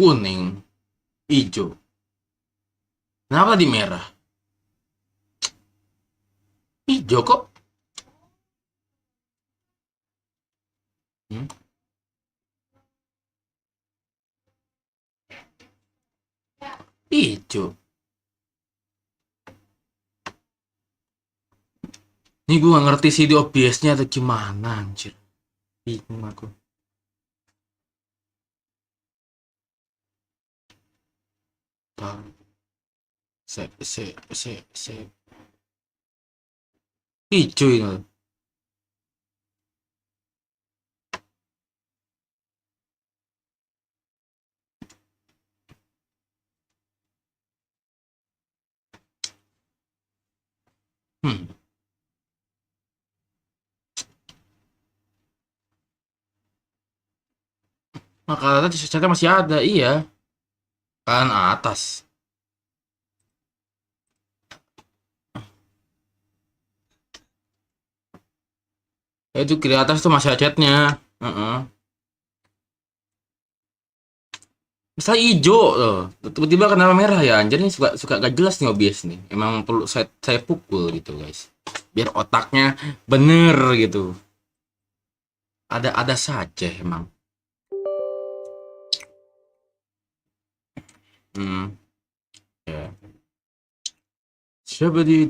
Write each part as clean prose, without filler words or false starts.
kuning, hijau. Kenapa tadi merah? Hijau kok. Hijau. Ini gue gak ngerti sih di OBS-nya atau gimana anjir. Bingung aku. Hijau ini. Maka tadi chatnya masih ada, iya. Kan atas. Itu kiri atas tuh masih ada chatnya. Bisa hijau loh. Tiba-tiba kenapa merah ya? Anjir ini suka gak jelas nih OBS nih. Emang perlu saya pukul gitu guys. Biar otaknya bener gitu. Ada saja emang. Ya. Sebedi di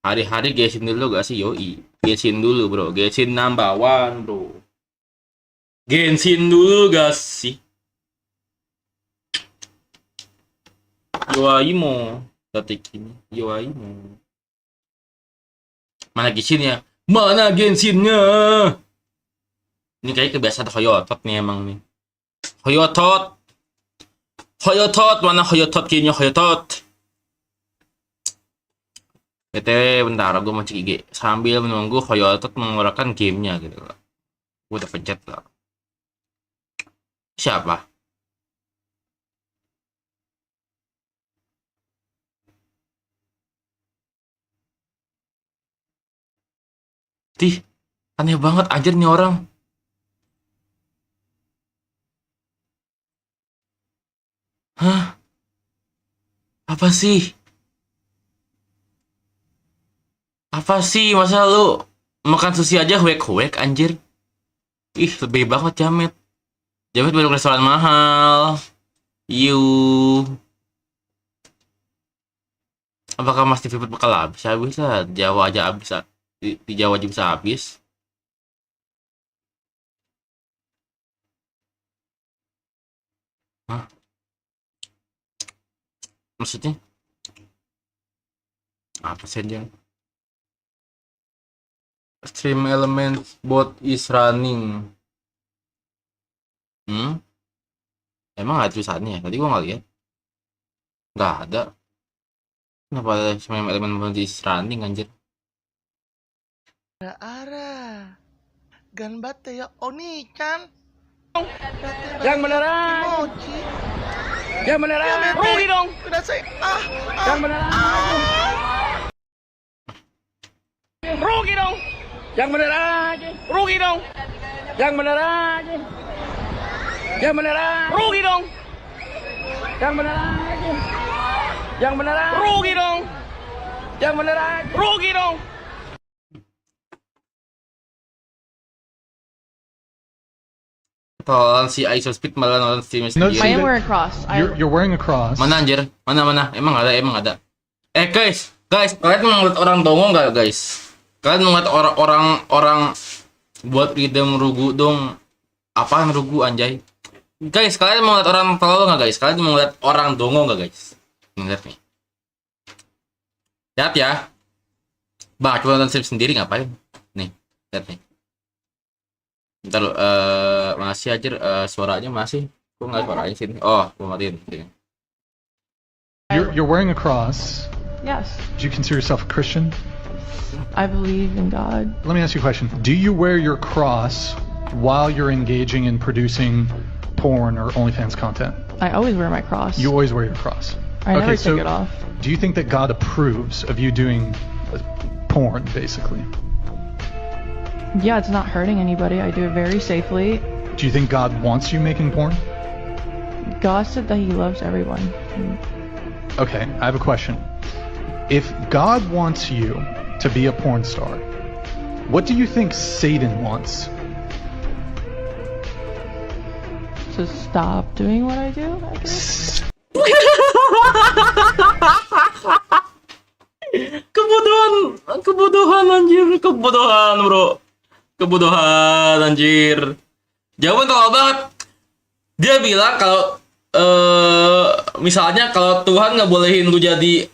hari-hari gesin dulu gak sih? Yoi, gesin dulu bro, gesin number one bro, gesin dulu gak sih? Yowaimo detik ini, yowaimo. Mana gesinnya? Mana gensinnya? Ini kayak kebiasaan hoyotot nih emang nih. Hoyotot. Mana hoyotot kayaknya hoyotot. BTW bentar, gue mau cek IG sambil menunggu hoyotot mengeluarkan gamenya gitu. Gue udah pencet lah. Siapa? Tih, aneh banget anjir nih orang. Hah? Apa sih? Apa sih? Masa lu makan sushi aja huek-huek anjir? Ih, lebih banget Jamet. Jamet baru restoran mahal. Apakah Mas TV bakal habis? Habis lah. Jawa aja habis. Di Jawa aja bisa habis. Hah? Maksudnya? Apa sih anjir? Stream element bot is running. Emang ada tulisannya? Tadi gua nggak lihat. Nggak ada. Kenapa ada stream element bot is running anjir? Araara. Ganbate ya oni kan. Yang beneran. Emoji. Yang beneran. Rugi dong. Udah saya Yang beneran. Rugi dong. Yang beneran. Rugi dong. Yang beneran. Yang beneran. Rugi dong. Yang beneran. Yang beneran. Rugi dong. Yang beneran. Rugi dong. Tolol si ISO speed malah nonton streamnya No, sendiri. see I am that- wearing a cross. You're wearing a cross. Mana anjir? Mana? Emang ada. Guys, kalian mau ngeliat orang dongo nggak guys? Kalian mau ngeliat orang buat rhythm rugu dong? Apaan rugu anjay? Guys, kalian mau ngeliat orang tolol nggak guys? Kalian mau ngeliat orang dongo nggak guys? Lihat nih. Lihat ya. Bah, coba nonton stream sendiri ngapain? Nih, lihat nih. Bentar lo, masih aja suaranya masih. Kok nggak suaranya sini? Oh, gue matiin. You're wearing a cross. Yes, Do you consider yourself a Christian? I believe in God. Let me ask you a question. Do you wear your cross while you're engaging in producing porn or OnlyFans content? I always wear my cross. You always wear your cross. I never so take it off. do you think that God approves of you doing porn, basically? Yeah, it's not hurting anybody. I do it very safely. Do you think God wants you making porn? God said that He loves everyone. Okay, I have a question. If God wants you to be a porn star, what do you think Satan wants? To stop doing what I do, I guess. Kebodohan anjir, kebodohan bro, kebodohan anjir. Jawaban tolol banget. Dia bilang kalau misalnya kalau Tuhan nggak bolehin lu jadi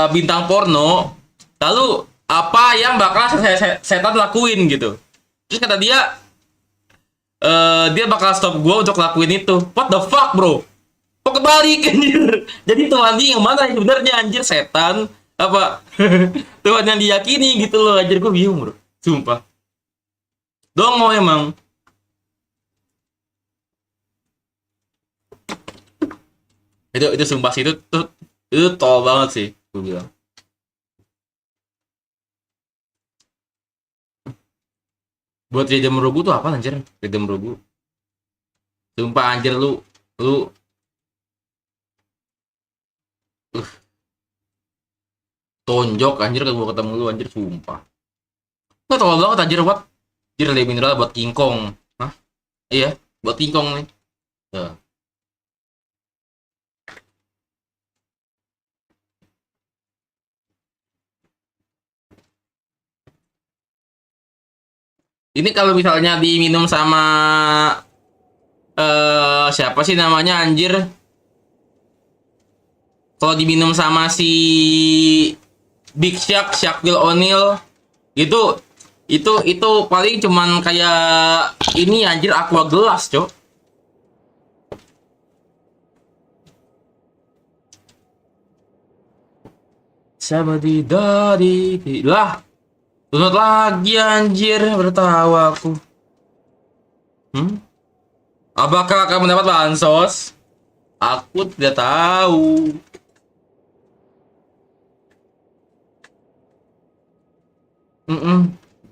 bintang porno, lalu apa yang bakal setan lakuin gitu. Terus kata dia, dia bakal stop gue untuk lakuin itu. What the fuck bro? Kok kebalik anjir? Jadi Tuhan yang mana yang sebenarnya anjir, setan apa Tuhan yang diyakini gitu loh anjir. Gue bingung bro, sumpah. Dongo emang. Itu sumpah sih, itu tol banget sih gue bilang. Buat rhythm rugu tuh apa anjir? Rhythm rugu. Sumpah anjir lu tonjok anjir kalau gua ketemu lu anjir, sumpah. Nggak tau banget anjir, buat anjir lebih mineral buat King Kong. Hah? Iya, buat King Kong nih. Tuh. Ini kalau misalnya diminum sama siapa sih namanya anjir? Kalau diminum sama si Big Shaq, Shaquille O'Neal itu paling cuman kayak ini anjir, aqua gelas, cok. Sabadi dari lah. Download lagi anjir, bertawa aku. Apakah akan mendapat bansos? Aku tidak tahu.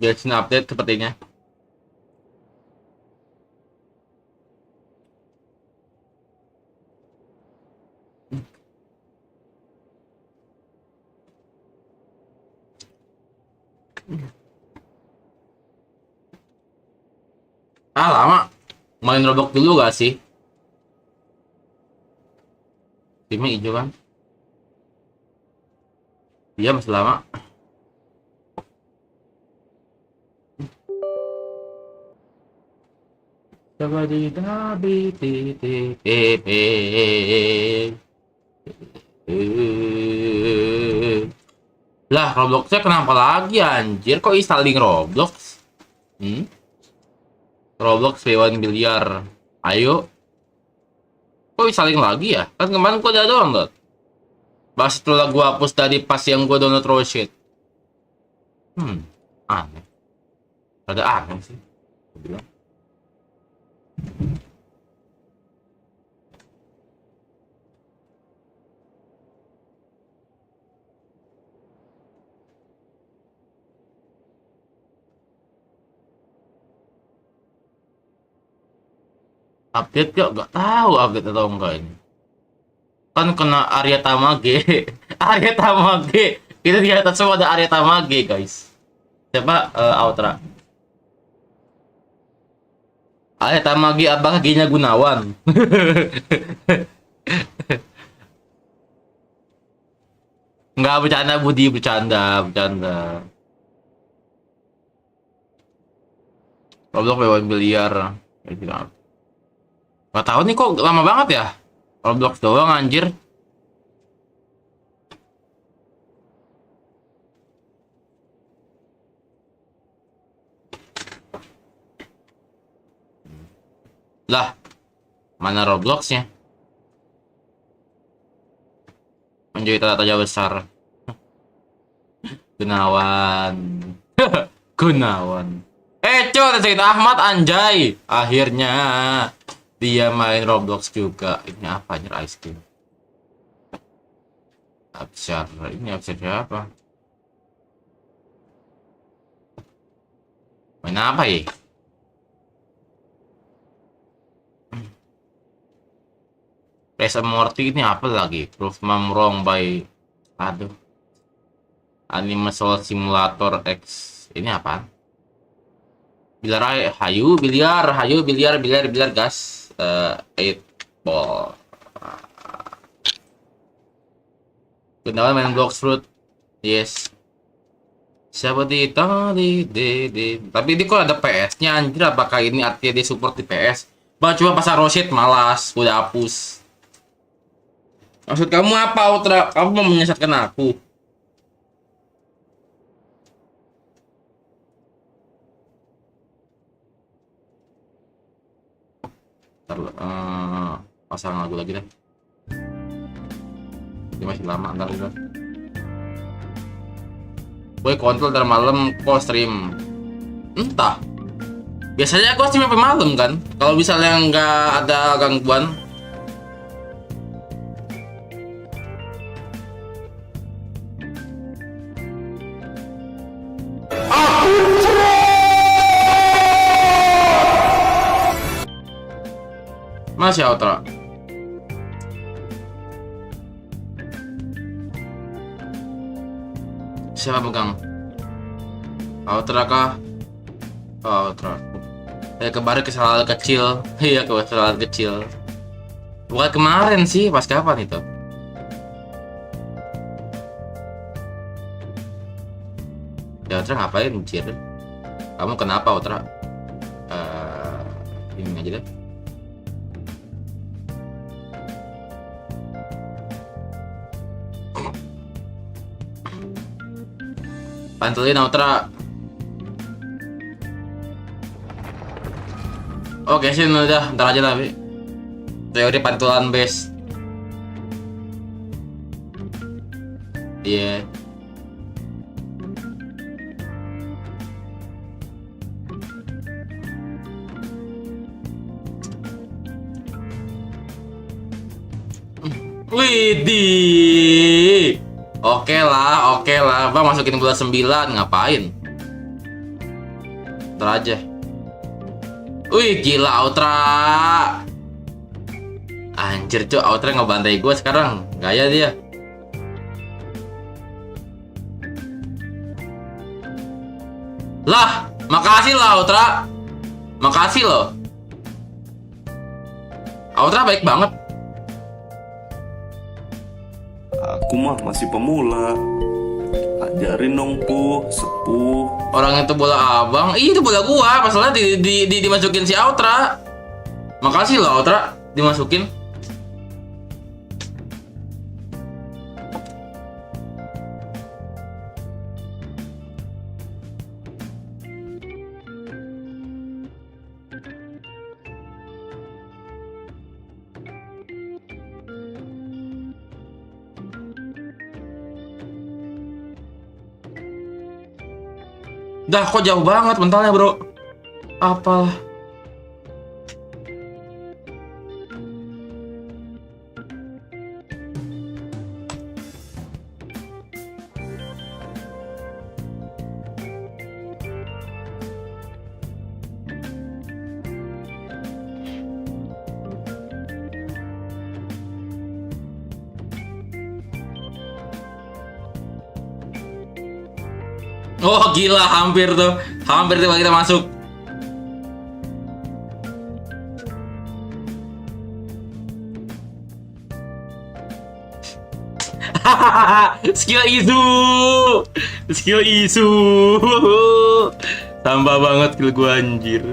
Biasin update sepertinya. Lama. Main Roblox dulu gak sih? Timnya hijau kan? Iya masih lama. Coba di dabi lah, Robloxnya kenapa lagi anjir? Kok installing Roblox? Roblox P1 biar. Ayo. Kok installing lagi ya? Kan kemarin gua udah download. Pas setelah gua hapus tadi pas yang gua download raw shit. Aneh. Ada aneh sih. Gua bilang. Update ya, nggak tahu update atau enggak ini. Kan kena area Tamage. Area Tamage. Kita di atas semua ada area Tamage, guys. Siapa Outra? Area Tamage, apakah giginya Gunawan? Enggak, bercanda Budi, bercanda. Roblox P1 biar. Gak tahu nih kok lama banget ya. Roblox doang anjir. Lah, mana Robloxnya? Menjadi tanda-tanya besar. Gunawan. Gunawan. Cok, cerita Ahmad anjay. Akhirnya Dia main Roblox juga. Ini apa anjir, ice cream? Absar. Ini absar siapa? Main apa ya? Press Morty ini apa lagi? Proof Mom Wrong by... Aduh. Anime Soul Simulator X. Ini apaan? Hayu biliar gas. 8 ball. Kenalan main Blox Fruit. Yes. Siapa di tadi tapi ini kok ada PS-nya anjir, apakah ini artinya dia support di PS? Bang coba pasang Roset malas, udah hapus. Maksud kamu apa, Ultra? Kamu mau menyesatkan aku? Pasang lagu lagi deh. Ini masih lama, ntar dulu. Boy kontrol dari malam kok stream. Entah. Biasanya aku stream sampai malam kan. Kalau misalnya nggak ada gangguan. Masih outro. Siapa pegang? Outro kah? Oh, outro. Kemarin kesalahan kecil. Iya, kesalahan kecil. Bukan kemarin sih, pas kapan itu? Ya, Outro ngapain, Cir? Kamu kenapa, Outro? Ini aja deh. Pantulin Ultra. Oke sih udah, ntar aja tapi teori pantulan base. Iya. Widih. Oke lah, Bang masukin bulan 9 ngapain? Ntar aja. Wih, gila Ultra. Anjir, Cuk, Ultra ngebantai gue sekarang. Gaya dia. Lah, makasih lah Ultra. Makasih loh. Ultra baik banget. Aku mah masih pemula. Ajarin dong, sepuh. Orang itu bola abang. Ih, itu bola gua. Masalahnya dimasukin si Ultra. Makasih loh Ultra dimasukin. Dah, kok jauh banget mentalnya, bro. Apalah. Oh gila, hampir tuh kita masuk. skill isu tambah banget skill gua anjir.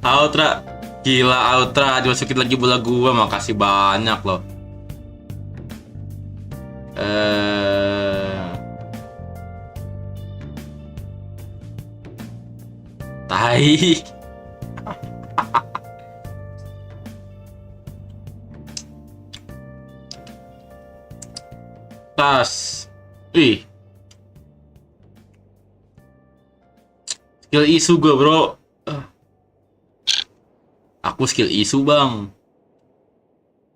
Ultra gila, Ultra dimasukin lagi bola gua, makasih banyak loh. Tai. Tas. Ih. Skill isu gue, bro. Aku skill isu bang.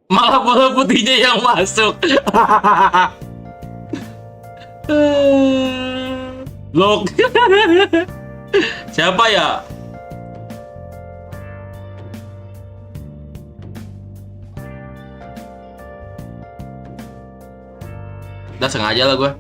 Malah bola putihnya yang masuk. Lock. Siapa ya? Udah sengaja lah gue.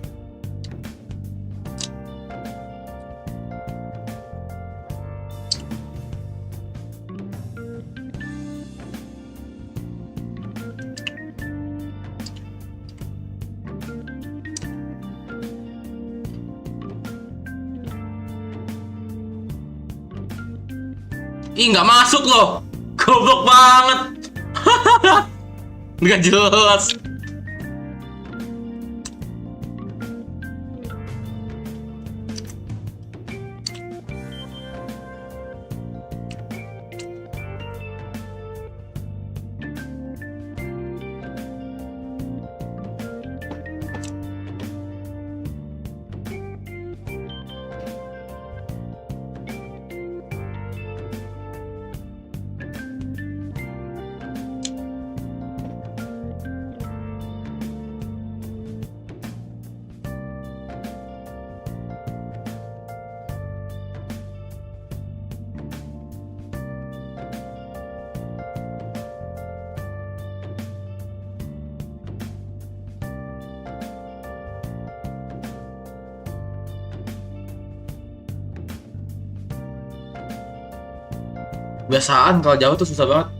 Ih, nggak masuk loh. Goblok banget. Nggak jelas. Biasaan kalau jauh tuh susah banget.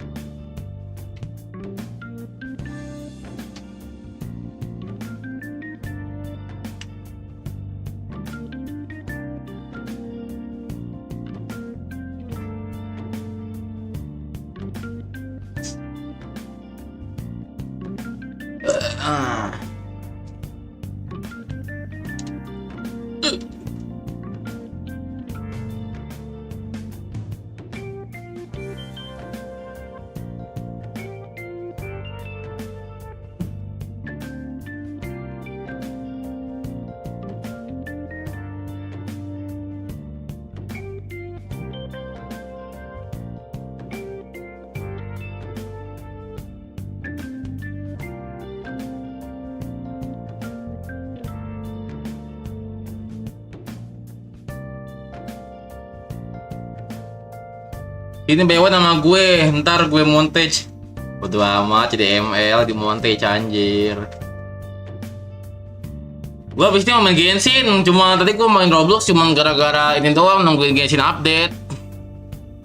Ini Bewan nama gue, ntar gue montage. Bodo amat, CDML di montage anjir. Gue abis ini mau main Genshin, cuma tadi gue main Roblox cuma gara-gara ini doang nungguin Genshin update.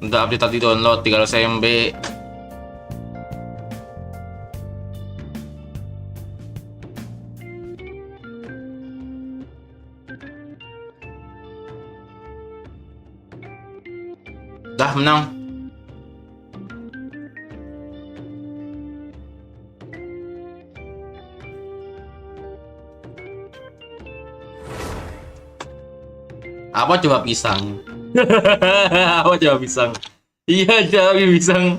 Udah update tadi download 300 MB. Dah menang. Apa coba pisang? Apa coba pisang? Iya, coba pisang.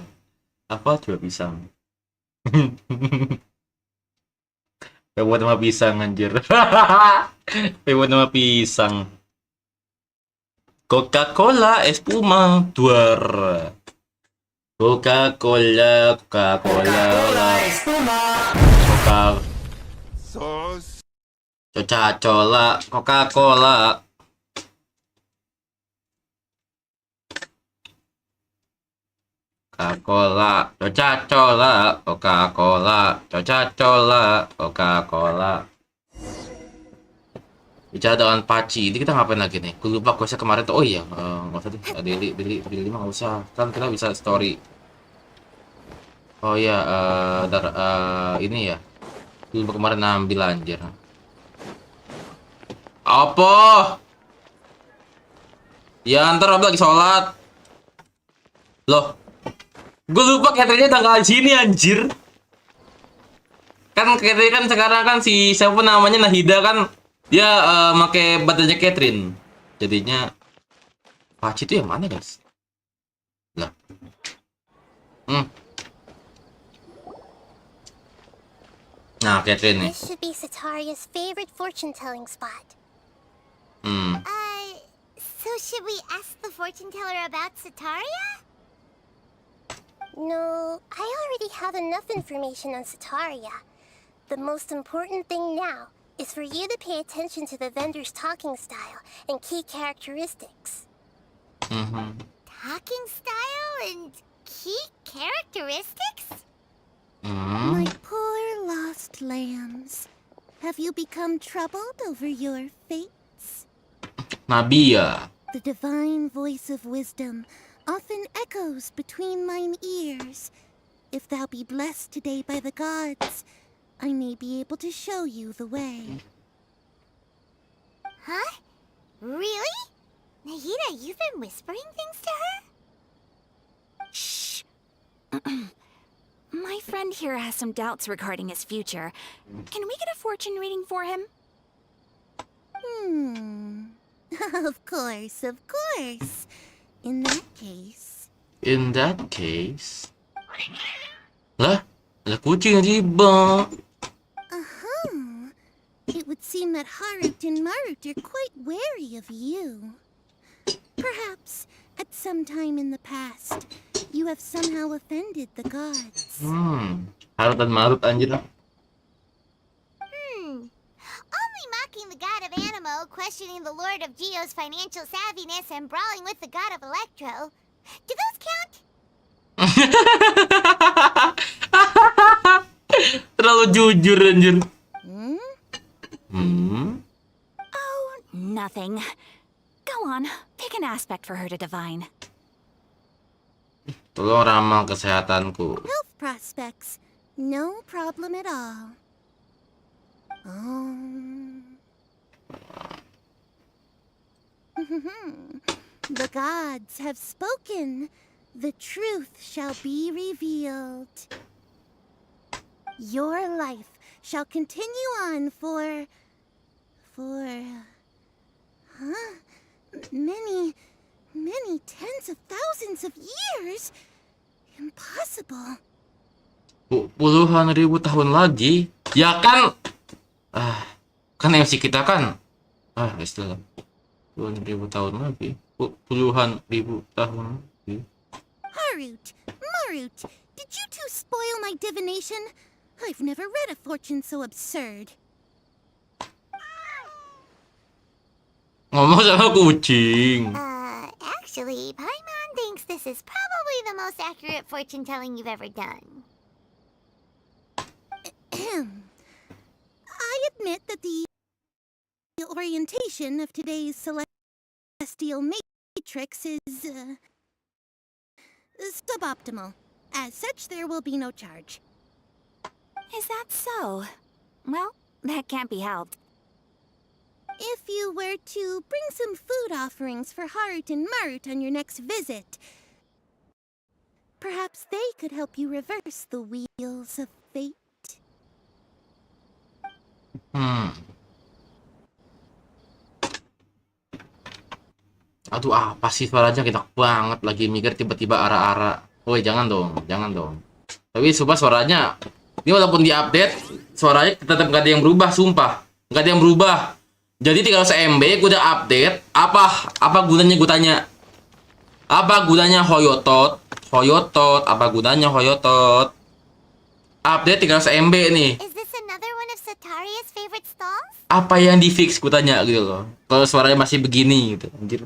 Apa coba pisang? Buat nama pisang anjir. Buat nama pisang. Coca-Cola espuma duar. Coca-Cola, Coca-Cola espuma. Coca-Cola, Coca-Cola. Coca-Cola, Coca-Cola, Coca-Cola, Coca-Cola, Coca-Cola. Bicara dengan Paci, ini kita ngapain lagi nih? Gue lupa questnya kemarin tuh. Oh iya, nggak usah deh. Daily mah nggak usah. Kan kita bisa story. Oh iya, ini ya. Gue lupa kemarin ambil anjir. Apa? Ya ntar Rob lagi sholat. Loh, gue lupa cateringnya tanggal sini anjir. Kan catering kan sekarang kan si siapa namanya Nahida kan dia make badannya Catherine. Jadinya Paci itu yang mana guys? Lah. Nah, Catherine nih. This should be Sataria's favorite fortune-telling spot. So should we ask the fortune teller about Sataria? No, I already have enough information on Sataria. The most important thing now is for you to pay attention to the vendor's talking style and key characteristics. Talking style and key characteristics? My poor lost lambs. Have you become troubled over your fates? Nabi ya. The divine voice of wisdom often echoes between mine ears. If thou be blessed today by the gods, I may be able to show you the way. Huh? Really? Nahida, you've been whispering things to her? Shh. My friend here has some doubts regarding his future. Can we get a fortune reading for him? Of course, of course. In that case... In that case... Lah? Ada kucing riba. It would seem that Harut and Marut are quite wary of you. Perhaps, at some time in the past, you have somehow offended the gods. Harut dan Marut anjir. Only mocking the god of Animo, questioning the lord of Geo's financial savviness, and brawling with the god of Electro. Do those count? Terlalu jujur anjir. Oh, nothing. Go on, pick an aspect for her to divine. Tolong ramal kesehatanku. Health prospects, no problem at all. The gods have spoken. The truth shall be revealed. Your life shall continue on for many tens of thousands of years. Impossible. Puluhan ribu tahun lagi. Ya kan. Kan MC kita kan. Istilah. Puluhan ribu tahun lagi. Puluhan ribu tahun lagi. Harut, Marut, did you two spoil my divination? I've never read a fortune so absurd. Ngomong sama kucing. Actually, Paimon thinks this is probably the most accurate fortune telling you've ever done. I admit that the orientation of today's celestial matrix is suboptimal. As such, there will be no charge. Is that so? Well, that can't be helped. If you were to bring some food offerings for Harut and Marut on your next visit, perhaps they could help you reverse the wheels of fate. Aduh, apa sih suaranya kita banget, lagi mikir tiba-tiba araara. Woi, jangan dong. Tapi suaranya ini walaupun di-update, suaranya tetap nggak ada yang berubah, sumpah. Nggak ada yang berubah. Jadi 300 MB gue udah update, apa gunanya gue tanya? Apa gunanya Hoyotot? Apa gunanya Hoyotot? Update 300 MB nih. Is this another one of Sataria's favorite stalls? Apa yang di-fix gue tanya gitu loh. Kalau suaranya masih begini gitu, anjir.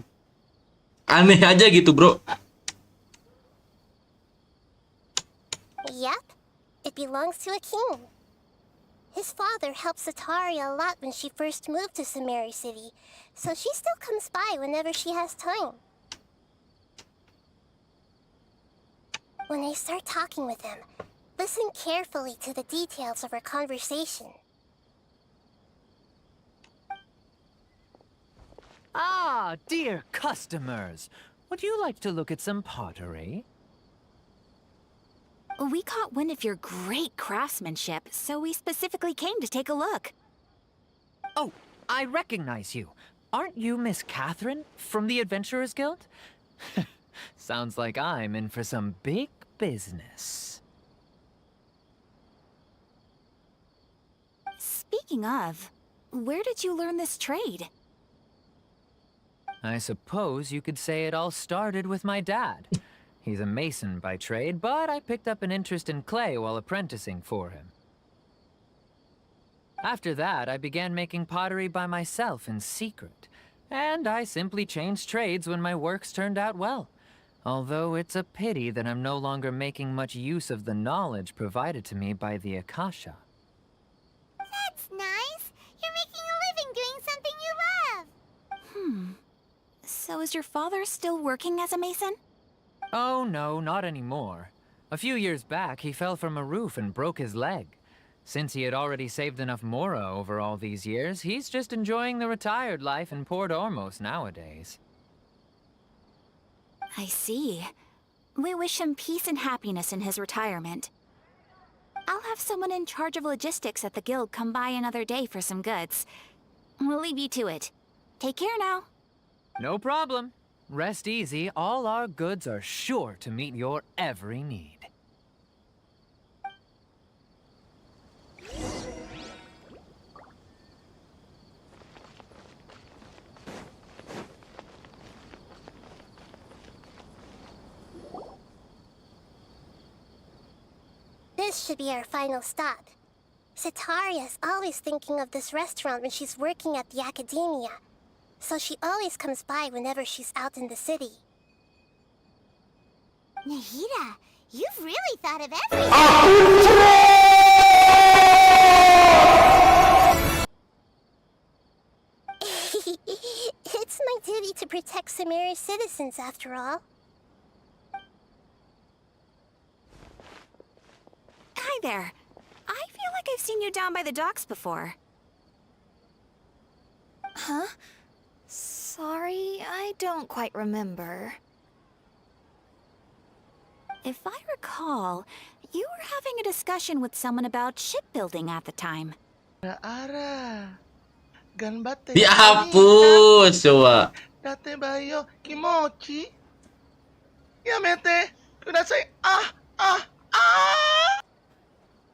Aneh aja gitu, bro. Yep, it belongs to a king. His father helped Sataria a lot when she first moved to Samari City, so she still comes by whenever she has time. When I start talking with him, listen carefully to the details of our conversation. Ah, dear customers, would you like to look at some pottery? We caught wind of your great craftsmanship, so we specifically came to take a look. Oh, I recognize you. Aren't you Miss Catherine from the Adventurers Guild? Sounds like I'm in for some big business. Speaking of, where did you learn this trade? I suppose you could say it all started with my dad. He's a mason by trade, but I picked up an interest in clay while apprenticing for him. After that, I began making pottery by myself in secret, and I simply changed trades when my works turned out well. Although it's a pity that I'm no longer making much use of the knowledge provided to me by the Akasha. That's nice. You're making a living doing something you love. So is your father still working as a mason? Oh no, not anymore. A few years back, he fell from a roof and broke his leg. Since he had already saved enough mora over all these years, he's just enjoying the retired life in Port Ormos nowadays. I see. We wish him peace and happiness in his retirement. I'll have someone in charge of logistics at the guild come by another day for some goods. We'll leave you to it. Take care now. No problem. Rest easy, all our goods are sure to meet your every need. This should be our final stop. Setaria is always thinking of this restaurant when she's working at the academia, so she always comes by whenever she's out in the city. Nahida, you've really thought of everything. It's my duty to protect Samari's citizens, after all. Hi there. I feel like I've seen you down by the docks before. Huh? Sorry, I don't quite remember. If I recall, you were having a discussion with someone about shipbuilding at the time. Araara. Ganbatte. Dihapus coba. Datebayo kimochi. Yamete. Kudasai.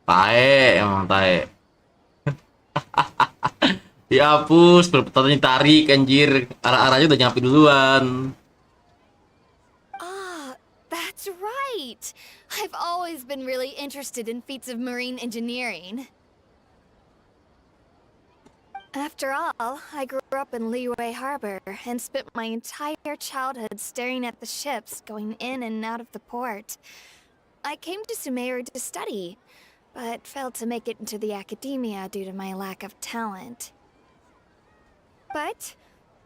Tae, emang tae. Dihapus, perpetannya tarik anjir. Arah-arahnya udah nyampe duluan. That's right! I've always been really interested in feats of marine engineering. After all, I grew up in Liyue Harbor and spent my entire childhood staring at the ships going in and out of the port. I came to Sumeru to study, but failed to make it into the academia due to my lack of talent. But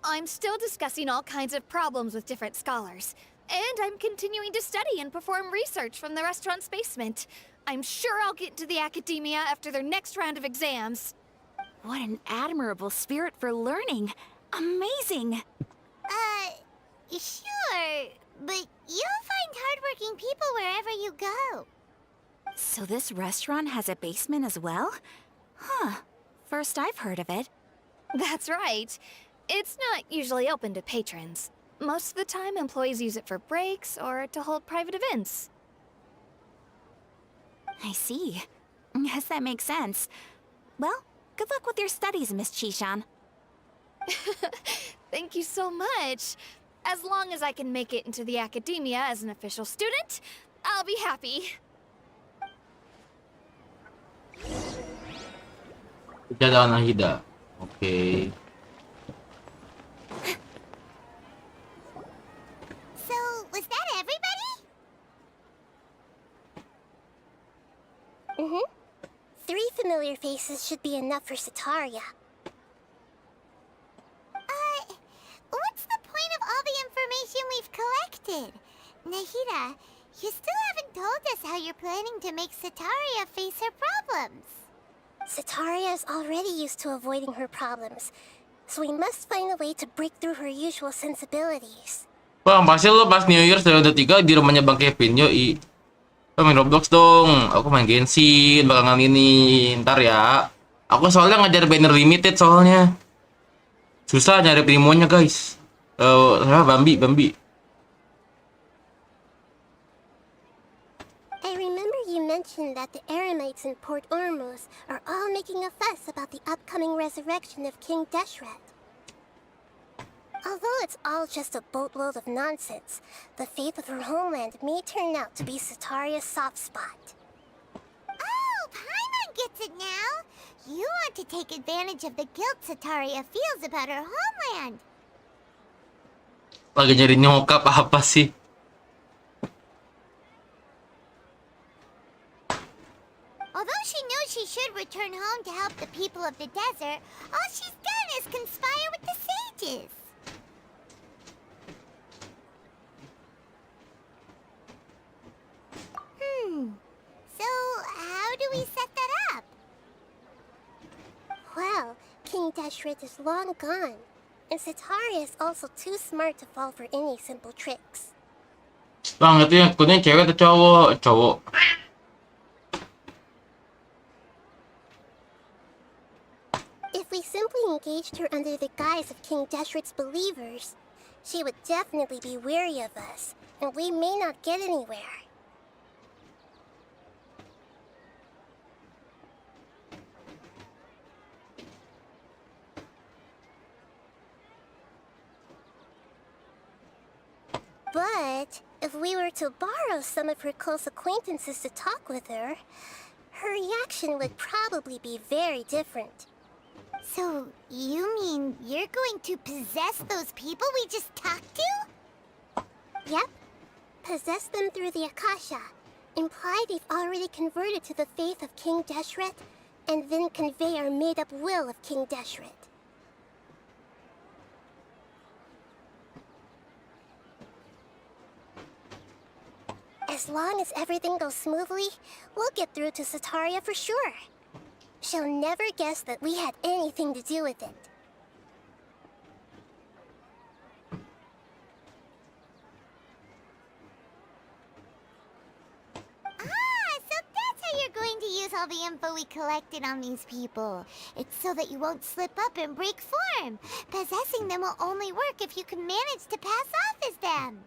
I'm still discussing all kinds of problems with different scholars, and I'm continuing to study and perform research from the restaurant's basement. I'm sure I'll get into the academia after their next round of exams. What an admirable spirit for learning. Amazing. Sure, but you'll find hardworking people wherever you go. So this restaurant has a basement as well? Huh. First I've heard of it. That's right. It's not usually open to patrons. Most of the time, employees use it for breaks or to hold private events. I see. Guess that makes sense. Well, good luck with your studies, Miss Chishan. Thank you so much. As long as I can make it into the academia as an official student, I'll be happy. Jalan Nahida. Okay. So, was that everybody? Mm-hmm. 3 familiar faces should be enough for Setaria. What's the point of all the information we've collected? Nahida, you still haven't told us how you're planning to make Setaria face her problems. Setaria is already used to avoiding her problems, so we must find a way to break through her usual sensibilities. Bang, pasti lo pas New Year episode 3 di rumahnya Bang Kevin, yoi. Lo main Roblox dong, aku main Genshin, belakangan ini, ntar ya. Aku soalnya ngajar banner limited soalnya. Susah nyari primonya guys. Bambi. I remember you mentioned that the Eremites in Port Ormos are all making a fuss about the upcoming resurrection of King Deshret. Although it's all just a boatload of nonsense, the fate of her homeland may turn out to be Sataria's soft spot. Oh, Paimon gets it now! You want to take advantage of the guilt Sataria feels about her homeland! Lagi nyari nyokap apa sih? Although she knows she should return home to help the people of the desert, all she's done is conspire with the sages. So how do we set that up? Well, King Deshret is long gone, and Sataria is also too smart to fall for any simple tricks. Bang, itu yang kuning cewek atau cowok? Cowok. If we simply engaged her under the guise of King Deshret's believers, she would definitely be wary of us, and we may not get anywhere. But if we were to borrow some of her close acquaintances to talk with her, her reaction would probably be very different. So, you mean you're going to possess those people we just talked to? Yep. Possess them through the Akasha. Imply they've already converted to the faith of King Deshret, and then convey our made-up will of King Deshret. As long as everything goes smoothly, we'll get through to Sataria for sure. She'll never guess that we had anything to do with it. So that's how you're going to use all the info we collected on these people. It's so that you won't slip up and break form. Possessing them will only work if you can manage to pass off as them.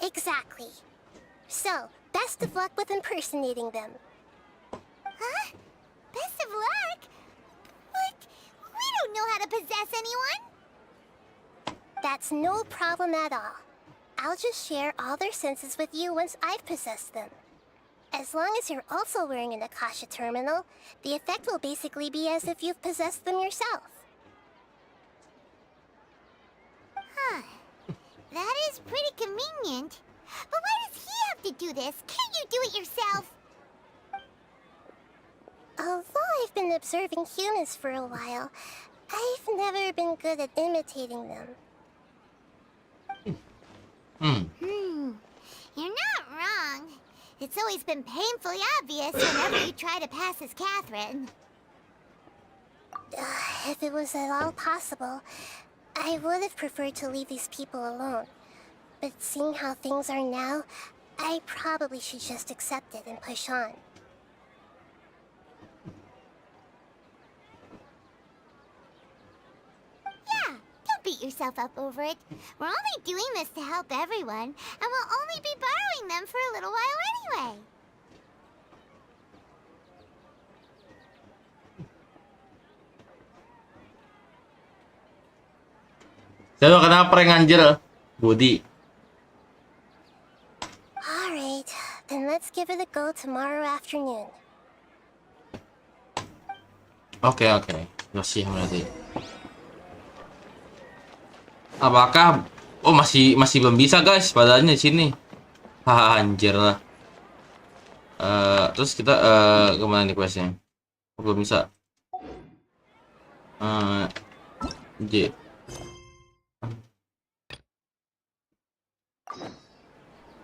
Exactly. So, best of luck with impersonating them. Huh? Best of luck? But we don't know how to possess anyone. That's no problem at all. I'll just share all their senses with you once I've possessed them. As long as you're also wearing an Akasha terminal, the effect will basically be as if you've possessed them yourself. Huh. That is pretty convenient. But why does he have to do this? Can't you do it yourself? Although I've been observing humans for a while, I've never been good at imitating them. You're not wrong. It's always been painfully obvious whenever you try to pass as Catherine. If it was at all possible, I would have preferred to leave these people alone. But seeing how things are now, I probably should just accept it and push on. Yeah, don't beat yourself up over it. We're only doing this to help everyone, and we'll only be borrowing them for a little while anyway. Jadi kenapa prank anjir? Budi. Alright, then let's give it a go tomorrow afternoon. Oke. Yoshi berarti. Apakah masih belum bisa guys padahal di sini. Anjir lah. Terus kita kemana nih questnya? Belum bisa. J.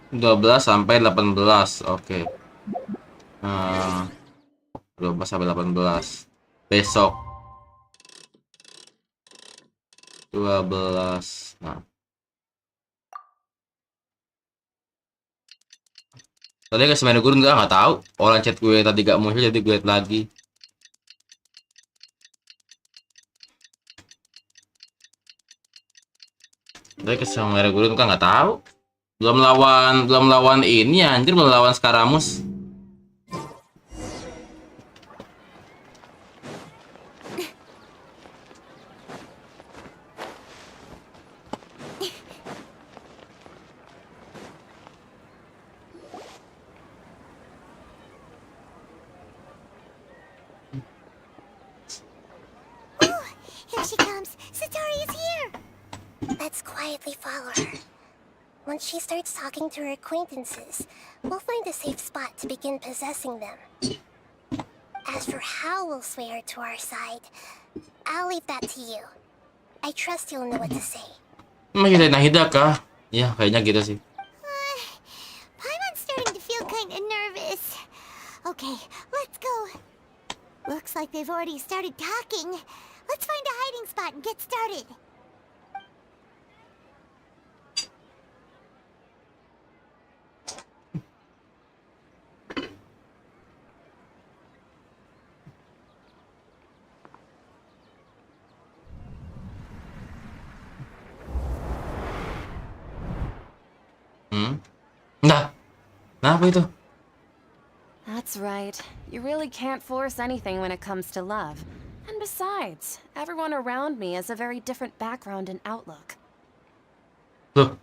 12 sampai 18. Oke. 12 sampai 18. Besok 12. Nah. Tadi ke semen gurun nggak tahu. Orang chat gue tadi gak muncul jadi gue liat lagi. Tadi ke semen gurun kan nggak tahu. Belum lawan ini anjir, belum lawan Skaramus. she comes! Satori is here! Let's quietly follow her. Once she starts talking to her acquaintances, we'll find a safe spot to begin possessing them. As for how we'll sway her to our side, I'll leave that to you. I trust you'll know what to say. Nahida ka? Yeah, kayaknya gitu sih. Paimon's starting to feel kind of nervous. Okay, let's go. Looks like they've already started talking. Let's find a hiding spot and get started. Apa itu? That's right. You really can't force anything when it comes to love. And besides, everyone around me has a very different background and outlook. Look.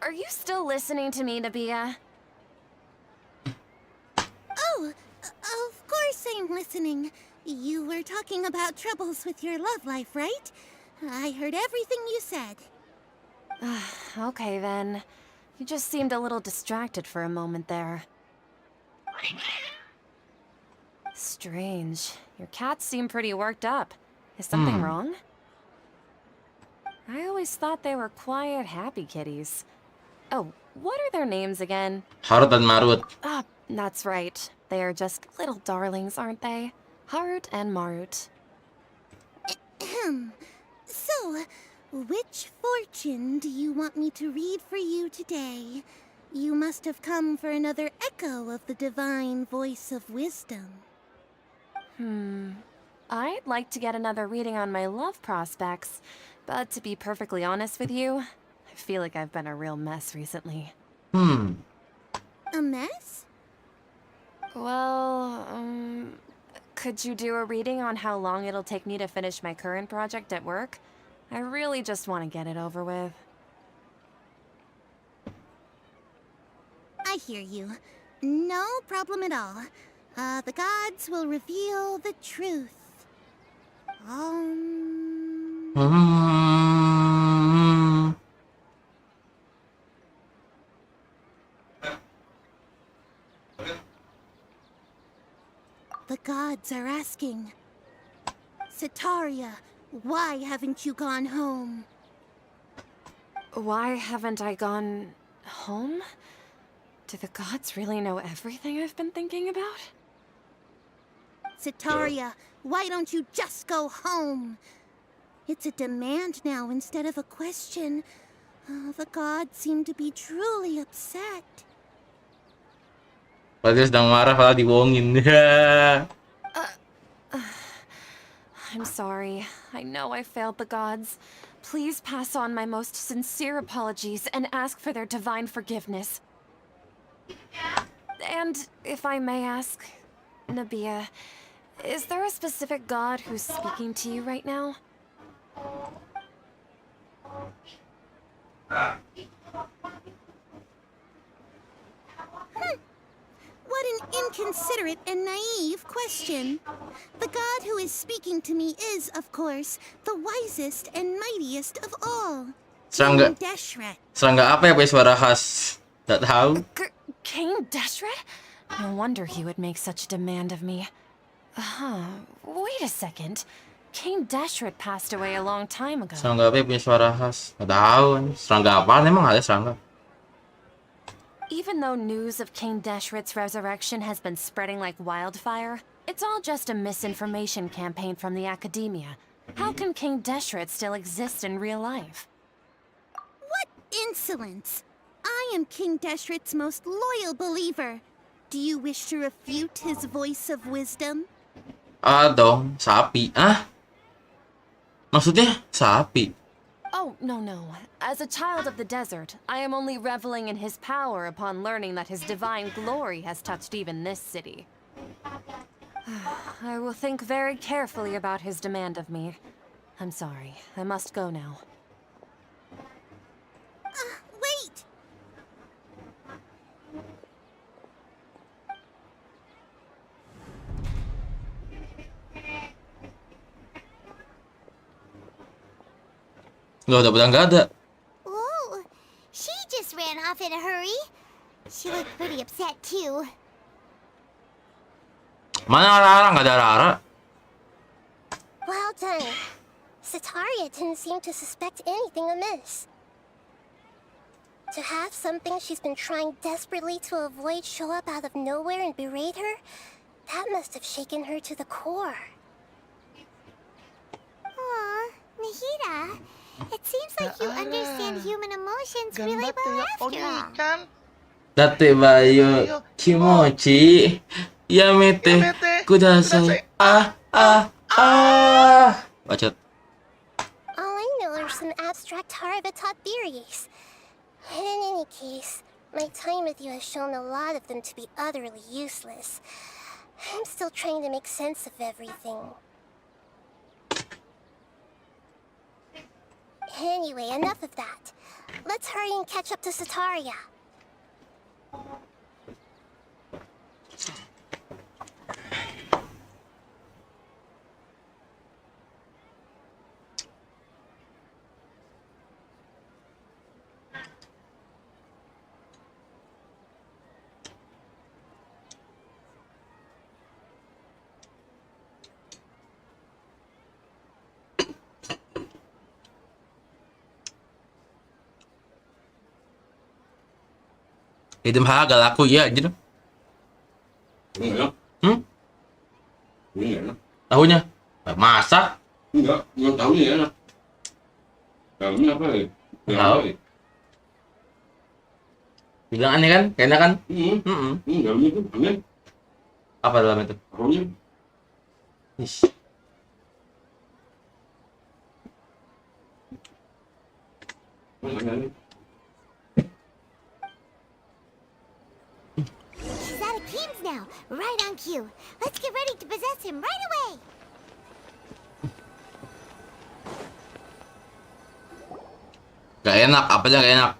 Are you still listening to me, Nabia? Oh, of course I'm listening. You were talking about troubles with your love life, right? I heard everything you said. Okay then. You just seemed a little distracted for a moment there. Strange. Your cats seem pretty worked up. Is something wrong? I always thought they were quiet, happy kitties. Oh, what are their names again? Harut dan Marut. Ah, that's right. They are just little darlings, aren't they? Harut and Marut. So, which fortune do you want me to read for you today? You must have come for another echo of the divine voice of wisdom. I'd like to get another reading on my love prospects, but to be perfectly honest with you, I feel like I've been a real mess recently. A mess? Well, could you do a reading on how long it'll take me to finish my current project at work? I really just want to get it over with. I hear you. No problem at all. The gods will reveal the truth. The gods are asking, Sataria, why haven't you gone home? Why haven't I gone home? Do the gods really know everything I've been thinking about? Sataria, why don't you just go home? It's a demand now instead of a question. The gods seem to be truly upset. Padahal sedang marah malah dibohongin. I'm sorry. I know I failed the gods. Please pass on my most sincere apologies and ask for their divine forgiveness. And if I may ask, Nabia, is there a specific god who's speaking to you right now? What an inconsiderate and naive question. The god who is speaking to me is, of course, the wisest and mightiest of all. Serangga. Serangga apa ya pakai suara khas? Tak tahu. King Deshret? No wonder he would make such a demand of me. Wait a second. King Deshret passed away a long time ago. Serangga apa ya punya suara khas? Tak tahu. Serangga apa? Emang ada serangga? Even though news of King Deshret's resurrection has been spreading like wildfire, it's all just a misinformation campaign from the academia. How can King Deshret still exist in real life? What insolence! I am King Deshret's most loyal believer. Do you wish to refute his voice of wisdom? Dong, sapi. Maksudnya sapi? Oh, no. As a child of the desert, I am only reveling in his power upon learning that his divine glory has touched even this city. I will think very carefully about his demand of me. I'm sorry. I must go now. Wait! Udah nggak ada. Whoa, she just ran off in a hurry. She looked pretty upset too. Mana araara? Nggak ada araara. Well done. Sataria didn't seem to suspect anything amiss. To have something she's been trying desperately to avoid show up out of nowhere and berate her, that must have shaken her to the core. Aw, Nahida, it seems like you understand human emotions really well after all. Date bayo kimochi yamete kudasai. Bacot. All I know are some abstract Harva taught theories. And in any case, my time with you has shown a lot of them to be utterly useless. I'm still trying to make sense of everything. Anyway, enough of that. Let's hurry and catch up to Sataria. Hidup harga laku ya anjir. Enggak. Ini enak. Tahunya masak. Enggak tahu ya enak. Dalamnya apa ya? Tahu. Bilang aneh kan? Kayaknya kan? Dalamnya itu aneh. Apa dalamnya itu? Aromanya. Ish. She's out of Keem's now, right on cue. Let's get ready to possess him right away. Gak enak, apanya gak enak?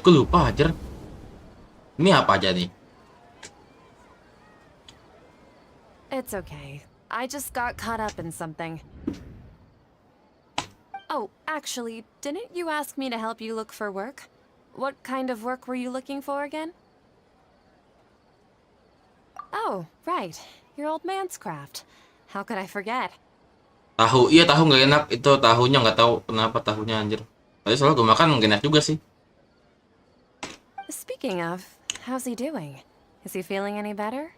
Gue lupa aja. Ini apa aja nih? It's okay. I just got caught up in something. Oh, actually, didn't you ask me to help you look for work? What kind of work were you looking for again? Oh, right. Your old man's craft. How could I forget? Tahu, iya tahu nggak enak. Itu tahunya nggak tahu kenapa tahunya anjir. Tadi soalnya gue makan nggak enak juga sih. Speaking of, how's he doing? Is he feeling any better?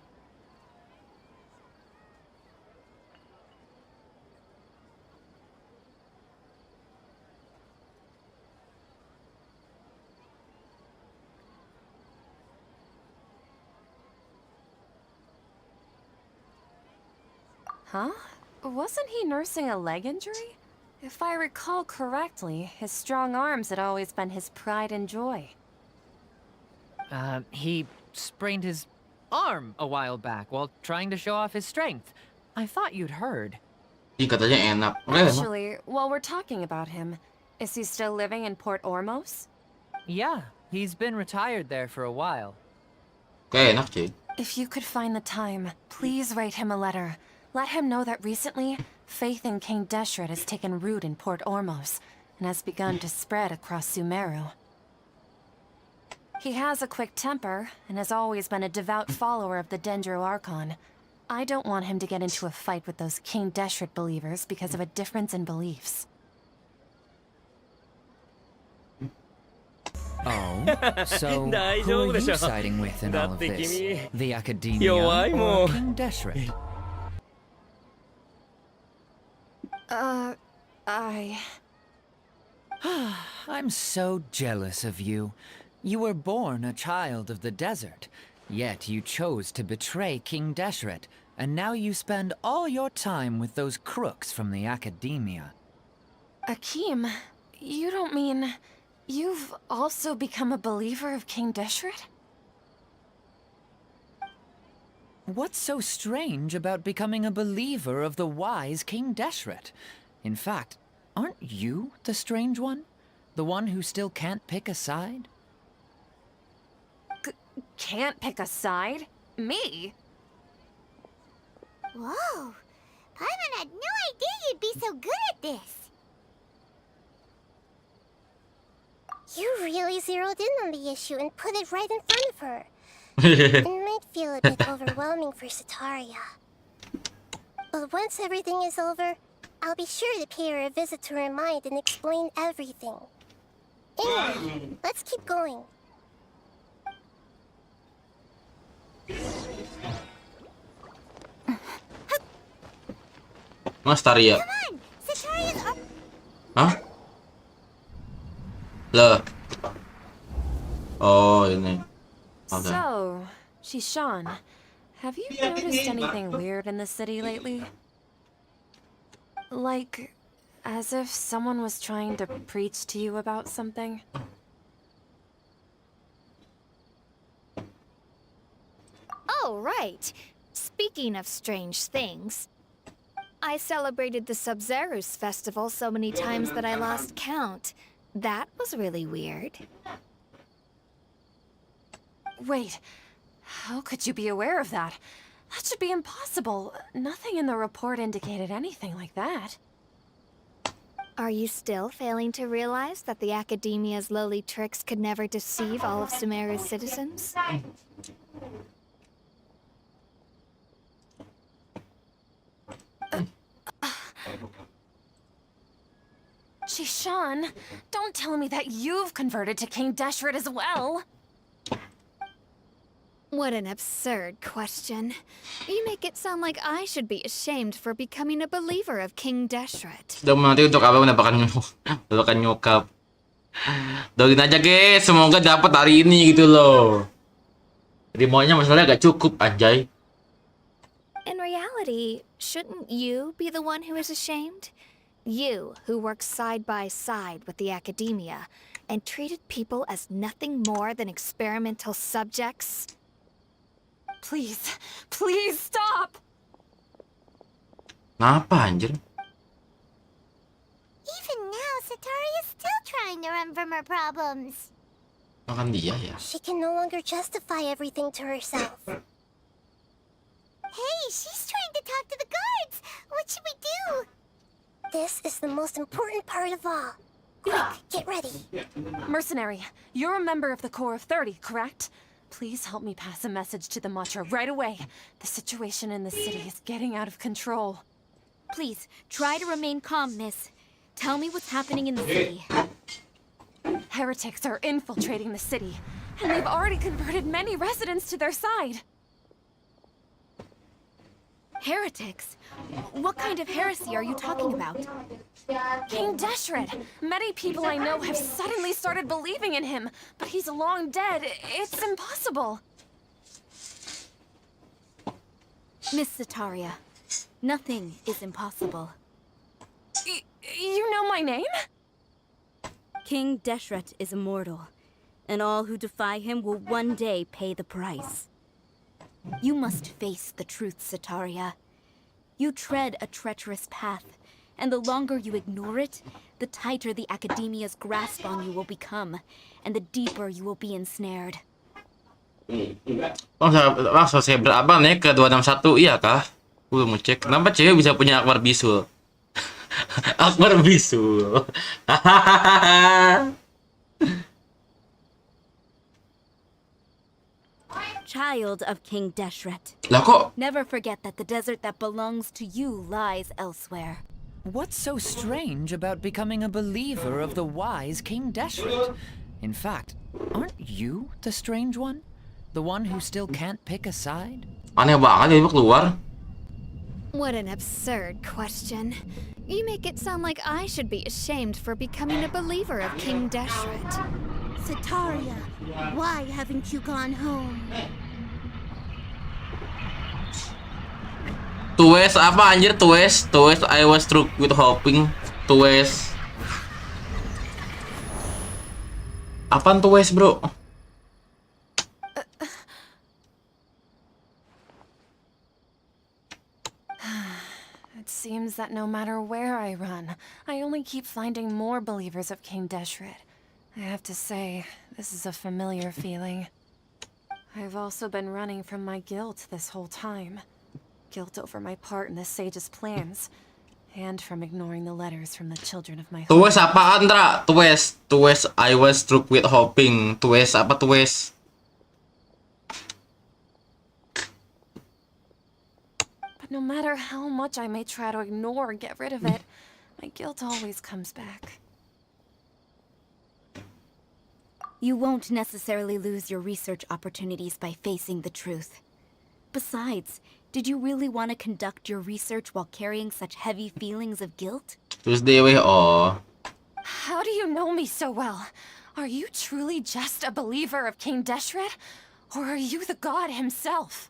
Huh? Wasn't he nursing a leg injury? If I recall correctly, his strong arms had always been his pride and joy. He sprained his arm a while back while trying to show off his strength. I thought you'd heard. Ih, katanya enak. Actually, while we're talking about him, is he still living in Port Ormos? Yeah, he's been retired there for a while. Kayak enak cuy. If you could find the time, please write him a letter. Let him know that recently, faith in King Deshret has taken root in Port Ormos and has begun to spread across Sumeru. He has a quick temper and has always been a devout follower of the Dendro Archon. I don't want him to get into a fight with those King Deshret believers because of a difference in beliefs. Oh, so who are you siding with in all of this? The Academia or King Deshret? I'm so jealous of you. You were born a child of the desert, yet you chose to betray King Deshret, and now you spend all your time with those crooks from the Academia. Akeem, you don't mean... You've also become a believer of King Deshret? What's so strange about becoming a believer of the wise King Deshret? In fact, aren't you the strange one? The one who still can't pick a side? Can't pick a side? Me? Whoa, Paimon had no idea you'd be so good at this. You really zeroed in on the issue and put it right in front of her. It might feel a bit overwhelming for Sataria. But once everything is over, I'll be sure to pay her a visit to her mind and explain everything. Anyway, let's keep going. Mas Taria. Come on, Sataria's up. Hah? Lah. Oh, ini. Okay. So, Shishan, have you noticed anything weird in the city lately? Like, as if someone was trying to preach to you about something? Oh, right. Speaking of strange things, I celebrated the Sub-Zerus festival so many times that I lost count. That was really weird. Wait, how could you be aware of that? That should be impossible. Nothing in the report indicated anything like that. Are you still failing to realize that the Academia's lowly tricks could never deceive all of Sumeru's citizens? Shishan, don't tell me that you've converted to King Deshret as well. What an absurd question. You make it sound like I should be ashamed for becoming a believer of King Deshret. Udah nanti untuk apa menapakan nyokap. Doain aja guys, semoga dapat hari ini gitu loh. Remote-nya masalahnya agak cukup anjay. In reality, shouldn't you be the one who is ashamed? You, who works side by side with the Academia and treated people as nothing more than experimental subjects? Please, please stop! Kenapa anjir? Even now, Sataria's still trying to run from her problems. Makan dia ya. She can no longer justify everything to herself. Hey, she's trying to talk to the guards. What should we do? This is the most important part of all. Quick, get ready. Mercenary, you're a member of the Corps of 30, correct? Please help me pass a message to the Matra right away. The situation in the city is getting out of control. Please, try to remain calm, miss. Tell me what's happening in the city. Heretics are infiltrating the city, and they've already converted many residents to their side. Heretics? What kind of heresy are you talking about? King Deshret! Many people I know have suddenly started believing in him, but he's long dead. It's impossible. Miss Sataria, nothing is impossible. You know my name? King Deshret is immortal, and all who defy him will one day pay the price. You must face the truth, Sataria. You tread a treacherous path, and the longer you ignore it, the tighter the Academia's grasp on you will become, and the deeper you will be ensnared. Langsung saya berabang nih ke 261, iya kah? Mau cek kenapa cewek bisa punya akbar bisul. Akbar bisul. Child of King Deshret. Lah kok? Never forget that the desert that belongs to you lies elsewhere. What's so strange about becoming a believer of the wise King Deshret? In fact, aren't you the strange one? The one who still can't pick a side? Aneh banget dia keluar. What an absurd question. You make it sound like I should be ashamed for becoming a believer of King Deshret. Sataria, why haven't you gone home? Tuwes apa anjir tuwes? Tuwes I was struck with hoping. Tuwes. Apaan tuwes, bro? It seems that no matter where I run, I only keep finding more believers of King Deshret. I have to say, this is a familiar feeling. I've also been running from my guilt this whole time. guilt over my part in the sage's plans, and from ignoring the letters from the children of my home. Tuwes apaan, Tra? Tuwes, I was struck with hoping. Tuwes apa tuwes? But no matter how much I may try to ignore or get rid of it, my guilt always comes back. You won't necessarily lose your research opportunities by facing the truth. Besides, did you really want to conduct your research while carrying such heavy feelings of guilt? Terus dewe, oh. How do you know me so well? Are you truly just a believer of King Deshret? Or are you the god himself?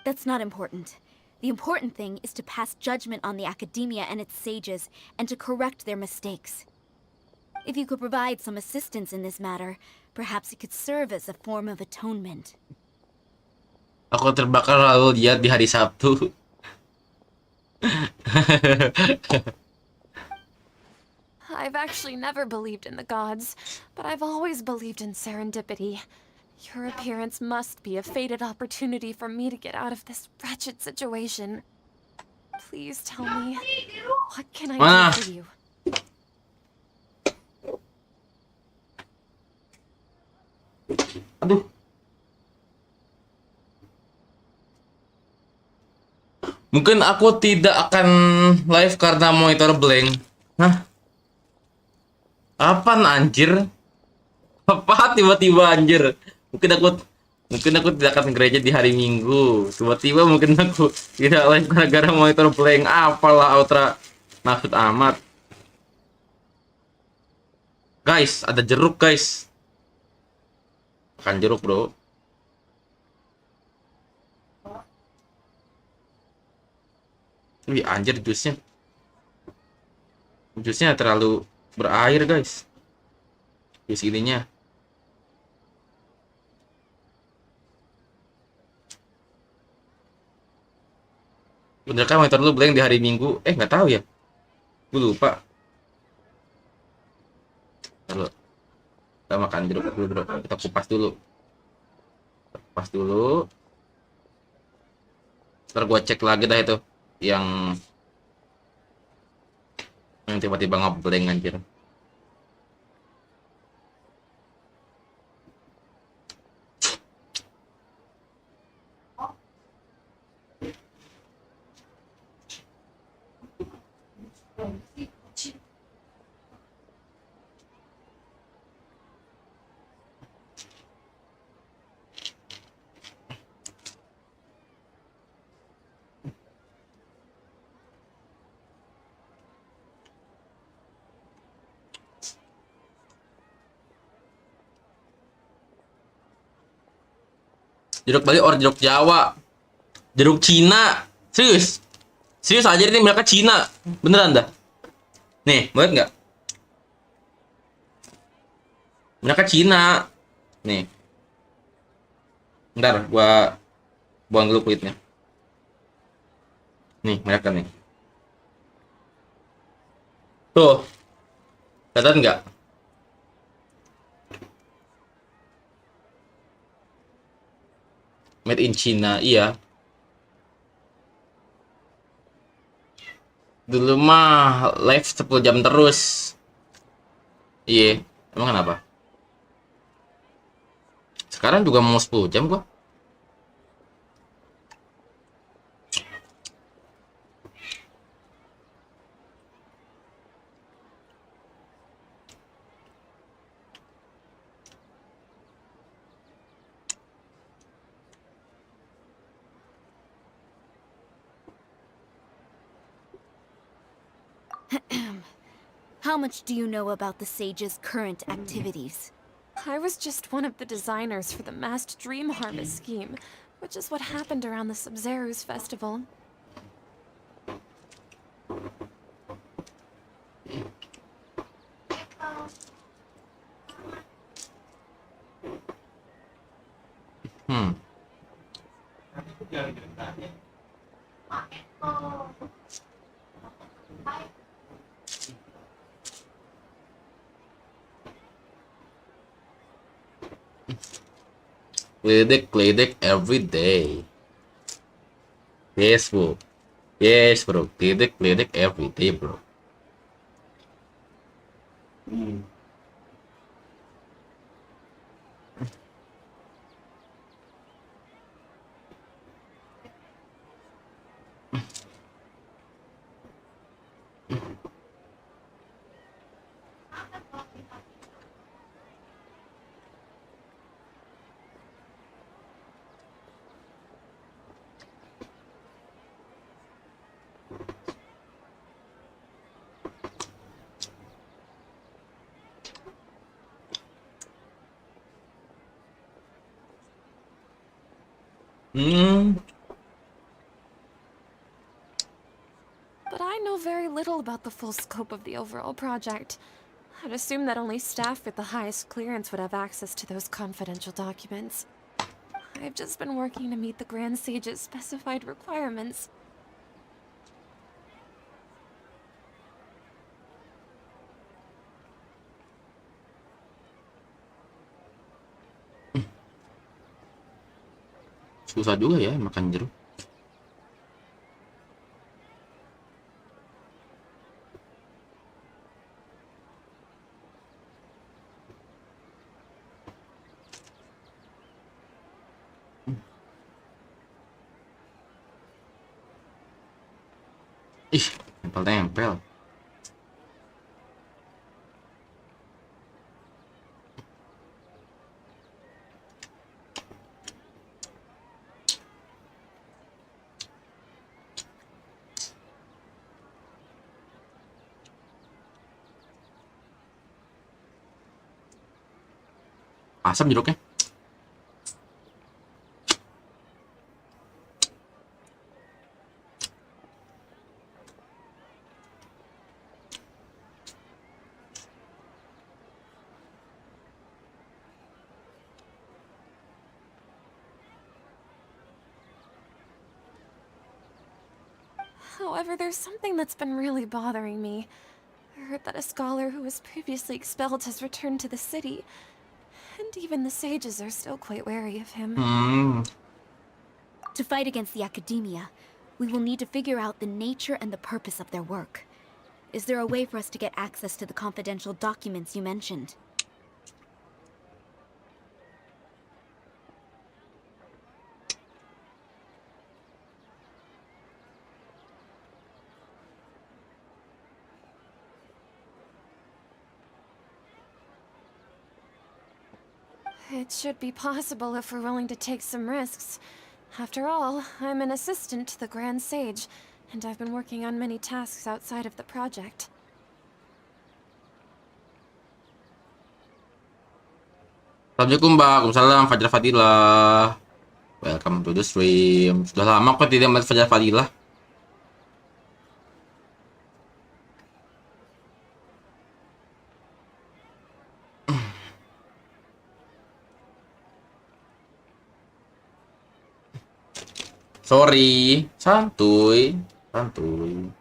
That's not important. The important thing is to pass judgment on the academia and its sages, and to correct their mistakes. If you could provide some assistance in this matter, perhaps it could serve as a form of atonement. Aku terbakar lalu lihat di hari Sabtu. I've actually never believed in the gods, but I've always believed in serendipity. Your appearance must be a fated opportunity for me to get out of this wretched situation. Please tell me, what can I do for you? Aduh. Mungkin aku tidak akan live karena monitor blank. Hah? Apaan anjir? Apa tiba-tiba anjir? Mungkin aku tidak akan gereja di hari Minggu. Tiba-tiba mungkin aku tidak live gara-gara monitor blank. Apalah Ultra maksud amat. Guys, ada jeruk guys. Makan jeruk, bro. Wih, anjir jusnya. Jusnya terlalu berair, guys. Jus ininya. Bener kan monitor lu blank di hari Minggu? Nggak tahu ya. Gue lupa. Lalu kita makan jeruk dulu, bro. Kita kupas dulu. Kupas dulu. Ntar gue cek lagi dah itu yang tiba-tiba ngeblank anjir. Jeruk Bali or jeruk Jawa, jeruk Cina, serius aja ini mereka Cina, beneran dah. Nih, mau lihat nggak? Mereka Cina, nih. Ntar gua buang dulu kulitnya. Nih, mereka nih. Tuh, kelihatan nggak? Made in China, iya. Dulu mah live 10 jam terus. Iya, emang kenapa? Sekarang juga mau 10 jam gua. How much do you know about the sage's current activities? I was just one of the designers for the massed dream harvest scheme, which is what happened around the Sub-Zero's festival. Kledek every day. Yes, bro. Yes, bro. Lidik every day, bro. But I know very little about the full scope of the overall project. I'd assume that only staff with the highest clearance would have access to those confidential documents. I've just been working to meet the Grand Sage's specified requirements. Susah juga ya makan jeruk. Ih, tempel-tempel. Asam jeruknya. However, there's something that's been really bothering me. I heard that a scholar who was previously expelled has returned to the city, and even the sages are still quite wary of him. To fight against the academia, we will need to figure out the nature and the purpose of their work. Is there a way for us to get access to the confidential documents you mentioned? It should be possible if we're willing to take some risks. After all, I'm an assistant to the Grand Sage, and I've been working on many tasks outside of the project. Assalamualaikum, Mbak. Waalaikumsalam, Fajar Fadilah. Welcome to the stream. Sudah lama kok tidak melihat Fajar Fadilah. Sorry, santuy, santuy.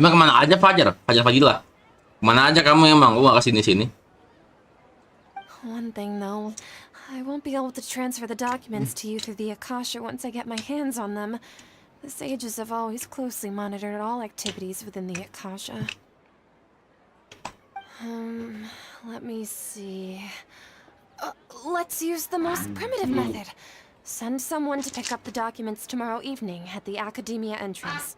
Emang kemana aja Fajar? Fajar Fadilah? Kemana aja kamu emang? Gua gak kesini-sini. One thing though, I won't be able to transfer the documents to you through the Akasha once I get my hands on them. The sages have always closely monitored all activities within the Akasha. Let me see. Let's use the most primitive method. Send someone to pick up the documents tomorrow evening at the Academia entrance.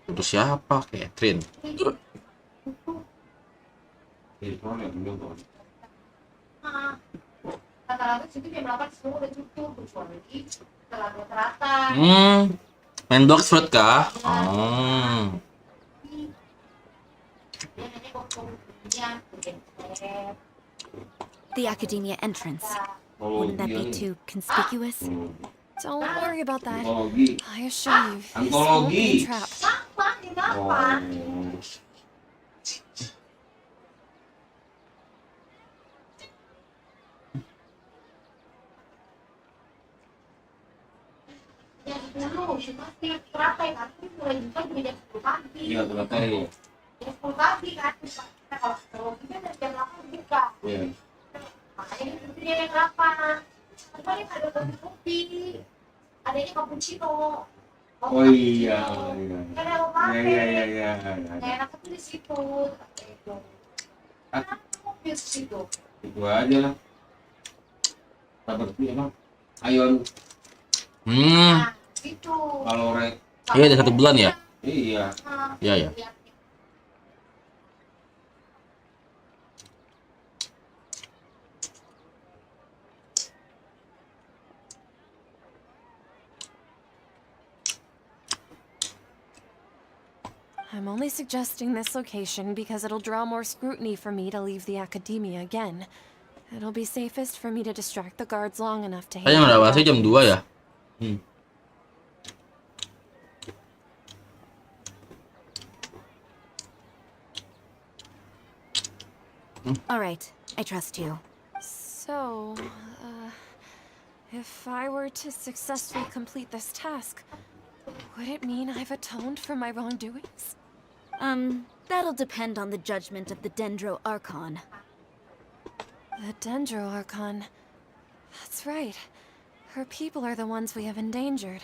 Untuk siapa? Catherine. Main block fruit kah? Oh. The academia entrance. Wouldn't that be too conspicuous? Don't worry about that. Antologi. I assure you, this won't be a trap. Iya, ternyata ya. Iya. Adanya cappuccino. Oh iya, iya. Iya. Enak tuh di situ. Di situ. Itu aja lah. Sabar tuh emang. Ayo. Itu. Kalau rek. Iya, ada 1 bulan ya? Iya. Iya, ya. I'm only suggesting this location because it'll draw more scrutiny for me to leave the academia again. It'll be safest for me to distract the guards long enough to Kayaknya nggak ada jam 2 ya? All right, I trust you. So, if I were to successfully complete this task, would it mean I've atoned for my wrongdoings? That'll depend on the judgment of the Dendro Archon. The Dendro Archon. That's right. Her people are the ones we have endangered.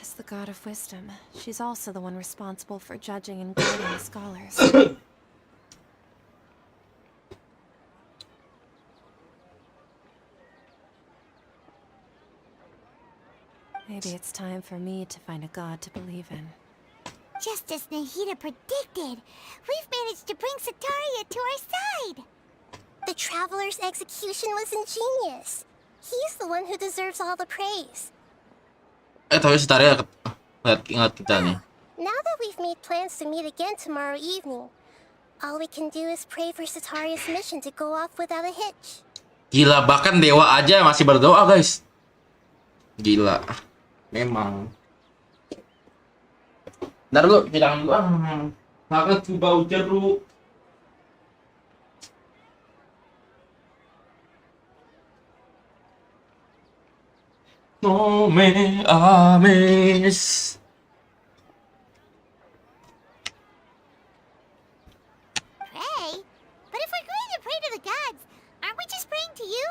As the god of wisdom, she's also the one responsible for judging and guiding the scholars. Maybe it's time for me to find a god to believe in. Just as Nahida predicted, we've managed to bring Sataria to our side. The traveler's execution was ingenious. He's the one who deserves all the praise. Tapi setarnya ingat kita nih. Now that we've made plans to meet again tomorrow evening, all we can do is pray for Sataria's mission to go off without a hitch. Gila, bahkan dewa aja masih berdoa, guys. Gila. Memang. Ntar lu, bilang lu makan tuh bau jeruk. No me ames. Pray? But if we're going to pray to the gods, aren't we just praying to you?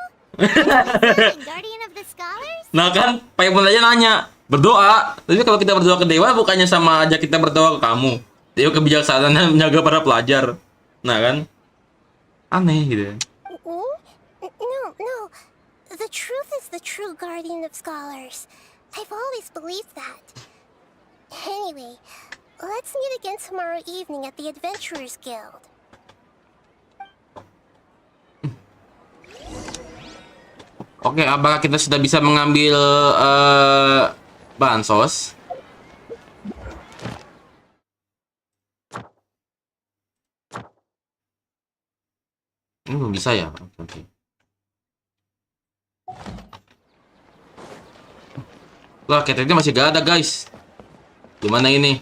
Guardian of the scholars? Nah kan, Paimon aja nanya, berdoa. Tapi kalau kita berdoa ke dewa, bukannya sama aja kita berdoa ke kamu. Dewa kebijaksanaan menjaga para pelajar. Nah kan, aneh gitu ya. No. The truth is the true guardian of scholars. I've always believed that. Anyway, let's meet again tomorrow evening at the Adventurers Guild. Oke, apakah kita sudah bisa mengambil bansos? Ini belum bisa ya? Oke. Wah, keteknya masih gak ada, guys. Gimana ini?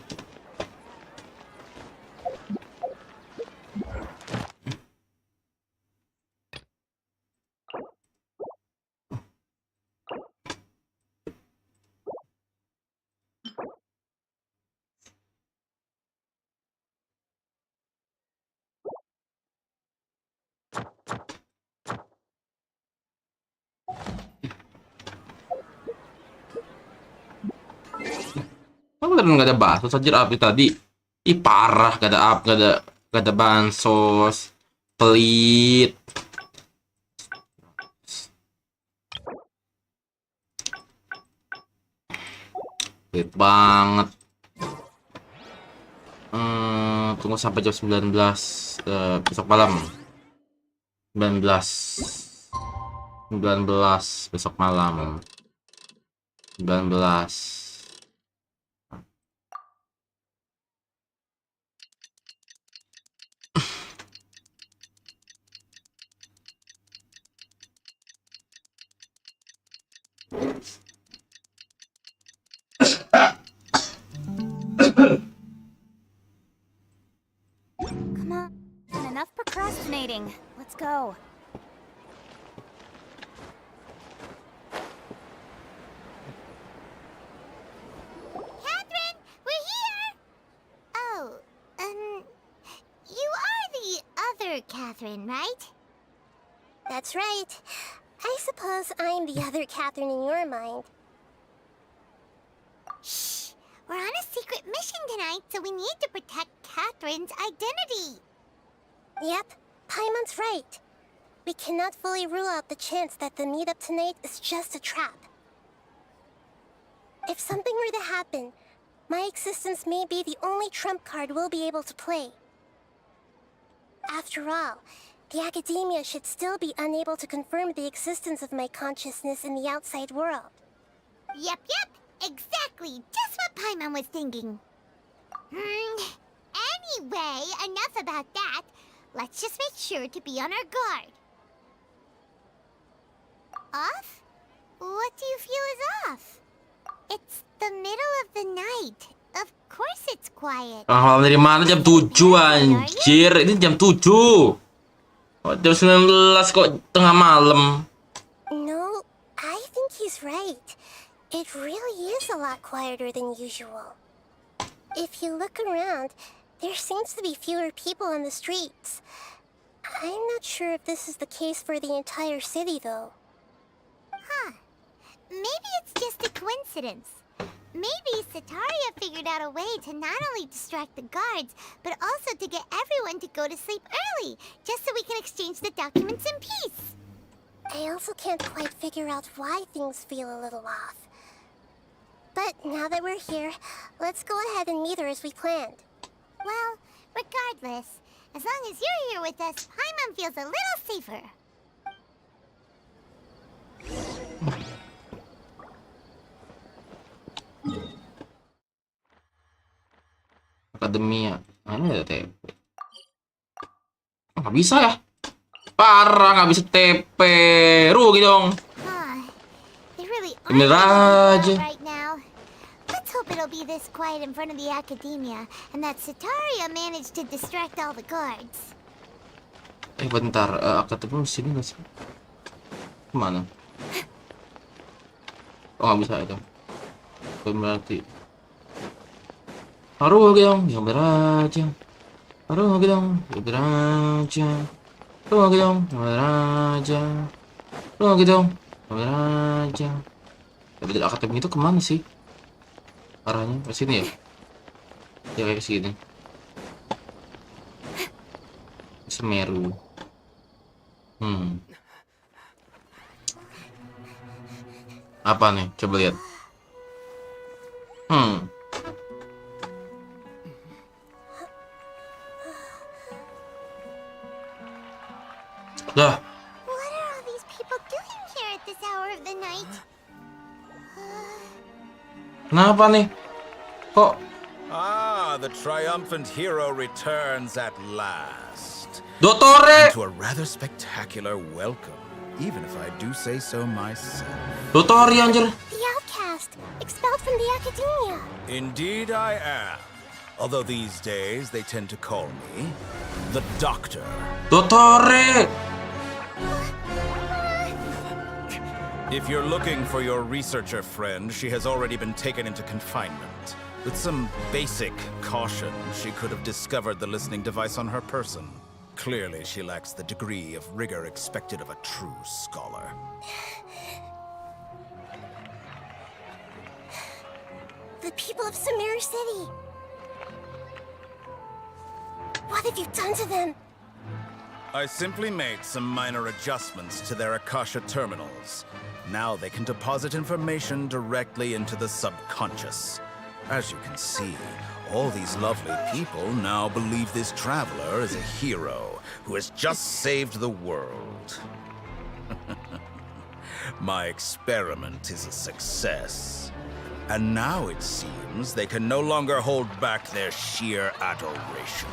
Beneran nggak ada bansos aja api tadi. Ih parah, gak ada gak ada bansos. Pelit. Pelit banget. Tunggu sampai jam 19 besok malam. 19 besok malam. 19 Come on, enough procrastinating. Let's go. Catherine, we're here! Oh, you are the other Catherine, right? That's right. I suppose I'm the other Catherine in your mind. Shh! We're on a secret mission tonight, so we need to protect Catherine's identity. Yep, Paimon's right. We cannot fully rule out the chance that the meetup tonight is just a trap. If something were to happen, my existence may be the only trump card we'll be able to play. After all, the academia should still be unable to confirm the existence of my consciousness in the outside world. Yep, exactly. Just what Paimon was thinking. Anyway, enough about that. Let's just make sure to be on our guard. Off? What do you feel is off? It's the middle of the night. Of course it's quiet. Ah, dari mana jam 7 anjir? Ini jam 7. Oh, jam 19 kok tengah malam. No, I think he's right. It really is a lot quieter than usual. If you look around, there seems to be fewer people on the streets. I'm not sure if this is the case for the entire city, though. Huh. Maybe it's just a coincidence. Maybe Sataria figured out a way to not only distract the guards, but also to get everyone to go to sleep early, just so we can exchange the documents in peace. I also can't quite figure out why things feel a little off. But now that we're here, let's go ahead and meet her as we planned. Well, regardless, as long as you're here with us, Paimon feels a little safer. Akademia. Mana ada TP? Nggak bisa ya? Parah, nggak bisa TP. Rugi dong. They really Bener aja. right now. Let's hope it'll be this quiet in front of the academia, and that Sataria managed to distract all the guards. Bentar, akademia sini nggak sih? Kemana? Oh, nggak bisa itu. Berarti Haru dong, yang beraja. Haru dong, yang beraja. Haru dong, yang beraja. Haru dong, yang beraja. Tapi dari akademi itu kemana sih? Arahnya ke sini ya? Ya kayak ke sini. Semeru. Apa nih? Coba lihat. Dah. What are all these people doing here at this hour of the night? Kenapa nih? Kok? Ah, the triumphant hero returns at last. Dottore! To a rather spectacular welcome, even if I do say so myself. Dottore, anjir. The outcast, expelled from the academia. Indeed I am. Although these days they tend to call me the Doctor. Dottore! If you're looking for your researcher friend, she has already been taken into confinement. With some basic caution, she could have discovered the listening device on her person. Clearly, she lacks the degree of rigor expected of a true scholar. The people of Sumeru City. What have you done to them? I simply made some minor adjustments to their Akasha terminals. Now they can deposit information directly into the subconscious. As you can see, all these lovely people now believe this traveler is a hero who has just saved the world. My experiment is a success. And now it seems they can no longer hold back their sheer adoration.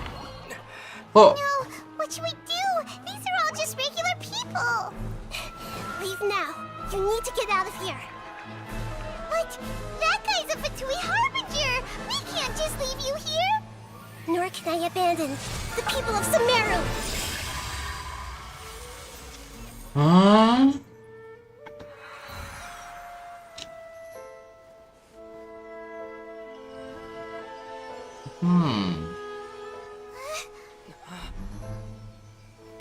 Oh. No, what should we do? These are all just regular people. Leave now. You need to get out of here. What? That guy's a Fatui Harbinger! We can't just leave you here! Nor can I abandon the people of Sumeru! Hah?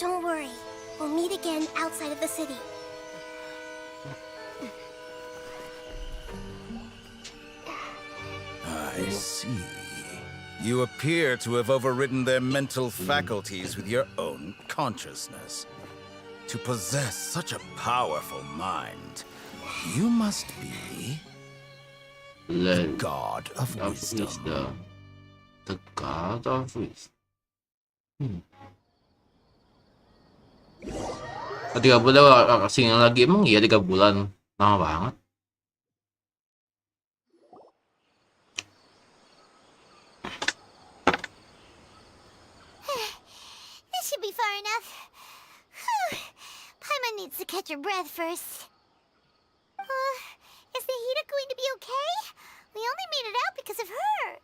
Don't worry. We'll meet again outside of the city. I see. You appear to have overridden their mental faculties with your own consciousness. To possess such a powerful mind, you must be the god of wisdom. The god of wisdom. 3 bulan kasih lagi emang iya 3 bulan lama banget. This should be far enough. Whew. Paimon needs to catch her breath first. Is Nahida going to be okay? We only made it out because of her.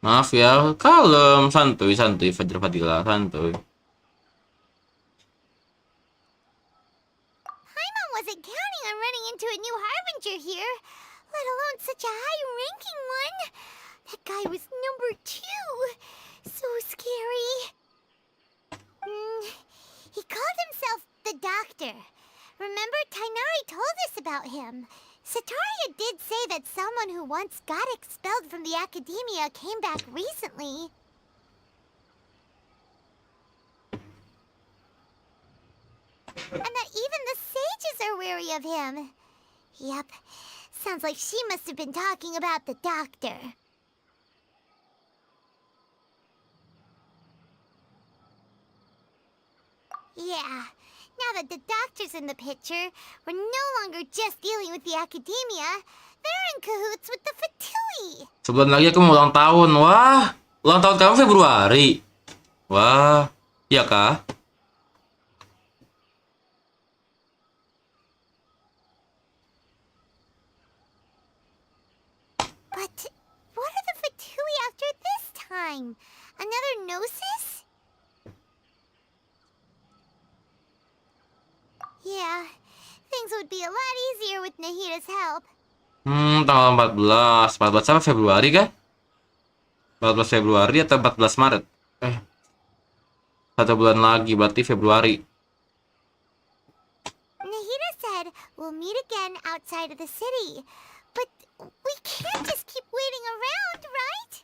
Maaf ya, kalem, santuy, Fajar Fadila, santuy. Paimon wasn't counting on running into a new Harbinger here, let alone such a high-ranking one. That guy was number 2. So scary. He called himself the Doctor. Remember, Tainari told us about him. Sataria did say that someone who once got expelled from the academia came back recently. And that even the sages are wary of him. Yep, sounds like she must have been talking about the Doctor. Yeah, now that the Doctor's in the picture, we're no longer just dealing with the academia. They're in cahoots with the Fatui. Sebulan lagi aku mau ulang tahun. Wah, ulang tahun kamu Februari. Wah, iya kah? But what are the Fatui after this time? Another Gnosis? Yeah, things would be a lot easier with Nahida's help. Tanggal 14 apa Februari kah? 14 Februari atau 14 Maret? 1 bulan lagi, berarti Februari. Nahida said we'll meet again outside of the city. But we can't just keep waiting around, right?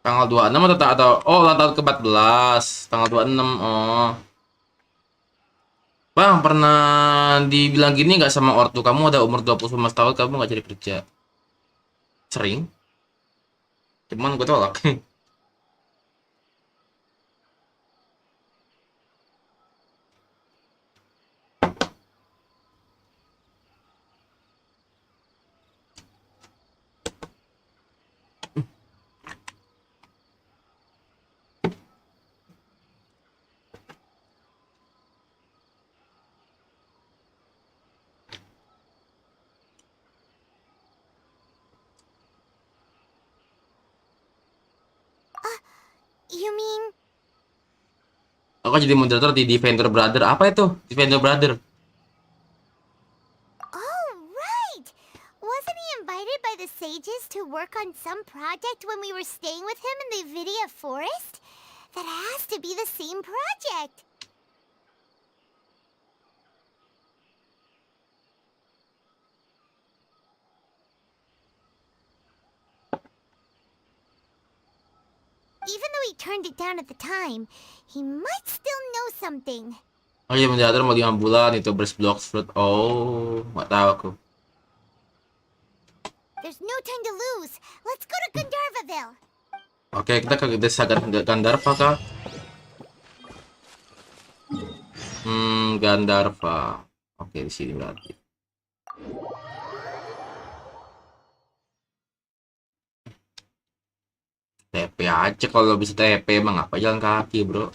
Tanggal 26 atau ulang tahun ke-14. Tanggal 26. Oh. Bang, pernah dibilang gini nggak sama ortu kamu ada umur 29 tahun kamu nggak cari kerja? Sering. Cuman gue tolak. You mean? Aku jadi moderator di Defender Brother. Apa itu? Defender Brother. Oh, right! Wasn't he invited by the sages to work on some project when we were staying with him in the Vidia forest? That has to be the same project. Even though he turned it down at the time, he might still know something. Oh iya, moderator mau 5 bulan itu Blocks Fruit. Oh, nggak tahu aku. There's no time to lose. Let's go to Gandharvaville. Oke, kita ke desa Gandharva kah? Gandharva. Oke, di sini berarti. TP aja kalau bisa TP emang apa jalan kaki, bro.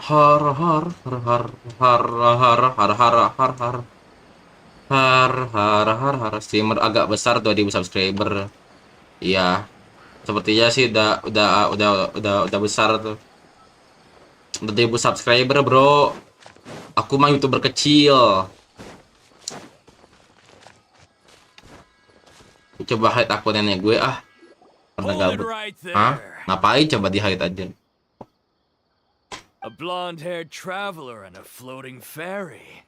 Har har har har har har har har har har har streamer agak besar 2000 subscriber. Iya, sepertinya sih udah besar tuh. Udah 2000 subscriber, bro. Aku mah YouTuber kecil. Coba hide akun nenek gue ah. Karena gabut. Hah? Ngapain coba di hide aja? A blonde-haired traveler and a floating ferry.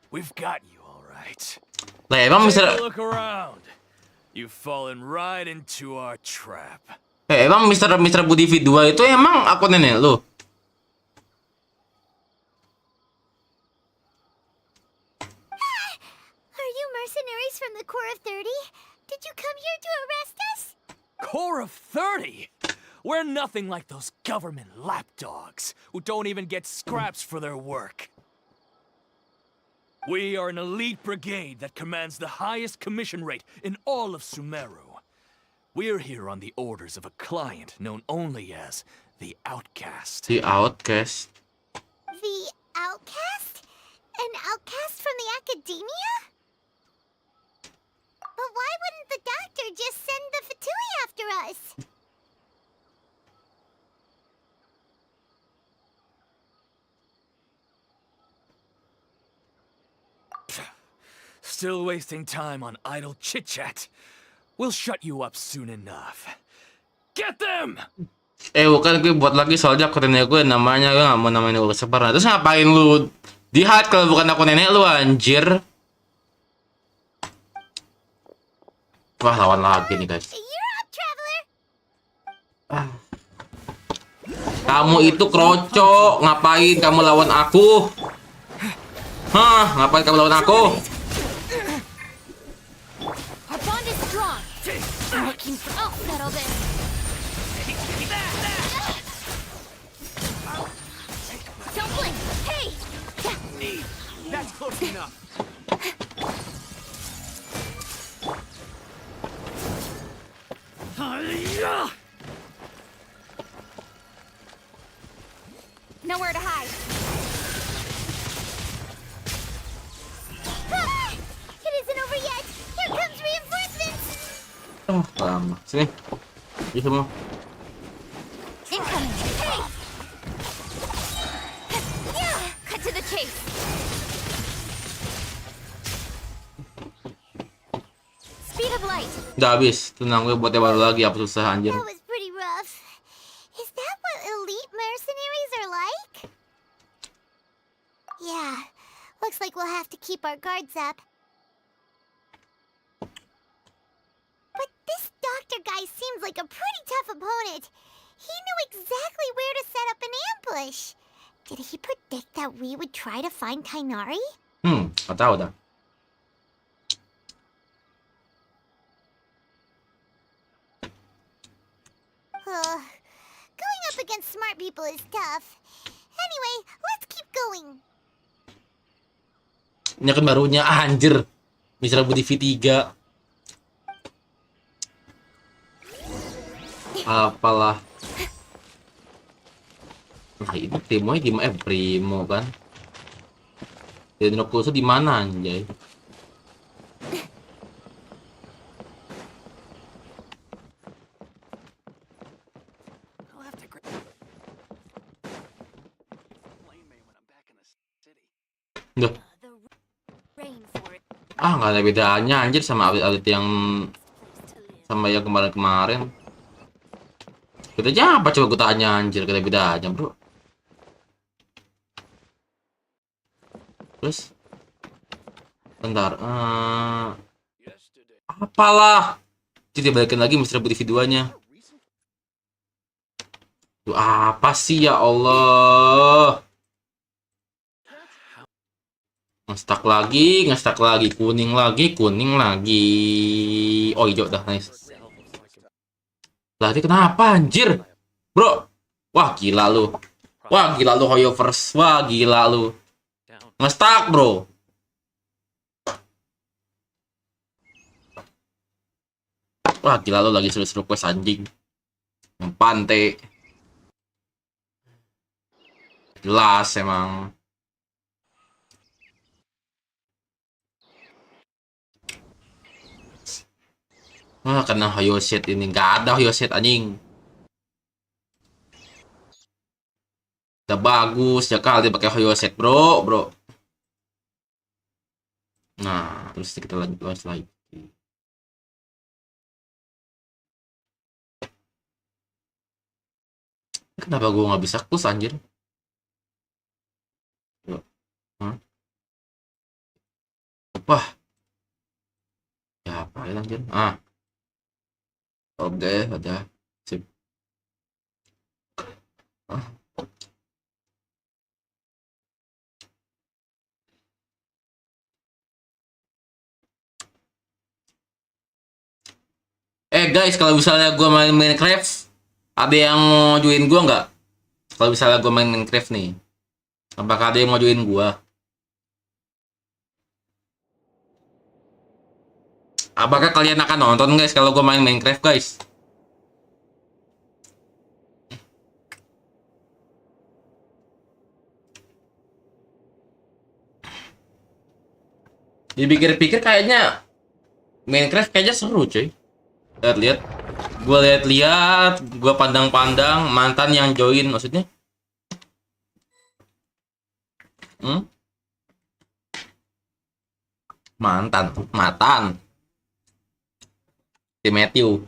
We've got you all right. Lah emang Take Mister a look around. You've fallen right into our trap. emang Mister Budi V2 itu emang akun nenek lu? Are you mercenaries from the Corps of 30? Did you come here to arrest us? Corps of 30? We're nothing like those government lapdogs who don't even get scraps for their work. We are an elite brigade that commands the highest commission rate in all of Sumeru. We're here on the orders of a client known only as the Outcast. The Outcast. The outcast? An outcast from the academia? But why wouldn't the doctor just send the Fatui after us? Still wasting time on idle chit-chat. We'll shut you up soon enough. Get them! Bukan gue buat lagi soalnya akun nenek gue namanya gue nggak mau namain gue kesebar. Terus ngapain lu di hide kalau bukan akun nenek lu anjir? Wah lawan lagi nih guys. Kamu itu kroco, ngapain kamu lawan aku? Hah, ngapain kamu lawan aku? Our bond is strong. I'm looking for... Oh, settle this. Don't blink. Hey! That's close enough. Nowhere to hide. Ah! It isn't over yet. Here comes reinforcements. Lama. Sini. Di semua. Incoming. Hey! Yeah! Cut to the chase. Speed of light. Udah habis. Tenang gue buatnya baru lagi apa susah anjir. That was pretty rough. Is that what elite mercenaries are like? Yeah. Looks like we'll have to keep our guards up. But this doctor guy seems like a pretty tough opponent. He knew exactly where to set up an ambush. Did he predict that we would try to find Kainari? Nggak tahu dah. Going up against smart people is tough. Anyway, let's keep going. Ini kan barunya anjir. Mister Budi V3. Apalah. Nah, ini Primo di mana? Primo kan. Dendrokusu di mana anjay? Duh. Nggak ada bedanya anjir sama update yang sama yang kemarin-kemarin. Bedanya apa coba gue tanya anjir, gak ada bedanya bro. Terus bentar, apalah, jadi balikin lagi Mister Budi V2-nya. Tuh apa sih ya Allah? Ngestak lagi, kuning lagi. Oh hijau dah, nice. Lah ini kenapa anjir? Bro. Wah gila lu. Hoyovers. Wah gila lu. Ngestak bro. Wah gila lo lagi seru-seru quest anjing. Yang pantai. Jelas emang. Wah kena Hoyoset ini. Gak ada Hoyoset anjing. Udah bagus ya kali pakai Hoyoset bro. Nah terus kita lanjut lagi. Kenapa gue nggak bisa kus anjir? Hah? Apa? Ya apa ya anjir? Oke, ada. Sip. Guys, kalau misalnya gue main Minecraft, ada yang mau join gue nggak? Kalau misalnya gue main Minecraft nih, apakah ada yang mau join gue? Apakah kalian akan nonton guys kalau gue main Minecraft guys? Dipikir-pikir kayaknya Minecraft kayaknya seru cuy. Lihat-lihat, gue lihat-lihat, gue pandang-pandang mantan yang join maksudnya. Mantan. Si Matthew.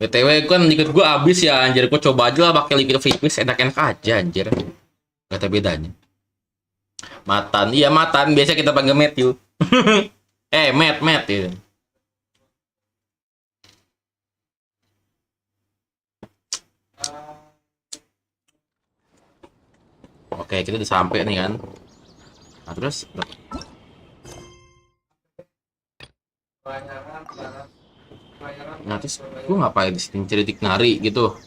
BTW kan liquid gue habis ya anjir, gue coba aja lah pakai liquid fitness enak-enak aja anjir. Gak ada bedanya. Matan, iya Matan, biasa kita panggil Matthew. Matt ya. Oke, kita udah sampai nih kan. Nah, terus gue ngapain di sini cari nari gitu.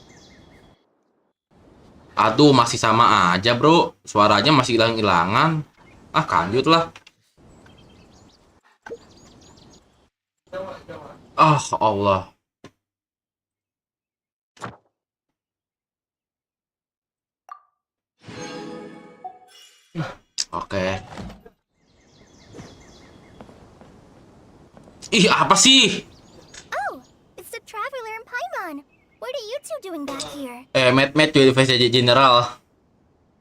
Aduh, masih sama aja, bro. Suaranya masih hilang-hilangan. Kanjut lah. Allah. Oke. Ih, apa sih? Oh, it's the traveler in Paimon. What are you two doing back here? Matt cuy, VC General.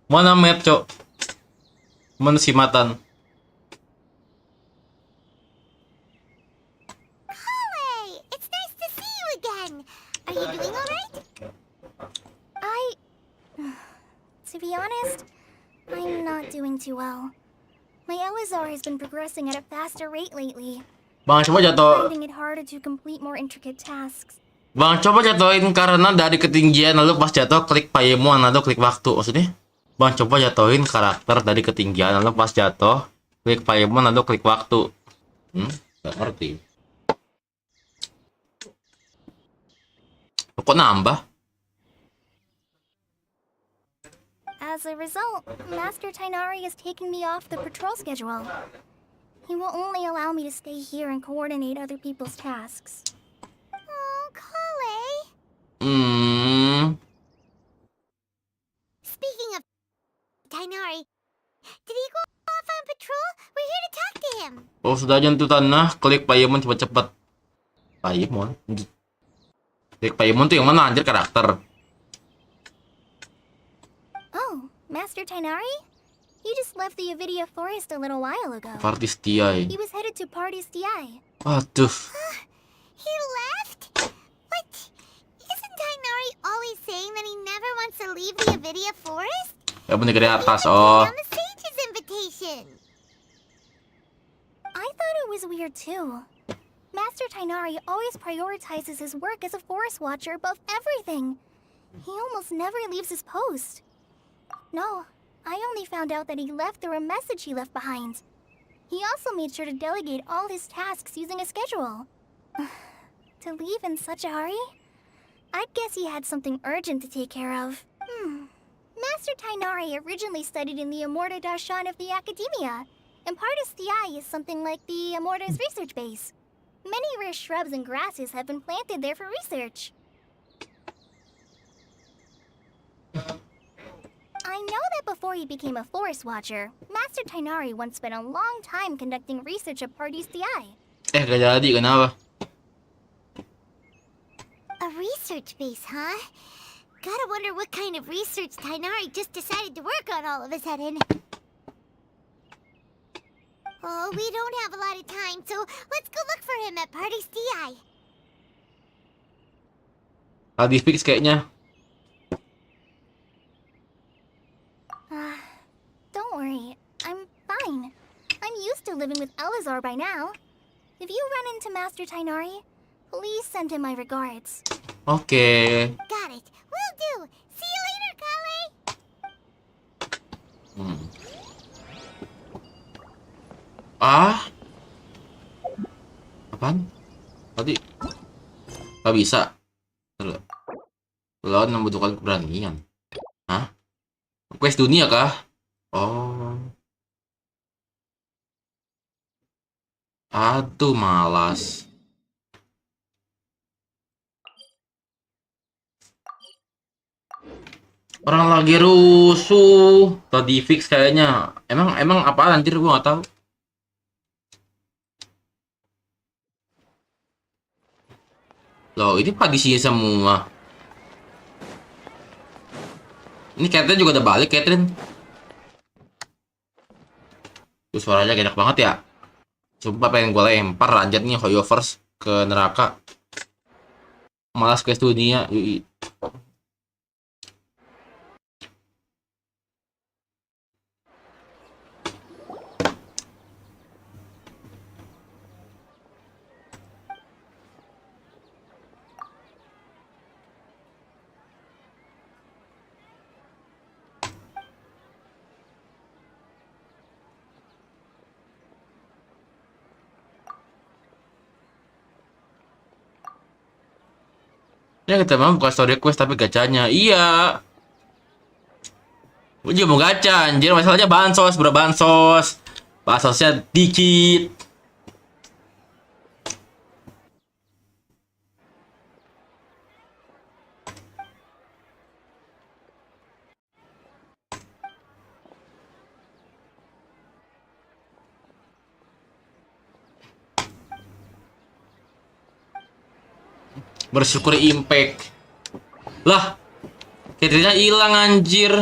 Mana Matt, cok? Mana si Matan? It's nice to see you again. Are you doing alright? To be honest, I'm not doing too well. My Elazar has been progressing at a faster rate lately. Bang, coba jatuh. Finding it harder to complete more intricate tasks. Bang, coba jatuhin karena dari ketinggian lalu pas jatuh klik Paimon lalu klik waktu. Maksudnya? Bang, coba jatuhin karakter dari ketinggian lalu pas jatuh klik Paimon lalu klik waktu. Gak ngerti. Kok nambah? As a result, Master Tainari has taken me off the patrol schedule. He will only allow me to stay here and coordinate other people's tasks. Oh, Kale. Speaking of Tainari, did he go off on patrol? We're here to talk to him. Oh, sudah nyentuh tanah, klik Paimon cepat-cepat. Paimon? Klik Paimon tuh yang mana anjir karakter? Oh, Master Tainari? He just left the Avidia forest a little while ago. Partis Tiai. He was headed to Partis Tiai. Waduh. He left? What? Isn't Tainari always saying that he never wants to leave the Avidia forest? Ya bener dari atas, oh. On the sage's invitation. I thought it was weird too. Master Tainari always prioritizes his work as a forest watcher above everything. He almost never leaves his post. No, I only found out that he left through a message he left behind. He also made sure to delegate all his tasks using a schedule. To leave in such a hurry? I'd guess he had something urgent to take care of. Master Tainari originally studied in the Amorta Darshan of the Academia. And Partis Eye is something like the Amorta's research base. Many rare shrubs and grasses have been planted there for research. I know that before he became a forest watcher, Master Tainari once spent a long time conducting research at Partis Eye. Gak jadi, kenapa? A research base, huh? Gotta wonder what kind of research Tainari just decided to work on all of a sudden. Oh, we don't have a lot of time, so let's go look for him at Party's DI. Tadi fix kayaknya. Don't worry, I'm fine. I'm used to living with Elazar by now. If you run into Master Tainari, please send him my regards. Oke. Got it. Will do. See you later, Kale. Apaan? Tadi nggak bisa. Lawan membutuhkan keberanian. Hah? Quest dunia kah? Oh. Aduh, malas. Orang lagi rusuh. Tadi fix kayaknya. Emang apa anjir, gua nggak tahu. Loh, ini padisinya semua. Ini Catherine juga udah balik, Catherine. Tuh suaranya enak banget ya. Sumpah pengen gue lempar ranjat nih Hoyovers ke neraka. Malas quest dunia. Yui. Ya kita mau bukan story quest tapi gacanya. Iya. Gue juga mau gacha anjir, masalahnya bansos, bro, bansos. Bansosnya dikit. Bersyukur impact. Lah, Catherine-nya hilang anjir.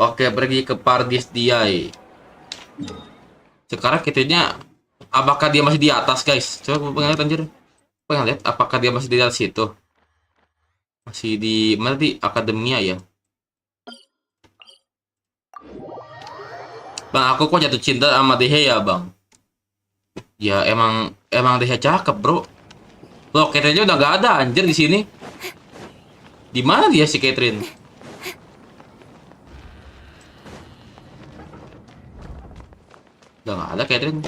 Oke, pergi ke Pardis Diai. Sekarang Catherine-nya, apakah dia masih di atas, guys? Coba pengen lihat anjir. Pengen lihat apakah dia masih di atas situ. Masih di mana di akademia ya? Bang, aku kok jatuh cinta sama Dehe ya, Bang? Ya emang Dehe cakep, bro. Loh, Catherine udah gak ada anjir di sini. Di mana dia si Catherine? Udah gak ada Catherine.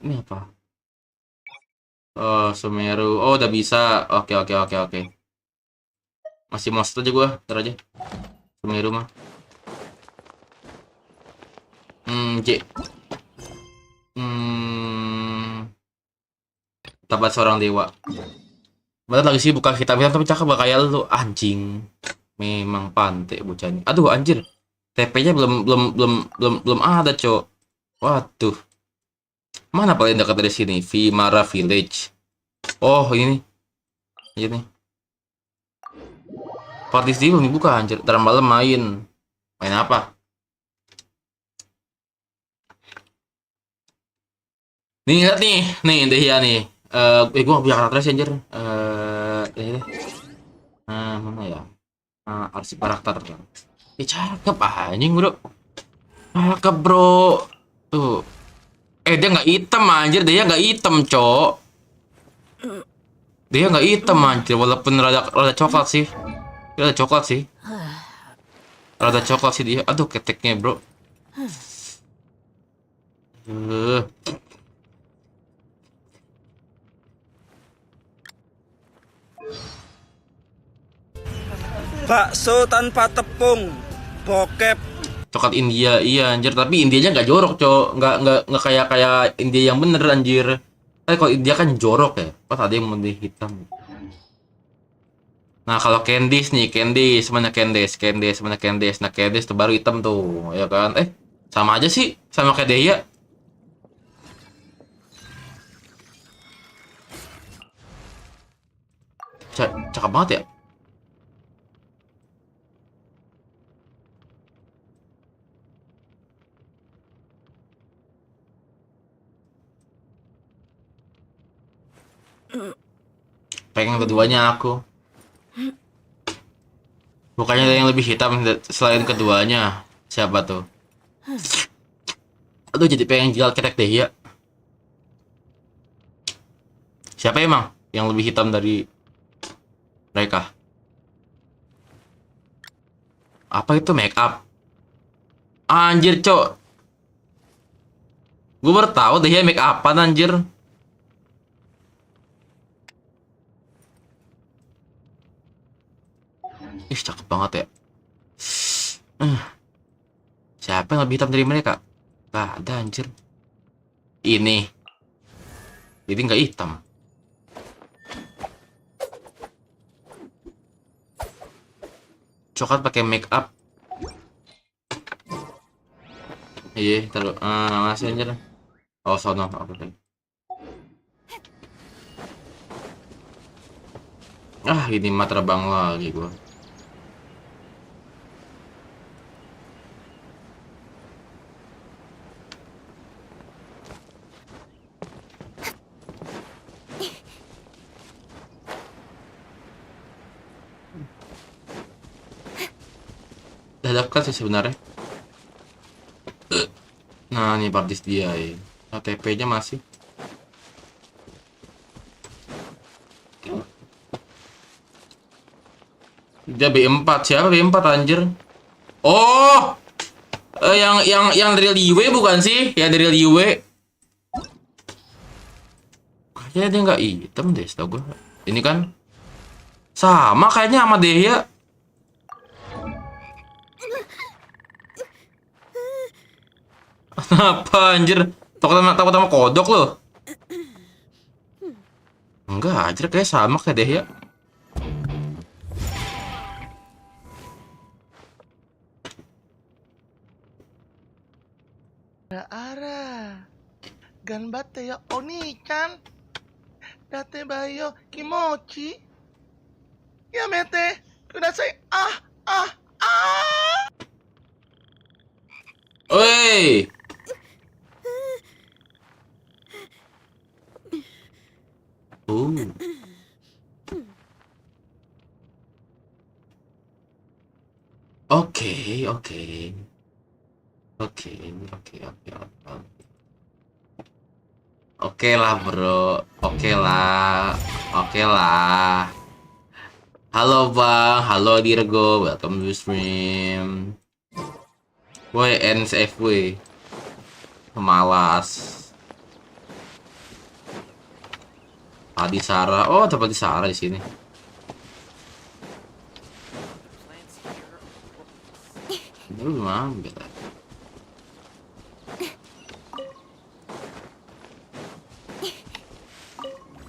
Ini apa? Oh, Sumeru. Oh, udah bisa. Oke. Masih monster aja gua, ntar aja. Sumeru mah. J. Tabat seorang dewa. Padahal lagi sih bukan hitam-hitam tapi cakep gak kayak lu anjing. Memang pantai bocah ini. Aduh anjir. TP-nya belum ada, Cok. Waduh. Mana paling dekat dari sini? Vimara Village. Oh, ini. Ini. Partis dia belum dibuka anjir. Ntar malam main. Main apa? Nih lihat nih Dehya nih. Gue gak punya karakter sih anjir. Ini deh. Mana ya? Arsip karakter. Cakep anjing, bro. Cakep, bro. Tuh. Dia nggak hitam anjir, dia nggak hitam, Cok. Dia nggak hitam anjir, walaupun rada coklat sih. Rada coklat sih. Rada coklat sih dia. Aduh, keteknya, bro. Bakso tanpa tepung, bokep. Coklat India, iya anjir. Tapi Indianya nggak jorok, cok. Nggak kayak India yang bener anjir. Tapi kalau India kan jorok ya. Pas ada yang putih hitam. Nah kalau Candice nih, Candice mana Candice, Candice mana Candice. Nah Candice tuh baru hitam tuh, ya kan? Sama aja sih, sama kayak Dea. Cakep banget ya. Pengen keduanya aku. Bukannya ada yang lebih hitam selain keduanya. Siapa tuh? Aduh jadi pengen jual ketek deh ya. Siapa emang yang lebih hitam dari mereka? Apa itu make up? Anjir cok. Gue baru tahu deh ya make upan anjir. Ih, cakep banget ya. Siapa yang lebih hitam dari mereka? Gak ada anjir. Ini. Jadi nggak hitam. Coklat pakai make up. Iya, taruh. Masih anjir. Oh, sono. Oke. Ini mah terbang lagi gua. Hadapkan sih sebenarnya. Nah, ini partis dia ya. KTP-nya masih. Dia B4. Siapa B4 anjir? Oh! Yang dari Liwe bukan sih? Ya dari Liwe. Kayaknya dia nggak hitam deh, setahu gue. Ini kan sama kayaknya sama Dea. Apa anjir? Takut sama kodok lo? Enggak, anjir kayak sama kayak Dea. Araara. Ganbatte ya oni-chan. Datebayo kimochi. Yamete kudasai. Oi. Oke lah bro, oke lah. Halo bang, halo Dirgo, welcome to stream. Woi NSFW, malas. Adi Sarah, oh dapat di Sarah di sini. Ini belum ambil.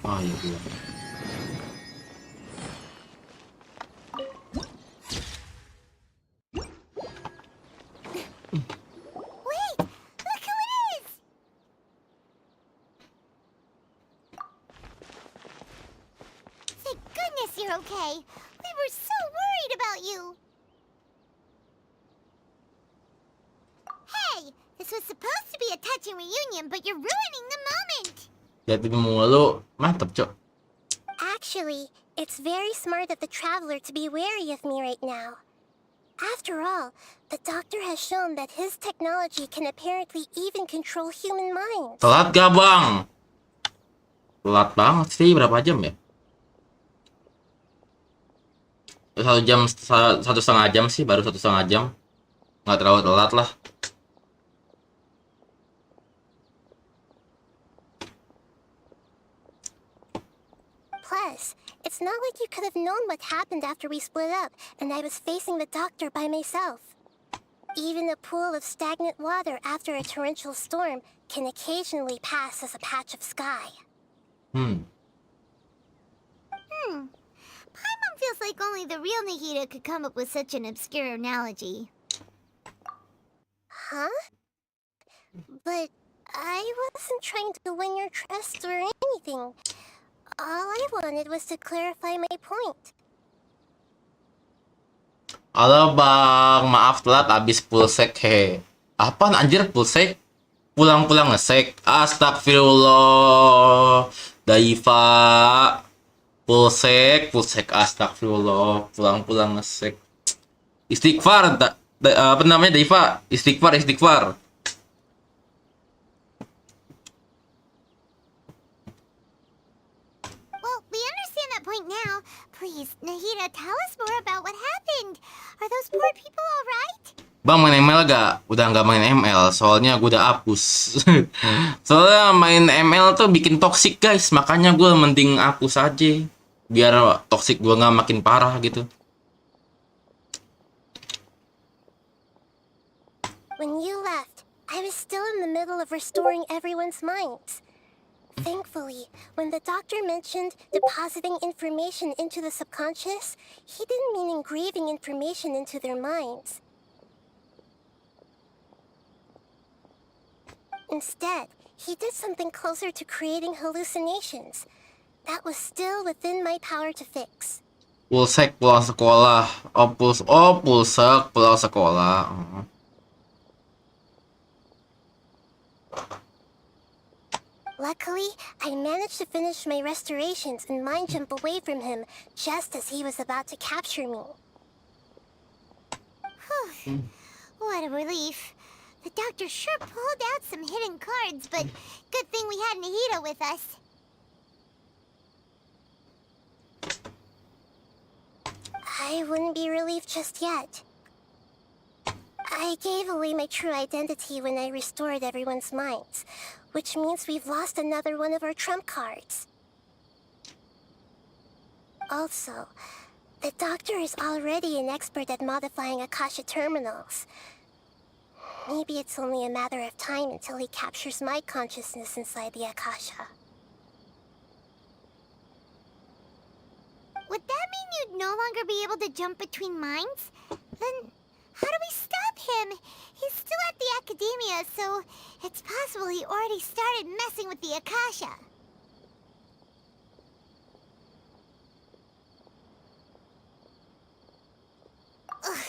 Oh iya belum. You're okay. We were so worried about you. Hey, this was supposed to be a touching reunion, but you're ruining the moment. Jadi mulu, mantap cok. Actually, it's very smart of the traveler to be wary of me right now. After all, the doctor has shown that his technology can apparently even control human minds. Telat gak bang? Telat banget sih, berapa jam ya? 1 jam, 1,5 jam sih, baru 1,5 jam. Nggak terlalu telat lah. Plus, it's not like you could have known what happened after we split up and I was facing the doctor by myself. Even a pool of stagnant water after a torrential storm can occasionally pass as a patch of sky. Paimon feels like only the real Nahida could come up with such an obscure analogy. Huh? But I wasn't trying to win your trust or anything. All I wanted was to clarify my point. Halo bang, maaf telat abis pulsek he. Apaan anjir pulsek? Pulang-pulang ngesek. Astagfirullah. Daiva. Pulsek, astagfirullah. Pulang-pulang ngesek. Istighfar, apa namanya Daiva? Istighfar. Well, we understand that point now. Please, Nahida, tell us more about what happened. Are those poor people alright? Bang main ML gak? Udah nggak main ML, soalnya gue udah hapus. Soalnya main ML tuh bikin toxic guys, makanya gue mending hapus aja. Biar toxic gue nggak makin parah gitu. When you left, I was still in the middle of restoring everyone's minds. Thankfully, when the doctor mentioned depositing information into the subconscious, he didn't mean engraving information into their minds. Instead, he did something closer to creating hallucinations. That was still within my power to fix. Pulsek pulang sekolah. Pulsek pulang sekolah. Luckily, I managed to finish my restorations and mind jump away from him just as he was about to capture me. What a relief. The doctor sure pulled out some hidden cards, but good thing we had Nahida with us. I wouldn't be relieved just yet. I gave away my true identity when I restored everyone's minds, which means we've lost another one of our trump cards. Also, the doctor is already an expert at modifying Akasha terminals. Maybe it's only a matter of time until he captures my consciousness inside the Akasha. Would that mean you'd no longer be able to jump between minds? Then how do we stop him? He's still at the academia, so it's possible he already started messing with the Akasha. Ugh,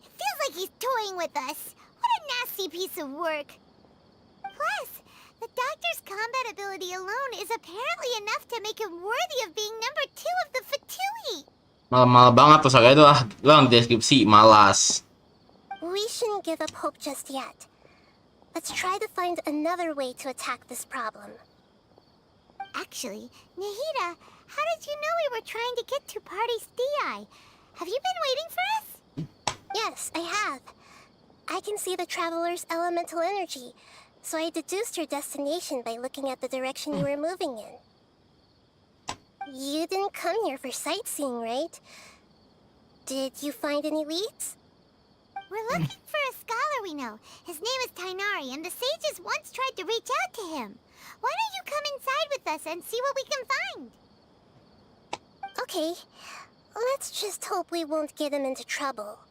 it feels like he's toying with us. What a nasty piece of work. Plus, the doctor's combat ability alone is apparently enough to make him worthy of being number 2 of the Fatui. Mal banget tuh saya itu lang deskripsi malas. We shouldn't give up hope just yet. Let's try to find another way to attack this problem. Actually, Nahida, how did you know we were trying to get to Party's DI? Have you been waiting for us? Yes, I have. I can see the traveler's elemental energy, so I deduced your destination by looking at the direction you were moving in. You didn't come here for sightseeing, right? Did you find any leads? We're looking for a scholar we know. His name is Tainari, and the sages once tried to reach out to him. Why don't you come inside with us and see what we can find? Okay, let's just hope we won't get him into trouble.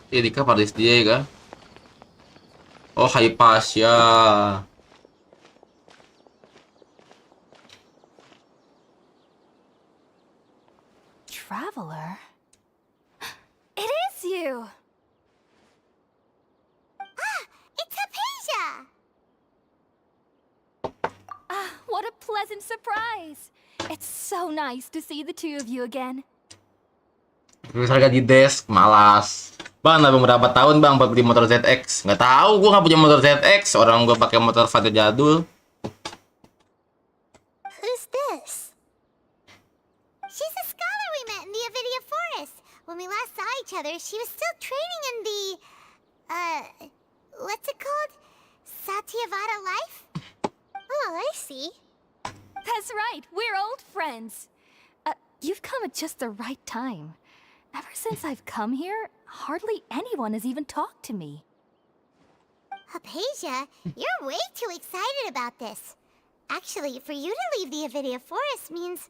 Erika Paris dia kah? Oh, Hypatia. Traveler? It is you! Ah! It's Hypatia! Ah, what a pleasant surprise! It's so nice to see the two of you again. Terus harga di desk, malas. Bang, nabung berapa tahun bang buat beli motor ZX? Nggak tahu, gue nggak punya motor ZX. Orang gue pakai motor Vata jadul. Who's this? She's a scholar we met in the Avidia Forest. When we last saw each other, she was still training in the What's it called? Satyavada life? Oh, I see. That's right, we're old friends. You've come at just the right time. Ever since I've come here, hardly anyone has even talked to me. Hypatia, you're way too excited about this. Actually, for you to leave the Avidia forest means...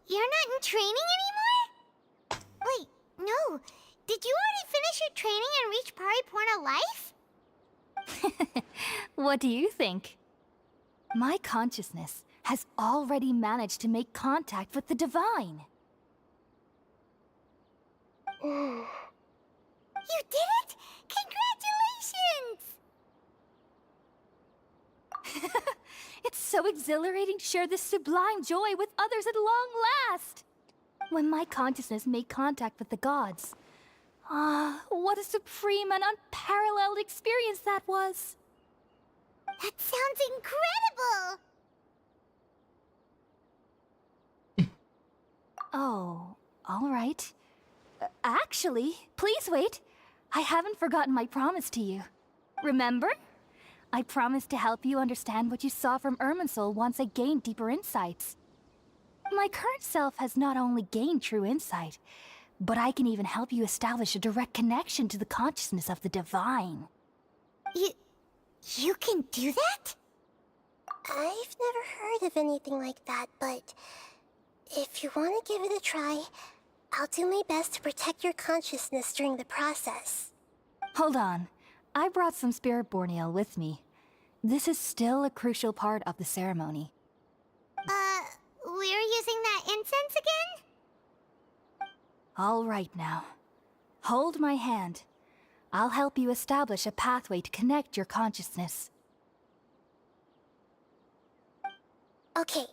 you're not in training anymore? Wait, no. Did you already finish your training and reach Pariporna life? What do you think? My consciousness has already managed to make contact with the divine. You did it! Congratulations! It's so exhilarating to share this sublime joy with others at long last! When my consciousness made contact with the gods, what a supreme and unparalleled experience that was! That sounds incredible! Oh, all right. Actually, please wait. I haven't forgotten my promise to you. Remember? I promised to help you understand what you saw from Irminsul once I gained deeper insights. My current self has not only gained true insight, but I can even help you establish a direct connection to the consciousness of the divine. You can do that? I've never heard of anything like that, but if you want to give it a try, I'll do my best to protect your consciousness during the process. Hold on. I brought some spirit borneal with me. This is still a crucial part of the ceremony. We're using that incense again? All right now. Hold my hand. I'll help you establish a pathway to connect your consciousness. Okay.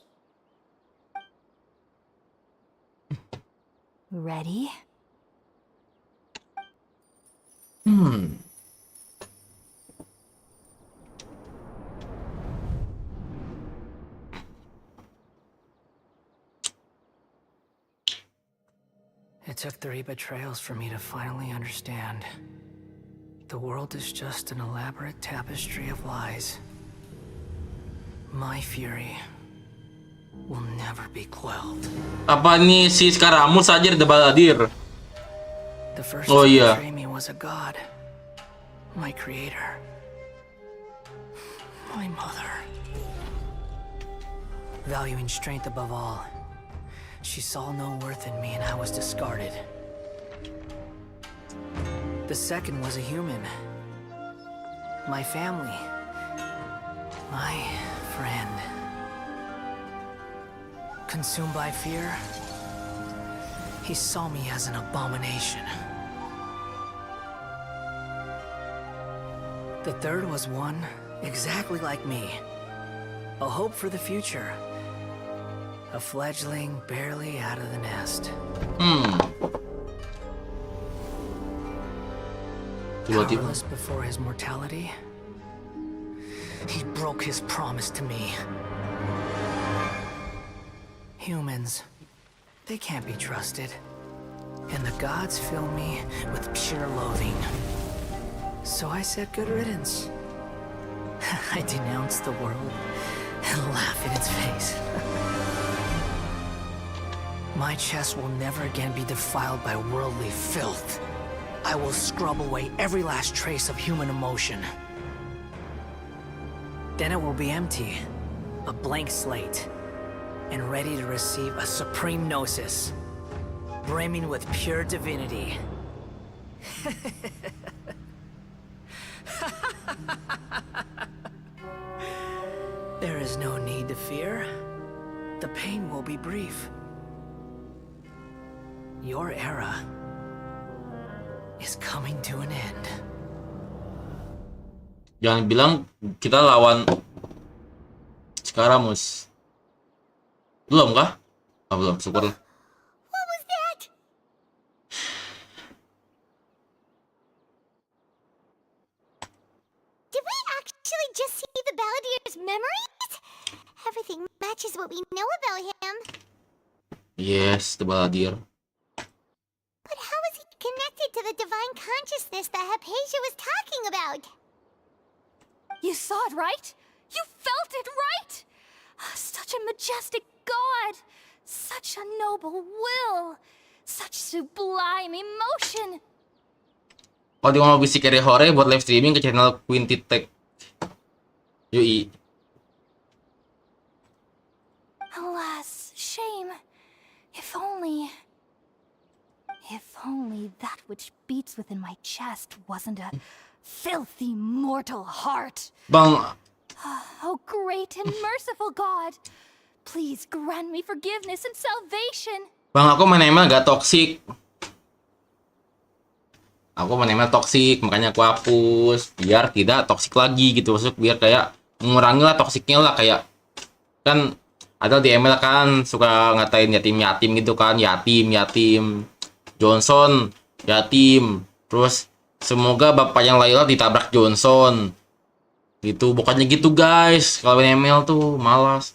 Ready? It took 3 betrayals for me to finally understand. The world is just an elaborate tapestry of lies. My fury will never be quelled. Apa nih si Skaramus aja the baladir? The first Oh to iya. betray me was a god. My creator. My mother. Valuing strength above all, she saw no worth in me and I was discarded. The second was a human. My family. My friend. Consumed by fear, he saw me as an abomination. The third was one exactly like me. A hope for the future. A fledgling barely out of the nest. Powerless before his mortality, he broke his promise to me. Humans, they can't be trusted. And the gods fill me with pure loathing. So I said good riddance. I denounce the world and laugh in its face. My chest will never again be defiled by worldly filth. I will scrub away every last trace of human emotion. Then it will be empty, a blank slate, and ready to receive a supreme gnosis, brimming with pure divinity. There is no need to fear. The pain will be brief. Your era is coming to an end. Jangan bilang kita lawan Skaramus. Belum kah? Belum, syukur. What was that? Did we actually just see the Balladeer's memories? Everything matches what we know about him. Yes, the Balladeer. But how is he connected to the divine consciousness that Hypatia was talking about. You saw it, right? You felt it, right? Such a majestic god. Such a noble will. Such sublime emotion. Kalau dia mau bisik dari hore buat live streaming ke channel Quinty Tech. Yui. Alas, shame. If only that which beats within my chest wasn't a filthy mortal heart. Bang, Oh, great and merciful God, please grant me forgiveness and salvation. Bang, aku main ML gak toksik. Aku main ML toksik, makanya aku hapus biar tidak toksik lagi gitu. Maksud biar kayak mengurangi lah toksiknya lah, kayak kan ada di ML kan suka ngatain yatim-yatim gitu kan, yatim Johnson yatim, terus semoga bapaknya Layla ditabrak Johnson gitu, bukannya gitu guys. Kalau main ML tuh malas.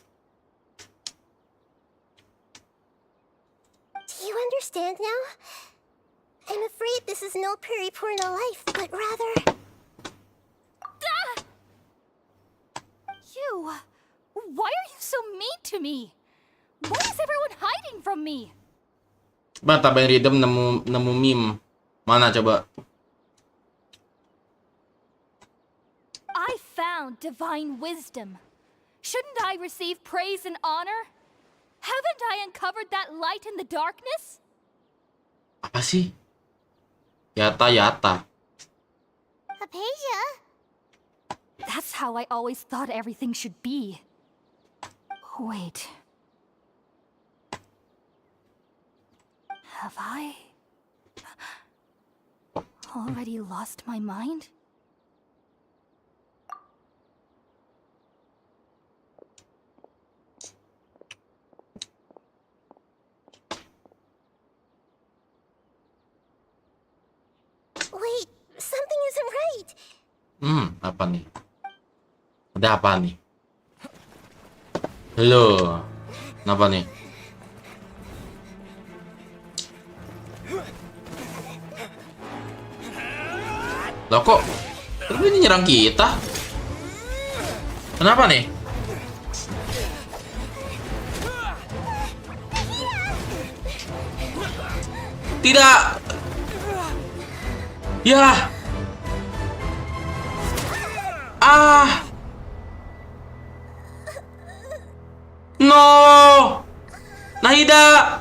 Do you understand now? I'm afraid this is no periporno life, but rather... You, why are you so mean to me? Why is everyone hiding from me? Bang, tambahin rhythm nemu meme. Mana coba? I found divine wisdom. Shouldn't I receive praise and honor? Haven't I uncovered that light in the darkness? Apa sih? Yata. Hypatia? That's how I always thought everything should be. Wait. Have I already lost my mind? Wait, something isn't right. Apa nih? Ada apa nih? Halo. Kenapa nih? Lah kok ini nyerang kita? Kenapa nih? Tidak. Ya. No. Nahida.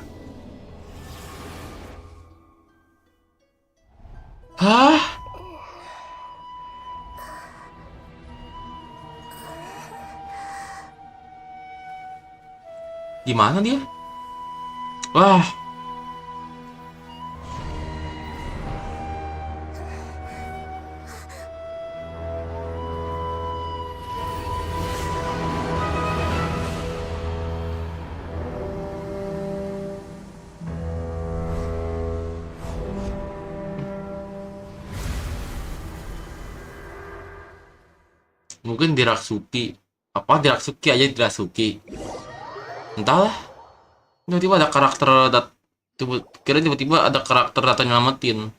Hah? Di mana dia? Wah. Mungkin Dirasuki. Apa Dirasuki aja Dirasuki. Entahlah. Tiba-tiba ada karakter tiba-tiba ada karakter datang nyelamatin.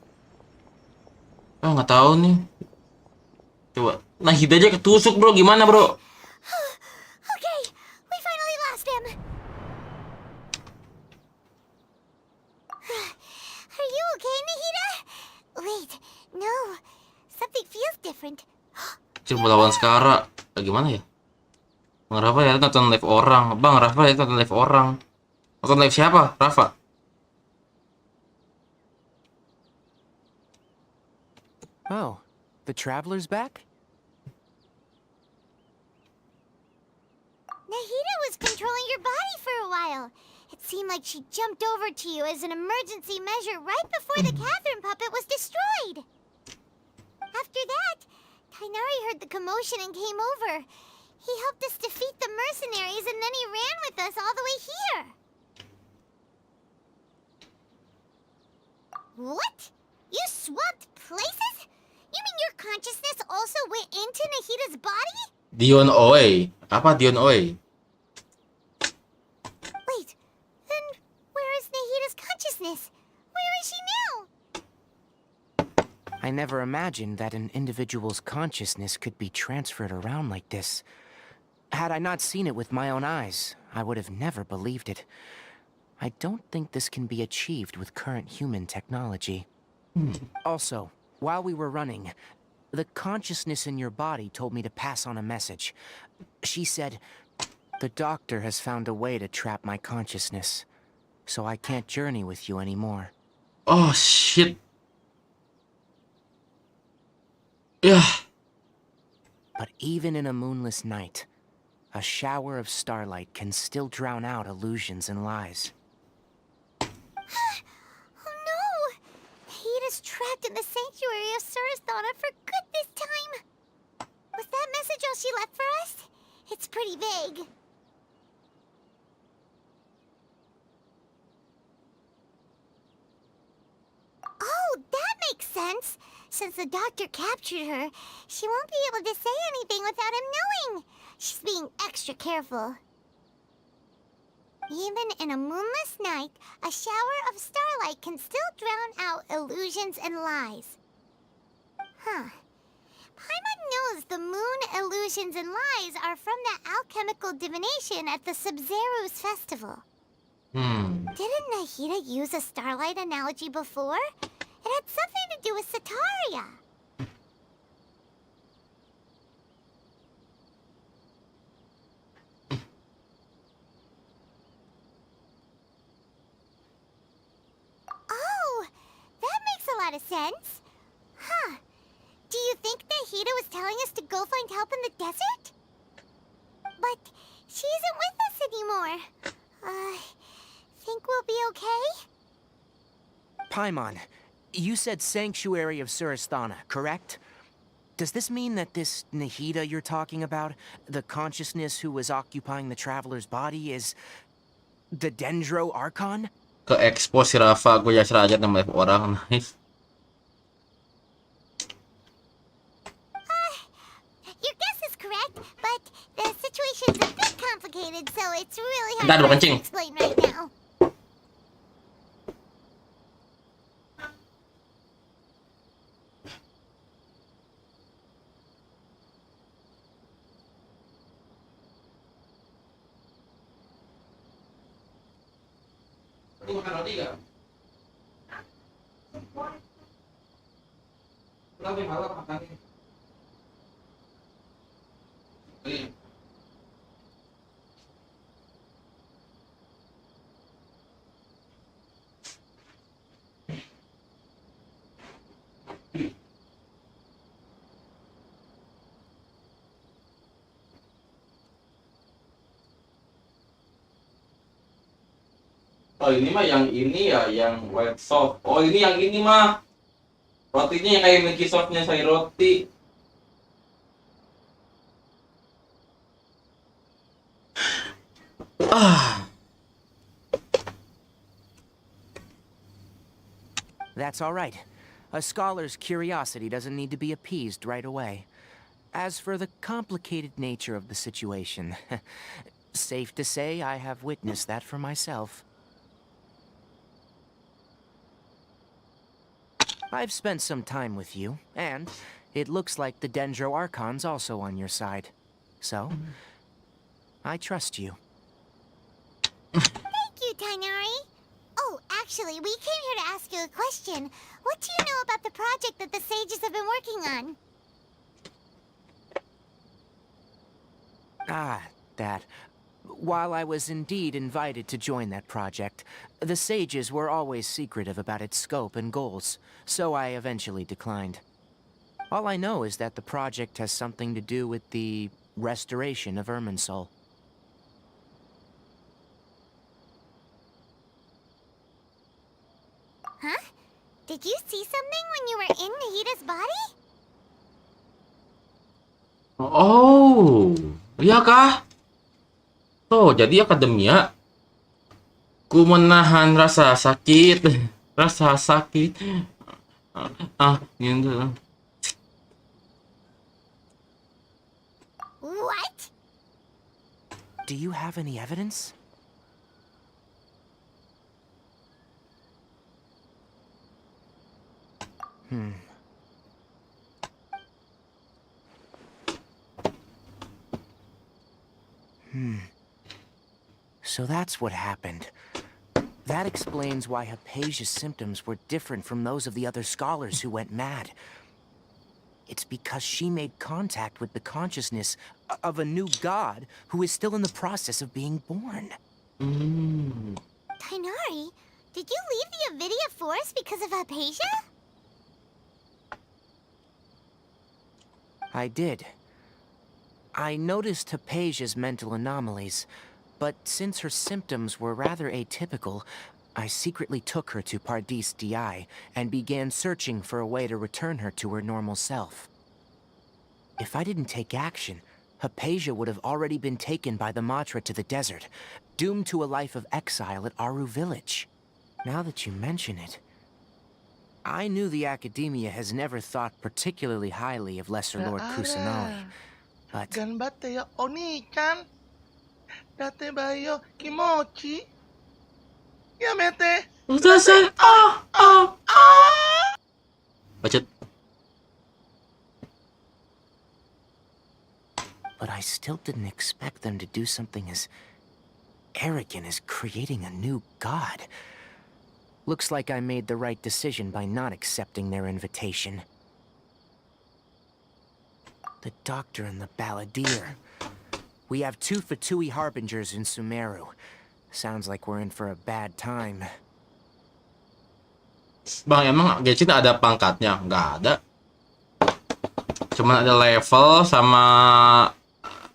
Nggak tahu nih. Coba. Nah, Hida aja ketusuk, bro. Gimana, bro? Okay, we finally lost him. Are you okay, Nahida? Wait, no. Something feels different. Coba lawan Skara. Gimana ya? Bang Rafa ya nonton live orang. Bang Rafa ya nonton live orang. Nonton live siapa? Rafa. Oh, the traveler's back? Nahida was controlling your body for a while. It seemed like she jumped over to you as an emergency measure right before the Catherine puppet was destroyed. After that, Kainari heard the commotion and came over. He helped us defeat the mercenaries and then he ran with us all the way here. What? You swapped places? You mean your consciousness also went into Nahida's body? Dion Oe. Apa Dion Oe? Wait, then where is Nahida's consciousness? Where is she now? I never imagined that an individual's consciousness could be transferred around like this. Had I not seen it with my own eyes, I would have never believed it. I don't think this can be achieved with current human technology. Also, while we were running, the consciousness in your body told me to pass on a message. She said, "The doctor has found a way to trap my consciousness, so I can't journey with you anymore." Oh shit. Yeah. But even in a moonless night, a shower of starlight can still drown out illusions and lies. Oh no! Hida's trapped in the sanctuary of Subathon for good this time. Was that message all she left for us? It's pretty vague. Oh, that makes sense. Since the doctor captured her, she won't be able to say anything without him knowing. She's being extra careful. Even in a moonless night, a shower of starlight can still drown out illusions and lies. Huh. Paimon knows the moon illusions and lies are from the alchemical divination at the Sub-Zero's festival. Didn't Nahida use a starlight analogy before? It had something to do with Sataria. Oh, that makes a lot of sense. Huh. Do you think Nahida was telling us to go find help in the desert? But she isn't with us anymore. Think we'll be okay? Paimon, you said Sanctuary of Subathon, correct? Does this mean that this Nahida you're talking about, the consciousness who was occupying the traveler's body, is the Dendro Archon? Ke-expose si Rafa, gue ya serajat nama orang. Nice. Your guess is correct, but the situation's a bit complicated, so it's really Bentar, hard mau for us to kencing. explain right now. Lu makan roti gak? Lebih malam makannya. Iya. Oh ini mah yang ini ya, yang white soft. Oh ini yang ini mah rotinya yang kayak Milky Softnya say roti. That's all right. A scholar's curiosity doesn't need to be appeased right away. As for the complicated nature of the situation, safe to say I have witnessed that for myself. I've spent some time with you, and it looks like the Dendro Archon's also on your side. So, I trust you. Thank you, Tainari. Oh, actually, we came here to ask you a question. What do you know about the project that the sages have been working on? Ah, that. While I was indeed invited to join that project, the sages were always secretive about its scope and goals, so I eventually declined. All I know is that the project has something to do with the restoration of Irminsul. Huh? Did you see something when you were in Nahida's body? Oh, iya kah? Tuh, jadi akademia. Ku menahan rasa sakit. Rasa sakit. Gitu. What? Do you have any evidence? So that's what happened. That explains why Hypatia's symptoms were different from those of the other scholars who went mad. It's because she made contact with the consciousness of a new god who is still in the process of being born. Tighnari, did you leave the Avidia forest because of Hypatia? I did. I noticed Hypatia's mental anomalies, but since her symptoms were rather atypical, I secretly took her to Pardis Di and began searching for a way to return her to her normal self. If I didn't take action, Hypatia would have already been taken by the Matra to the desert, doomed to a life of exile at Aru village. Now that you mention it, I knew the Academia has never thought particularly highly of Lesser Lord Kusanali, but... Ganbatte ya Oni-chan. Datebayo kimochi. Yamete. Bacot. But I still didn't expect them to do something as arrogant as creating a new god. Looks like I made the right decision by not accepting their invitation. The doctor and the balladeer. We have 2 Fatui harbingers in Sumeru. Sounds like we're in for a bad time. Bang, emang Genshin ada pangkatnya? Nggak ada. Cuman ada level sama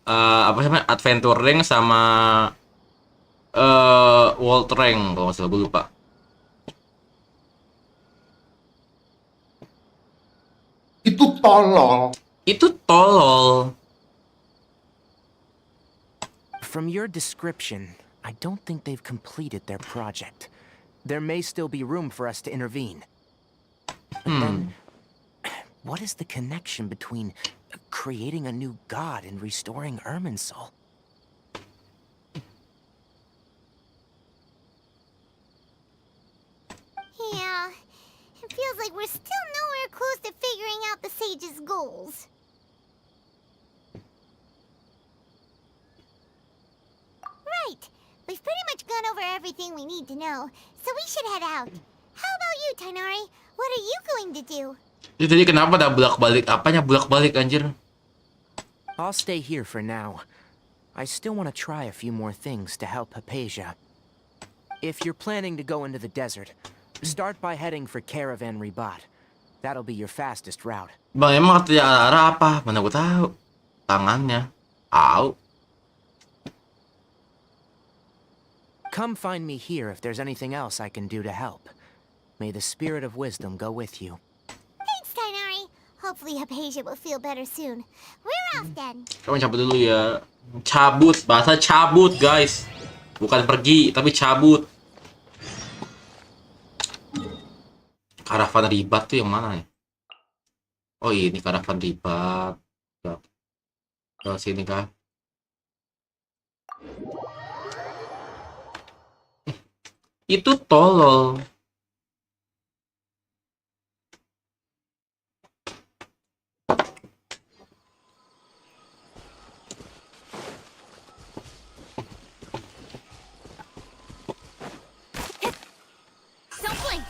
apa namanya? Adventuring sama world rank kalau nggak salah, gue lupa. Itu tolol. Itu tolol. From your description, I don't think they've completed their project. There may still be room for us to intervene. But then, what is the connection between creating a new god and restoring Irminsul? Yeah, it feels like we're still nowhere close to figuring out the sage's goals. Right. We've pretty much gone over everything we need to know, so we should head out. How about you, Tighnari? What are you going to do? Jadi kenapa dah bolak-balik? Apanya bolak-balik anjir? I'll stay here for now. I still want to try a few more things to help Hypatia. If you're planning to go into the desert, start by heading for Caravan Ribat. That'll be your fastest route. Bang, emang katanya araara apa? Mana gue tahu. Tangannya. Au. Come find me here if there's anything else I can do to help. May the spirit of wisdom go with you. Thanks, Tighnari. Hopefully Hypatia will feel better soon. We're off then. Kamu cabut dulu ya. Cabut, bahasa cabut guys. Bukan pergi, tapi cabut. Karavan Ribat tuh yang mana ya? Oh ini Karavan Ribat. Ke sini kah? Itu tolol. Don't blink.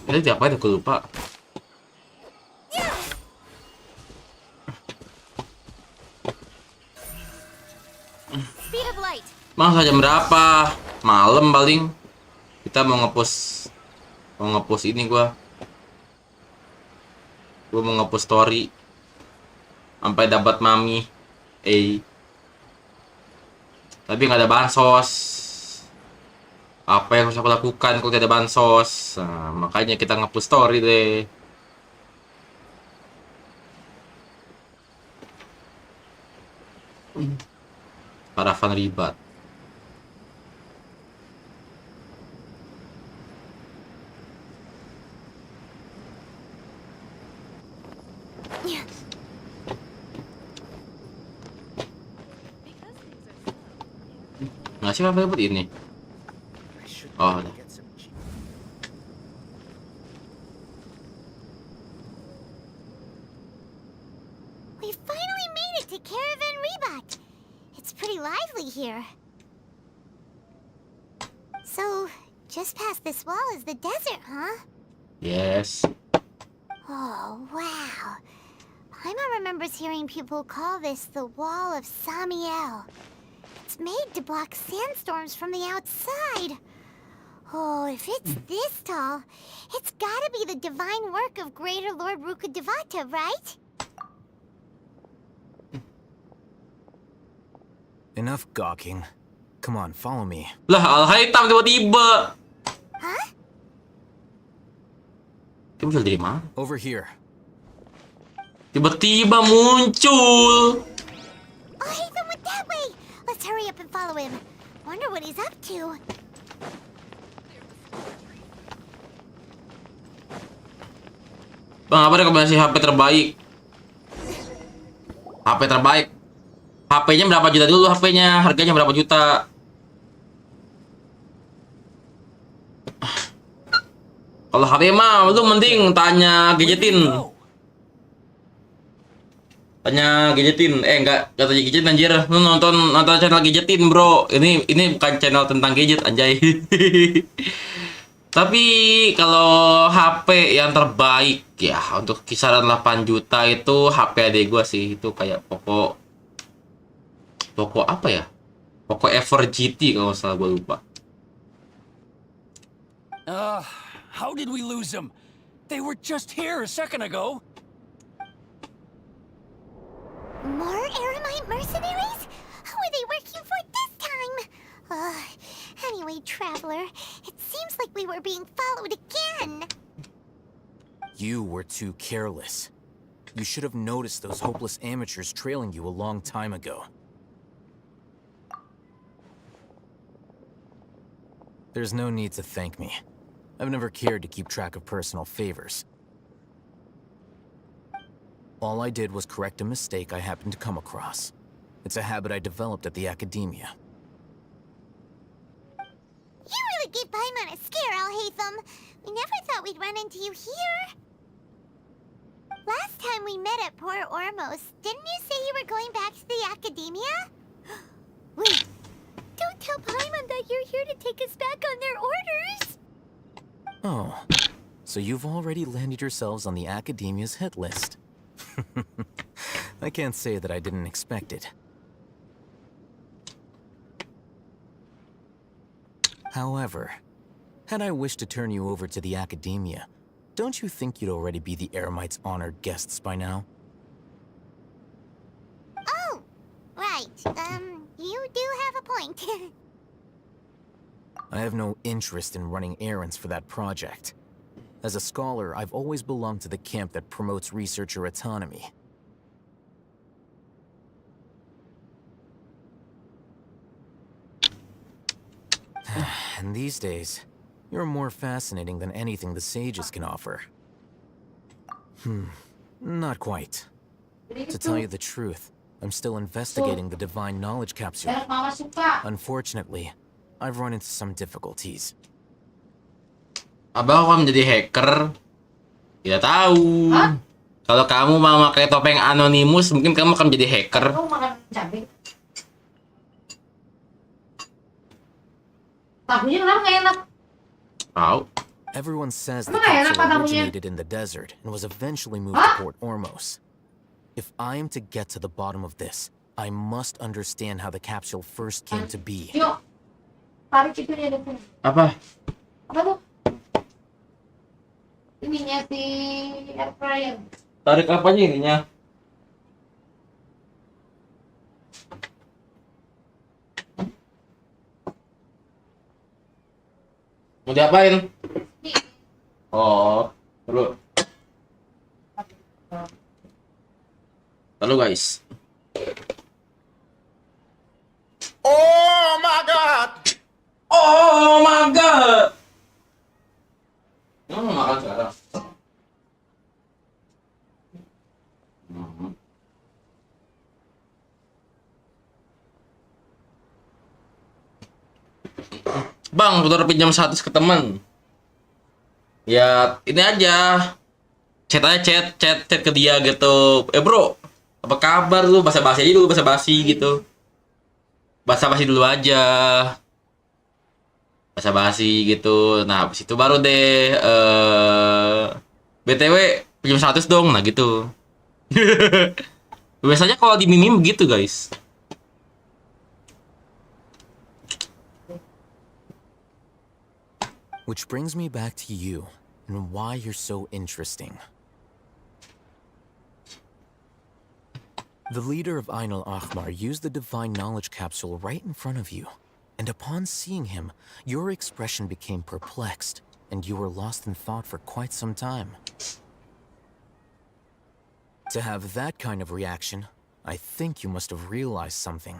Ini diapain aku lupa. Speed of light. Masa jam berapa? Malam paling. Kita mau ngepost ini gua mau ngepost story sampai dapat mami. Tapi nggak ada bansos. Apa yang harus aku lakukan kalau tidak ada bansos? Nah, makanya kita ngepost story deh. Karavan Ribat. Ngasih apa buat ini? Oh, ada. We finally made it to Caravan Rebat. It's pretty lively here. So, just past this wall is the desert, huh? Yes. Oh, wow. Paimon remembers hearing people call this the Wall of Samiel. It's made to block sandstorms from the outside. Oh, if it's this tall, it's gotta be the divine work of Greater Lord Rukkhadevata, right? Enough gawking. Come on, follow me. Lah, Al-Haytham tiba-tiba. Huh? Dia muncul dari mana? Over here. Tiba-tiba muncul. Oh, Haytham went that way. Let's hurry up and follow him. Wonder what he's up to. Bang, apa rekomendasi HP terbaik? HP terbaik. HP-nya berapa juta dulu HP-nya? Harganya berapa juta? Kalau HP mah lu mending tanya gadgetin. Tanya gadgetin. Enggak tanya gadgetin anjir. Lu nonton channel gadgetin, Bro. Ini bukan channel tentang gadget anjay. Tapi kalau HP yang terbaik ya untuk kisaran 8 juta itu HP adek gua sih, itu kayak Poco apa ya? Poco Ever GT kalau nggak salah, gua lupa. How did we lose them? They were just here a second ago. More Aramite mercenaries? Who are they working for this time? Anyway, Traveler, it seems like we were being followed again. You were too careless. You should have noticed those hopeless amateurs trailing you a long time ago. There's no need to thank me. I've never cared to keep track of personal favors. All I did was correct a mistake I happened to come across. It's a habit I developed at the academia. You really gave Paimon a scare, Al-Haytham. We never thought we'd run into you here. Last time we met at Port Ormos, didn't you say you were going back to the academia? Wait, don't tell Paimon that you're here to take us back on their orders. Oh, so you've already landed yourselves on the academia's hit list. I can't say that I didn't expect it. However, had I wished to turn you over to the academia, don't you think you'd already be the Eremites' honored guests by now? Oh, right. You do have a point. I have no interest in running errands for that project. As a scholar, I've always belonged to the camp that promotes researcher autonomy. And these days, you're more fascinating than anything the sages can offer. Not quite. To tell you the truth, I'm still investigating the divine knowledge capsule. Unfortunately, I've run into some difficulties. Abang kamu menjadi hacker? Tidak tahu. Kalau kamu mau pakai topeng anonimus, mungkin kamu akan menjadi hacker. Tahunya kenapa nggak enak? Tahu. Everyone says the capsule originated in the desert and was eventually moved to Port Ormos. If I am to get to the bottom of this, I must understand how the capsule first came to be. Yuk, tarik itu dia depan. Apa? Apa tuh? Ininya si air fryer. Tarik apanya ininya? Mau diapain? Oh, perlu. Lalu guys. Oh my god! Oh my god! Ini mau makan sekarang. Bang, udah pinjam 100 ke teman. Ya, ini aja. Chat aja, chat ke dia gitu. Bro, Apa kabar lu? Basa-basi aja dulu, basa-basi gitu. Basa-basi dulu aja. Basa-basi gitu. Nah, habis itu baru deh BTW pinjam 100 dong. Nah, gitu. Biasanya kalau di meme begitu, guys. Which brings me back to you and why you're so interesting. The leader of Ain al-Ahmar used the divine knowledge capsule right in front of you, and upon seeing him, your expression became perplexed, and you were lost in thought for quite some time. To have that kind of reaction, I think you must have realized something.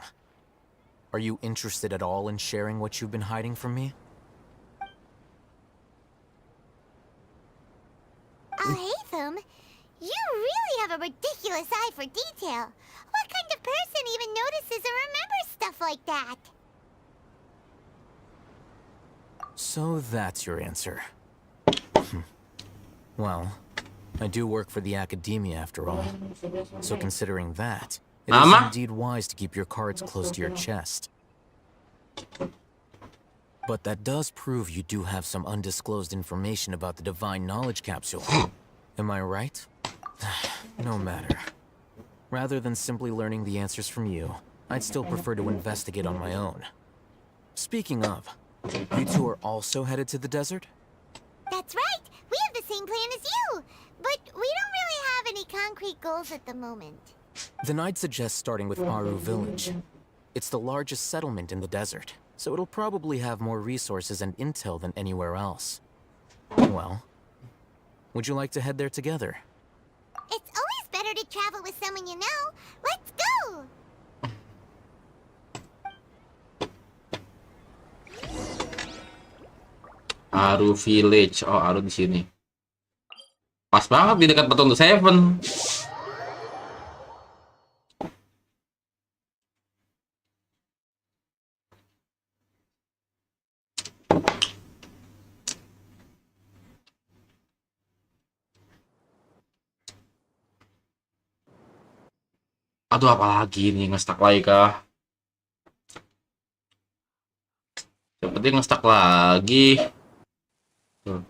Are you interested at all in sharing what you've been hiding from me? I hate them. You really have a ridiculous eye for detail. What kind of person even notices or remembers stuff like that? So that's your answer. Well, I do work for the academia after all. So considering that, it is indeed wise to keep your cards close to your chest. But that does prove you do have some undisclosed information about the divine knowledge capsule. Am I right? No matter. Rather than simply learning the answers from you, I'd still prefer to investigate on my own. Speaking of, you two are also headed to the desert? That's right. We have the same plan as you. But we don't really have any concrete goals at the moment. Then I'd suggest starting with Aru Village. It's the largest settlement in the desert, so it'll probably have more resources and intel than anywhere else. Well, would you like to head there together? It's always better to travel with someone you know. Let's go! Aru Village. Oh, Aru di sini. Pas banget di dekat Petunjuk Seven. Aduh, apalagi nih, nge-stuck lagi kah? Yang penting nge-stuck lagi. Tuh.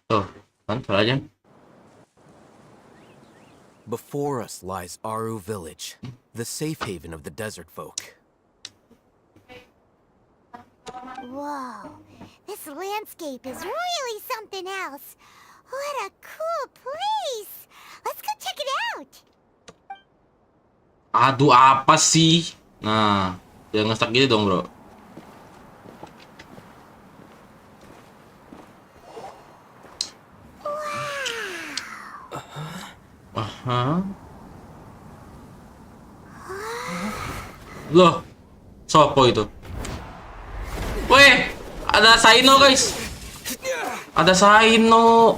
Tuh, kan aja. Before us lies Aru Village, the safe haven of the desert folk. Whoa, this landscape is really something else. What a cool place! Let's go check it out! Aduh, apa sih? Nah, jangan nge-stuck gitu dong, bro. Aha. Loh, sopo itu? Weh, ada Saino, guys. Ada Saino.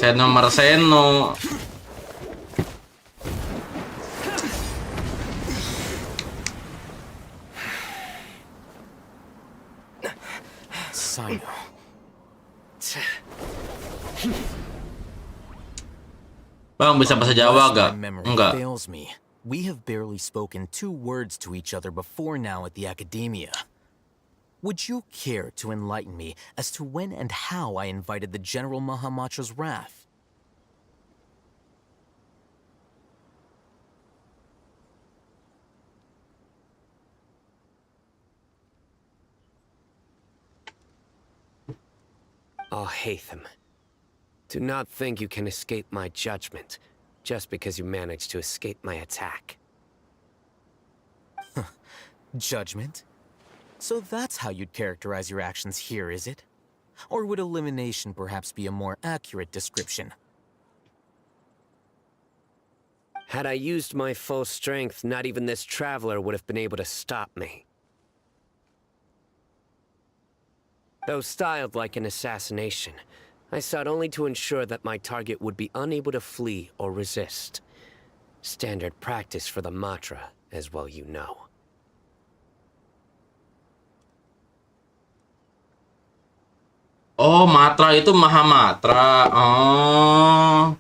Seno Marseno. Sino. Bang, bisa bahasa Jawa gak? Enggak. Fails me. We have barely spoken 2 words to each other before now at the academia. Would you care to enlighten me as to when and how I invited the General Mahamatra's wrath? Oh, Hatham. Do not think you can escape my judgment, just because you managed to escape my attack. Judgment? So that's how you'd characterize your actions here, is it? Or would elimination perhaps be a more accurate description? Had I used my full strength, not even this traveler would have been able to stop me. Though styled like an assassination, I sought only to ensure that my target would be unable to flee or resist. Standard practice for the mantra, as well you know. Oh, matra itu Mahamatra. Oh.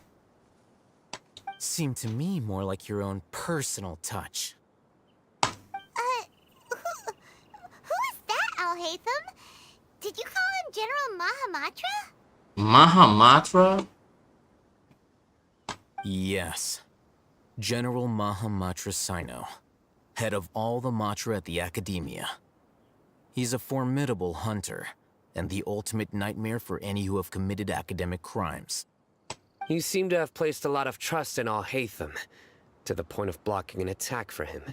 Seemed to me more like your own personal touch. Who is that, Alhaitham? Did you call him General Mahamatra? Mahamatra? Yes. General Mahamatra Sino, head of all the Matra at the Academia. He's a formidable hunter, and the ultimate nightmare for any who have committed academic crimes. You seem to have placed a lot of trust in Alhaitham, to the point of blocking an attack for him.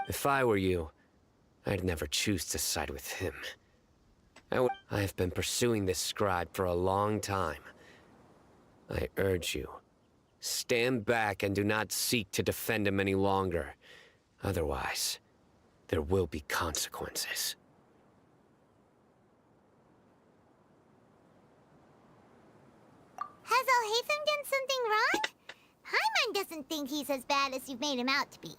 If I were you, I'd never choose to side with him. I have been pursuing this scribe for a long time. I urge you, stand back and do not seek to defend him any longer. Otherwise, there will be consequences. Has Alhaitham done something wrong? Paimon doesn't think he's as bad as you've made him out to be.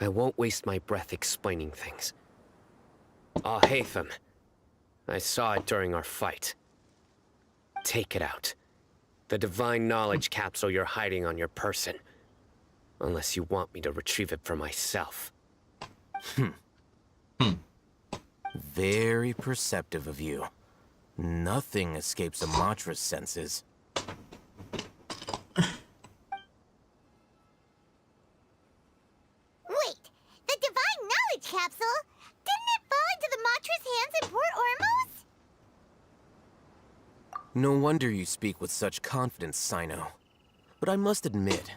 I won't waste my breath explaining things. Alhaitham, I saw it during our fight. Take it out. The divine knowledge capsule you're hiding on your person. Unless you want me to retrieve it for myself. Very perceptive of you. Nothing escapes a Matra's senses. Wait, the divine knowledge capsule? Didn't it fall into the Matra's hands in Port Ormos? No wonder you speak with such confidence, Sino. But I must admit,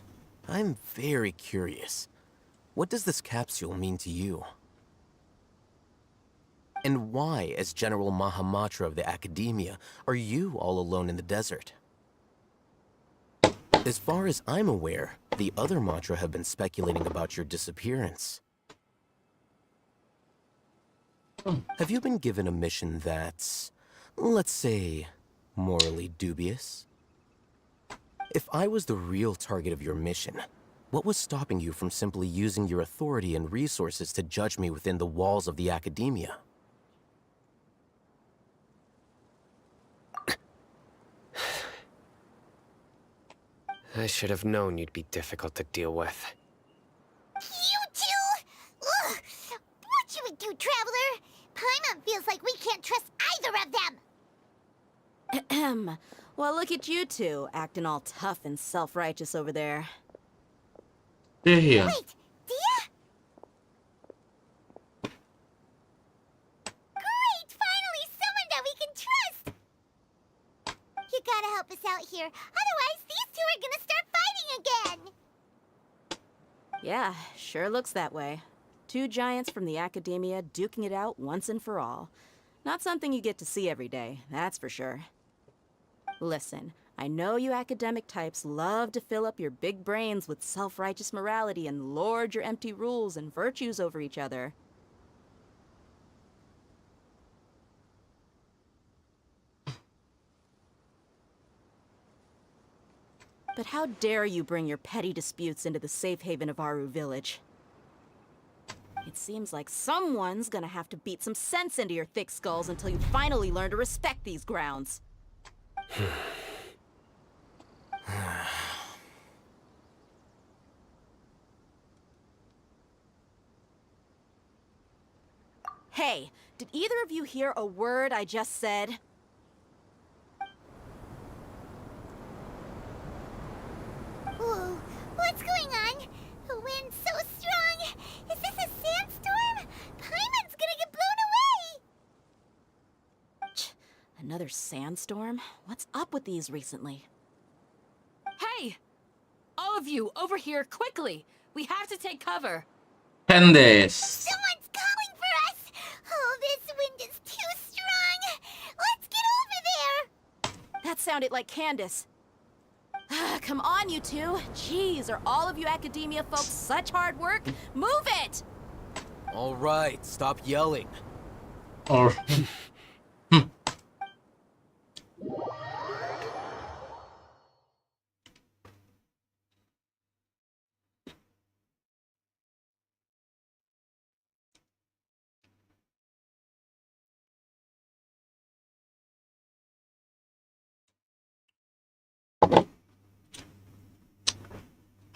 I'm very curious. What does this capsule mean to you? And why, as General Mahamatra of the Academia, are you all alone in the desert? As far as I'm aware, the other Matra have been speculating about your disappearance. Have you been given a mission that's, let's say, morally dubious? If I was the real target of your mission, what was stopping you from simply using your authority and resources to judge me within the walls of the Academia? I should have known you'd be difficult to deal with. You two? Ugh! What should we do, Traveler? Paimon feels like we can't trust either of them! Ahem. Well, look at you two, acting all tough and self-righteous over there. They're here. Wait, Dia? Great! Finally, someone that we can trust! You gotta help us out here, otherwise these two are gonna start fighting again! Yeah, sure looks that way. Two giants from the Academia duking it out once and for all. Not something you get to see every day, that's for sure. Listen, I know you academic types love to fill up your big brains with self-righteous morality and lord your empty rules and virtues over each other. But how dare you bring your petty disputes into the safe haven of Aru Village? It seems like someone's gonna have to beat some sense into your thick skulls until you finally learn to respect these grounds. Hey, did either of you hear a word I just said? Whoa, what's going on? The wind's so strong! Is this a sandstorm? Paimon's gonna get blown away! Another sandstorm? What's up with these recently? Hey! All of you, over here, quickly! We have to take cover! Candace. Someone's calling for us! Oh, this wind is too strong! Let's get over there! That sounded like Candace. Come on, you two. Jeez, are all of you Academia folks such hard work? Move it! All right, stop yelling. Or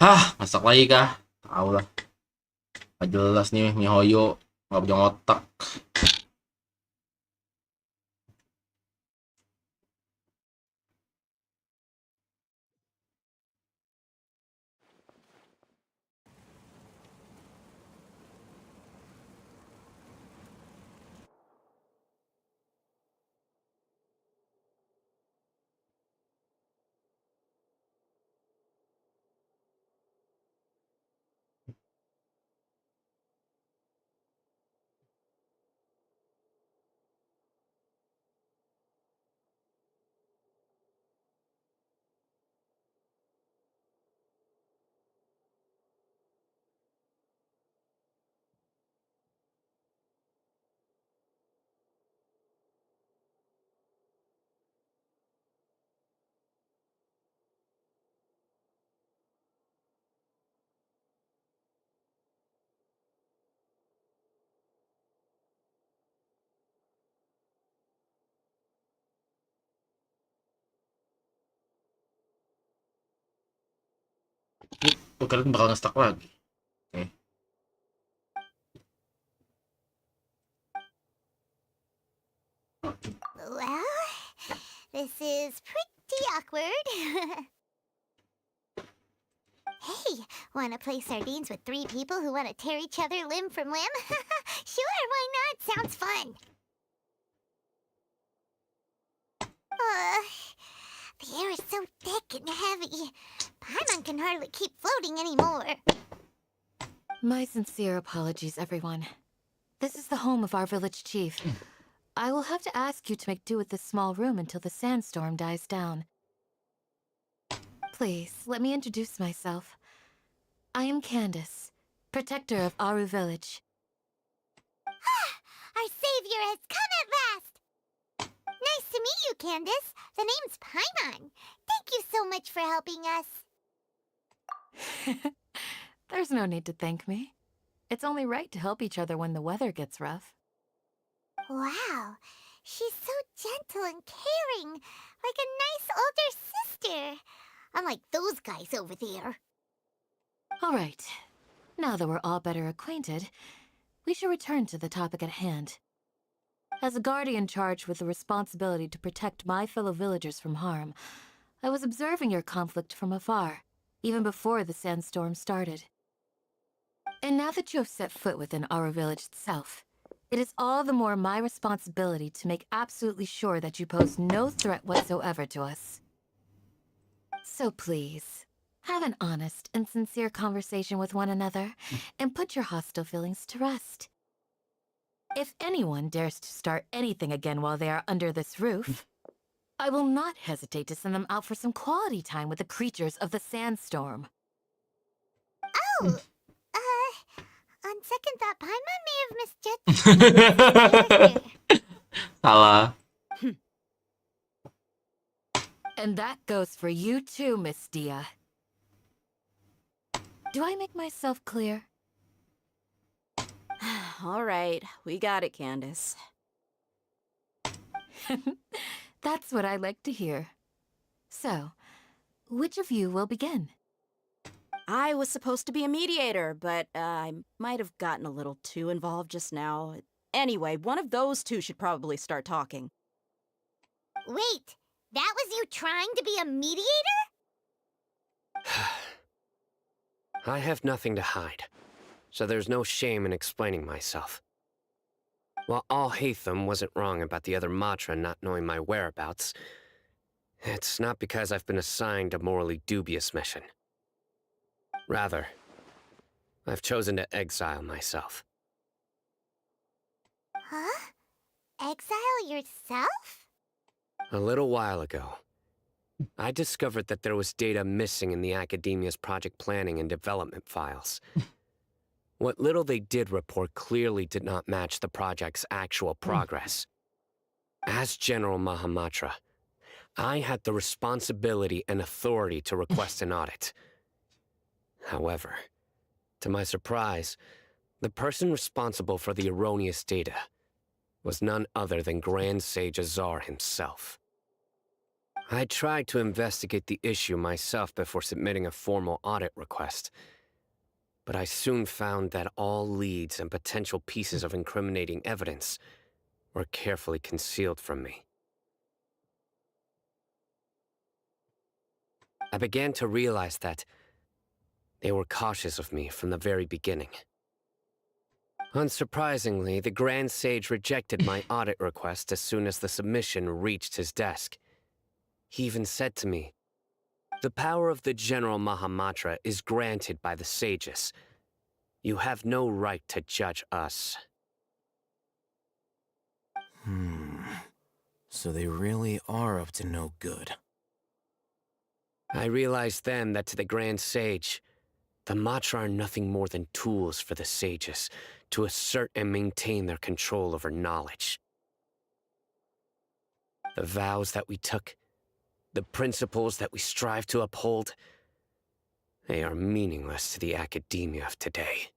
Hah, masak lagi kah? Tahu lah. Gak jelas nih mihoyo, nggak punya otak. Gue kira bakal nge-stuck lagi. Oke. Well, this is pretty awkward. Hey, wanna play sardines with 3 people who wanna tear each other limb from limb? Sure, why not? Sounds fun. The air is so thick and heavy. Paimon can hardly keep floating anymore. My sincere apologies, everyone. This is the home of our village chief. I will have to ask you to make do with this small room until the sandstorm dies down. Please, let me introduce myself. I am Candace, protector of Aru village. Our savior has come at last! Nice to meet you, Candace. The name's Paimon. Thank you so much for helping us. There's no need to thank me. It's only right to help each other when the weather gets rough. Wow, she's so gentle and caring, like a nice older sister. Unlike those guys over there. All right. Now that we're all better acquainted, we should return to the topic at hand. As a guardian charged with the responsibility to protect my fellow villagers from harm, I was observing your conflict from afar, even before the sandstorm started. And now that you have set foot within our village itself, it is all the more my responsibility to make absolutely sure that you pose no threat whatsoever to us. So please, have an honest and sincere conversation with one another, and put your hostile feelings to rest. If anyone dares to start anything again while they are under this roof, I will not hesitate to send them out for some quality time with the creatures of the sandstorm. Oh! On second thought, Paimon may have misjudged. Salah. And that goes for you too, Miss Dia. Do I make myself clear? All right, we got it, Candace. That's what I like to hear. So, which of you will begin? I was supposed to be a mediator, but I might have gotten a little too involved just now. Anyway, one of those two should probably start talking. Wait, that was you trying to be a mediator? I have nothing to hide, so there's no shame in explaining myself. While Al-Haytham wasn't wrong about the other Matra not knowing my whereabouts, it's not because I've been assigned a morally dubious mission. Rather, I've chosen to exile myself. Huh? Exile yourself? A little while ago, I discovered that there was data missing in the Academia's project planning and development files. What little they did report clearly did not match the project's actual progress. As General Mahamatra, I had the responsibility and authority to request an audit. However, to my surprise, the person responsible for the erroneous data was none other than Grand Sage Azar himself. I tried to investigate the issue myself before submitting a formal audit request. But I soon found that all leads and potential pieces of incriminating evidence were carefully concealed from me. I began to realize that they were cautious of me from the very beginning. Unsurprisingly, the Grand Sage rejected my audit request as soon as the submission reached his desk. He even said to me, "The power of the General Mahamatra is granted by the sages. You have no right to judge us." So they really are up to no good. I realized then that to the Grand Sage, the Matra are nothing more than tools for the sages to assert and maintain their control over knowledge. The vows that we took, the principles that we strive to uphold, they are meaningless to the academia of today.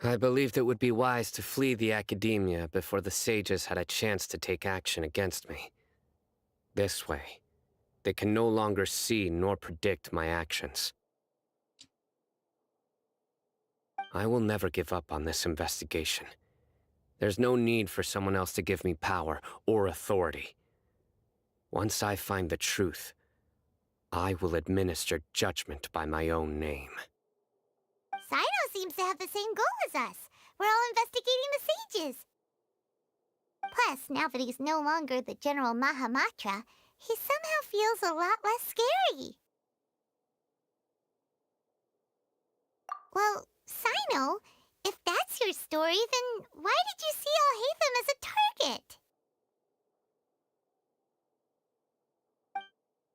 I believed it would be wise to flee the academia before the sages had a chance to take action against me. This way, they can no longer see nor predict my actions. I will never give up on this investigation. There's no need for someone else to give me power or authority. Once I find the truth, I will administer judgment by my own name. Sino seems to have the same goal as us. We're all investigating the sages. Plus, now that he's no longer the General Mahamatra, he somehow feels a lot less scary. Well, Sino, if that's your story, then why did you see Alhaitham as a target?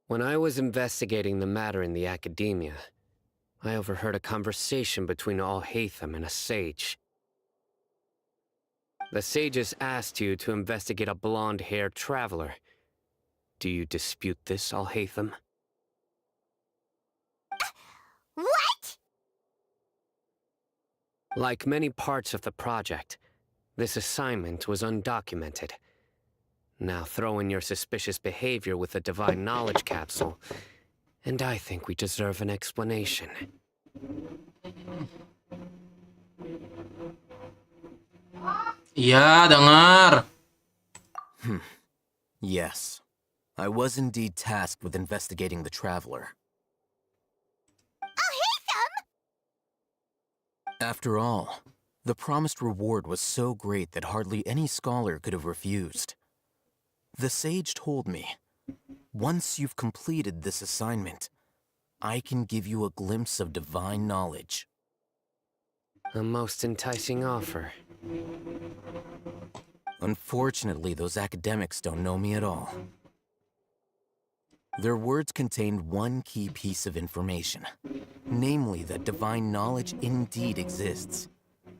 When I was investigating the matter in the academia, I overheard a conversation between Alhaitham and a sage. The sages asked you to investigate a blonde-haired traveler. Do you dispute this, Alhaitham? What? Like many parts of the project, this assignment was undocumented. Now throw in your suspicious behavior with the Divine Knowledge Capsule, and I think we deserve an explanation. Ya, dengar. Yes. I was indeed tasked with investigating the traveler. After all, the promised reward was so great that hardly any scholar could have refused. The sage told me, once you've completed this assignment, I can give you a glimpse of divine knowledge. A most enticing offer. Unfortunately, those academics don't know me at all. Their words contained one key piece of information, namely that divine knowledge indeed exists.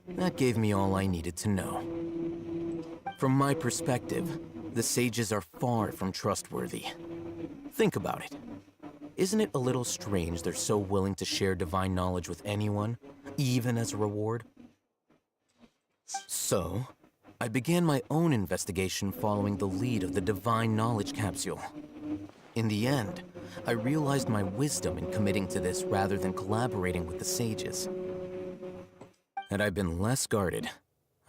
That gave me all I needed to know. From my perspective, the sages are far from trustworthy. Think about it. Isn't it a little strange they're so willing to share divine knowledge with anyone, even as a reward? So, I began my own investigation following the lead of the Divine Knowledge Capsule. In the end, I realized my wisdom in committing to this rather than collaborating with the sages. Had I been less guarded,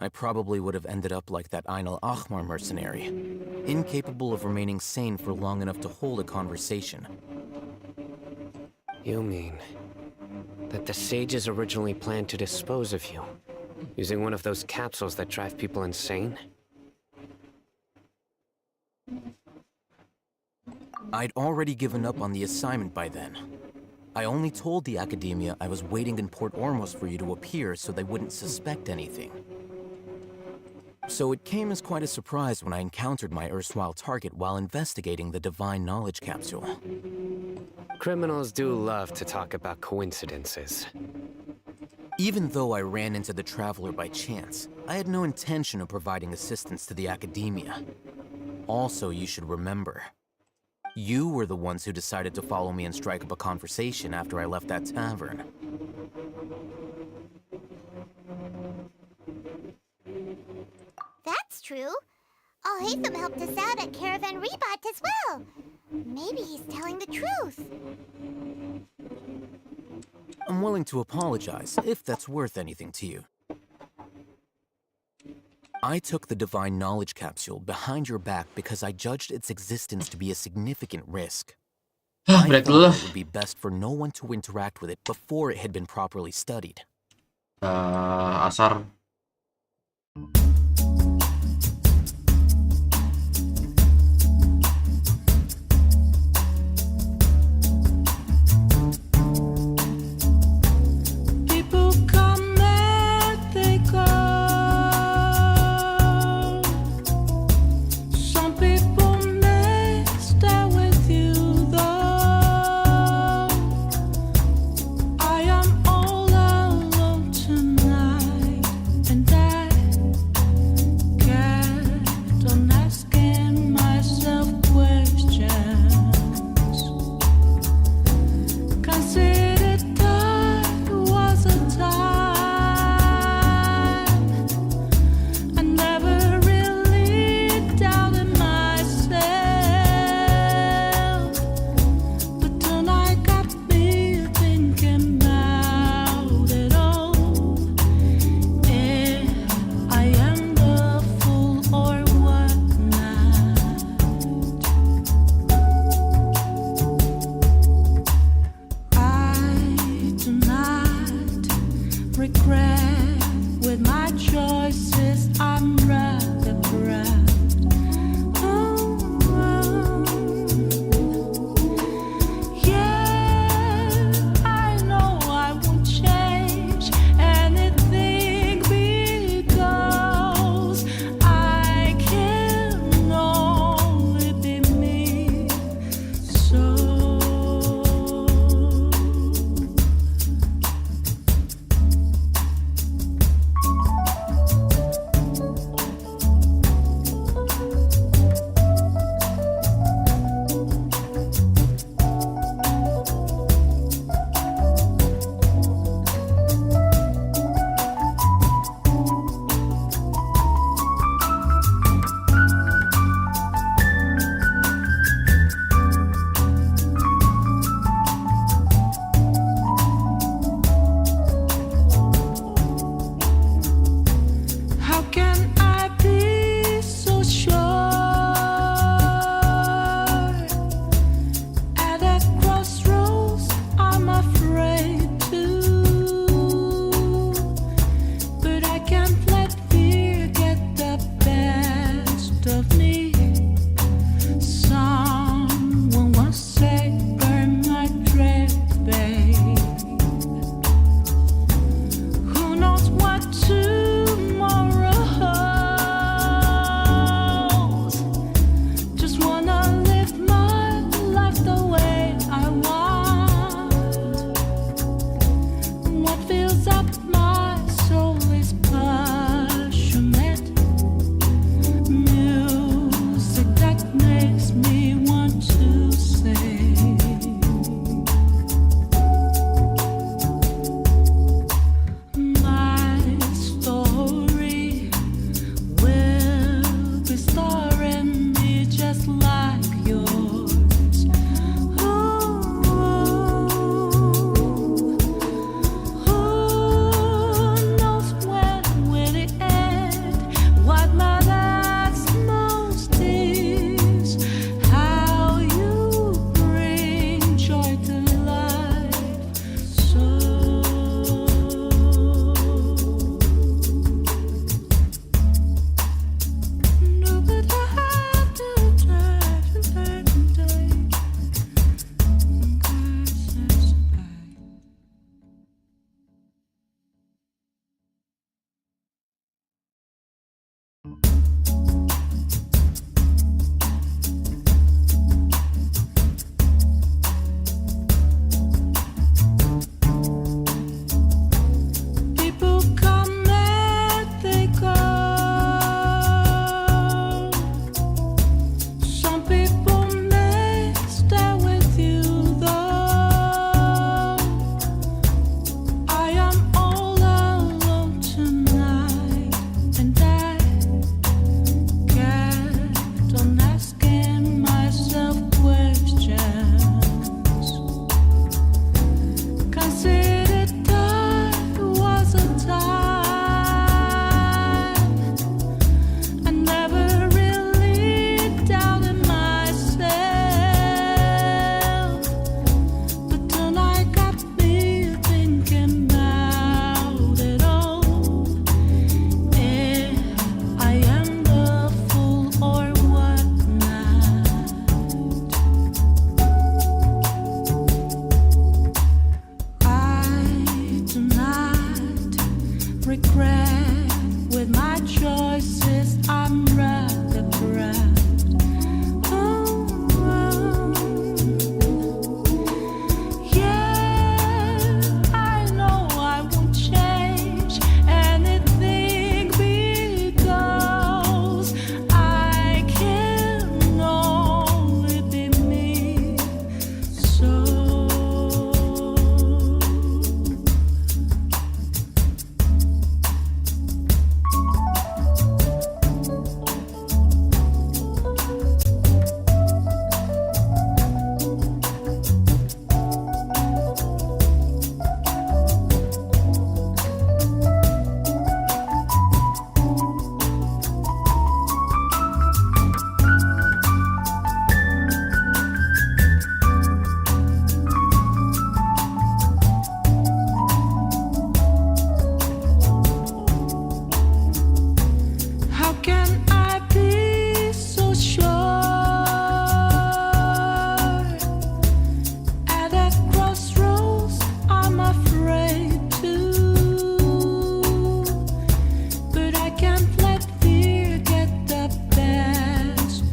I probably would have ended up like that Ain al-Ahmar mercenary, incapable of remaining sane for long enough to hold a conversation. You mean that the sages originally planned to dispose of you, using one of those capsules that drive people insane? I'd already given up on the assignment by then. I only told the academia I was waiting in Port Ormos for you to appear so they wouldn't suspect anything. So it came as quite a surprise when I encountered my erstwhile target while investigating the Divine Knowledge Capsule. Criminals do love to talk about coincidences. Even though I ran into the Traveler by chance, I had no intention of providing assistance to the academia. Also, you should remember, you were the ones who decided to follow me and strike up a conversation after I left that tavern. That's true. Hatham helped us out at Caravan Rebat as well. Maybe he's telling the truth. I'm willing to apologize, if that's worth anything to you. I took the Divine Knowledge Capsule behind your back because I judged its existence to be a significant risk. I Break thought dulu lah. it would be best for no one to interact with it before it had been properly studied. Asar. People come and they go. Some people may stay with you though. I am all alone tonight, and I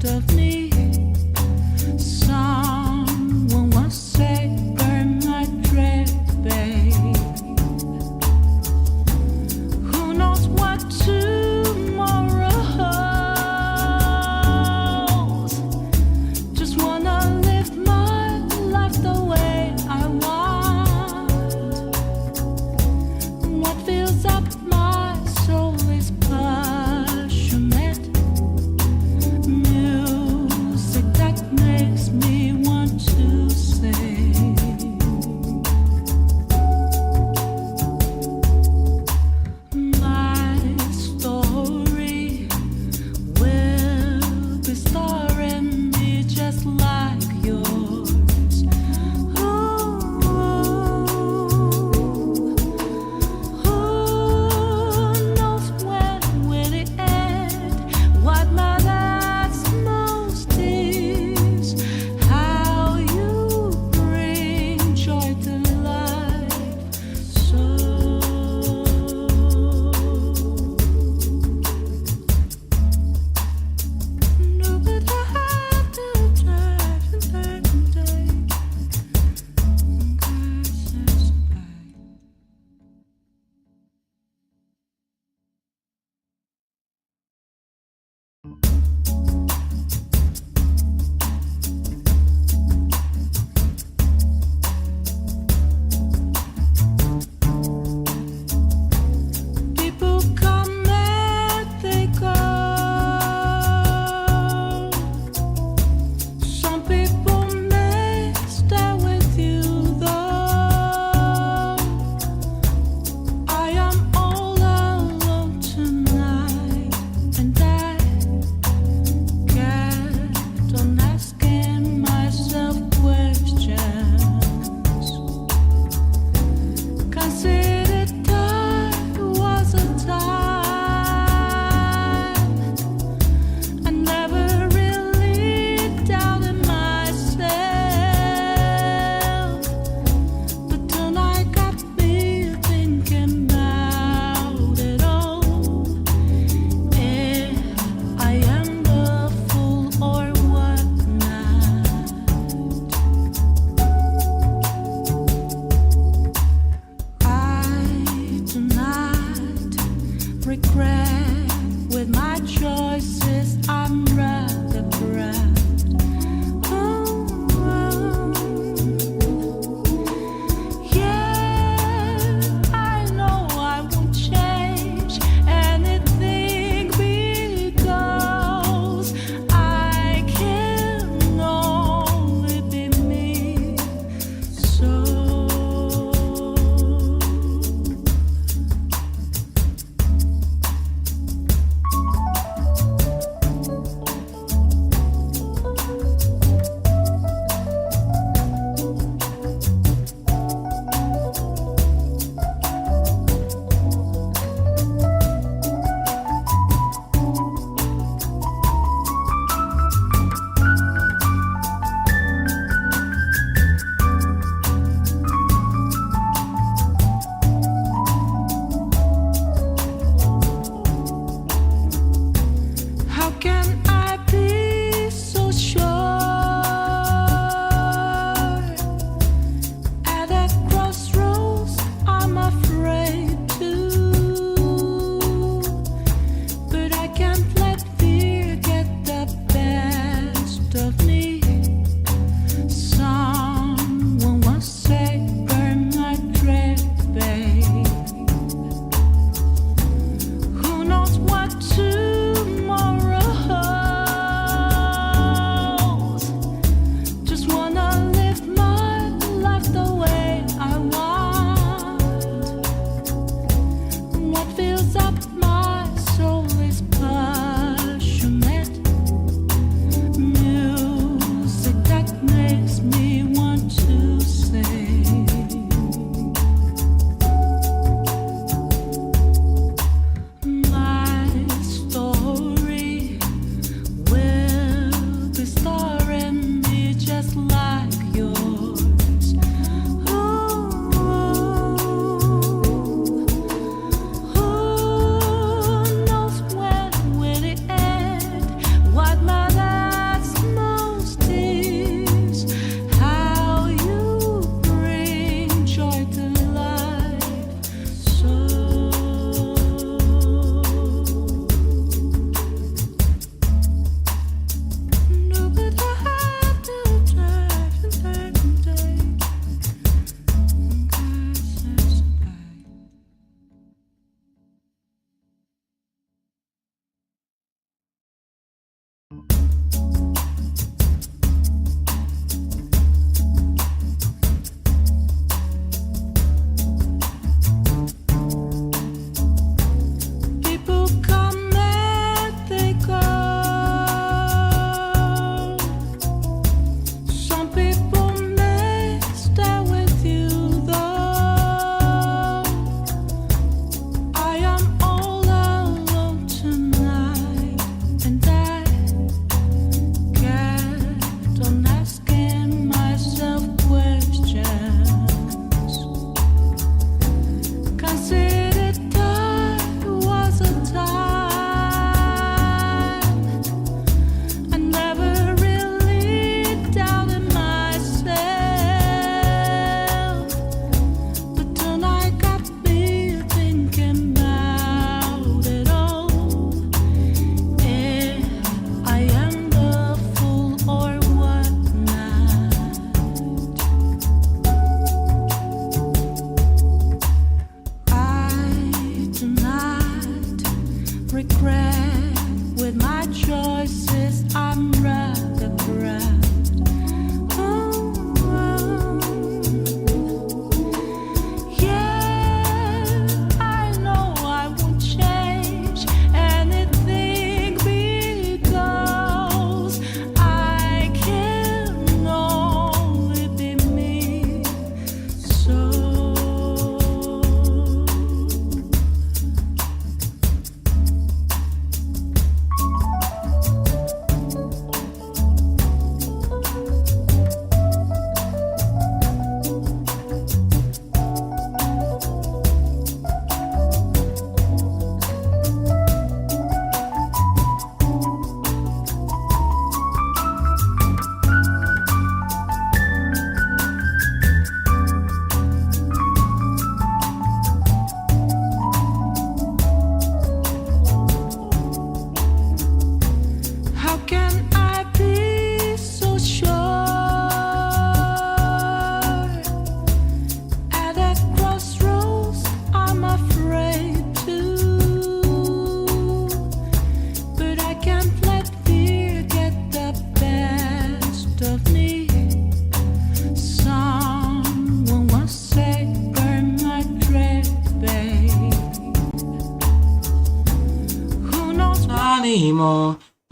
best of me. Someone once said, burn my dread, babe. Who knows what tomorrow holds? Just wanna live my life the way I want. What fills up my soul is passionate music.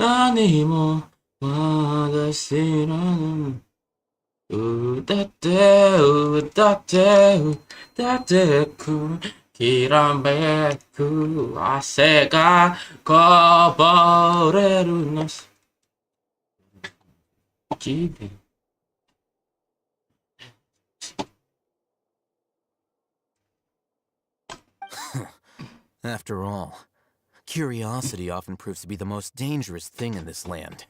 何もまだ知らぬ歌って歌って歌ってくきらめく汗がこぼれるの君 After all, curiosity often proves to be the most dangerous thing in this land.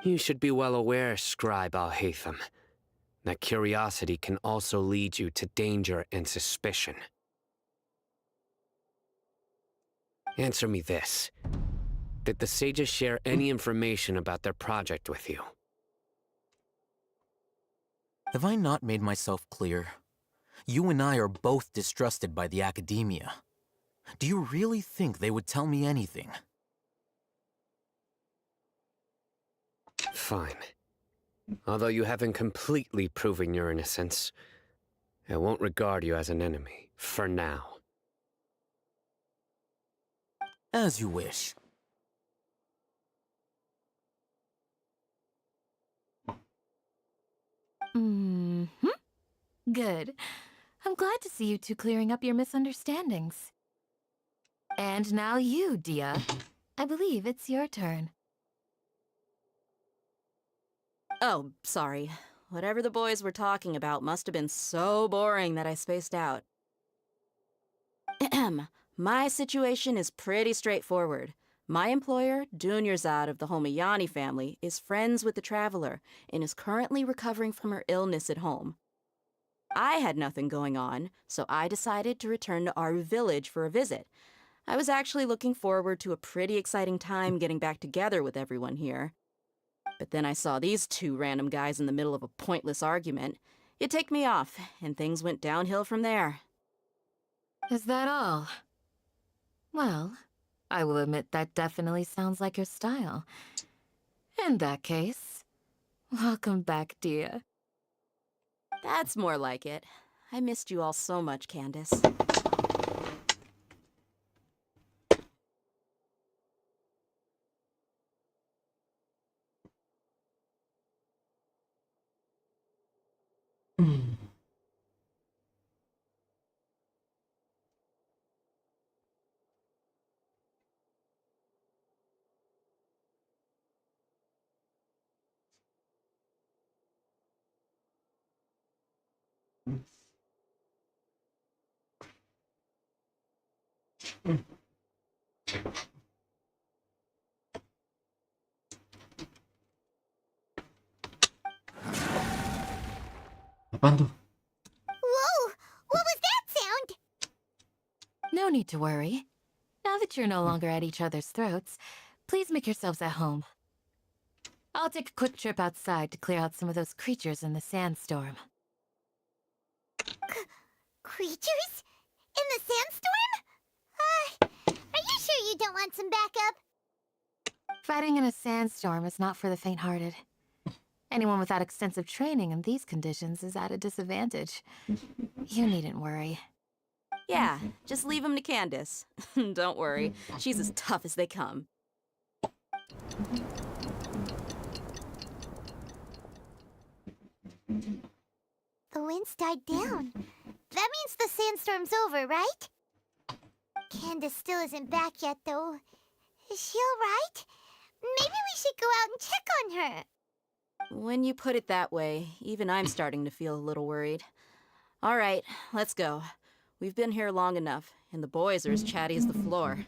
You should be well aware, Scribe Al-Haytham, that curiosity can also lead you to danger and suspicion. Answer me this. Did the sages share any information about their project with you? Have I not made myself clear? You and I are both distrusted by the academia. Do you really think they would tell me anything? Fine. Although you haven't completely proven your innocence, I won't regard you as an enemy, for now. As you wish. Mm-hmm. Good. I'm glad to see you two clearing up your misunderstandings. And now you, Dia. I believe it's your turn. Oh, sorry. Whatever the boys were talking about must have been so boring that I spaced out. My situation is pretty straightforward. My employer, Dunyarzad of the Homayani family, is friends with the traveler and is currently recovering from her illness at home. I had nothing going on, so I decided to return to our village for a visit. I was actually looking forward to a pretty exciting time getting back together with everyone here. But then I saw these two random guys in the middle of a pointless argument. It ticked me off, and things went downhill from there. Is that all? Well, I will admit that definitely sounds like your style. In that case, welcome back, Dia. That's more like it. I missed you all so much, Candace. Apaan tuh? Whoa! What was that sound? No need to worry. Now that you're no longer at each other's throats, please make yourselves at home. I'll take a quick trip outside to clear out some of those creatures in the sandstorm. Creatures? In the sandstorm? Are you sure you don't want some backup? Fighting in a sandstorm is not for the faint-hearted. Anyone without extensive training in these conditions is at a disadvantage. You needn't worry. Yeah, just leave him to Candace. Don't worry, she's as tough as they come. The wind's died down. That means the sandstorm's over, right? Candace still isn't back yet, though. Is she alright? Maybe we should go out and check on her. When you put it that way, even I'm starting to feel a little worried. All right, let's go. We've been here long enough, and the boys are as chatty as the floor.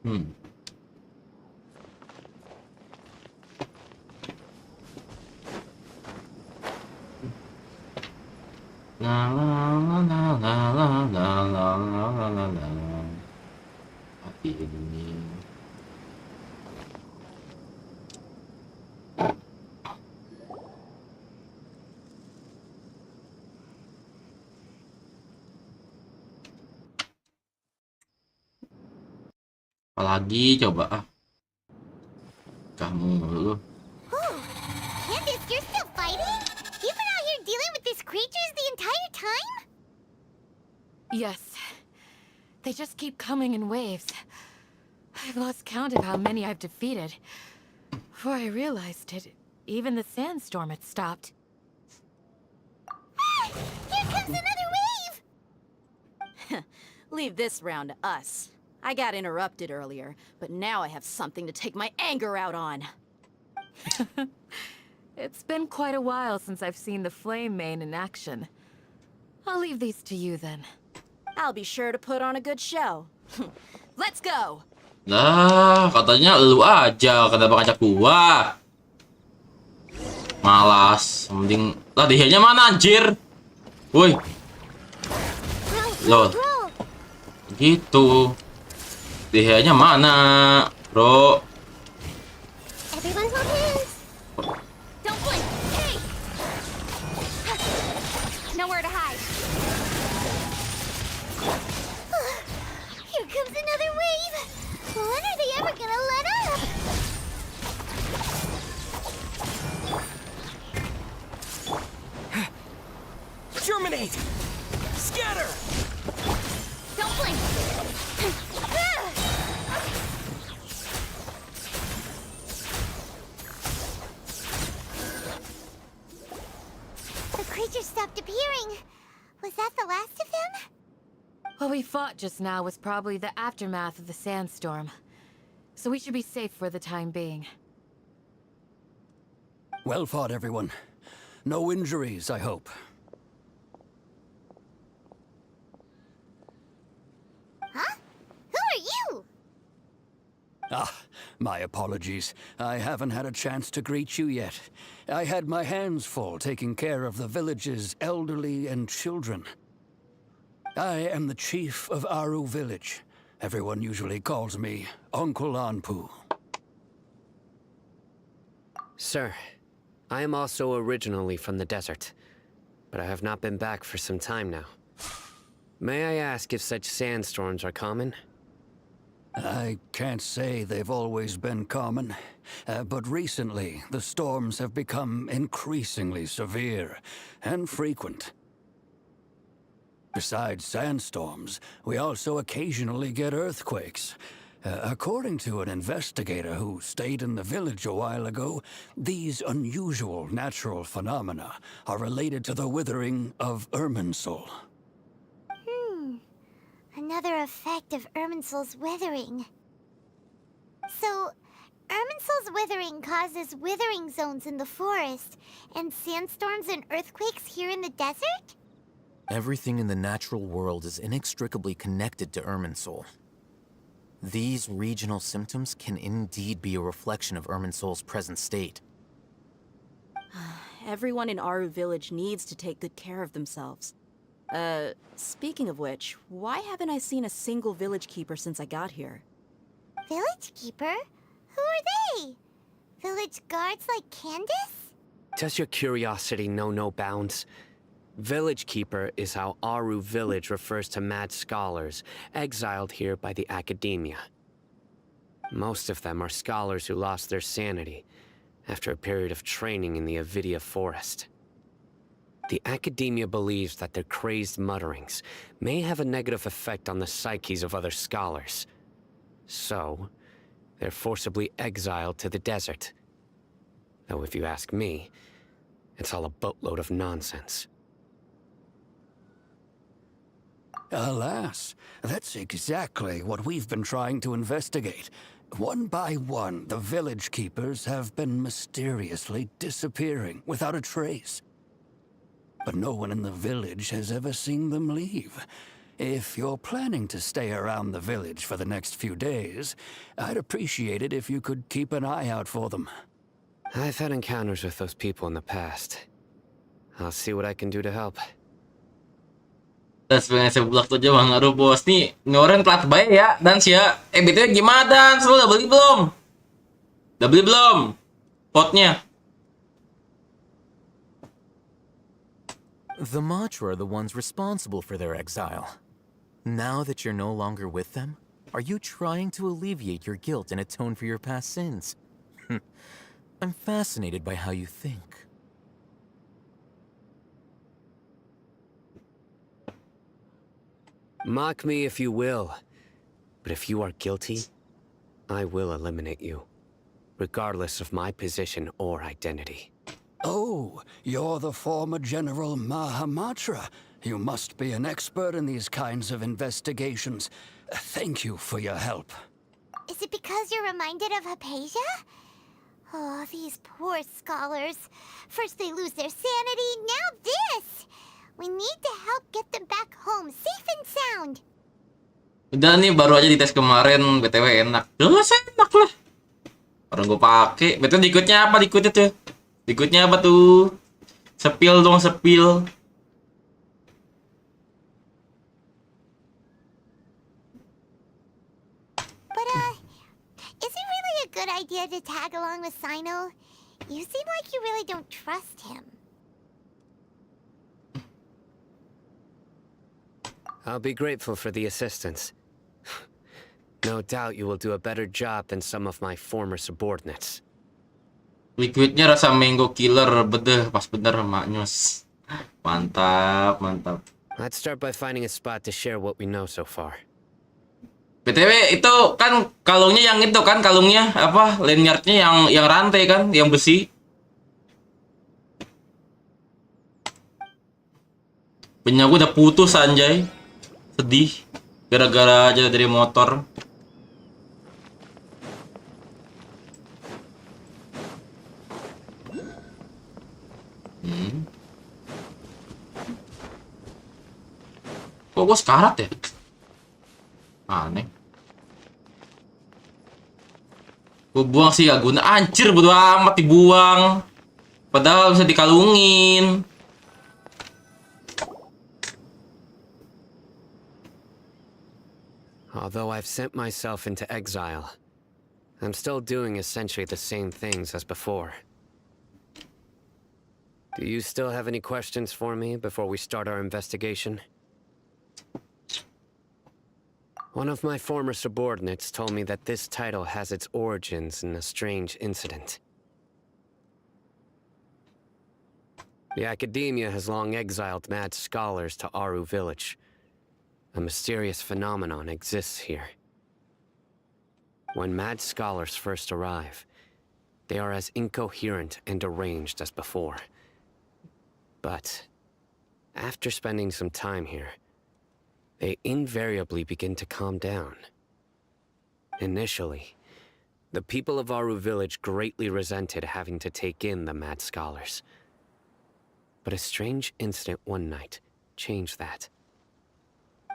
Hmm. La la la la la la la la la la la. Tapi ini. Apalagi coba ah. Kamu dulu. Candace, you're still fighting? You've been out here dealing with these creatures the entire time? Yes. They just keep coming in waves. I've lost count of how many I've defeated. Before I realized it, even the sandstorm had stopped. Ah! Here comes another wave! Leave this round to us. I got interrupted earlier, but now I have something to take my anger out on. It's been quite a while since I've seen the flame mane in action. I'll leave these to you then. I'll be sure to put on a good show. Let's go! Nah, katanya lu aja, kenapa ngajak gua? Malas, mending lah dihanya mana anjir? Woi. Loh. Gitu. Dihanya mana, bro? Everyone's on hands. Don't blink! Hey! Nowhere to hide. Here comes another wave. When are they ever gonna let up? Germinate! Scatter! Don't blink! The creatures stopped appearing. Was that the last of them? What we fought just now was probably the aftermath of the sandstorm. So we should be safe for the time being. Well fought, everyone. No injuries, I hope. Huh? Who are you? Ah, my apologies. I haven't had a chance to greet you yet. I had my hands full taking care of the village's elderly and children. I am the chief of Aru village. Everyone usually calls me Uncle Anpu. Sir, I am also originally from the desert, but I have not been back for some time now. May I ask if such sandstorms are common? I can't say they've always been common, but recently the storms have become increasingly severe and frequent. Besides sandstorms, we also occasionally get earthquakes. According to an investigator who stayed in the village a while ago, these unusual natural phenomena are related to the withering of Irminsul. Another effect of Irminsul's withering. So, Irminsul's withering causes withering zones in the forest, and sandstorms and earthquakes here in the desert? Everything in the natural world is inextricably connected to Irminsul. These regional symptoms can indeed be a reflection of Irminsul's present state. Everyone in Aru village needs to take good care of themselves. Speaking of which, why haven't I seen a single village keeper since I got here? Village keeper? Who are they? Village guards like Candace? Does your curiosity know no bounds? Village Keeper is how Aru village refers to mad scholars exiled here by the academia. Most of them are scholars who lost their sanity after a period of training in the Avidia forest. The academia believes that their crazed mutterings may have a negative effect on the psyches of other scholars. So, they're forcibly exiled to the desert. Though if you ask me, it's all a boatload of nonsense. Alas, that's exactly what we've been trying to investigate. One by one, the village keepers have been mysteriously disappearing without a trace. But no one in the village has ever seen them leave. If you're planning to stay around the village for the next few days, I'd appreciate it if you could keep an eye out for them. I've had encounters with those people in the past. I'll see what I can do to help. Dan sebenarnya sebelah tuh aja bang, aduh bos nih nyoren telat baik ya dan ya. BTW gimana dan? Lu udah beli belum? Udah beli belum? Potnya? The Matra are the ones responsible for their exile. Now that you're no longer with them, are you trying to alleviate your guilt and atone for your past sins? I'm fascinated by how you think. Mock me if you will, but if you are guilty, I will eliminate you, regardless of my position or identity. Oh, you're the former General Mahamatra. You must be an expert in these kinds of investigations. Thank you for your help. Is it because you're reminded of Hypatia? Oh, these poor scholars. First they lose their sanity, now this! We need to help get them back home, safe and sound. Udah nih baru aja dites kemarin, BTW enak. Jelas enak lah. Orang gue pake. BTW dikutnya apa? Dikutnya tuh. Dikutnya apa tuh? Sepil dong, sepil. But is it really a good idea to tag along with Sino? You seem like you really don't trust him. I'll be grateful for the assistance. No doubt you will do a better job than some of my former subordinates. Liquidnya rasa mango killer, bedeh pas bener maknyos. Mantap, mantap. Let's start by finding a spot to share what we know so far. BTW itu kan kalungnya yang itu kan kalungnya apa lanyardnya yang rantai kan yang besi. Punya gue udah putus anjay. Sedih gara-gara aja dari motor. Kok gue sekarat ya? Aneh. Gue buang sih gak guna. Anjir bodo amat dibuang. Padahal bisa dikalungin. Although I've sent myself into exile, I'm still doing essentially the same things as before. Do you still have any questions for me before we start our investigation? One of my former subordinates told me that this title has its origins in a strange incident. The academia has long exiled mad scholars to Aru village. A mysterious phenomenon exists here. When mad scholars first arrive, they are as incoherent and deranged as before. But after spending some time here, they invariably begin to calm down. Initially, the people of Aru village greatly resented having to take in the mad scholars. But a strange incident one night changed that.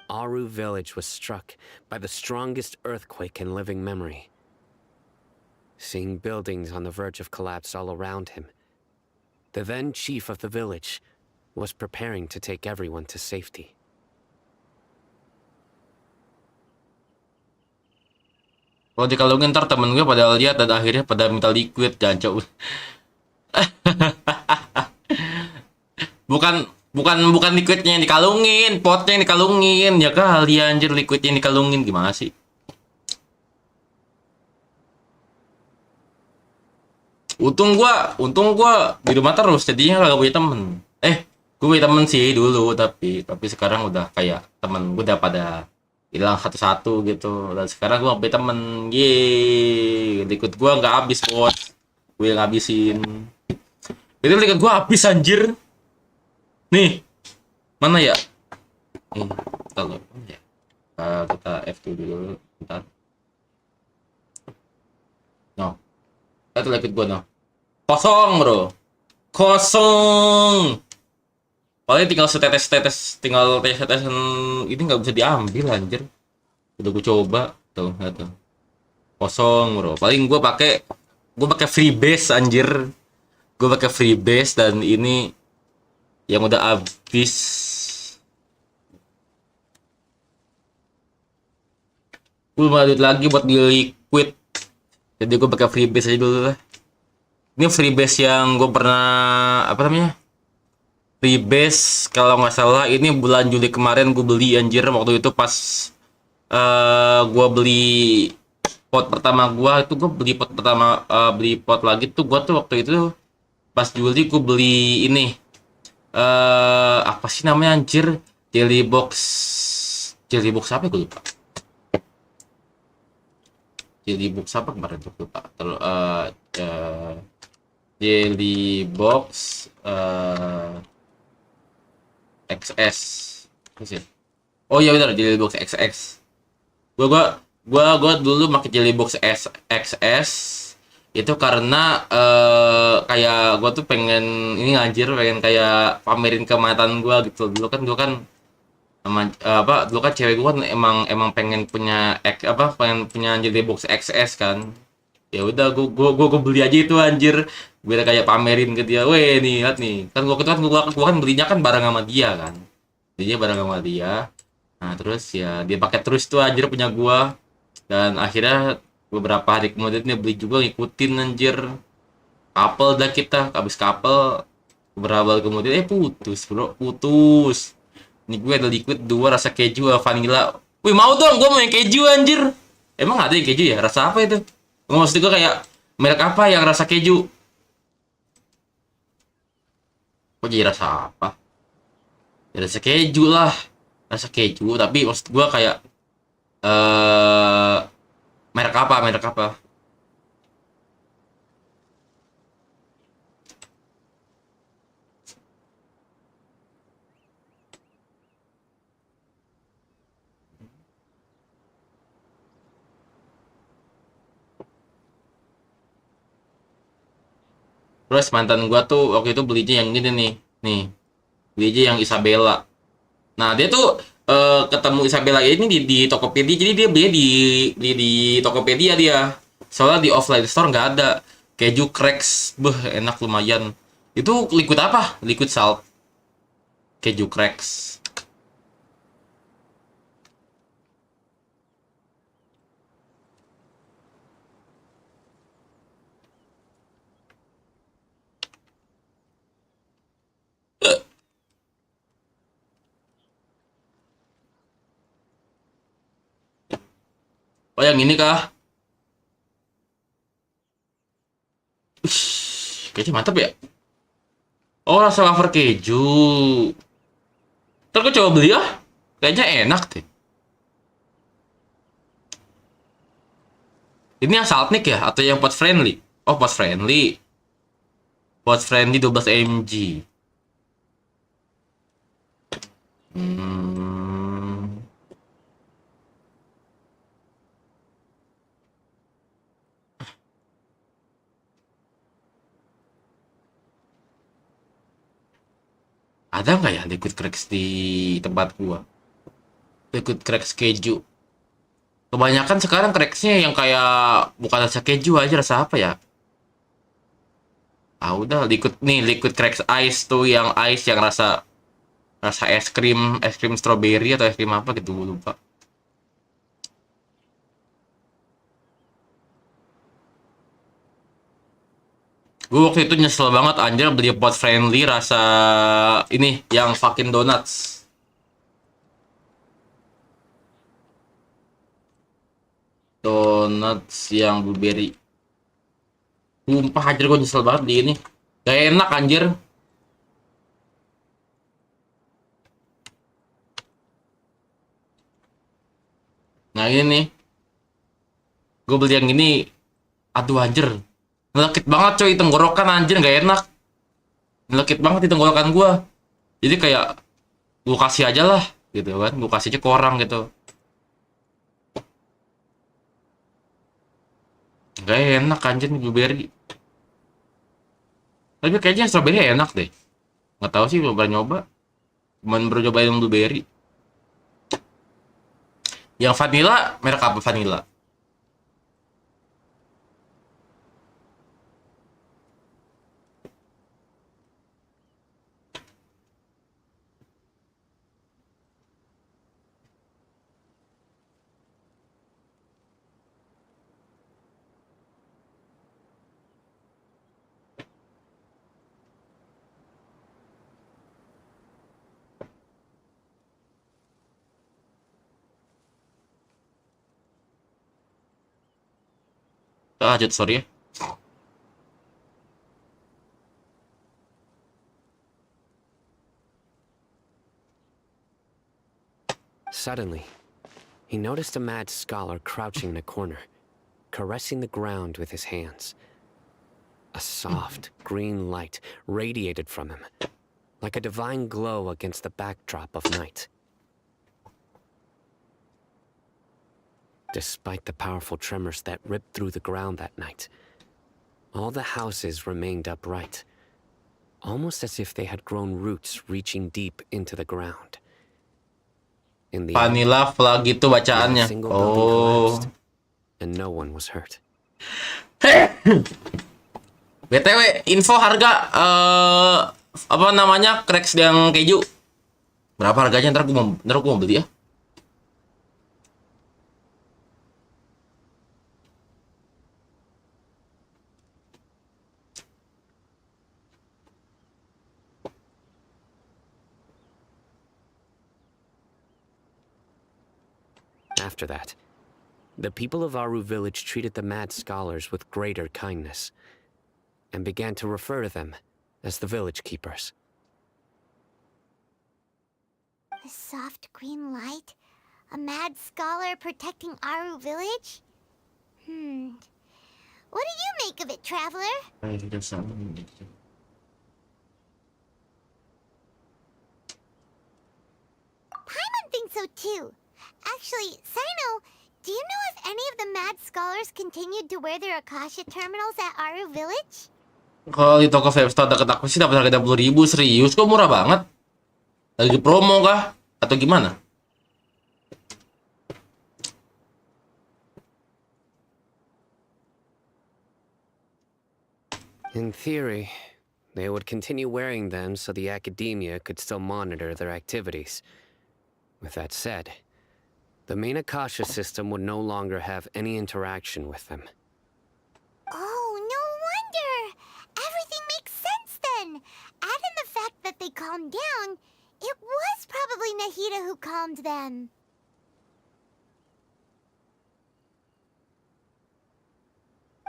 Aru village was struck by the strongest earthquake in living memory. Seeing buildings on the verge of collapse all around him, the then chief of the village was preparing to take everyone to safety. Kalau dikalungin ntar temen gue pada lihat dan akhirnya pada minta liquid jancok. bukan liquidnya yang dikalungin, potnya yang dikalungin. Ya kali anjir liquidnya yang dikalungin gimana sih? Untung gua di rumah terus jadinya gak punya temen. Gue punya temen sih dulu tapi sekarang udah kayak temen gue udah pada hilang satu-satu gitu. Dan sekarang gue gak punya temen. Yeay, liquid gue gak habis bos. Gue yang ngabisin. Itu liquid gue habis anjir. Nih, mana ya? Nih, kita loh ya. Kita F2 dulu, bentar. No, itu liquid gue no. Kosong bro, kosong. Paling tinggal setetes-tetes, tinggal tetes-tetesan ini nggak bisa diambil anjir. Udah gue coba tuh, lihat tuh. Kosong, bro. Paling gue pakai freebase anjir. Gue pakai freebase dan ini yang udah habis. Gue mau duit lagi buat di liquid. Jadi gue pakai freebase aja dulu lah. Ini freebase yang gue pernah apa namanya? Freebase kalau nggak salah ini bulan Juli kemarin gue beli anjir, waktu itu pas gue beli pot pertama beli pot lagi tuh gue tuh waktu itu pas Juli gue beli ini apa sih namanya anjir, jelly box apa gue lupa, jelly box apa kemarin tuh lupa. Terus jelly box XS. Oh iya benar, jelly box XS. Gua dulu pakai jelly box XS itu karena kayak gua tuh pengen ini anjir, pengen kayak pamerin ke mantan gua gitu. Dulu kan dulu kan cewek gua kan emang pengen punya pengen punya jelly box XS kan. Ya udah gua beli aja itu anjir, biar kayak pamerin ke dia, weh nih lihat nih kan gua kan belinya kan bareng sama dia kan, belinya bareng sama dia. Nah terus ya dia pakai terus tuh anjir punya gua, dan akhirnya beberapa hari kemudian dia beli juga, ngikutin anjir. Couple dah kita, habis couple beberapa hari kemudian putus bro, putus. Ini gue ada liquid 2 rasa keju vanilla. Wih mau dong, gue mau yang keju anjir. Emang ada yang keju ya, rasa apa itu? Maksud gue kayak merek apa yang rasa keju? Kok jadi rasa apa? Ya, rasa keju lah, rasa keju. Tapi maksud gue kayak merek apa? Terus mantan gua tuh waktu itu belinya yang ini nih, belinya yang Isabella. Nah dia tuh ketemu Isabella ini di Tokopedia, jadi dia beli di Tokopedia dia. Soalnya di offline store nggak ada. Keju cracks, enak lumayan. Itu liquid apa? Liquid salt. Keju cracks. Oh yang ini kah? Kayaknya mantap ya. Oh rasa wafer keju. Ntar gue coba beli ah. Kayaknya enak deh. Ini yang saltnik ya? Atau yang pot friendly? Oh pot friendly. Pot friendly 12 mg. Ada nggak ya liquid cracks di tempat gua? Liquid cracks keju. Kebanyakan sekarang cracksnya yang kayak bukan rasa keju aja, rasa apa ya? Ah udah liquid cracks ice tuh, yang ice yang rasa es krim strawberry atau es krim apa gitu, gua lupa. Gue waktu itu nyesel banget anjir beli pot friendly rasa ini yang fucking donuts. Donuts yang blueberry. Sumpah anjir gue nyesel banget di ini. Gak enak anjir. Nah ini nih. Gue beli yang ini. Aduh anjir. Ngelekit banget coy tenggorokan anjir, gak enak. Ngelekit banget di tenggorokan gua. Jadi kayak gua kasih aja lah gitu kan, gua kasih aja ke orang gitu. Gak enak anjir nih blueberry. Tapi kayaknya strawberry enak deh. Nggak tahu sih, belum pernah nyoba. Cuman baru cobain yang blueberry. Yang vanilla, merek apa vanilla? Lanjut, sorry ya. Suddenly, he noticed a mad scholar crouching in a corner, caressing the ground with his hands. A soft, green light radiated from him, like a divine glow against the backdrop of night. Despite the powerful tremors that ripped through the ground that night, all the houses remained upright, almost as if they had grown roots reaching deep into the ground. In the Vanilla flag itu bacaannya. Oh. And no one was hurt. BTW, info harga apa namanya cracks yang keju. Berapa harganya? Ntar gua mau beli ya. After that, the people of Aru village treated the mad scholars with greater kindness, and began to refer to them as the village keepers. A soft green light? A mad scholar protecting Aru village? What do you make of it, traveler? Paimon thinks so too. Actually, Sino, do you know if any of the mad scholars continued to wear their Akasha terminals at Aru village? Kalau di toko Vapestore deket aku sih dapat harga 60.000. Serius, kok murah banget? Lagi promo kah? Atau gimana? In theory, they would continue wearing them so the academia could still monitor their activities. With that said, the main Akasha system would no longer have any interaction with them. Oh, no wonder! Everything makes sense then! Add in the fact that they calmed down, it was probably Nahida who calmed them.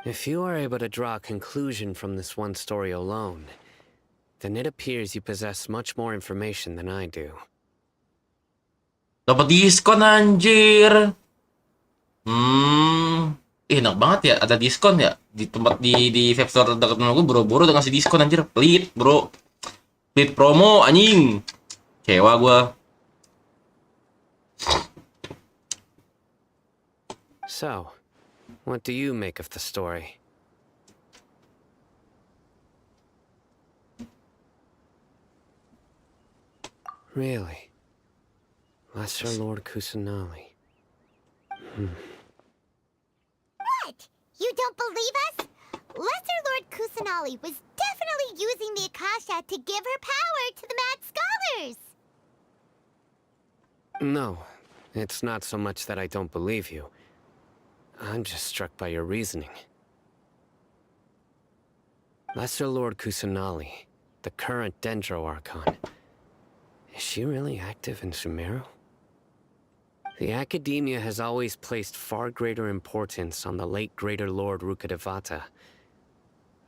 If you are able to draw a conclusion from this one story alone, then it appears you possess much more information than I do. Dapat diskon anjir. Enak banget ya, ada diskon ya di tempat di Vapestore dekat rumah gue. Boro-boro udah ngasih diskon anjir. Pelit, bro. Pelit promo anjing. Kecewa gue. So, what do you make of the story? Really? Lesser Lord Kusanali. What? You don't believe us? Lesser Lord Kusanali was definitely using the Akasha to give her power to the mad scholars! No, it's not so much that I don't believe you. I'm just struck by your reasoning. Lesser Lord Kusanali, the current Dendro Archon, is she really active in Sumeru? The Academia has always placed far greater importance on the late Greater Lord Rukkhadevata.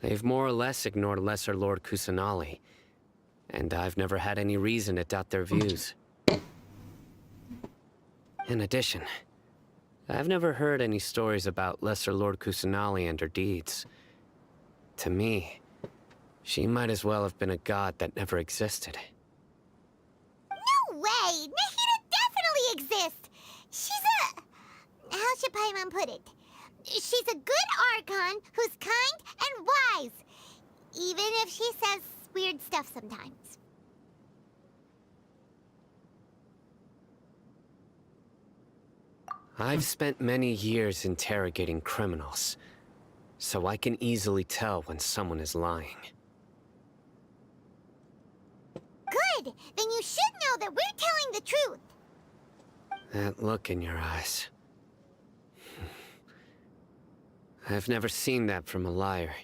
They've more or less ignored Lesser Lord Kusanali, and I've never had any reason to doubt their views. In addition, I've never heard any stories about Lesser Lord Kusanali and her deeds. To me, she might as well have been a god that never existed. No way! Nahida definitely exists! She's a... how should Paimon put it? She's a good Archon who's kind and wise. Even if she says weird stuff sometimes. I've spent many years interrogating criminals, so I can easily tell when someone is lying. Good! Then you should know that we're telling the truth. That look in your eyes. I've never seen that from a liar.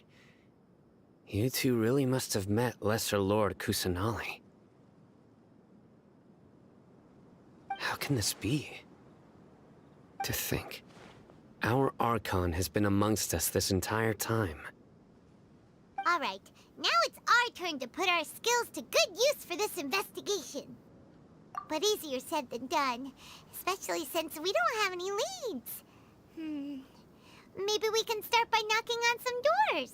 You two really must have met Lesser Lord Kusanali. How can this be? To think, our Archon has been amongst us this entire time. Alright, now it's our turn to put our skills to good use for this investigation. But easier said than done, especially since we don't have any leads. Maybe we can start by knocking on some doors.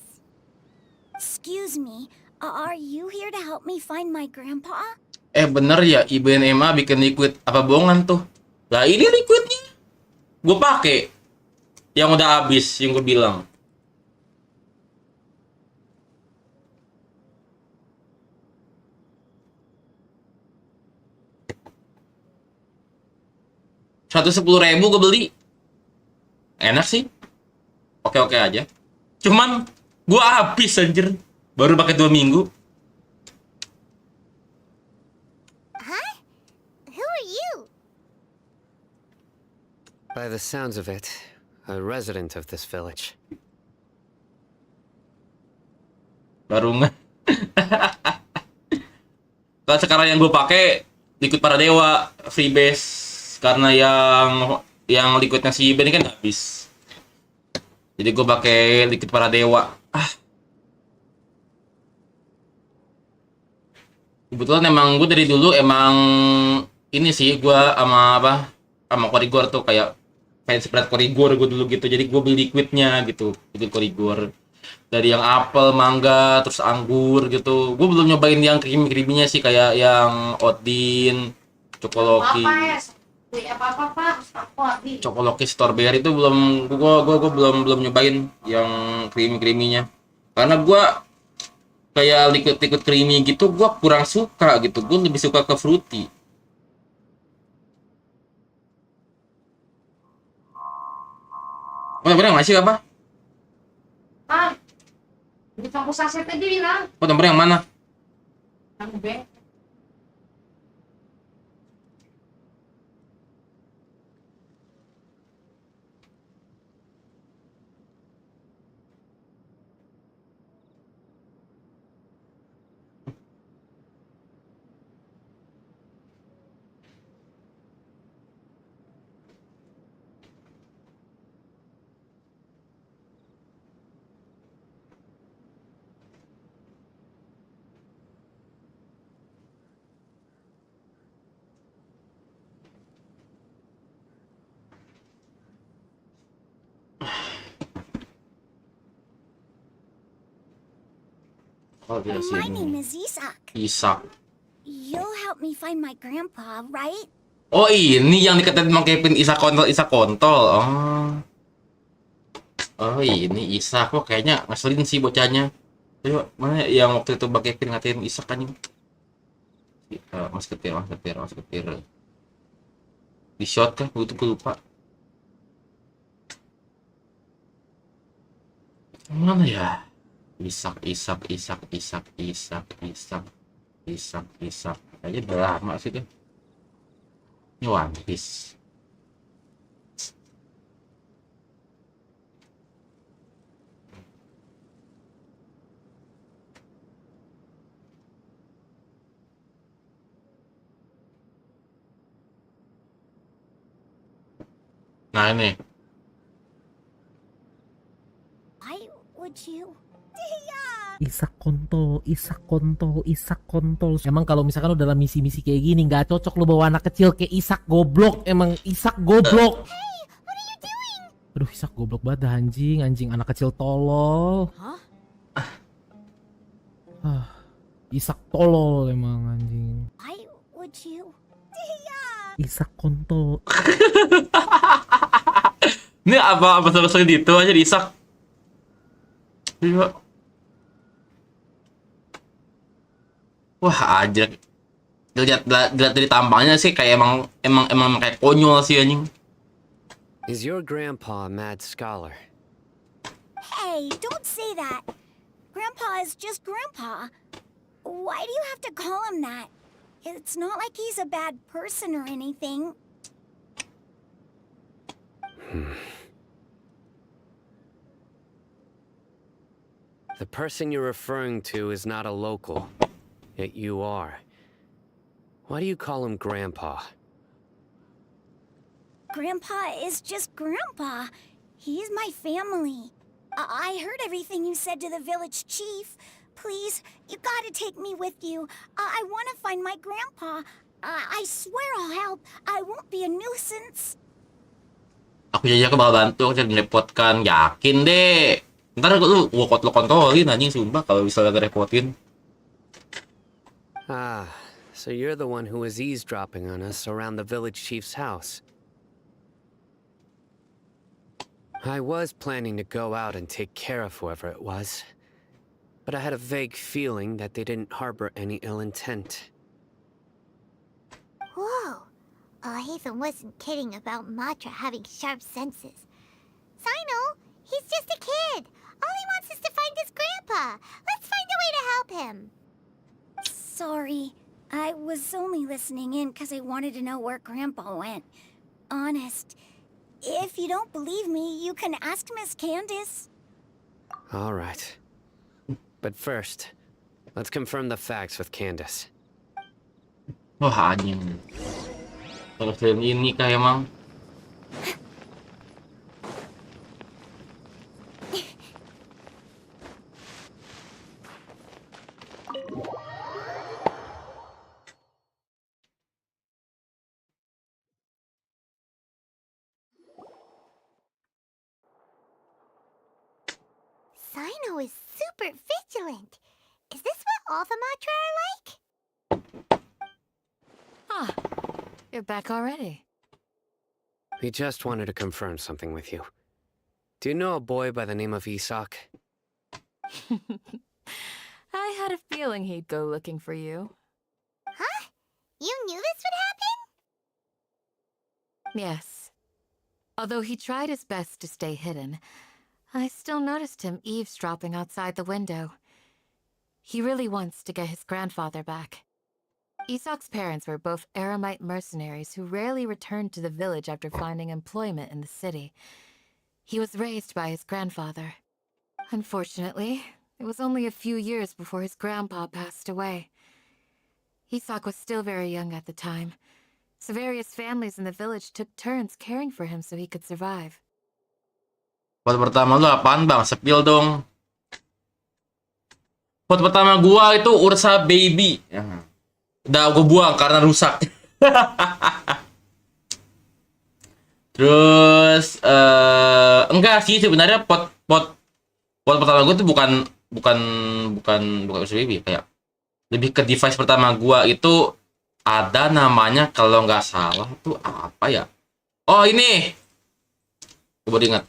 Excuse me, are you here to help me find my grandpa? Bener ya, IBNMA bikin liquid apa bohongan tuh? Lah ini liquidnya gue pakai yang udah habis, yang gue bilang. $110.000 gue beli. Enak sih. Oke-oke aja. Cuman gue habis anjir. Baru pakai 2 minggu. Huh? Who are you? By the sounds of it, a resident of this village. Baru nggak. Kalau sekarang yang gue pakai liquid para dewa freebase karena yang liquidnya si Ben kan habis. Jadi gue pakai liquid para dewa. Kebetulan emang gue dari dulu emang ini sih gue sama korigor tuh kayak fans berat korigor gue dulu gitu. Jadi gue beli liquidnya gitu, liquid korigor. Dari yang apel, mangga, terus anggur gitu. Gue belum nyobain yang creamy-creaminya sih kayak yang Odin, Cokoloki. Cokoloki strawberry itu belum gue belum nyobain yang creamy-creaminya. Karena gue kayak liquid creamy gitu gue kurang suka gitu. Gue lebih suka ke fruity. Bener nggak sih apa? Di kampus aset aja bilang. Nomor yang mana? Yang B. Oh, dia My sini. name is Isak. Isak. You'll help me find my grandpa, right? Oh ini yang dikatain Mang Kevin Isak kontol. Oh ini Isak. Kok kayaknya ngeselin sih bocahnya. Ayo mana yang waktu itu Bang Kevin ngatain Isak kan? Mas ketir. Di shot kan? Gue lupa. Mana ya? Isak. Kayaknya udah lama sih tuh. Ini One Piece. Nah ini. Why would you? Isak kontol. Emang kalau misalkan udah dalam misi-misi kayak gini nggak cocok lo bawa anak kecil kayak Isak goblok. Emang Isak goblok. Aduh Isak goblok banget dah, anjing anak kecil tolol. Isak tolol emang anjing. Why would you? Isak kontol. Ini apa selesai itu aja di Isak. Iya. Wah aja. Dilihat dari tampangnya sih kayak emang kayak konyol sih anjing. Is your grandpa a mad scholar? Hey, don't say that. Grandpa is just Grandpa. Why do you have to call him that? It's not like he's a bad person or anything. The person you're referring to is not a local, yet you are. Why do you call him Grandpa? Grandpa is just Grandpa. He's my family. I heard everything you said to the village chief. Please, you gotta take me with you. I want to find my grandpa. I swear I'll help. I won't be a nuisance. Aku jajak ke bakal bantu, aku jadi ngerepotkan. Yakin deh. Ntar lu lo kontrolin anjing, sumpah kalau misalnya ngerepotin. Ah, so you're the one who was eavesdropping on us around the village chief's house. I was planning to go out and take care of whoever it was, but I had a vague feeling that they didn't harbor any ill intent. Whoa. Hatham wasn't kidding about Matra having sharp senses. Sino, he's just a kid. All he wants is to find his grandpa. Let's find a way to help him. Sorry. I was only listening in because I wanted to know where Grandpa went. Honest. If you don't believe me, you can ask Miss Candace. All right. But first, let's confirm the facts with Candace. Wah anjing. Kalau film ini kah emang? Sino is super vigilant. Is this what all the Matra are like? Ah, you're back already. We just wanted to confirm something with you. Do you know a boy by the name of Isak? I had a feeling he'd go looking for you. Huh? You knew this would happen? Yes. Although he tried his best to stay hidden, I still noticed him eavesdropping outside the window. He really wants to get his grandfather back. Isak's parents were both Aramite mercenaries who rarely returned to the village after finding employment in the city. He was raised by his grandfather. Unfortunately, it was only a few years before his grandpa passed away. Isak was still very young at the time, so various families in the village took turns caring for him so he could survive. Pot pertama lu apaan bang? Sepil dong. Pot pertama gua itu Ursa Baby. Udah gua buang karena rusak. Terus enggak sih sebenarnya pot pertama gua tuh bukan Ursa Baby, kayak lebih ke device pertama gua itu ada namanya kalau nggak salah tuh apa ya? Oh ini. Coba diingat.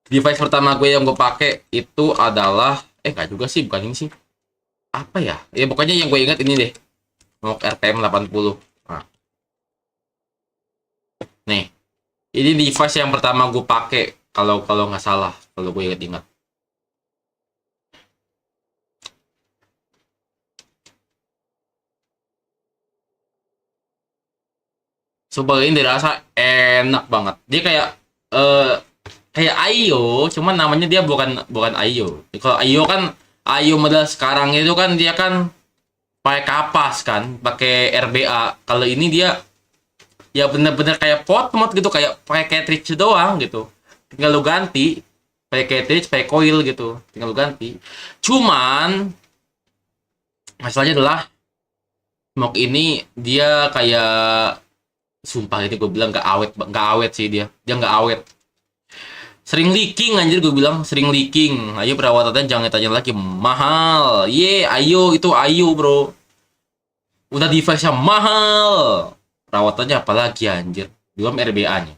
Device pertama gue yang gue pakai itu adalah nggak juga sih, bukan ini sih. Apa ya? Ya pokoknya yang gue ingat ini deh. Mau RPM 80. Nah. Nih. Ini device yang pertama gue pakai kalau nggak salah, kalau gue ingat. Coba ini dirasa enak banget. Dia kayak Ayo, cuman namanya dia bukan Ayo. Kalau Ayo kan model sekarang itu kan dia kan pakai kapas kan, pakai RBA. Kalau ini dia ya bener-bener kayak pot gitu, kayak pakai cartridge doang gitu. Tinggal lu ganti pakai cartridge, pakai coil gitu. Tinggal lu ganti. Cuman masalahnya adalah smoke ini dia kayak sumpah ini gue bilang nggak awet sih dia nggak awet. Sering leaking anjir, gue bilang sering leaking. Ayo perawatannya jangan tanya lagi, mahal. Ayo itu Ayo bro. Udah device-nya mahal. Perawatannya apalagi anjir. Belum RBA-nya.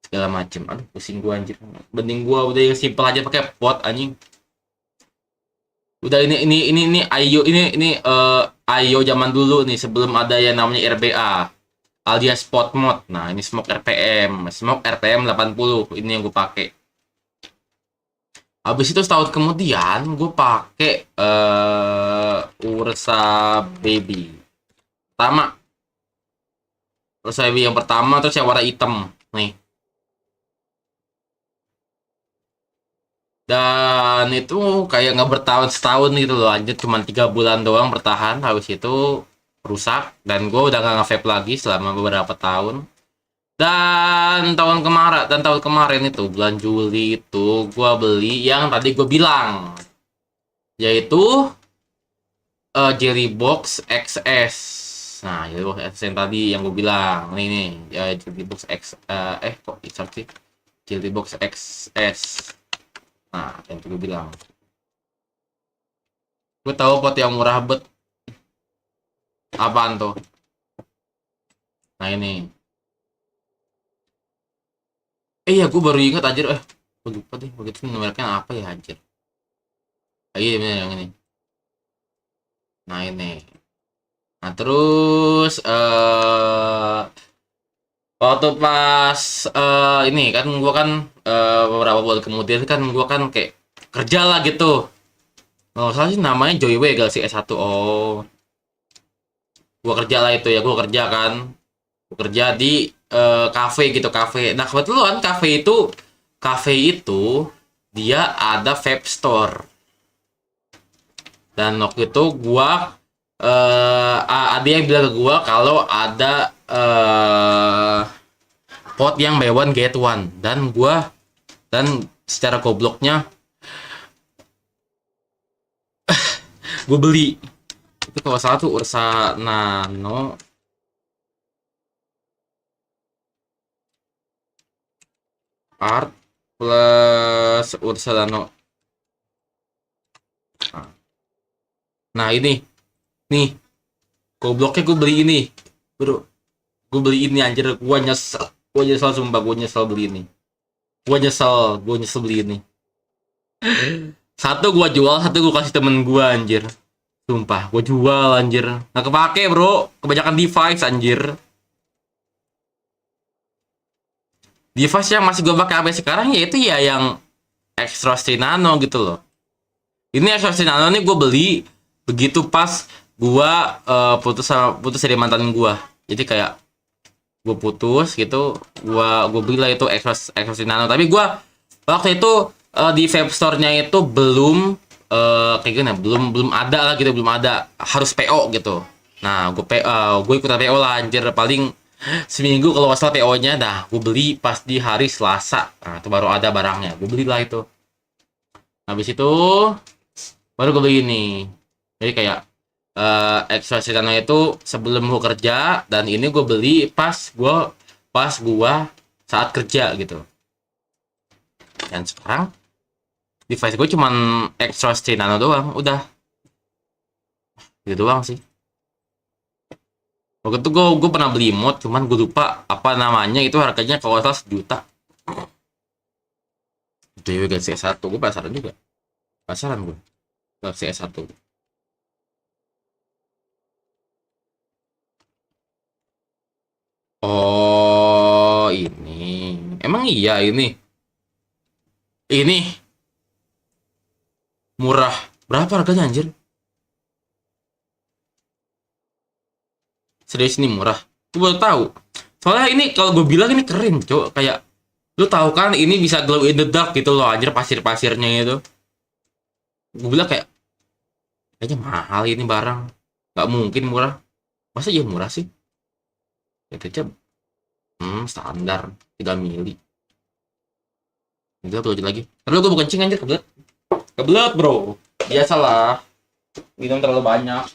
Segala macem. Aduh pusing gue anjir. Mending gue udah yang simple aja pakai pot anjing. Udah ini Ayo ini Ayo zaman dulu nih sebelum ada yang namanya RBA. alias spot mode. Nah, ini smoke RPM 80. Ini yang gue pakai. Habis itu setahun kemudian gue pakai Ursa Baby. Ursa Baby yang pertama, terus yang warna hitam nih. Dan itu kayak nggak bertahun setahun gitu loh, anjir, cuma 3 bulan doang bertahan. Habis itu rusak dan gue udah nggak nge-vape lagi selama beberapa tahun. Dan tahun kemarin itu bulan Juli itu gue beli yang tadi gue bilang, yaitu Jelly Box XS. Nah, Jelly Box XS yang tadi yang gue bilang, nih Jelly Box X, kok sih Jelly Box XS. Nah, yang gue bilang, gue tahu pot yang murah bet. Apaan tuh? Nah ini. Iya, gue baru ingat anjir. Gue lupa deh, begitu mereknya apa ya anjir. Iya, bener yang ini. Nah ini. Nah terus waktu pas ini kan gue kan beberapa bulan kemudian kan gue kan kayak kerja lah gitu. Nggak salah sih namanya Joyway gak sih S1. Oh, gue kerja lah itu ya, gue kerja kan. Gue kerja di kafe gitu, kafe. Nah kebetulan kafe itu dia ada vape store. Dan waktu itu gua ada yang bilang ke gua kalau ada pot yang buy one get one, dan secara gobloknya gue beli. Itu kalau salah tuh Ursa Nano Art plus Ursa Nano. Nah ini nih, gobloknya gue beli ini, bro. Gue beli ini anjir, gue nyesel sumpah, gue nyesel beli ini. Gue nyesel beli ini. Satu gue jual, satu gue kasih temen gue anjir. Sumpah, gue jual anjir. Nggak kepake bro, kebanyakan device anjir. Device yang masih gue pakai sampai sekarang yaitu ya yang Extra Nano gitu loh. Ini Extra Nano nih gue beli begitu pas gue putus dari mantan gue. Jadi kayak gue putus gitu, gue beli lah itu Extra Nano. Tapi gue waktu itu di vape store-nya itu belum kayak gimana, belum ada lah gitu, belum ada, harus PO gitu. Nah gue ikutan PO lah anjir, paling seminggu kalau nggak salah PO-nya. Dah gue beli pas di hari Selasa. Nah itu baru ada barangnya, gue beli lah itu. Habis itu baru gue beli ini. Jadi kayak Extra Nano itu sebelum gue kerja, dan ini gue beli pas gue saat kerja gitu. Dan sekarang device gue cuman Extra Nano doang, udah gitu doang sih. Waktu itu gue pernah beli mod, cuman gue lupa apa namanya, itu harganya kalau salah 1 juta. Dewi Galaxy S1, gue penasaran juga. Gue Galaxy S1. Oh ini, emang iya ini murah. Berapa harganya anjir? Serius ini murah? Gue baru tahu. Soalnya ini kalau gue bilang ini keren, cok. Kayak lu tahu kan ini bisa glow in the dark gitu loh anjir, pasir-pasirnya itu. Gue bilang kayaknya mahal ini barang. Nggak mungkin murah. Masa ya murah sih? Ya aja standar 3 mili. Itu tuh lagi. Terus gue bukan kencing anjir, kebelet bro. Biasalah. Minum terlalu banyak.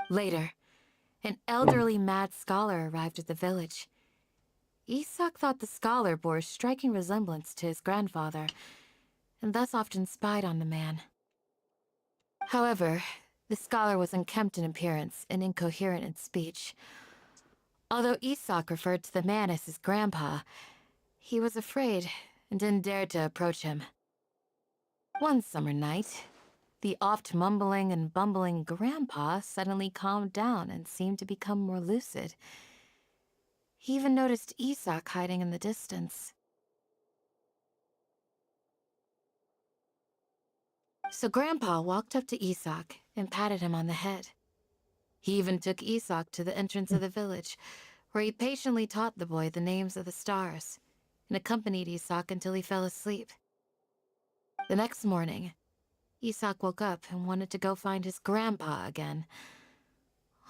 Later, an elderly mad scholar arrived at the village. Isak thought the scholar bore a striking resemblance to his grandfather, and thus often spied on the man. However, the scholar was unkempt in appearance and incoherent in speech. Although Isak referred to the man as his grandpa, he was afraid and didn't dare to approach him. One summer night, the oft mumbling and bumbling grandpa suddenly calmed down and seemed to become more lucid. He even noticed Isak hiding in the distance. So Grandpa walked up to Isak and patted him on the head. He even took Isak to the entrance of the village, where he patiently taught the boy the names of the stars, and accompanied Isak until he fell asleep. The next morning, Isak woke up and wanted to go find his grandpa again,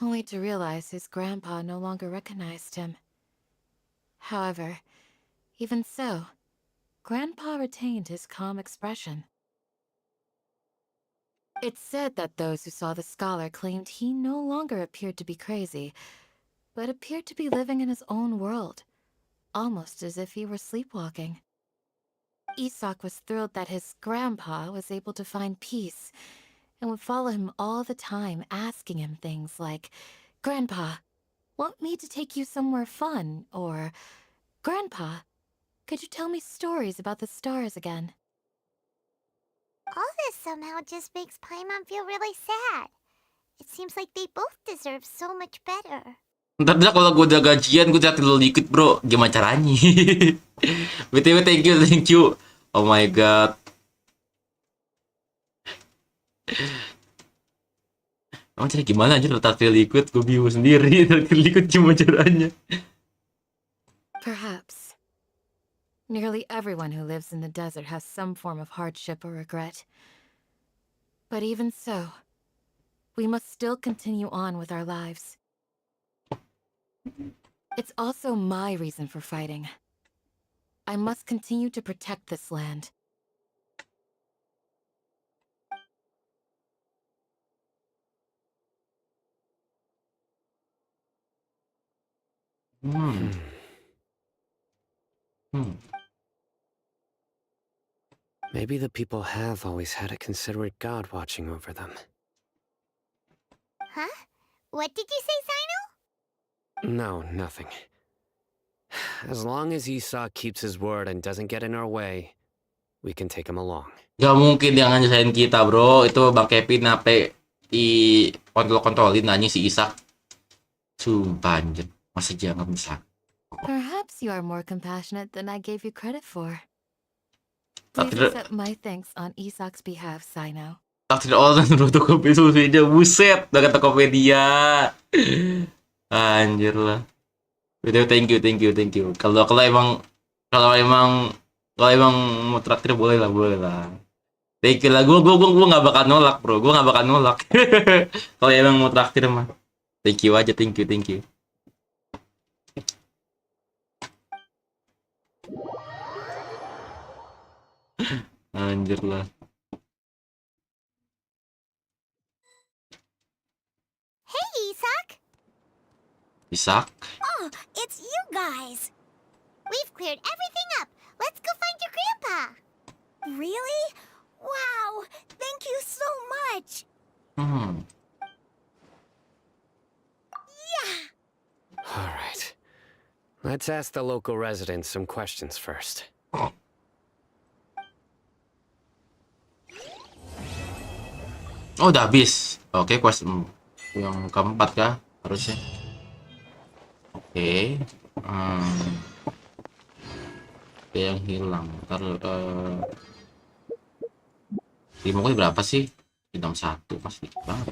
only to realize his grandpa no longer recognized him. However, even so, Grandpa retained his calm expression. It's said that those who saw the scholar claimed he no longer appeared to be crazy, but appeared to be living in his own world, almost as if he were sleepwalking. Isak was thrilled that his grandpa was able to find peace, and would follow him all the time, asking him things like, "Grandpa, want me to take you somewhere fun?" Or, "Grandpa, could you tell me stories about the stars again?" All this somehow just makes Paimon feel really sad. It seems like they both deserve so much better. Ntar dah kalau gue udah gajian, gue udah tidur dikit bro. Gimana caranya? BTW thank you. Oh my god. Emang cara gimana aja lo taktil liquid? Gue bingung sendiri. Taktil liquid gimana caranya? Perhaps. Nearly everyone who lives in the desert has some form of hardship or regret. But even so, we must still continue on with our lives. It's also my reason for fighting. I must continue to protect this land. Maybe the people have always had a considerate god watching over them. Huh? What did you say, Sino? No, nothing. As long as Isak keeps his word and doesn't get in our way, we can take him along. Gak mungkin dia nyusahin kita bro. Itu Bang Kevin nape i kontrolin nanya si Isak. Sumpah anjir. Masa jangan bisa. Perhaps you are more compassionate than I gave you credit for. Please accept my thanks on Isak's behalf, Sino. Takdir Allah dan Tokopedia solusinya. Buset, udah kata Tokopedia. Anjir lah. Video thank you. Kalau emang mau traktir boleh lah. Thank you lah. Gue nggak bakal nolak bro. Gue nggak bakal nolak. Kalau emang mau traktir mah. Thank you aja. Thank you. Anjir lah. Hey, Isak! Isak? Oh, it's you guys! We've cleared everything up. Let's go find your grandpa. Really? Wow! Thank you so much! Yeah! Alright. Let's ask the local residents some questions first. Oh, udah habis. Oke, question yang keempat kah harusnya. Oke. Yang hilang. Ntar remote berapa sih? Bintang 1 pasti banget.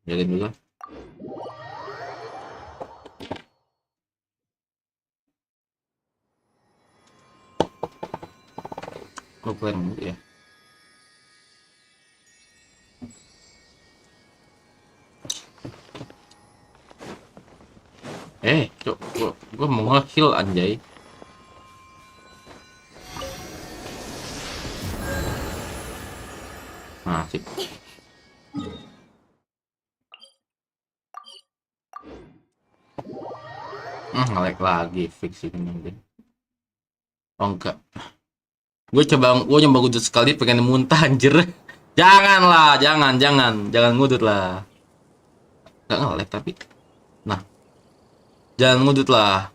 Jadi dulu. Keren ya. Cok, gua mau nge-heal anjay. sih. Nge-lag lagi fix ini mungkin. Oh enggak. Gue nyoba ngudut sekali pengen muntah anjir. Janganlah, jangan ngudut lah. Enggak nge-lag tapi. Nah. Jangan ngudut lah.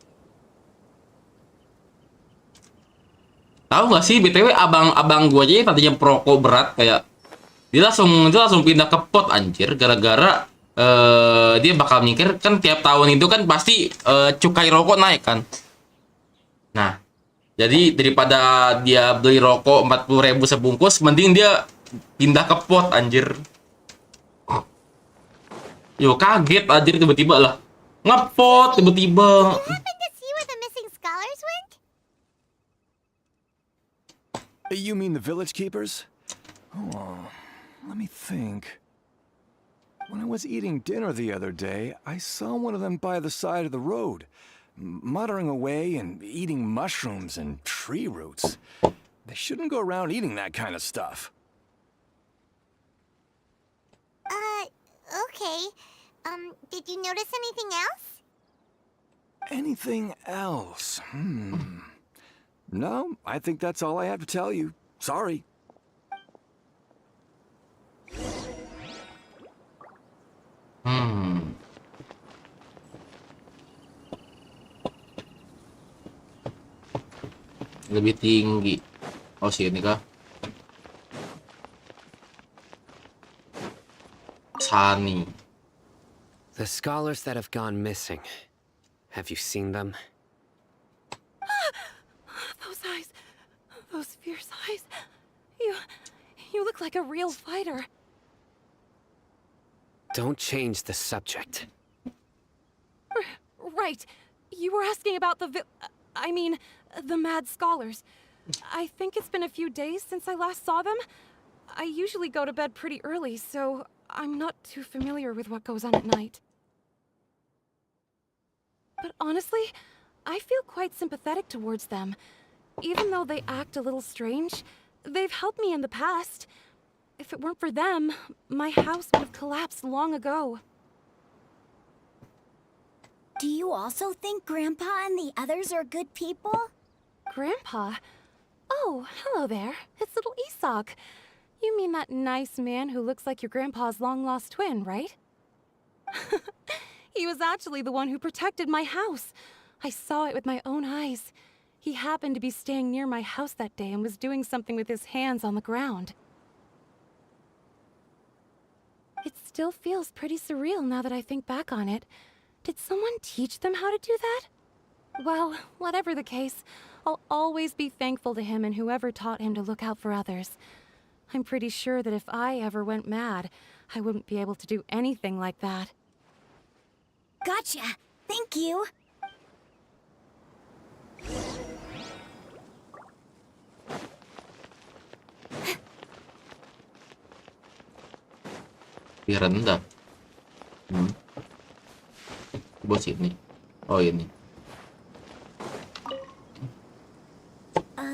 Tahu gak sih BTW abang gue aja tadinya perokok berat kayak dia langsung pindah ke pot anjir gara-gara dia bakal mikir kan tiap tahun itu kan pasti cukai rokok naik kan. Nah, jadi daripada dia beli rokok 40.000 sebungkus, mending dia pindah ke pot anjir. Yo kaget anjir tiba-tiba lah. Ngepot tiba-tiba. You mean the village keepers? Oh, let me think. When I was eating dinner the other day, I saw one of them by the side of the road, muttering away and eating mushrooms and tree roots. They shouldn't go around eating that kind of stuff. Okay. Did you notice anything else? Anything else? No, I think that's all I have to tell you. Sorry. Lebih tinggi. Oh sini kah? Sunny. The scholars that have gone missing. Have you seen them? Those eyes. Those fierce eyes. You look like a real fighter. Don't change the subject. Right. You were asking about the the mad scholars. I think it's been a few days since I last saw them. I usually go to bed pretty early, so I'm not too familiar with what goes on at night. But honestly, I feel quite sympathetic towards them. Even though they act a little strange, they've helped me in the past. If it weren't for them, my house would have collapsed long ago. Do you also think Grandpa and the others are good people? Grandpa? Oh, hello there. It's little Isak. You mean that nice man who looks like your grandpa's long-lost twin, right? He was actually the one who protected my house. I saw it with my own eyes. He happened to be staying near my house that day and was doing something with his hands on the ground. It still feels pretty surreal now that I think back on it. Did someone teach them how to do that? Well, whatever the case, I'll always be thankful to him and whoever taught him to look out for others. I'm pretty sure that if I ever went mad, I wouldn't be able to do anything like that. Gotcha. Thank you. Lebih rendah. Bos ini. Oh ini.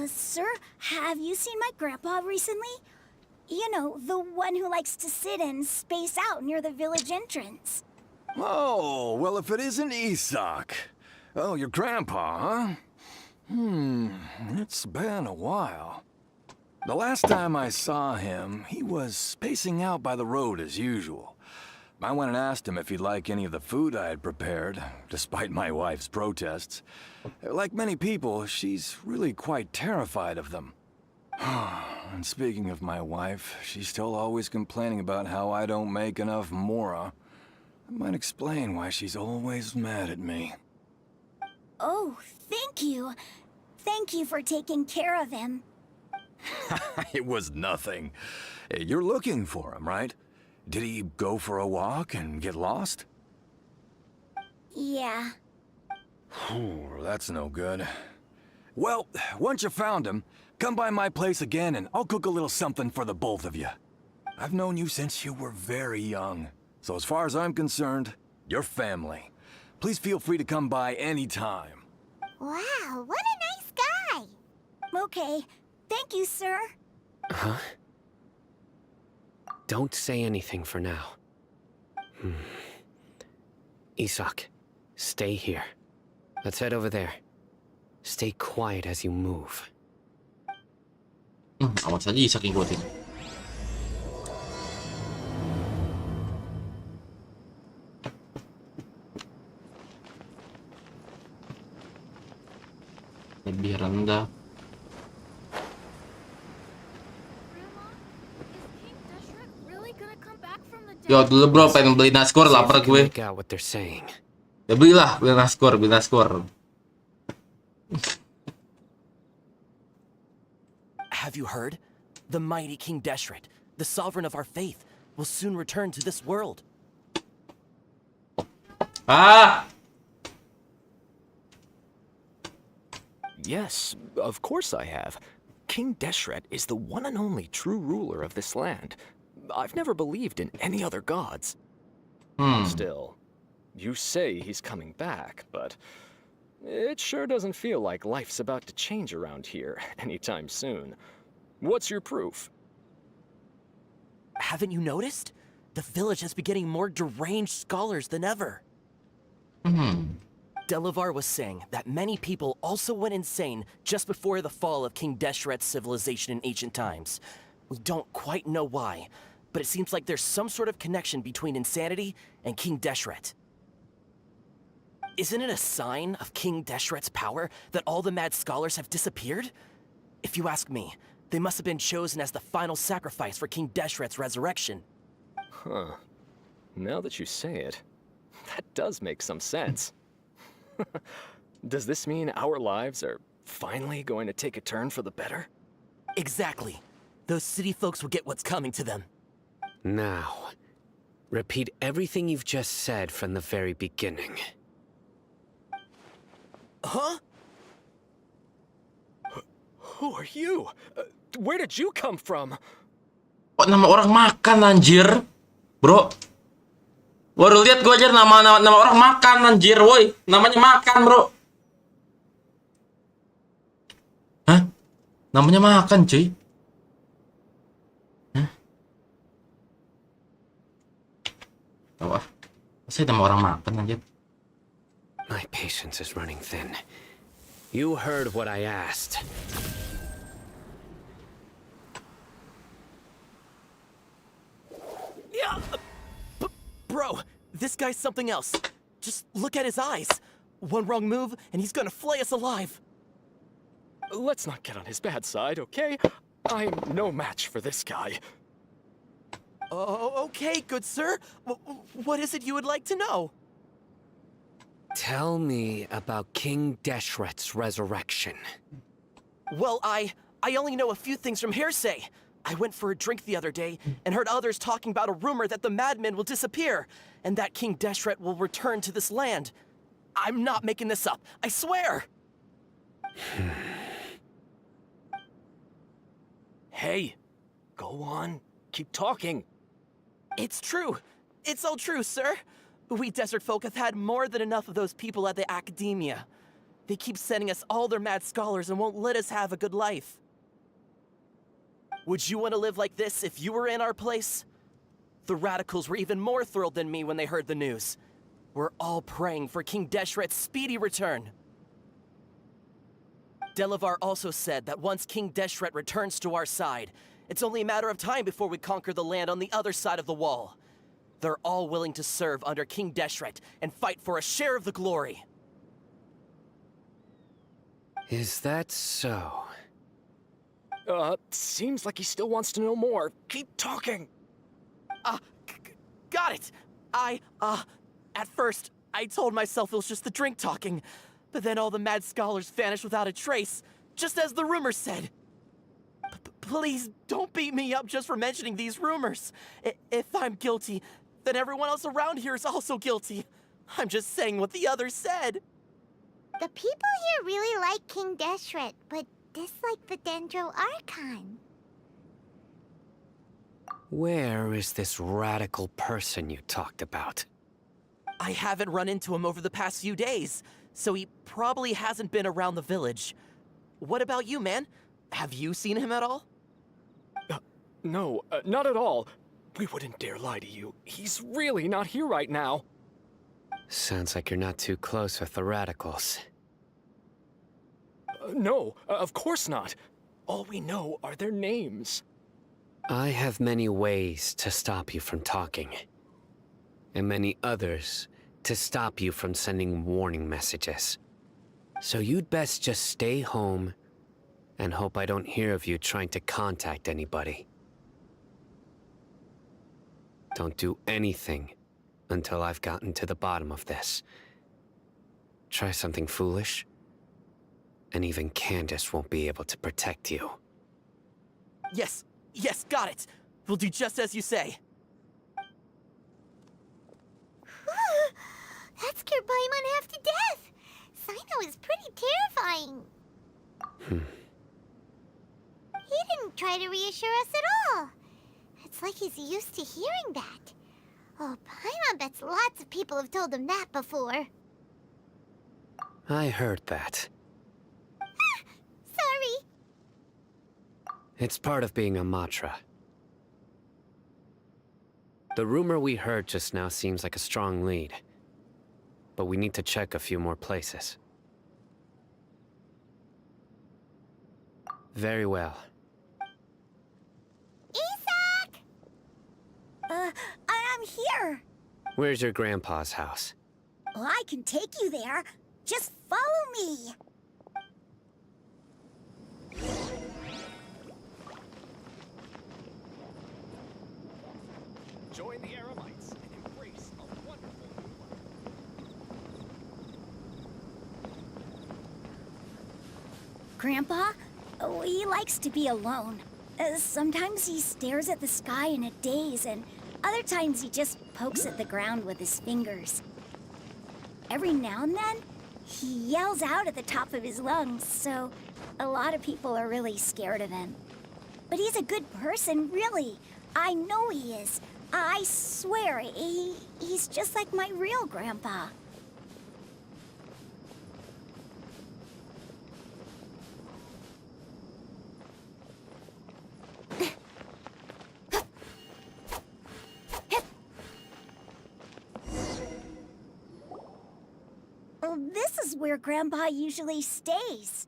Sir, have you seen my grandpa recently? You know, the one who likes to sit and space out near the village entrance. Oh, well, if it isn't Isak. Oh, your grandpa, huh? It's been a while. The last time I saw him, he was spacing out by the road as usual. I went and asked him if he'd like any of the food I had prepared, despite my wife's protests. Like many people, she's really quite terrified of them. And speaking of my wife, she's still always complaining about how I don't make enough mora. That might explain why she's always mad at me. Oh, thank you. Thank you for taking care of him. It was nothing. You're looking for him, right? Did he go for a walk and get lost? Yeah. That's no good. Well, once you found him, come by my place again and I'll cook a little something for the both of you. I've known you since you were very young. So as far as I'm concerned, you're family. Please feel free to come by anytime. Wow, what a nice guy! Okay. Thank you, sir. Huh? Don't say anything for now. Isak, stay here. Let's head over there. Stay quiet as you move. Awas aja Isak ngikutin. Lebih rendah. Yo dulu bro, pengen beli naskor, lapar gue. Ya belilah, beli naskor, beli naskor. Have you heard? The mighty King Deshret, the sovereign of our faith, will soon return to this world. Ah! Yes, of course I have. King Deshret is the one and only true ruler of this land. I've never believed in any other gods. Still, you say he's coming back, but it sure doesn't feel like life's about to change around here anytime soon. What's your proof? Haven't you noticed? The village has been getting more deranged scholars than ever. Delavar was saying that many people also went insane just before the fall of King Deshret's civilization in ancient times. We don't quite know why, but it seems like there's some sort of connection between insanity and King Deshret. Isn't it a sign of King Deshret's power that all the mad scholars have disappeared? If you ask me, they must have been chosen as the final sacrifice for King Deshret's resurrection. Huh. Now that you say it, that does make some sense. Does this mean our lives are finally going to take a turn for the better? Exactly. Those city folks will get what's coming to them. Now, repeat everything you've just said from the very beginning. Huh? Who are you? Where did you come from? Kok nama orang makan anjir, bro? Baru lihat gue aja nama orang makan anjir, woi. Namanya makan, bro. Hah? Namanya makan, cuy. Hah? Tahu ah. Saya nama orang makan anjir. My patience is running thin. You heard what I asked. Yeah. Bro, this guy's something else. Just look at his eyes. One wrong move, and he's gonna flay us alive. Let's not get on his bad side, okay? I'm no match for this guy. Oh, okay, good sir. What is it you would like to know? Tell me about King Deshret's resurrection. Well, I only know a few things from hearsay. I went for a drink the other day and heard others talking about a rumor that the madmen will disappear and that King Deshret will return to this land. I'm not making this up, I swear! Hey, go on. Keep talking. It's true. It's all true, sir. We desert folk have had more than enough of those people at the academia. They keep sending us all their mad scholars and won't let us have a good life. Would you want to live like this if you were in our place? The radicals were even more thrilled than me when they heard the news. We're all praying for King Deshret's speedy return. Delavar also said that once King Deshret returns to our side, it's only a matter of time before we conquer the land on the other side of the wall. They're all willing to serve under King Deshret and fight for a share of the glory. Is that so? Seems like he still wants to know more. Keep talking. Got it. At first, I told myself it was just the drink talking, but then all the mad scholars vanished without a trace, just as the rumors said. Please don't beat me up just for mentioning these rumors. If I'm guilty, then everyone else around here is also guilty. I'm just saying what the others said. The people here really like King Deshret, but dislike the Dendro Archon. Where is this radical person you talked about? I haven't run into him over the past few days, so he probably hasn't been around the village. What about you, man? Have you seen him at all? No, not at all. We wouldn't dare lie to you. He's really not here right now. Sounds like you're not too close with the radicals. No, of course not. All we know are their names. I have many ways to stop you from talking. And many others to stop you from sending warning messages. So you'd best just stay home and hope I don't hear of you trying to contact anybody. Don't do anything until I've gotten to the bottom of this. Try something foolish, and even Candace won't be able to protect you. Yes, yes, got it. We'll do just as you say. That scared Paimon half to death. Sino is pretty terrifying. He didn't try to reassure us at all. It's like he's used to hearing that. Oh, Paimon bets lots of people have told him that before. I heard that. Sorry. It's part of being a Matra. The rumor we heard just now seems like a strong lead. But we need to check a few more places. Very well. Isak! I'm here. Where's your grandpa's house? Well, I can take you there. Just follow me. Join the Aramites and embrace a wonderful Grandpa? Oh, he likes to be alone. Sometimes he stares at the sky in a daze, and other times he just pokes at the ground with his fingers. Every now and then, he yells out at the top of his lungs, so a lot of people are really scared of him. But he's a good person, really. I know he is. I swear, he's just like my real grandpa. Well, this is where Grandpa usually stays.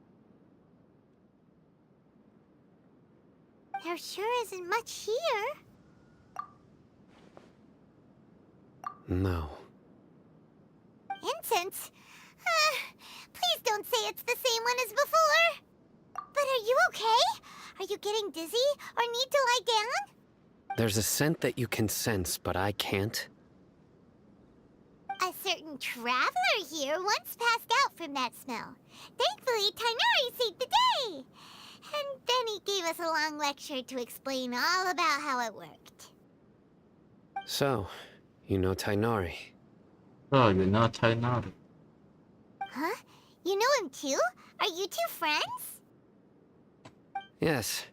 There sure isn't much here. No. Incense? Please don't say it's the same one as before. But are you okay? Are you getting dizzy or need to lie down? There's a scent that you can sense, but I can't. A certain traveler here once passed out from that smell. Thankfully, Tainari saved the day. And then he gave us a long lecture to explain all about how it worked. So, you know Tainari. Oh, you know Tainari. Huh? You know him too? Are you two friends? Yes.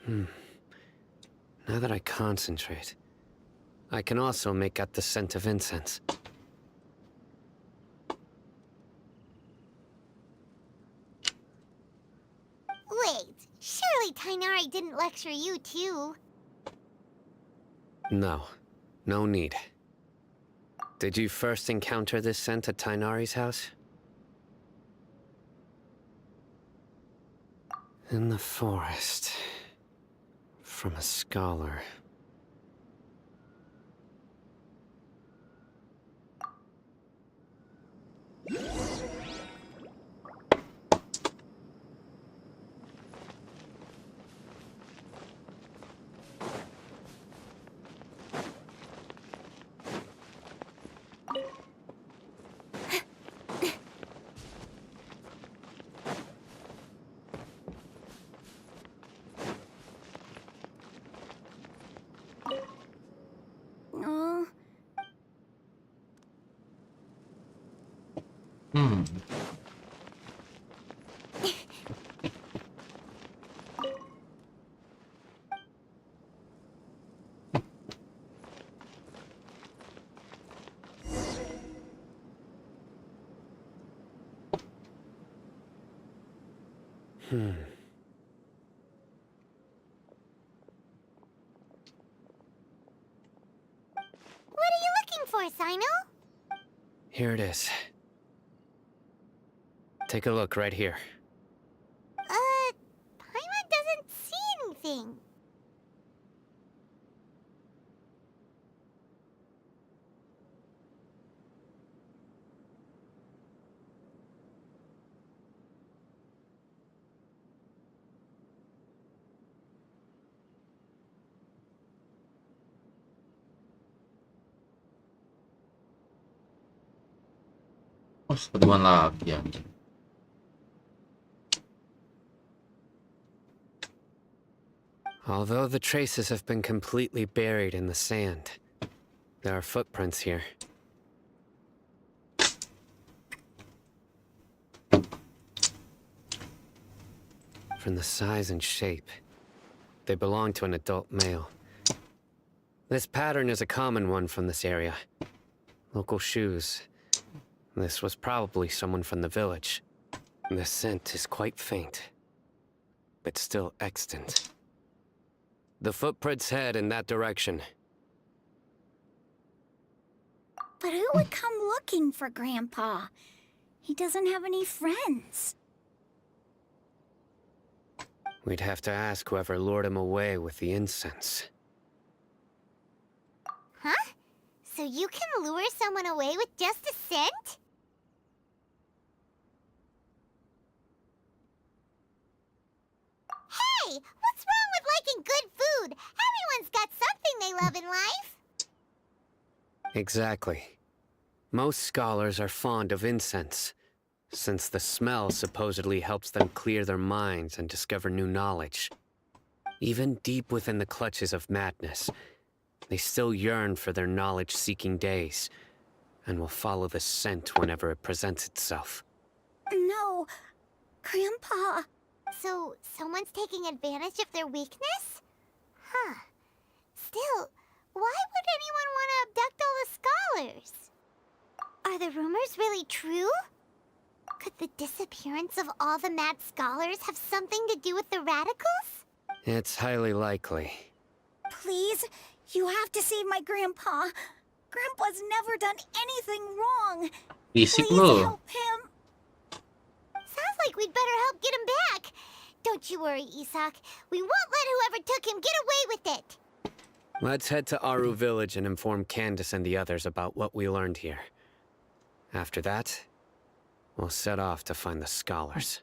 Now that I concentrate, I can also make out the scent of incense. Wait, surely Tainari didn't lecture you too. No, no need. Did you first encounter this scent at Tainari's house? In the forest. From a scholar. Oh. Sino? Here it is. Take a look right here. Paimon doesn't see anything. Oh, kedua lagi ya. Although the traces have been completely buried in the sand, there are footprints here. From the size and shape, they belong to an adult male. This pattern is a common one from this area. Local shoes. This was probably someone from the village. The scent is quite faint, but still extant. The footprints head in that direction. But who would come looking for Grandpa? He doesn't have any friends. We'd have to ask whoever lured him away with the incense. Huh? So you can lure someone away with just a scent? Hey! What's wrong with liking good food? Everyone's got something they love in life. Exactly. Most scholars are fond of incense, since the smell supposedly helps them clear their minds and discover new knowledge. Even deep within the clutches of madness, they still yearn for their knowledge-seeking days, and will follow the scent whenever it presents itself. No, Grandpa. So, someone's taking advantage of their weakness? Huh. Still, why would anyone want to abduct all the scholars? Are the rumors really true? Could the disappearance of all the mad scholars have something to do with the radicals? It's highly likely. Please, you have to save my Grandpa. Grandpa's never done anything wrong. Risik Please lo. help him. Sounds like we'd better help get him back. Don't you worry, Isak. We won't let whoever took him get away with it. Let's head to Aru village and inform Candace and the others about what we learned here. After that, we'll set off to find the scholars.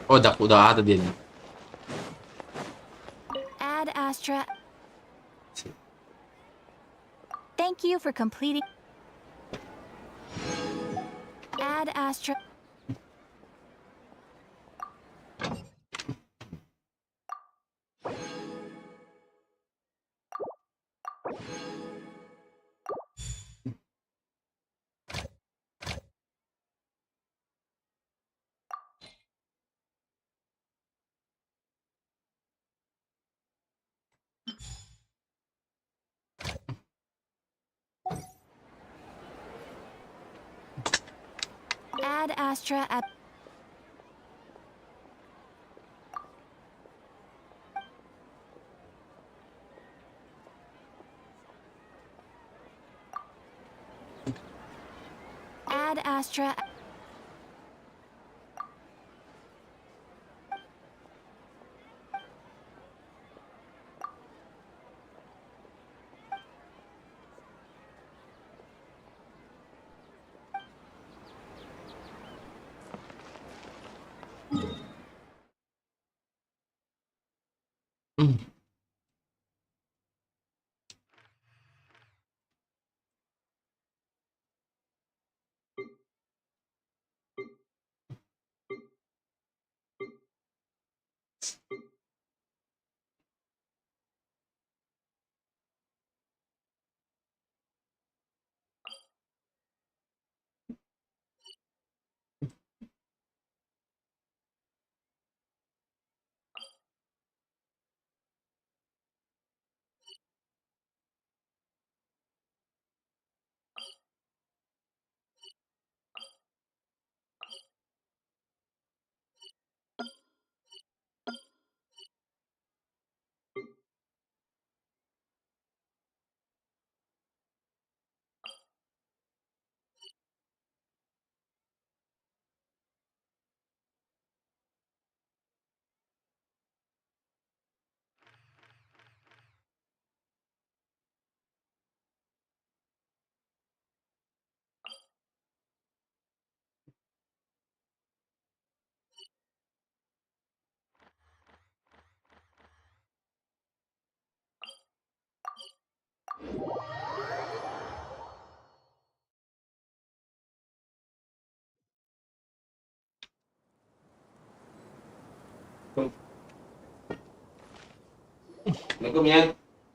Oh, udah ada dia nih. Ad Astra. Thank you for completing. Ad Astra. Ad Astra at Ad Astra.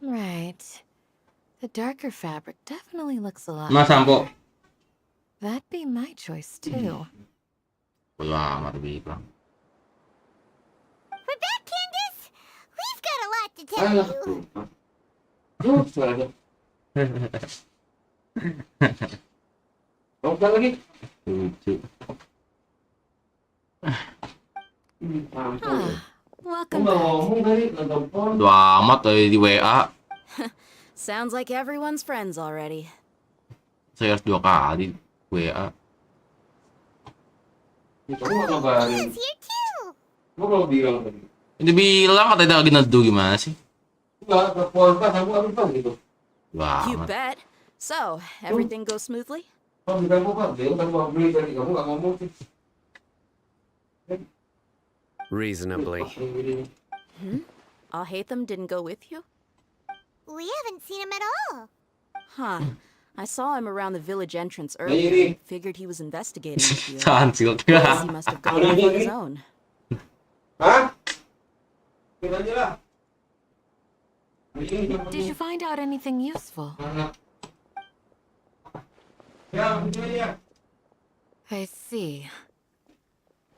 Right. The darker fabric definitely looks a lot. Mas sampo. That'd be my choice too. Bodo amat bibang. We're back, Candace! We've got a lot to tell you. Lucu. Welcome back. Bodo amat di WA. Sounds like everyone's friends already. Saya harus 2 kali WA. Papa's here too! Hindi bilang katanya lagi nado gimana sih? Wah. You bet. So, everything goes smoothly? Reasonably. Alhaitham didn't go with you? We haven't seen him at all. Huh. I saw him around the village entrance earlier. Figured he was investigating with you. Sansil. Guess he must have gone off on his own. Did you find out anything useful? I see.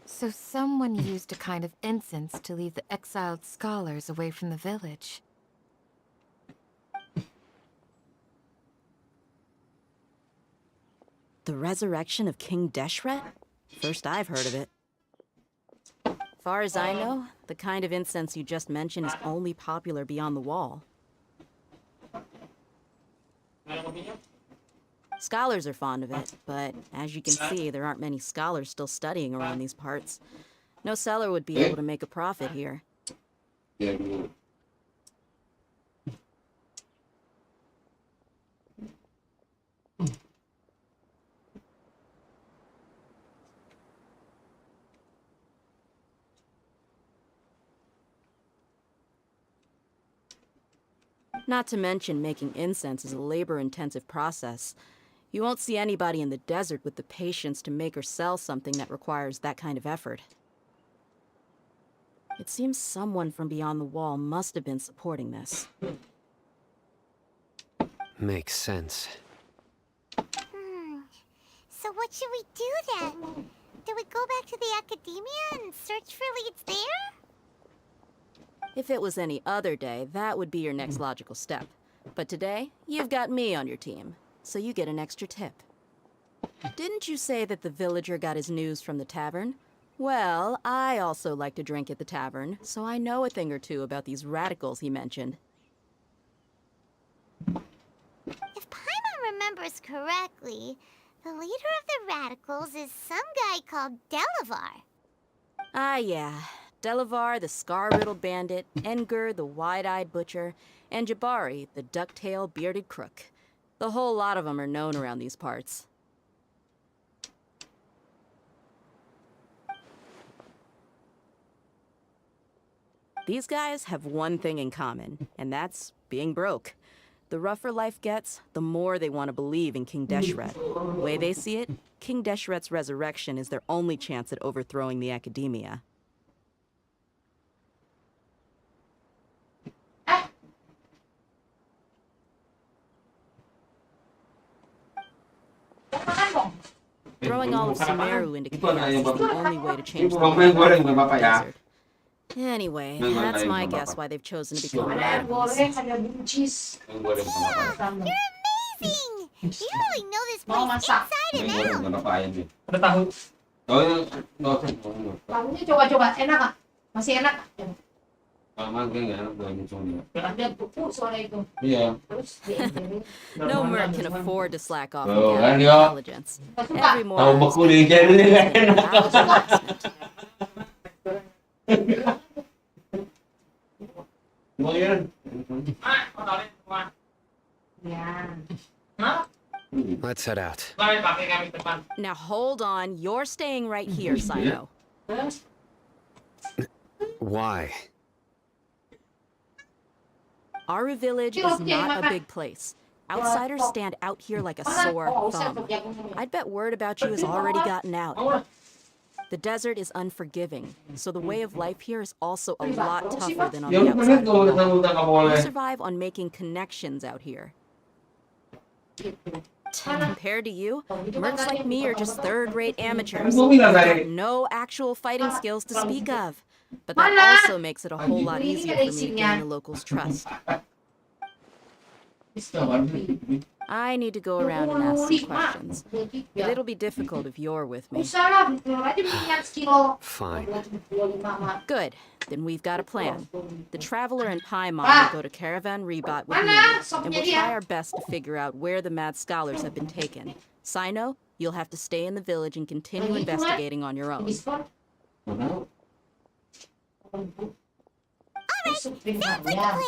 So someone used a kind of incense to lead the exiled scholars away from the village. The resurrection of King Deshret? First I've heard of it. Far as I know, the kind of incense you just mentioned is only popular beyond the wall. Scholars are fond of it, but as you can see, there aren't many scholars still studying around these parts. No seller would be able to make a profit here. Not to mention making incense is a labor-intensive process. You won't see anybody in the desert with the patience to make or sell something that requires that kind of effort. It seems someone from beyond the wall must have been supporting this. Makes sense. So what should we do then? Do we go back to the academia and search for leads there? If it was any other day, that would be your next logical step. But today, you've got me on your team, so you get an extra tip. Didn't you say that the villager got his news from the tavern? Well, I also like to drink at the tavern, so I know a thing or two about these radicals he mentioned. If Paimon remembers correctly, the leader of the radicals is some guy called Delavar. Ah, yeah. Delavar, the scar-riddled bandit, Engur, the wide-eyed butcher, and Jabari, the duck-tailed bearded crook. The whole lot of them are known around these parts. These guys have one thing in common, and that's being broke. The rougher life gets, the more they want to believe in King Deshret. The way they see it, King Deshret's resurrection is their only chance at overthrowing the academia. Throwing all of Sumeru into chaos is the only way to change the desert. Anyway, that's my guess why they've chosen to become radicals. Yeah, you're amazing! You really know this place inside and out. Tahunya coba-coba, enak nggak? Masih enak? Ada buku soalnya itu. Terus No merc can afford to slack off Oh, on kan, yo. intelligence. Every Tahu morning, beku di channel ini nggak enak. Let's head out. now hold on, you're staying right here, Sino. Why? Aru village is not a big place. Outsiders stand out here like a sore thumb. I'd bet word about you has already gotten out. The desert is unforgiving, so the way of life here is also a lot tougher than on the outside of the world. You survive on making connections out here. Compared to you, mercs like me are just third-rate amateurs. We've got no actual fighting skills to speak of. But that also makes it a whole lot easier for me to gain the locals' trust. I need to go around and ask some questions. But it'll be difficult if you're with me. Fine. Good. Then we've got a plan. The Traveler and Paimon will go to Caravan Rebat with me, and we'll try our best to figure out where the mad scholars have been taken. Sino, you'll have to stay in the village and continue investigating on your own. Alright, sounds like a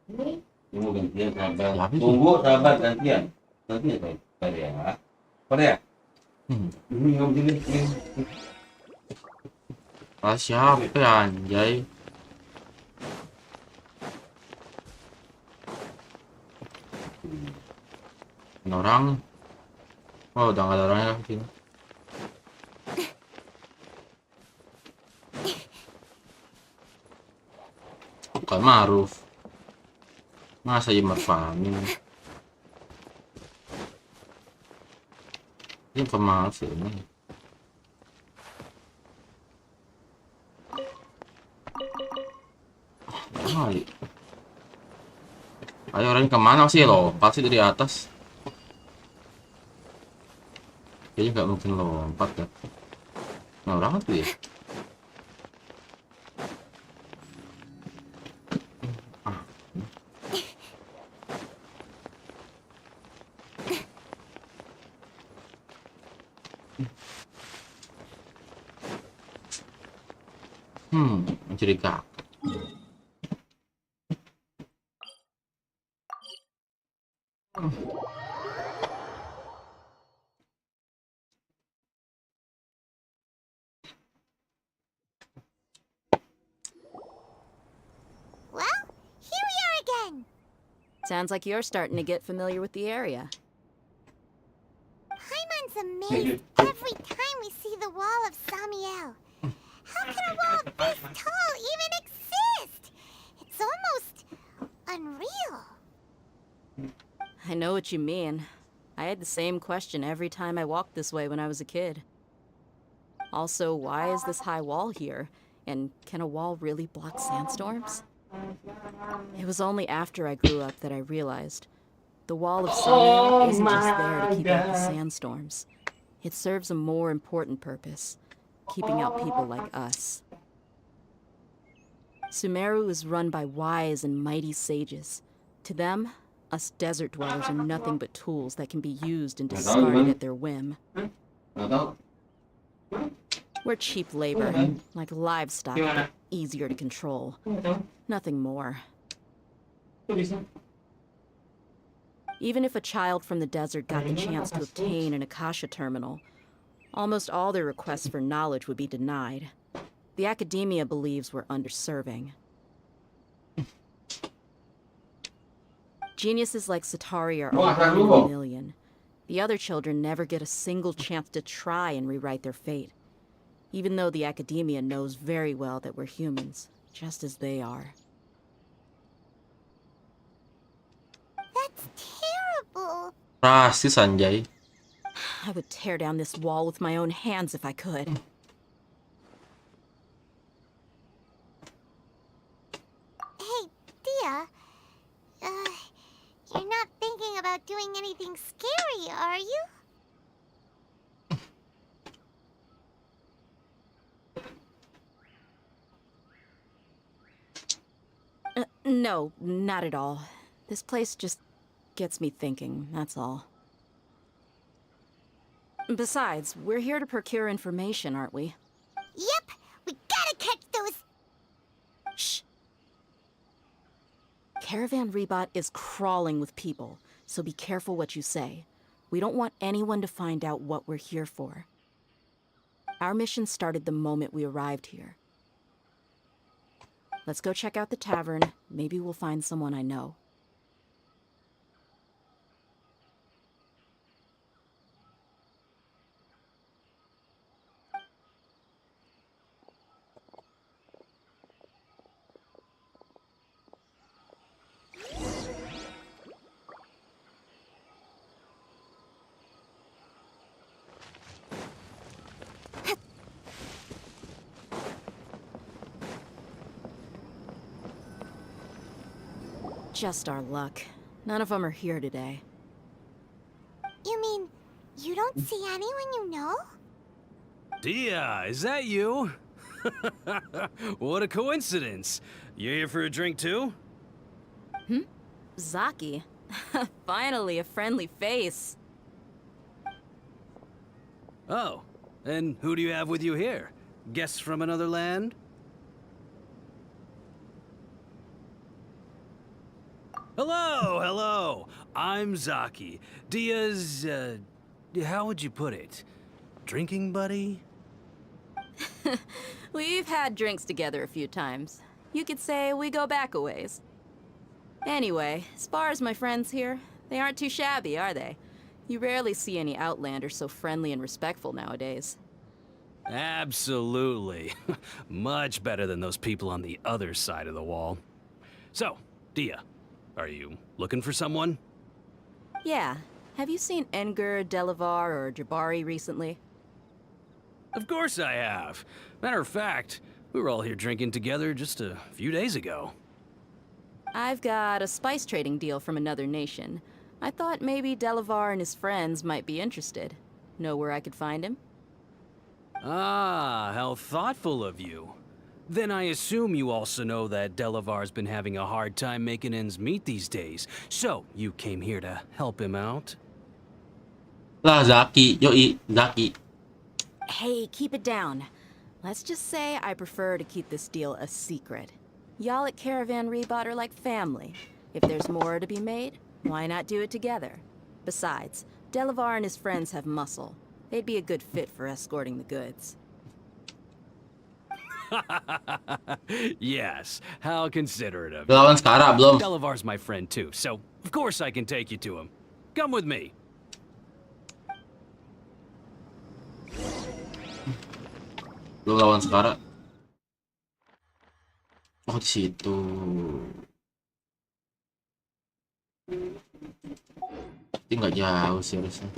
plan. Tunggu gantian sabar. Tunggu sabar gantian. Nanti sabar ya. Pada ya? Ini ngomong gini. Ah, siapa ya anjay? Ada orang. Oh, udah nggak ada orangnya di sini. Bukan Maruf. Masa ya merpamin. Ini pemalsu ini. Ayo orang kemana sih lo? Pasti dari atas. Kayaknya nggak mungkin lompat ya. Nah, orang tuh ya. Mencurigakan. Well, here we are again. Sounds like you're starting to get familiar with the area. Paimon's amazed every time we see the wall of Samiel. How can a wall this tall even exist? It's almost unreal. I know what you mean. I had the same question every time I walked this way when I was a kid. Also, why is this high wall here? And can a wall really block sandstorms? It was only after I grew up that I realized the wall of Samiel isn't just there to keep out the sandstorms. It serves a more important purpose. Keeping out people like us. Sumeru is run by wise and mighty sages. To them, us desert dwellers are nothing but tools that can be used and discarded at their whim. We're cheap labor, like livestock, but easier to control. Nothing more. Even if a child from the desert got the chance to obtain an Akasha terminal, almost all their requests for knowledge would be denied. The academia believes we're underserving. Geniuses like Satari are only 1 in a million. The other children never get a single chance to try and rewrite their fate, even though the academia knows very well that we're humans, just as they are. That's terrible. Pasti Sanjay. I would tear down this wall with my own hands if I could. Hey, Dia. You're not thinking about doing anything scary, are you? No, not at all. This place just gets me thinking, that's all. Besides, we're here to procure information, aren't we? Yep, we gotta catch those... Shh. Caravan Rebat is crawling with people, so be careful what you say. We don't want anyone to find out what we're here for. Our mission started the moment we arrived here. Let's go check out the tavern. Maybe we'll find someone I know. Just our luck. None of them are here today. You mean, you don't see anyone you know? Dia, is that you? What a coincidence. You here for a drink too? Zaki. Finally, a friendly face. Oh, and who do you have with you here? Guests from another land? Hello, hello. I'm Zaki. Dia's, how would you put it? Drinking buddy? We've had drinks together a few times. You could say we go back a ways. Anyway, as far as my friends here, they aren't too shabby, are they? You rarely see any Outlanders so friendly and respectful nowadays. Absolutely. Much better than those people on the other side of the wall. So, Dia, are you looking for someone? Yeah. Have you seen Enger, Delavar, or Jabari recently? Of course I have. Matter of fact, we were all here drinking together just a few days ago. I've got a spice trading deal from another nation. I thought maybe Delavar and his friends might be interested. Know where I could find him? Ah, how thoughtful of you. Then I assume you also know that Delavar's been having a hard time making ends meet these days. So, you came here to help him out? Lah, Zaki. Yoi, Zaki. Hey, keep it down. Let's just say I prefer to keep this deal a secret. Y'all at Caravan Rebot are like family. If there's more to be made, why not do it together? Besides, Delavar and his friends have muscle. They'd be a good fit for escorting the goods. Yes, how considerate of you. Lawan sekarang belum. Delavar's my friend too, so of course I can take you to him. Come with me. Belum lawan sekarang. Oh, di situ. Ini nggak jauh sih harusnya.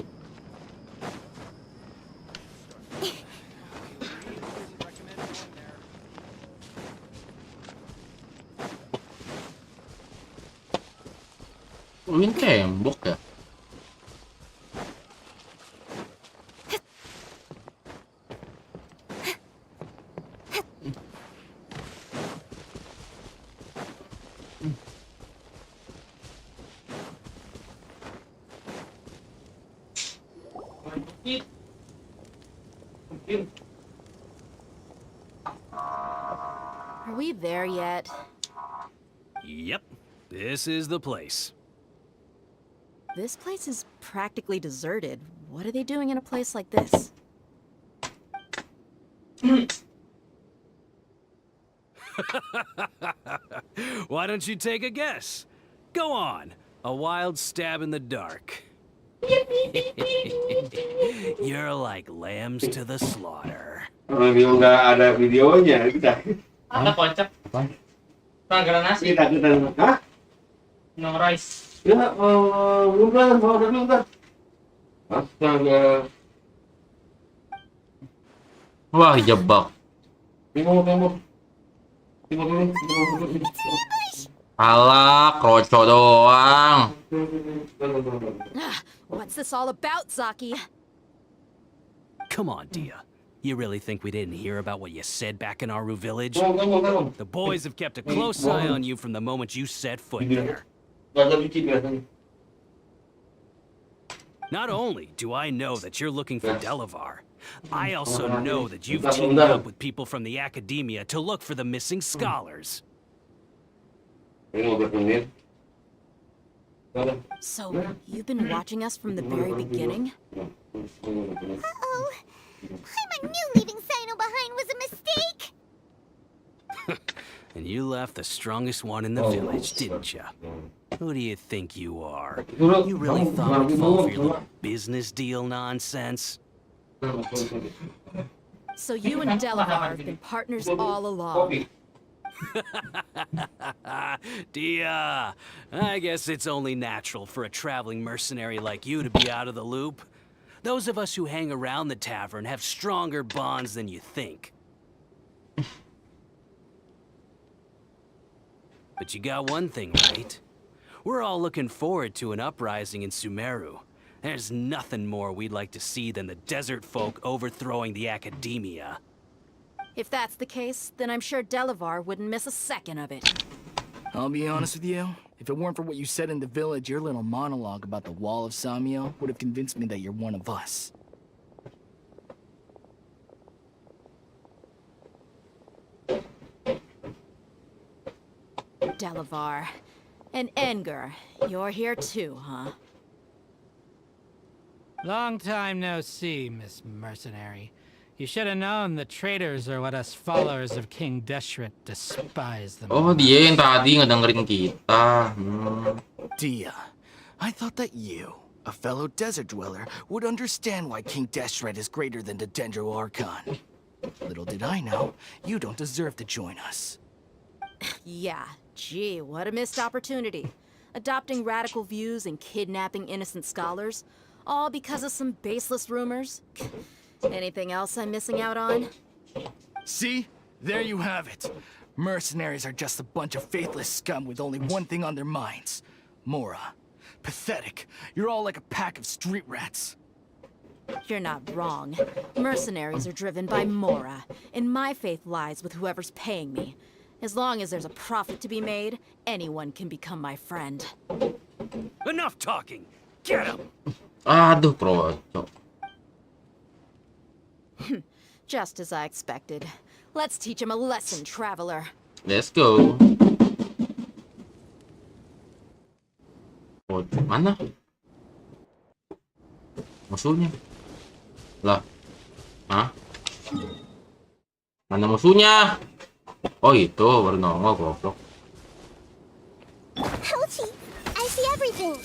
Oh, ini tembok ya? Are we there yet? Yep, this is the place. This place is practically deserted. What are they doing in a place like this? Why don't you take a guess? Go on, a wild stab in the dark. You're like lambs to the slaughter. Review nggak ada videonya, kita. Ada kocak. Panggalan nasi. Kita. Hah? No rice. Ya, bentar, bentar. Astaga. Wah, jebak. Timur. Alah, kroco doang. What's this all about, Zaki? Come on, Dia. You really think we didn't hear about what you said back in Aru village? Come on. The boys have kept a close eye on you from the moment you set foot there. Not only do I know that you're looking for Delavar, I also know that you've teamed up with people from the academia to look for the missing scholars. So, you've been watching us from the very beginning? Uh-oh. I knew leaving Sino behind was a mistake! And you left the strongest one in the village, didn't you? Who do you think you are? You really thought I'd fall for your little business deal nonsense? So you and Delavar have been partners all along. Dia, I guess it's only natural for a traveling mercenary like you to be out of the loop. Those of us who hang around the tavern have stronger bonds than you think. But you got one thing right. we're all looking forward to an uprising in Sumeru. There's nothing more we'd like to see than the desert folk overthrowing the academia. If that's the case, then I'm sure Delavar wouldn't miss a second of it. I'll be honest with you. If it weren't for what you said in the village, your little monologue about the wall of Samio would have convinced me that you're one of us. Delavar. And Enger, you're here too, huh? Long time no see, Miss Mercenary. You should have known the traitors are what us followers of King Deshret despise them. Oh, dia yang tadi ngedengerin kita. Dia, I thought that you, a fellow desert dweller, would understand why King Deshret is greater than the Dendro Archon. Little did I know, you don't deserve to join us. Yeah, gee, what a missed opportunity. Adopting radical views and kidnapping innocent scholars, all because of some baseless rumors. Anything else I'm missing out on? See? There you have it. Mercenaries are just a bunch of faithless scum with only one thing on their minds. Mora. Pathetic. You're all like a pack of street rats. You're not wrong. Mercenaries are driven by Mora, and my faith lies with whoever's paying me. As long as there's a profit to be made, anyone can become my friend. Enough talking! Get him! Aduh, crot. Just as I expected. Let's teach him a lesson, traveler. Let's go. Oh, mana? Musuhnya? Lah. Hah? Mana musuhnya? Oh, itu baru nongol, goblok. Ouchie! I see everything!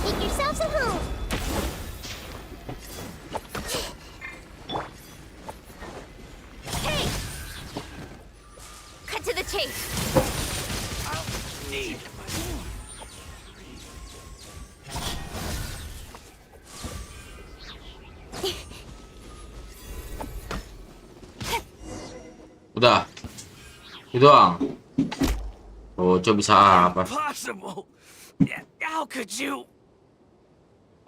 Make yourselves at home! Hey! Cut to the chase. I'll need Udah. Itu doang. Oh, coba bisa apa? Impossible! How could you?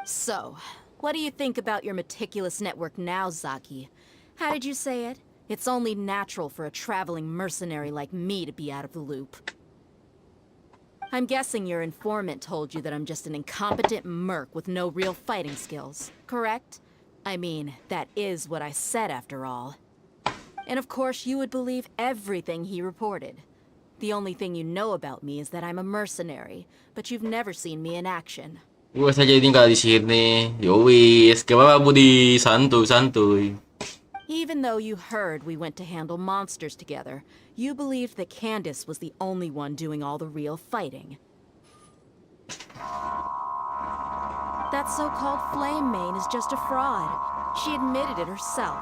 So, what do you think about your meticulous network now, Zaki? How did you say it? It's only natural for a traveling mercenary like me to be out of the loop. I'm guessing your informant told you that I'm just an incompetent merc with no real fighting skills, correct? I mean, that is what I said after all. And of course you would believe everything he reported. The only thing you know about me is that I'm a mercenary, but you've never seen me in action. Gue saja tinggal di sini. Yowis, gak apa-apa Budi, santuy. Even though you heard we went to handle monsters together, you believed that Candace was the only one doing all the real fighting. That so-called Flame Mane is just a fraud. She admitted it herself.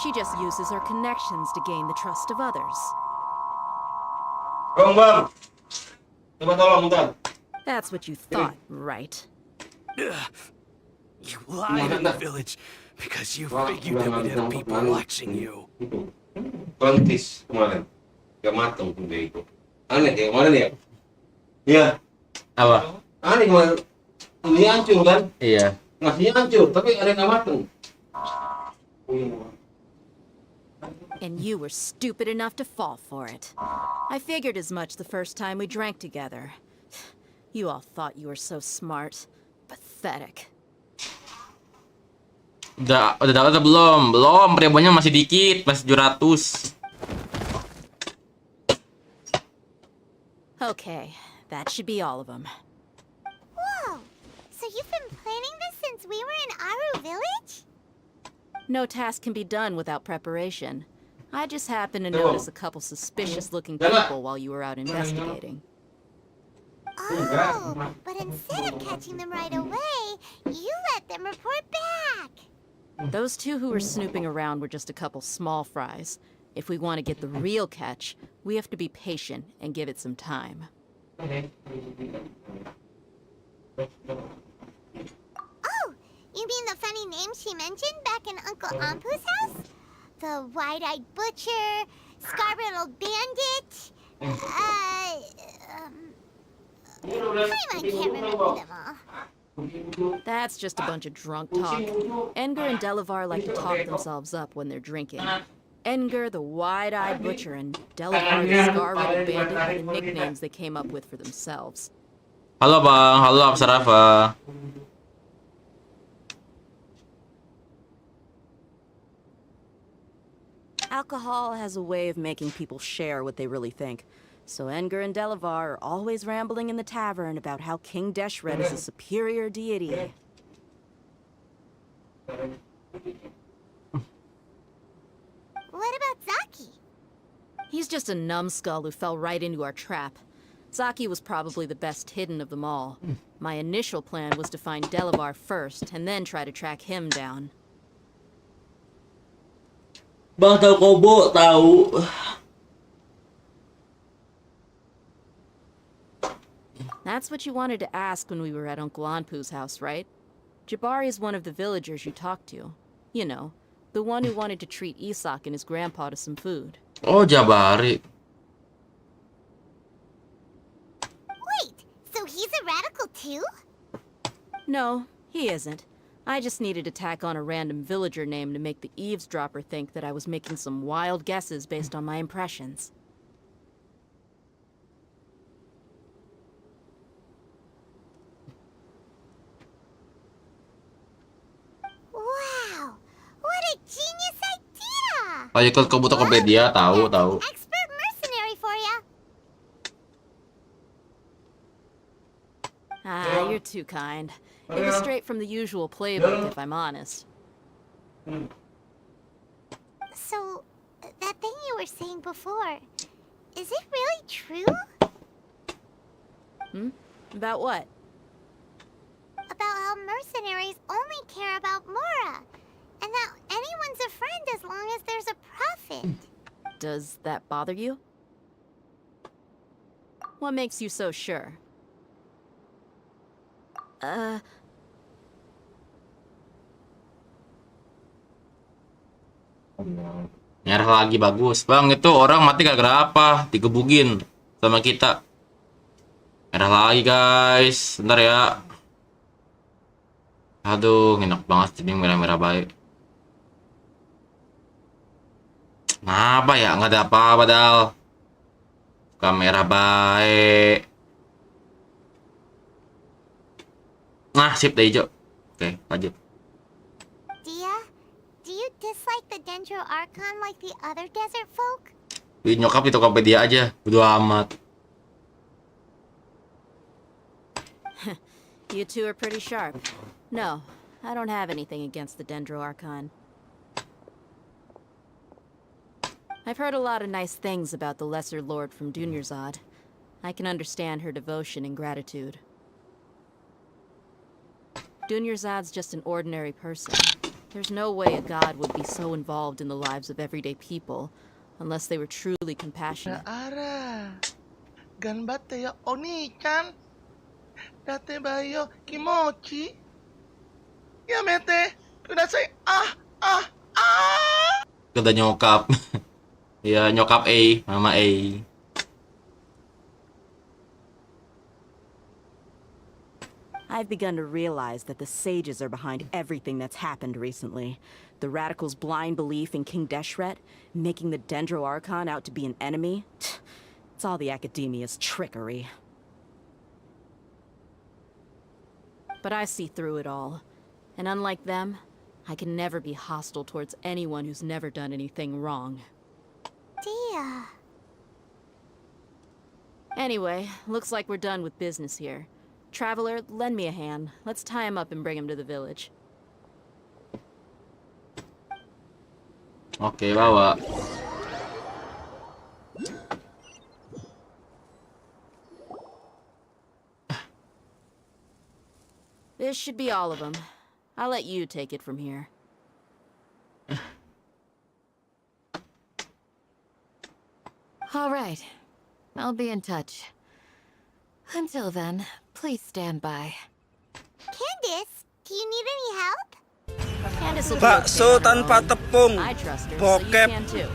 She just uses her connections to gain the trust of others. Bang. Coba tolong, bentar. That's what you thought, right? You lied in the village because you figured that we'd have people watching you. Kontis kemarin. Gak mateng dia itu. Aneh ya, kemarin ya? Iya. Apa? Aneh kemarin. Ini hancur kan? Iya. Ngasihnya hancur, tapi ada yang gak mateng. And you were stupid enough to fall for it. I figured as much the first time we drank together. You all thought you were so smart. Pathetic. Udah dapat atau belum? Belum, ribuannya masih dikit, masih 700. Okay, that should be all of them. Whoa! So you've been planning this since we were in Aru Village? No task can be done without preparation. I just happened to notice a couple suspicious-looking people while you were out investigating. Oh, but instead of catching them right away, you let them report back. Those two who were snooping around were just a couple small fries. If we want to get the real catch, we have to be patient and give it some time. Oh, you mean the funny name she mentioned back in Uncle Ampu's house? The wide-eyed butcher, scar-riddled bandit, Paimon can't remember them all. That's just a bunch of drunk talk. Edgar and Delavar like to talk themselves up when they're drinking. Edgar, the wide-eyed butcher, and Delavar, the scar-riddled bandit, are the nicknames they came up with for themselves. Halo bang, halo Apsarafa. Alcohol has a way of making people share what they really think. So Edgar and Delavar are always rambling in the tavern about how King Deshret is a superior deity. What about Zaki? He's just a numbskull who fell right into our trap. Zaki was probably the best hidden of them all. My initial plan was to find Delavar first, and then try to track him down. Bang tahu kobo tahu. That's what you wanted to ask when we were at Uncle Anpu's house, right? Jabari is one of the villagers you talked to. You know, the one who wanted to treat Isak and his grandpa to some food. Oh, Jabari. Wait, so he's a radical too? No, he isn't. I just needed to tack on a random villager name to make the eavesdropper think that I was making some wild guesses based on my impressions. Wow, what a genius idea! Kayak ikut ke Tokopedia, tahu. Expert mercenary for ya. Ah, you're too kind. It was straight from the usual playbook, if I'm honest. So, that thing you were saying before, is it really true? About what? About how mercenaries only care about Mora, and that anyone's a friend as long as there's a profit. Does that bother you? What makes you so sure? Nyerah lagi bagus. Bang, itu orang mati gara-gara apa? Digebugin sama kita. Merah lagi, guys. Bentar ya. Aduh, enak banget jadi merah-merah baik. Kenapa ya? Nggak ada apa-apa, padahal. Kamera baik. Nah, sip deh hijau. Oke, lanjut. Dia, do you dislike the Dendro Archon like the other desert folk? Wih, nyokap di Tokopedia aja. Bodo amat. You two are pretty sharp. No, I don't have anything against the Dendro Archon. I've heard a lot of nice things about the Lesser Lord from Dunyarzad. I can understand her devotion and gratitude. Dunyarzad's just an ordinary person. There's no way a god would be so involved in the lives of everyday people unless they were truly compassionate. Araara, ganbatte ya oni-chan. Date bayo kimochi. Yamete, kudasai. Kata nyokap. Ya, nyokap A, mama A. I've begun to realize that the sages are behind everything that's happened recently. The radicals' blind belief in King Deshret, making the Dendro Archon out to be an enemy. It's all the academia's trickery. But I see through it all. And unlike them, I can never be hostile towards anyone who's never done anything wrong. Dia. Anyway, looks like we're done with business here. Traveler, lend me a hand. Let's tie him up and bring him to the village. Oke, bawa. This should be all of them. I'll let you take it from here. All right. I'll be in touch. Until then, please stand by. Candice, do you need any help? Candice will be Bakso okay. tanpa tepung. I trust her, so you Bokep. can too.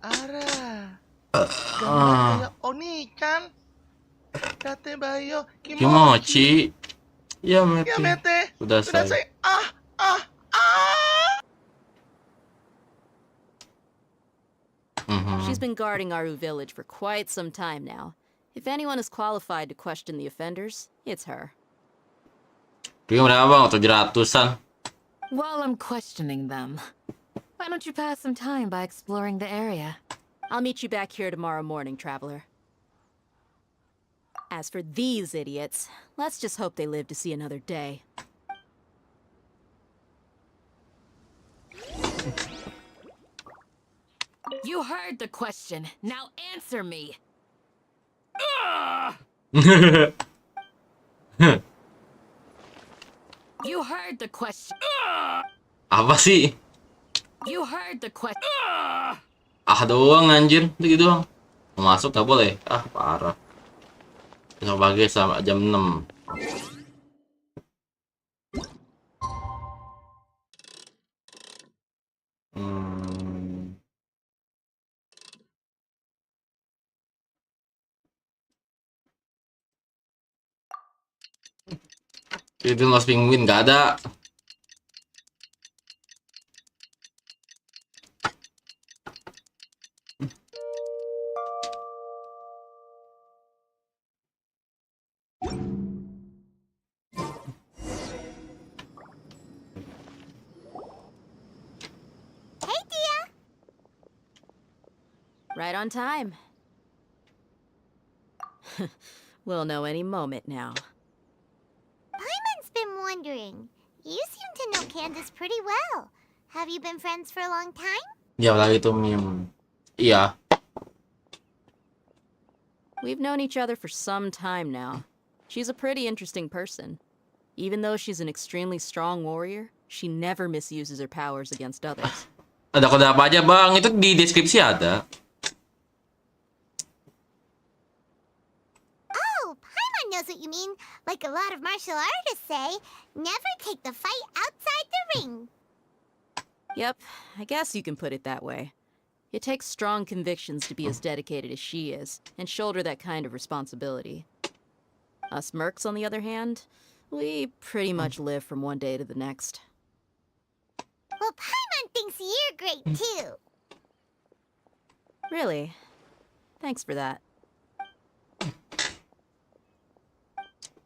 araara. Ganbate yo oni-chan. Datebayo kimochi. Kimochi. Ya Ya mete. mete. Kudasai. She's been guarding Aru village for quite some time now. If anyone is qualified to question the offenders, it's her. Bigyan berapa bang? 700-an. While I'm questioning them, why don't you pass some time by exploring the area? I'll meet you back here tomorrow morning, traveler. As for these idiots, let's just hope they live to see another day. You heard the question. Now answer me. You heard the question. Apa sih? You heard the question. Doang anjir, gitu doang. Mau masuk gak boleh. Parah. Besok pagi sampai jam 6. Itu Lost Penguin gak ada. Hey, Dia! Right on time. We'll know any moment now. Paimon's been wondering. You seem to know Candace pretty well. Have you been friends for a long time? Ya lagi tuh meme. Iya. We've known each other for some time now. She's a pretty interesting person. Even though she's an extremely strong warrior, she never misuses her powers against others. Ada kode apa aja bang? Itu di deskripsi ada. Oh, Paimon knows what you mean. Like a lot of martial artists say, never take the fight outside the ring. Yep, I guess you can put it that way. It takes strong convictions to be as dedicated as she is, and shoulder that kind of responsibility. Us mercs, on the other hand, we pretty much live from one day to the next. Well, Paimon thinks you're great, too. Really? Thanks for that.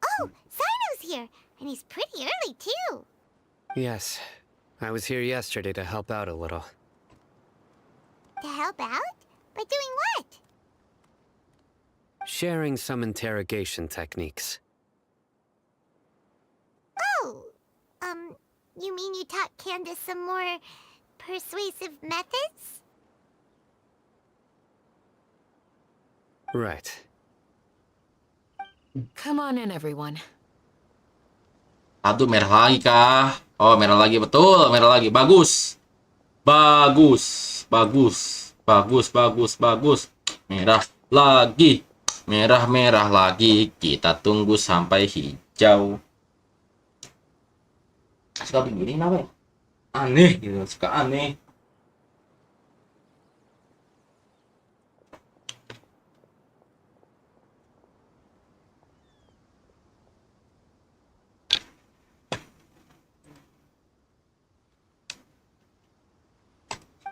Oh, Sino's here, and he's pretty early, too. Yes, I was here yesterday to help out a little. To help out? By doing what? Sharing some interrogation techniques. Oh, you mean you taught Candace some more persuasive methods? Right. Come on in, everyone. Aduh, merah lagi kah? Oh, merah lagi, betul, merah lagi. Bagus. Bagus. Bagus. Bagus, bagus, bagus. Merah lagi. Merah-merah lagi. Kita tunggu sampai hijau. Suka begini kenapa ya? Aneh gitu, suka aneh.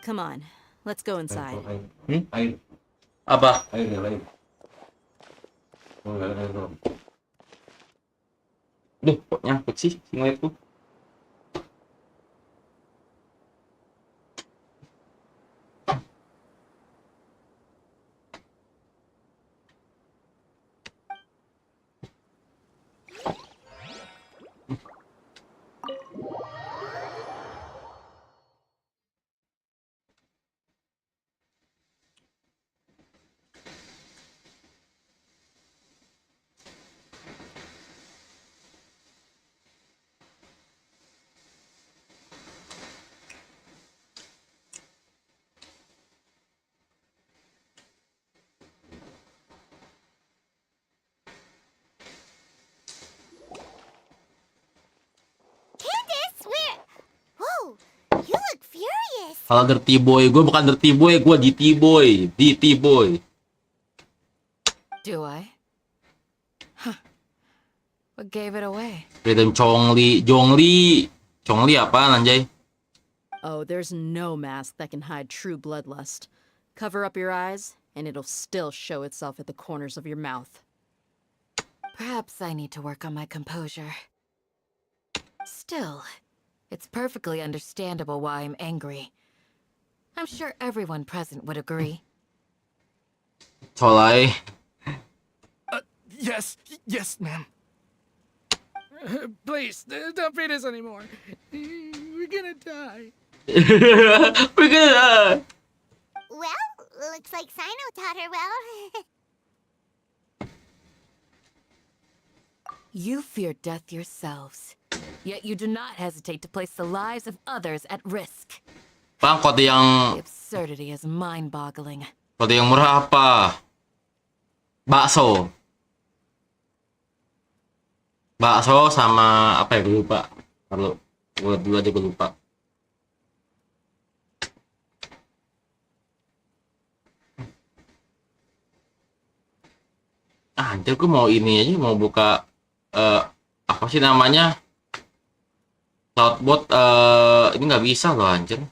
Come on, let's go inside. Apa? Duh, kok nyangkut sih ngeliatku? Kalau dirty boy, gue bukan dirty boy, gue DT boy. DT boy. Do I? Huh. What gave it away? Rhythm jongli. Jongli. Jongli apa, anjay? Oh, there's no mask that can hide true bloodlust. Cover up your eyes, and it'll still show itself at the corners of your mouth. Perhaps I need to work on my composure. Still, it's perfectly understandable why I'm angry. I'm sure everyone present would agree. Solai. Yes, ma'am. Please, don't feed us anymore. We're gonna die. We're gonna die. Well, looks like Sino taught her well. You fear death yourselves, yet you do not hesitate to place the lives of others at risk. Bang, kode yang The absurdity is mind-boggling. kode yang murah apa? Bakso. Bakso sama apa ya, gue lupa. Kalau gue dulu aja gue lupa. Anjir, gue mau ini aja, mau buka apa sih namanya? Cloudbot ini nggak bisa loh, anjir.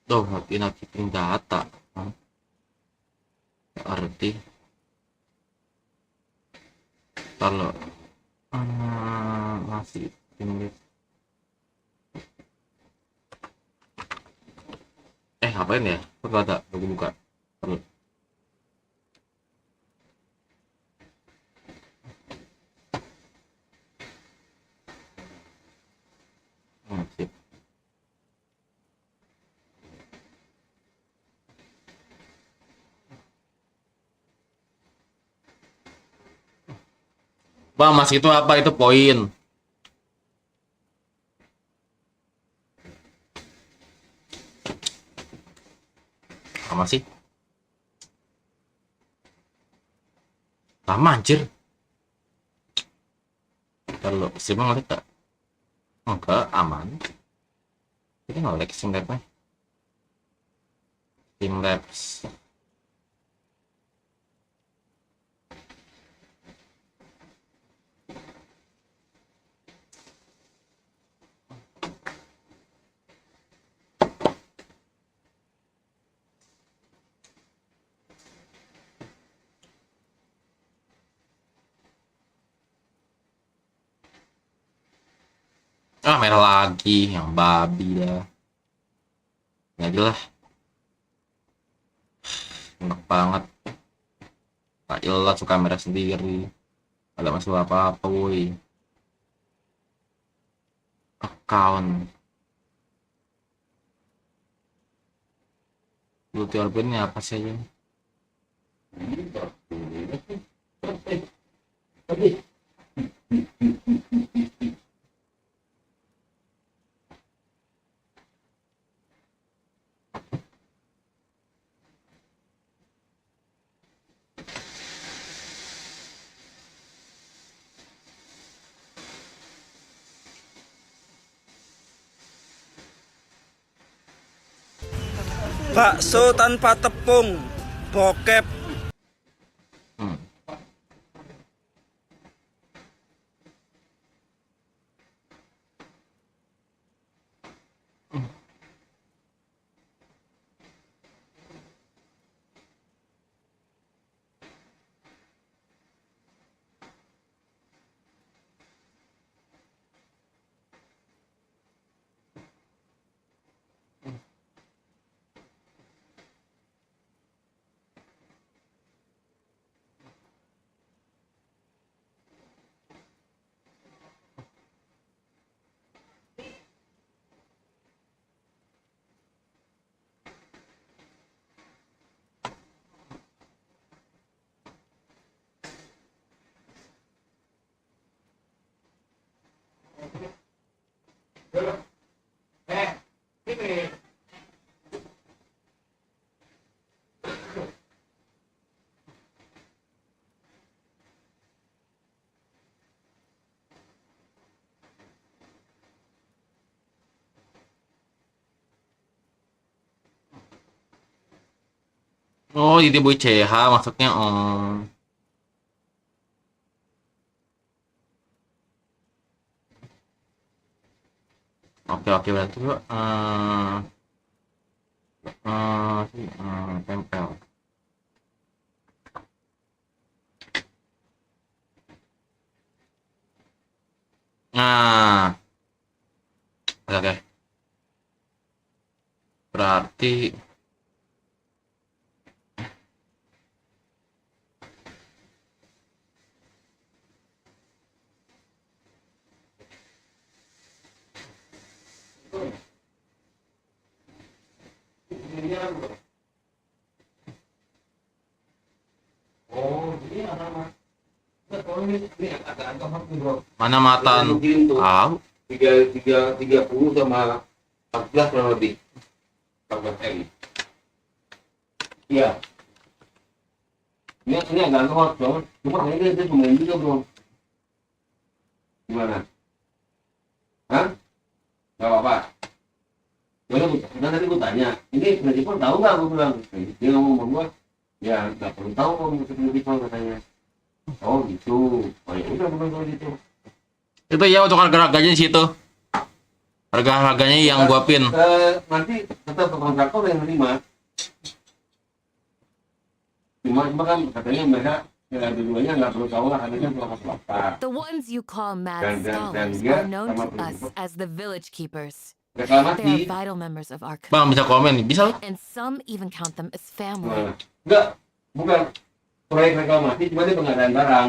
Tuh, notifin data. Arti kalau masih tinggi. Ngapain ya? Kok gak ada? Gue buka. Perlu. Sip. Bang, mas itu apa? Itu poin. Sama sih. Lama anjir. Kalau sih bang ngeliat gak? Enggak, aman. Ini nggak like sim labnya. Sim labs. Merah lagi, yang babi dah. Jadi lah. Enak banget. Tak jelas suka merah sendiri. Ada masalah apa-apa, woi. Account. Multi orbit ini apa sih aja? Bakso tanpa tepung, bokep. Oh, jadi boy CH maksudnya. Oh. Oke berarti gua tempel. Nah, oke. Berarti mana matan? Tahu. 30 sama 14 kurang lebih. 14 M. Iya. Ini agak ngehot dong. Cuma kayaknya dia pemain juga bro. Gimana? Hah? Gak apa-apa. Tadi gue tanya, ini principal tahu nggak? Gue bilang, dia ngomong sama gue, ya nggak perlu tahu kalau musik principal katanya. Oh gitu, oh ya udah bukan kalau gitu. Itu ya untuk harga-harganya di situ. Harga-harganya yang gua pin. Nanti tetap kontraktor yang terima. Cuma kan katanya mereka dua-duanya nggak perlu tahu lah, katanya perlu apa. The ones you call mad scholars dia are known sama to us principal. as the village keepers. They Reklamasi. are vital members of our Bang bisa komen nih, bisa? and some even count them as family. Gimana? Enggak, bukan proyek reklamasi, cuma dia pengadaan barang.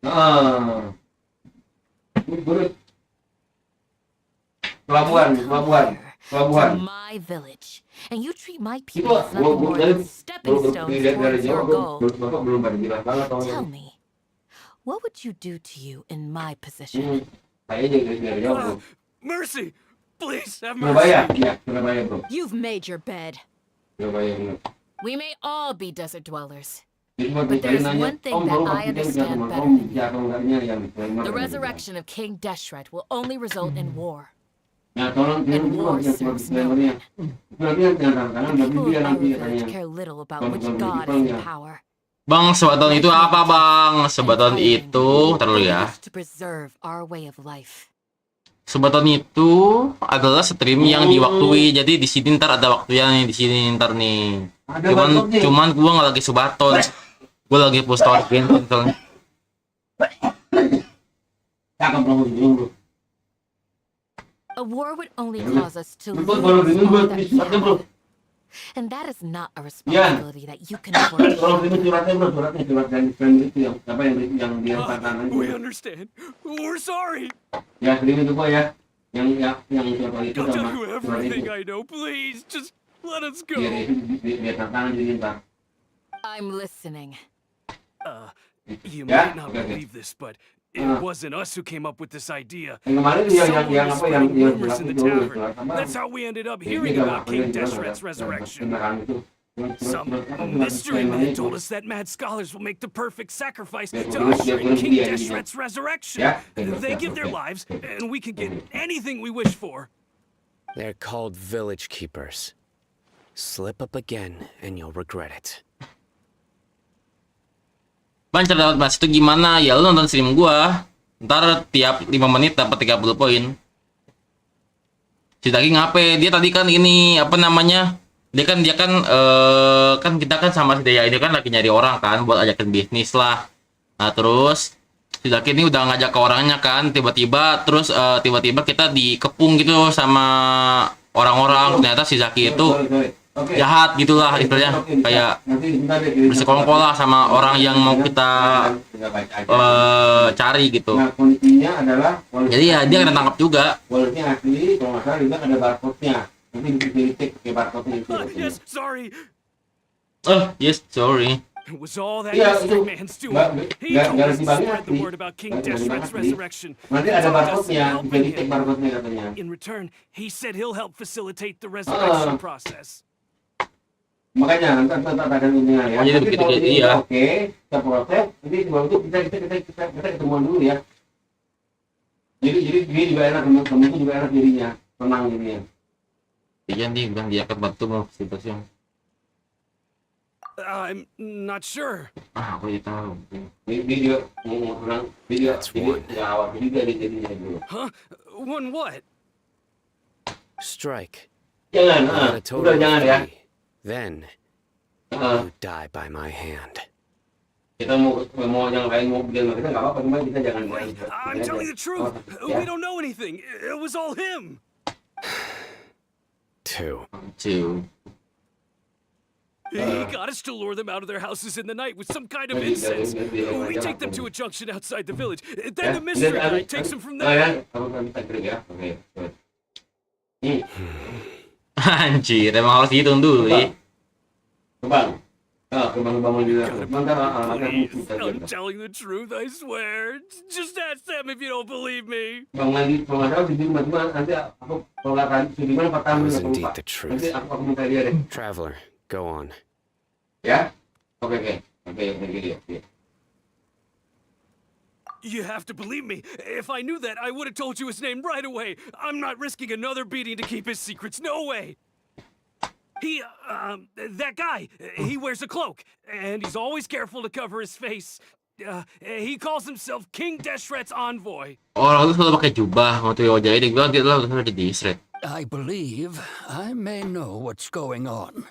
Nah, pelabuhan. To my village, and you treat my people as nothing more than stepping stones towards your goal. belum pada jelas banget. Tell me, what would you do to you in my position? Mercy! Please have Surabaya, mercy! ya, Surabaya bro. You've made your bed. Surabaya bener. We may all be desert dwellers, Cuma but saya there's nanya, one thing Om that baru I pastikan understand sama better Om than bisa atau enggaknya yang diterima. the resurrection of King Deshret will only result in war. Nah, tolong kirim dulu yang surat disclaimer-nya. Nanti jangan karena udah People dia of our nanti village katanya. care little about Kalau which bukan god is in principalnya. power. Bang, Subathon itu apa bang? Subathon itu, terlalu ya. To preserve our way of life. Subathon itu adalah stream yang diwaktui. Jadi di sini ntar ada waktunya nih, di sini ntar nih. Cuman gua nggak lagi Subathon. Gua lagi post game soalnya. Cakep bro. A war would only cause us to lose all that we have. And that is not a responsibility that you can afford. Kalau ini suratnya bro, surat dari friend itu yang apa yang dia tantangan We itu. understand. We're sorry. Ya, kirim itu gua ya. Yang surat itu I'll tell sama you surat everything itu. I know. Please, just let us go. Biar itu biar tantangan jadi ntar. I'm listening. You Yeah? might not Okay. believe this, but it wasn't us who came up with this idea. Yang kemarin dia Someone yang was apa spreading yang rumors in the itu tavern. surat apa? That's how we ended up Dia hearing juga about King ngakuin juga Deshret's ada resurrection. beneran itu. Some mystery man told us that mad scholars will make the perfect sacrifice to terus dia usher in bilang King dia Deshret's resurrection. Ya, They give their lives, and we can get anything we wish for. They're called village keepers. Slip up again and you'll regret it. Bang, cara dapat mas itu gimana? Ya lu nonton stream gua. Ntar tiap 5 menit dapat 30 poin. Si Daging ngapain? Dia tadi kan ini apa namanya? Dia kan kan kita kan sama si Daya ini kan lagi nyari orang kan buat ajakin bisnis lah. Nah, terus si Daging ini udah ngajak ke orangnya kan, tiba-tiba tiba-tiba kita dikepung gitu sama orang-orang. Ternyata si Zaki itu jahat gitulah istilahnya, kayak bersekongkol lah sama orang yang mau kita cari gitu. Nah, kondisinya adalah Jadi ya dia kena tangkap juga. walletnya asli, kalau nggak salah juga ada barcode-nya. Nanti bisa dicek pakai barcode-nya itu. Yes, sorry. Yes, sorry. It was all that Iya, mystery itu man's doing. He told us garansi to banknya spread the asli. word about King Garansi banknya Deshret's asli. resurrection. Nanti He ada told us to barcode-nya, help bisa him. dicek barcode-nya katanya. In return, he said he'll help facilitate the resurrection process. Makanya nanti ada untungan ya. Oh, jadi Tapi begitu, kalau ini iya. Oke, kita proses. Nanti sebelum itu kita ketemuan dulu ya. Jadi dia juga enak, temen-temen itu juga enak jadinya, tenang jadinya. Iyan dia bilang dia akan bantu memfasilitasi yang I'm not sure. aku tidak tahu. Video orang video awal video dia dulu. Huh? One what? Strike. Jangan, You got a total udah of jangan ya. 3. Then, you die by my hand. Kita mau yang lain mau bilang kita nggak apa-apa, cuma kita jangan main. I'm telling the truth. We don't know anything. It was all him. 2. He got us to lure them out of their houses in the night with some kind of incense. We take them to a junction outside the village. Then the mystery guy takes them from there. Anjir, emang harus dihitung dulu ya. Kembang. Kembang juga. Please, I'm telling the truth, I swear. Just ask them if you don't believe me. Bang lagi pengacara di sini cuma nanti aku pelakan di mana pertama Was indeed the truth. Nanti aku minta dia deh. Traveler, go on. Ya? Oke. You have to believe me. If I knew that, I would have told you his name right away. I'm not risking another beating to keep his secrets. No way. That guy, he wears a cloak, and he's always careful to cover his face. He calls himself King Deshret's envoy. Orang itu selalu pakai jubah, waktu Yojai dia bilang dia adalah udah di Deshret. I believe I may know what's going on.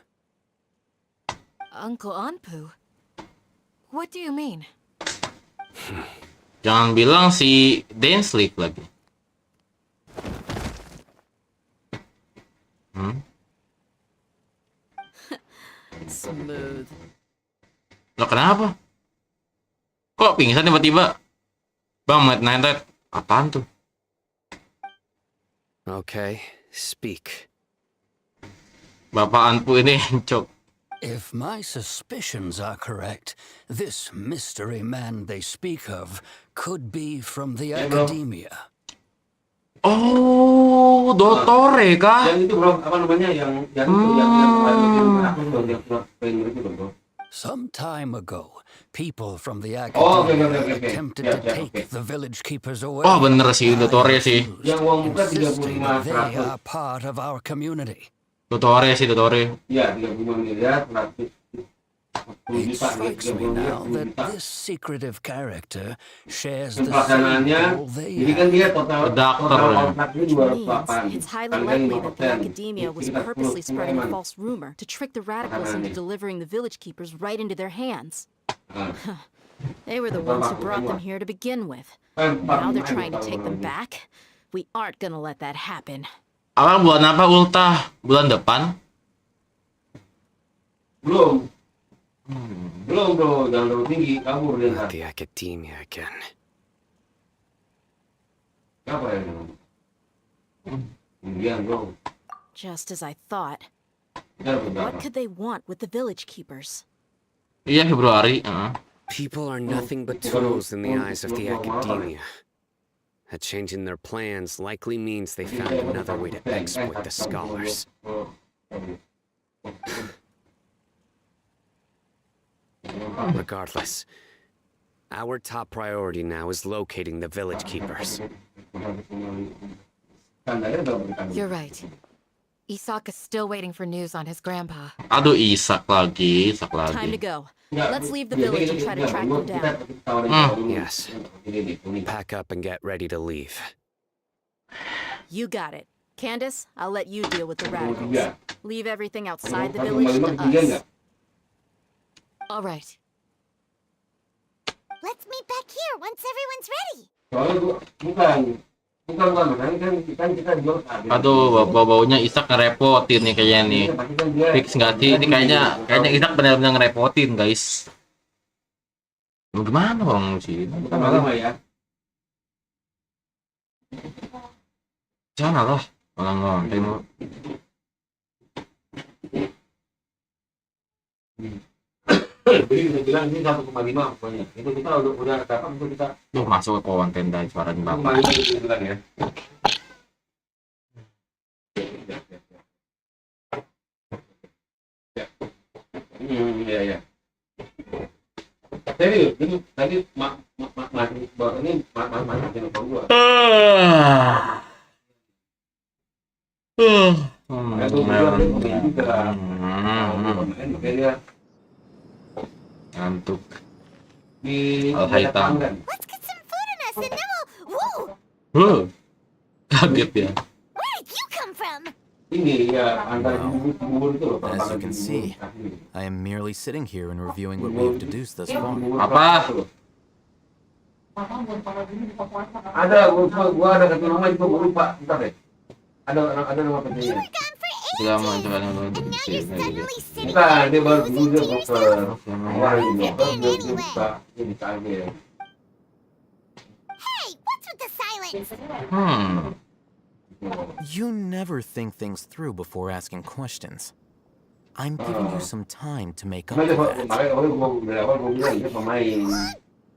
Uncle Anpu? What do you mean? Jangan bilang si Denslik lagi. Smooth. Lah kenapa? Kok pingsan tiba-tiba? Bang, Night, apaan tuh? Okay, speak. Bapak Anpu ini encok. If my suspicions are correct, this mystery man they speak of could be from the academia. Oh, Dottore kah? Yang itu bro, apa namanya yang Some time ago, people from the academia attempted to take the village keepers away. Oh, bener sih Dottore sih. Yang uang muka Insisting 35 they are part of our community. Dottore sih, Dottore. Iya, 35 miliar, 100. It strikes me now that this secretive character shares the same Pelaksanaannya, goal they jadi kan dia have. total kontraknya Which means it's highly likely that the academia was purposely spreading a false rumor to trick the radicals into delivering the village keepers right into their hands. They were the ones who brought them here to begin with. Now they're trying to take them back. We aren't gonna let that happen. Abang bulan apa ultah? Bulan depan? Belum bro, jangan terlalu tinggi, kabur dia. Not the academia again. Apa ya? Indian bro. Just as I thought. What could they want with the village keepers? Iya, Februari. People are nothing but tools in the eyes of the academia. A change in their plans likely means they found another way to exploit the scholars. Regardless, our top priority now is locating the village keepers. You're right. Isak is still waiting for news on his grandpa. Aduh, Isak lagi. Time to go. Let's leave the village and try to track them down. Yes. Pack up and get ready to leave. You got it. Candace, I'll let you deal with the radicals. Leave everything outside the village to us. All right. Let's meet back here once everyone's ready. Aduh, bau-baunya Isak ngerepotin nih kayaknya nih. Fix nggak sih? Ini kayaknya Isak benar-benar ngerepotin, guys. Gimana orang sih? Jangan lah, malah tengok. Jadi kita bilang ini 1,5 pokoknya. Itu kita udah dapat itu kita. Tuh masuk ke konten dan suaranya bapak. Ya. Iya. Serius, ini tadi ini telepon gua. Ngantuk. Al-Haytam. Let's get some food in us and then we'll... Whoa! Huh. Kaget ya. Where did you come from? As you can see, I am merely sitting here and reviewing what we have deduced thus far. Apa? Ada, gua ada satu nama juga gua lupa. Bentar deh. Ada nama pentingnya. Selama jalan Bukan, dia baru dulu dia ke orang ini. Dia buka ini kaget. Hey, what's with the silence? You never think things through before asking questions. I'm giving you some time to make up for that.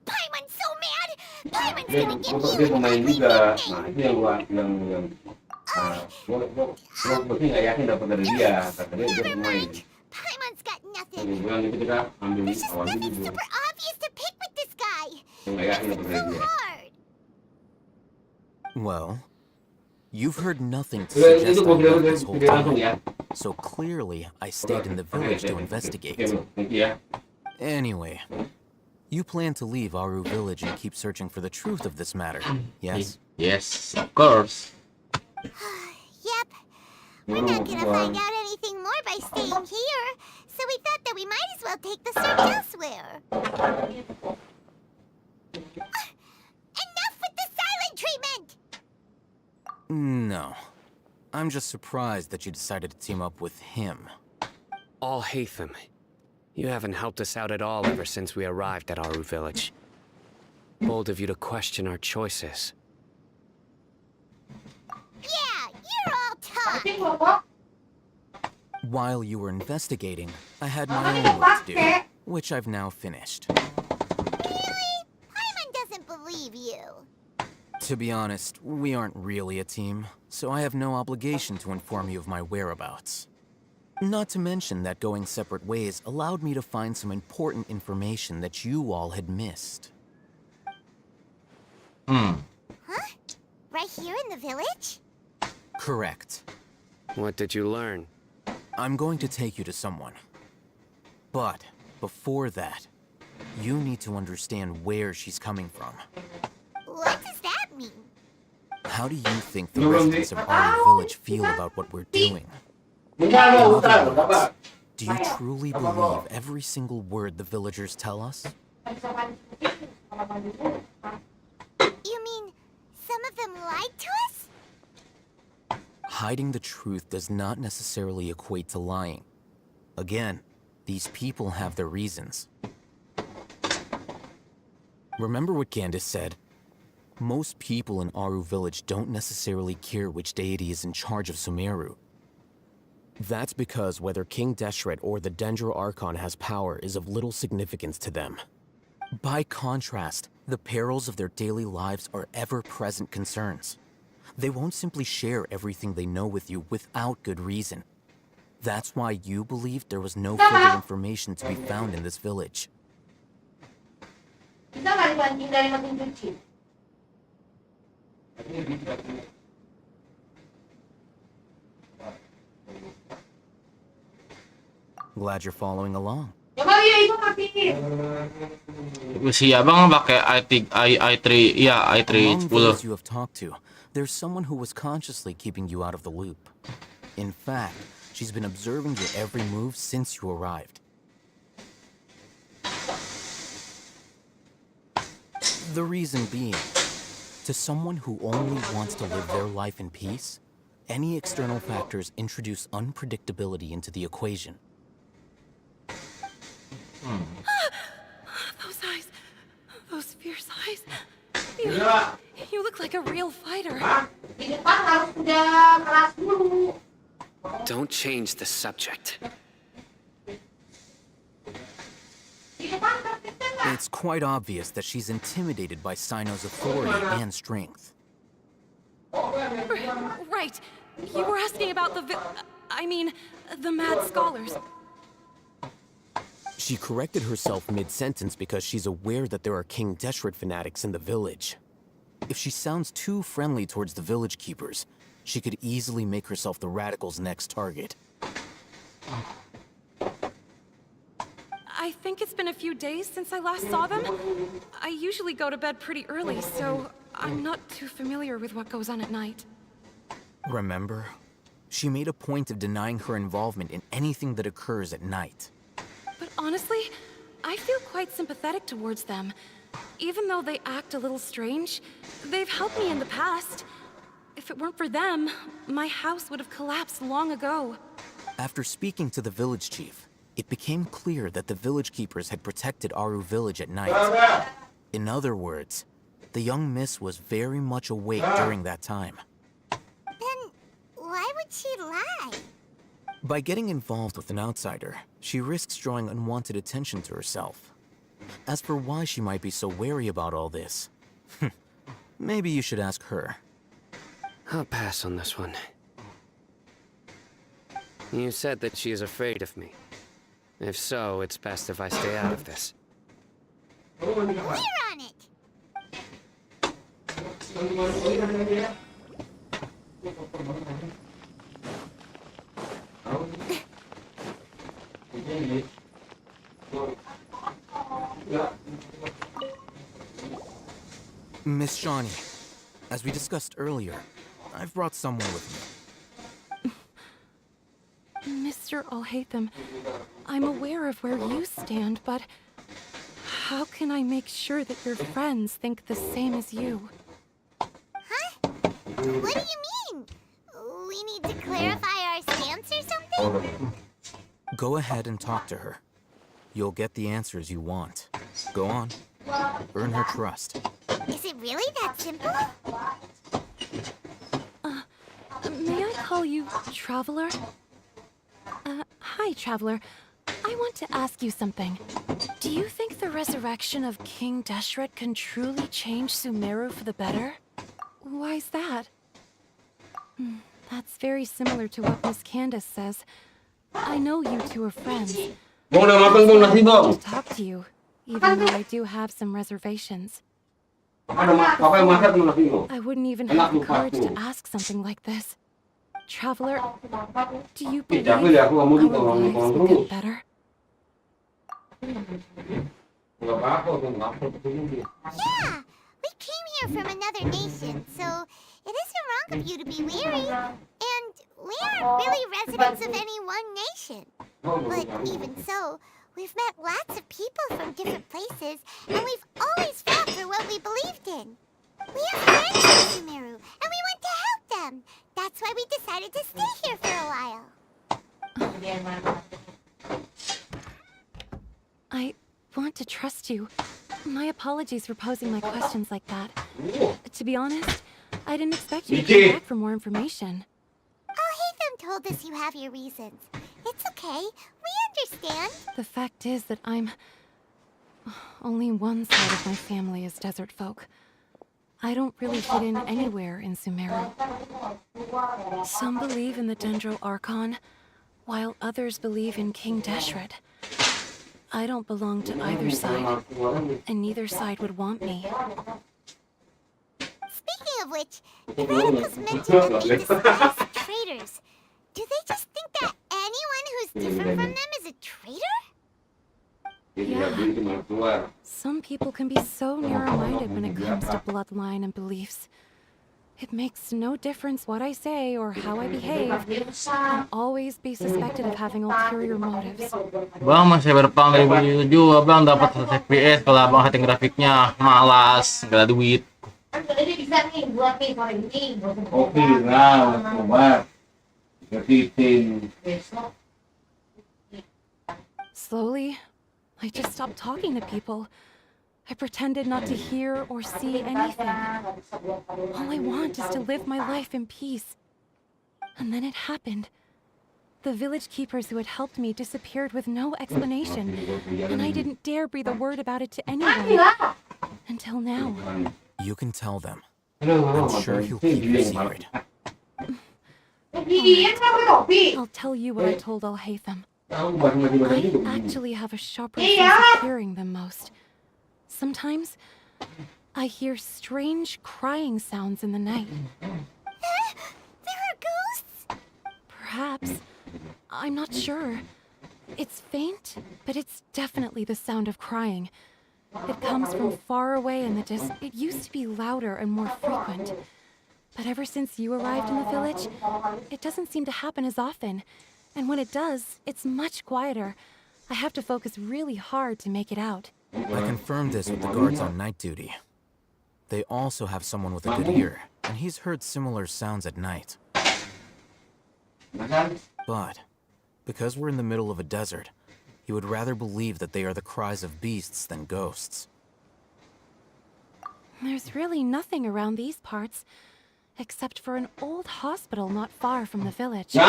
Paimon's so mad! Paimon's gonna give me Dia pemain juga. Nah, itu yang gua mesti nggak yakin dapat dari dia. Kata dia pemain. Paimon's got nothing. Dia bilang itu kita ambil There's just awal nothing dulu. super obvious to pick with this guy. Nggak yakin dapat dari dia. Well, you've heard nothing to suggest I left this whole time. So clearly, I stayed in the village to investigate. Anyway, you plan to leave Aru village and keep searching for the truth of this matter, yes? Yes, of course. Yep. We're not gonna find out anything more by staying here, so we thought that we might as well take the search elsewhere. Enough with the silent treatment! No. I'm just surprised that you decided to team up with him. All Haytham, you haven't helped us out at all ever since we arrived at Aru village. Bold of you to question our choices. Yeah, you're all talk! While you were investigating, I had my own work to do, which I've now finished. Really? Paimon doesn't believe you. To be honest, we aren't really a team, so I have no obligation to inform you of my whereabouts. Not to mention that going separate ways allowed me to find some important information that you all had missed. Huh? Right here in the village? Correct. What did you learn? I'm going to take you to someone. But before that, you need to understand where she's coming from. What does that mean? How do you think the residents of Aru village feel about what we're doing? In other words, do you truly believe every single word the villagers tell us? You mean some of them lied to us? Hiding the truth does not necessarily equate to lying. Again, these people have their reasons. Remember what Gandis said? Most people in Aru village don't necessarily care which deity is in charge of Sumeru. That's because whether King Deshret or the Dendro Archon has power is of little significance to them. By contrast, the perils of their daily lives are ever-present concerns. They won't simply share everything they know with you without good reason. That's why you believed there was no further information to be found in this village. Glad you're following along. Si abang pakai i3, iya i3 Among 10. those you have talked to, there's someone who was consciously keeping you out of the loop. In fact, she's been observing your every move since you arrived. The reason being, to someone who only wants to live their life in peace, any external factors introduce unpredictability into the equation. Those eyes. Those fierce eyes. You look like a real fighter. Don't change the subject. It's quite obvious that she's intimidated by Sino's authority and strength. Right. You were asking about the mad scholars. She corrected herself mid-sentence because she's aware that there are King Deshret fanatics in the village. If she sounds too friendly towards the village keepers, she could easily make herself the radicals' next target. I think it's been a few days since I last saw them. I usually go to bed pretty early, so I'm not too familiar with what goes on at night. Remember? She made a point of denying her involvement in anything that occurs at night. But honestly, I feel quite sympathetic towards them. Even though they act a little strange, they've helped me in the past. If it weren't for them, my house would have collapsed long ago. After speaking to the village chief, it became clear that the village keepers had protected Aru village at night. In other words, the young miss was very much awake during that time. Then why would she lie? By getting involved with an outsider, she risks drawing unwanted attention to herself. As for why she might be so wary about all this, maybe you should ask her. I'll pass on this one. You said that she is afraid of me. If so, it's best if I stay out of this. We're on it! Miss Shawnee, as we discussed earlier, I've brought someone with me. Mr. Alhaitham, I'm aware of where you stand, but how can I make sure that your friends think the same as you? Huh? What do you mean? We need to clarify our stance or something? Go ahead and talk to her. You'll get the answers you want. Go on. Earn her trust. Is it really that simple? May I call you Traveler? Hi, Traveler. I want to ask you something. Do you think the resurrection of King Deshret can truly change Sumeru for the better? Why's that? That's very similar to what Miss Candace says. I know you two are friends. I want to talk to you, even though I do have some reservations. I wouldn't even have the courage to ask something like this. Traveler, do you believe our lives will get better? Yeah! We came here from another nation, so it isn't wrong of you to be weary. And we aren't really residents of any one nation. But even so, we've met lots of people from different places, and we've always fought for what we believed in. We have friends in Sumeru, and we want to help them. That's why we decided to stay here for a while. I want to trust you. My apologies for posing my questions like that. To be honest, I didn't expect you to come back for more information. Alhaitham told us you have your reasons. It's okay. We understand. The fact is that only one side of my family is desert folk. I don't really fit in anywhere in Sumeru. Some believe in the Dendro Archon, while others believe in King Deshret. I don't belong to either side, and neither side would want me. Speaking of which, the radicals mentioned that they despise traitors. Do they just think that anyone who's different from them is a traitor? Yeah. Some people can be so narrow-minded when it comes to bloodline and beliefs. It makes no difference what I say or how I behave. I'll always be suspected of having ulterior motives. Bang, masih berpang 2007, bang dapat FPS kalau abang setting grafiknya malas, nggak ada duit. Ini bisa nih buat nih sore ini. Oke lah, coba. Kepiting. Slowly, I just stopped talking to people. I pretended not to hear or see anything. All I want is to live my life in peace. And then it happened. The village keepers who had helped me disappeared with no explanation, and I didn't dare breathe a word about it to anyone. Until now. You can tell them. I'm sure he'll keep your secret. I'll tell you what I told Alhaitham. I actually have a sharper sense of hearing than most. Sometimes, I hear strange crying sounds in the night. There Perhaps. I'm not sure. It's faint, but it's definitely the sound of crying. It comes from far away in the It used to be louder and more frequent. But ever since you arrived in the village, it doesn't seem to happen as often. And when it does, it's much quieter. I have to focus really hard to make it out. I confirmed this with the guards on night duty. They also have someone with a good ear, and he's heard similar sounds at night. But, because we're in the middle of a desert, he would rather believe that they are the cries of beasts than ghosts. There's really nothing around these parts, except for an old hospital not far from the village. I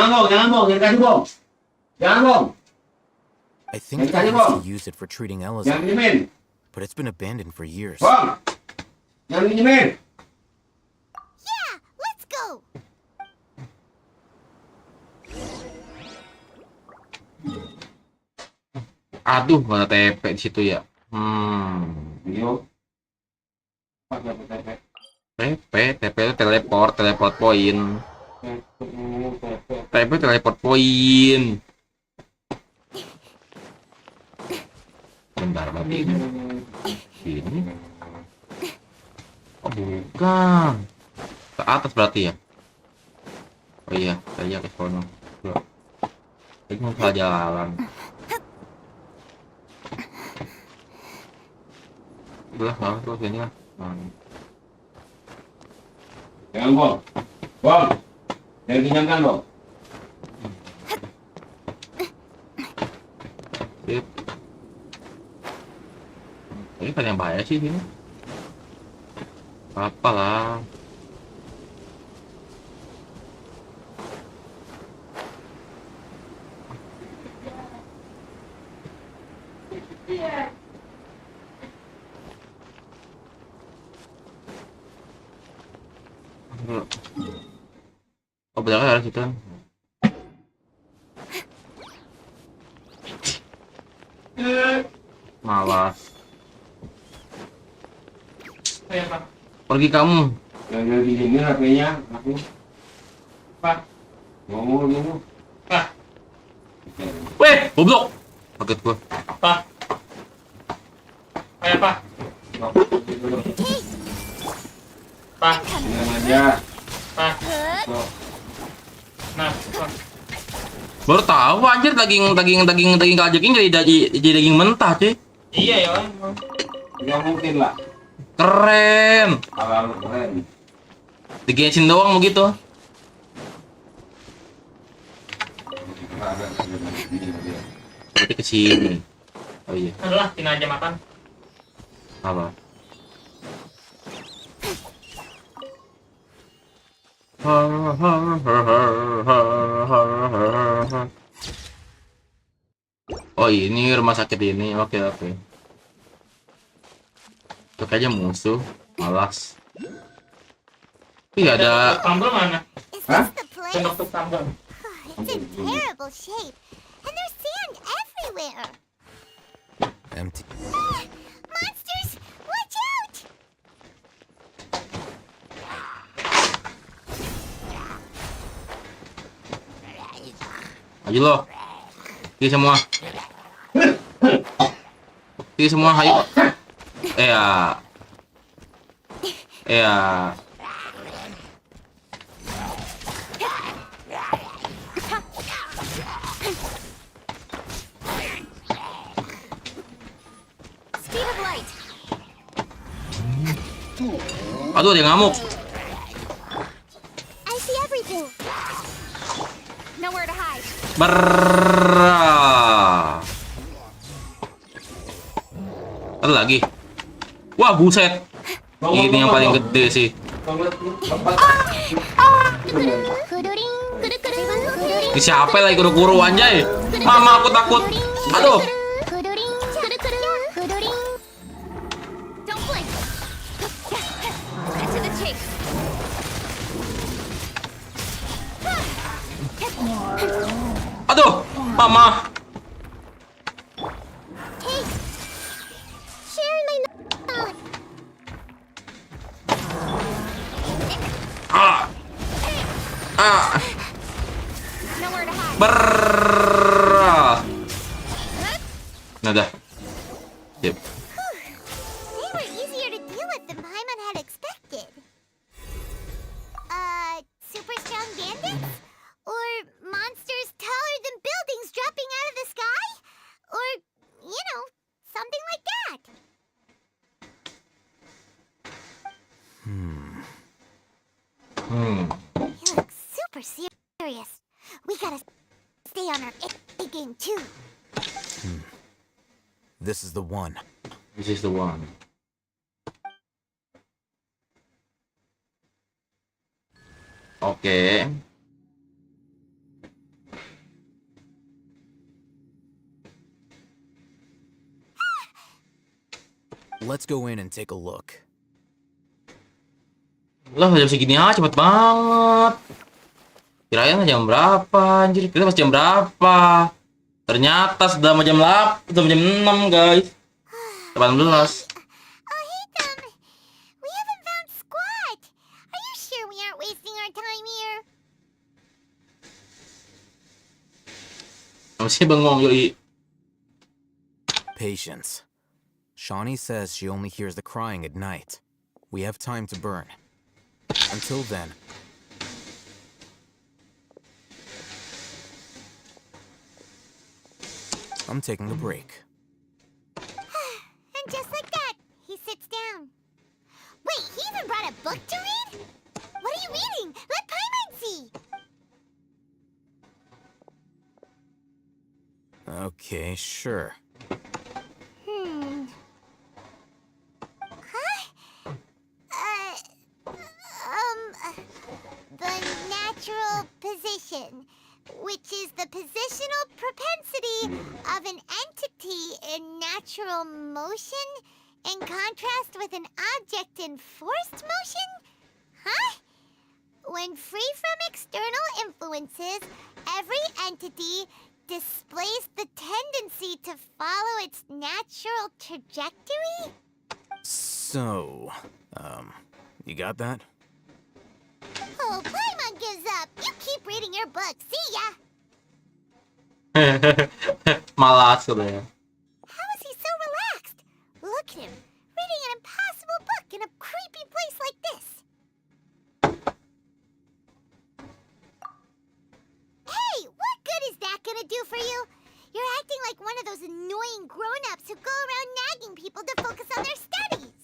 think they used to use it for treating Elazar, but it's been abandoned for years. Yeah, let's go. Aduh, mana TP di situ ya? TP itu teleport poin. TP teleport poin. Bentar berarti ini. Oh bukan. Ke atas berarti ya? Oh iya, saya ke sono. Ini mau salah jalan. Udah, terus ini lah. Jangan bong. Bong. Jangan dinyangkan bong. Sip. Ini kan yang bahaya sih ini. Apa lah. Oh, berjalan harus itu kan. Malas. Pergi kamu. Jangan di sini HP-nya, aku. Pak. Ngomong dulu. Pak. Weh, goblok. Kaget gua. Pak. Ayo, Pak. Pak. Tenang aja. Pak. Nah, Pak. Baru tahu anjir daging kajeking jadi daging mentah, cuy. Iya ya. Nggak mungkin lah. Keren. Kalau keren. Digesin doang begitu. Berarti ke sini. Oh iya. Alah, tina aja makan. Apa? Oh ini rumah sakit ini, oke. Itu aja musuh, malas. Tapi ada. Sambal mana? Hah? Sendok sambal. It's in terrible shape, and there's sand everywhere. Empty. Monsters, watch out! Ayo lo. Pergi semua. Pergi semua, ayo. Ya. Speed of light. Aduh, dia ngamuk. I see everything. Nowhere to hide. Ada lagi. Wah, buset. Ini yang paling gede sih. Ini siapa lagi kurukuru anjay? Mama, aku takut. Aduh. Aduh, Mama. Nah dah. Sip. They were easier to deal with than Paimon had expected. Super strong bandits? Or monsters taller than buildings dropping out of the sky? Or, something like that. He looks super serious. We gotta stay on our A game too. This is the one. This is the one. Oke. Let's go in and take a look. Lah jam segini aja cepet banget. Kirain jam berapa anjir? Kita pas jam berapa? Ternyata sudah mau jam 8, sudah jam 6 guys. 18. We haven't found squat. Are you sure we aren't wasting our time here? Masih bengong Yoi. Patience. Shawnee says she only hears the crying at night. We have time to burn. Until then, I'm taking a break. And just like that, he sits down. Wait, he even brought a book to read? What are you reading? Let Paimon see. Okay, sure. The natural position, which is the positional propensity of an entity in natural motion in contrast with an object in forced motion? Huh? When free from external influences, every entity displays the tendency to follow its natural trajectory? So, you got that? Oh, Paimon gives up. You keep reading your book. See ya. Malas udah ya. How is he so relaxed? Look at him, reading an impossible book in a creepy place like this. Hey, what good is that gonna do for you? You're acting like one of those annoying grown-ups who go around nagging people to focus on their studies.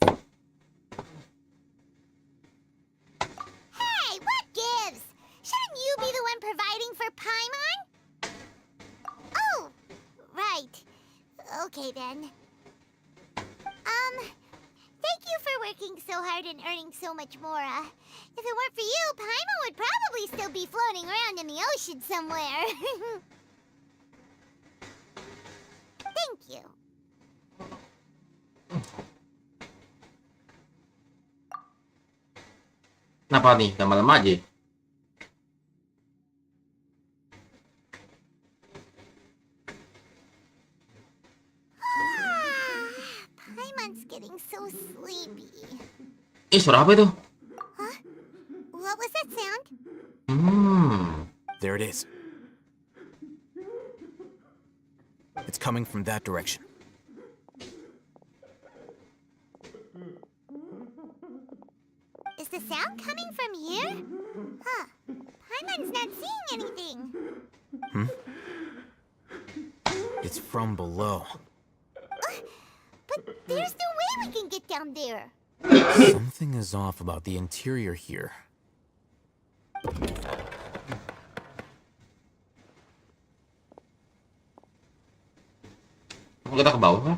Hey, what gives? Shouldn't you be the one providing for Paimon? Oh, right. Okay then. Thank you for working so hard and earning so much more. If it weren't for you, Paimon would probably still be floating around in the ocean somewhere. Thank you. Kenapa nih? Udah malam aja. Paimon's getting so sleepy. Suara apa itu? Huh? What was that sound? There it is. It's coming from that direction. Is the sound coming from here? Huh. Paimon's not seeing anything. It's from below. But there's no way we can get down there. Something is off about the interior here. Kita ke bawah kan?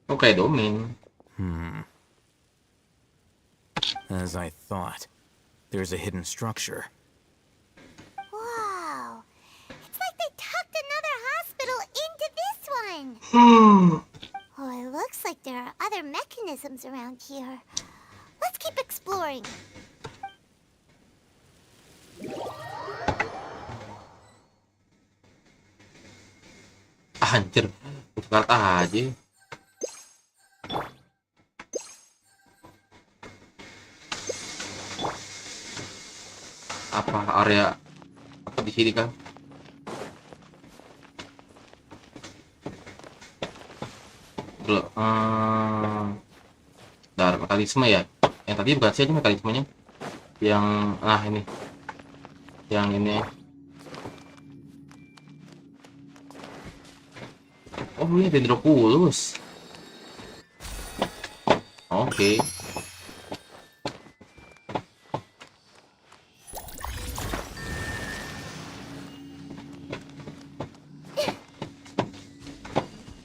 Oke, domain. As I thought, there's a hidden structure. Wow. It's like they tucked another hospital into this one. Oh, it looks like there are other mechanisms around here. Let's keep exploring. Anjir, tukar aja. Apa area apa di sini kan? dulu. Bentar, mekanisme ya. Yang tadi bukan sih aja mekanismenya. Yang ini. Yang ini. Oh, ini dendroculus. Oke.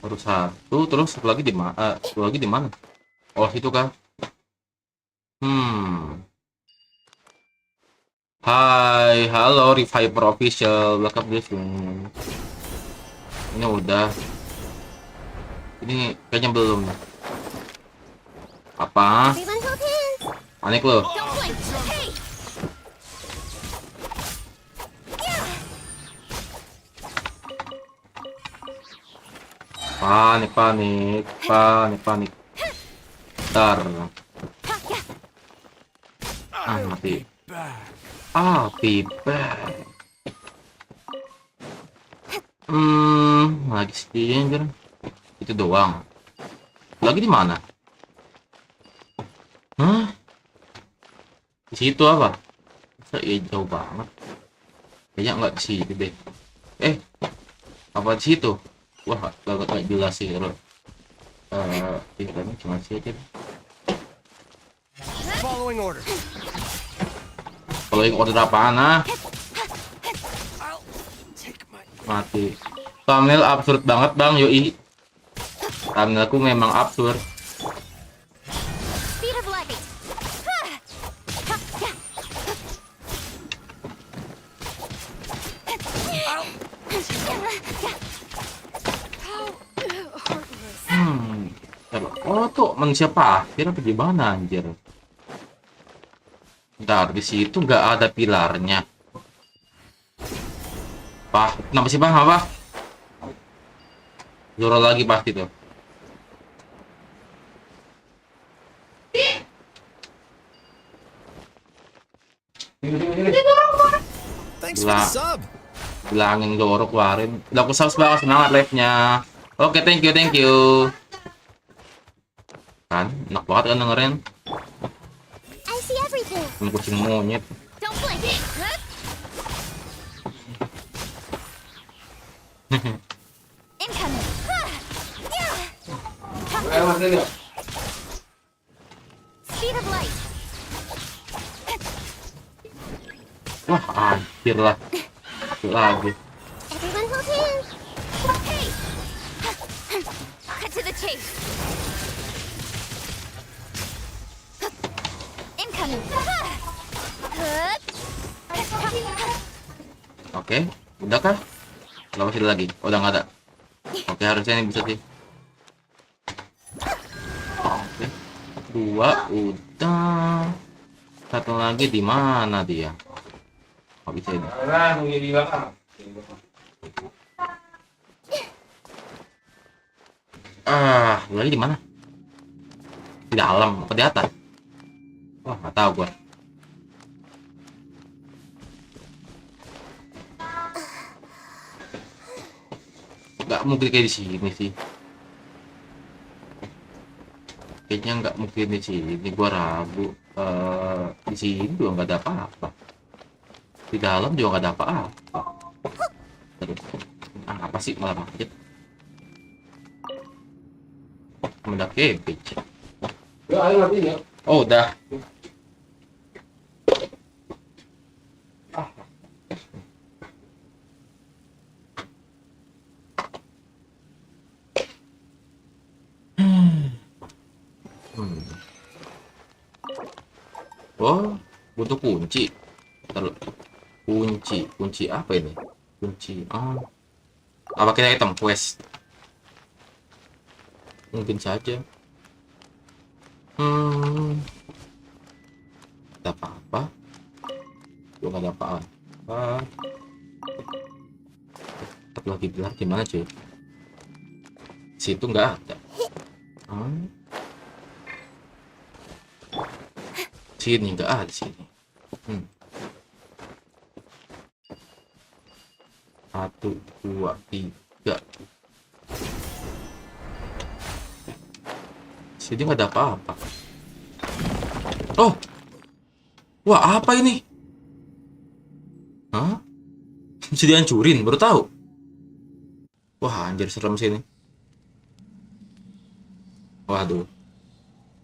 Baru satu, terus satu lagi di mana? Satu lagi di mana? Oh, situ kan. Hai, halo Reviver Official, welcome this room. Ini udah. Ini kayaknya belum. Apa? Panik lo. Panik. Bentar. Mati. Pipa. Lagi sedih anjir. Itu doang. Lagi di mana? Di situ apa? Iya jauh banget. Kayaknya nggak di situ deh. Apa di situ? Wah, gak jelas sih kalau. Ini cuma sih aja. Following order. Following order apaan Mati. Thumbnail absurd banget bang, yoi. Thumbnailku memang absurd. Oh tuh manusia pasir apa gimana anjir? Bentar, di situ nggak ada pilarnya. Kenapa sih bang? Apa? Zoro lagi pasti tuh. Bilangin Zoro keluarin. Udah aku banget, semangat live-nya. Oke, thank you. Kan, enak banget kan dengerin. Kucing monyet. Wah, anjir lah. Lagi. Oke, udah kah? Kalau masih ada lagi? Udah nggak ada. Oke, harusnya ini bisa sih. Oke, 2 udah. Satu lagi di mana dia? Oh, bisa ini. Lagi di mana? Di dalam apa di atas? Wah, nggak tahu gua. Nggak mungkin kayak di sini sih. Kayaknya nggak mungkin di sini. Gua ragu. Di sini juga nggak ada apa-apa. Di dalam juga nggak ada apa-apa. Apa sih malah macet? Mendaki cabbage. Oh, udah. Oh, butuh kunci. Kunci apa ini? Kunci. Apa kita item quest? Mungkin saja. Ada apa-apa? Gua nggak ada apa-apa. Satu lagi bilang gimana cuy? Situ nggak ada. Sini nggak ada sini. 1, 2, 3. Sini nggak ada apa-apa. Oh, wah apa ini? Hah? Bisa dihancurin, baru tahu. Wah anjir serem sini. Waduh,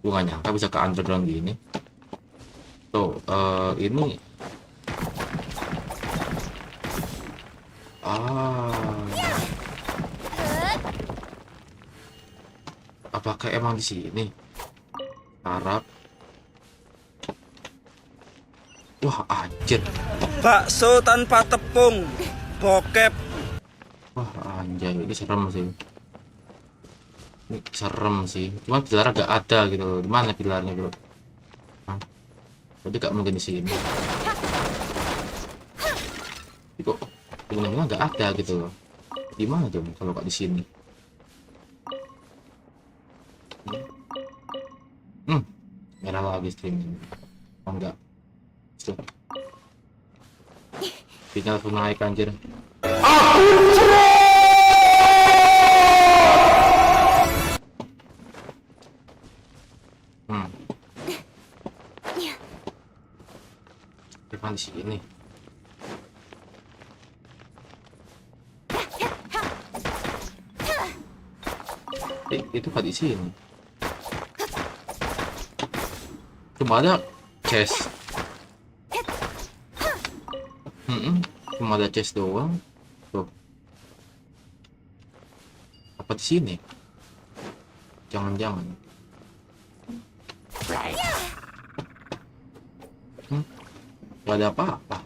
gua nggak nyangka bisa ke underground gini. Tuh, ini. Apakah emang di sini? Harap. Wah, anjir. Bakso tanpa tepung. Bokep. Wah, anjir, ini serem sih. Ini serem sih. Cuma pilar gak ada gitu loh. Di mana pilarnya, bro? Hah? Berarti gak mungkin di sini. Tapi kok benar-benar gak ada gitu loh. Di mana coba kalau gak di sini? Merah lagi streaming. Oh enggak. Stop. Tinggal langsung naik anjir. Depan di sini. Itu kan di sini. Cuma ada chest. Cuma ada chest doang. Tuh. Apa di sini? Jangan-jangan. Gak ada apa-apa.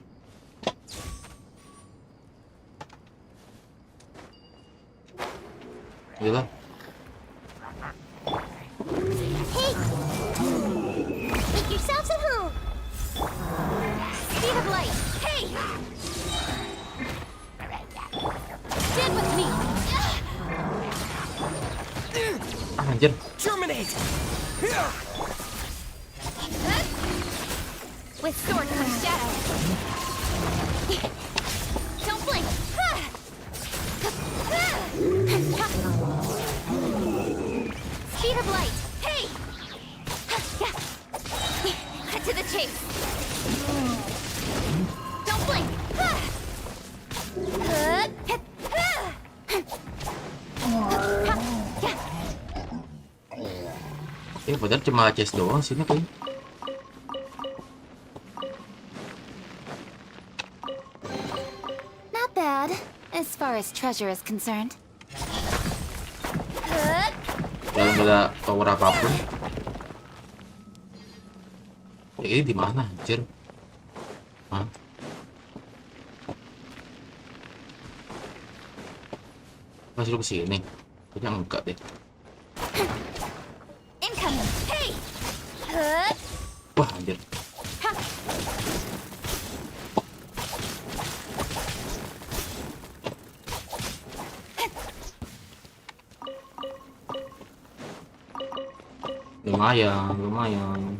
Gila. Make yourselves at home. Speed of light. Hey! Stand with me. Anjir. Terminate. With sword comes shadow. Don't blink. Speed of light. Hey! Cut to the chase. Don't blink. Padahal cuma chest doang sini kan. Not bad, as far as treasure is concerned. Dalam ada power apapun. Ini di mana anjir? Hah? Masih lu kesini? Kayaknya enggak deh. Incoming. Hey! Wah anjir. Lumayan.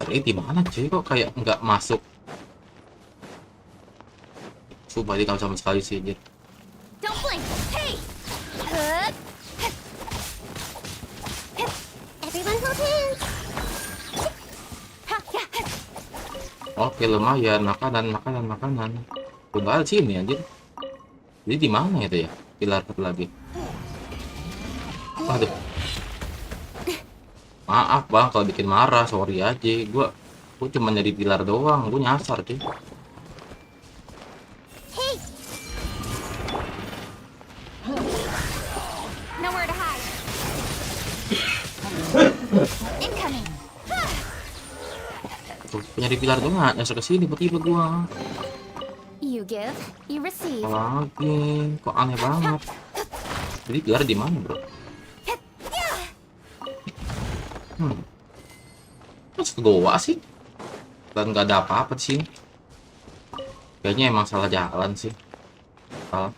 Ini di mana cuy? Kok kayak nggak masuk? Sumpah di sama sekali sih anjir. Don't blink. Hey! Everyone hold hands. Oke lumayan, makanan. Tunggal sini anjir. Jadi di mana itu ya? Pilar satu lagi. Aduh. Maaf bang kalau bikin marah, sorry aja. Gua cuma nyari pilar doang, gua nyasar cuy. Hey! Nowhere to hide. Incoming. Tuh, nyari pilar doang, nyasar ke sini tiba-tiba gua. You give, you receive. Lagi, kok aneh banget. Jadi pilar di mana, bro? Terus ke goa sih? Dan nggak ada apa-apa di sini. Kayaknya emang salah jalan sih. Salah.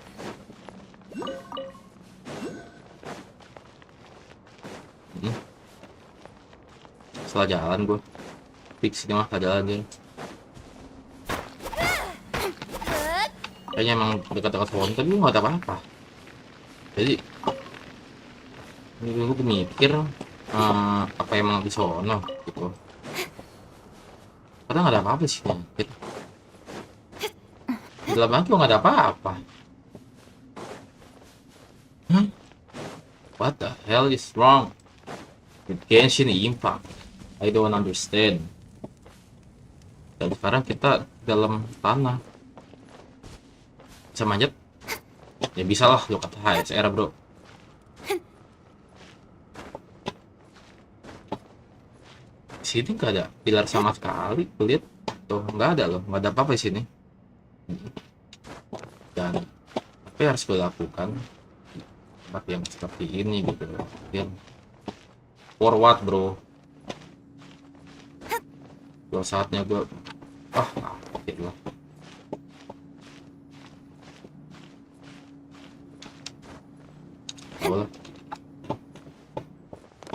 Salah jalan gue. Fix ini mah salah jalan dia. Kayaknya emang dekat-dekat pohon, tapi nggak ada apa-apa. Jadi ini gue mikir apa emang di sono gitu. Padahal nggak ada apa-apa sih. Gitu. Di dalam lagi nggak ada apa-apa. What the hell is wrong with Genshin Impact? I don't understand. Dan sekarang kita dalam tanah. Bisa manjat? Ya bisa lah, lo kata HSR bro. Sini nggak ada pilar sama sekali, lihat tuh nggak ada loh, nggak ada apa-apa di sini. Dan apa yang harus gue lakukan? Tempat yang seperti ini gitu loh. Dan forward bro. Gue saatnya gue oke lah. Boleh.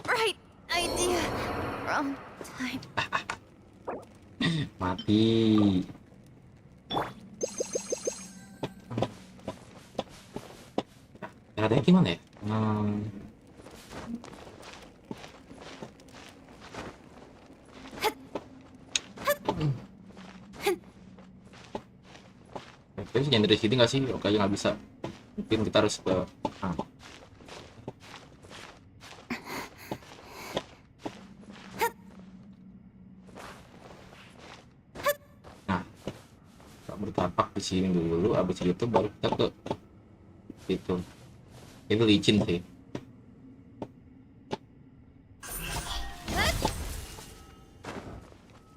Right idea, wrong time. Mati. Ada gimana ya? Terus yang dari sini nggak sih? Oke, nggak bisa. Mungkin kita harus ke bertapak di sini dulu, abis itu baru kita ke itu. Itu licin sih.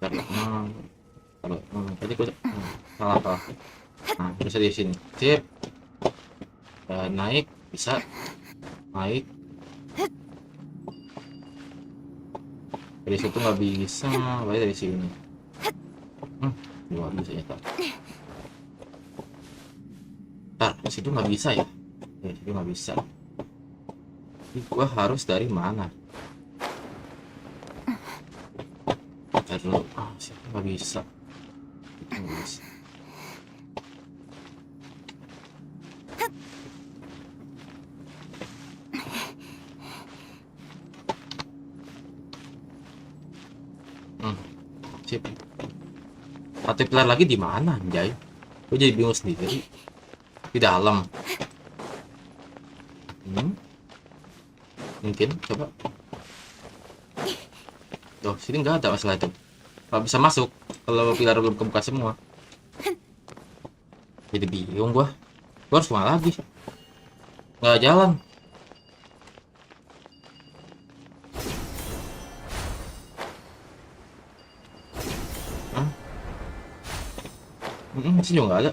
Kalau tadi gue salah. Nah, bisa di sini. Sip. Naik bisa. Naik. Dari situ nggak bisa, baik dari sini. Nggak bisa ya, di situ nggak bisa ya. Di situ nggak bisa. Ini gua harus dari mana? Dulu, situ nggak bisa. Itu nggak bisa. Sip. Satu pilar lagi di mana, anjay? Gue jadi bingung sendiri. Di dalam. Mungkin coba. Tuh, sini nggak ada masalah itu. Kalau bisa masuk, kalau pilar belum kebuka semua. Jadi bingung gua. Gua harus kemana lagi? Nggak jalan. Sini juga nggak ada.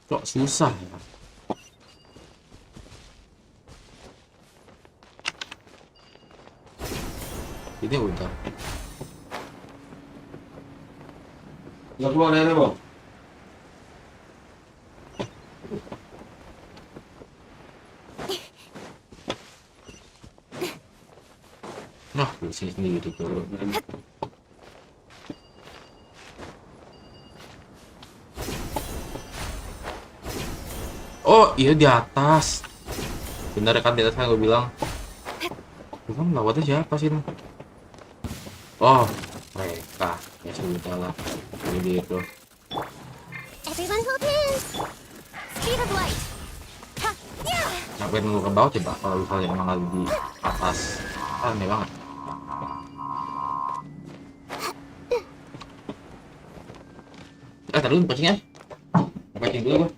Kok susah ya? Ini udah. Nggak keluar dari bang. Nah, di sini sendiri tuh. Oh iya, di atas. Bener kan, di atas kan gue bilang. Bukan lawannya siapa sih? Oh, mereka. Ya sudah lah. Ini itu. Everyone hold hands. Speed of light. Ngapain mau ke bawah coba kalau misalnya emang lagi di atas. Aneh banget. Taruh pancingnya. Pancing dulu gua.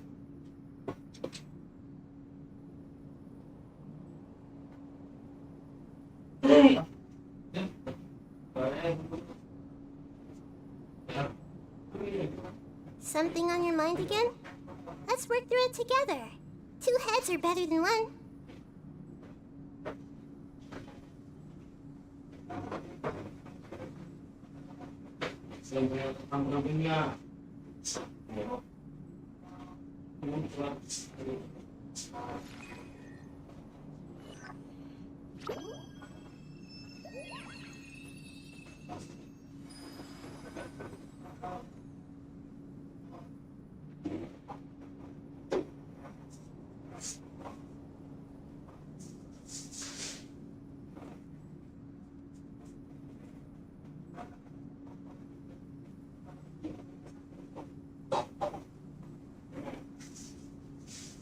Something on your mind again? Let's work through it together. Two heads are better than one.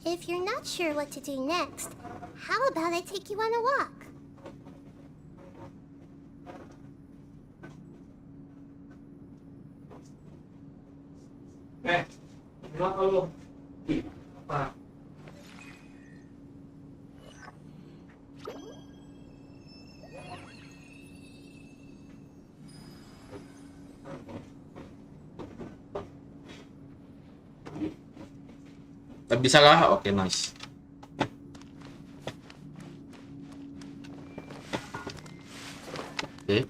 If you're not sure what to do next, how about I take you on a walk? Kenapa lu? Apa? Bisa kah? Oke, nice. Oke.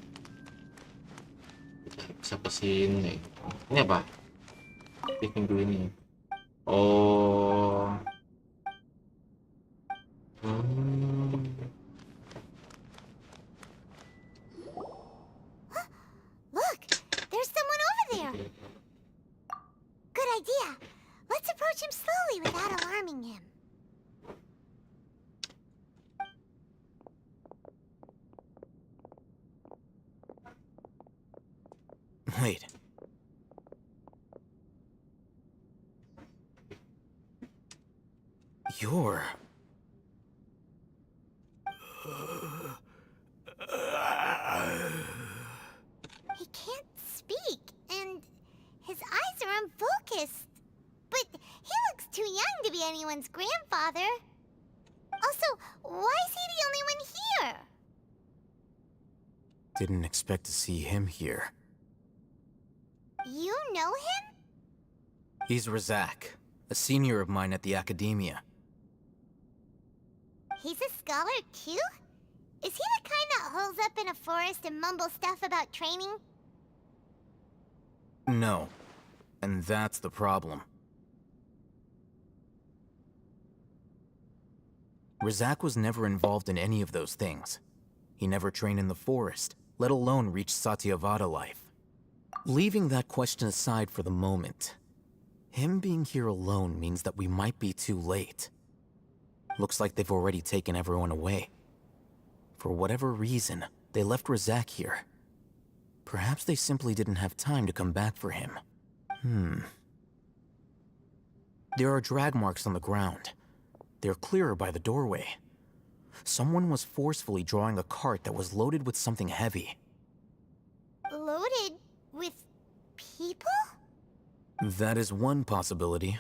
Bisa ke sini. Ini apa? Bikin dulu ini. Oh. Look, there's someone over there. Good idea. Let's approach him slowly without alarming him. Wait. You're... He can't speak, and his eyes are unfocused. But he looks too young to be anyone's grandfather. Also, why is he the only one here? Didn't expect to see him here. You know him? He's Razak, a senior of mine at the academia. He's a scholar too? Is he the kind that holes up in a forest and mumbles stuff about training? No. And that's the problem. Razak was never involved in any of those things. He never trained in the forest, let alone reach Satyavada life. Leaving that question aside for the moment, him being here alone means that we might be too late. Looks like they've already taken everyone away. For whatever reason, they left Razak here. Perhaps they simply didn't have time to come back for him. There are drag marks on the ground. They're clearer by the doorway. Someone was forcefully drawing a cart that was loaded with something heavy. Loaded with people? That is one possibility.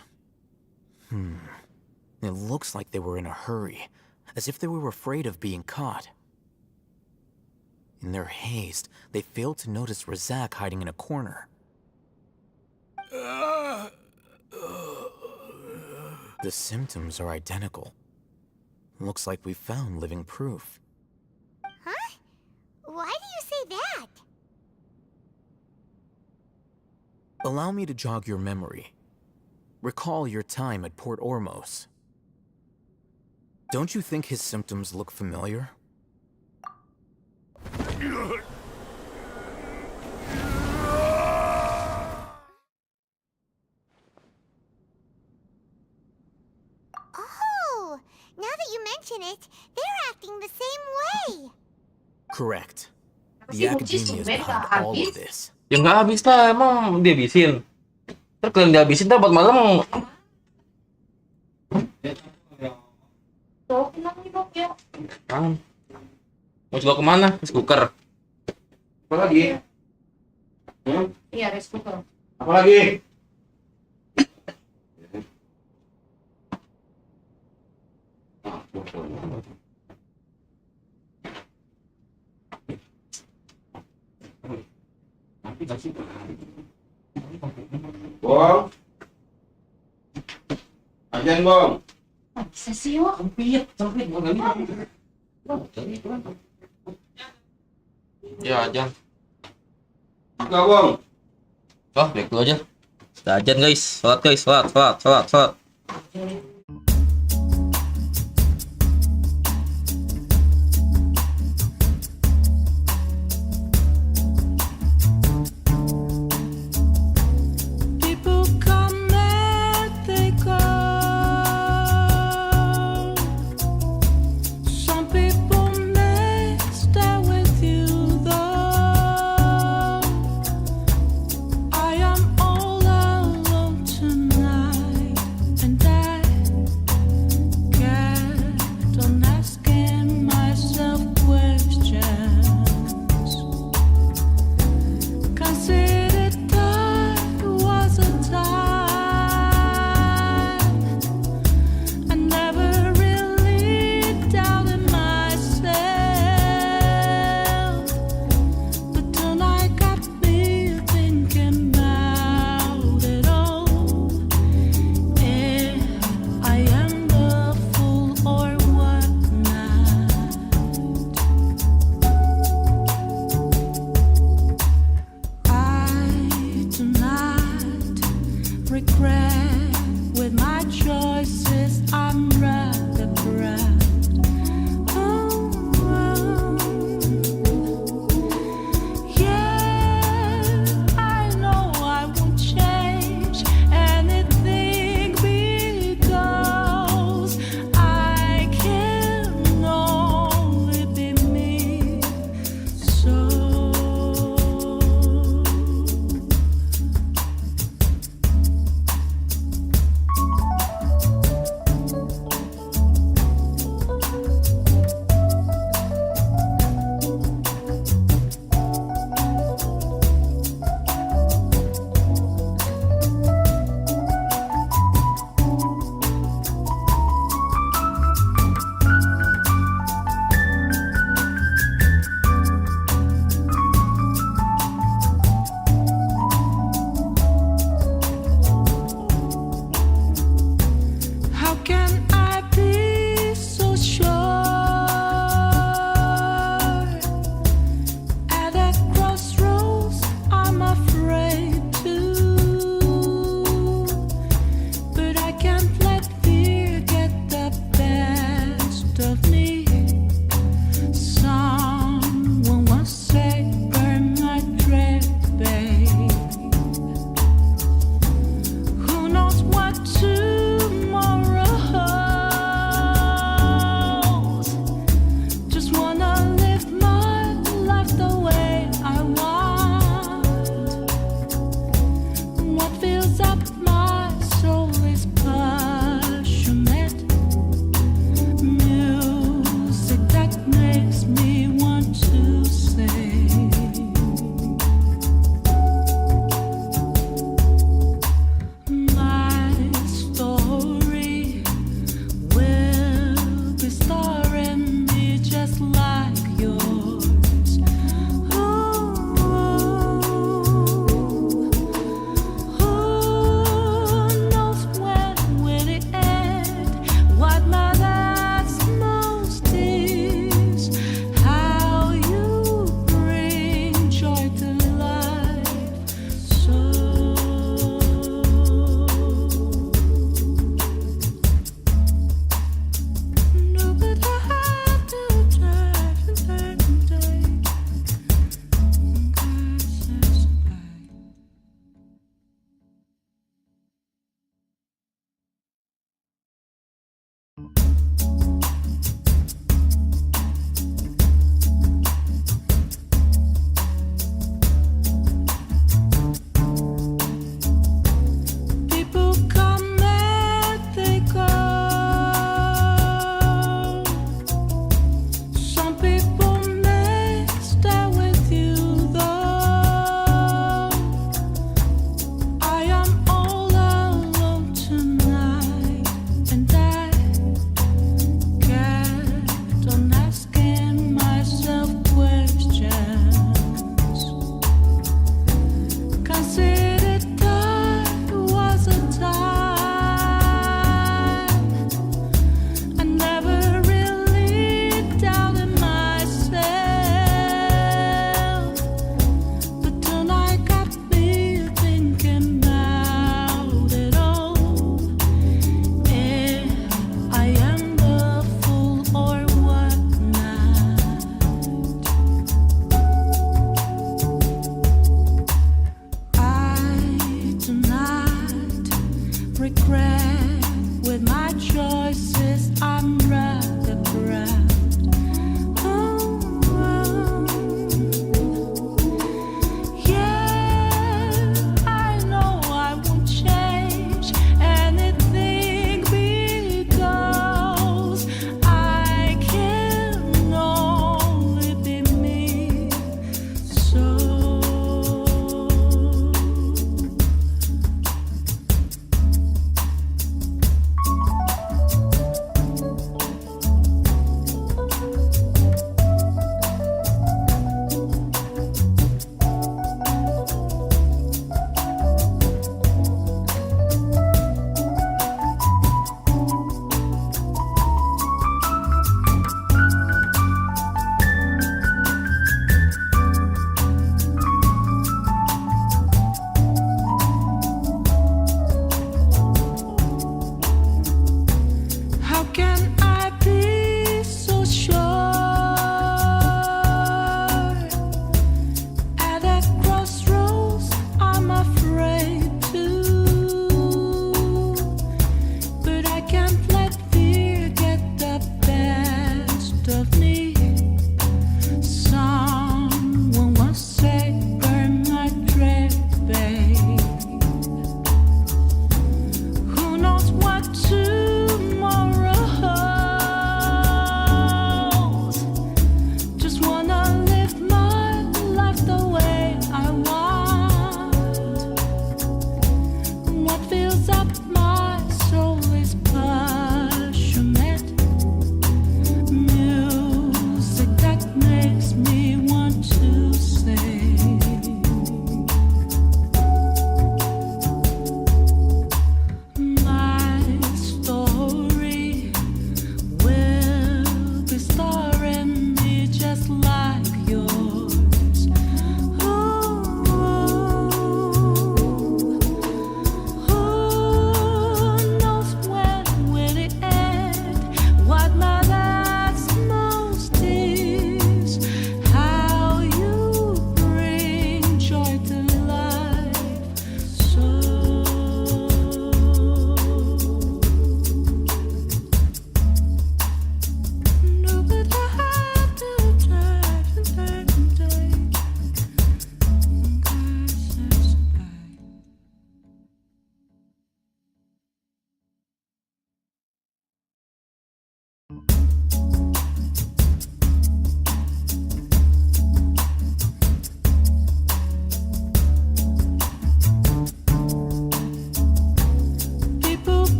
It looks like they were in a hurry, as if they were afraid of being caught. In their haste, they failed to notice Razak hiding in a corner. The symptoms are identical. Looks like we found living proof. Huh? Why do you say that? Allow me to jog your memory. Recall your time at Port Ormos. Don't you think his symptoms look familiar? Oh, now that you mention it, they're acting the same way. Correct. The academia is behind all of this. Ya nggak habis lah, emang dihabisin. Terus kalian dihabisin, ntar buat malam. Apaan? Mau coba kemana? Rice cooker. Apa lagi? Iya, rice cooker. Apa lagi? Bong. Ajan, Bong. Bisa sih, wah. Sempit. Ya, ajan. Enggak, Bong. Oh, baik dulu aja. Udah ajan, guys. Sholat, guys. Sholat. People come and they go. Some people may stay with you though. I am all alone tonight, and I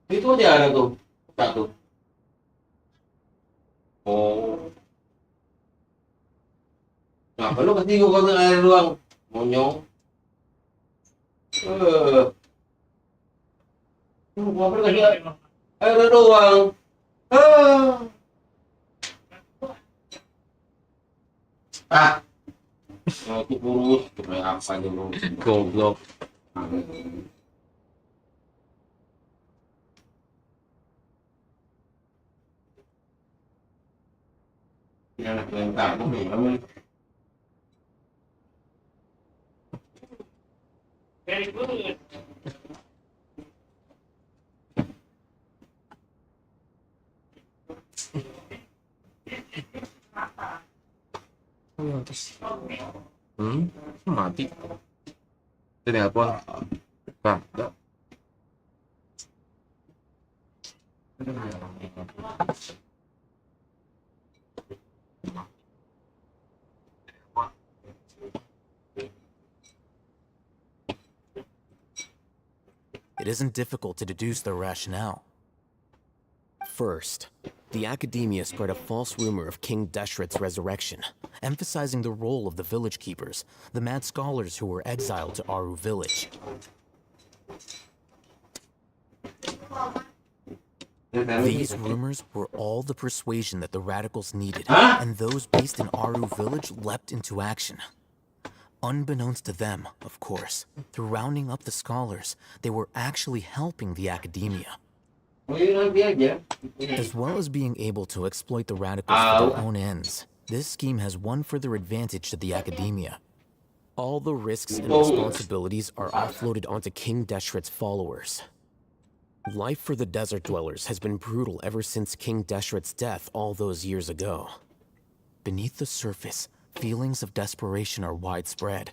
Itu aja ada tuh. Satu. Oh. Nah, lu ketinggu kalau air doang. Monyong. Ngapain kasih air doang? Aku kurus, kayak apa aja lu? Goblok. Yang kamu nih, kamu. Very good. Mati. Telepon. Enggak. It isn't difficult to deduce their rationale. First, the academia spread a false rumor of King Deshret's resurrection, emphasizing the role of the village keepers, the mad scholars who were exiled to Aru village. These rumors were all the persuasion that the radicals needed, and those based in Aru village leapt into action. Unbeknownst to them, of course, through rounding up the scholars, they were actually helping the academia. As well as being able to exploit the radicals for their own ends, this scheme has one further advantage to the academia. All the risks and responsibilities are offloaded onto King Deshret's followers. Life for the desert dwellers has been brutal ever since King Deshret's death all those years ago. Beneath the surface, feelings of desperation are widespread.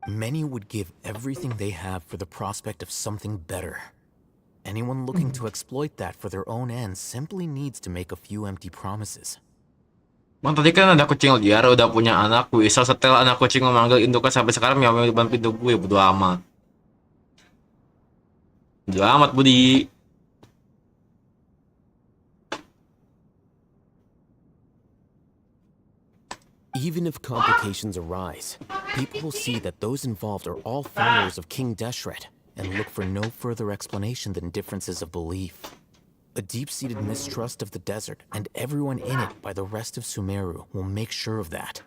Many would give everything they have for the prospect of something better. Anyone looking to exploit that for their own ends simply needs to make a few empty promises. Bang, tadi kan ada kucing liar udah punya anak, bisa setel anak kucing memanggil induknya sampai sekarang meow di depan pintu gue, bodo amat. Bodo amat, Budi. Even if complications arise, people will see that those involved are all followers of King Deshret and look for no further explanation than differences of belief. A deep-seated mistrust of the desert and everyone in it by the rest of Sumeru will make sure of that.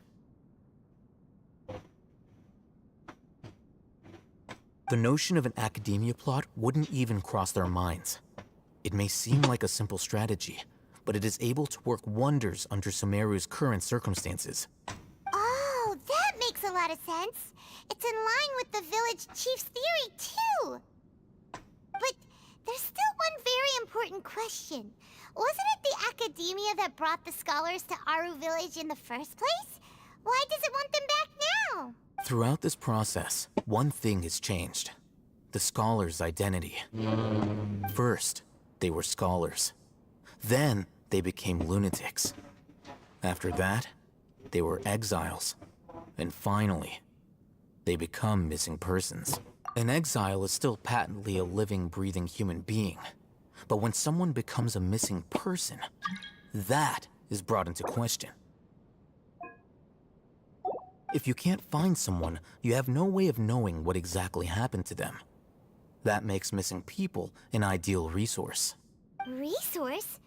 The notion of an academia plot wouldn't even cross their minds. It may seem like a simple strategy, but it is able to work wonders under Sumeru's current circumstances. Oh, that makes a lot of sense. It's in line with the village chief's theory, too. But there's still one very important question. Wasn't it the academia that brought the scholars to Aru village in the first place? Why does it want them back now? Throughout this process, one thing has changed. The scholars' identity. First, they were scholars. Then, they became lunatics. After that, they were exiles. And finally, they become missing persons. An exile is still patently a living, breathing human being. But when someone becomes a missing person, that is brought into question. If you can't find someone, you have no way of knowing what exactly happened to them. That makes missing people an ideal resource. Resource?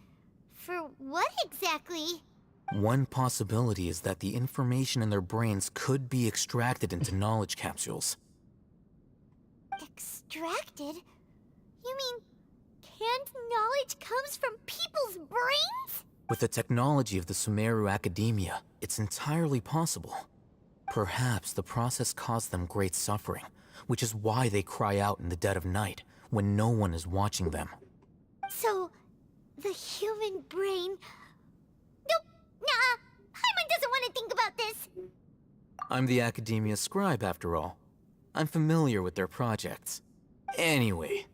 For what exactly? One possibility is that the information in their brains could be extracted into knowledge capsules. Extracted? You mean canned knowledge comes from people's brains? With the technology of the Sumeru Academia, it's entirely possible. Perhaps the process caused them great suffering, which is why they cry out in the dead of night when no one is watching them. So, the human brain... Nope, nah, Hyman doesn't want to think about this. I'm the Academia scribe, after all. I'm familiar with their projects. Anyway,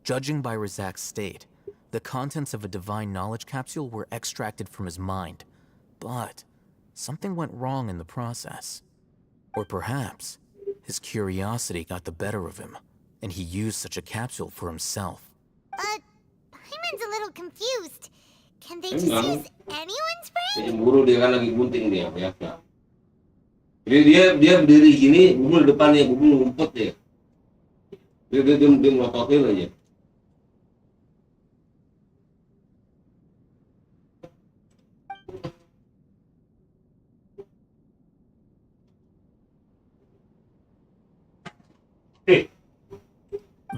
judging by Razak's state, the contents of a divine knowledge capsule were extracted from his mind. But something went wrong in the process. Or perhaps his curiosity got the better of him, and he used such a capsule for himself. little confused. Can they just use anyone's brain? Cemburu dia kan lagi gunting dia, ya. Jadi dia berdiri gini, bubul depannya, bubul ngumpet ya. Dia melototin aja.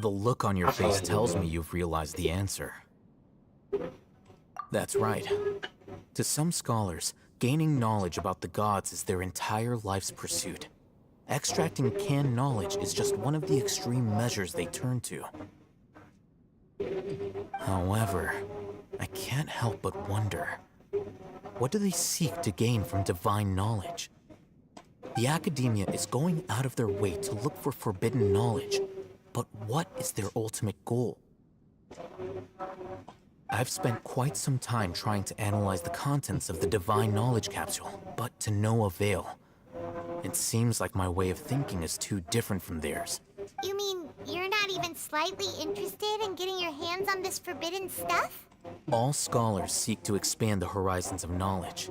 The look on your face tells me you've realized the answer. That's right. To some scholars, gaining knowledge about the gods is their entire life's pursuit. Extracting canned knowledge is just one of the extreme measures they turn to. However, I can't help but wonder, what do they seek to gain from divine knowledge? The academia is going out of their way to look for forbidden knowledge, but what is their ultimate goal? I've spent quite some time trying to analyze the contents of the divine knowledge capsule, but to no avail. It seems like my way of thinking is too different from theirs. You mean you're not even slightly interested in getting your hands on this forbidden stuff? All scholars seek to expand the horizons of knowledge,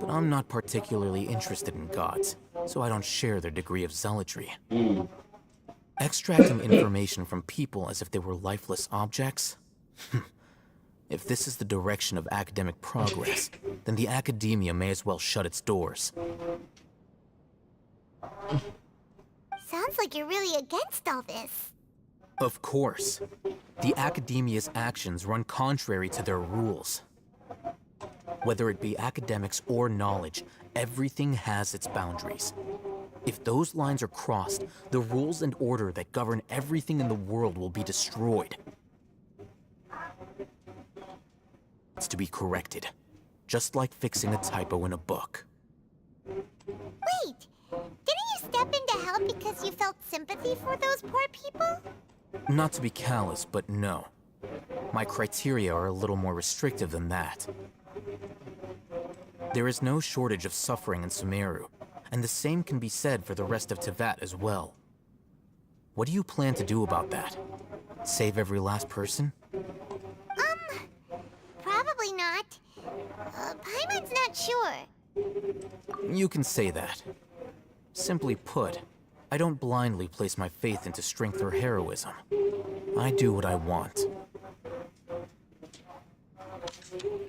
but I'm not particularly interested in gods, so I don't share their degree of zealotry. Extracting information from people as if they were lifeless objects? If this is the direction of academic progress, then the academia may as well shut its doors. Sounds like you're really against all this. Of course. The academia's actions run contrary to their rules. Whether it be academics or knowledge, everything has its boundaries. If those lines are crossed, the rules and order that govern everything in the world will be destroyed. It's to be corrected, just like fixing a typo in a book. Wait, didn't you step in to help because you felt sympathy for those poor people? Not to be callous, but no. My criteria are a little more restrictive than that. There is no shortage of suffering in Sumeru, and the same can be said for the rest of Teyvat as well. What do you plan to do about that? Save every last person? Probably not. Paimon's not sure. You can say that. Simply put, I don't blindly place my faith into strength or heroism. I do what I want.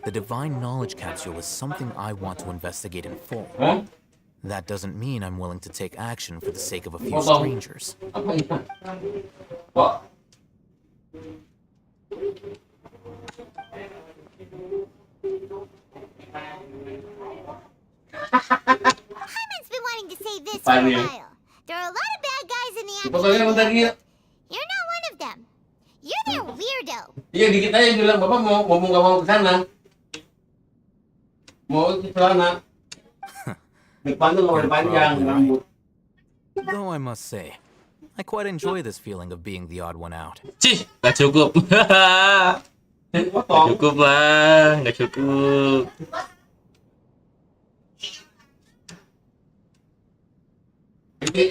The divine knowledge capsule is something I want to investigate in full. That doesn't mean I'm willing to take action for the sake of a few strangers. Paimon's been wanting to say this for a while. There are a lot of bad guys in the academia. You're not one of them. You're their weirdo. Iya, dikit aja bilang, Bapak mau nggak mau ke sana. Mau ke sana. Depan tuh nggak panjang rambut. Though I must say, I quite enjoy this feeling of being the odd one out. Cih, gak cukup. Gak cukup lah, gak cukup.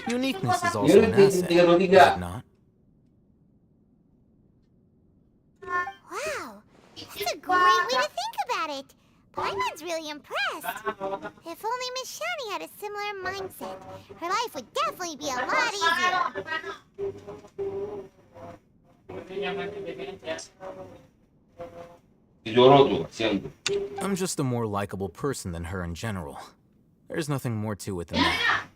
Uniqueness is also an asset, is it not? Wow, that's a great way to think about it. Paimon's really impressed. If only Miss Shani had a similar mindset, her life would definitely be a lot easier. I'm just a more likable person than her in general. There's nothing more to it than that.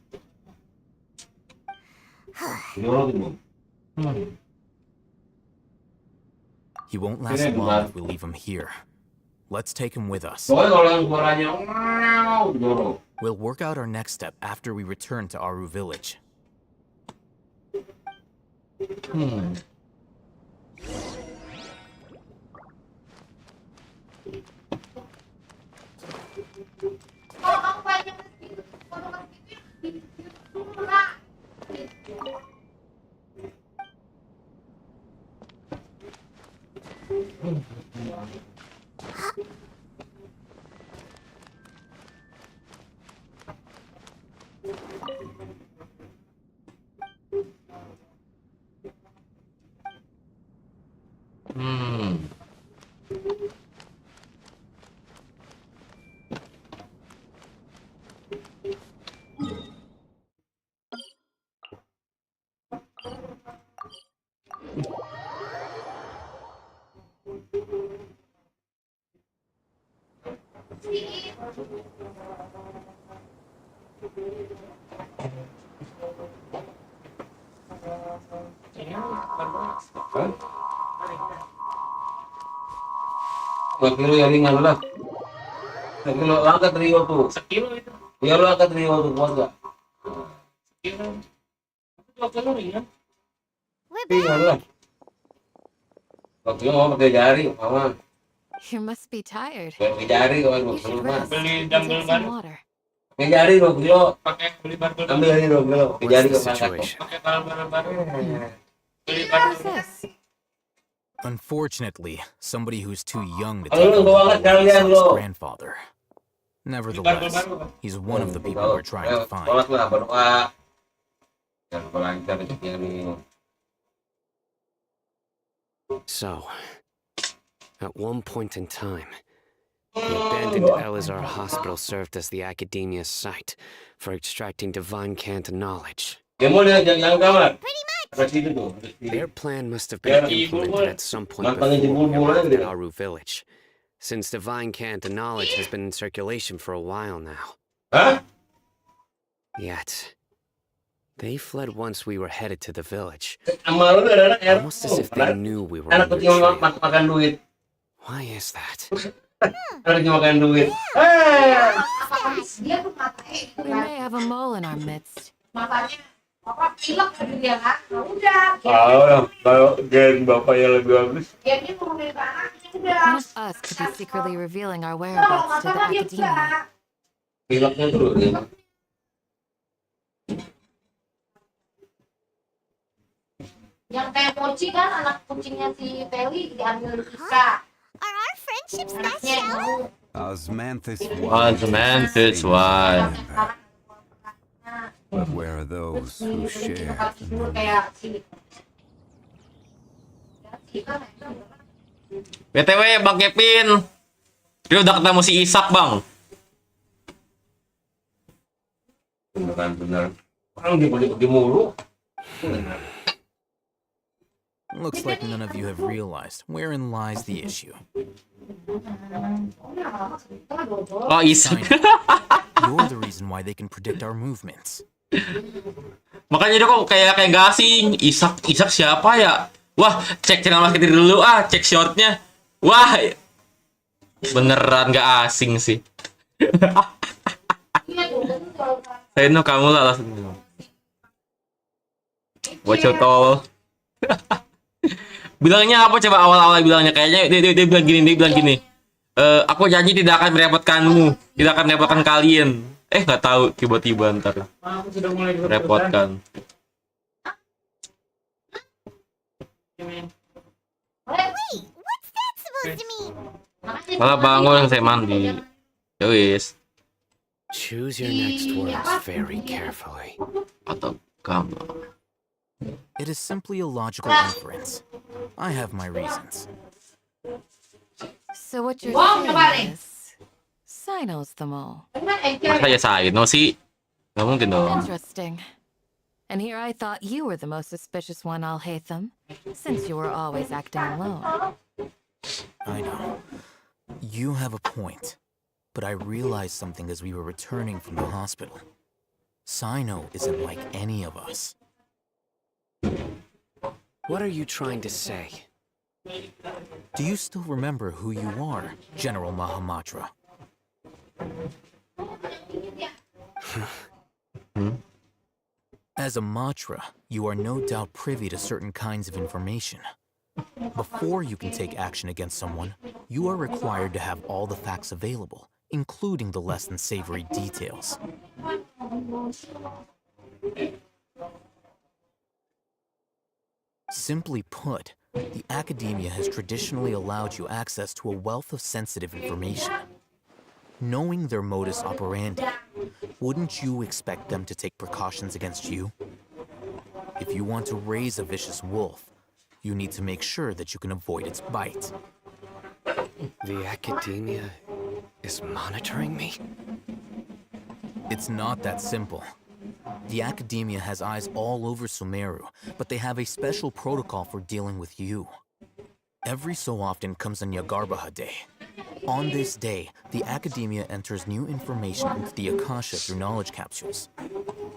He won't last long if we leave him here. Let's take him with us. We'll work out our next step after we return to Aru village. Kilo yang ringan lah. Kilo angkat Rio tuh. Sekilo itu. Ya lu angkat Rio tuh, kuat gak? Sekilo. 2 kilo ringan. Ringan lah. Waktu mau pakai jari, Mama. You must be tired. Pakai jari kawan You should rest. Beli and dumbbell take some baru. water. Pakai jari 2 kilo. Pakai beli barbel. Ambil ini 2 kilo. Pakai jari What's the ke angkat. situation? Pakai barbel baru. Beli What barbel. is this? Unfortunately, somebody who's too young to Halo, take lu over bawa the kalian, role is his lo. grandfather. Nevertheless, he's one of the people we're trying to find. Sholat lah, berdoa. Jangan lupa lancar rezekinya nih. So, at one point in time, the abandoned Elazar hospital served as the academia's site for extracting divine cant knowledge. Yang mau lihat yang kamar? Ada situ tuh. Their plan must have been implemented at some point before we arrived at Aru village, since divine cant knowledge has been in circulation for a while now. Hah? Yet, they fled once we were headed to the village, Sama lu ada anak almost as if they knew we were anak on their kecil trail. makan duit. Why is that? Anak kecil makan duit. Dia tuh matanya gitu We kan. may have a mole in our midst. Matanya apa pilek tadi dia kan. Nah, udah. Kalau gen bapaknya lebih bagus. Dia mau dari anaknya udah. One of us could be secretly revealing our whereabouts to the academia. Pileknya tuh dia. Yang kayak mochi kan anak kucingnya si Teli diambil bisa. Are our friendships that Anaknya yang shallow? Osmanthus Osmanthus one. But where are those who share the tidur kayak si BTW Bang Kevin, dia udah ketemu si Isak Bang. Bener. Orang di mulu. Looks like none of you have realized wherein lies the issue. Oh Isak. You're the reason why they can predict our movements. Makanya dia kok kayak gak asing. Isak siapa ya? Wah, cek channel marketing dulu cek shortnya. Wah, beneran gak asing sih. Saya no kamu lah langsung. Bocor tol. Bilangnya apa coba awal-awal bilangnya kayaknya dia bilang gini. Aku janji tidak akan merepotkanmu, tidak akan merepotkan kalian. Nggak tahu tiba-tiba ntar repotkan. Wait, what's that supposed to mean? Malah bangun saya mandi. Yowis. Choose your next words very carefully. Atau kamu. It is simply a logical inference. I have my reasons. So what you're Wow, saying is, Sino's the mole. Masa ya saya no sih? Nggak mungkin dong. Interesting. And here I thought you were the most suspicious one, Al-Haytham, since you were always acting alone. I know. You have a point. But I realized something as we were returning from the hospital. Sino isn't like any of us. What are you trying to say? Do you still remember who you are, General Mahamatra? As a Matra, you are no doubt privy to certain kinds of information. Before you can take action against someone, you are required to have all the facts available, including the less than savory details. Simply put, the academia has traditionally allowed you access to a wealth of sensitive information. Knowing their modus operandi, wouldn't you expect them to take precautions against you? If you want to raise a vicious wolf, you need to make sure that you can avoid its bite. The academia is monitoring me? It's not that simple. The academia has eyes all over Sumeru, but they have a special protocol for dealing with you. Every so often comes a Nyagarbaha day. On this day, the academia enters new information into the Akasha through knowledge capsules.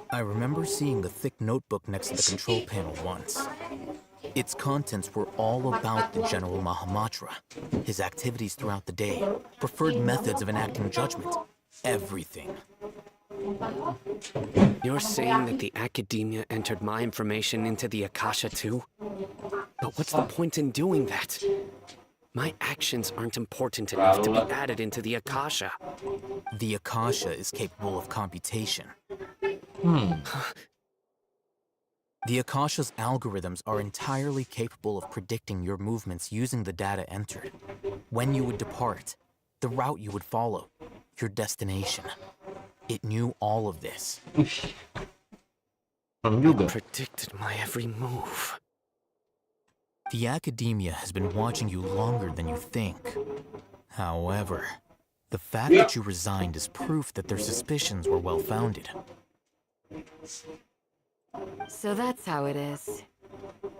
I remember seeing the thick notebook next to the control panel once. Its contents were all about the General Mahamatra, his activities throughout the day, preferred methods of enacting judgment, everything. You're saying that the academia entered my information into the Akasha too? But what's the point in doing that? My actions aren't important enough to be added into the Akasha. The Akasha is capable of computation. The Akasha's algorithms are entirely capable of predicting your movements using the data entered. When you would depart, the route you would follow, your destination. It knew all of this. It predicted my every move. The academia has been watching you longer than you think. However, the fact that you resigned is proof that their suspicions were well-founded. So that's how it is.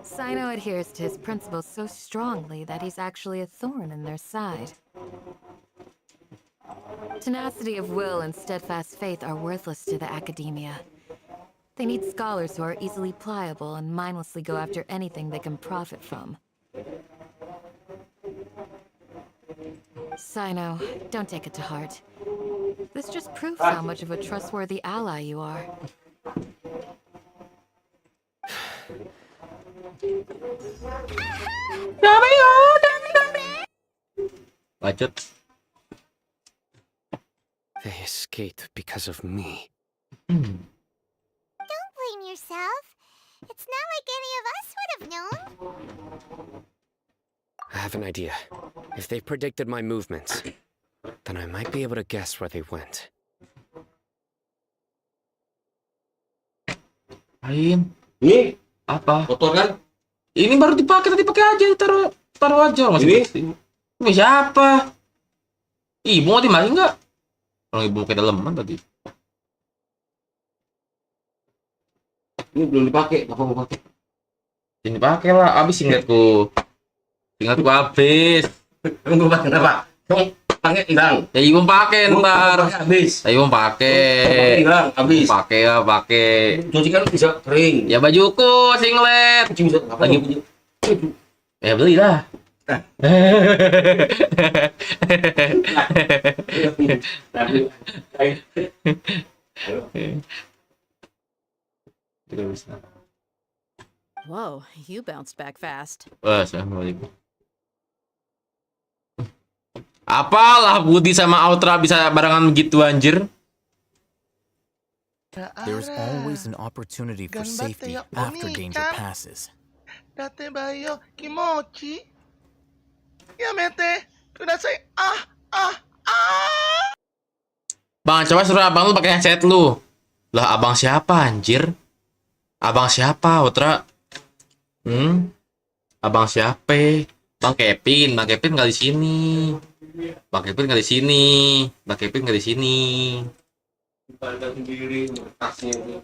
Sino adheres to his principles so strongly that he's actually a thorn in their side. Tenacity of will and steadfast faith are worthless to the academia. They need scholars who are easily pliable and mindlessly go after anything they can profit from. Sino, don't take it to heart. This just proves how much of a trustworthy ally you are. Lanjut. They escaped because of me. Don't blame yourself. It's not like any of us would have known. I have an idea. If they predicted my movements, then I might be able to guess where they went. Ain. Ini Apa? kotor kan? Ini baru dipakai, tadi pakai aja, taruh aja. Masih ini siapa? Ibu mau dimakai nggak? Orang ibu ke dalam mana tadi? Ini belum dipakai, apa mau pakai? Ini pakai lah, abis ingatku habis. Kamu pakai kenapa? Kamu pakai hilang. Ya ibu pakai ntar. Habis. Ya ibu pakai. Hilang, habis. Pakai ya, pakai. Cuci kan bisa kering. Ya bajuku singlet. Cuci bisa apa Lagi lagi? Ya belilah. Whoa, you bounced back fast. Wah, assalamualaikum. Apalah Budi sama Autra bisa barengan begitu anjir? There's always an opportunity for safety after danger passes. Dameyo kimochi. Yamete, kudasai. Bang, coba suruh abang lu pakai headset lu. Lah, abang siapa anjir? Abang siapa, Autra? Abang siapa? Bang Kevin nggak di sini. Bang Kevin nggak di sini. Bang Kevin nggak di sini. Dipandang sendiri tasnya itu.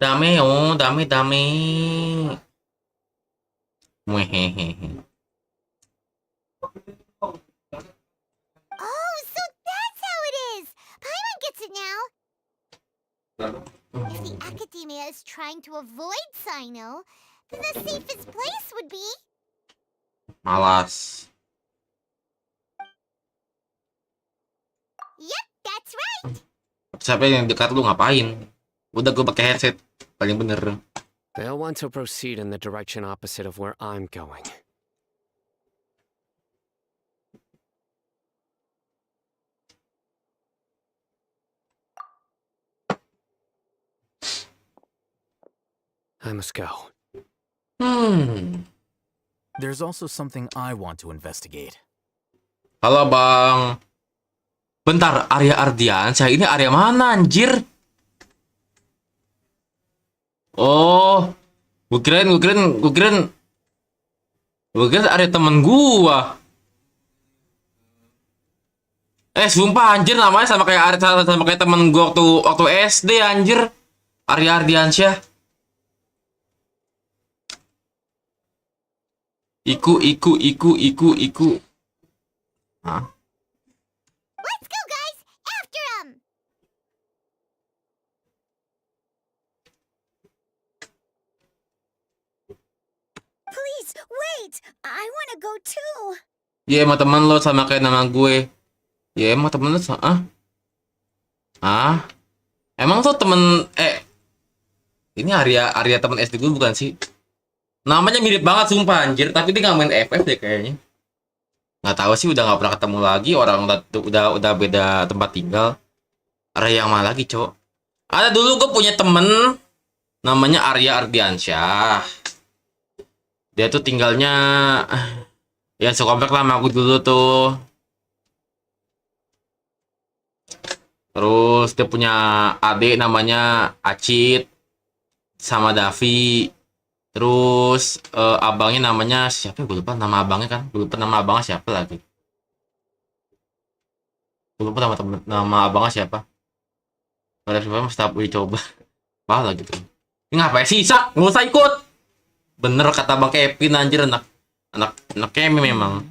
Dame. Muhehehe. Oh, so that's how it is! Paimon gets it now! If the academia is trying to avoid Sino, then the safest place would be... Malas. Yep, that's right! Siapa yang dekat lu ngapain? Udah gue pakai headset. Paling bener. They'll want to proceed in the direction opposite of where I'm going. I must go. There's also something I want to investigate. Halo bang. Bentar, area Ardiansyah ini area mana anjir? Oh, gue kirain area temen gua. Sumpah anjir namanya sama kayak temen gue waktu SD anjir. Arya Ardiansyah. Iku. Hah? Let's go, guys! After him! Please, wait! I wanna go too! Ya emang temen lo sama kayak nama gue. Ya emang temen lo sama... Emang tuh temen... Ini Arya temen SD gue bukan sih? Namanya mirip banget sumpah anjir. Tapi dia gak main FF deh kayaknya. Nggak tahu sih, udah nggak pernah ketemu lagi. Orang udah beda tempat tinggal. Arya yang mana lagi, cok? Ada dulu gue punya temen namanya Arya Ardiansyah. Dia tuh tinggalnya ya sekomplek lah sama aku dulu tuh. Terus dia punya adik namanya Acit sama Davi. Terus abangnya namanya siapa? Gue lupa nama abangnya kan. Gue lupa nama abangnya siapa lagi. Gue lupa nama abangnya siapa. Ada siapa mesti aku dicoba. Apa lagi tuh? Ini ngapain sih Isa? Nggak usah ikut. Bener kata Bang Kevin anjir, anak Kemi memang.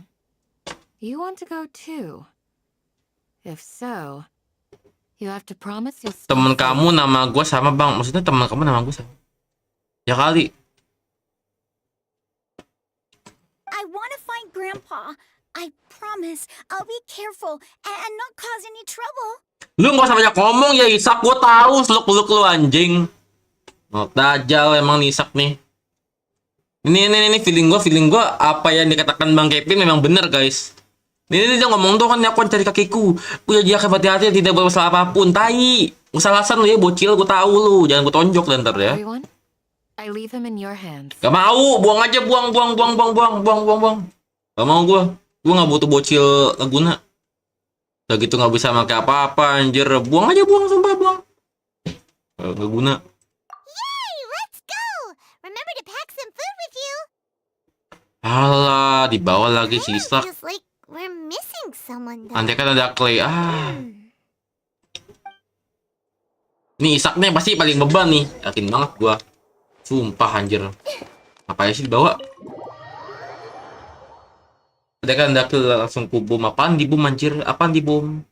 You want to go too? If so, you have to promise you'll stay Temen safe. kamu nama gue sama Bang. Maksudnya temen kamu nama gue sama. Ya kali. I wanna find Grandpa. I promise I'll be careful and not cause any trouble. Lu nggak usah banyak ngomong ya Isak. Gue tahu seluk-beluk lu anjing. Oh, dajal emang nih Isak nih. Ini feeling gue apa yang dikatakan Bang Kevin memang bener guys. Ini dia ngomong tuh kan aku cari kakiku. Gue jadi hati-hati tidak bermasalah apapun. Tai. Kesalahan lu ya bocil, gue tahu lu. Jangan gue tonjok dan ntar ya. Everyone, I leave him in your hands. Gak mau, buang aja, buang. Gak mau gue nggak butuh bocil ngeguna. Udah gitu nggak bisa pakai apa-apa anjir. Buang aja, sumpah buang. Gak guna. Yay! Let's go! Remember to pack some food with you. Alah, dibawa lagi sisa. Feels like we're missing someone though. Andai kan ada clay. Ini Isak nih pasti paling beban nih. Yakin banget gua. Sumpah anjir. Apa sih dibawa? Ada kan langsung kubum. Apaan di bom anjir? Apaan di bom?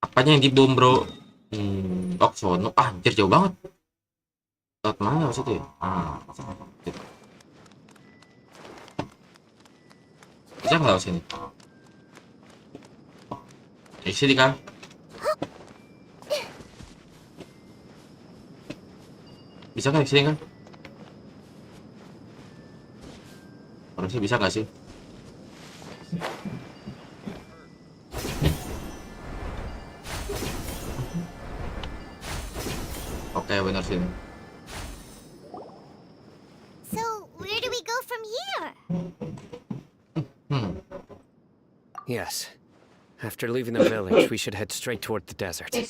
Apanya yang di bom bro? Sono. Anjir jauh banget. Lewat mana maksudnya? Bisa nggak lewat sini? Sini kan? Bisa kan di sini kan? Harusnya bisa nggak sih? Oke, benar sini. So, where do we go from here? Yes. After leaving the village, we should head straight toward the desert. I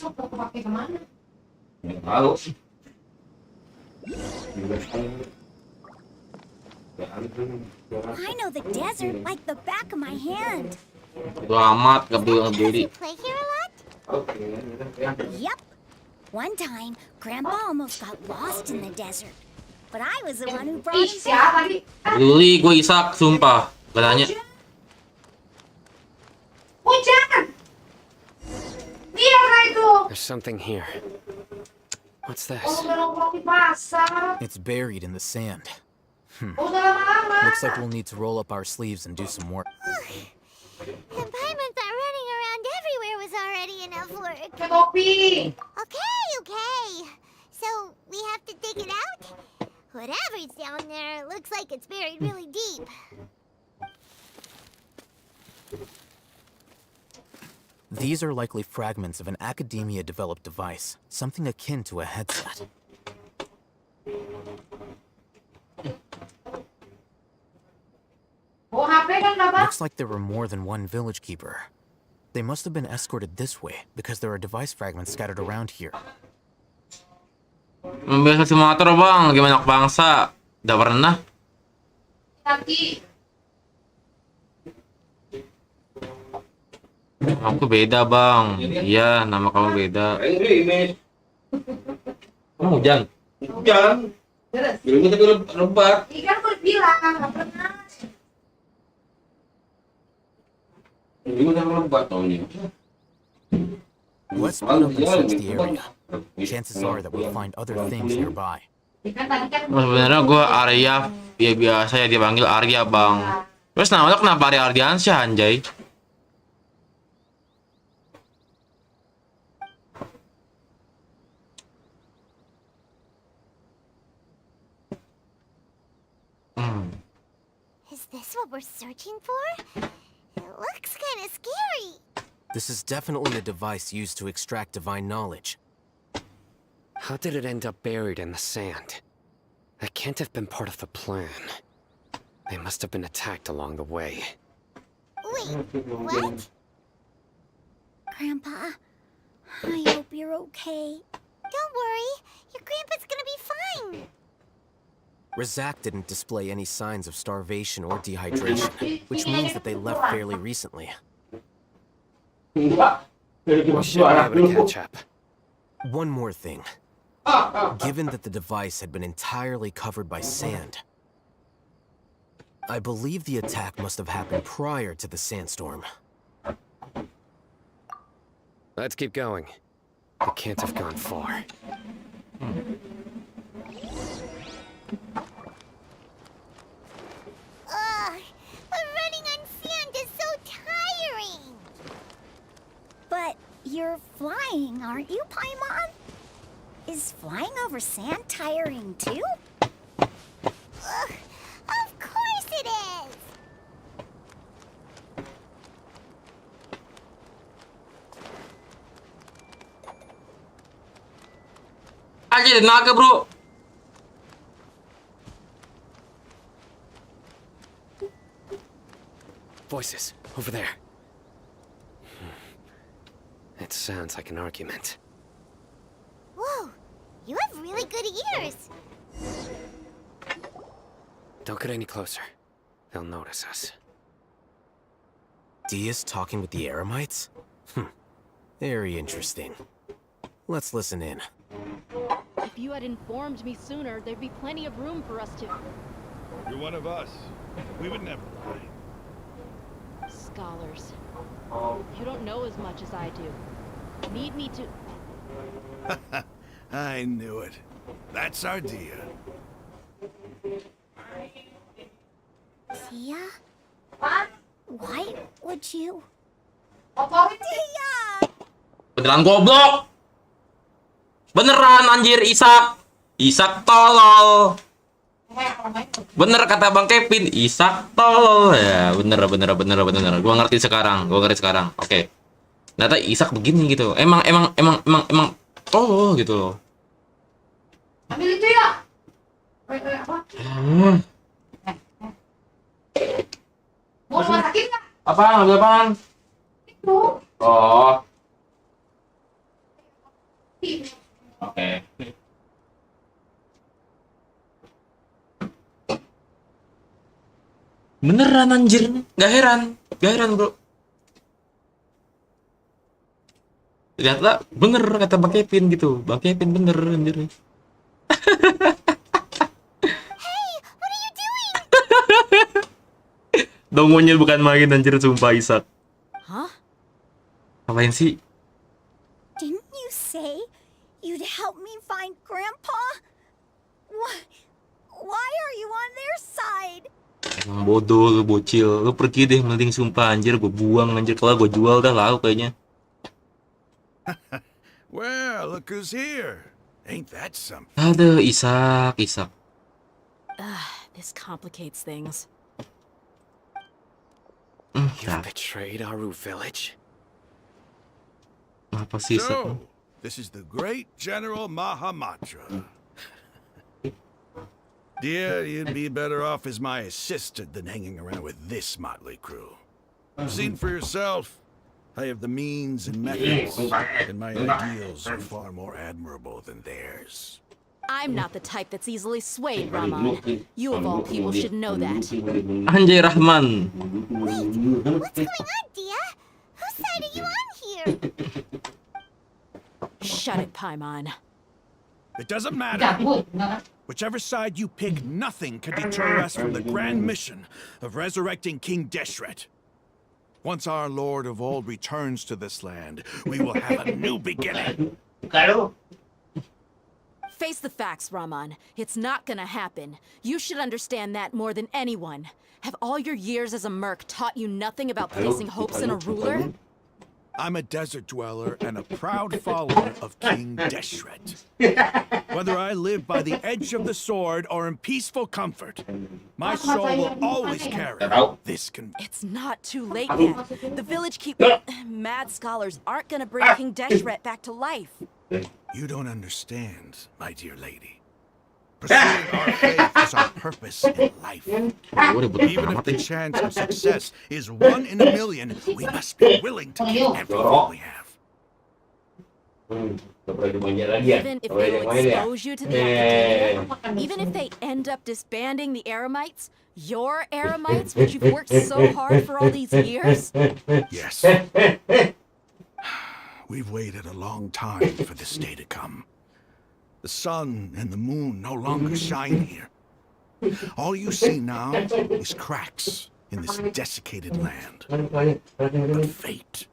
know the desert like the back of my hand. Itu amat gak beli. Play here a lot? Yep. One time, Grandpa almost got lost in the desert. But I was the one who brought him back. Peduli gue Isak, sumpah. Gak nanya. There's something here. What's this? It's buried in the sand. Looks like we'll need to roll up our sleeves and do some work. And Paimon thought running around everywhere was already enough work. Okay. So, we have to dig it out? Whatever's down there looks like it's buried really deep. These are likely fragments of an academia-developed device, something akin to a headset. Looks like there were more than one village keeper. They must have been escorted this way, because there are device fragments scattered around here. Membiasa simulator bang, gimana bangsa? Udah pernah? Aku beda bang. Iya, nama kamu beda. Hujan. Hujan. Belum tapi lebat. Ikan udah bilang nggak pernah. Ini udah lebat tahunnya. Let's split up and search the area. Chances are that we'll find other things nearby. Sebenarnya gue Arya, ya biasa ya dia panggil Arya bang. Terus namanya kenapa Arya Ardiansyah anjay? Is this what we're searching for? It looks kind of scary. This is definitely a device used to extract divine knowledge. How did it end up buried in the sand? That can't have been part of the plan. They must have been attacked along the way. Wait, what? Grandpa, I hope you're okay. Don't worry, your grandpa's gonna be fine. Razak didn't display any signs of starvation or dehydration, which means that they left fairly recently. We should be able to catch up. One more thing. Given that the device had been entirely covered by sand, I believe the attack must have happened prior to the sandstorm. Let's keep going. We can't have gone far. Ugh, but running on sand is so tiring. But you're flying, aren't you, Paimon? Is flying over sand tiring too? Ugh, of course it is. Aja naga bro. Voices, over there. It sounds like an argument. Whoa, you have really good ears. Don't get any closer. They'll notice us. Dia's talking with the Eremites? Very interesting. Let's listen in. If you had informed me sooner, there'd be plenty of room for us to... You're one of us. We would never lie. Scholars. You don't know as much as I do. Need me to... I knew it. That's our Dia. Tia? Why would you? Dia! Beneran goblok. Beneran anjir Isak. Isak tolol. Bener kata Bang Kevin, Isak tolol. Ya, bener. Gua ngerti sekarang. Oke. Ternyata Isak begini gitu. Emang tolol gitu loh. Ambil itu ya. Apa? Mau masakin nggak? Apaan? Ambil apaan? Itu. Oh. Oke. Beneran anjir, gak heran bro. Ternyata bener kata Bang Kevin gitu, Bang Kevin bener anjir. Hey, what are you doing? Dongonya bukan main anjir, sumpah Isak. Huh? Apain sih? Didn't you say you'd help me find Grandpa? Why are you on their side? Emang bodoh lu bocil, lu pergi deh mending sumpah anjir, gue buang anjir, kalau gue jual dah lauk kayaknya. Well, look who's here. Ain't that something? Aduh, Isak. This complicates things. You've betrayed Aru village? Apa sih Isak? So, this is the great General Mahamatra. Dear, you'd be better off as my assistant than hanging around with this motley crew. Seen for yourself. I have the means and methods, and my ideals are far more admirable than theirs. I'm not the type that's easily swayed, Rahman. You of all people should know that. Anjay Rahman. Wait, what's going on, Dia? Whose side are you on Shut it, Paimon. It doesn't matter. Whichever side you pick, nothing can deter us from the grand mission of resurrecting King Deshret. Once our Lord of Old returns to this land, we will have a new beginning. Face the facts, Raman. It's not gonna happen. You should understand that more than anyone. Have all your years as a merc taught you nothing about placing hopes in a ruler? I'm a desert dweller and a proud follower of King Deshret. Whether I live by the edge of the sword or in peaceful comfort, my soul will always carry this It's not too late yet. The village mad scholars aren't gonna bring King Deshret back to life. You don't understand, my dear lady. Pursuing our faith is our purpose in life. Even if the chance of success is 1 in a million, we must be willing to give everything we have. Even if they don't expose you to the academia, even if they end up disbanding the Eremites, your Eremites, which you've worked so hard for all these years? Yes. We've waited a long time for this day to come. The sun and the moon no longer shine here. All you see now is cracks in this desiccated land. But fate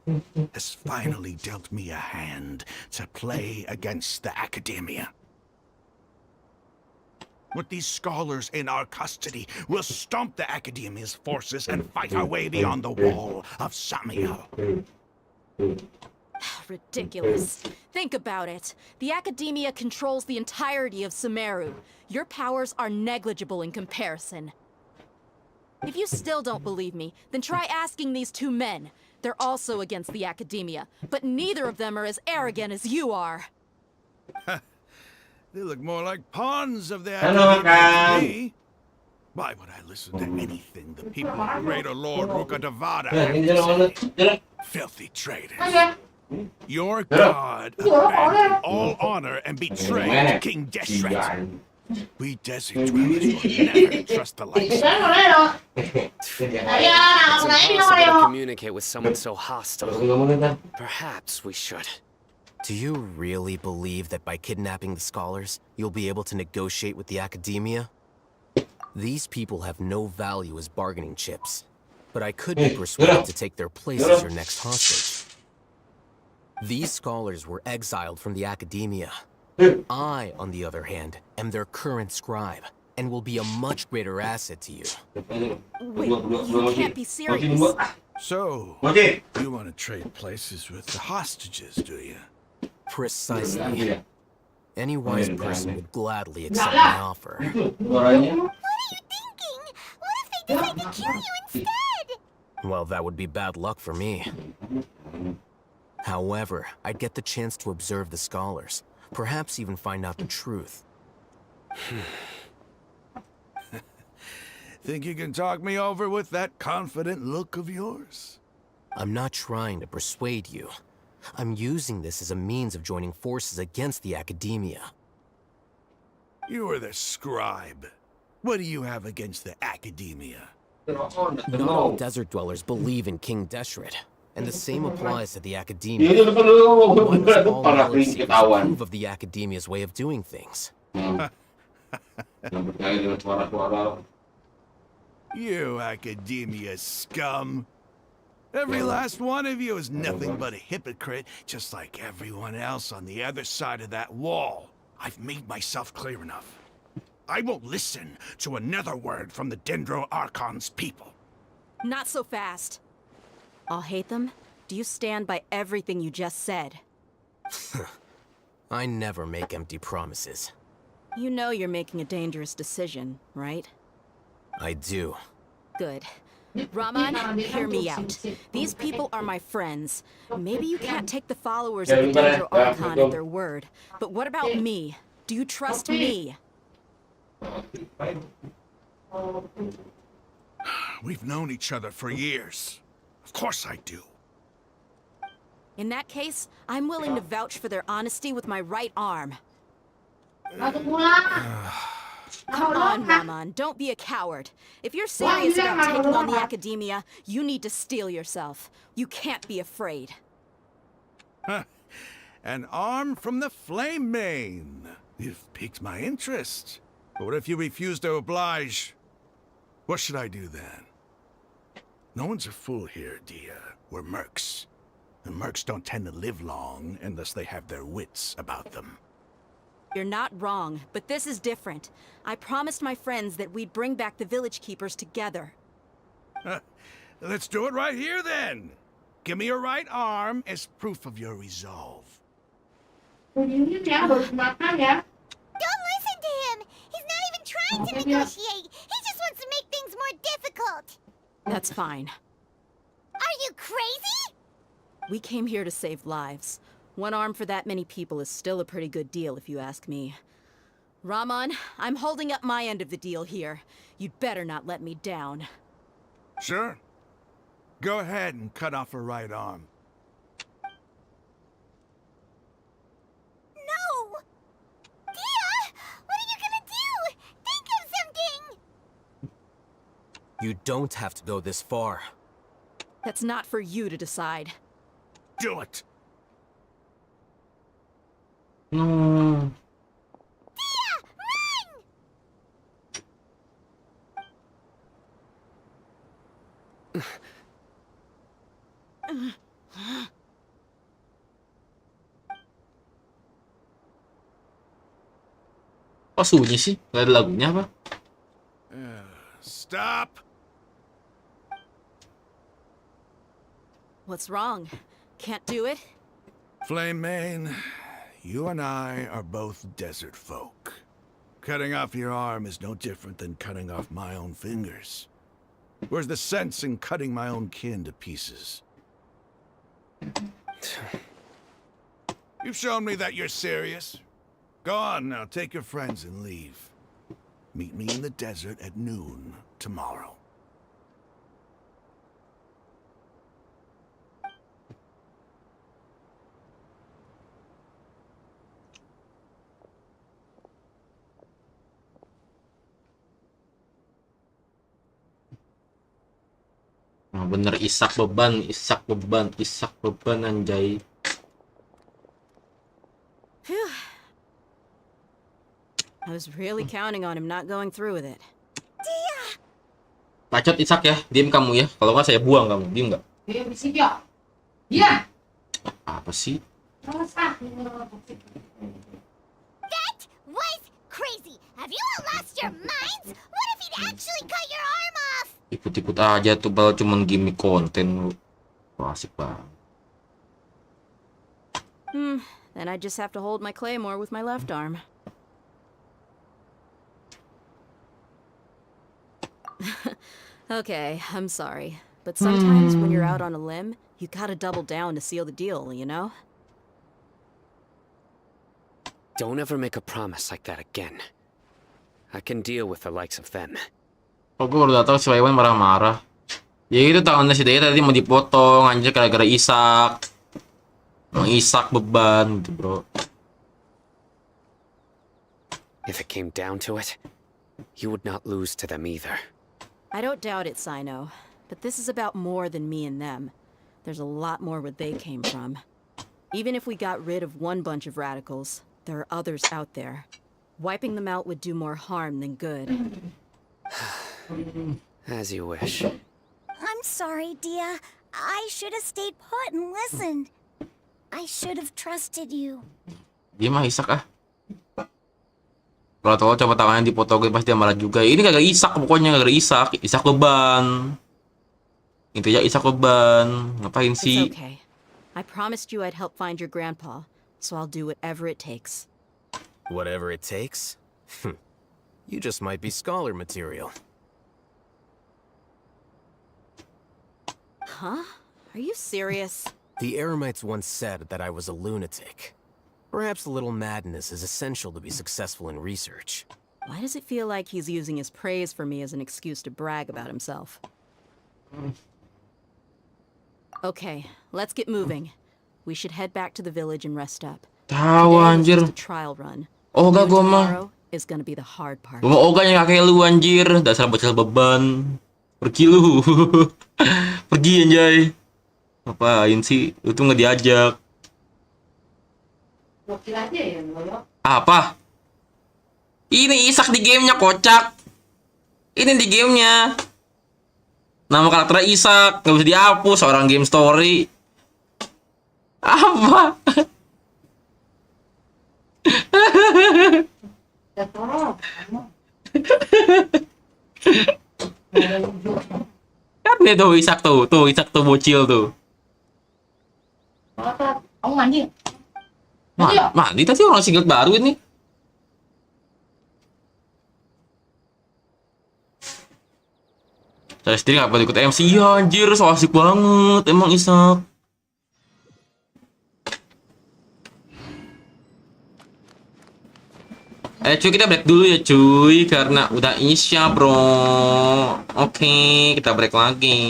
has finally dealt me a hand to play against the academia. With these scholars in our custody, we'll stomp the academia's forces and fight our way beyond the wall of Samael. Ridiculous. Think about it. The academia controls the entirety of Sumeru. Your powers are negligible in comparison. If you still don't believe me, then try asking these two men. They're also against the academia, but neither of them are as arrogant as you are. They look more like pawns of the academia to me. Why would I listen to anything the people of Greater Lord Rukadavada have to say? Filthy traitors. Your god abandoned all honor and betrayed King Deshret. We desert dwellers will never trust the likes of It's impossible to communicate with someone so hostile. Perhaps we should. Do you really believe that by kidnapping the scholars, you'll be able to negotiate with the academia? These people have no value as bargaining chips, but I could be persuaded to take their place as your next hostage. These scholars were exiled from the academia. I, on the other hand, am their current scribe, and will be a much greater asset to you. Wait, you can't be serious. So, you want to trade places with the hostages, do you? Precisely. Any wise person would gladly accept my offer. What are you thinking? What if they decide to kill you instead? Well, that would be bad luck for me. However, I'd get the chance to observe the scholars, perhaps even find out the truth. Think you can talk me over with that confident look of yours? I'm not trying to persuade you. I'm using this as a means of joining forces against the academia. You are the scribe. What do you have against the academia? Not all desert dwellers believe in King Deshret, and the same applies to the academia. Why must all knowledge seekers approve of the academia's way of doing things? You academia scum. Every last one of you is nothing but a hypocrite, just like everyone else on the other side of that wall. I've made myself clear enough. I won't listen to another word from the Dendro Archon's people. Not so fast. I'll hate them. Do you stand by everything you just said? I never make empty promises. You know you're making a dangerous decision, right? I do. Good. Raman, hear me out. These people are my friends. Maybe you can't take the followers of the Dendro Archon at their word, but what about me? Do you trust me? We've known each other for years. Of course I do. In that case, I'm willing to vouch for their honesty with my right arm. Come on, Raman, don't be a coward. If you're serious about taking on the academia, you need to steel yourself. You can't be afraid. An arm from the flame mane. You've piqued my interest. But what if you refuse to oblige? What should I do then? No one's a fool here, Dia. We're mercs. And mercs don't tend to live long unless they have their wits about them. You're not wrong, but this is different. I promised my friends that we'd bring back the village keepers together. Let's do it right here then. Give me your right arm as proof of your resolve. Don't listen to him! He's not even trying to negotiate! He just wants to make things more difficult! That's fine. Are you crazy? We came here to save lives. One arm for that many people is still a pretty good deal, if you ask me. Rahman, I'm holding up my end of the deal here. You'd better not let me down. Sure. Go ahead and cut off her right arm. No! Dia! What are you gonna do? Think of something! You don't have to go this far. That's not for you to decide. Do it! No. Dia! Run! Kok sunyi sih? Gak ada lagunya apa? Stop! What's wrong? Can't do it? Flame Mane, you and I are both desert folk. Cutting off your arm is no different than cutting off my own fingers. Where's the sense in cutting my own kin to pieces? You've shown me that you're serious. Go on now, take your friends and leave. Meet me in the desert at noon tomorrow. Nah, bener isak beban, isak beban, isak beban anjay. Phew. I was really counting on him not going through with it. Bacot Isak ya, diem kamu ya. Kalau nggak saya buang kamu, diem nggak? Dia berisik ya. Iya. Apa sih? That was crazy! Have you all lost your minds? What if he'd actually cut your arm off? Ikut-ikut aja tuh, bal cuman gimmick konten lu. Wah, asik banget. Then I just have to hold my claymore with my left arm. Okay, I'm sorry. But sometimes when you're out on a limb, you gotta double down to seal the deal, you know? Don't ever make a promise like that again. I can deal with the likes of them. Oh, gue baru tau si Waiwan marah-marah. Ya itu tangannya si Daya tadi mau dipotong anjir gara-gara Isak. Mau Isak beban gitu, bro. If it came down to it, you would not lose to them either. I don't doubt it, Sino. But this is about more than me and them. There's a lot more where they came from. Even if we got rid of one bunch of radicals, there are others out there. Wiping them out would do more harm than good. As you wish. I'm sorry, Dia. I should have stayed put and listened. I should have trusted you. Dia mah Isak ah. Kalau tolol coba tangannya dipotongin pasti dia marah juga. Ini kagak Isak pokoknya, kagak Isak. Isak beban. Intinya Isak beban. Ngapain sih? It's okay. I promised you I'd help find your grandpa, so I'll do whatever it takes. Whatever it takes? You just might be scholar material. Huh? Are you serious? The Eremites once said that I was a lunatic. Perhaps a little madness is essential to be successful in research. Why does it feel like he's using his praise for me as an excuse to brag about himself? Okay, let's get moving. We should head back to the village and rest up. Tahu anjir. Just a trial run. Oga gua mah. Tomorrow is gonna be the hard part. Gua mau Oga yang kakek lu anjir. Dasar bocil beban. Pergi lu. Pergi anjay. Ngapain sih? Lu tuh nggak diajak. Blokir aja ya, Loyo. Apa? Ini Isak di gamenya, kocak. Ini di gamenya. Nama karakternya Isak, nggak bisa dihapus, orang game story. Apa? Ya tolol. Kan nih tuh Isak tuh Isak tuh bocil tuh. Kamu mandi? Mandi tadi orang singlet baru ini. Saya sendiri gak pernah ikut MC. Iya anjir, so asik banget emang Isak. Cuy, kita break dulu ya cuy, karena udah isya bro. Oke, kita break lagi.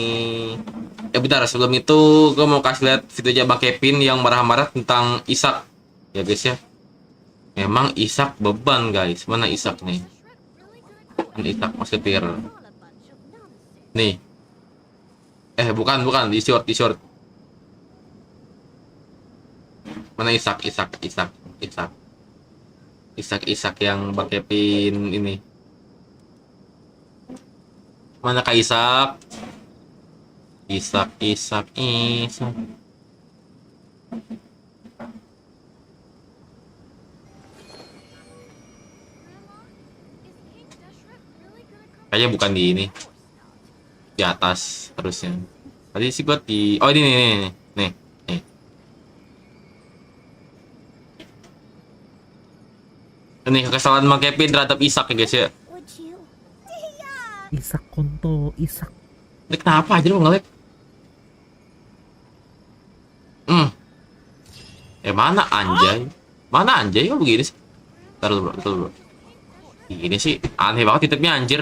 Bentar, sebelum itu gue mau kasih lihat videonya Bang Kevin yang marah-marah tentang Isak. Ya guys ya, memang Isak beban guys. Mana Isak nih? Ini Isak maksudnya nih. Bukan di short. Mana Isak yang Bang Kevin ini. Mana Kak Isak? Isak. Kayaknya bukan di ini. Di atas harusnya. Tadi sih buat di ini nih. Ini kesalahan Bang Kevin terhadap Isak ya guys ya. Isak kontol, Isak. Ini kenapa aja lu nge-lag? Mana anjay? Mana anjay kok begini sih? Taruh bro. Ini sih aneh banget YouTube-nya anjir.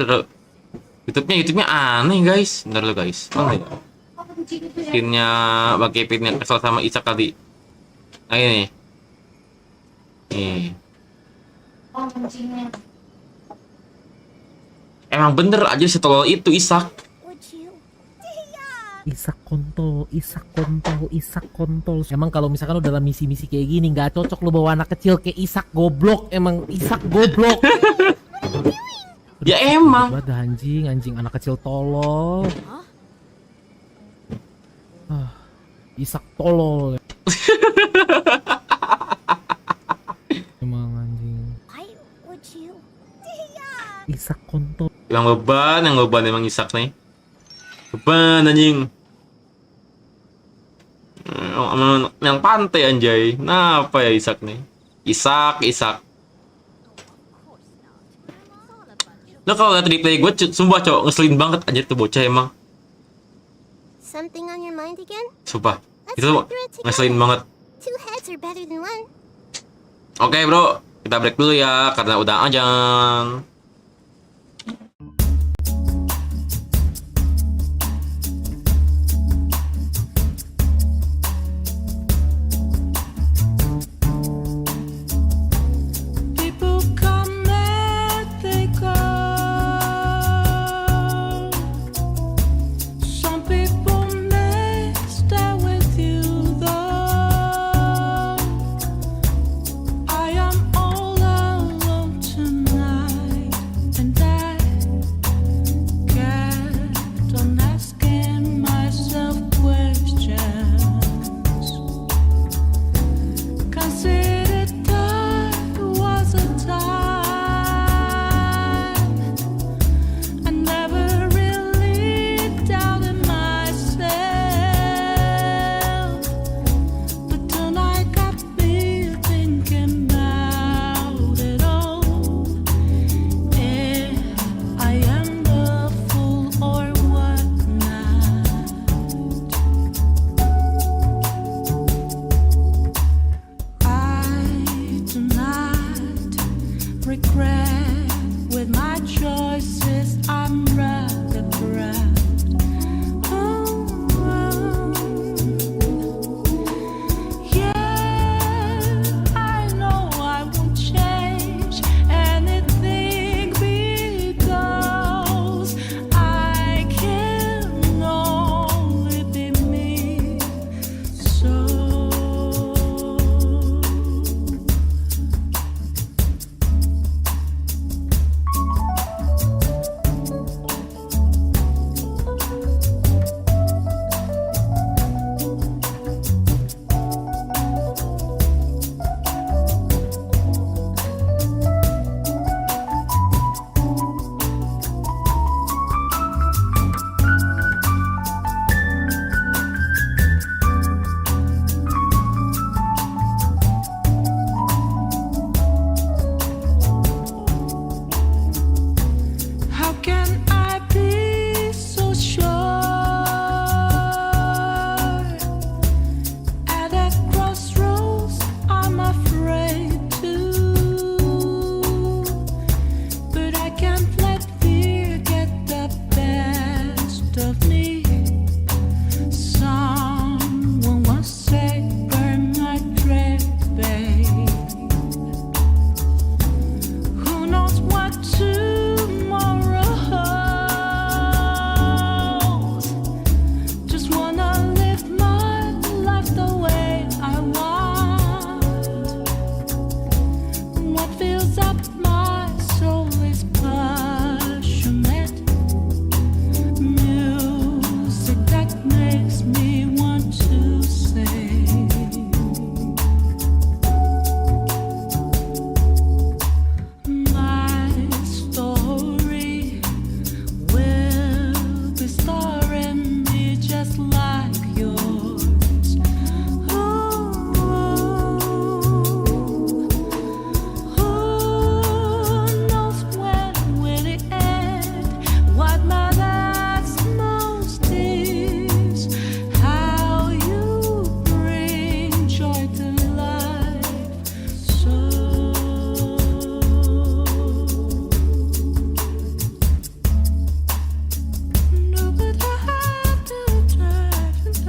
YouTube-nya aneh guys. Bentar dulu guys. Mana ya? Skinnya Bang Kevin yang kesal sama Isak tadi. Nah ini. Nih. Emang bener aja si tolol itu Isak. Isak kontol. Emang kalau misalkan lu dalam misi-misi kayak gini nggak cocok lu bawa anak kecil kayak Isak goblok. Emang Isak goblok. Ya emang. Badah anjing anak kecil tolol. Isak tolol. Emang anjing. Isak kontol. Yang beban emang Isak nih. Beban anjing. Yang pantai anjay. Nah apa ya Isak nih? Isak. Lo kalau liat replay gue sumpah cowok ngeselin banget anjir tuh bocah emang. Something on your mind again? Sumpah. Itu ngeselin banget. Two heads are better than one. Oke bro, kita break dulu ya karena udah azan. People come and they go. Some people may stay with you though. I am all alone tonight. just like yours. Who knows when will it end? What matters most is how you bring joy to life. So no, but I have to try.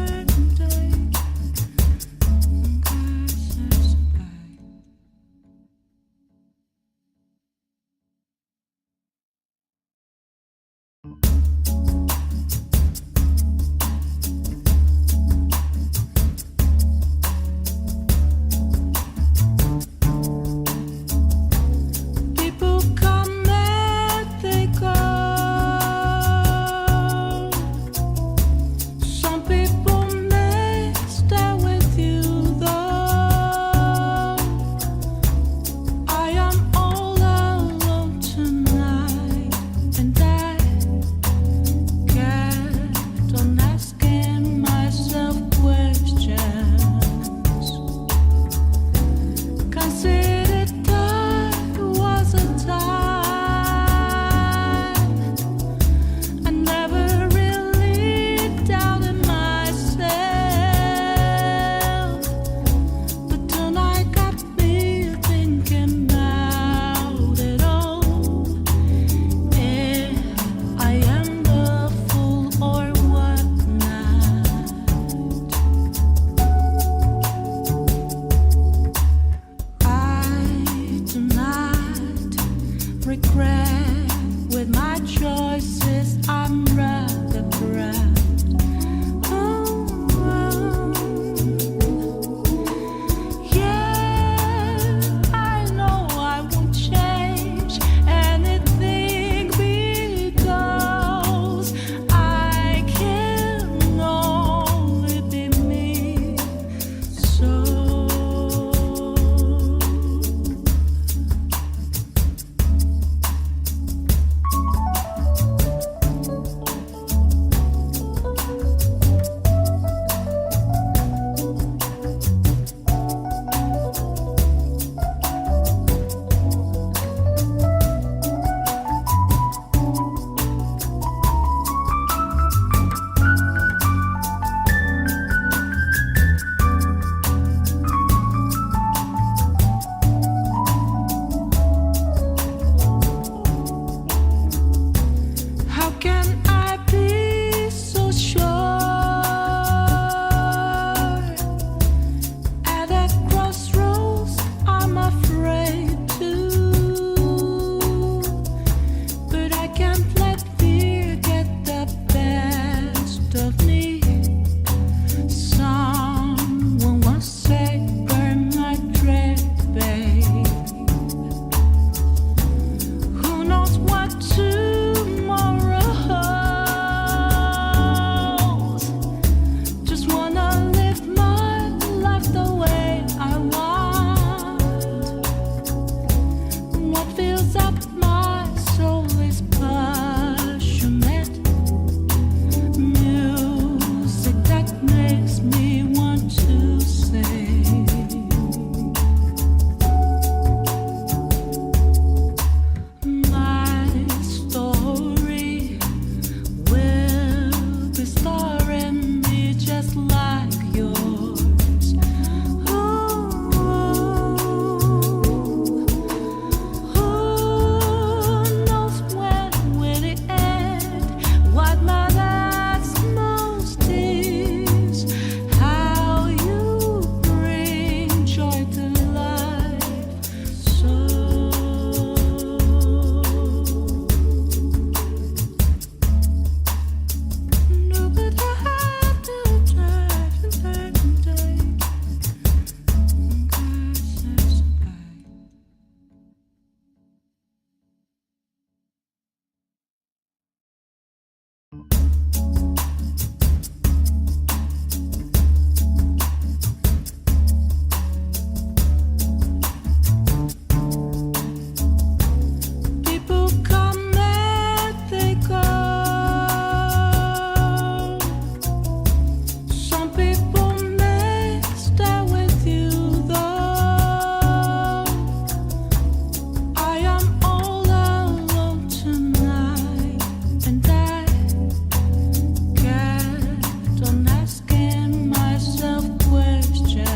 asking myself questions.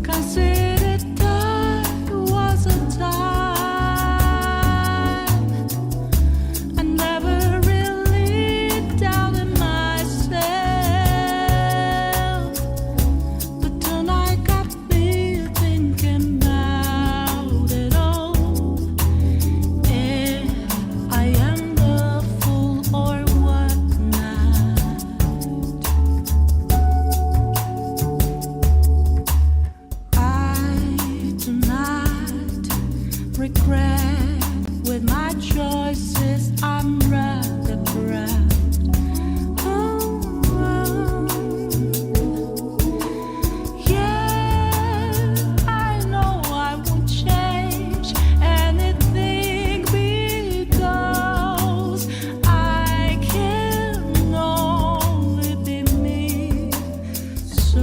Consider that was a time I never really doubted myself, but tonight got me thinking about it all. If I am the fool or what not. I do not regret with my choices. I'm rather proud. Yeah, I know I won't change anything because I can only be me. So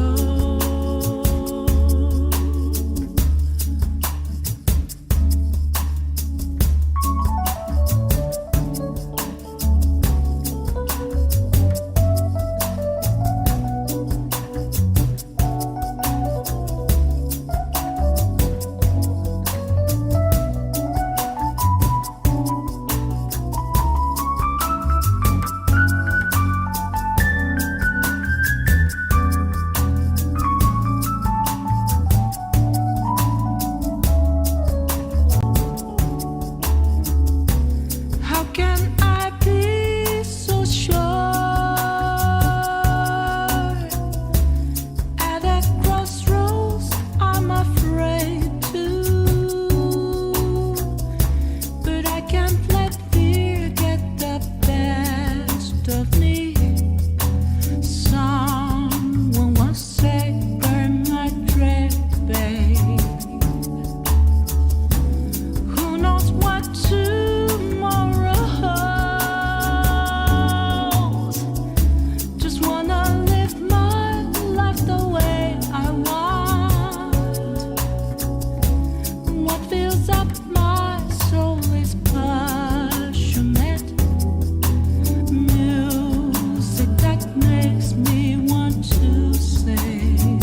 how can I be so sure? At a crossroads, I'm afraid to. But I can't let fear get the best of me. Someone once said, burn my dread, babe. Who knows what tomorrow holds? Just wanna live my life the way I want. What fills up my soul is passionate music that makes me want to sing.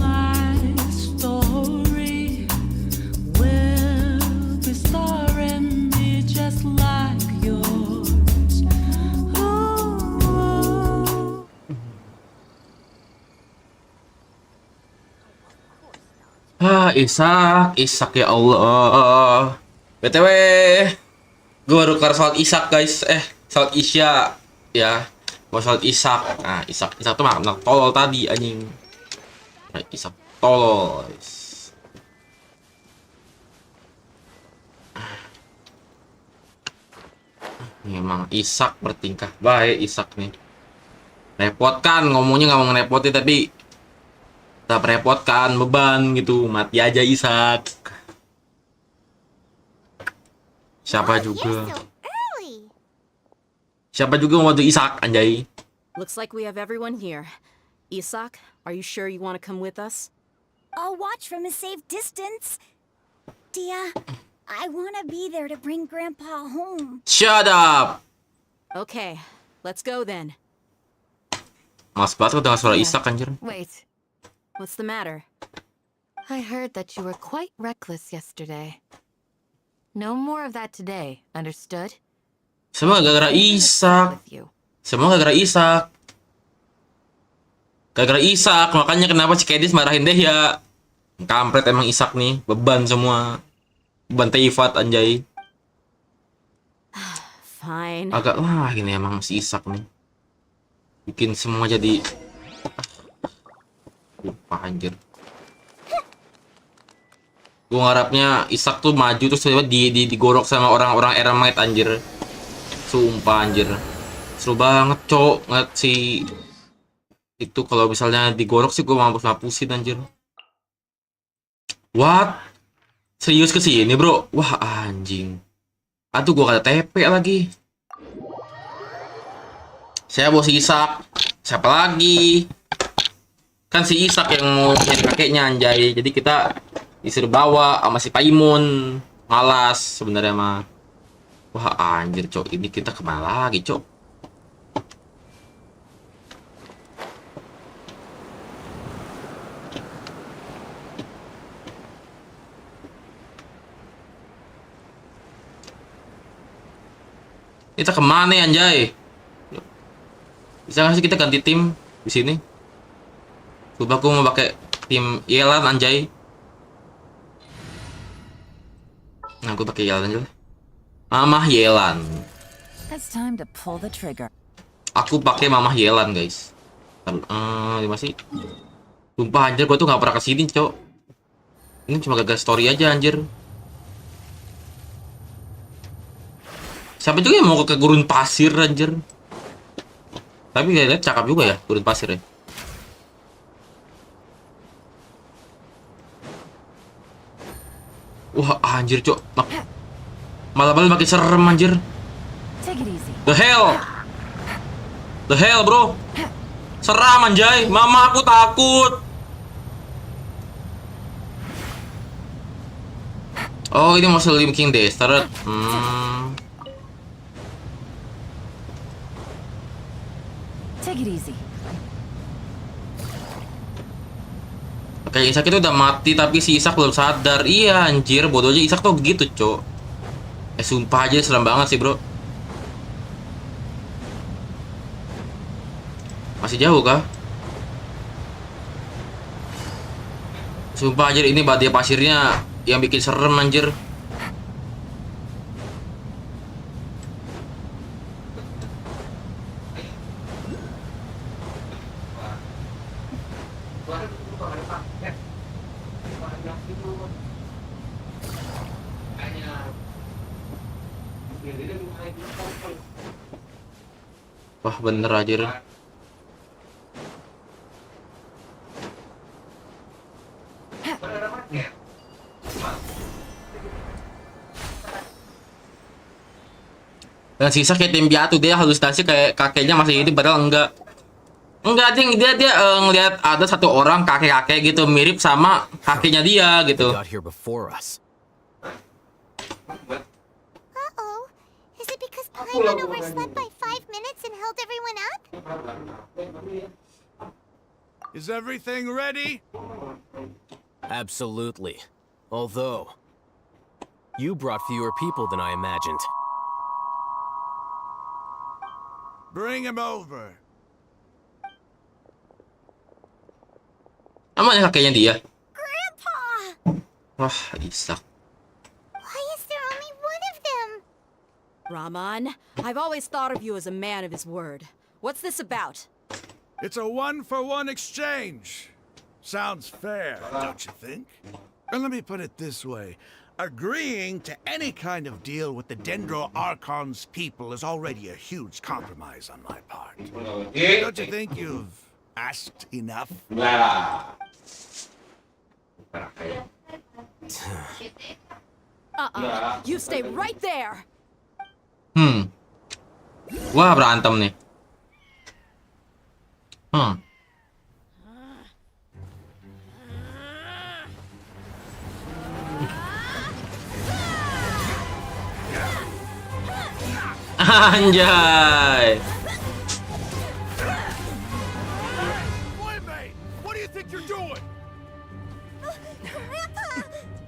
My story will be starring me just like yours. Ooh. Isak ya Allah. BTW, gue baru kelar salat Isak guys. Salat Isya ya. Mau salat Isak. Nah, Isak tuh makan tolol tadi anjing. Nah, Isak tolol guys. Ini emang Isak bertingkah baik Isak nih. Repot kan ngomongnya nggak mau ngerepotin tapi tetap repotkan beban gitu. Mati aja Isak. Siapa juga mau bantu Isak anjay. Looks like we have everyone here. Isak, are you sure you want to come with us? I'll watch from a safe distance. Dia, I want to be there to bring Grandpa home. Shut up. Okay, let's go then. Mas banget dengan suara Isak anjir. Wait, What's the matter? I heard that you were quite reckless yesterday. No more of that today, understood? Semua gara-gara Isak. Semua gara-gara Isak. Gara-gara Isak, makanya kenapa si Kedis marahin deh ya. Kampret emang Isak nih, beban semua. Beban Teifat anjay. Fine. Agak lah gini emang si Isak nih. Bikin semua jadi lupa anjir. Gue ngarapnya Isak tuh maju terus tiba-tiba digorok sama orang-orang Eremite anjir. Sumpah anjir. Seru banget cok ngeliat si itu kalau misalnya digorok sih gue mampus-mampusin anjir. What? Serius ke sini bro? Wah anjing. Aduh gue kata TP lagi. Saya bos Isak. Siapa lagi? Kan si Isak yang mau punya kakeknya anjay. Jadi kita disuruh bawa sama si Paimun. malas sebenarnya mah. Wah anjir cok, ini kita kemana lagi cok? Kita kemana ya anjay? Bisa nggak sih kita ganti tim di sini? Coba aku mau pakai tim Yelan anjay. Nah, aku pakai Yelan aja lah. Mamah Yelan. It's time to pull the trigger. Aku pakai Mamah Yelan guys. Di masih. Sumpah anjir, gua tuh nggak pernah kesini cok. Ini cuma gagal story aja anjir. Siapa juga yang mau ke gurun pasir anjir. Tapi lihat cakep juga ya gurun pasir ya. Wah anjir cok, malah makin serem anjir. The hell bro, seram anjay. Mama aku takut. Oh ini Muslim King Desert. Take it easy. Kayak Isak itu udah mati tapi si Isak belum sadar. Iya anjir, bodohnya Isak tuh begitu cok. Sumpah aja serem banget sih bro. Masih jauh kah? Sumpah anjir, ini badia pasirnya yang bikin serem anjir. Wah bener anjir. Dan sisa kayak tim piatu, dia halusinasi kayak kakeknya masih hidup padahal enggak. Enggak, dia ngelihat ada satu orang kakek-kakek gitu mirip sama kakeknya dia gitu. Uh-oh. Is it because Paimon overslept by 5 minutes and held everyone up? Is everything ready? Absolutely. Although, you brought fewer people than I imagined. Bring him over. Namanya kakeknya dia. Grandpa! Wah, Isak. Why is there only one of them? Rahman, I've always thought of you as a man of his word. What's this about? It's a 1-for-1 exchange. Sounds fair, don't you think? And let me put it this way. Agreeing to any kind of deal with the Dendro Archon's people is already a huge compromise on my part. Don't you think you've asked enough? You stay right there. Wah, berantem nih. Anjay.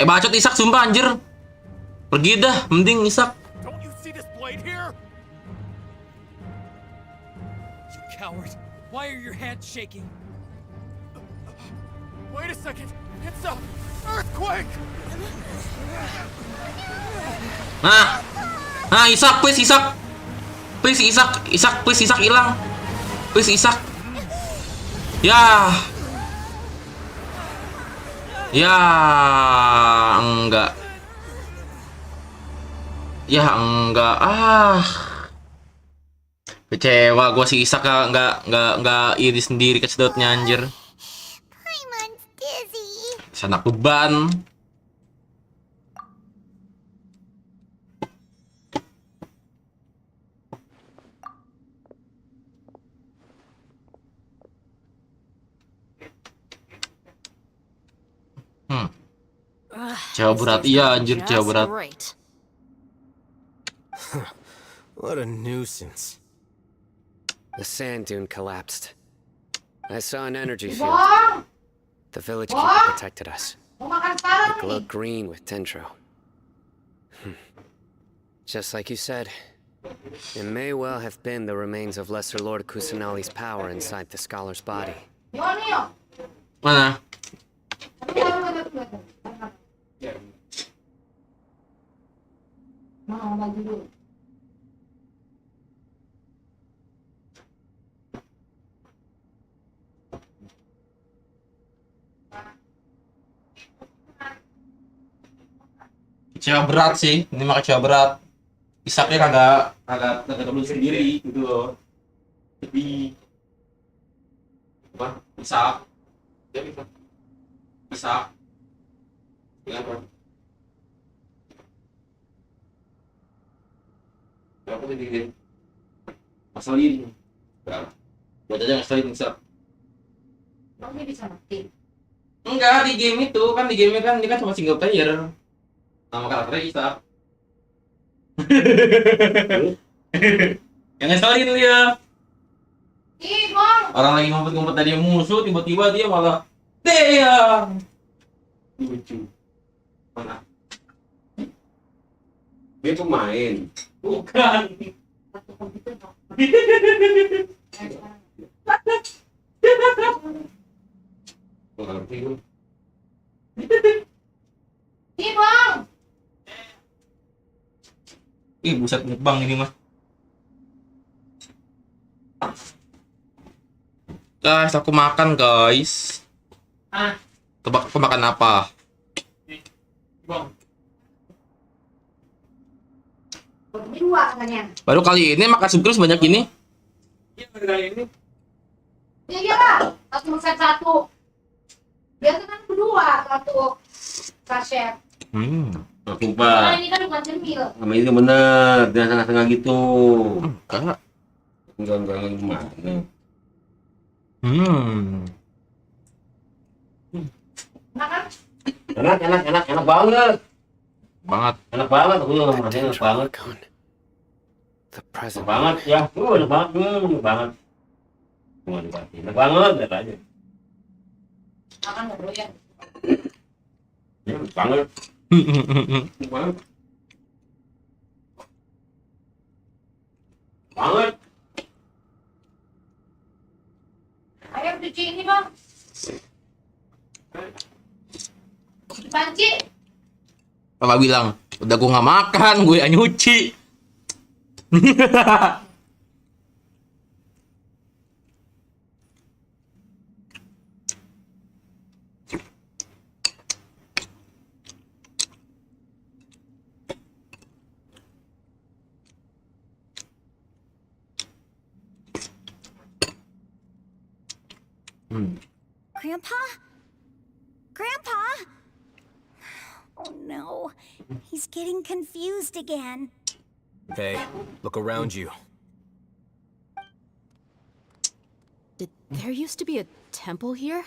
Bacot Isak sumpah anjir. Pergi dah, mending Isak. Don't you see this blade here? You coward. Why are your hands shaking? Wait a second. It's a earthquake. Nah, Isak, please Isak. Please Isak, please Isak hilang. Please Isak. Ya. Ya, enggak. Ya, enggak. Kecewa gua si Isak enggak iri sendiri kesedotnya anjir. Paimon's dizzy. Sana beban. Cewek berat, iya anjir, cewek berat. Great. What a nuisance. The sand dune collapsed. I saw an energy field. Bang, The village keeper protected us. mau makan sekarang It glowed nih. green with dendro. Just like you said, it may well have been the remains of Lesser Lord Kusanali's power inside the scholar's body. Yuk, nih, yuk. Mana? Mau baju dulu. Cewek berat sih, ini mah cewek berat. Isaknya kagak dulu sendiri gitu loh. Jadi apa? Isak. Ya bisa. Isak. Ya apa? Ya apa tadi? Masalin. Buat aja ngeselin Isak. Bang, ini bisa mati. Enggak, di game itu kan di game kan ini kan cuma single player. Nama karakternya Isak. Yang ngeselin dia. Ih, Bang. Orang lagi ngumpet-ngumpet dari musuh, tiba-tiba dia malah Deang. Lucu. Mana? Dia pemain. Bukan. Ih, Bang. Ih, buset mukbang ini mah. Guys, aku makan guys. Tebak aku makan apa? Ini dua katanya. Baru kali ini makan subkris sebanyak ini. Iya, iya. Satu makan satu. Biasa kan berdua satu kaset. Lupa. Nah, ini kan bukan cemil. Sama ini bener, jangan setengah-setengah gitu. Enggak gimana. Makan. Enak banget. Enak banget, aku juga ngerasain enak banget. The present. Enak banget ya, enak banget, enak banget. Cuma dikasih, enak banget, lihat aja. Makan nggak bro ya? Enak banget. Enak banget. Banget. Ayo cuci ini bang. Dipanci. Papa bilang, udah gue nggak makan, gue yang nyuci. Grandpa? Grandpa? Oh no, he's getting confused again. Hey, look around you. Did there used to be a temple here?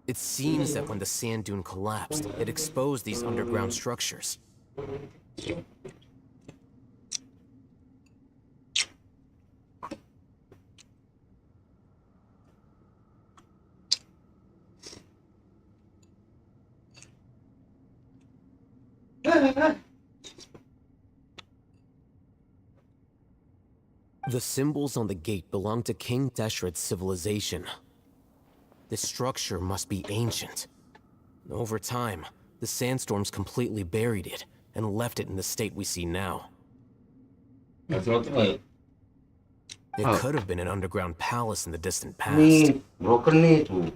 It seems that when the sand dune collapsed, it exposed these underground structures. The symbols on the gate belong to King Deshret's civilization. This structure must be ancient. Over time, the sandstorms completely buried it and left it in the state we see now. It could have been an underground palace in the distant past. Nih, broken nih tuh.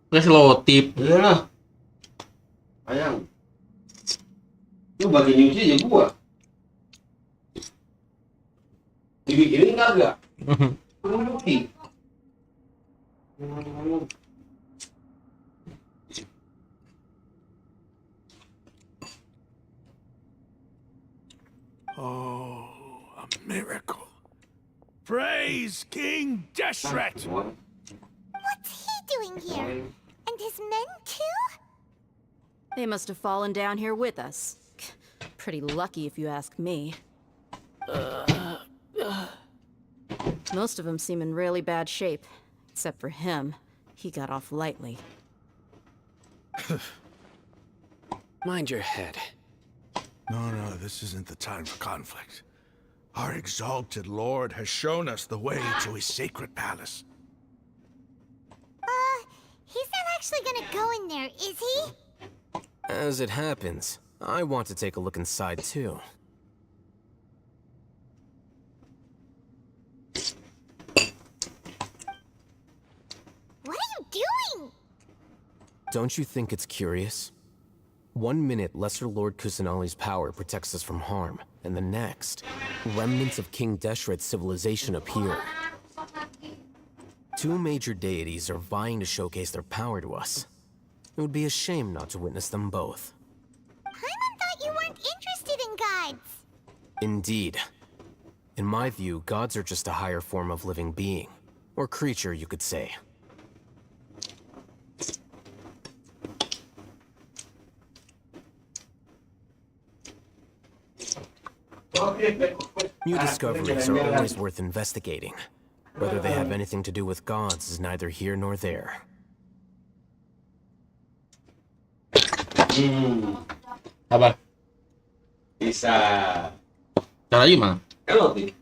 Nggak selotip. Iyalah. Sayang. Lu bagi nyuci aja gua. Dibikinin kagak? Nyuci. Oh, a miracle. Praise King Deshret! What's he doing staying here. And his men too? They must have fallen down here with us. Pretty lucky if you ask me. Most of them seem in really bad shape. Except for him. He got off lightly. Mind your head. No, this isn't the time for conflict. Our exalted lord has shown us the way to his sacred palace. He's not actually gonna go in there, is he? As it happens, I want to take a look inside too. What are you doing? Don't you think it's curious? 1 minute, Lesser Lord Kusanali's power protects us from harm, and the next, remnants of King Deshret's civilization appear. 2 major deities are vying to showcase their power to us. It would be a shame not to witness them both. Paimon thought you weren't interested in gods. Indeed. In my view, gods are just a higher form of living being. Or creature, you could say. New discoveries are always worth investigating. Whether they have anything to do with gods is neither here nor there. Apa? Bisa. Cara gimana? Kalau sih.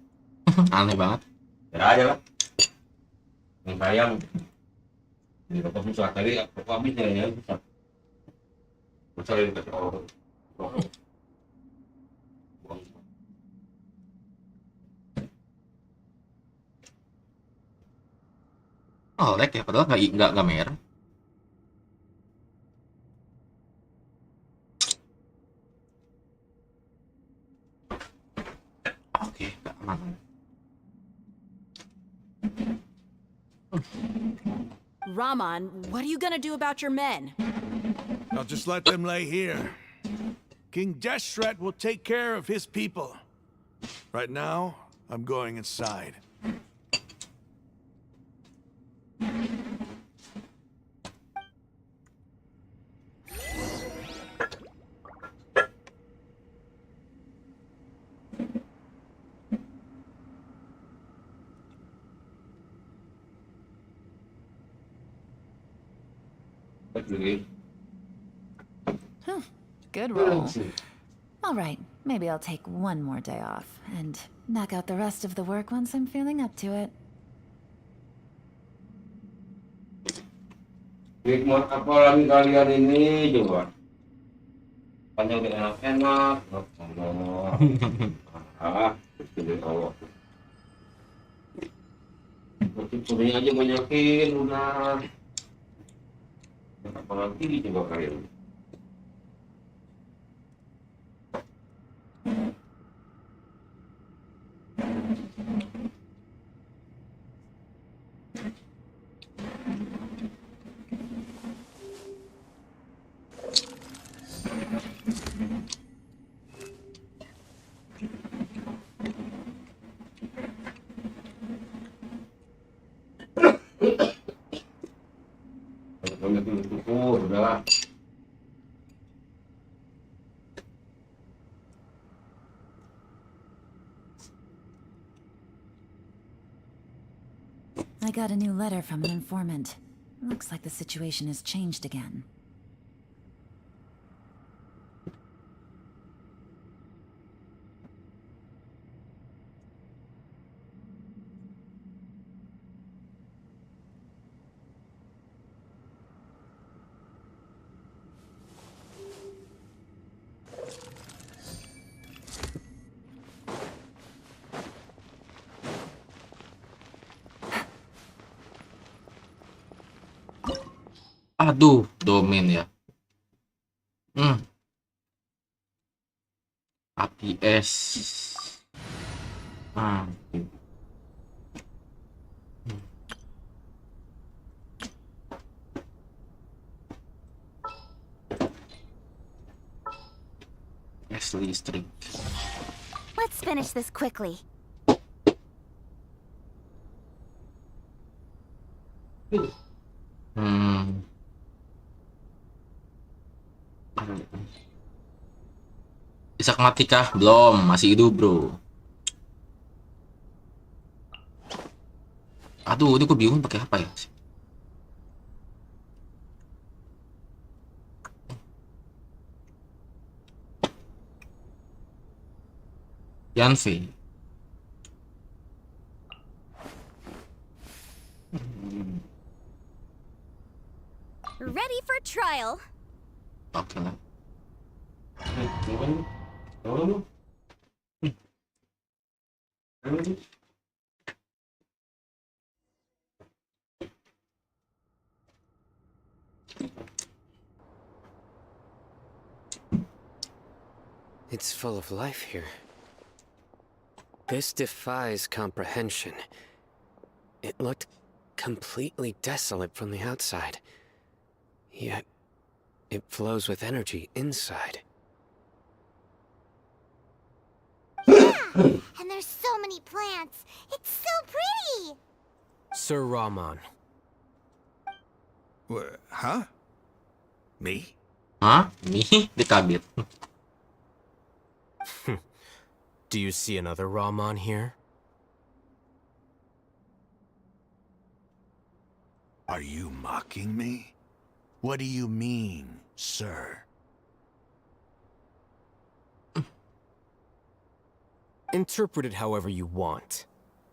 Aneh banget. Cara aja lah. Yang sayang. Ini kata susah tadi, aku habisnya ya susah. Susah ini kata orang. Oh, lag ya, padahal nggak merah. Oke, nggak aman. Raman, what are you gonna do about your men? I'll just let them lay here. King Deshret will take care of his people. Right now, I'm going inside. Good roll. All right, maybe I'll take one more day off and knock out the rest of the work once I'm feeling up to it. Hikmat apa lagi kalian ini coba? Panjang udah enak-enak. Jadi kalau kucing aja banyakin udah. Apa lagi coba kalian? Udahlah. I got a new letter from an informant. Looks like the situation has changed again. Aduh, domain ya. APS. Listrik. Let's finish this quickly. Isak mati kah? Belum, masih hidup bro. Aduh, ini gue bingung pakai apa ya? Yanfei. Ready for trial. Oke lah. It's full of life here. This defies comprehension. It looked completely desolate from the outside. Yet, it flows with energy inside. And there's so many plants. It's so pretty. Sir Rahman. Huh? Me? Hah? Nih, dikabit. Do you see another Rahman here? Are you mocking me? What do you mean, sir? Interpret it however you want,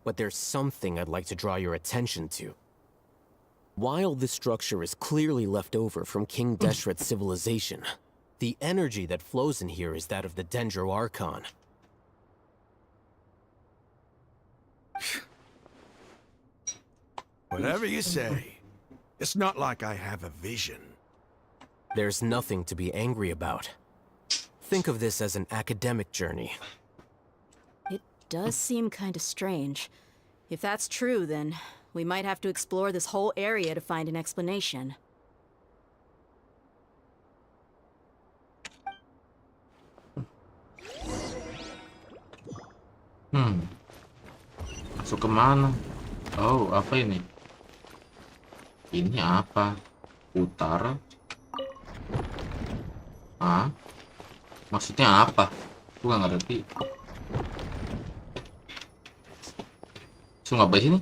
but there's something I'd like to draw your attention to. While this structure is clearly left over from King Deshret's civilization, the energy that flows in here is that of the Dendro Archon. Whatever you say. It's not like I have a vision. There's nothing to be angry about. Think of this as an academic journey. It does seem kind of strange. If that's true, then we might have to explore this whole area to find an explanation. Masuk kemana? Oh, apa ini? Ini apa? Putar? Hah? Maksudnya apa? Gue gak ngerti. Suruh ngapain sini?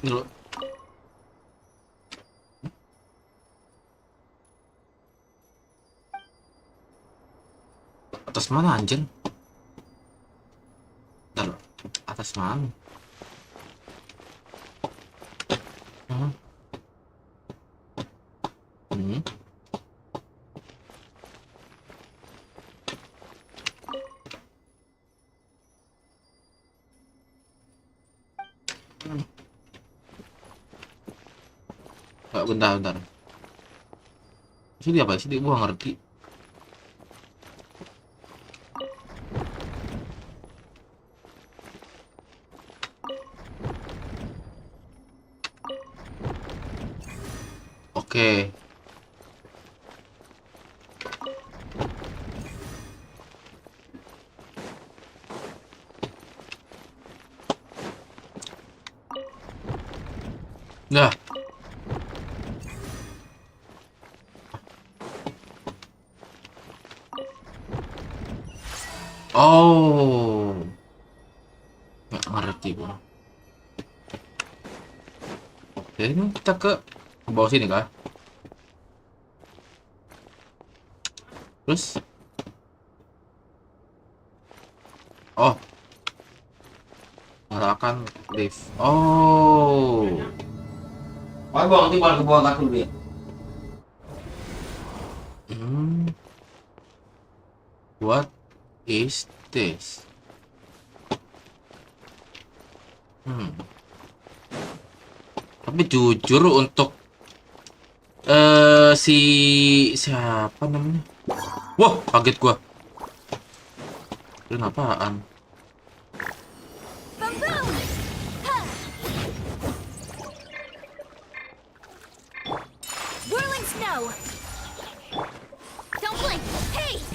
Ini loh. Atas mana anjir? Bentar, atas mana? Bentar. Sini apa? Sini gua ngerti. Oke. Nah. Oh. Nggak ngerti gua. Oke, ini kita ke bawah sini kah? Terus? Oh. Nyalakan lift. Oh. Wah, gua nanti balik ke bawah kartu dulu ya. What is this? Tapi jujur untuk siapa namanya? Wah, kaget gua. Ini apaan?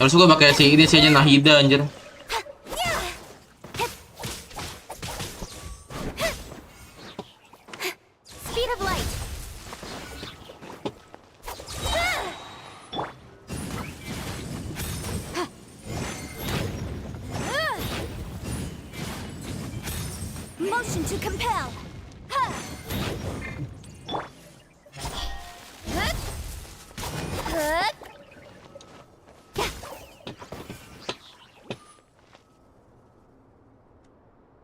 Harus gua pakai si ini sih aja Nahida anjir. to compel. Huh. Huh. Huh.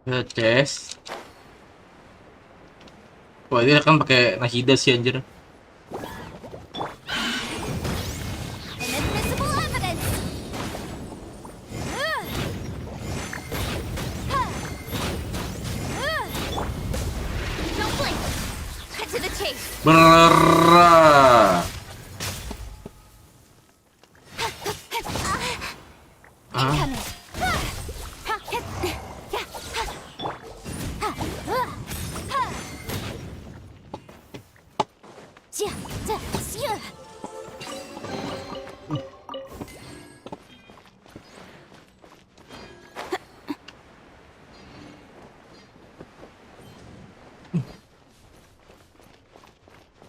Ya, Ces. Wah, dia kan pakai nahida sih anjir. Inadmissible evidence. Don't blink. Cut to the chase. Berara. Incoming.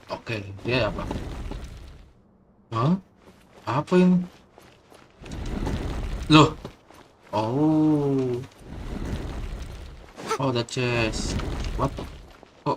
Oke, dia apa? Hah? Apa ini? Loh. Oh. Oh, the chest. What? Oh.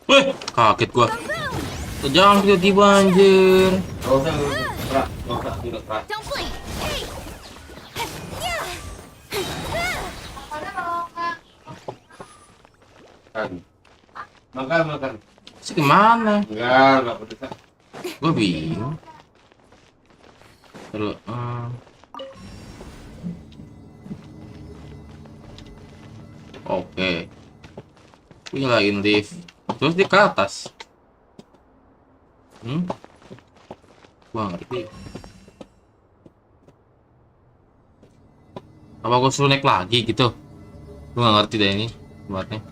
Wih, kaget gua. Jangan tiba-tiba anjir. Gak usah, gerak, gerak. Don't blink. Hey. Makan. Sih gimana? Enggak pedes. Gua bingung. Terus, oke. Nyalain lift. Terus di ke atas. Gua ngerti. Apa gua suruh naik lagi gitu? Gua nggak ngerti deh ini buatnya.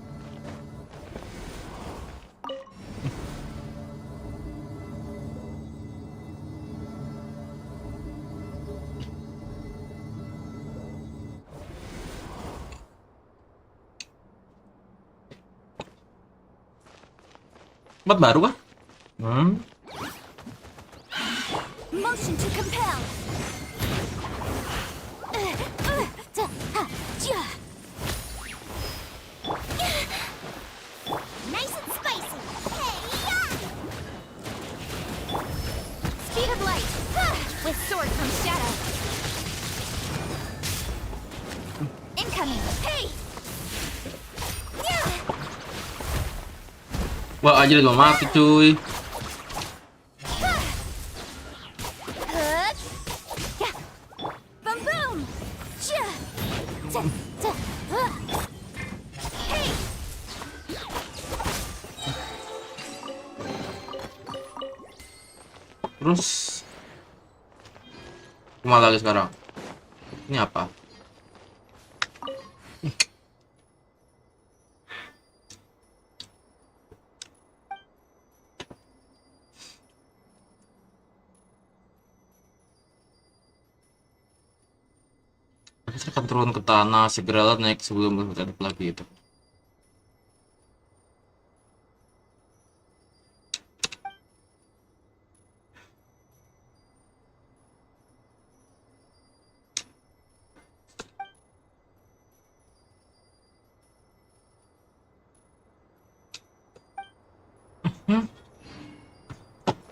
Tempat baru kah? Motion to compel. Nice and spicy. Speed of light with sword from shadow. Incoming. Hey. Wah, aja udah mati cuy. Boom boom. Hey. Terus kemana lagi sekarang? Ini apa? Saya akan turun ke tanah, segeralah naik sebelum berhenti lagi itu.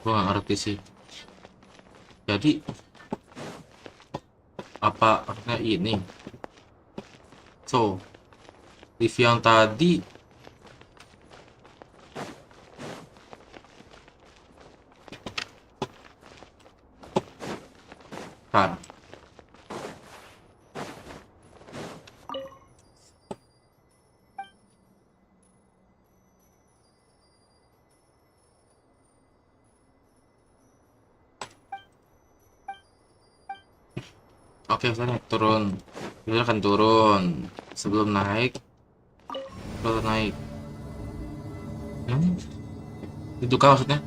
Gua nggak ngerti sih. Jadi apa artinya ini? So, lift yang tadi kan. Oke, saya naik turun. Kita akan turun. Sebelum naik, kalau naik. Itu kah maksudnya?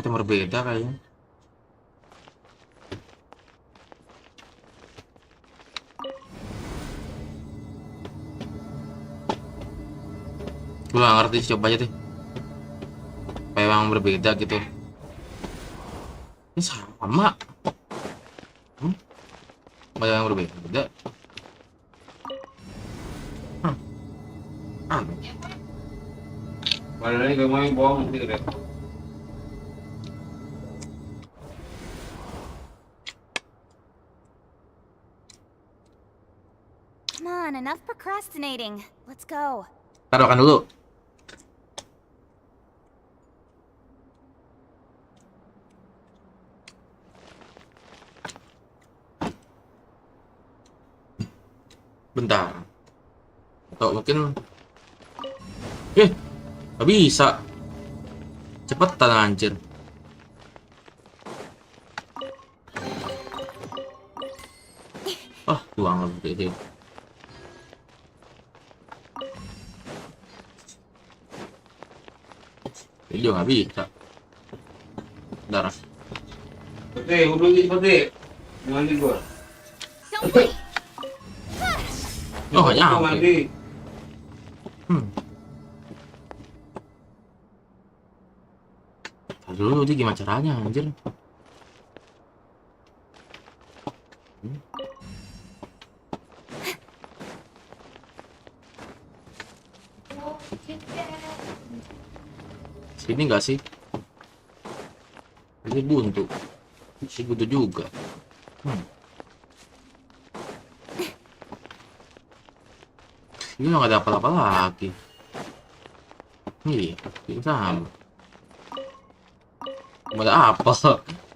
yang berbeda kayaknya. Gue gak ngerti, coba aja deh. Kayak yang berbeda gitu. Ini sama. Kayak yang berbeda. Padahal ini gak mau yang bohong gitu deh. Come on, enough procrastinating. Let's go. Taruhkan dulu. Bentar. Atau mungkin gak bisa. Cepetan anjir. Buang lebih. Ini juga gak bisa. Darah. Putih, udah gitu putih. Mandi gua. Gak nyampe. Mandi. Dulu dia gimana caranya anjir? Sini nggak sih? Ini buntu. Si buntu juga. Ini nggak ada apa-apa lagi. Iya, ini sama. Ada apa?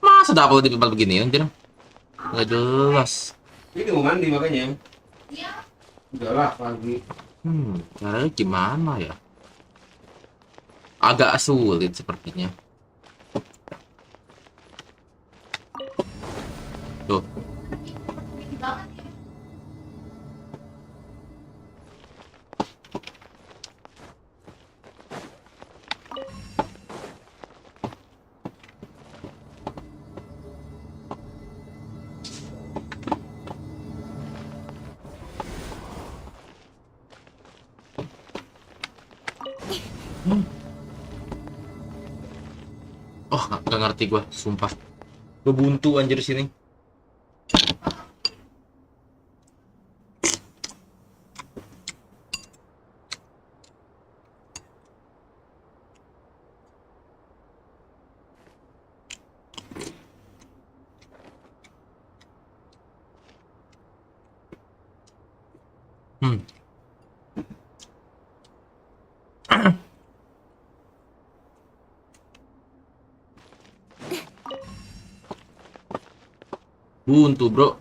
Masa ada apa di tempat begini anjir? Nggak jelas. Ini mau mandi makanya. Udah lah pagi. Caranya gimana ya? Agak sulit sepertinya. Tuh. Gak ngerti gue, sumpah. Gue buntu anjir sini. Buntu bro.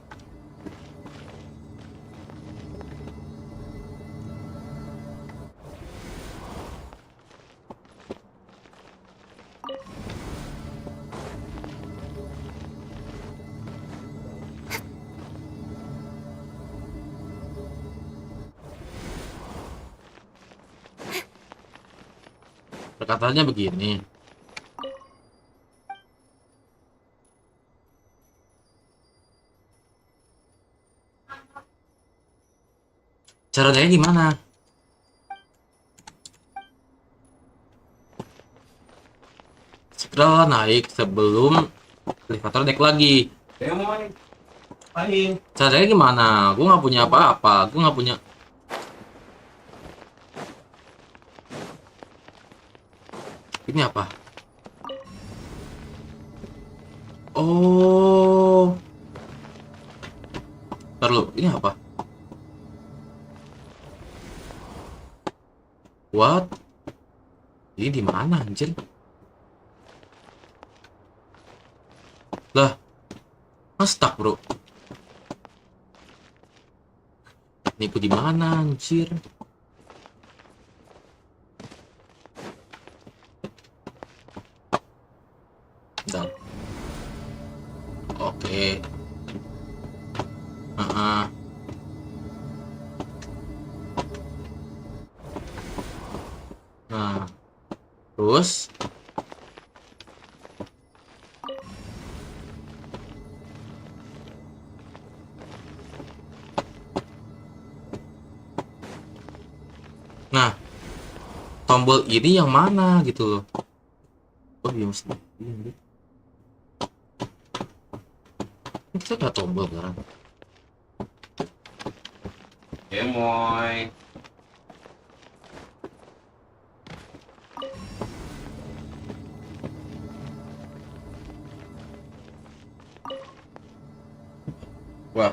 Perkataannya begini. Caranya gimana? Segera naik sebelum elevator naik lagi. Saya mau main. Caranya gimana? Gue nggak punya apa-apa. Gue nggak punya. Ini apa? Oh. Ntar lu, ini apa? What? Ini di mana anjir? Lah. Stuck, bro. Nipu di mana anjir? Bentar. Oke. Nah, terus tombol ini yang mana gitu loh. Oh iya mesti. Kita nggak tombol sekarang. Gemoy. Wah.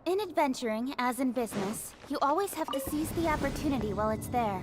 In adventuring, as in business, you always have to seize the opportunity while it's there.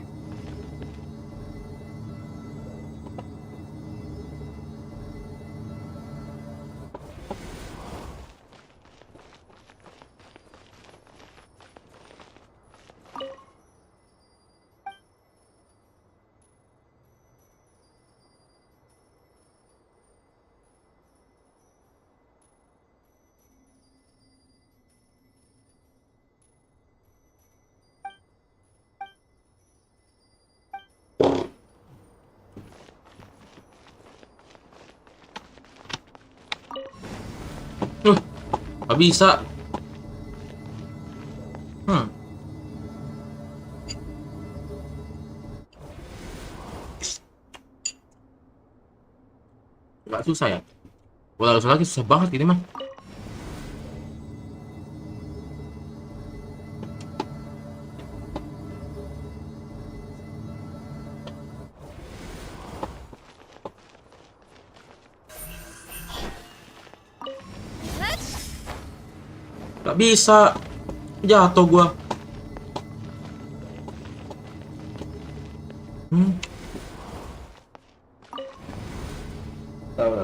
Gak bisa. Gak susah ya? Walau lagi susah banget ini mah. Gak bisa. Jatuh gua. Tahu.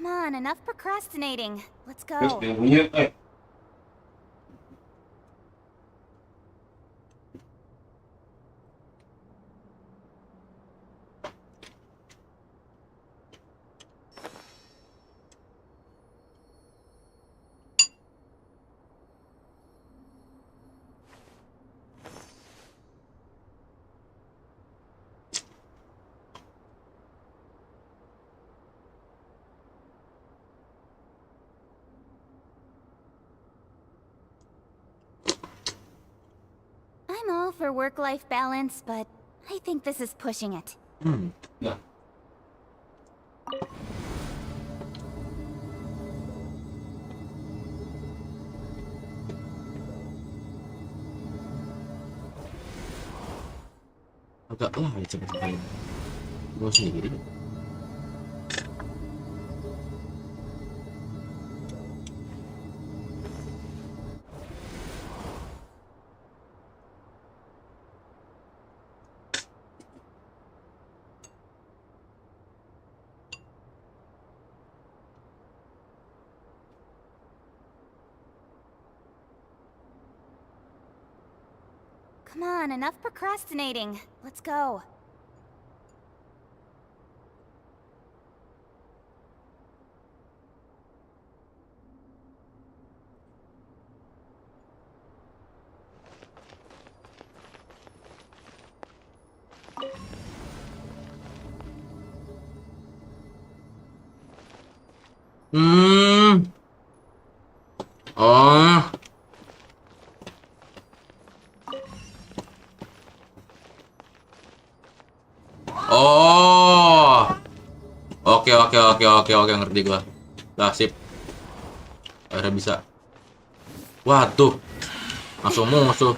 Come on, enough procrastinating. Let's go. Yang punya, I'm all for work-life balance, but I think this is pushing it. Nah. Agak lah ya cepet-cepet. Gua sendiri. Come on, enough procrastinating. Let's go. Oh. Oh. Oke, ngerti gua. Lah, sip. Akhirnya bisa. Waduh. Langsung musuh.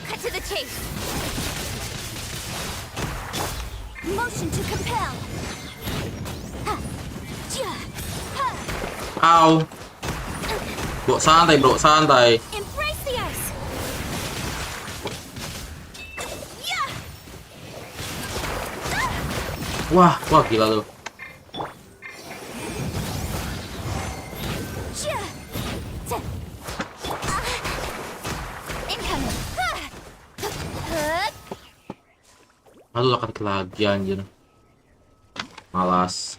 Cut to the chase. Motion to compel. Au. Bro, santai. Embrace the ice. Wah, gila lu. Aduh, akan lagi anjir. Malas.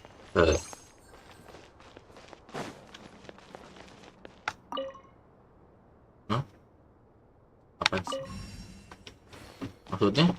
Hah? Apa sih? Maksudnya?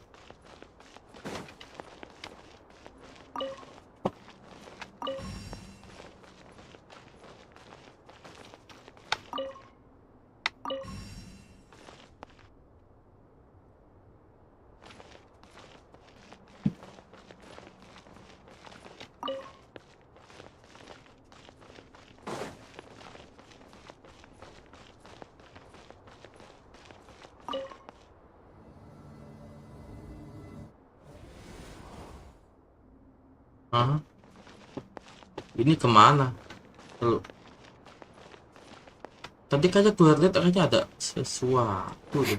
Hah? Ini kemana? Lalu tadi kayaknya gue lihat kayaknya ada sesuatu deh.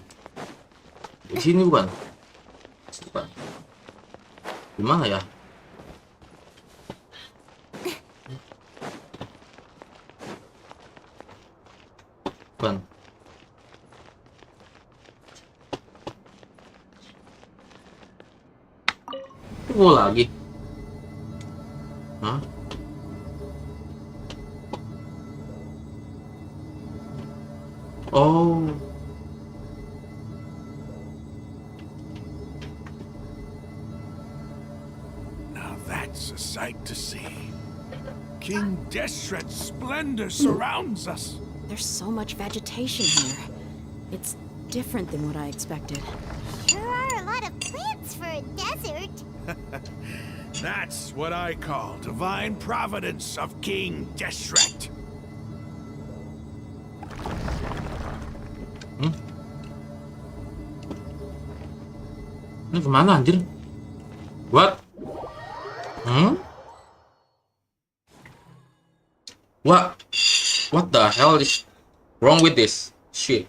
Di sini bukan? Gimana ya? Bukan. Gue lagi. Hah? Oh. Now that's a sight to see. King Deshret's splendor surrounds us. There's so much vegetation here. It's different than what I expected. There are a lot of plants for a desert. That's what I call divine providence of King Deshret. Ini kemana anjir? What? What the hell is wrong with this shit?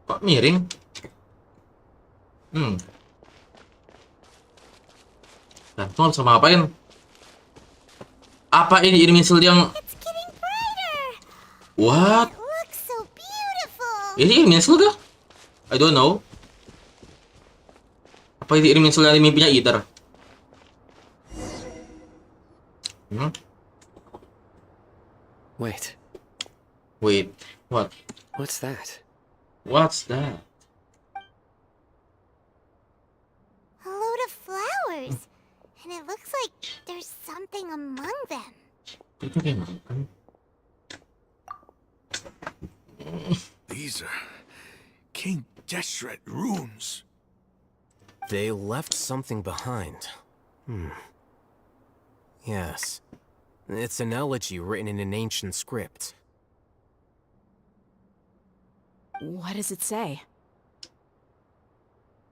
Kok miring? Gantung sama ngapain? Apa ini misal yang what? Looks so beautiful. Ini misal kah? I don't know. Apa ini misal yang mimpinya Ether? Wait. What? What's that? What's that? A load of flowers. And it looks like there's something among them. These are King Deshret runes. They left something behind. Yes. It's an elegy written in an ancient script. What does it say?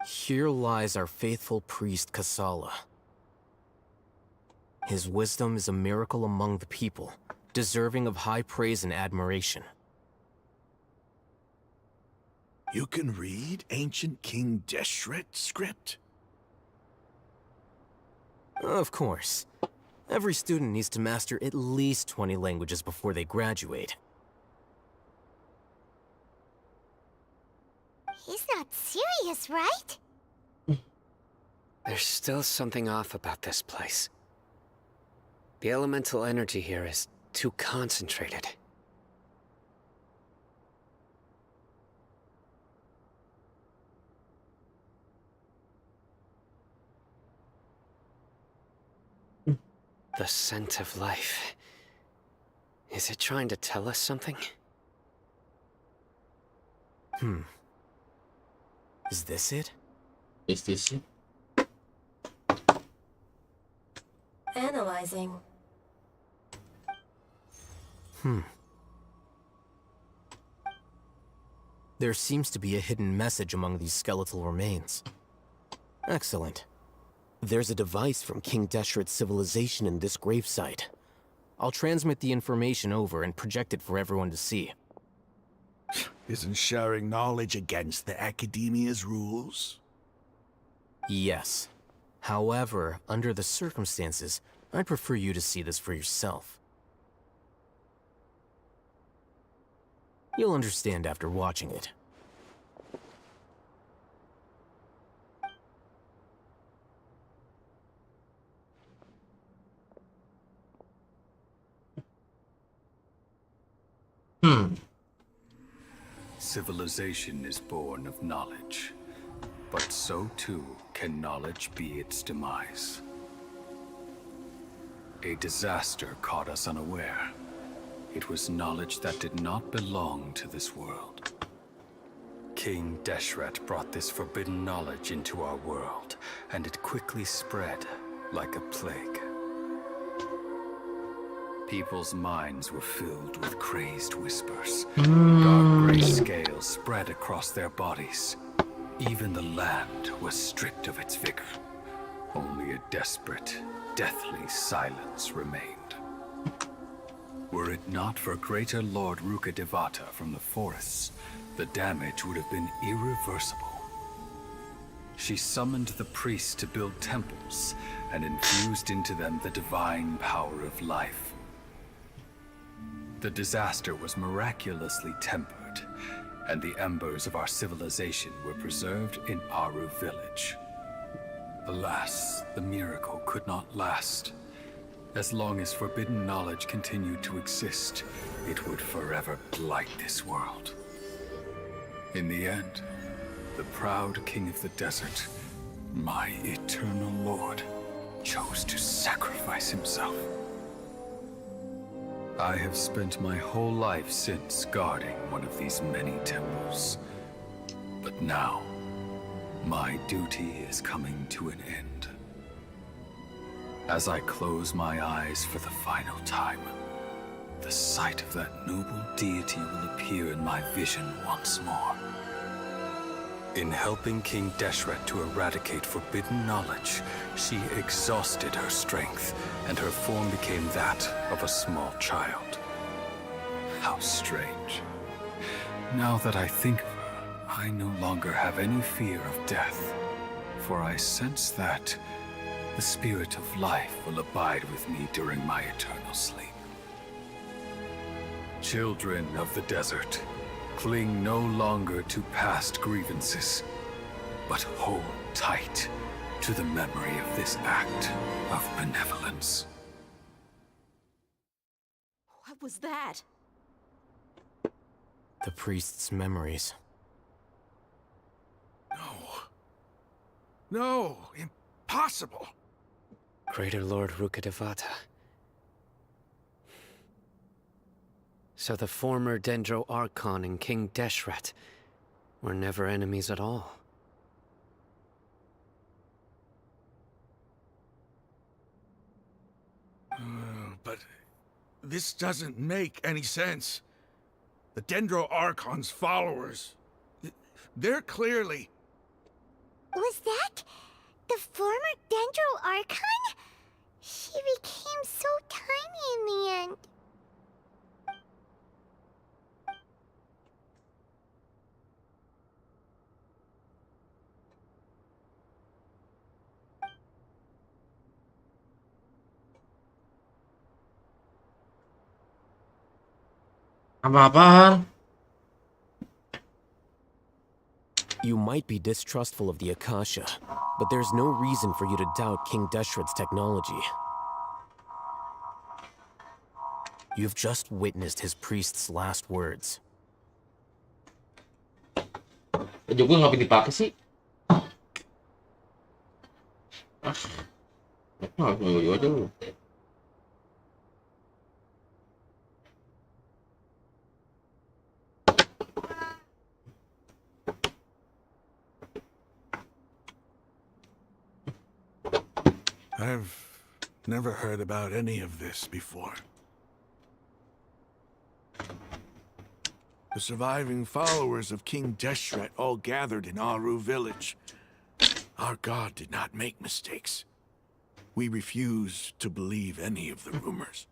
Here lies our faithful priest Kasala. His wisdom is a miracle among the people, deserving of high praise and admiration. You can read ancient King Deshret script? Of course. Every student needs to master at least 20 languages before they graduate. He's not serious, right? There's still something off about this place. The elemental energy here is too concentrated. The scent of life. Is it trying to tell us something? Is this it? Is this it? Analyzing. There seems to be a hidden message among these skeletal remains. Excellent. There's a device from King Deshret's civilization in this gravesite. I'll transmit the information over and project it for everyone to see. Isn't sharing knowledge against the Academia's rules? Yes. However, under the circumstances, I'd prefer you to see this for yourself. You'll understand after watching it. Civilization is born of knowledge, but so too can knowledge be its demise. A disaster caught us unaware. It was knowledge that did not belong to this world. King Deshret brought this forbidden knowledge into our world, and it quickly spread like a plague. People's minds were filled with crazed whispers. Dark gray scales spread across their bodies. Even the land was stripped of its vigor. Only a desperate, deathly silence remained. Were it not for greater Lord Rukkhadevata from the forests, the damage would have been irreversible. She summoned the priests to build temples and infused into them the divine power of life. The disaster was miraculously tempered, and the embers of our civilization were preserved in Aru village. Alas, the miracle could not last. As long as forbidden knowledge continued to exist, it would forever blight this world. In the end, the proud king of the desert, my eternal lord, chose to sacrifice himself. I have spent my whole life since guarding one of these many temples. But now, my duty is coming to an end. As I close my eyes for the final time, the sight of that noble deity will appear in my vision once more. In helping King Deshret to eradicate forbidden knowledge, she exhausted her strength, and her form became that of a small child. How strange. Now that I think of her, I no longer have any fear of death, for I sense that the spirit of life will abide with me during my eternal sleep. Children of the desert, cling no longer to past grievances, but hold tight to the memory of this act of benevolence. What was that? The priest's memories. No, impossible. Greater Lord Rukkhadevata. So the former Dendro Archon and King Deshret were never enemies at all. But this doesn't make any sense. The Dendro Archon's followers, they're clearly... Was that the former Dendro Archon? She became so tiny in the end. Apa-apaan? You might be distrustful of the Akasha, but there's no reason for you to doubt King Deshret's technology. You've just witnessed his priest's last words. Juga nggak dipakai sih. Yoyo aja lu. I've never heard about any of this before. The surviving followers of King Deshret all gathered in Aru village. Our god did not make mistakes. We refuse to believe any of the rumors.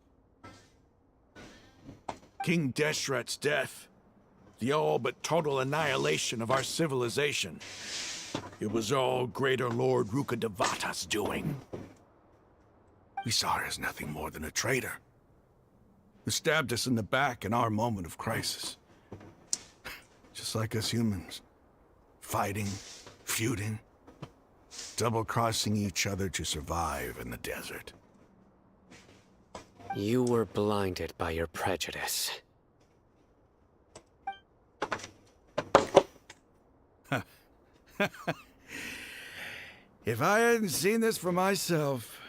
King Deshret's death, the all but total annihilation of our civilization, it was all Greater Lord Rukkhadevata's doing. We saw her as nothing more than a traitor, who stabbed us in the back in our moment of crisis. Just like us humans. Fighting, feuding, double-crossing each other to survive in the desert. You were blinded by your prejudice. If I hadn't seen this for myself,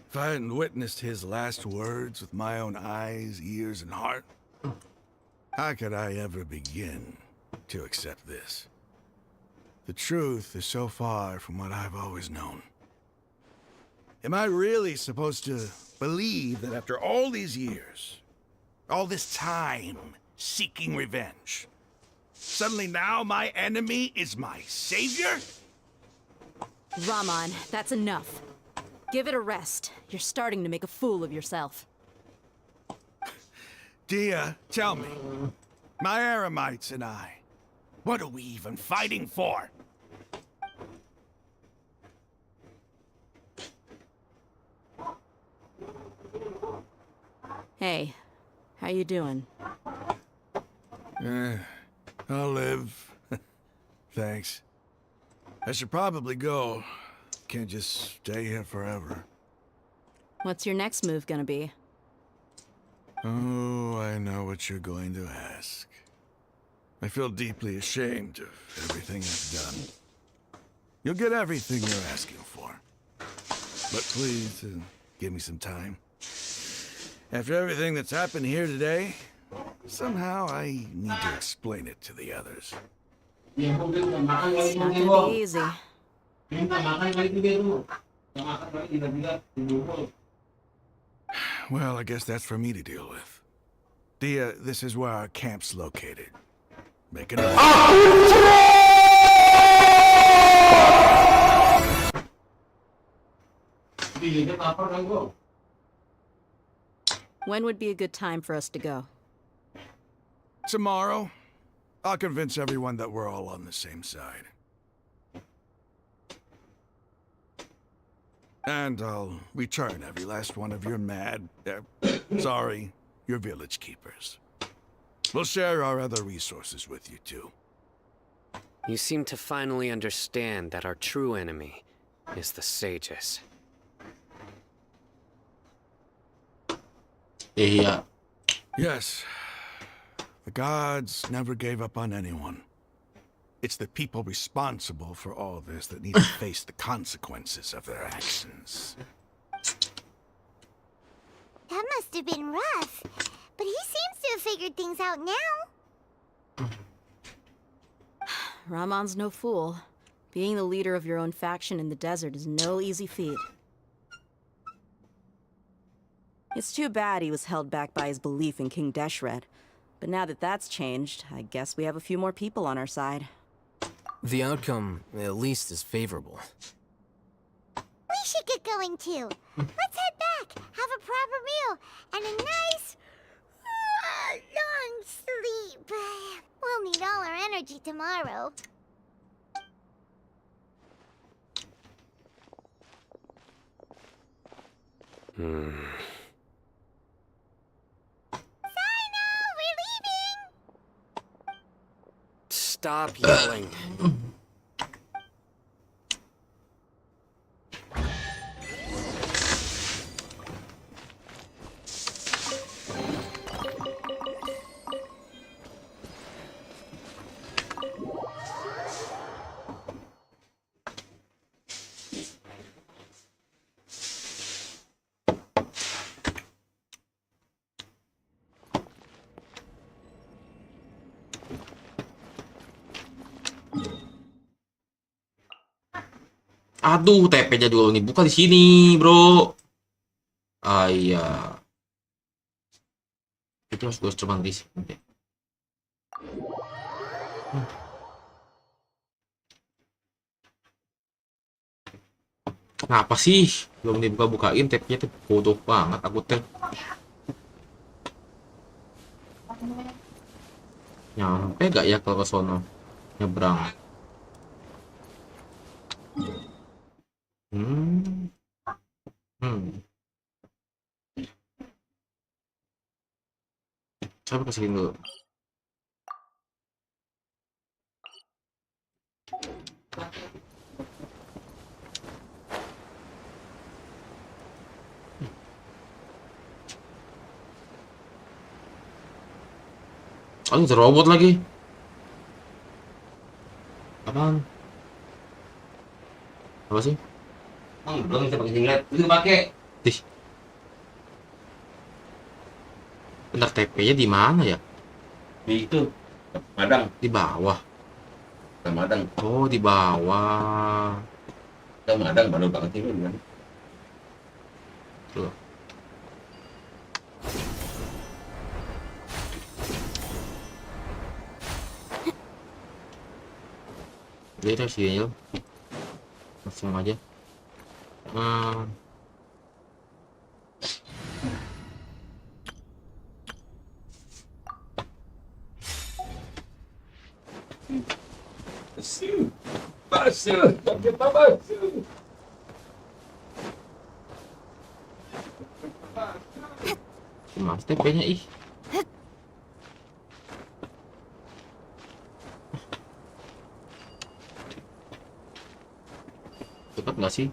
if I hadn't witnessed his last words with my own eyes, ears, and heart, how could I ever begin to accept this? The truth is so far from what I've always known. Am I really supposed to believe that after all these years, all this time seeking revenge, suddenly now my enemy is my savior? Raman, that's enough. Give it a rest. You're starting to make a fool of yourself. Dia, tell me, my Eremites and I, what are we even fighting for? Hey, how you doing? I'll live. Thanks. I should probably go. Can't just stay here forever. What's your next move gonna be? Oh, I know what you're going to ask. I feel deeply ashamed of everything I've done. You'll get everything you're asking for. But please, give me some time. After everything that's happened here today, somehow I need to explain it to the others. It's not gonna be easy. Well, I guess that's for me to deal with. Dia, this is where our camp's located. Make it When would be a good time for us to go? Tomorrow, I'll convince everyone that we're all on the same side. And I'll return every last one of your your village keepers. We'll share our other resources with you too. You seem to finally understand that our true enemy is the sages. Yeah. Yes. The gods never gave up on anyone. It's the people responsible for all this that need to face the consequences of their actions. That must have been rough. But he seems to have figured things out now. Ramon's no fool. Being the leader of your own faction in the desert is no easy feat. It's too bad he was held back by his belief in King Deshret. But now that that's changed, I guess we have a few more people on our side. The outcome, at least, is favorable. We should get going too. Let's head back, have a proper meal, and a nice, long sleep. We'll need all our energy tomorrow. Stop yelling. Aduh, TP jadwal nih buka di sini, bro. Ah iya. Itu harus gue coba di sini. Kenapa sih belum dibuka-bukain tabnya tuh bodoh banget aku teh. Nyampe gak ya kalau ke sono nyebrang? Hmm. Coba kesini dulu. Aduh, ada robot lagi. Apaan? Apa sih? Belum bisa pakai singlet. Itu pakai. Ih. Bentar, TP-nya di mana ya? Di itu. Madang. Di bawah. Ke Madang. Oh, di bawah. Ke Madang baru banget sih kan. Tuh. Jadi kita sini langsung aja. Bakso, pakai bakso. Mas TP-nya ih. Cepat nggak sih?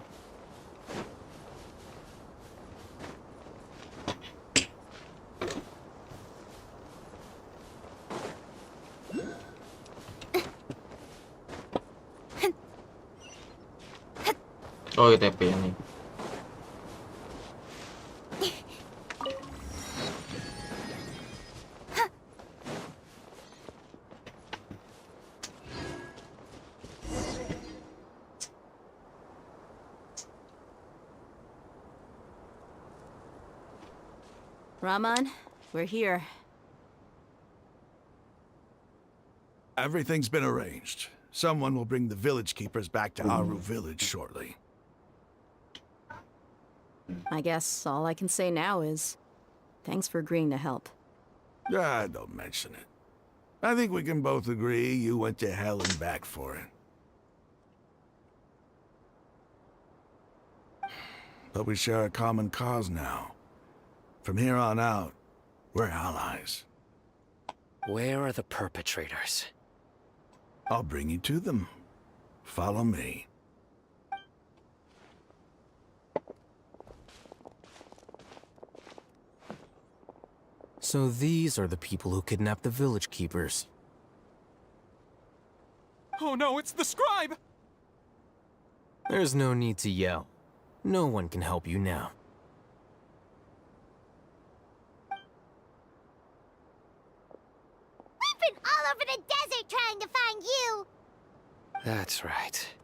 Oh, ya TP nih. Raman, we're here. Everything's been arranged. Someone will bring the village keepers back to Aru village shortly. I guess all I can say now is thanks for agreeing to help. Ah, don't mention it. I think we can both agree you went to hell and back for it. But we share a common cause now. From here on out, we're allies. Where are the perpetrators? I'll bring you to them. Follow me. So these are the people who kidnapped the village keepers. Oh no, it's the scribe! There's no need to yell. No one can help you now. We've been all over the desert trying to find you! That's right.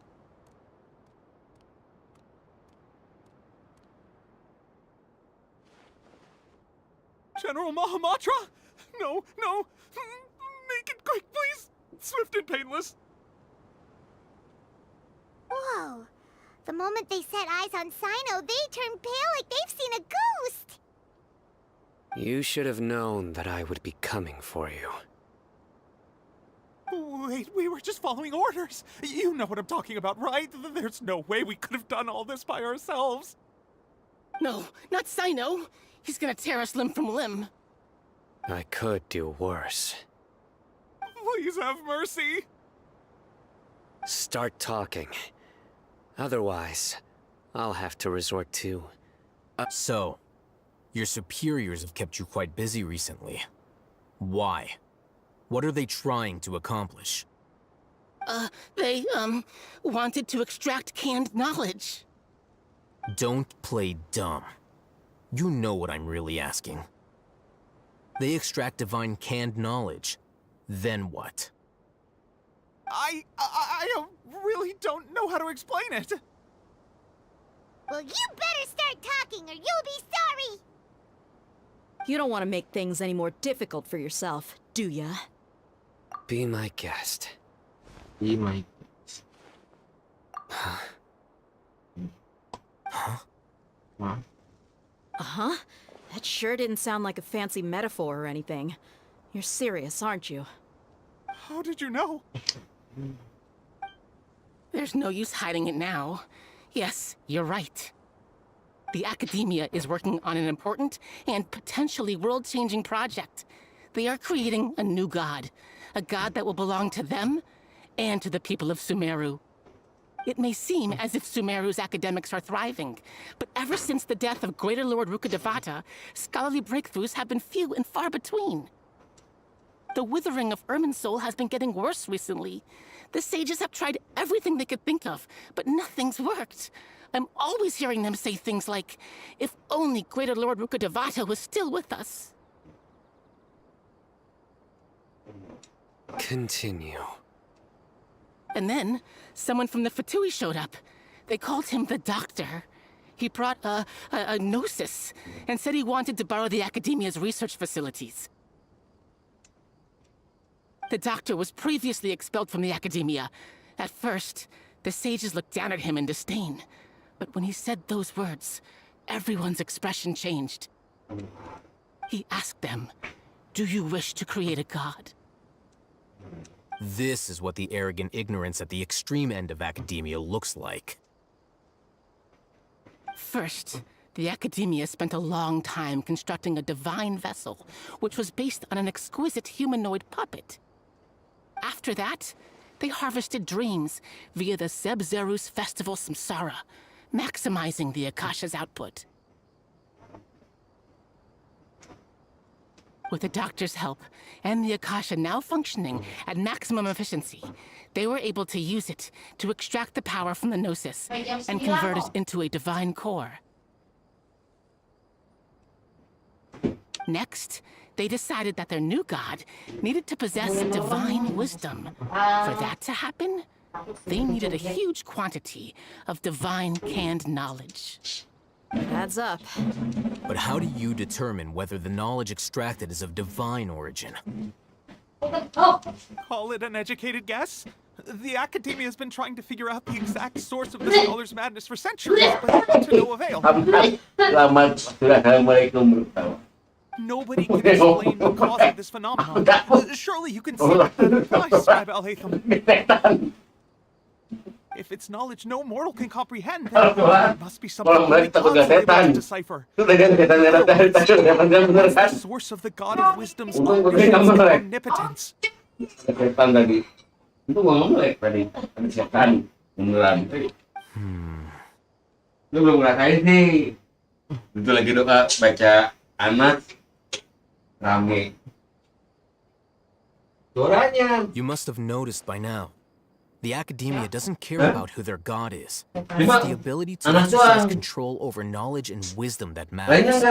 General Mahamatra? No, no! Make it quick, please! Swift and painless! Whoa. The moment they set eyes on Sino, they turn pale like they've seen a ghost! You should have known that I would be coming for you. Wait, we were just following orders. You know what I'm talking about, right? There's no way we could have done all this by ourselves. No, not Sino. He's gonna tear us limb from limb. I could do worse. Please have mercy. Start talking. Otherwise, I'll have to resort to... So, your superiors have kept you quite busy recently. Why? What are they trying to accomplish? They, wanted to extract canned knowledge. Don't play dumb. You know what I'm really asking. They extract divine canned knowledge. Then what? I really don't know how to explain it. Well, you better start talking or you'll be sorry! You don't want to make things any more difficult for yourself, do ya? Be my guest. Be my Huh? Huh? Uh-huh. That sure didn't sound like a fancy metaphor or anything. You're serious, aren't you? How did you know? There's no use hiding it now. Yes, you're right. The Academia is working on an important and potentially world-changing project. They are creating a new god. A god that will belong to them and to the people of Sumeru. It may seem as if Sumeru's academics are thriving, but ever since the death of Greater Lord Rukkhadevata, scholarly breakthroughs have been few and far between. The withering of Irminsul has been getting worse recently. The sages have tried everything they could think of, but nothing's worked. I'm always hearing them say things like, if only Greater Lord Rukkhadevata was still with us. Continue. And then, someone from the Fatui showed up. They called him the Doctor. He brought a gnosis and said he wanted to borrow the Academia's research facilities. The Doctor was previously expelled from the Academia. At first, the sages looked down at him in disdain. But when he said those words, everyone's expression changed. He asked them, "Do you wish to create a god?" This is what the arrogant ignorance at the extreme end of academia looks like. First, the Academia spent a long time constructing a divine vessel, which was based on an exquisite humanoid puppet. After that, they harvested dreams via the Zeb-Zerus Festival Samsara, maximizing the Akasha's output. With the Doctor's help, and the Akasha now functioning at maximum efficiency, they were able to use it to extract the power from the Gnosis and convert it into a divine core. Next, they decided that their new god needed to possess divine wisdom. For that to happen, they needed a huge quantity of divine canned knowledge. Adds up. But how do you determine whether the knowledge extracted is of divine origin? Call it an educated guess? The Academia has been trying to figure out the exact source of the scholar's madness for centuries, but to no avail. Nobody can explain the cause of this phenomenon. Surely you can see what that implies, Scribe Al-Haytham. If it's knowledge no mortal can comprehend, then it must be something only gods are able to decipher. What is the source of the God of Wisdom's omniscience and omnipotence? Setan tadi. Itu ngomong melek tadi. Ada setan. Beneran. Lu belum ngerasain nih. Itu lagi doa baca anak rame. Suaranya. You must have noticed by now. The Academia doesn't care about who their god is. It's the ability to exercise control over knowledge and wisdom that matters.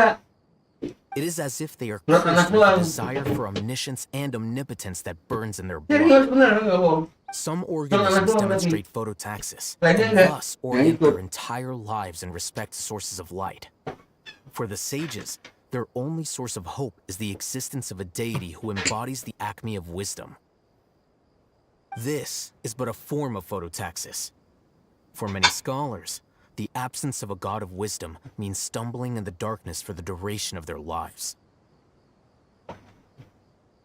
It is as if they are cursed with a desire for omniscience and omnipotence that burns in their blood. Some organisms demonstrate phototaxis, and thus orient their entire lives in respect to sources of light. For the sages, their only source of hope is the existence of a deity who embodies the acme of wisdom. This is but a form of phototaxis. For many scholars, the absence of a god of wisdom means stumbling in the darkness for the duration of their lives.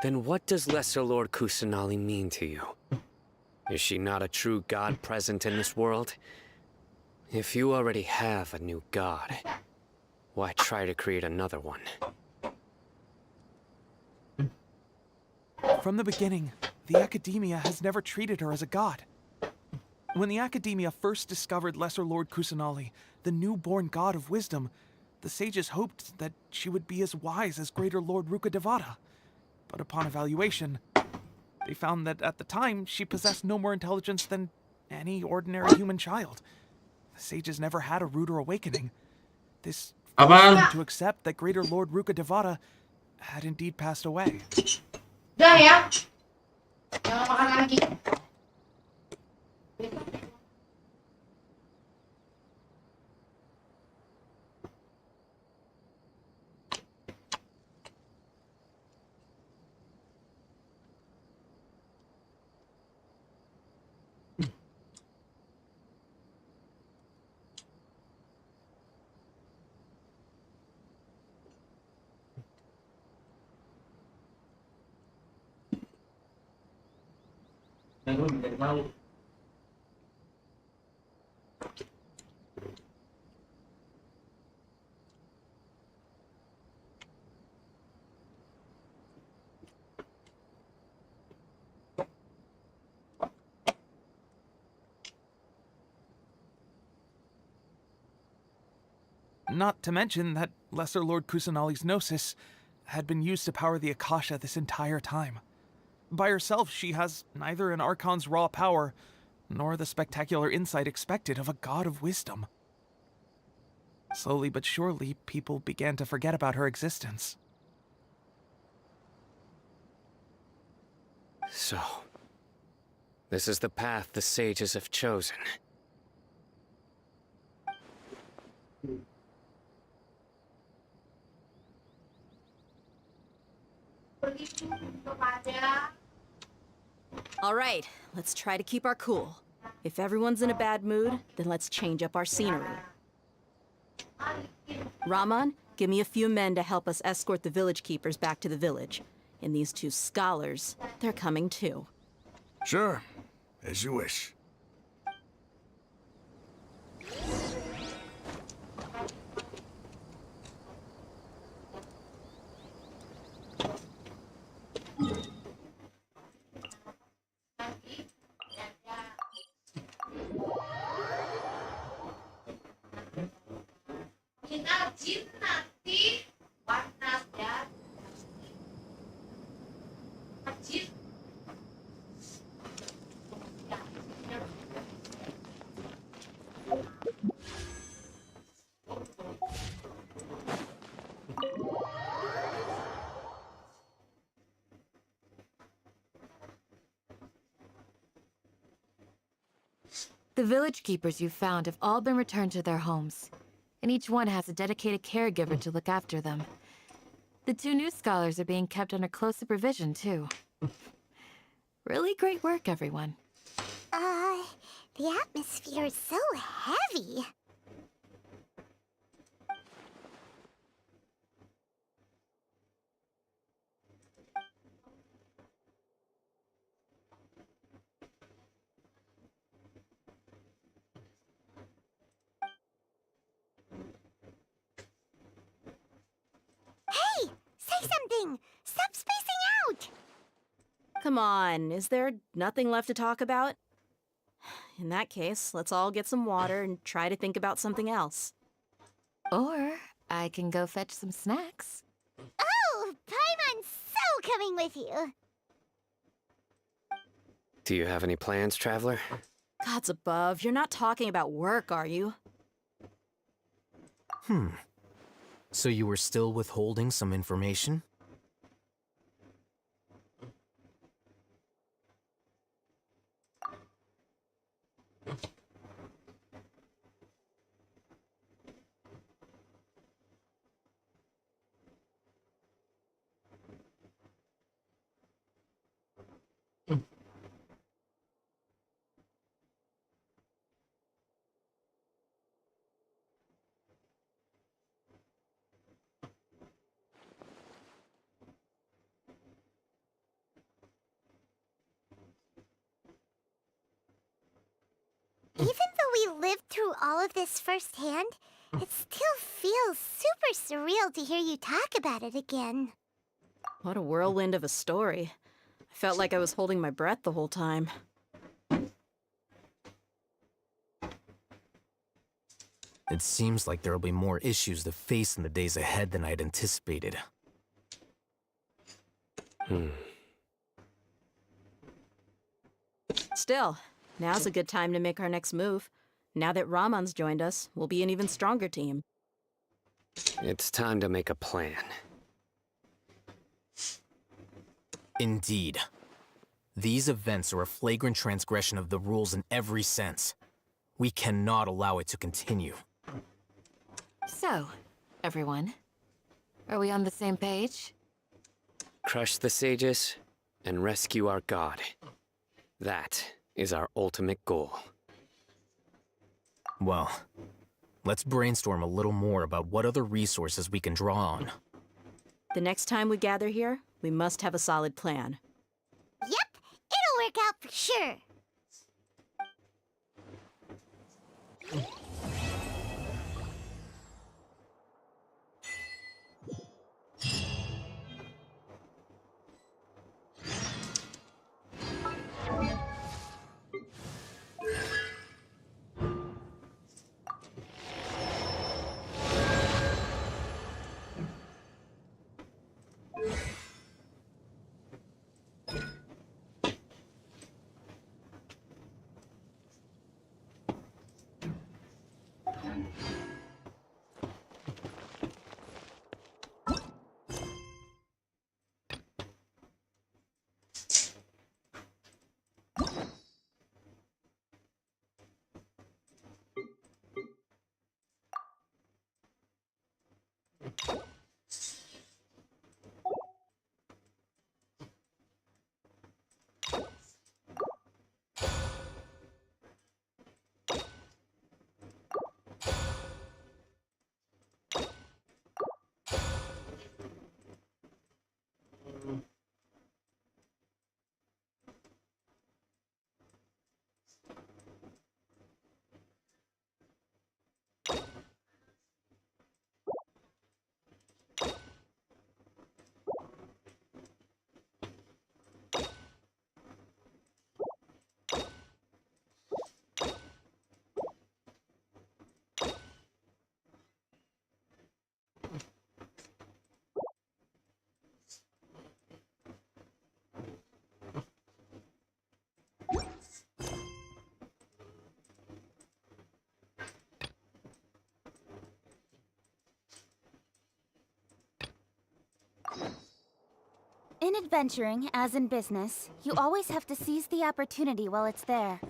Then what does Lesser Lord Kusanali mean to you? Is she not a true god present in this world? If you already have a new god, why try to create another one? From the beginning, the Academia has never treated her as a god. When the Academia first discovered Lesser Lord Kusanali, the newborn god of wisdom, the sages hoped that she would be as wise as Greater Lord Rukkhadevata. But upon evaluation, they found that at the time she possessed no more intelligence than any ordinary human child. The sages never had a ruder awakening. This forced them to accept that Greater Lord Rukkhadevata had indeed passed away. Udah ya. Jangan makan lagi. Not to mention that Lesser Lord Kusanali's Gnosis had been used to power the Akasha this entire time. By herself, she has neither an Archon's raw power, nor the spectacular insight expected of a god of wisdom. Slowly but surely, people began to forget about her existence. So, this is the path the sages have chosen. All right, let's try to keep our cool. If everyone's in a bad mood, then let's change up our scenery. Raman, give me a few men to help us escort the village keepers back to the village. And these two scholars, they're coming too. Sure, as you wish. The village keepers you found have all been returned to their homes, and each one has a dedicated caregiver to look after them. The two new scholars are being kept under close supervision, too. Really great work, everyone. The atmosphere is so heavy. Hey! Say something! Stop spacing out! Come on, is there nothing left to talk about? In that case, let's all get some water and try to think about something else. Or I can go fetch some snacks. Oh, Paimon's so coming with you. Do you have any plans, traveler? Gods above, you're not talking about work, are you? So you were still withholding some information? Even though we lived through all of this firsthand, it still feels super surreal to hear you talk about it again. What a whirlwind of a story. I felt like I was holding my breath the whole time. It seems like there'll be more issues to face in the days ahead than I'd anticipated. Still, now's a good time to make our next move. Now that Raman's joined us, we'll be an even stronger team. It's time to make a plan. Indeed. These events are a flagrant transgression of the rules in every sense. We cannot allow it to continue. So, everyone, are we on the same page? Crush the sages and rescue our god. That is our ultimate goal. Well, let's brainstorm a little more about what other resources we can draw on. The next time we gather here, we must have a solid plan. Yep, it'll work work out for sure. In adventuring, as in business, you always have to seize the opportunity while it's there.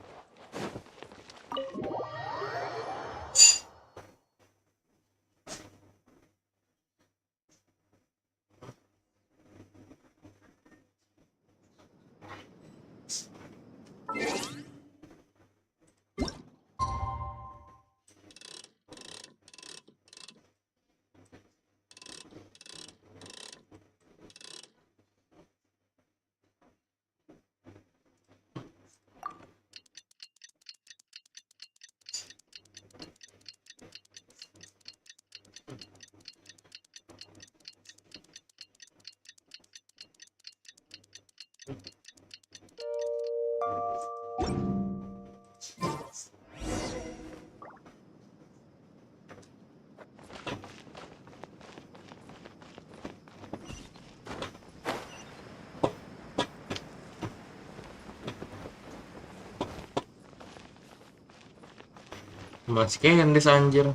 Mas Candice anjir.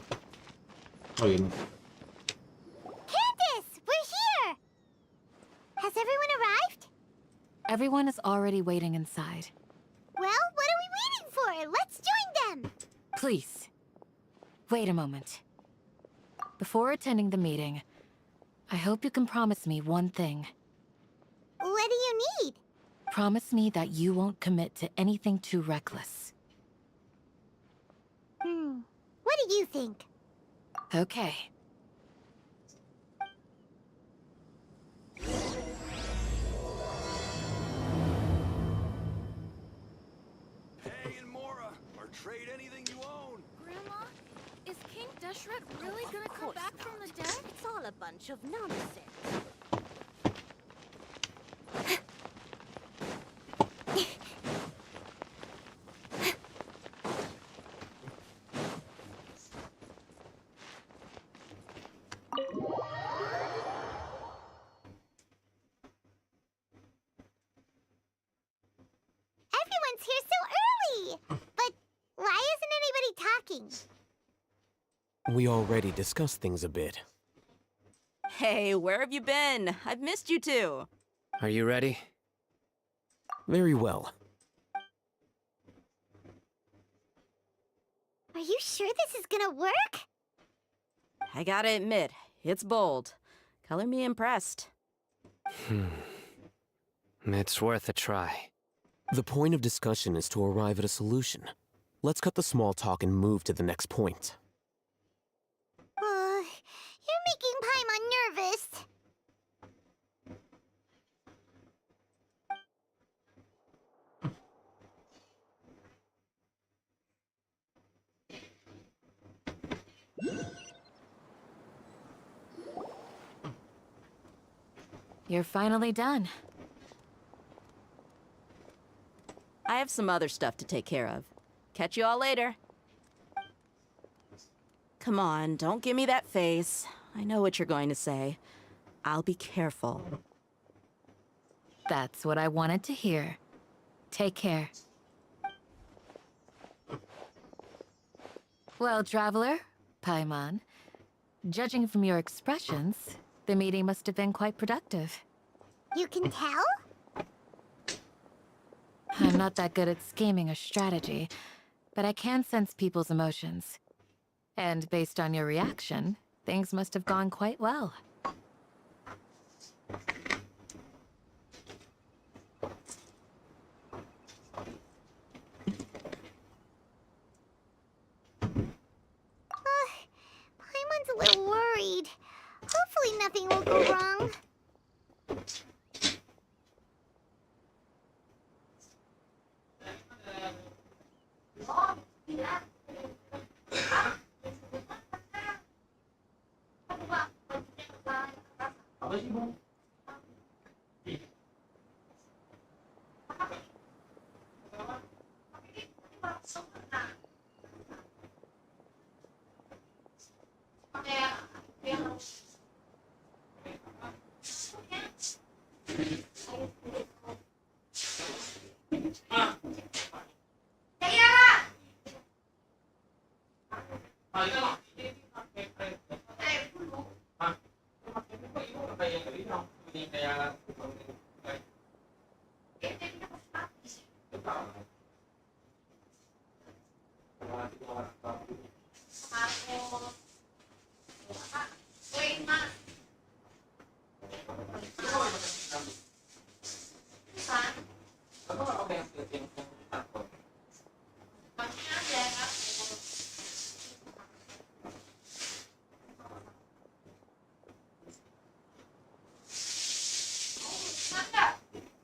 Oh ini. Candace, we're here! Has everyone arrived? Everyone is already waiting inside. Well, what are we waiting for? Let's join them! Please, wait a moment. Before attending the meeting, I hope you can promise me one thing. What do you need? Promise me that you won't commit to anything too reckless. What do you think? Okay. Hey, and Mora, or trade anything you own. Grandma, is King Deshret really gonna come back from the dead? It's all a bunch of nonsense. Everyone's here so early! But why isn't anybody talking? We already discussed things a bit. Hey, where have you been? I've missed you too. Are you ready? Very well. Are you sure this is gonna work? I gotta admit, it's bold. Color me impressed. It's worth a try. The point of discussion is to arrive at a solution. Let's cut the small talk and move to the next point. You're making Paimon nervous. you're finally done. I have some other stuff to take care of. Catch you all later. Come on, don't give me that face. I know what you're going to say. I'll be careful. That's what I wanted to hear. Take care. Well, traveler, Paimon, judging from your expressions, the meeting must have been quite productive. You can tell? I'm not that good at scheming or strategy, but I can sense people's emotions. And based on your reaction, things must have gone quite well. Paimon's a little worried. Hopefully nothing will go wrong.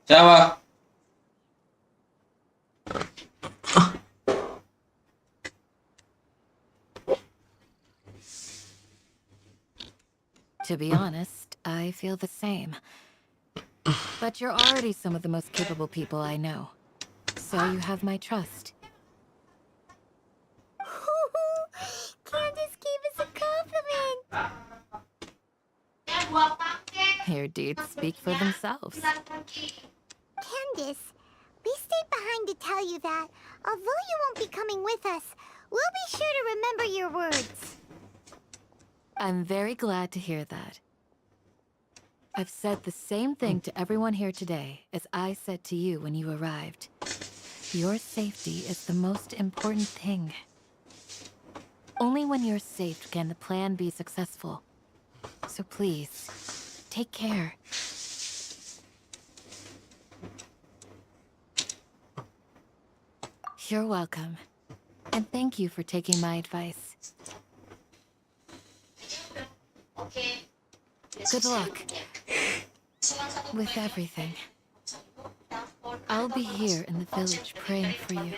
Siapa? To be honest, I feel the same. But you're already some of the most capable people I know. So you have my trust. Candace gave us a compliment! Your deeds speak for themselves. Candace, we stayed behind to tell you that, although you won't be coming with us, we'll be sure to remember your words. I'm very glad to hear that. I've said the same thing to everyone here today as I said to you when you arrived. Your safety is the most important thing. Only when you're safe can the plan be successful. So please, take care. You're welcome. And thank you for taking my advice. Good luck. With everything. I'll be here in the village praying for you.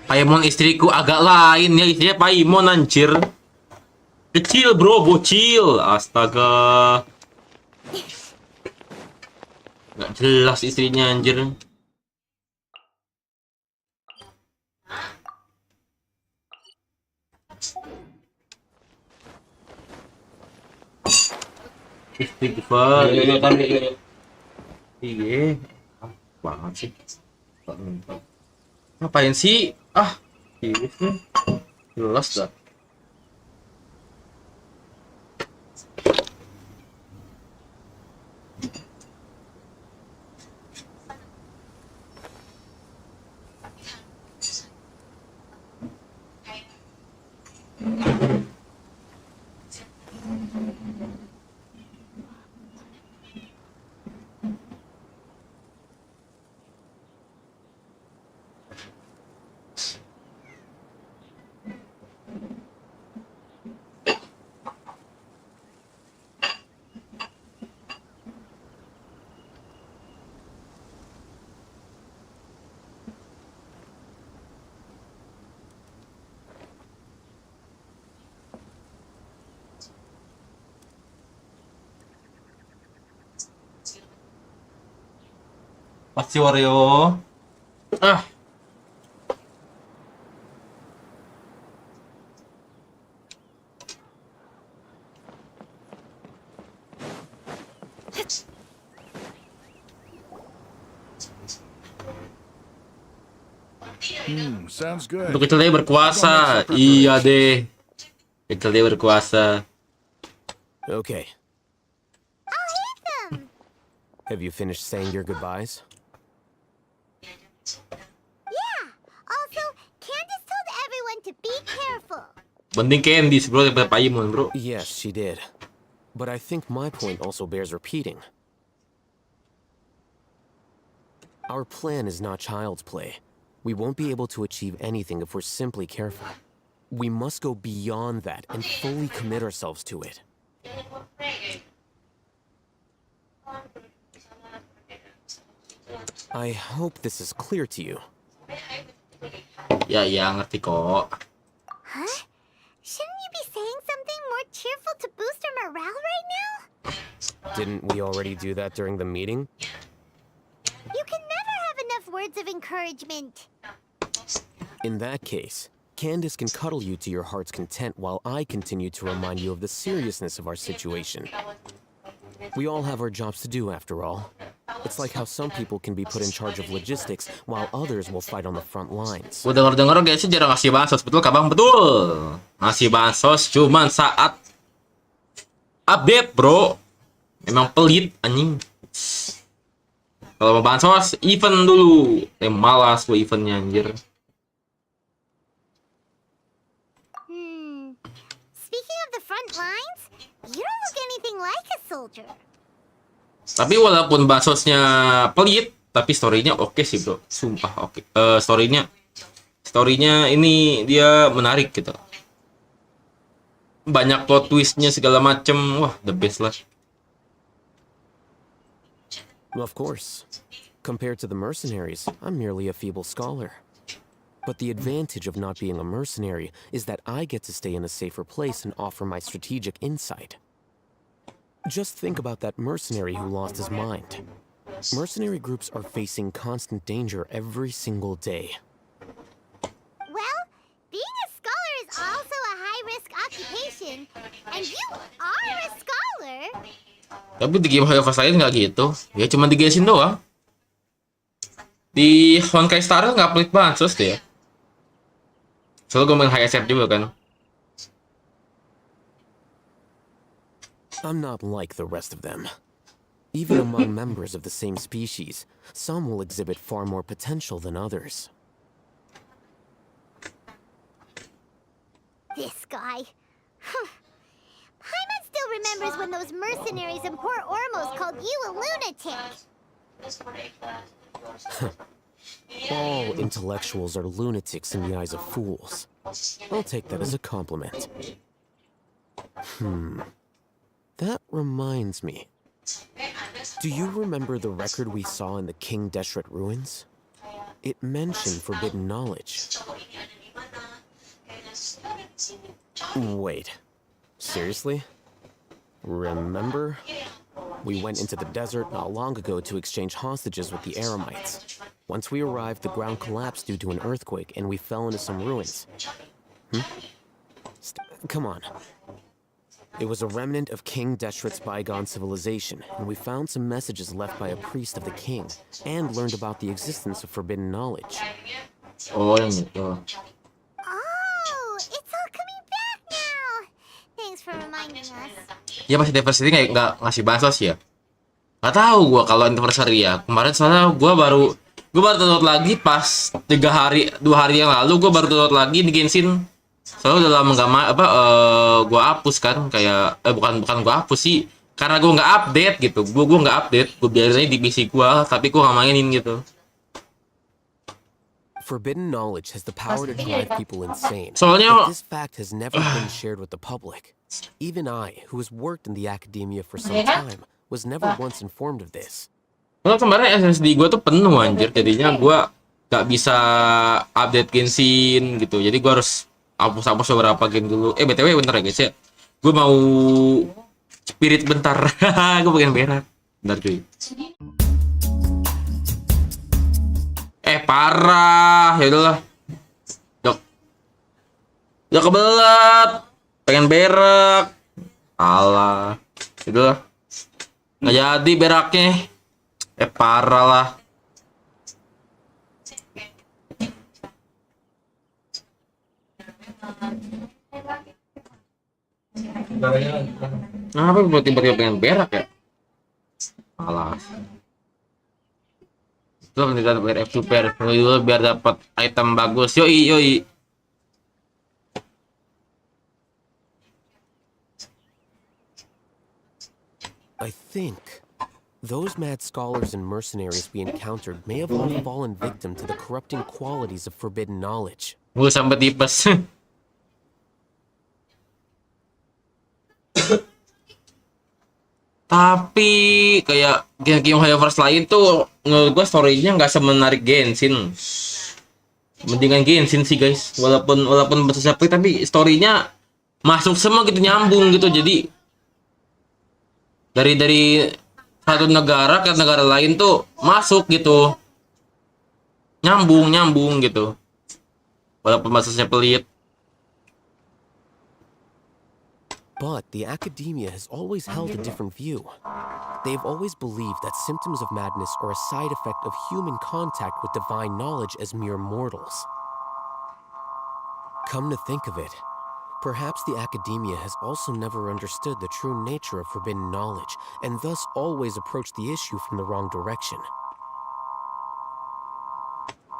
Paimon istriku agak lain ya, istrinya Paimon anjir. Kecil bro, bocil. Astaga. Gak jelas istrinya anjir. Istighfar. Iya. Banget sih. Ngapain sih? Ah, ini jelas dah. Pasti Wario. Ah. Sounds good. Untuk kecil dia berkuasa. Iya deh. Kecil dia berkuasa. Okay. Have you finished saying your goodbyes? Yeah. Also, Candace told everyone to be careful. Mending Candice bro daripada Paimon bro. Yes, she did. But I think my point also bears repeating. Our plan is not child's play. We won't be able to achieve anything if we're simply careful. We must go beyond that and fully commit ourselves to it. I hope this is clear to you. Ya, ngerti kok. Huh? Shouldn't you be saying something more cheerful to boost our morale right now? Didn't we already do that during the meeting? You can never have enough words of encouragement. In that case, Candace can cuddle you to your heart's content while I continue to remind you of the seriousness of our situation. We all have our jobs to do, after all. It's like how some people can be put in charge of logistics while others will fight on the front lines. Gue denger guys sih jarang ngasih bansos, betul Kabang? Betul. Ngasih bansos cuman saat update, bro. Emang pelit anjing. Kalau mau bansos, event dulu. Malas gue eventnya anjir. Speaking of the front lines, you don't look anything like a soldier. Tapi walaupun bansosnya pelit, tapi story-nya oke sih bro. Sumpah oke. Story-nya ini dia menarik gitu. Banyak plot twist-nya segala macem. Wah, the best lah. Of course. Compared to the mercenaries, I'm merely a feeble scholar. But the advantage of not being a mercenary is that I get to stay in a safer place and offer my strategic insight. Just think about that mercenary who lost his mind. Mercenary groups are facing constant danger every single day. Well, being a scholar is also a high-risk occupation, and you are a scholar. Tapi di game High lain nggak gitu. Ya cuma digesin doang. Di Honkai Star nggak pelit bansos deh. Soalnya gue main High juga kan. I'm not like the rest of them. Even among members of the same species, some will exhibit far more potential than others. This guy. Paimon still remembers when those mercenaries in Port Ormos called you a lunatic. All intellectuals are lunatics in the eyes of fools. I'll take that as a compliment. That reminds me. Do you remember the record we saw in the King Deshret ruins? It mentioned forbidden knowledge. Wait, seriously? Remember? We went into the desert not long ago to exchange hostages with the Aramites. Once we arrived, the ground collapsed due to an earthquake, and we fell into some ruins. Come on. It was a remnant of King Deshret's bygone civilization, and we found some messages left by a priest of the king, and learned about the existence of forbidden knowledge. Oh, yang itu. Oh, it's all coming back now. Thanks for reminding us. Ya pas anniversary nggak ngasih bansos ya. Nggak tahu gue kalau anniversary ya. Kemarin soalnya gue baru download lagi pas 2 hari yang lalu gue baru download lagi di Genshin. Soalnya udah lama nggak gue hapus kan kayak bukan gue hapus sih karena gue nggak update gitu. Gue nggak update, gue biarin aja di PC gue tapi gue nggak mainin gitu. Forbidden knowledge has the power to drive people insane. Soalnya but this fact has never been shared with the public. Even I, who has worked in the academia for some time, was never once informed of this. Kalau kemarin SSD gue tuh penuh anjir, jadinya gue nggak bisa update Genshin gitu. Jadi gue harus hapus beberapa game dulu. BTW bentar ya guys ya. Gue mau spirit bentar. Gue pengen berak. Bentar cuy. parah. Ya udahlah. Jok. Ya kebelet. Pengen berak. Alah. Ya udahlah. Nggak jadi beraknya. Parah lah. Kenapa tiba-tiba pengen berak ya? Alas. Itu kita bayar F super dulu biar dapat item bagus. Yoi. I think those mad scholars and mercenaries we encountered may have all fallen victim to the corrupting qualities of forbidden knowledge. Gue sampai tipes. Tapi kayak game Universe lain tuh menurut gue story-nya nggak semenarik Genshin. Mendingan Genshin sih guys. Walaupun besar seperti tapi story-nya masuk semua gitu, nyambung gitu. Jadi dari satu negara ke negara lain tuh masuk gitu. Nyambung gitu. Walaupun bahasanya pelit. But the academia has always held a different view. They've always believed that symptoms of madness are a side effect of human contact with divine knowledge as mere mortals. Come to think of it, perhaps the academia has also never understood the true nature of forbidden knowledge, and thus always approached the issue from the wrong direction.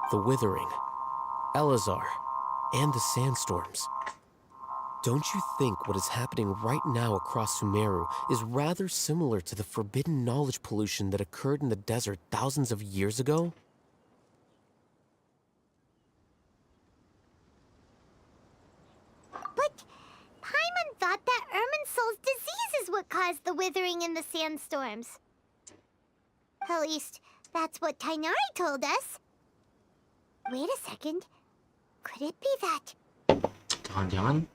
The Withering, Elazar, and the Sandstorms. Don't you think what is happening right now across Sumeru is rather similar to the forbidden knowledge pollution that occurred in the desert thousands of years ago? But Paimon thought that Irminsul's disease is what caused the withering in the sandstorms. At least, that's what Tainari told us. Wait a second. Could it be that... Jangan-jangan.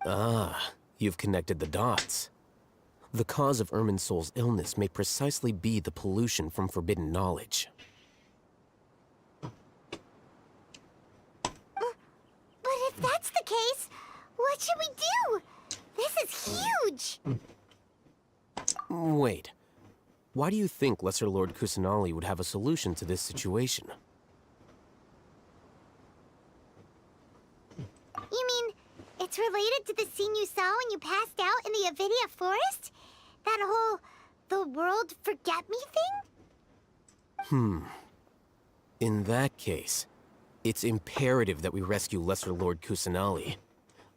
Ah, you've connected the dots. The cause of Irminsul's illness may precisely be the pollution from forbidden knowledge. But if that's the case, what should we do? This is huge! Wait. Why do you think Lesser Lord Kusanali would have a solution to this situation? You mean, it's related to the scene you saw when you passed out in the Avidia forest? That whole, the world forget me thing? In that case, it's imperative that we rescue Lesser Lord Kusanali.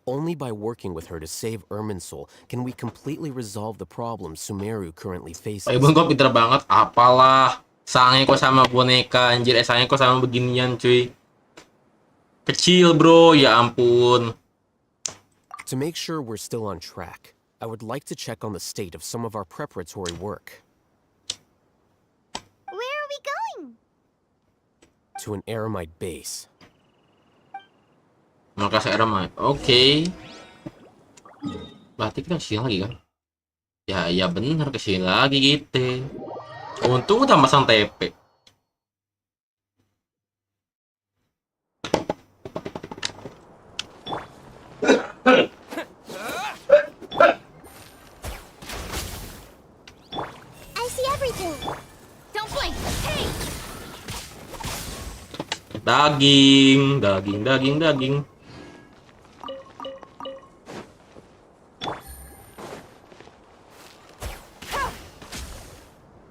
Only by working with her to save Irminsul can we completely resolve the problems Sumeru currently faces. Ibun kok pinter banget, apalah. Sange kok sama boneka, anjir. Sange kok sama beginian, cuy. Kecil, bro, ya ampun. To make sure we're still on track, I would like to check on the state of some of our preparatory work. Where are we going? To an Eremite base. Markas Eremite. Oke. Berarti kita kesini lagi kan? Ya bener kesini lagi gitu. Untung udah pasang TP. I see everything. Don't blink. Hey! Daging.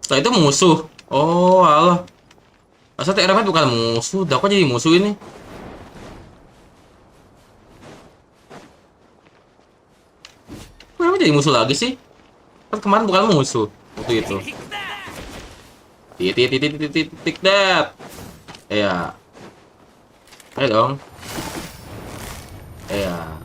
Nah, itu musuh. Oh, alah. Masa Eremite bukan musuh? Dah kok jadi musuh ini? Kenapa jadi musuh lagi sih? Kan kemarin bukan musuh waktu itu. Titik that. Iya. Ayo dong. Iya.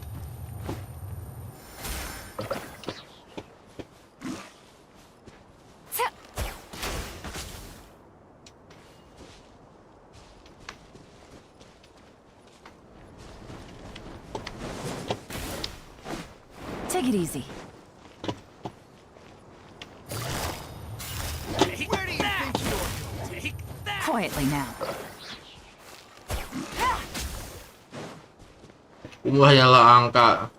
Take it easy. Where do you think you're going? Take that! Quietly now. Wah, nyala angka.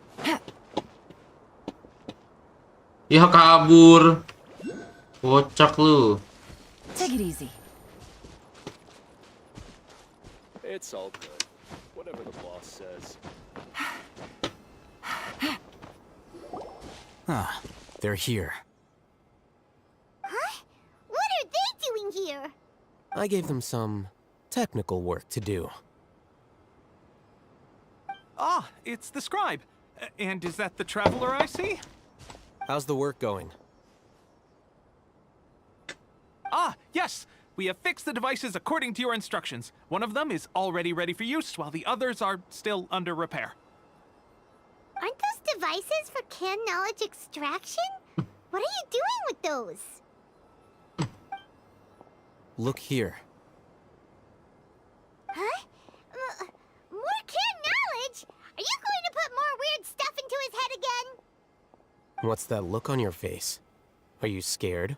Ya kabur. Kocak lu. Take it easy. It's all good. Whatever the boss says. Ah, they're here. Huh? What are they doing here? I gave them some technical work to do. Ah, it's the scribe. And is that the traveler I see? How's the work going? Ah, yes! We have fixed the devices according to your instructions. One of them is already ready for use, while the others are still under repair. Aren't those devices for canned knowledge extraction? What are you doing with those? Look here. Huh? More canned knowledge? Are you going to put more weird stuff into his head again? What's that look on your face? Are you scared?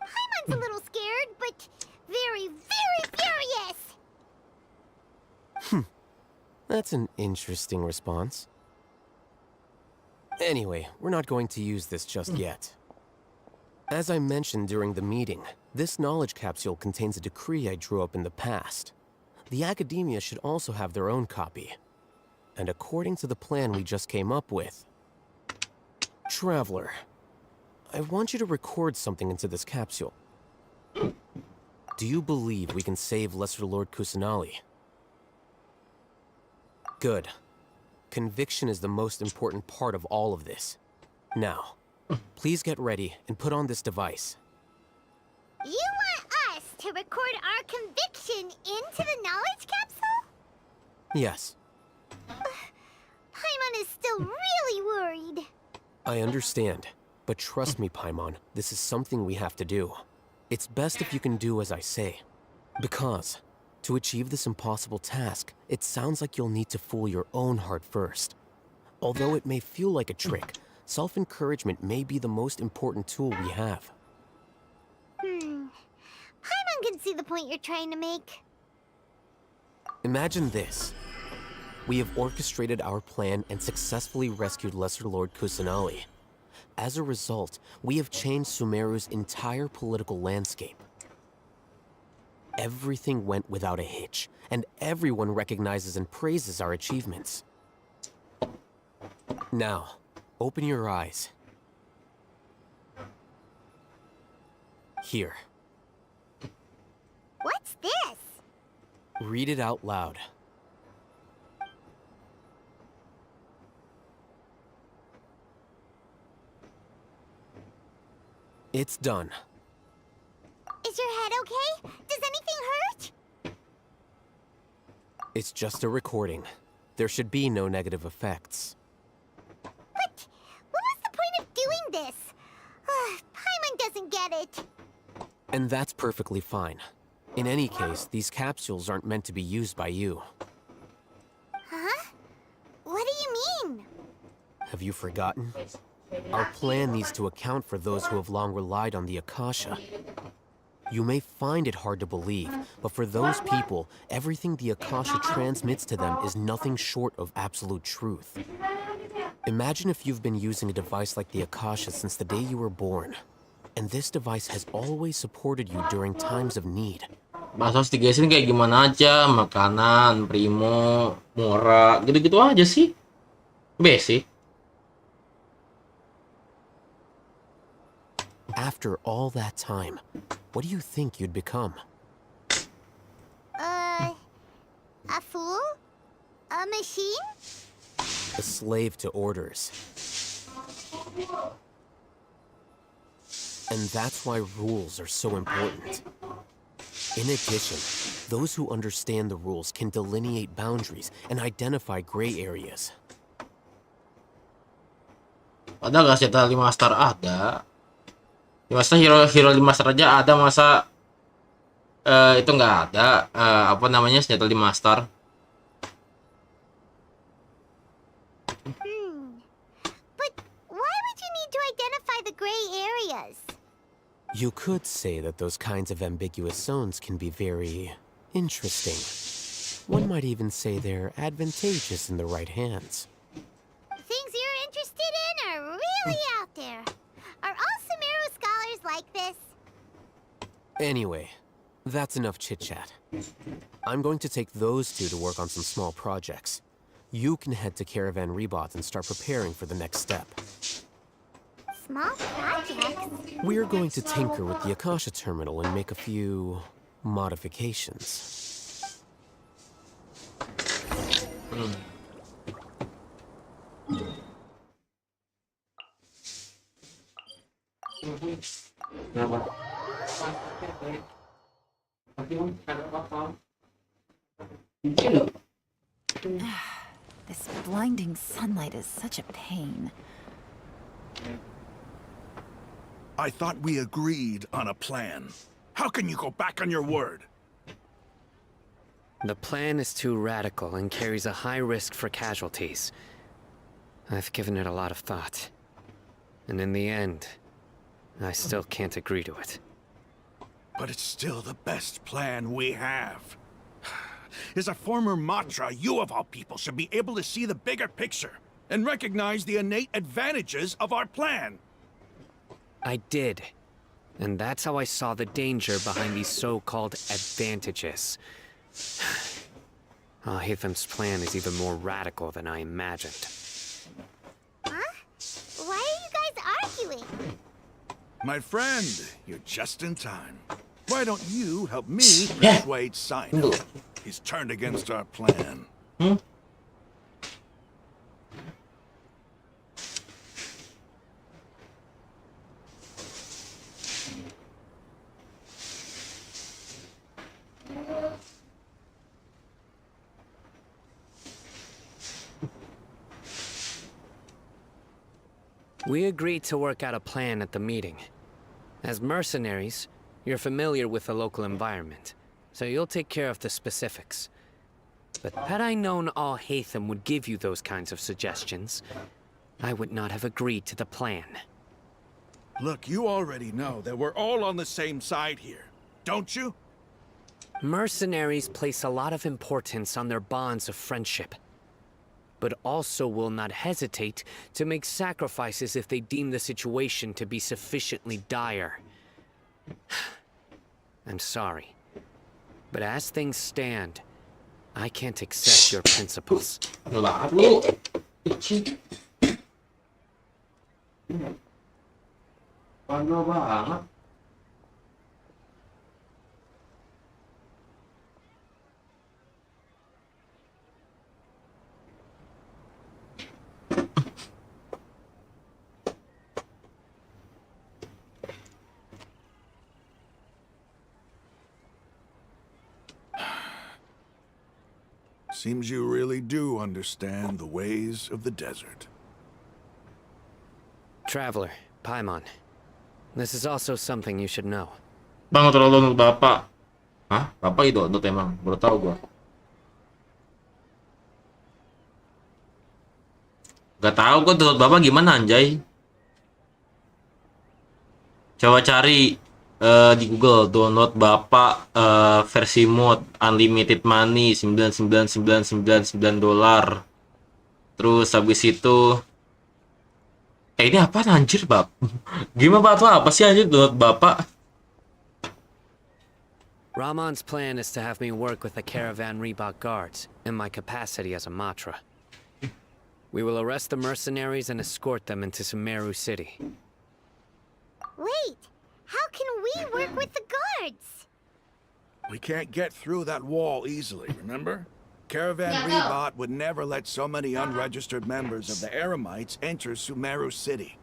Paimon's a little scared, but very, very furious! That's an interesting response. Anyway, we're not going to use this just yet. As I mentioned during the meeting, this knowledge capsule contains a decree I drew up in the past. The academia should also have their own copy. And according to the plan we just came up with... Traveler, I want you to record something into this capsule. Do you believe we can save Lesser Lord Kusanali? Good. Conviction is the most important part of all of this. Now, please get ready and put on this device. You want us to record our conviction into the knowledge capsule? Yes, Paimon is still really worried. I understand. But trust me, Paimon, this is something we have to do. It's best if you can do as I say. Because, to achieve this impossible task, it sounds like you'll need to fool your own heart first. Although it may feel like a trick, self-encouragement may be the most important tool we have. Paimon can see the point you're trying to make. Imagine this. We have orchestrated our plan and successfully rescued Lesser Lord Kusanali. As a result, we have changed Sumeru's entire political landscape. Everything went without a hitch, and everyone recognizes and praises our achievements. Now, open your eyes. Here. What's this? Read it out loud. It's done. Is your head okay? Does anything hurt? It's just a recording. There should be no negative effects. But what was the point of doing this? Paimon doesn't get it. And that's perfectly fine. In any case, these capsules aren't meant to be used by you. Huh? What do you mean? Have you forgotten? Our plan needs to account for those who have long relied on the Akasha. You may find it hard to believe, but for those people, everything the Akasha transmits to them is nothing short of absolute truth. Imagine if you've been using a device like the Akasha since the day you were born, and this device has always supported you during times of need. Bakso digeserin kayak gimana aja, makanan, primo, murah, gitu-gitu aja sih. Basic. After all that time, what do you think you'd become? A fool? A machine? A slave to orders. And that's why rules are so important. In addition, those who understand the rules can delineate boundaries and identify gray areas. Ada nggak senjata 5 star? Ada. 5 star hero 5 star aja ada, masa itu nggak ada apa namanya senjata 5 star. But why would you need to identify the gray areas? You could say that those kinds of ambiguous zones can be very interesting. One might even say they're advantageous in the right hands. Things you're interested in are really out there. Are all Sumeru scholars like this? Anyway, that's enough chit-chat. I'm going to take those two to work on some small projects. You can head to Caravan Rebot and start preparing for the next step. Small projects? We're going to tinker with the Akasha terminal and make a few modifications. This blinding sunlight is such a pain. I thought we agreed on a plan. How can you go back on your word? The plan is too radical and carries a high risk for casualties. I've given it a lot of thought. And in the end, I still can't agree to it. But it's still the best plan we have. As a former Matra, you of all people should be able to see the bigger picture and recognize the innate advantages of our plan. I did. And that's how I saw the danger behind these so-called advantages. Hitham's plan is even more radical than I imagined. Huh? Why are you guys arguing? My friend, you're just in time. Why don't you help me persuade Sino? He's turned against our plan. We agreed to work out a plan at the meeting. As mercenaries, you're familiar with the local environment, so you'll take care of the specifics. But had I known all Hatham would give you those kinds of suggestions, I would not have agreed to the plan. Look, you already know that we're all on the same side here, don't you? Mercenaries place a lot of importance on their bonds of friendship, but also will not hesitate to make sacrifices if they deem the situation to be sufficiently dire. I'm sorry, but as things stand, I can't accept your principles. Seems you really do understand the ways of the desert. Traveler, Paimon, this is also something you should know. Bang, tolol bapak. Hah? Bapak itu emang. Baru tahu gua. Gak tahu gua tolol bapak gimana anjay. Coba cari di Google download bapak versi mod unlimited money $99.99 $. Terus habis itu ini apa anjir bab? Gimana apa sih anjir download bapak? Ramon's plan is to have me work with the Caravan Rebot guards in my capacity as a Matra. We will arrest the mercenaries and escort them into Sumeru City. Wait! How can we work with the guards? We can't get through that wall easily, remember? Caravan Rebot would never let so many unregistered members of the Eremites enter Sumeru City.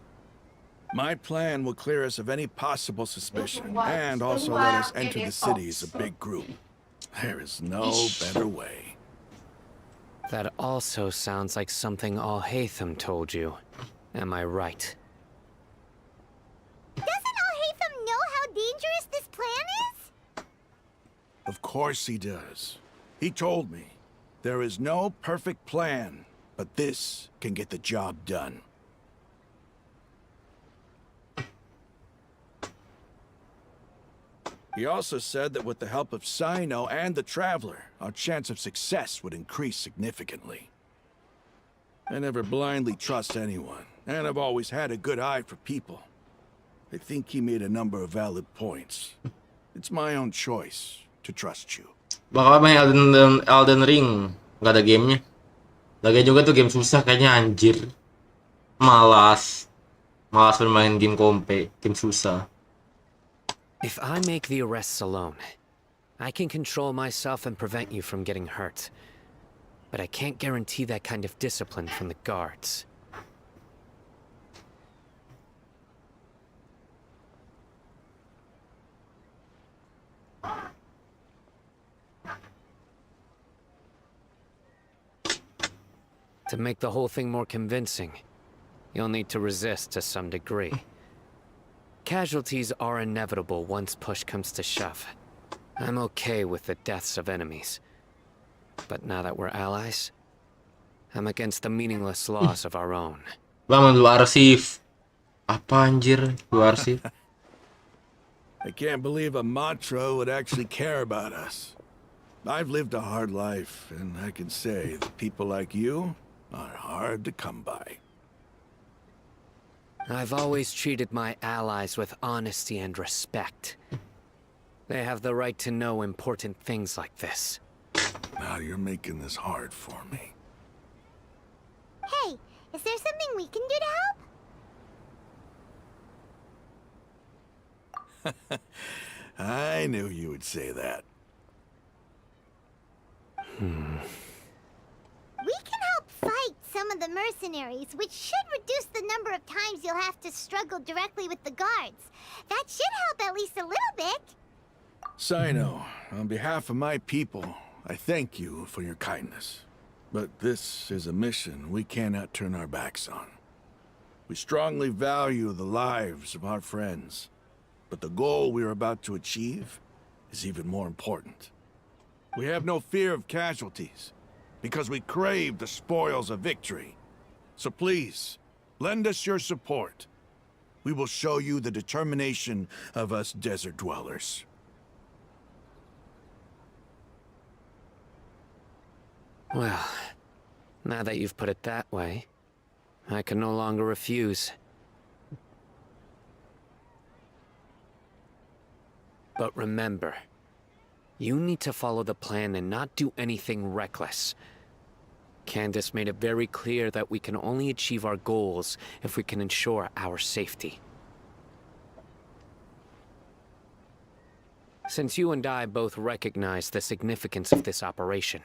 My plan will clear us of any possible suspicion, and also let us enter the city as a big group. There is no better way. That also sounds like something All Hatham told you. Am I right? Doesn't All Hatham know how dangerous this plan is? Of course he does. He told me. There is no perfect plan, but this can get the job done. He also said that with the help of Sino and the Traveler, our chance of success would increase significantly. I never blindly trust anyone, and I've always had a good eye for people. I think he made a number of valid points. It's my own choice to trust you. Bakal main Elden Ring. Gak ada gamenya. Lagi juga tuh game susah kayaknya anjir. Malas bermain game kompe, game susah. If I make the arrests alone, I can control myself and prevent you from getting hurt. But I can't guarantee that kind of discipline from the guards. To make the whole thing more convincing, you'll need to resist to some degree. Casualties are inevitable once push comes to shove. I'm okay with the deaths of enemies. But now that we're allies, I'm against the meaningless loss of our own. Bang, lu arsip. Apa anjir? Lu arsip. I can't believe a Matra would actually care about us. I've lived a hard life, and I can say that people like you are hard to come by. I've always treated my allies with honesty and respect. They have the right to know important things like this. Now you're making this hard for me. Hey, is there something we can do to help? I knew you would say that. We can help fight some of the mercenaries, which should reduce the number of times you'll have to struggle directly with the guards. That should help at least a little bit. Sino, on behalf of my people, I thank you for your kindness. But this is a mission we cannot turn our backs on. We strongly value the lives of our friends, but the goal we are about to achieve is even more important. We have no fear of casualties, because we crave the spoils of victory. So please, lend us your support. We will show you the determination of us desert dwellers. Well, now that you've put it that way, I can no longer refuse. But remember, you need to follow the plan and not do anything reckless. Candace made it very clear that we can only achieve our goals if we can ensure our safety. Since you and I both recognize the significance of this operation,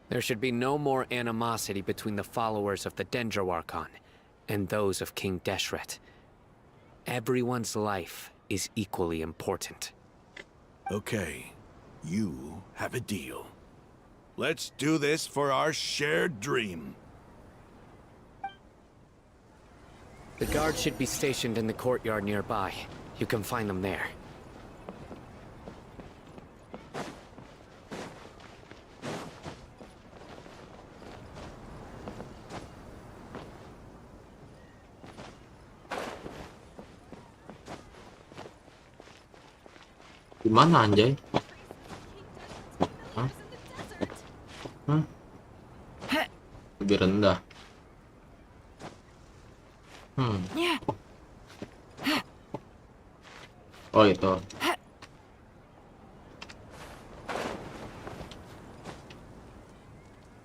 there should be no more animosity between the followers of the Dendroarchon and those of King Deshret. Everyone's life is equally important. Okay, you have a deal. Let's do this for our shared dream. The guards should be stationed in the courtyard nearby. You can find them there. Gimana anjay? Hah? Hah? Lebih rendah. Oh itu.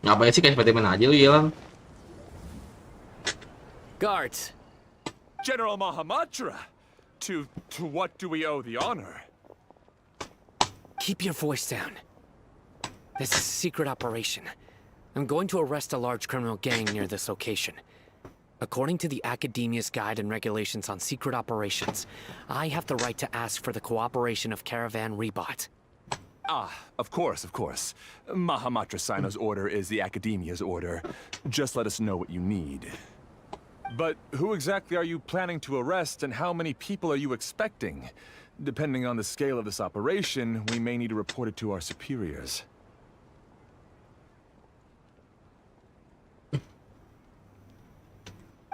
Ngapain sih kayak Spiderman aja lu Yelan? Guards! General Mahamatra! To what do we owe the honor? Keep your voice down. This is a secret operation. I'm going to arrest a large criminal gang near this location. According to the Academia's Guide and Regulations on Secret Operations, I have the right to ask for the cooperation of Caravan Rebot. Ah, of course, of course. Mahamatra Sino's order is the Academia's order. Just let us know what you need. But who exactly are you planning to arrest, and how many people are you expecting? Depending on the scale of this operation, we may need to report it to our superiors.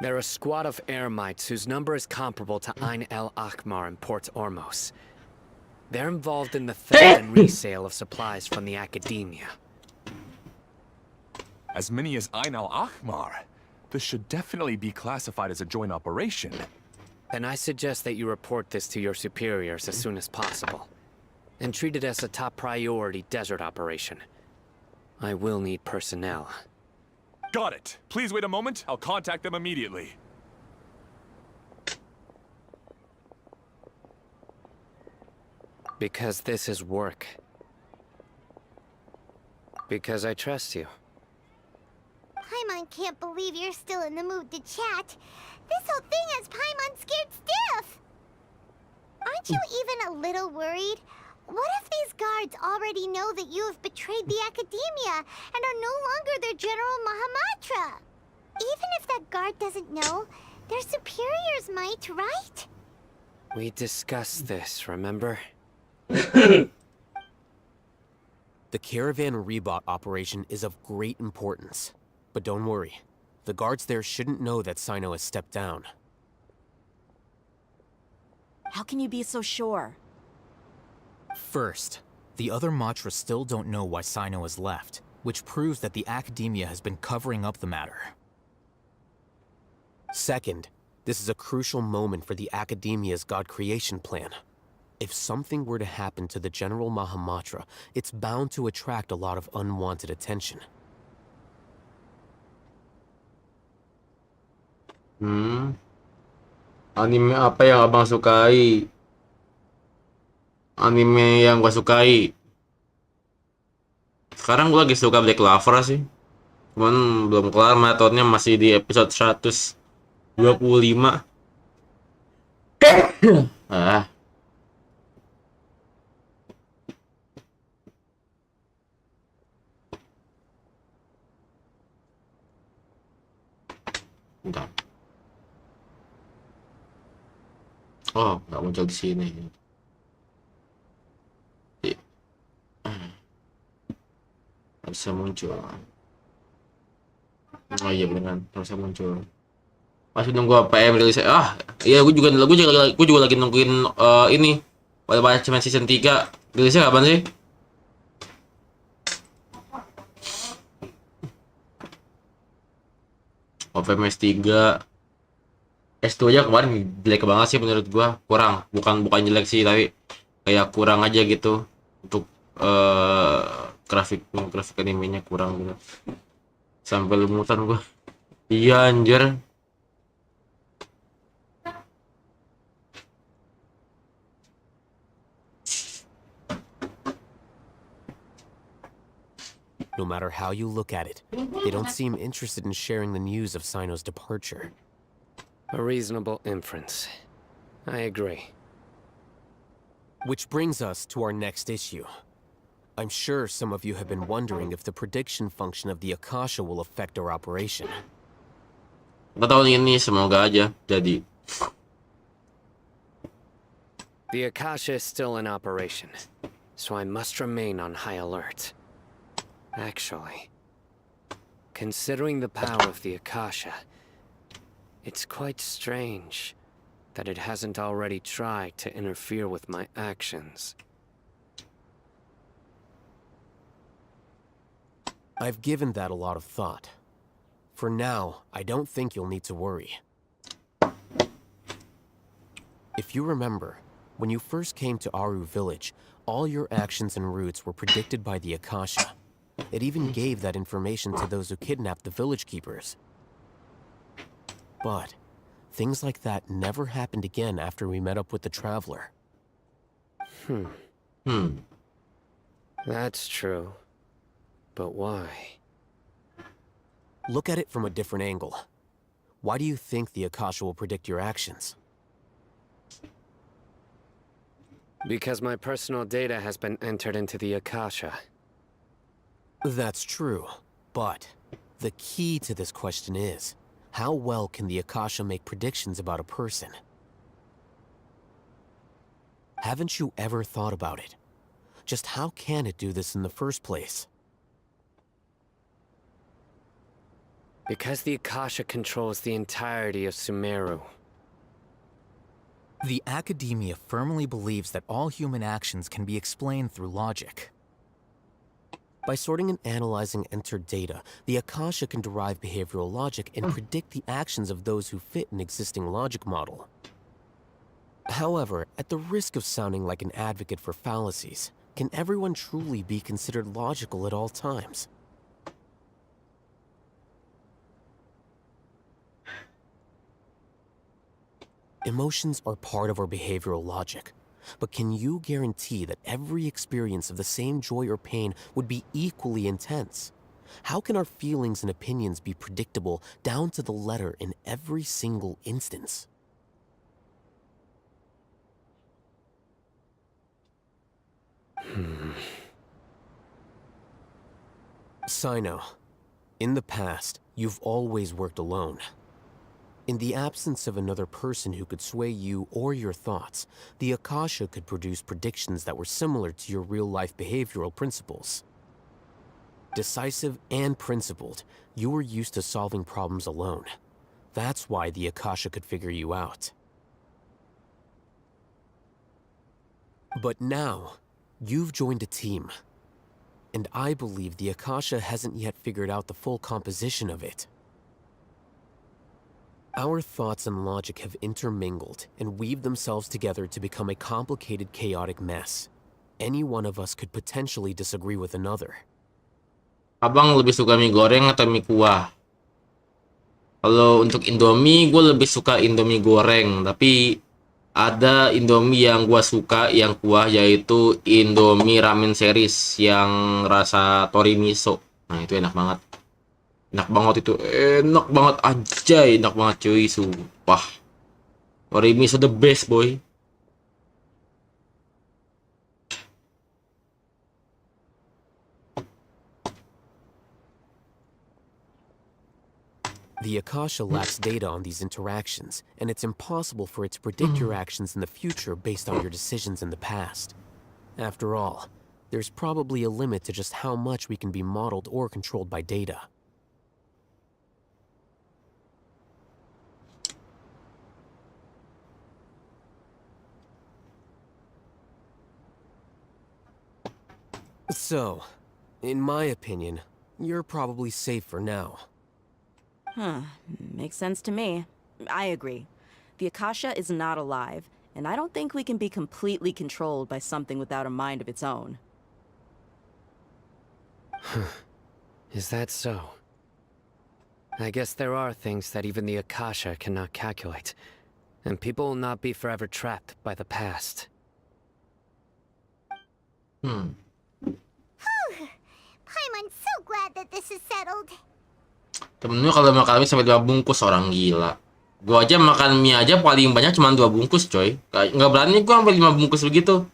They're a squad of Eremites whose number is comparable to Ain el Akmar in Port Ormos. They're involved in the theft and resale of supplies from the academia. As many as Ain al-Ahmar. This should definitely be classified as a joint operation. Then I suggest that you report this to your superiors as soon as possible. And treat it as a top priority desert operation. I will need personnel. Got it. Please wait a moment. I'll contact them immediately. Because this is work. Because I trust you. Paimon can't believe you're still in the mood to chat. This whole thing has Paimon scared stiff. Aren't you even a little worried? What if these guards already know that you have betrayed the academia and are no longer their General Mahamatra? Even if that guard doesn't know, their superiors might, right? We discussed this, remember? The caravan rebot operation is of great importance. But don't worry, the guards there shouldn't know that Sino has stepped down. How can you be so sure? First, the other Matra still don't know why Sino has left, which proves that the academia has been covering up the matter. Second, this is a crucial moment for the academia's god creation plan. If something were to happen to the General Mahamatra, it's bound to attract a lot of unwanted attention. Anime apa yang abang sukai? Anime yang gua sukai. Sekarang gua lagi suka Black Clover sih. Cuman belum kelar, maratonnya masih di episode 125. Ah. Bentar. Oh, nggak muncul di sini. Harusnya muncul. Oh iya beneran, harusnya muncul. Masih nunggu PM rilis. Ah, iya gue juga lagi nungguin ini. Pada cuma season 3. Rilisnya kapan sih? OPM S3. S2 aja kemarin jelek banget sih menurut gua. Kurang, bukan jelek sih, tapi kayak kurang aja gitu untuk grafik animenya kurang gitu. Sampai lumutan gua. Iya anjir. No matter how you look at it, they don't seem interested in sharing the news of Sino's departure. A reasonable inference. I agree. Which brings us to our next issue. I'm sure some of you have been wondering if the prediction function of the Akasha will affect our operation. Tahun ini semoga aja jadi. The Akasha is still in operation, so I must remain on high alert. Actually, considering the power of the Akasha, it's quite strange that it hasn't already tried to interfere with my actions. I've given that a lot of thought. For now, I don't think you'll need to worry. If you remember, when you first came to Aru village, all your actions and routes were predicted by the Akasha. It even gave that information to those who kidnapped the village keepers. But things like that never happened again after we met up with the traveler. That's true. But why? Look at it from a different angle. Why do you think the Akasha will predict your actions? Because my personal data has been entered into the Akasha. That's true, but the key to this question is, how well can the Akasha make predictions about a person? Haven't you ever thought about it? Just how can it do this in the first place? Because the Akasha controls the entirety of Sumeru. The academia firmly believes that all human actions can be explained through logic. By sorting and analyzing entered data, the Akasha can derive behavioral logic and predict the actions of those who fit an existing logic model. However, at the risk of sounding like an advocate for fallacies, can everyone truly be considered logical at all times? Emotions are part of our behavioral logic, but can you guarantee that every experience of the same joy or pain would be equally intense? How can our feelings and opinions be predictable down to the letter in every single instance? Sino, in the past, you've always worked alone. In the absence of another person who could sway you or your thoughts, the Akasha could produce predictions that were similar to your real-life behavioral principles. Decisive and principled, you were used to solving problems alone. That's why the Akasha could figure you out. But now, you've joined a team. And I believe the Akasha hasn't yet figured out the full composition of it. Our thoughts and logic have intermingled and weaved themselves together to become a complicated, chaotic mess. Any one of us could potentially disagree with another. Abang lebih suka mie goreng atau mie kuah? Kalau untuk Indomie, gue lebih suka Indomie goreng. Tapi ada Indomie yang gue suka yang kuah, yaitu Indomie ramen series yang rasa tori miso. Nah itu enak banget. Enak banget itu. Enak banget aja. Enak banget cuy. Sumpah. Tori miso the best boy. The Akasha lacks data on these interactions, and it's impossible for it to predict your actions in the future based on your decisions in the past. After all, there's probably a limit to just how much we can be modeled or controlled by data. So, in my opinion, you're probably safe for now. Makes sense to me. I agree. The Akasha is not alive, and I don't think we can be completely controlled by something without a mind of its own. Is that so? I guess there are things that even the Akasha cannot calculate, and people will not be forever trapped by the past. Paimon's so glad that this is settled. Temennya kalau makan mie sampai 2 bungkus, orang gila. Gua aja makan mie aja paling banyak cuma 2 bungkus coy. Nggak berani gua sampai 5 bungkus begitu.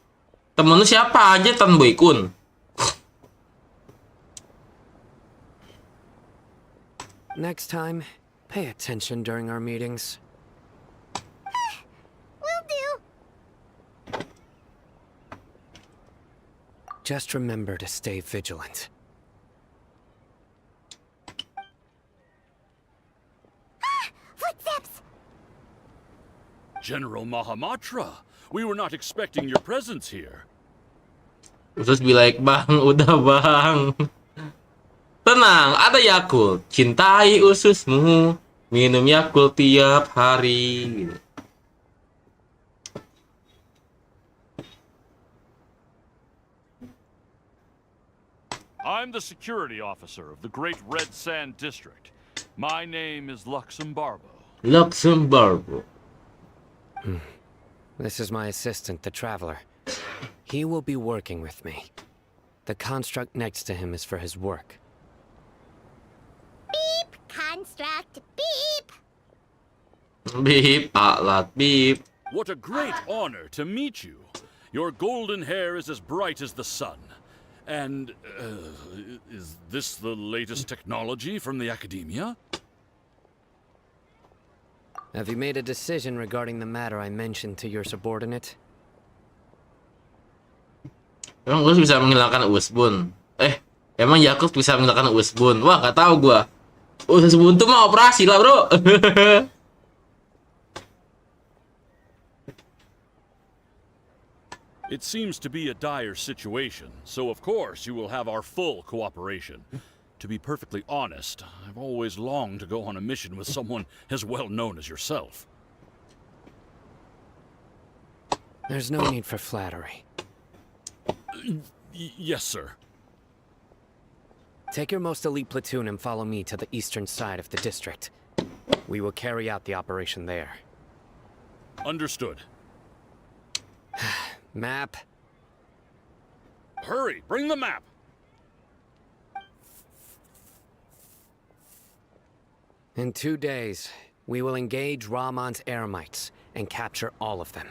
Temen lu siapa aja, Tan Boy Kun? Next time, pay attention during our meetings. Will do. Just remember to stay vigilant. Footsteps! General Mahamatra, we were not expecting your presence here. Terus be like, bang, udah bang. Tenang, ada Yakult. Cintai ususmu, minum Yakult tiap hari. I'm the security officer of the Great Red Sand District. My name is Luxembarbo. Luxembarbo. This is my assistant, the Traveler. He will be working with me. The construct next to him is for his work. Beep! Construct! Beep! Beep, alat, beep. What a great honor to meet you. Your golden hair is as bright as the sun. And, is this the latest technology from the Academia? Have you made a decision regarding the matter I mentioned to your subordinate? Emang gue bisa menghilangkan usbun? Emang Yakult bisa menghilangkan usbun? Wah, nggak tahu gua. Usbun tuh mah operasi lah, bro. It seems to be a dire situation, so of course you will have our full cooperation. To be perfectly honest, I've always longed to go on a mission with someone as well known as yourself. There's no need for flattery. Yes, sir. Take your most elite platoon and follow me to the eastern side of the district. We will carry out the operation there. Understood. Map. Hurry, bring the map! In 2 days, we will engage Rahman's Eremites and capture all of them.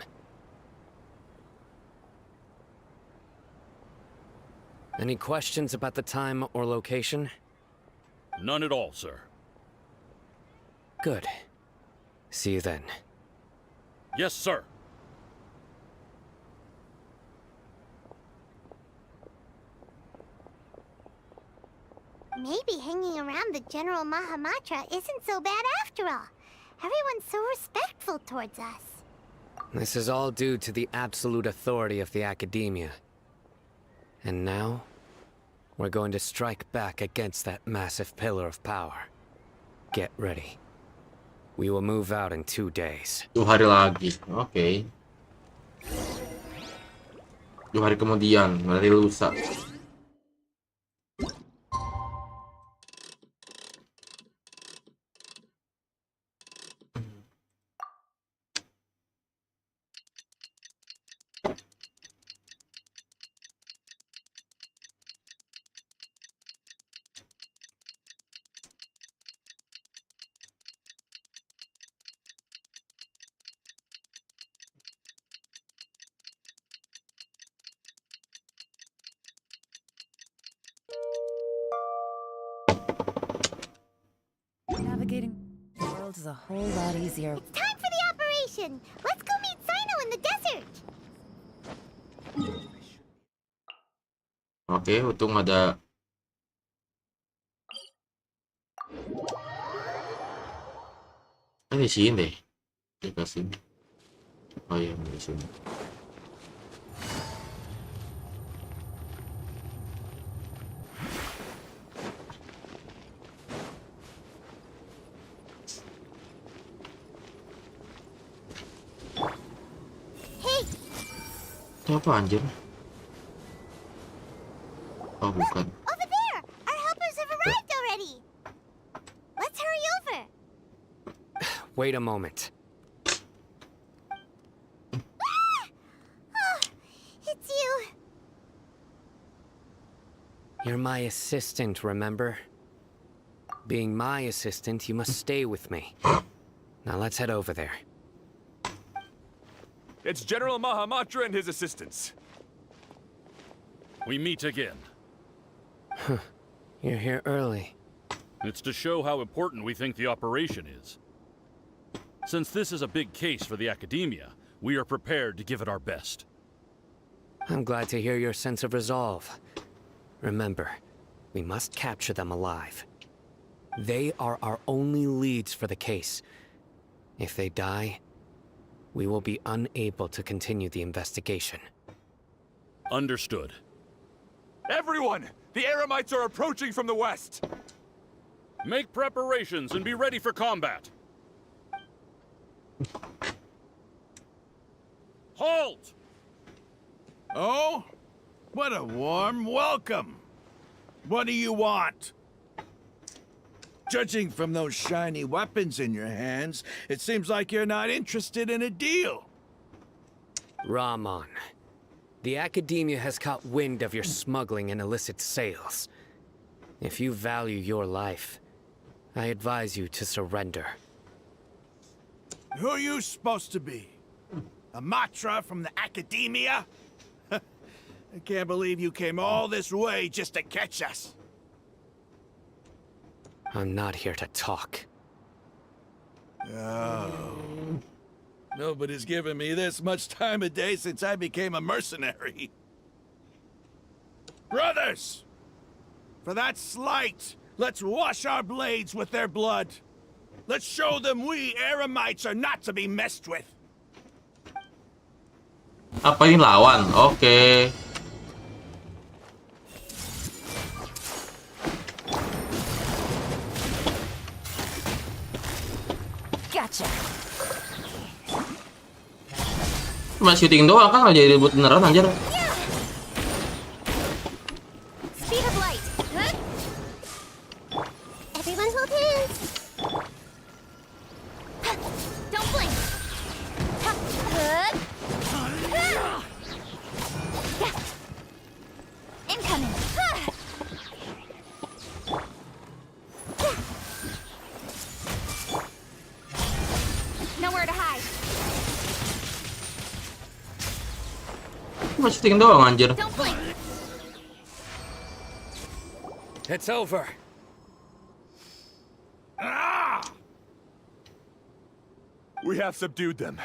Any questions about the time or location? None at all, sir. Good. See you then. Yes, sir. Maybe hanging around the General Mahamatra isn't so bad after all. Everyone's so respectful towards us. This is all due to the absolute authority of the Academia. And now, we're going to strike back against that massive pillar of power. Get ready. We will move out in 2 days. 2 hari lagi, oke. 2 hari kemudian, berarti lusa. Navigating the world is a whole lot easier. It's time for the operation! Let's go meet Sino in the desert! Oke, untung ada. Di sini deh. Dikasih. Oh iya, di sini. Itu apa anjir? Oh, bukan. Over there! Our helpers have arrived already! Let's hurry over! Wait a moment. Ah! Oh, it's you! You're my assistant, remember? Being my assistant, you must stay with me. Now let's head over there. It's General Mahamatra and his assistants. We meet again. You're here early. It's to show how important we think the operation is. Since this is a big case for the Academia, we are prepared to give it our best. I'm glad to hear your sense of resolve. Remember, we must capture them alive. They are our only leads for the case. If they die, we will be unable to continue the investigation. Understood. Everyone! The Eremites are approaching from the west! Make preparations and be ready for combat. Halt! Oh? What a warm welcome! What do you want? Judging from those shiny weapons in your hands, it seems like you're not interested in a deal. Rahman, the Academia has caught wind of your smuggling and illicit sales. If you value your life, I advise you to surrender. Who are you supposed to be? A Matra from the Academia? I can't believe you came all this way just to catch us. I'm not here to talk. Oh. Nobody's given me this much time of day since I became a mercenary. Brothers! For that slight, let's wash our blades with their blood. Let's show them we Eremites are not to be messed with. Apa ini lawan? Oke. Gotcha. Cuma syuting doang kan, nggak jadi ribut beneran anjir. Speed of light. Huh? Everyone hold hands. Don't blink. Good. Incoming. Nowhere to hide. Cuma syuting doang anjir. Don't blink. It's over. We have subdued them.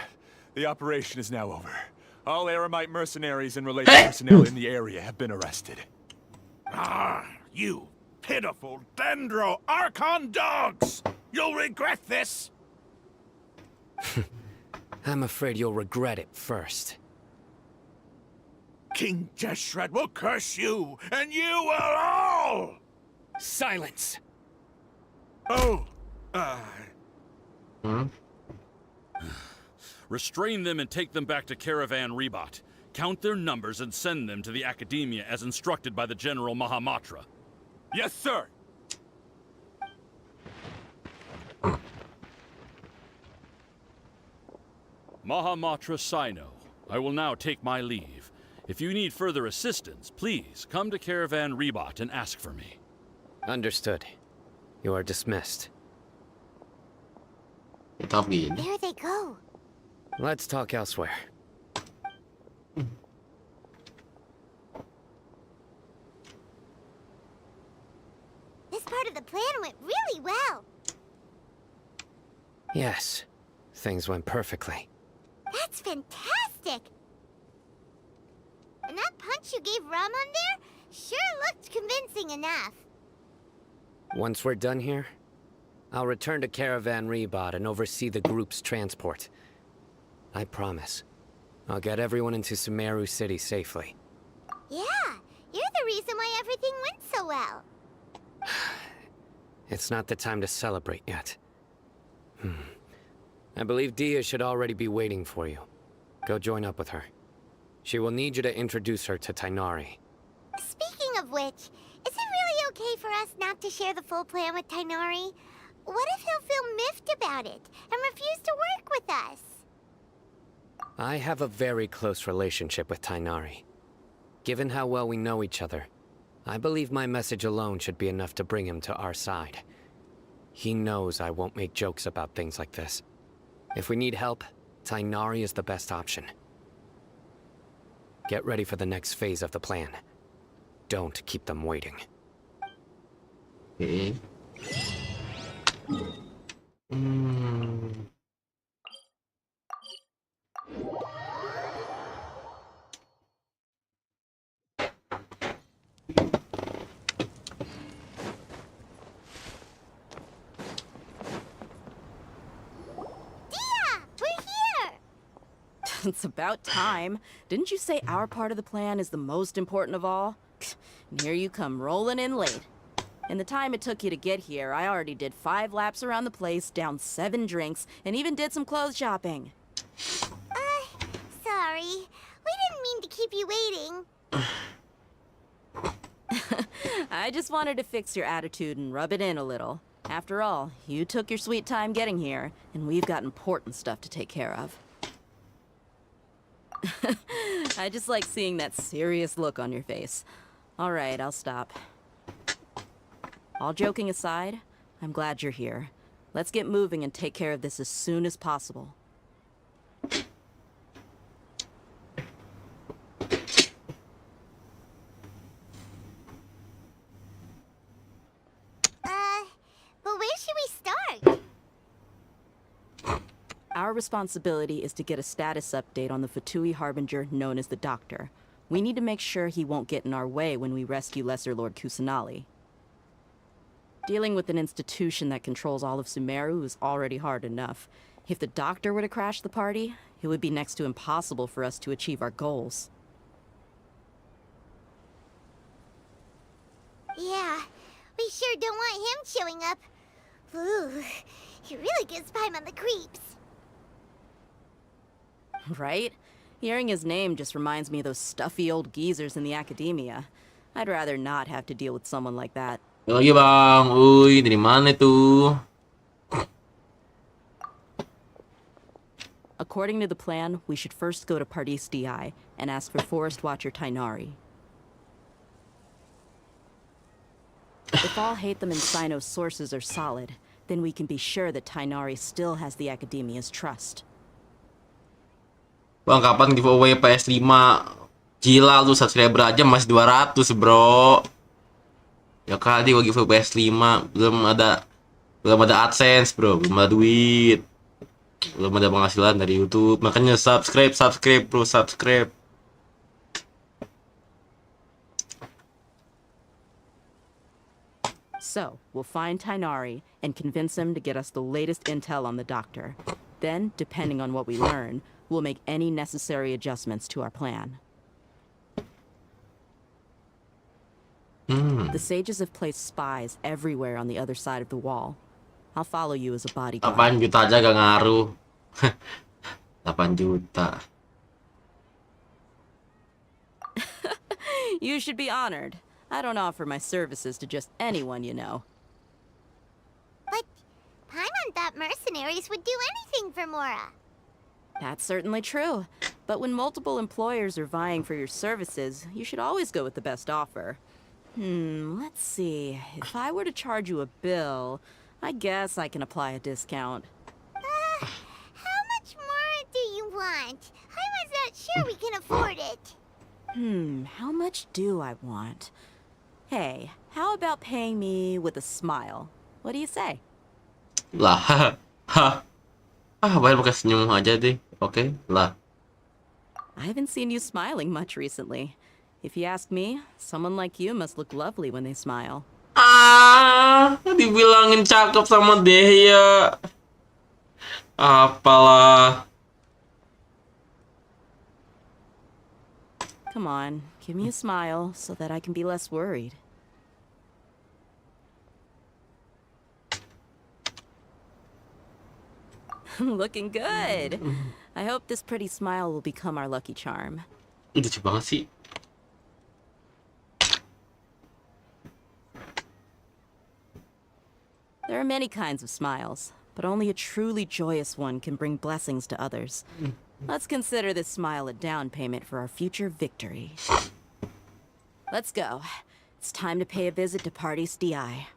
The operation is now over. All Aramite mercenaries and related personnel in the area have been arrested. You pitiful Dendro Archon dogs! You'll regret this! I'm afraid you'll regret it first. King Deshret will curse you, and you will all! Silence! Oh, Restrain them and take them back to Caravan Rebot. Count their numbers and send them to the Academia as instructed by the General Mahamatra. Yes, sir! Mahamatra Sino, I will now take my leave. If you need further assistance, please come to Caravan Rebot and ask for me. Understood. You are dismissed. There they go. Let's talk elsewhere. This part of the plan went really well. Yes, things went perfectly. That's fantastic. And that punch you gave Ram on there sure looked convincing enough. Once we're done here, I'll return to Caravan Rebot and oversee the group's transport. I promise. I'll get everyone into Sumeru City safely. Yeah, you're the reason why everything went so well. It's not the time to celebrate yet. I believe Dia should already be waiting for you. Go join up with her. She will need you to introduce her to Tainari. Speaking of which, is it really okay for us not to share the full plan with Tainari? What if he'll feel miffed about it and refuse to work with us? I have a very close relationship with Tainari. Given how well we know each other, I believe my message alone should be enough to bring him to our side. He knows I won't make jokes about things like this. If we need help, Tainari is the best option. Get ready for the next phase of the plan. Don't keep them waiting. Okay. It's about time. Didn't you say our part of the plan is the most important of all? And here you come rolling in late. In the time it took you to get here, I already did 5 laps around the place, downed 7 drinks, and even did some clothes shopping. Sorry. We didn't mean to keep you waiting. I just wanted to fix your attitude and rub it in a little. After all, you took your sweet time getting here, and we've got important stuff to take care of. I just like seeing that serious look on your face. All right, I'll stop. All joking aside, I'm glad you're here. Let's get moving and take care of this as soon as possible. But where should we start? Our responsibility is to get a status update on the Fatui Harbinger known as the Doctor. We need to make sure he won't get in our way when we rescue Lesser Lord Kusanali. Dealing with an institution that controls all of Sumeru is already hard enough. If the doctor were to crash the party, it would be next to impossible for us to achieve our goals. Yeah, we sure don't want him showing up. Ooh, he really gives Paimon the creeps. Right? Hearing his name just reminds me of those stuffy old geezers in the academia. I'd rather not have to deal with someone like that. Lagi bang, uy, dari mana itu? According to the plan, we should first go to Pardis DI and ask for Forest Watcher Tainari. If all Hatham and Sino's sources are solid, then we can be sure that Tainari still has the Academia's trust. Bang, kapan giveaway PS5? Gila lu, subscriber aja masih 200, bro. Ya kali gua giveaway PS5, belum ada AdSense, bro, belum ada duit. Belum ada penghasilan dari YouTube. Makanya subscribe, bro, subscribe. So, we'll find Tainari and convince him to get us the latest intel on the doctor. Then, depending on what we learn, we'll make any necessary adjustments to our plan. The sages have placed spies everywhere on the other side of the wall. I'll follow you as a bodyguard. 8 juta aja gak ngaruh. 8 juta. You should be honored. I don't offer my services to just anyone you know. But Paimon thought mercenaries would do anything for Mora. That's certainly true. But when multiple employers are vying for your services, you should always go with the best offer. Let's see. If I were to charge you a bill, I guess I can apply a discount. How much more do you want? Paimon's not sure we can afford it. How much do I want? Hey, how about paying me with a smile? What do you say? Lah, bayar pakai senyum aja deh. Oke, lah. I haven't seen you smiling much recently. If you ask me, someone like you must look lovely when they smile. Dibilangin cakep sama Dehya. Apalah. Come on, give me a smile so that I can be less worried. Looking good. I hope this pretty smile will become our lucky charm. Lucu banget sih. There are many kinds of smiles, but only a truly joyous one can bring blessings to others. Let's consider this smile a down payment for our future victory. Let's go. It's time to pay a visit to Pardis DI.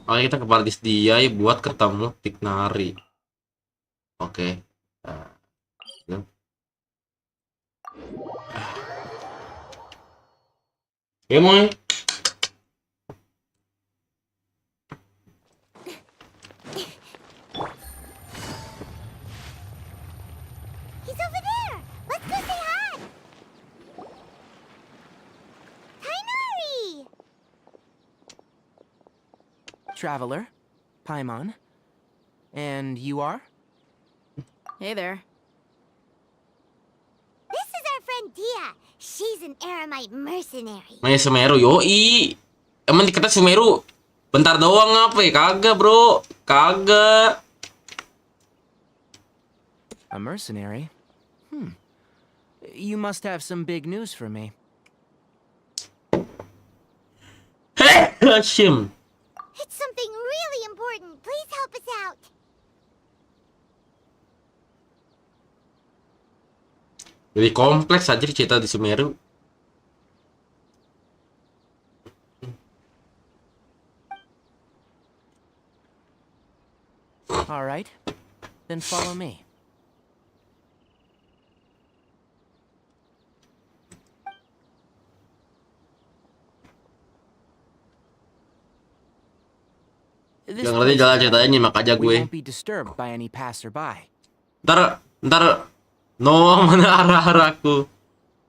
Oke, kita ke Pardis DI buat ketemu Tignari. Oke. Moy. He's over there. Let's go say hi. Tainari! Traveler, Paimon. And you are? Hey there. This is our friend Dia. She's an Aramite mercenary. Main Sumeru, yoi. Emang dikata Sumeru bentar doang apa ya? Kagak, bro. Kagak. A mercenary? You must have some big news for me. Hey, Hashim. It's something really important. Please help us out. Jadi kompleks aja cerita di Sumeru. All right, then follow me. Gak ngerti jalan ceritanya, nyimak aja We gue. won't be disturbed by any passerby. Ntar no, mana arah-arahku.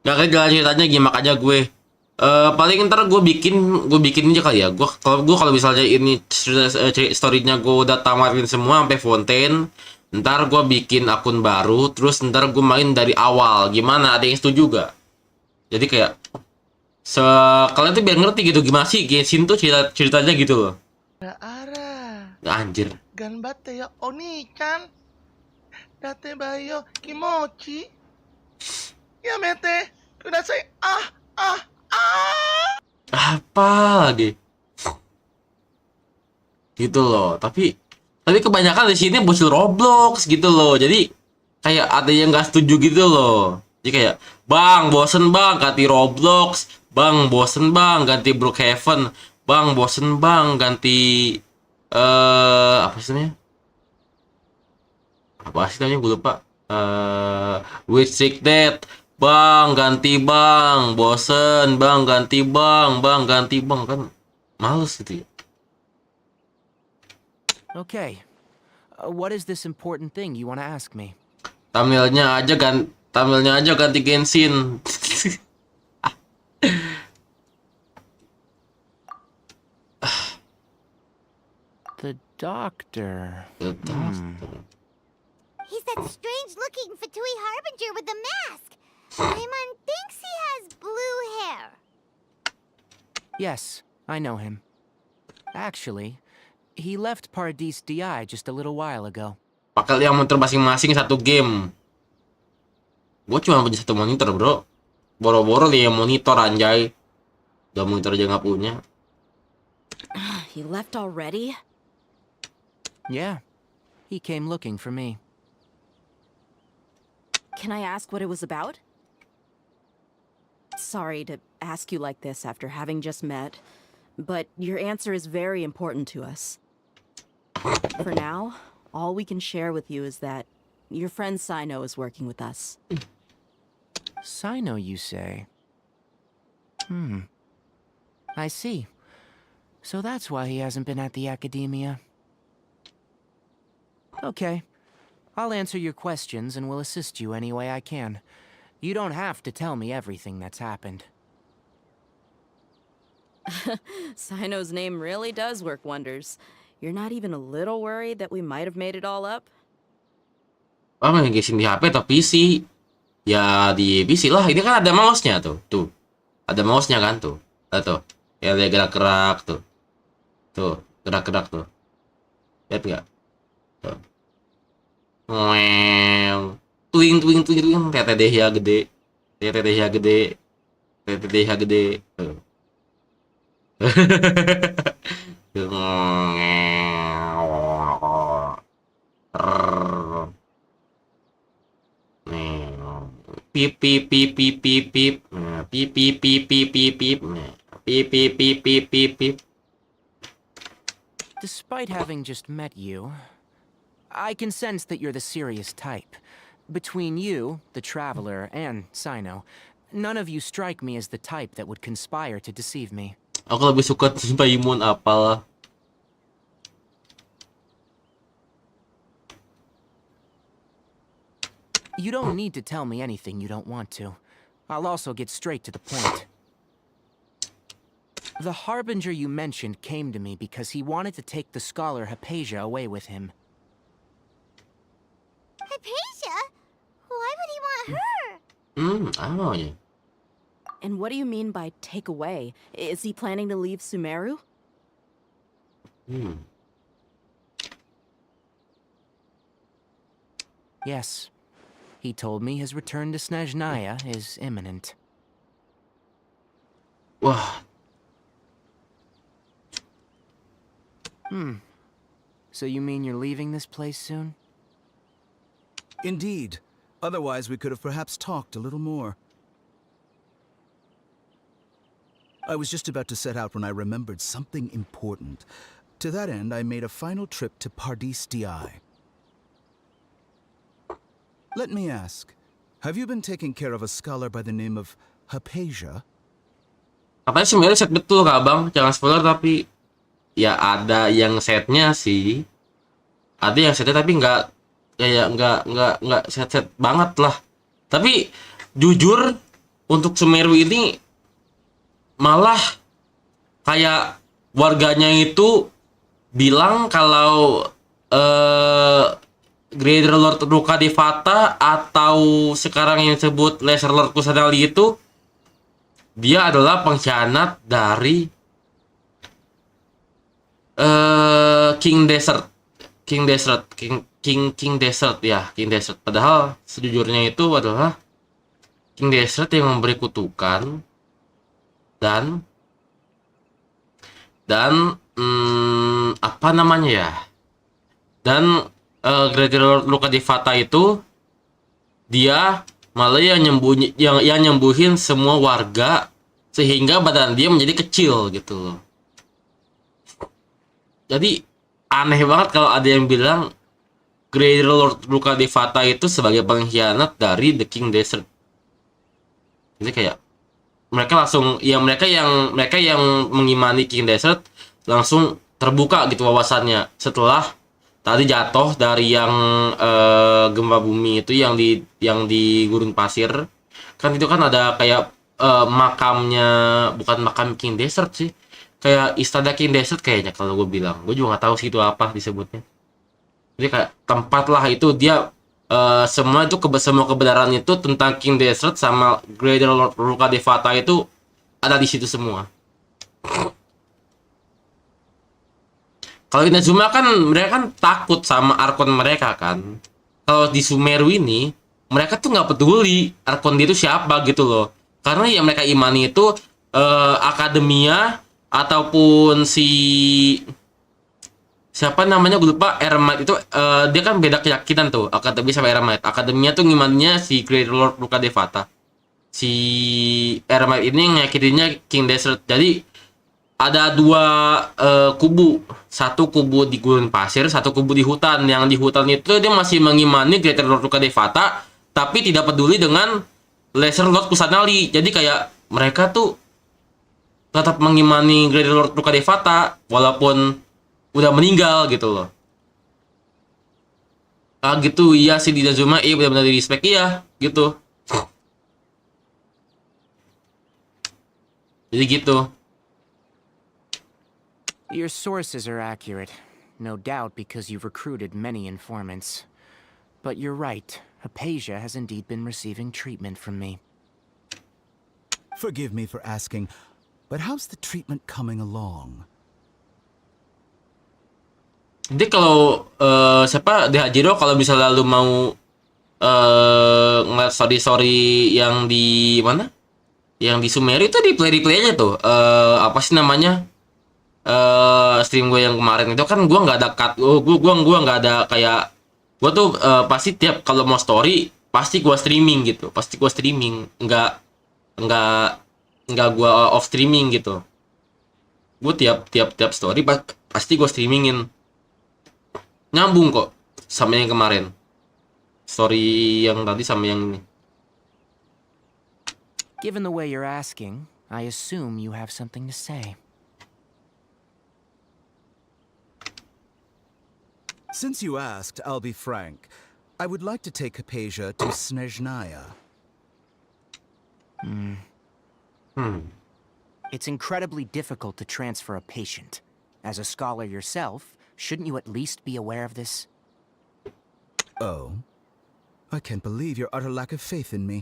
Gak ngerti jalan ceritanya, nyimak aja gue. Paling ntar gue bikin aja kali ya. Kalau misalnya ini storynya gue udah tamarin semua sampai Fontaine, ntar gue bikin akun baru, terus ntar gue main dari awal. Gimana? Ada yang setuju gak? Jadi kayak kalian tuh biar ngerti gitu gimana sih Genshin tuh ceritanya gitu loh. Araara. Anjir. Ganbatte yo oni-chan. Datebayo kimochi. Yamete kudasai. Apa lagi? Gitu loh. Tapi kebanyakan di sini bocil Roblox gitu loh. Jadi kayak ada yang nggak setuju gitu loh. Jadi kayak, "Bang, bosen Bang ganti Roblox. Bang, bosen Bang ganti Brookhaven. Bang, bosen Bang ganti apa sih namanya? Apa sih namanya? Gue lupa. With Sick Dead. Bang, ganti Bang. Bosen Bang, ganti Bang. Bang, ganti Bang. Kan males gitu ya. Okay. What is this important thing you want to ask me? Tamilnya aja ganti Genshin. The doctor. He's that strange-looking Fatui Harbinger with the mask. Paimon thinks he has blue hair. Yes, I know him. Actually, he left Paradis DI just a little while ago. Pakai yang monitor masing-masing satu game. Gue cuma punya satu monitor, bro. Boro-boro nih yang monitor anjay. Udah monitor aja nggak punya. He left already? Yeah, he came looking for me. Can I ask what it was about? Sorry to ask you like this after having just met, but your answer is very important to us. For now, all we can share with you is that your friend Sino is working with us. Sino, you say? I see. So that's why he hasn't been at the academia. Okay. I'll answer your questions and will assist you any way I can. You don't have to tell me everything that's happened. Sino's name really does work wonders. You're not even a little worried that we might have made it all up? Main Genshin di HP atau PC? Ya di PC lah. Ini kan ada mouse-nya tuh. Tuh. Ada mouse-nya kan tuh. Tuh. Ya dia gerak-gerak tuh. Tuh, gerak-gerak tuh. Lihat nggak? Tuh. Wow. Tuing. Teteh gede. Teteh gede. Teteh gede. Tuh. Pip pip pip pip pip pip. Pip pip pip pip pip pip. Pip pip pip pip pip pip. Despite having just met you, I can sense that you're the serious type. Between you, the traveler, and Sino, none of you strike me as the type that would conspire to deceive me. Aku lebih suka Paimon apalah. You don't need to tell me anything you don't want to. I'll also get straight to the point. The Harbinger you mentioned came to me because he wanted to take the scholar Hypatia away with him. Hypatia? Why would he want her? I don't know. And what do you mean by take away? Is he planning to leave Sumeru? Yes. He told me his return to Snezhnaya is imminent. Wah. So you mean you're leaving this place soon? Indeed. Otherwise, we could have perhaps talked a little more. I was just about to set out when I remembered something important. To that end, I made a final trip to Paradis DI. Let me ask, have you been taking care of a scholar by the name of Hypatia? Katanya sebenarnya set betul Kak Bang, jangan spoiler tapi ya ada yang setnya sih. Ada yang setnya tapi nggak set banget lah. Tapi jujur untuk Sumeru ini malah kayak warganya itu bilang kalau Greater Lord Ruka Devata atau sekarang yang disebut Lesser Lord Kusanali itu dia adalah pengkhianat dari King Desert. King Desert ya, King Desert. Padahal sejujurnya itu adalah King Desert yang memberi kutukan dan apa namanya ya? Dan Greater Luka Devata itu dia malah yang nyembuhin semua warga sehingga badan dia menjadi kecil gitu loh. Jadi aneh banget kalau ada yang bilang Greater Lord Luka Devata itu sebagai pengkhianat dari The King Desert. Jadi kayak mereka langsung ya mereka yang mengimani King Desert langsung terbuka gitu wawasannya setelah tadi jatuh dari yang gempa bumi itu yang di gurun pasir. Kan itu kan ada kayak makamnya, bukan makam King Desert sih. Kayak istana King Desert kayaknya kalau gue bilang. Gue juga nggak tahu sih itu apa disebutnya. Jadi kayak tempat lah itu dia semua kebenaran itu tentang King Desert sama Greater Lord Ruka Devata itu ada di situ semua. Kalau Inazuma kan mereka kan takut sama Arkon mereka kan. Kalau di Sumeru ini mereka tuh nggak peduli Arkon dia itu siapa gitu loh. Karena yang mereka imani itu akademia ataupun siapa namanya gue lupa, Eremite itu dia kan beda keyakinan tuh, akademi sama Eremite. Akademia tuh ngimaninya si Greater Lord Ruka Devata. Si Eremite ini ngeyakininya King Desert. Jadi ada dua kubu, satu kubu di gurun pasir, satu kubu di hutan. Yang di hutan itu dia masih mengimani Greater Lord Ruka Devata, tapi tidak peduli dengan Lesser Lord Kusanali. Jadi kayak mereka tuh tetap mengimani Greater Lord Ruka Devata walaupun udah meninggal gitu loh. Ah gitu, iya sih di Inazuma, iya benar-benar di respect, iya gitu. Jadi gitu. Your sources are accurate, no doubt because you've recruited many informants. But you're right, Hypatia has indeed been receiving treatment from me. Forgive me for asking, but how's the treatment coming along? Jadi kalau siapa Dehajiro kalau misalnya lu mau ngeliat story yang di mana? Yang di Sumeru itu di play aja tuh. Apa sih namanya? Stream gue yang kemarin itu kan gue nggak ada cut, gue nggak ada kayak gue tuh pasti tiap kalau mau story pasti gue streaming gitu, pasti gue streaming, nggak gue off streaming gitu. Gue tiap story pasti gue streamingin, nyambung kok sama yang kemarin, story yang tadi sama yang ini. Given the way you're asking, I assume you have something to say. Since you asked, I'll be frank. I would like to take Hypatia to Snezhnaya. It's incredibly difficult to transfer a patient. As a scholar yourself, shouldn't you at least be aware of this? Oh? I can't believe your utter lack of faith in me,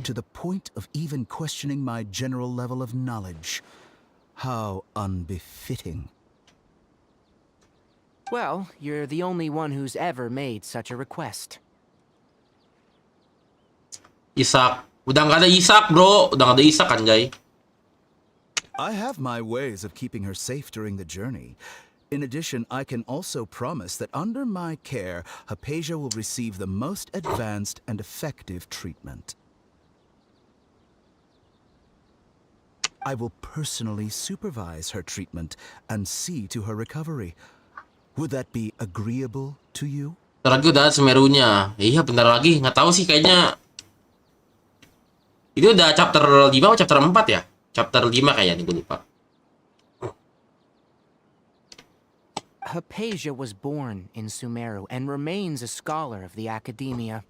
to the point of even questioning my general level of knowledge. How unbefitting. Well, you're the only one who's ever made such a request. Isak. Udah nggak ada Isak, bro. Udah nggak ada Isak, anjay. I have my ways of keeping her safe during the journey. In addition, I can also promise that under my care, Hypatia will receive the most advanced and effective treatment. I will personally supervise her treatment and see to her recovery. Would that be agreeable to you? Bentar lagi udah ada Semerunya. Iya, bentar lagi. Nggak tahu sih, kayaknya itu udah chapter 5 atau chapter 4 ya? Chapter 5 kayaknya, gue lupa. Hypatia was born in Sumeru and remains a scholar of the academia.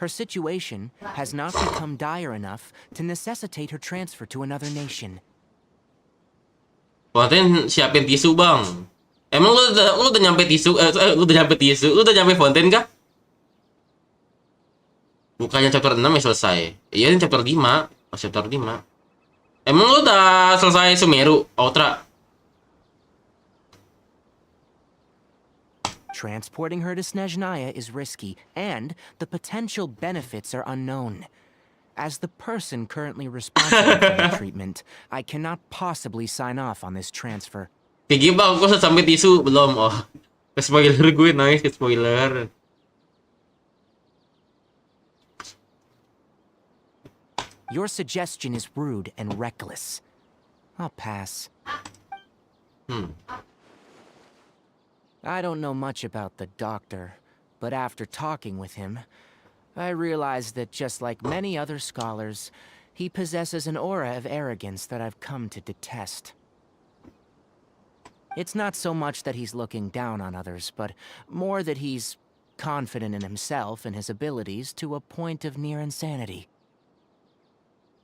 Her situation has not become dire enough to necessitate her transfer to another nation. Fontaine siapin tisu bang. Emang lu udah nyampe tisu? Lu udah nyampe tisu? Lu udah nyampe Fontaine kah? Bukannya chapter 6 ya selesai? Iya ini chapter 5. Oh, chapter 5. Emang lu udah selesai Sumeru, Outra? Transporting her to Snezhnaya is risky, and the potential benefits are unknown. As the person currently responsible for the treatment, I cannot possibly sign off on this transfer. Kayak gimana? Kok udah sampai tisu? Belum, oh. Ke-spoiler gue, nice, ke-spoiler. Your suggestion is rude and reckless. I'll pass. I don't know much about the doctor, but after talking with him, I realized that just like many other scholars, he possesses an aura of arrogance that I've come to detest. It's not so much that he's looking down on others, but more that he's confident in himself and his abilities to a point of near insanity.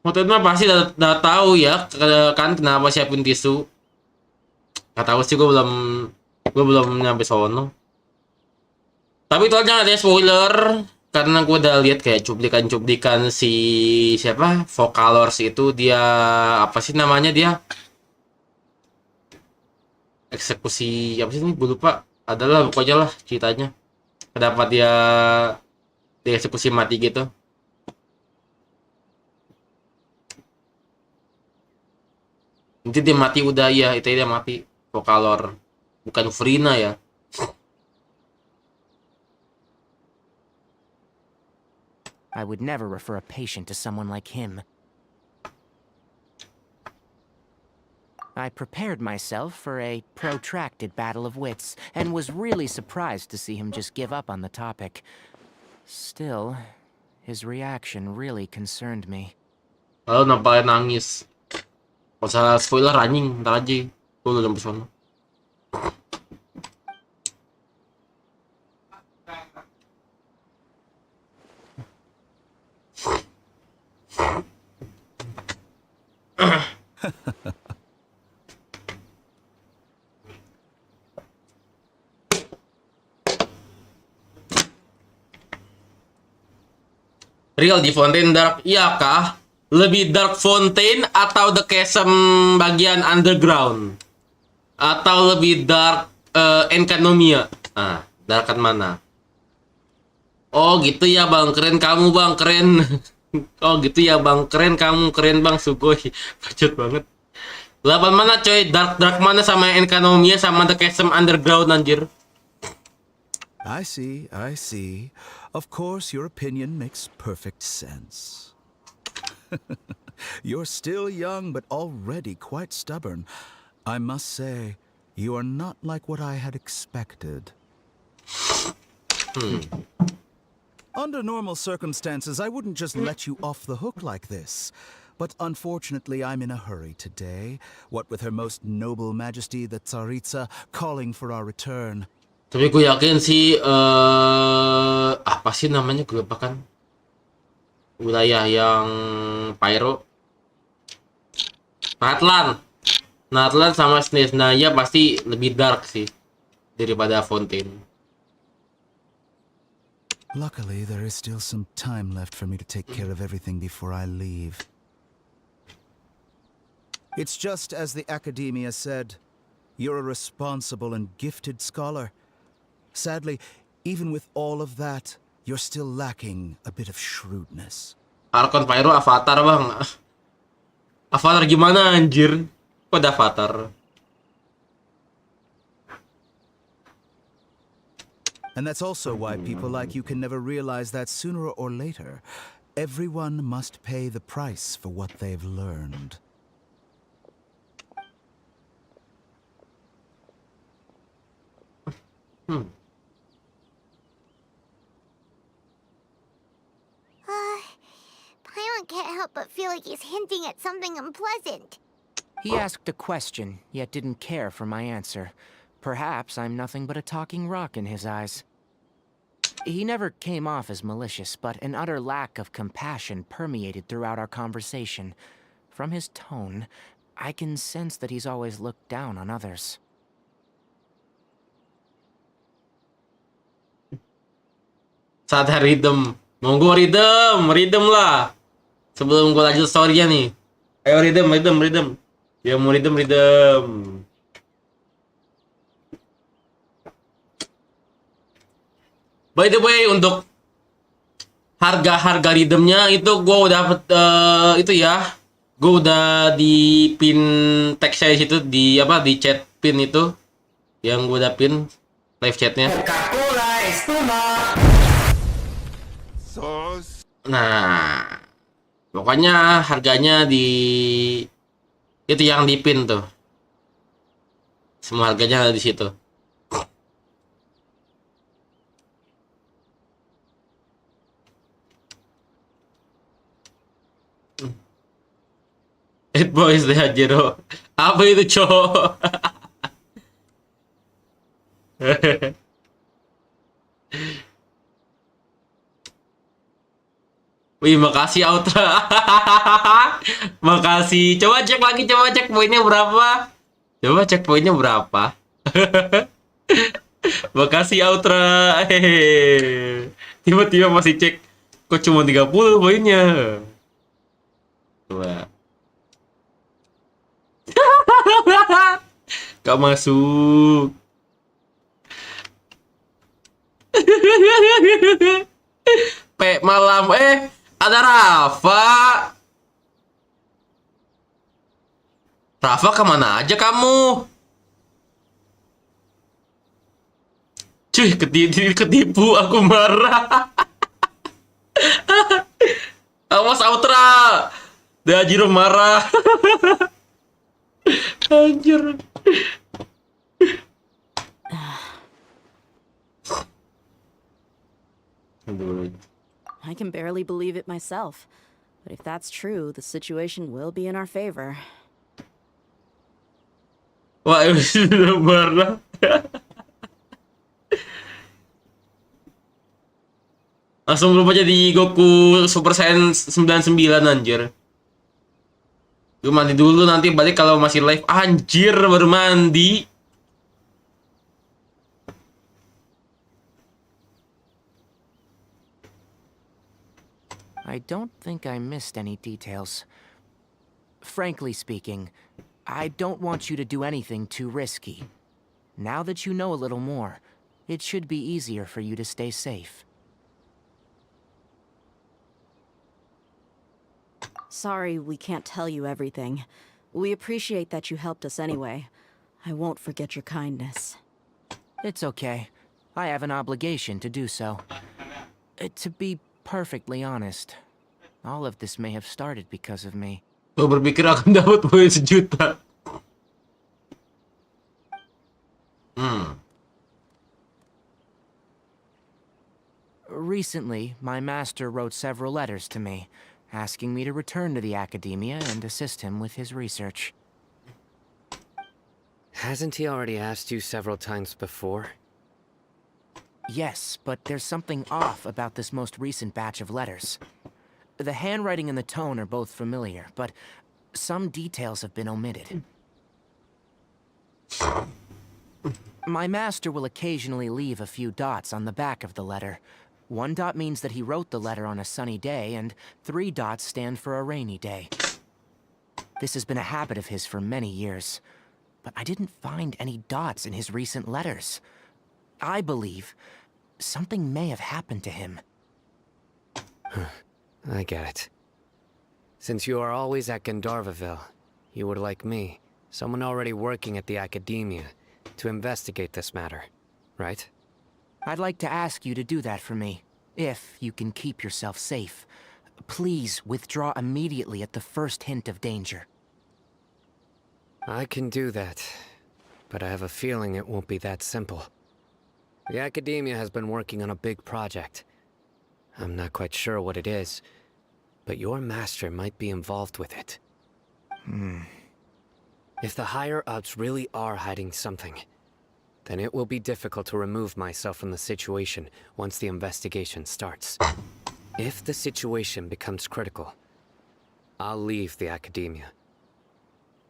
Motor mah pasti udah tahu ya kan kenapa siapin tisu. Gak tahu sih, gue belum nyampe sono. Tapi itu aja ada spoiler karena gue udah lihat kayak cuplikan si siapa Vocalors itu, dia apa sih namanya, dia eksekusi apa sih ini, gue lupa. Adalah pokoknya lah ceritanya. Kenapa dia dieksekusi mati gitu. Nanti dia mati udah, ya itu dia mati. Vocalor, bukan Frina ya. I would never refer a patient to someone like him. I prepared myself for a protracted battle of wits, and was really surprised to see him just give up on the topic. Still, his reaction really concerned me. Lalu nampaknya nangis. Kalau salah spoiler anjing, ntar aja. Gue udah sampai sana. Real di Fontaine Dark, iya kah? Lebih Dark Fontaine atau The Chasm bagian underground? Atau lebih Dark Enkanomia? Ah, darkan mana? Oh gitu ya bang, keren kamu bang, keren. Oh gitu ya bang, keren kamu, keren bang, sugoi. Bacot banget. 8 mana coy? Dark mana sama Enkanomia sama The Chasm underground anjir? I see. Of course, your opinion makes perfect sense. You're still young, but already quite stubborn. I must say, you are not like what I had expected. Under normal circumstances, I wouldn't just let you off the hook like this. But unfortunately, I'm in a hurry today, what with Her Most Noble Majesty the Tsaritsa calling for our return. Tapi gue yakin sih, apa sih namanya, gue lupa kan. Wilayah yang Pyro. Natlan sama Snezhnaya pasti lebih dark sih daripada Fontaine. Luckily, there is still some time left for me to take care of everything before I leave. It's just as the Academia said. You're a responsible and gifted scholar. Sadly, even with all of that, you're still lacking a bit of shrewdness. Archon Pyro Avatar bang. Avatar gimana anjir? Kok ada Avatar? And that's also why people like you can never realize that sooner or later, everyone must pay the price for what they've learned. Paimon can't help but feel like he's hinting at something unpleasant. He asked a question, yet didn't care for my answer. Perhaps I'm nothing but a talking rock in his eyes. He never came off as malicious, but an utter lack of compassion permeated throughout our conversation. From his tone, I can sense that he's always looked down on others. Saatnya rhythm. Monggo rhythm lah. Sebelum gue lanjut story-nya nih. Ayo rhythm. Ya mau rhythm. By the way, untuk harga rhythmnya itu gue udah dapet itu ya. Gue udah di pin tag saya situ di chat pin itu yang gue udah pin live chatnya. Nah, pokoknya harganya di itu yang di pin tuh. Semua harganya ada di situ. It boys deh Jero. Apa itu cowok? Wih, makasih Autra. Makasih. Coba cek poinnya berapa. Makasih Autra. Hehehe. Tiba-tiba masih cek. Kok cuma 30 poinnya? Coba. Gak masuk. Malam ada Rafa kemana aja kamu? Cuy, ketipu, aku marah. Awas Autra. Dajiro marah. Anjir. I can barely believe it myself. But if that's true, the situation will be in our favor. Wah, sudah marah. Langsung berubah jadi Goku Super Saiyan 99 anjir. Gue mandi dulu nanti balik kalau masih live. Anjir, baru mandi. I don't think I missed any details. Frankly speaking, I don't want you to do anything too risky. Now that you know a little more, it should be easier for you to stay safe. Sorry we can't tell you everything. We appreciate that you helped us anyway. I won't forget your kindness. It's okay. I have an obligation to do so. To be perfectly honest, all of this may have started because of me. Gue berpikir akan dapat poin 1 juta. Recently, my master wrote several letters to me, asking me to return to the academia and assist him with his research. Hasn't he already asked you several times before? Yes, but there's something off about this most recent batch of letters. The handwriting and the tone are both familiar, but some details have been omitted. My master will occasionally leave a few dots on the back of the letter. 1 dot means that he wrote the letter on a sunny day, and 3 dots stand for a rainy day. This has been a habit of his for many years, but I didn't find any dots in his recent letters. I believe something may have happened to him. I get it. Since you are always at Gandharvaville, you would like me, someone already working at the academia, to investigate this matter, right? I'd like to ask you to do that for me, if you can keep yourself safe. Please withdraw immediately at the first hint of danger. I can do that, but I have a feeling it won't be that simple. The academia has been working on a big project. I'm not quite sure what it is, but your master might be involved with it. If the higher-ups really are hiding something, then it will be difficult to remove myself from the situation once the investigation starts. If the situation becomes critical, I'll leave the academia.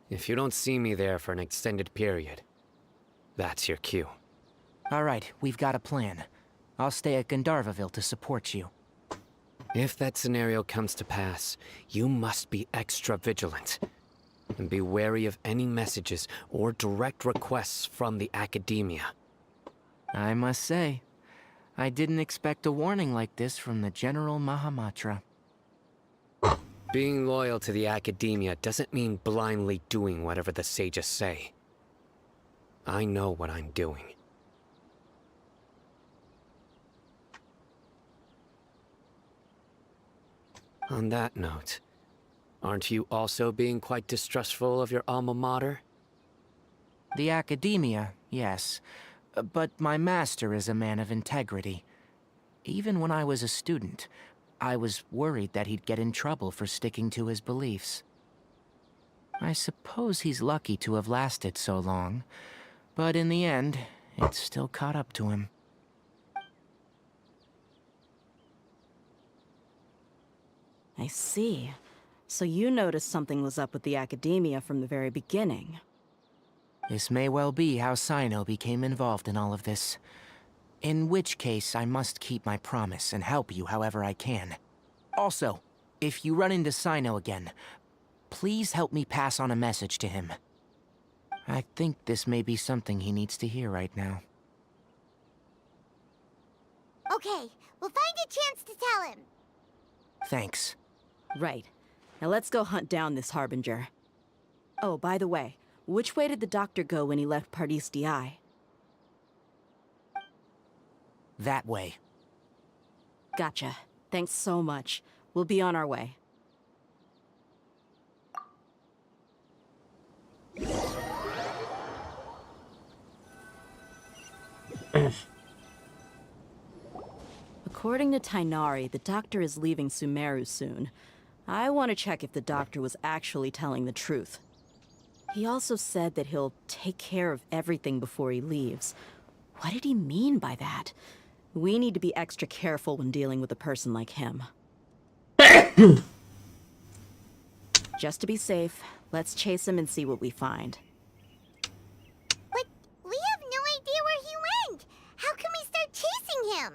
If you don't see me there for an extended period, that's your cue. All right, we've got a plan. I'll stay at Gandharvaville to support you. If that scenario comes to pass, you must be extra vigilant. And be wary of any messages or direct requests from the academia. I must say, I didn't expect a warning like this from the General Mahamatra. Being loyal to the academia doesn't mean blindly doing whatever the sages say. I know what I'm doing. On that note, aren't you also being quite distrustful of your alma mater? The academia, yes. But my master is a man of integrity. Even when I was a student, I was worried that he'd get in trouble for sticking to his beliefs. I suppose he's lucky to have lasted so long, but in the end, it still caught up to him. I see. So you noticed something was up with the academia from the very beginning. This may well be how Sino became involved in all of this. In which case, I must keep my promise and help you however I can. Also, if you run into Sino again, please help me pass on a message to him. I think this may be something he needs to hear right now. Okay, we'll find a chance to tell him. Thanks. Right. Now let's go hunt down this Harbinger. Oh, by the way, which way did the doctor go when he left Pardis Di? That way. Gotcha. Thanks so much. We'll be on our way. According to Tainari, the doctor is leaving Sumeru soon. I want to check if the doctor was actually telling the truth. He also said that he'll take care of everything before he leaves. What did he mean by that? We need to be extra careful when dealing with a person like him. Just to be safe, let's chase him and see what we find. But we have no idea where he went. How can we start chasing him?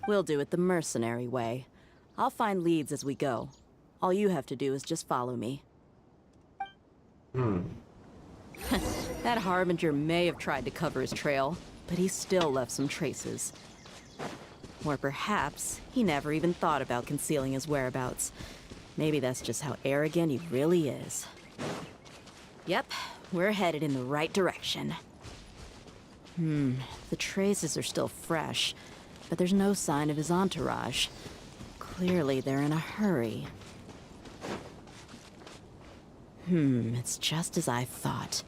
We'll do it the mercenary way. I'll find leads as we go. All you have to do is just follow me. That Harbinger may have tried to cover his trail, but he still left some traces. Or perhaps he never even thought about concealing his whereabouts. Maybe that's just how arrogant he really is. Yep, we're headed in the right direction. The traces are still fresh, but there's no sign of his entourage. Clearly they're in a hurry. It's just as I thought.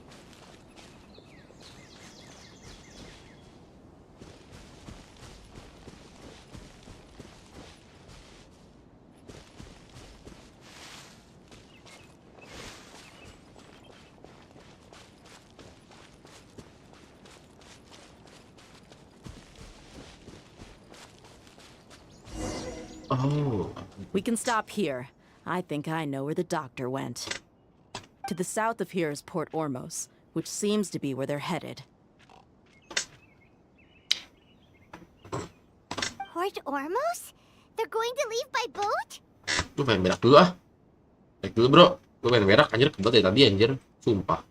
Oh. We can stop here. I think I know where the doctor went. To the south of here is Port Ormos, which seems to be where they're headed. Port Ormos? They're going to leave by boat? Gue pengen berak dulu ah. Baik dulu bro. Gue pengen berak anjir, kebet dari tadi anjir. Sumpah.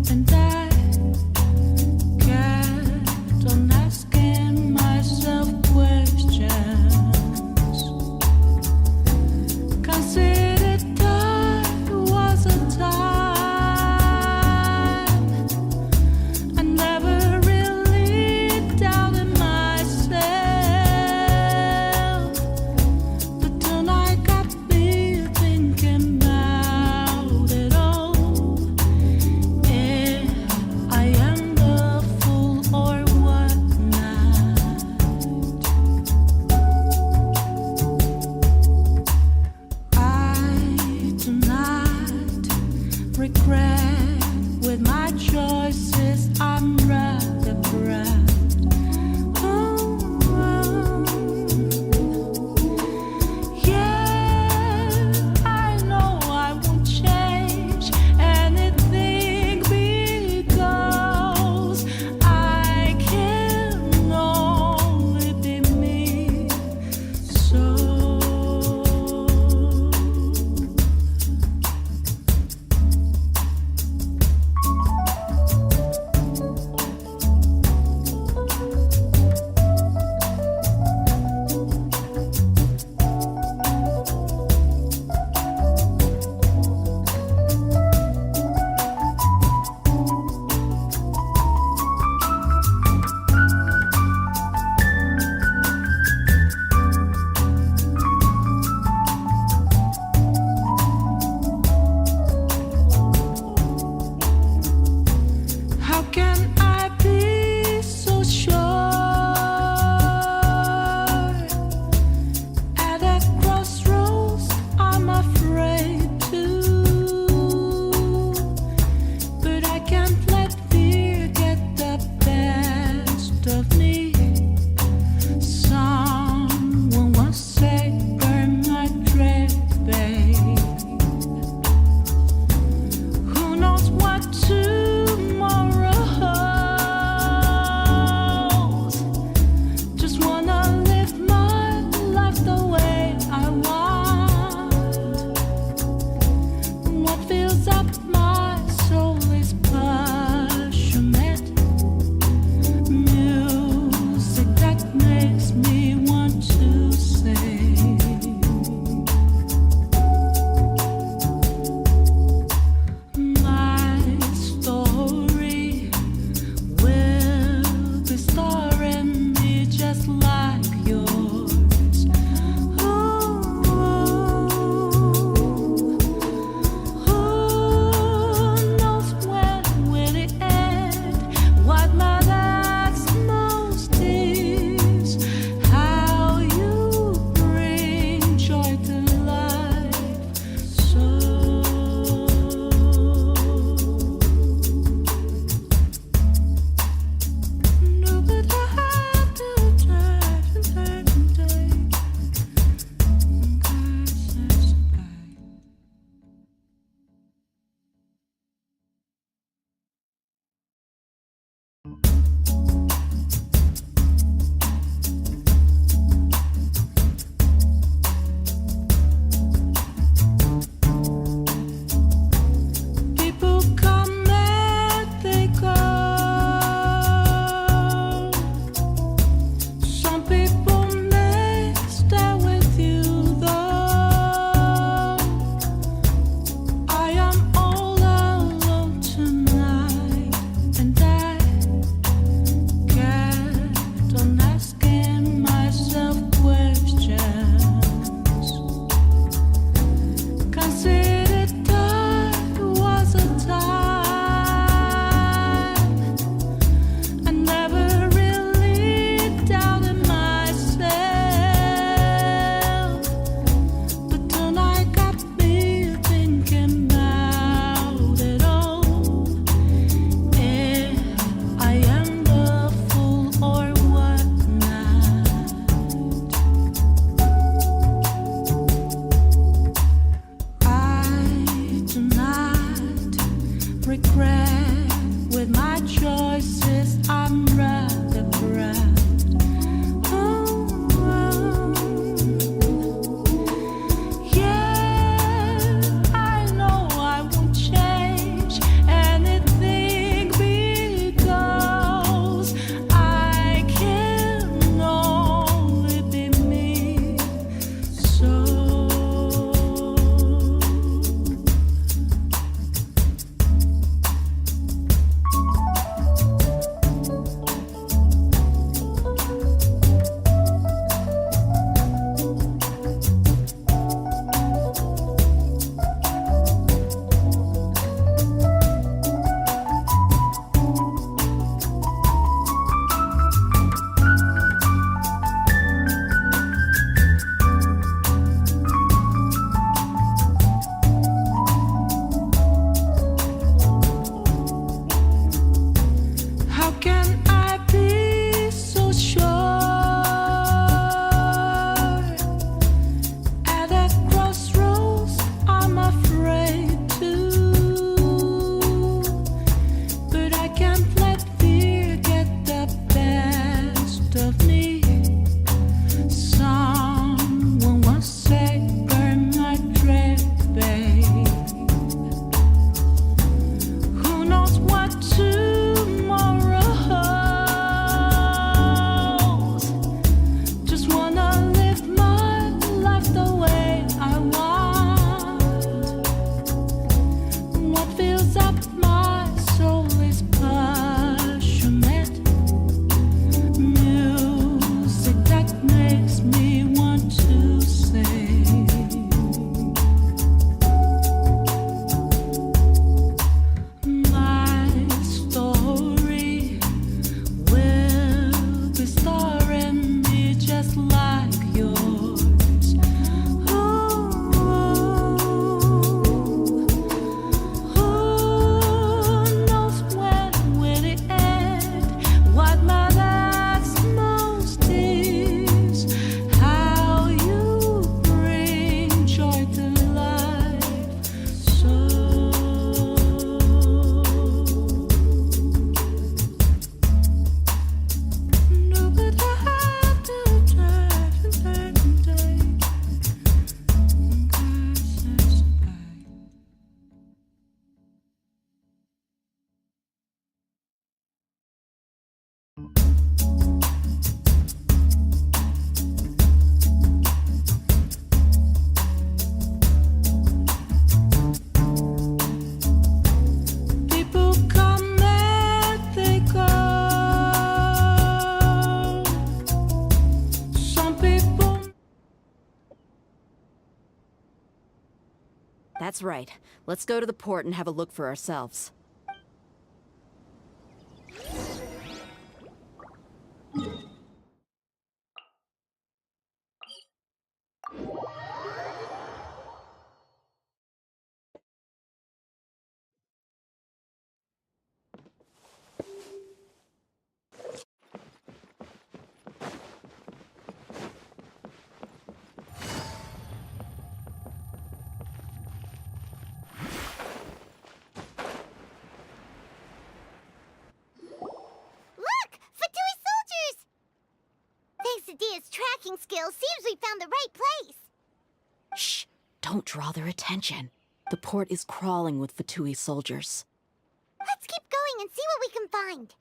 And regret with my choices. I'm rather proud. That's right. Let's go to the port and have a look for ourselves. Look! Fatui soldiers! Thanks to Dia's tracking skills, seems we found the right place. Shh! Don't draw their attention. The port is crawling with Fatui soldiers. Let's keep going and see what we can find.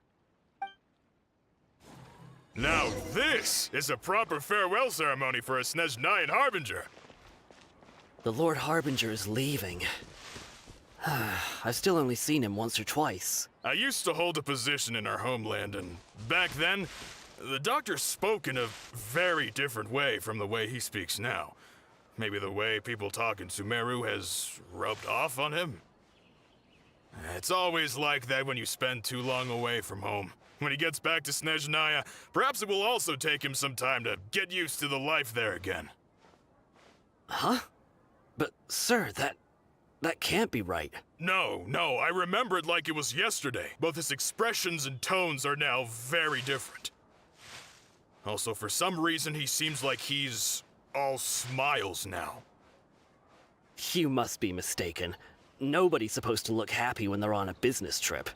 Now this is a proper farewell ceremony for a Snezhnayan Harbinger. The Lord Harbinger is leaving. I've still only seen him once or twice. I used to hold a position in our homeland, and back then, the doctor spoke in a very different way from the way he speaks now. Maybe the way people talk in Sumeru has rubbed off on him? It's always like that when you spend too long away from home. When he gets back to Snezhnaya, perhaps it will also take him some time to get used to the life there again. Huh? But, sir, that can't be right. No, I remember it like it was yesterday. Both his expressions and tones are now very different. Also, for some reason, he seems like he's all smiles now. You must be mistaken. Nobody's supposed to look happy when they're on a business trip.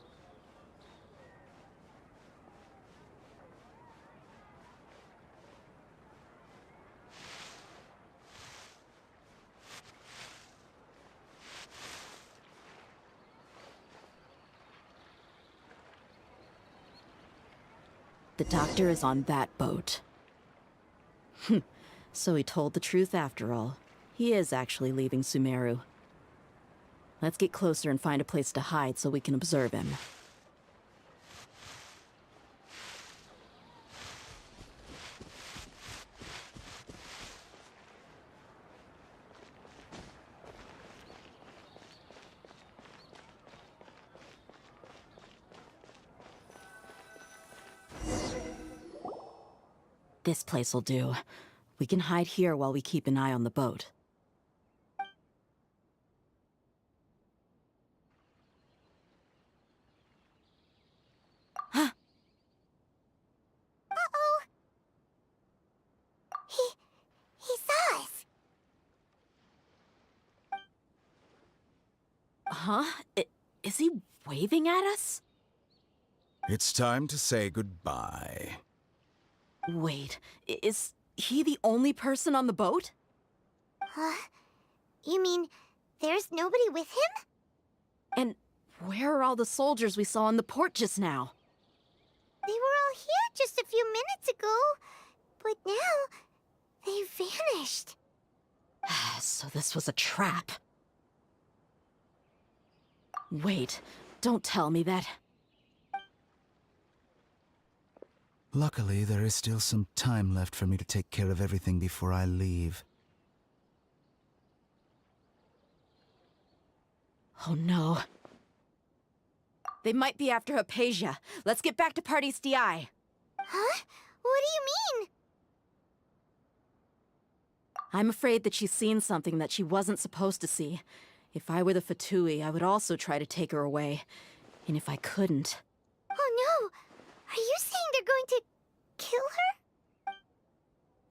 The doctor is on that boat. So he told the truth after all. He is actually leaving Sumeru. Let's get closer and find a place to hide so we can observe him. This place will do. We can hide here while we keep an eye on the boat. Uh-oh. He saw us. Huh? Is he waving at us? It's time to say goodbye. Wait, is he the only person on the boat? You mean there's nobody with him? And where are all the soldiers we saw in the port just now? They were all here just a few minutes ago, but now they vanished. So this was a trap. Wait, don't tell me that. Luckily, there is still some time left for me to take care of everything before I leave. Oh no. They might be after Hypatia. Let's get back to Party's DI. Huh? What do you mean? I'm afraid that she's seen something that she wasn't supposed to see. If I were the Fatui, I would also try to take her away. And if I couldn't... Oh no! Are you saying they're going to kill her?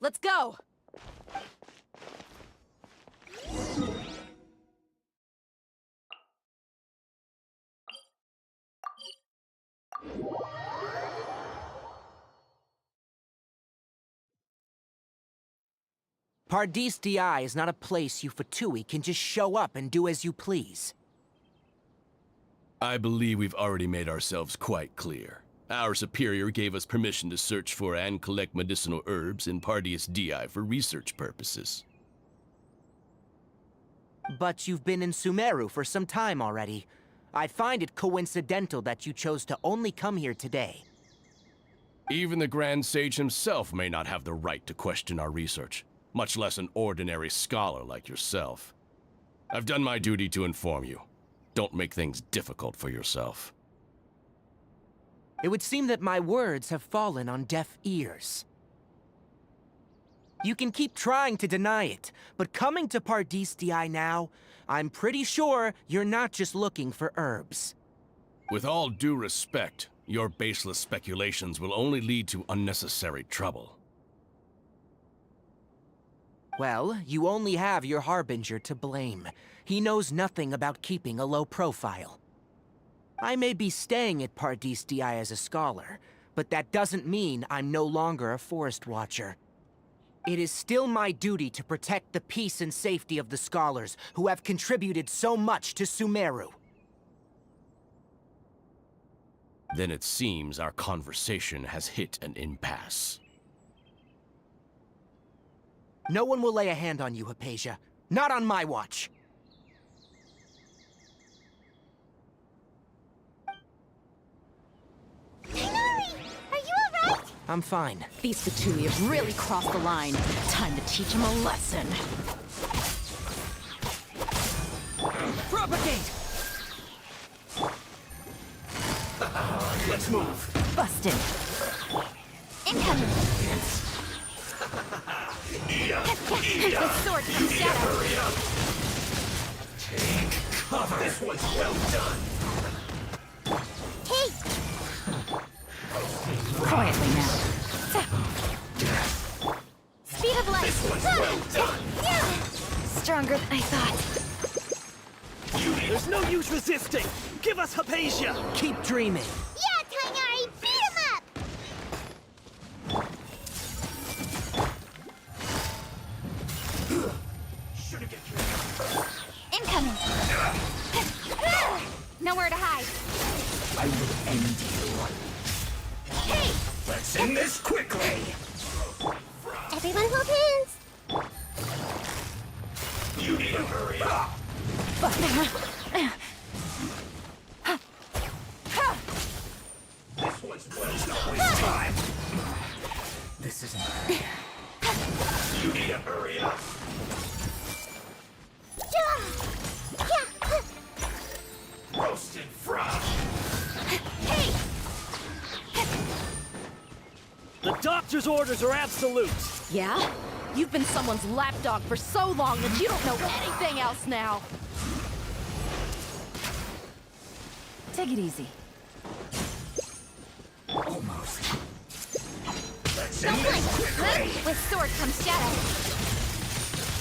Let's go! Pardis DI is not a place you Fatui can just show up and do as you please. I believe we've already made ourselves quite clear. Our superior gave us permission to search for and collect medicinal herbs in Pardis DI for research purposes. But you've been in Sumeru for some time already. I find it coincidental that you chose to only come here today. Even the Grand Sage himself may not have the right to question our research, much less an ordinary scholar like yourself. I've done my duty to inform you. Don't make things difficult for yourself. It would seem that my words have fallen on deaf ears. You can keep trying to deny it, but coming to Pardistii now, I'm pretty sure you're not just looking for herbs. With all due respect, your baseless speculations will only lead to unnecessary trouble. Well, you only have your Harbinger to blame. He knows nothing about keeping a low profile. I may be staying at Pardistii as a scholar, but that doesn't mean I'm no longer a forest watcher. It is still my duty to protect the peace and safety of the scholars who have contributed so much to Sumeru. Then it seems our conversation has hit an impasse. No one will lay a hand on you, Hypatia. Not on my watch. I'm fine. These Fatui have really crossed the line. Time to teach them a lesson. Propagate! Let's move. Busted. Incoming. The sword comes down. Hurry up. Take cover. This one's well done. Hey! Quietly now. Speed of light. This one's well done. Stronger than I thought. There's no use resisting. Give us Hypatia. Keep dreaming. Yeah, Tainari, beat him up! Incoming. Nowhere to hide. I will end you. Hey! Let's end this quickly. Everyone hold hands. You need to hurry up. This one's not waste time. This isn't... You need to hurry up. Roasted frog. Hey! The doctor's orders are absolute. Yeah? You've been someone's lapdog for so long that you don't know anything else now. Take it easy. Almost. Let's Don't end this blink! quickly. With sword comes shadow.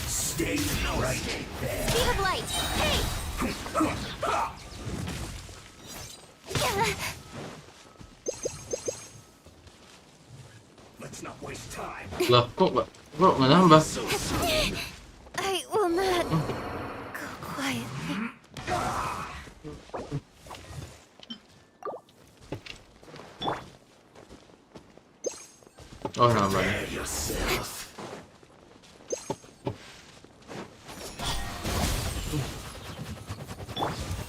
Stay right there. Speed of light. Hey! Let's not waste time. Loh, kok nggak nambah? I will not go quietly. Oh, nambah. Prepare yourself.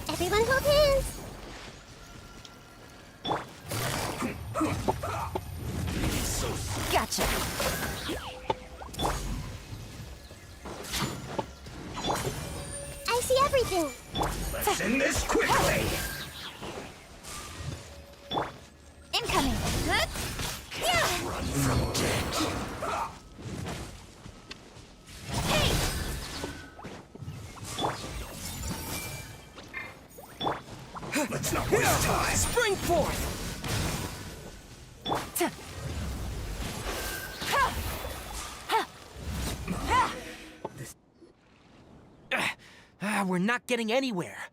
Everyone hold hands. Gotcha. I see everything. Let's end this quickly. Incoming. Run from death. Hey! Let's not waste time. Spring forth! We're not getting anywhere.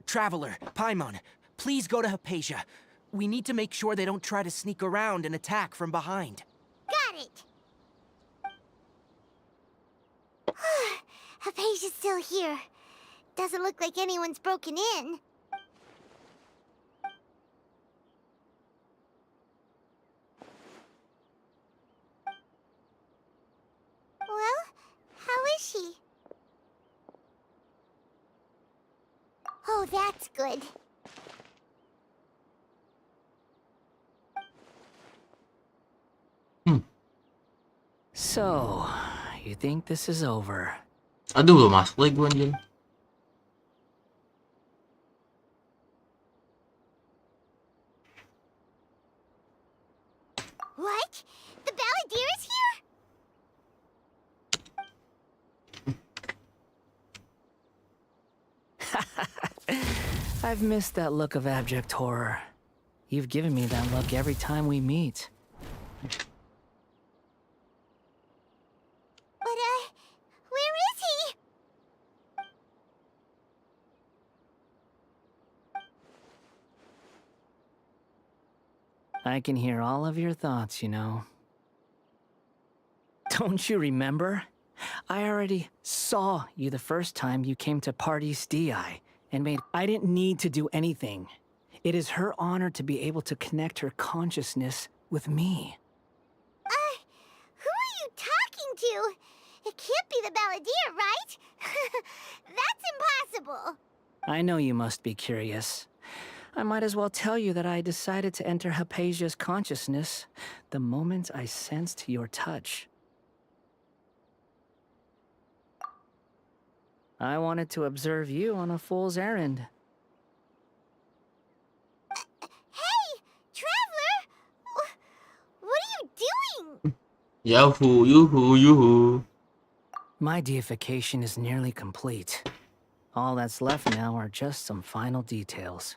Traveler, Paimon, please go to Hypatia. We need to make sure they don't try to sneak around and attack from behind. Got it. Hypatia's still here. Doesn't look like anyone's broken in. Well, how is she? Oh, that's good. So, you think this is over? Aduh, belum masuk lagi gue anjing. What? The balladeer is here? I've missed that look of abject horror. You've given me that look every time we meet. But, where is he? I can hear all of your thoughts, you know. Don't you remember? I already saw you the first time you came to Party's DI and I didn't need to do anything. It is her honor to be able to connect her consciousness with me. Who are you talking to? It can't be the balladeer, right? That's impossible. I know you must be curious. I might as well tell you that I decided to enter Hypatia's consciousness the moment I sensed your touch. I wanted to observe you on a fool's errand. Hey, traveler! What are you doing? Yahoo, yoo-hoo, yoo-hoo. My deification is nearly complete. All that's left now are just some final details.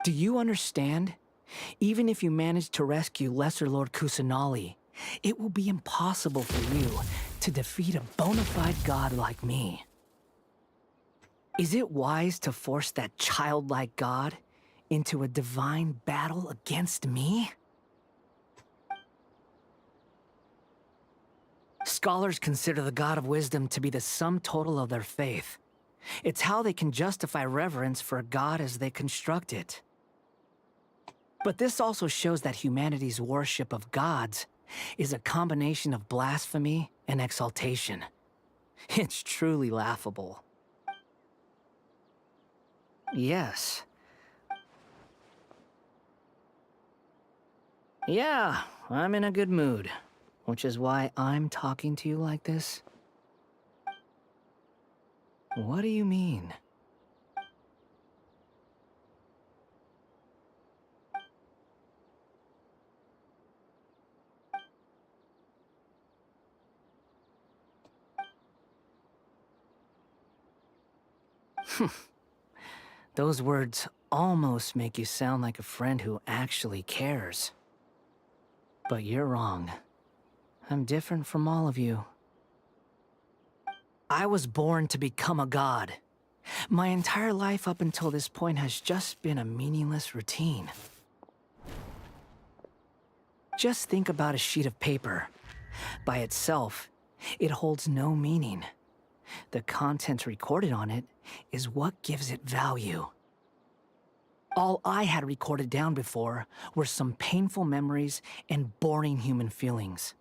Do you understand? Even if you manage to rescue Lesser Lord Kusanali, it will be impossible for you to defeat a bona fide god like me. Is it wise to force that childlike god into a divine battle against me? Scholars consider the God of Wisdom to be the sum total of their faith. It's how they can justify reverence for a god as they construct it. But this also shows that humanity's worship of gods is a combination of blasphemy and exaltation. It's truly laughable. Yes. Yeah, I'm in a good mood, which is why I'm talking to you like this. What do you mean? Those words almost make you sound like a friend who actually cares. But you're wrong. I'm different from all of you. I was born to become a god. My entire life up until this point has just been a meaningless routine. Just think about a sheet of paper. By itself, it holds no meaning. The content recorded on it is what gives it value. All I had recorded down before were some painful memories and boring human feelings.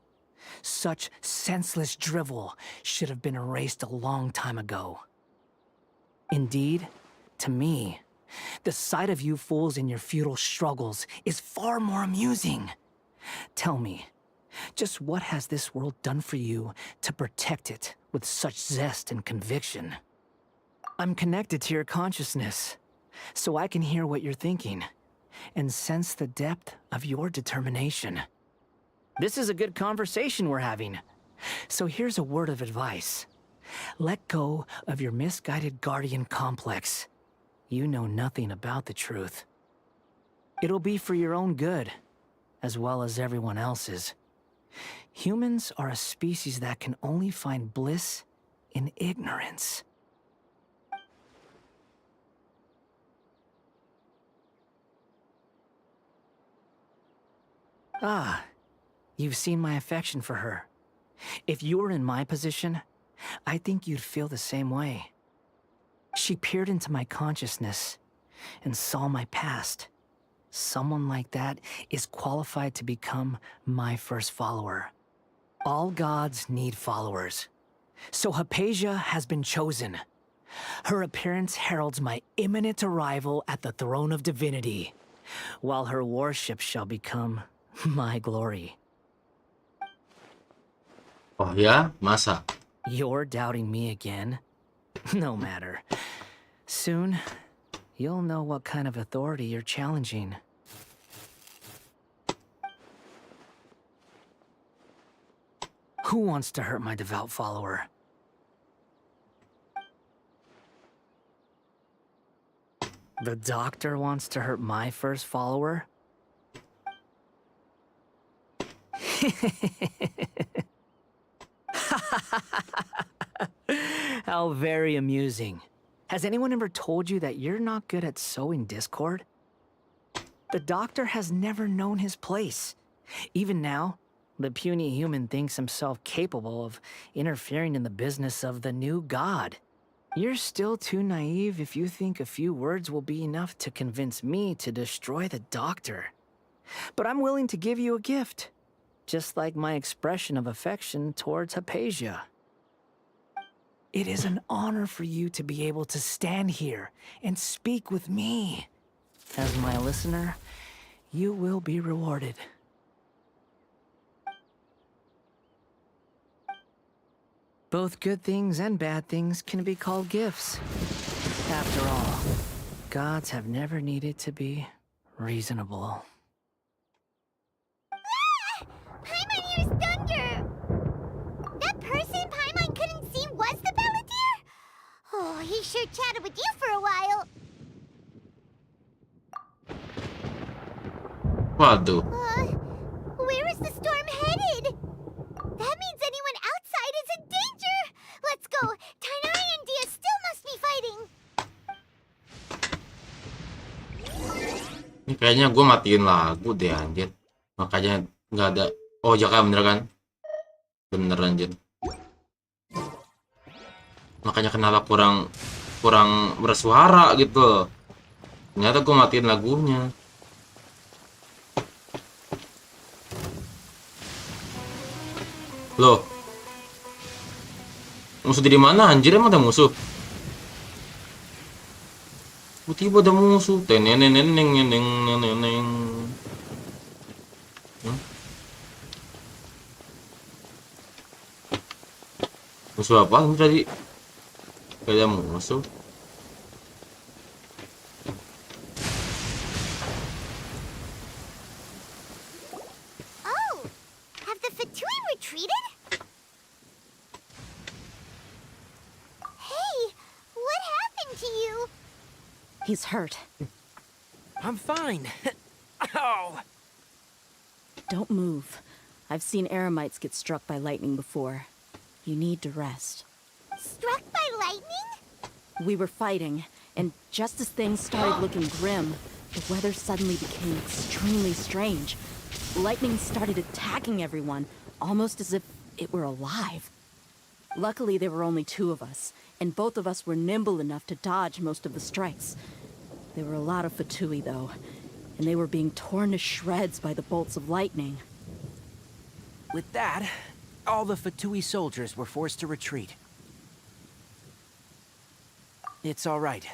Such senseless drivel should have been erased a long time ago. Indeed, to me, the sight of you fools in your futile struggles is far more amusing. Tell me, just what has this world done for you to protect it with such zest and conviction? I'm connected to your consciousness, so I can hear what you're thinking and sense the depth of your determination. This is a good conversation we're having. So here's a word of advice. Let go of your misguided guardian complex. You know nothing about the truth. It'll be for your own good, as well as everyone else's. Humans are a species that can only find bliss in ignorance. Ah, you've seen my affection for her. If you were in my position, I think you'd feel the same way. She peered into my consciousness and saw my past. Someone like that is qualified to become my first follower. All gods need followers. So Hypatia has been chosen. Her appearance heralds my imminent arrival at the throne of divinity, while her worship shall become my glory. Oh ya, masa? You're doubting me again? No matter. Soon, you'll know what kind of authority you're challenging. Who wants to hurt my devout follower? The doctor wants to hurt my first follower? How very amusing. Has anyone ever told you that you're not good at sowing discord? The doctor has never known his place. Even now, the puny human thinks himself capable of interfering in the business of the new god. You're still too naive if you think a few words will be enough to convince me to destroy the doctor. But I'm willing to give you a gift, just like my expression of affection towards Hypatia. It is an honor for you to be able to stand here and speak with me. As my listener, you will be rewarded. Both good things and bad things can be called gifts. After all, gods have never needed to be reasonable. Paimon hears thunder! That person Paimon couldn't see was the Balladeer? Oh, he sure chatted with you for a while. Waduh. Where is the storm headed? That means anyone outside is in danger! Let's go! Tainari and Dia still must be fighting! Ini kayaknya gue matiin lagu deh anjir. Makanya nggak ada. Oh jaka bener kan? Bener anjir. Makanya kenapa kurang bersuara gitu. Ternyata gue matiin lagunya. Loh. Musuh di mana anjir, emang ada musuh? Tiba-tiba ada musuh. Musuh apa tadi? Kayak musuh. Oh! Have the Fatui retreated? Hey! What happened to you? He's hurt. I'm fine. Ow! Don't move. I've seen eremites get struck by lightning before. You need to rest. Struck by lightning? We were fighting, and just as things started looking grim, the weather suddenly became extremely strange. Lightning started attacking everyone, almost as if it were alive. Luckily, there were only two of us, and both of us were nimble enough to dodge most of the strikes. There were a lot of Fatui, though, and they were being torn to shreds by the bolts of lightning. With that, all the Fatui soldiers were forced to retreat. It's all right.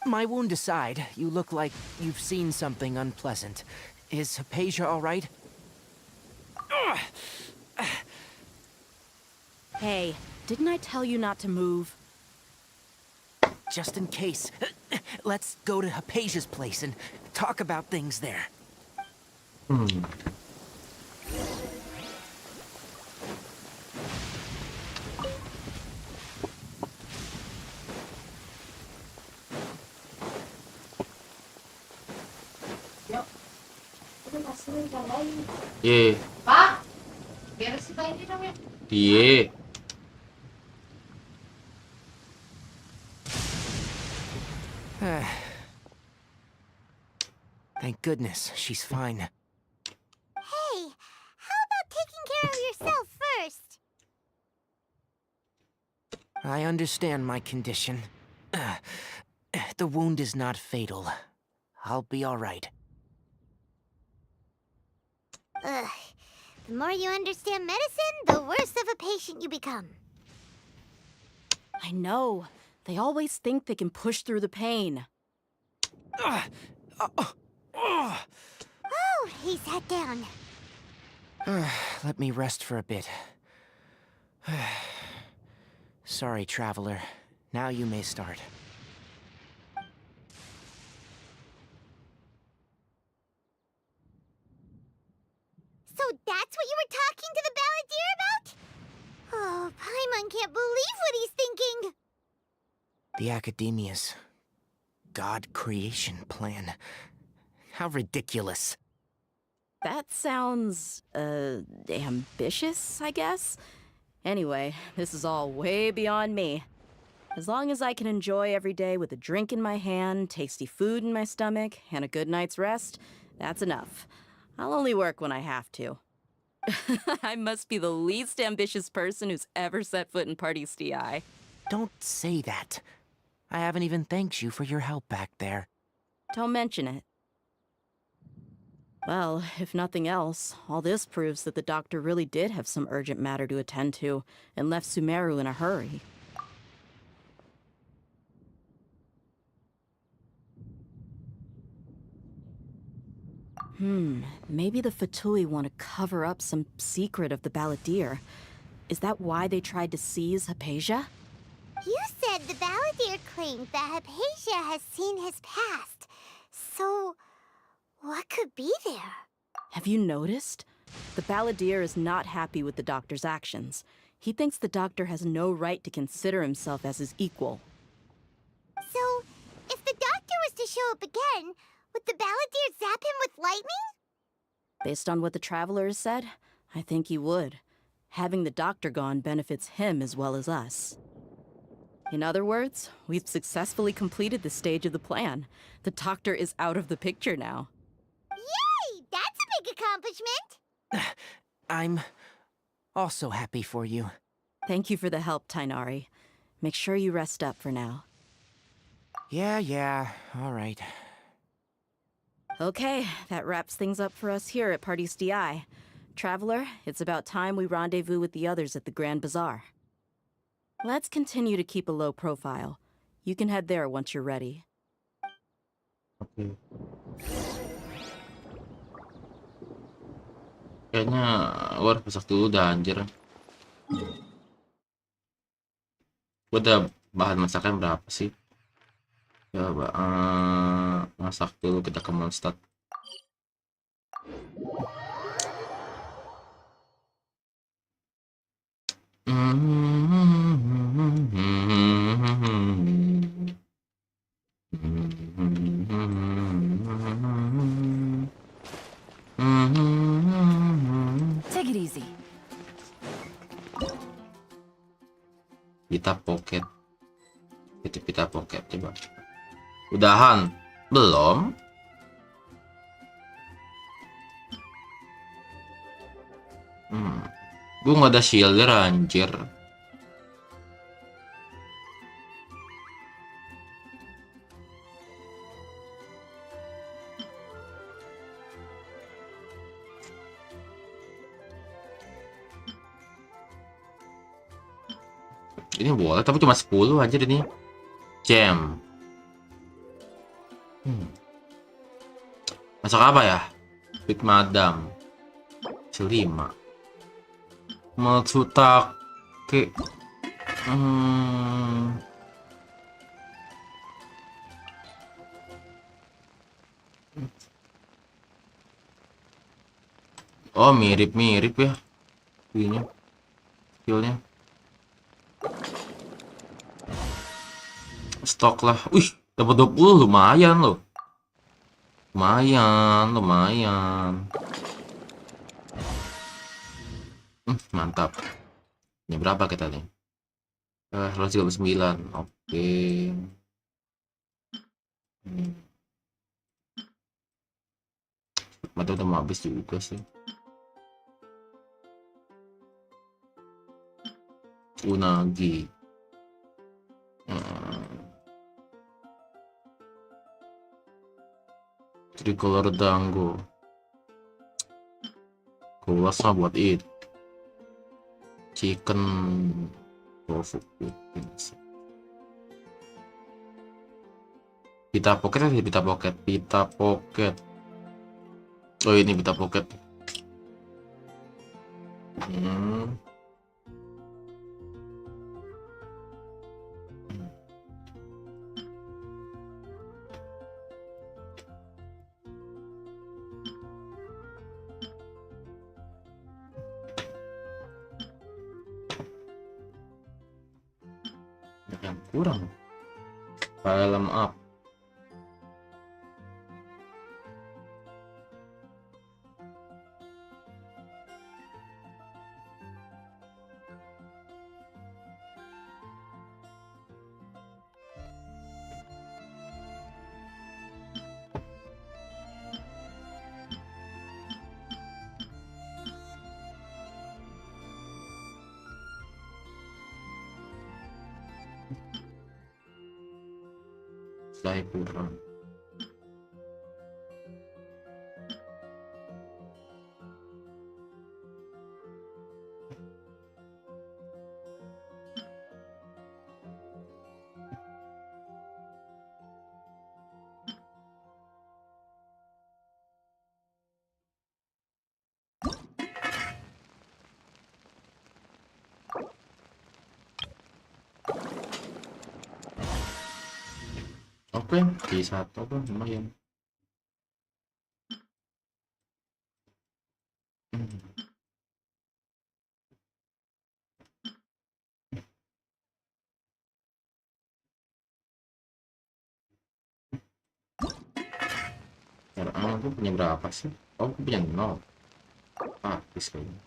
My wound aside, you look like you've seen something unpleasant. Is Hypatia all right? Hey, didn't I tell you not to move? Just in case, let's go to Hypatia's place and talk about things there. Ye. Pak, beresin ini dong ya. Ye. Thank goodness, she's fine. Hey, how about taking care of yourself first? I understand my condition. The wound is not fatal. I'll be all right. Ugh. The more you understand medicine, the worse of a patient you become. I know. They always think they can push through the pain. Oh, he sat down. Let me rest for a bit. Sorry, traveler. Now you may start. So that's what you were talking to the Balladeer The Academia's God creation plan. How ridiculous. That sounds, ambitious, I guess? Anyway, this is all way beyond me. As long as I can enjoy every day with a drink in my hand, tasty food in my stomach, and a good night's rest, that's enough. I'll only work when I have to. I must be the least ambitious person who's ever set foot in Party's DI. Don't say that. I haven't even thanked you for your help back there. Don't mention it. Well, if nothing else, all this proves that the doctor really did have some urgent matter to attend to and left Sumeru in a hurry. Maybe the Fatui want to cover up some secret of the Balladeer. Is that why they tried to seize Hypatia? You said the Balladeer claimed that Hypatia has seen his past. So, what could be there? Have you noticed? The Balladeer is not happy with the doctor's actions. He thinks the doctor has no right to consider himself as his equal. So, if the doctor was to show up again, would the Balladeer zap him with lightning? Based on what the Traveler has said, I think he would. Having the doctor gone benefits him as well as us. In other words, we've successfully completed this stage of the plan. The doctor is out of the picture now. Yay! That's a big accomplishment! I'm also happy for you. Thank you for the help, Tainari. Make sure you rest up for now. Yeah, all right. Okay, that wraps things up for us here at Party's DI. Traveler, it's about time we rendezvous with the others at the Grand Bazaar. Let's continue to keep a low profile. You can head there once you're ready. Oke. Kayaknya gue harus masak dulu dah anjir. Gue udah bahan masaknya berapa sih? Coba masak dulu, kita ke Mondstadt. Take it easy. Pita pocket. Itu pita pocket, coba. Udahan? Belum? Gue nggak ada shielder anjir. Ini boleh tapi cuma 10 anjir ini. Jam. Masak apa ya? Big Madam. 5. Matsutake. Oh, mirip-mirip ya. Ini skillnya. Stok lah. Wih, dapat 20 lumayan loh. Lumayan. Mantap. Ini berapa kita nih? 139. Oke. Mata udah mau habis juga sih. Unagi. Tricolor dango. Kulas mah buat it. Chicken tofu. Pita pocket atau pita pocket? Pita pocket. Oh, ini pita pocket. Yang kurang. Film up. Saya kurang. Oke, di satu tuh lumayan. Aku punya berapa sih? Oh, aku punya 0. Habis kayaknya.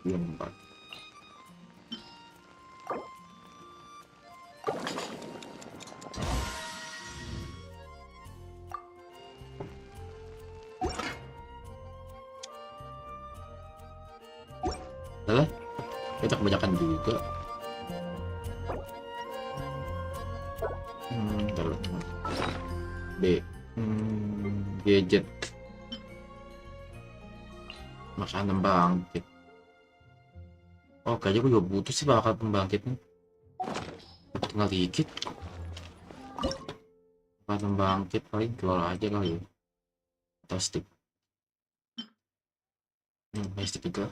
Empat. Alah, kita kebanyakan juga. B. Gadget. Makanan bangkit. Oh, kayaknya gue juga butuh sih bakal pembangkitnya. Tinggal dikit. Bakal pembangkit paling keluar aja kali ya. Atau stick. Stick juga.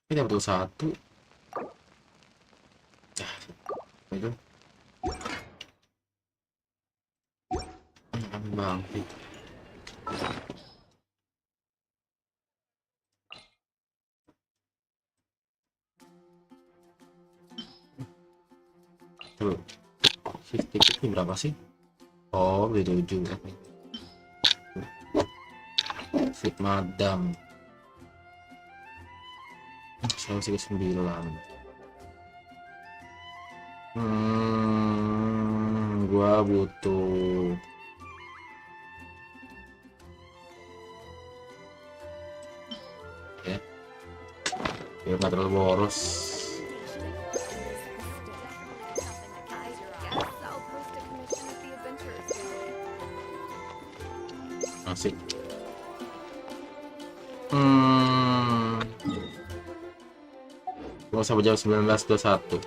Kita butuh 1. Itu. Bangkit. Tuh. Titiknya berapa sih? Oh, beda 7. Fit madam. 109. Gua butuh ya, biar nggak terlalu boros. Asik. Gua sampai jam 19.21.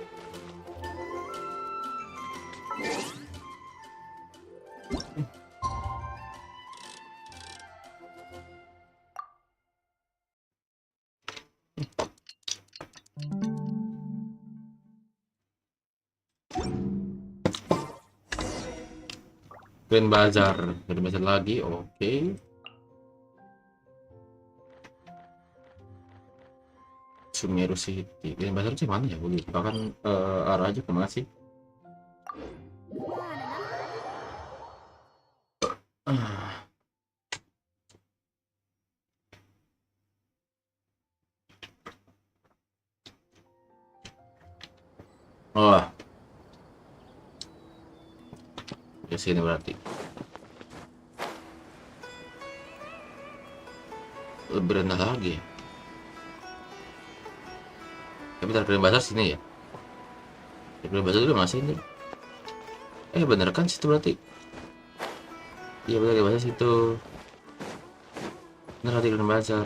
Grand Bazar lagi, oke. Sumeru City. Grand Bazar sih mana ya? Gue lupa kan arah aja kemana sih? Oh, ke sini berarti. Lebih rendah lagi ya. Tapi Grand Bazar sini ya. Grand Bazar dulu masih ini. Bener kan situ berarti? Iya bener, Grand Bazar situ. Bener tadi Grand Bazar.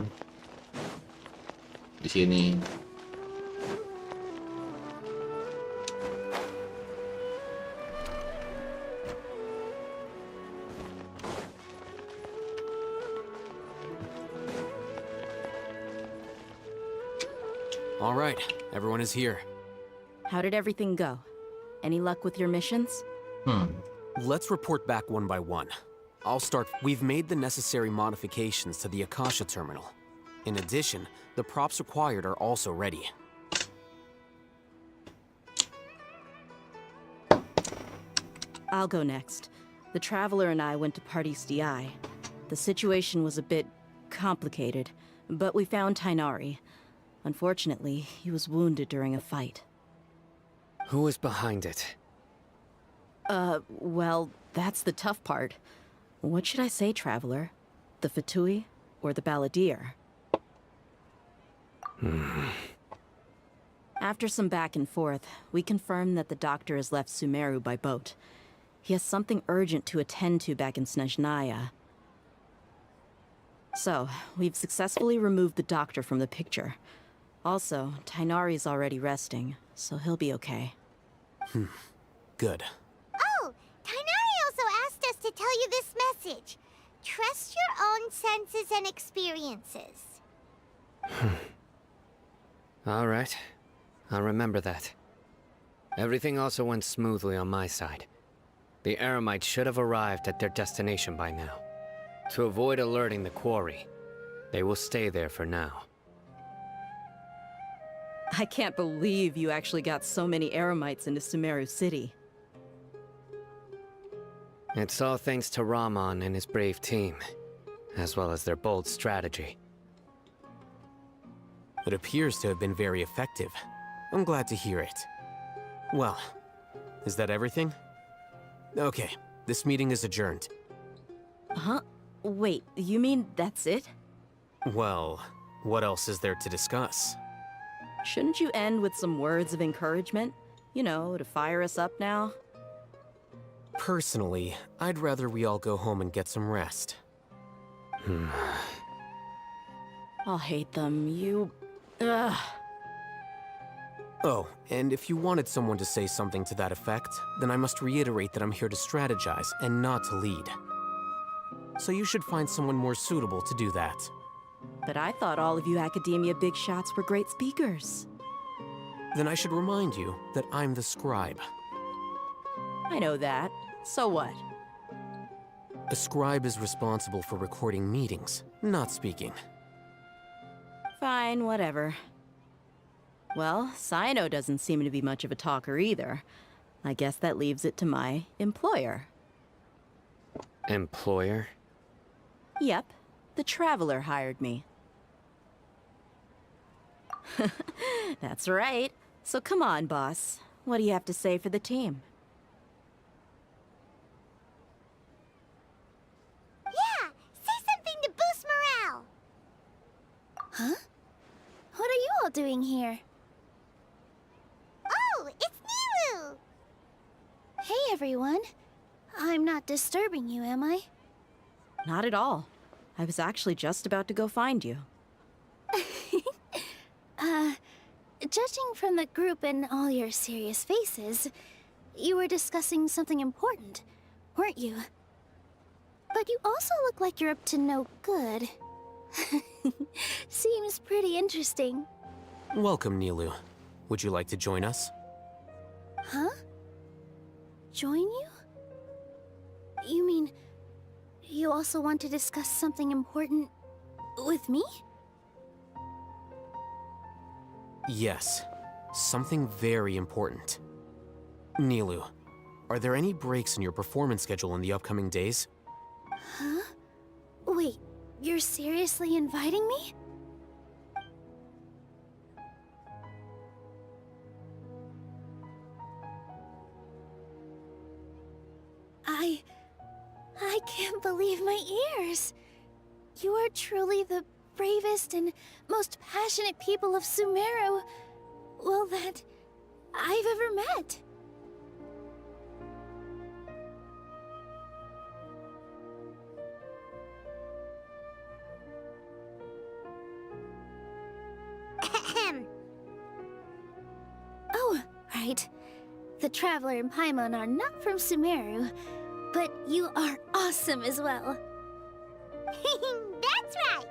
Di sini. All right, everyone is here. How did everything go? Any luck with your missions? Let's report back one by one. I'll start. We've made the necessary modifications to the Akasha terminal. In addition, the props required are also ready. I'll go next. The Traveler and I went to Party's DI. The situation was a bit complicated, but we found Tainari. Unfortunately, he was wounded during a fight. Who is behind it? Well, that's the tough part. What should I say, Traveler? The Fatui or the Balladeer? After some back and forth, we confirmed that the doctor has left Sumeru by boat. He has something urgent to attend to back in Snezhnaya. So, we've successfully removed the doctor from the picture. Also, Tainari's already resting, so he'll be okay. Good. Oh, Tainari also asked us to tell you this message. Trust your own senses and experiences. All right. I'll remember that. Everything also went smoothly on my side. The Eremites should have arrived at their destination by now. To avoid alerting the quarry, they will stay there for now. I can't believe you actually got so many Eremites into Sumeru City. It's all thanks to Rahman and his brave team, as well as their bold strategy. It appears to have been very effective. I'm glad to hear it. Well, is that everything? Okay, this meeting is adjourned. Huh? Wait, you mean that's it? Well, what else is there to discuss? Shouldn't you end with some words of encouragement? You know, to fire us up now? Personally, I'd rather we all go home and get some rest. I'll hate them, you... Ugh. Oh, and if you wanted someone to say something to that effect, then I must reiterate that I'm here to strategize and not to lead. So you should find someone more suitable to do that. But I thought all of you academia big shots were great speakers. Then I should remind you that I'm the scribe. I know that. So what? A scribe is responsible for recording meetings, not speaking. Fine, whatever. Well, Sino doesn't seem to be much of a talker either. I guess that leaves it to my employer. Employer? Yep, the Traveler hired me. That's right. So come on, boss. What do you have to say for the team? Yeah, say something to boost morale. Huh? What are you all doing here? Oh, it's Nilu! Hey, everyone. I'm not disturbing you, am I? Not at all. I was actually just about to go find you. Judging from the group and all your serious faces, you were discussing something important, weren't you? But you also look like you're up to no good. Seems pretty interesting. Welcome, Nilu. Would you like to join us? Huh? Join you? You mean, you also want to discuss something important with me? Yes. Something very important. Nilu, are there any breaks in your performance schedule in the upcoming days? Huh? Wait, you're seriously inviting me? I can't believe my ears. You are truly the bravest and most passionate people of Sumeru, well, that I've ever met. Oh, right. The Traveler and Paimon are not from Sumeru, but you are awesome as well. That's right!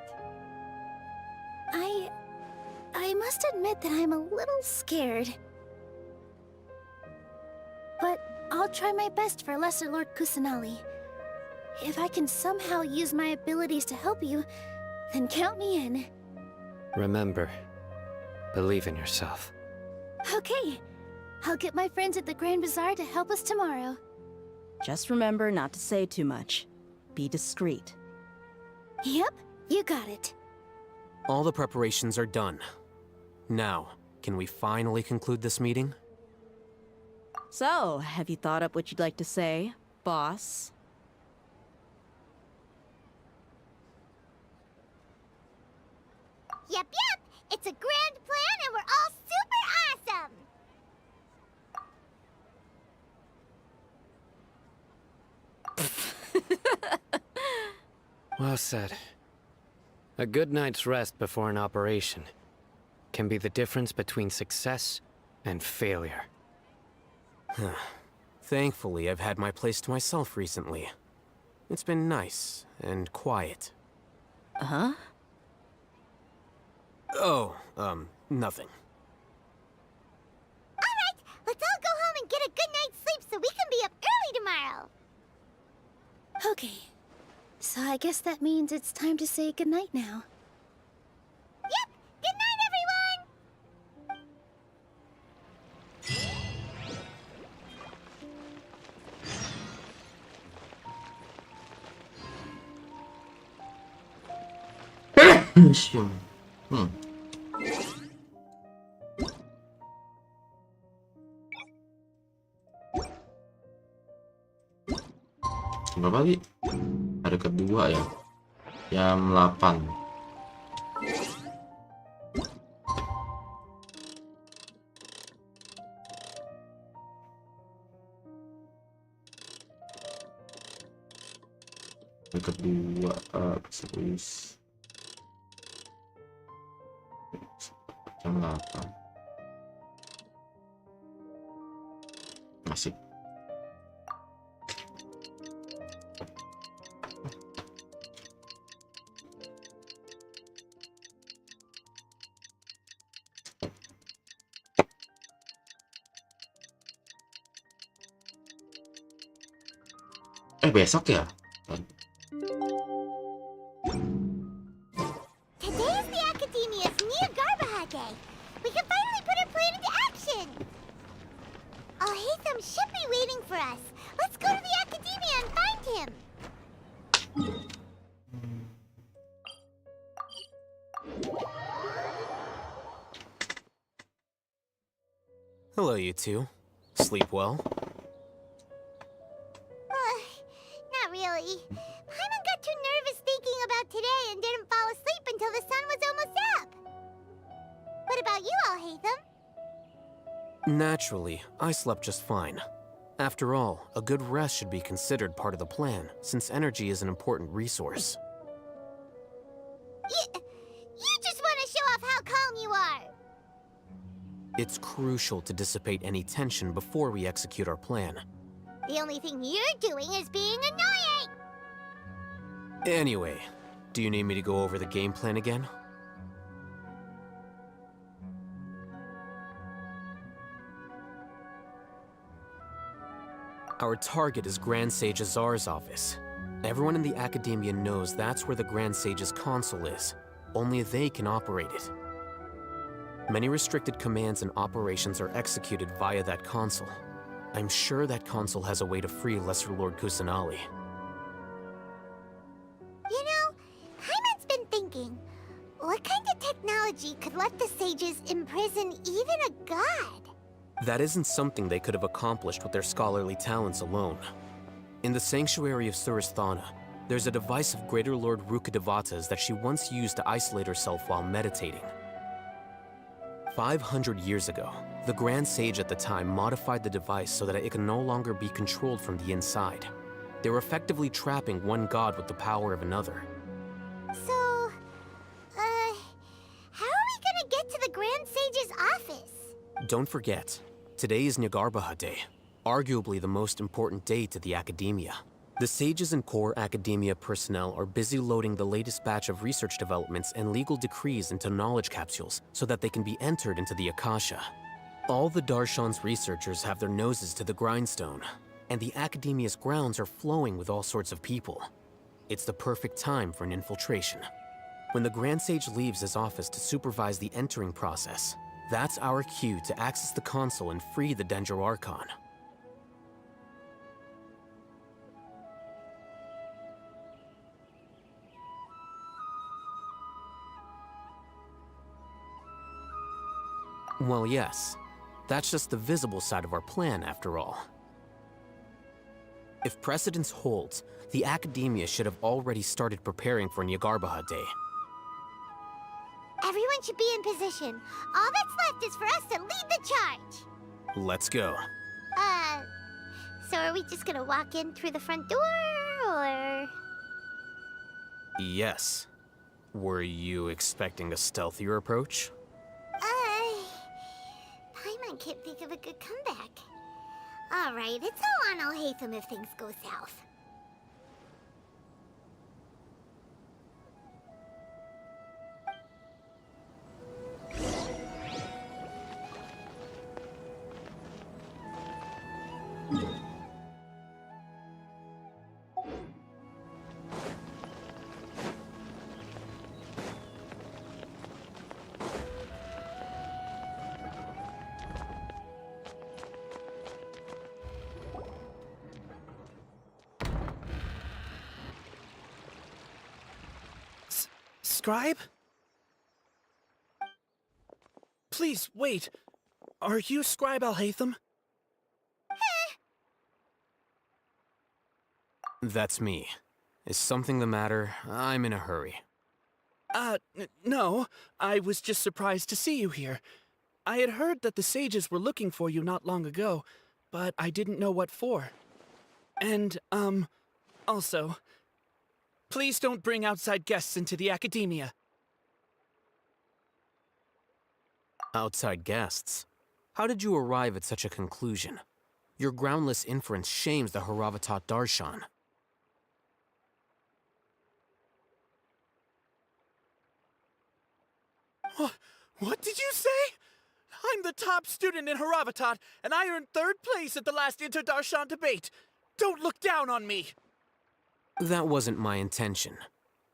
I must admit that I'm a little scared. But I'll try my best for Lesser Lord Kusanali. If I can somehow use my abilities to help you, then count me in. Remember, believe in yourself. Okay. I'll get my friends at the Grand Bazaar to help us tomorrow. Just remember not to say too much. Be discreet. Yep, you got it. All the preparations are done. Now, can we finally conclude this meeting? So, have you thought up what you'd like to say, boss? Yep, yep! It's a grand plan and we're all super awesome! Well said. A good night's rest before an operation can be the difference between success and failure. Thankfully, I've had my place to myself recently. It's been nice and quiet. Huh? Oh, nothing. Alright, let's all go home and get a good night's sleep so we can be up early tomorrow! Okay. So I guess that means it's time to say goodnight now. Yep! Good night, everyone! Berapa lagi? Hari kedua ya. Jam 8. Hari kedua terus jam 8. Masih. Besok ya? Today is the Academia's Neogarbaha Day. We can finally put our plan into action. Alhaitham should be waiting for us. Let's go to the Academia and find him. Hello, you two. Sleep well? Not really. Paimon got too nervous thinking about today and didn't fall asleep until the sun was almost up. What about you, Alhaitham? Naturally, I slept just fine. After all, a good rest should be considered part of the plan, since energy is an important resource. You just want to show off how calm you are. It's crucial to dissipate any tension before we execute our plan. The only thing you're doing is being annoying. Anyway, do you need me to go over the game plan again? Our target is Grand Sage Azar's office. Everyone in the Academia knows that's where the Grand Sage's console is. Only they can operate it. Many restricted commands and operations are executed via that console. I'm sure that console has a way to free Lesser Lord Kusanali. You know, Paimon's been thinking, what kind of technology could let the sages imprison even a god? That isn't something they could have accomplished with their scholarly talents alone. In the sanctuary of Subathon, there's a device of Greater Lord Rukkhadevata's that she once used to isolate herself while meditating. 500 years ago, the Grand Sage at the time modified the device so that it can no longer be controlled from the inside. They were effectively trapping one god with the power of another. So, how are we gonna get to the Grand Sage's office? Don't forget, today is Negarbaha Day, arguably the most important day to the Academia. The sages and core academia personnel are busy loading the latest batch of research developments and legal decrees into knowledge capsules so that they can be entered into the Akasha. All the Darshan's researchers have their noses to the grindstone, and the academia's grounds are flowing with all sorts of people. It's the perfect time for an infiltration. When the Grand Sage leaves his office to supervise the entering process, that's our cue to access the console and free the Dendro Archon. Well, yes. That's just the visible side of our plan, after all. If precedence holds, the Academia should have already started preparing for Nyagarbaha Day. Everyone should be in position. All that's left is for us to lead the charge. Let's go. So are we just gonna walk in through the front door, or...? Yes. Were you expecting a stealthier approach? Paimon can't think of a good comeback. Alright, it's all on Alhaitham if things go south. Scribe? Please, wait. Are you Scribe Alhaitham? That's me. Is something the matter? I'm in a hurry. No. I was just surprised to see you here. I had heard that the sages were looking for you not long ago, but I didn't know what for. And, also, please don't bring outside guests into the Academia. Outside guests? How did you arrive at such a conclusion? Your groundless inference shames the Haravatat Darshan. What did you say? I'm the top student in Haravatat, and I earned 3rd place at the last Inter-Darshan debate. Don't look down on me! That wasn't my intention.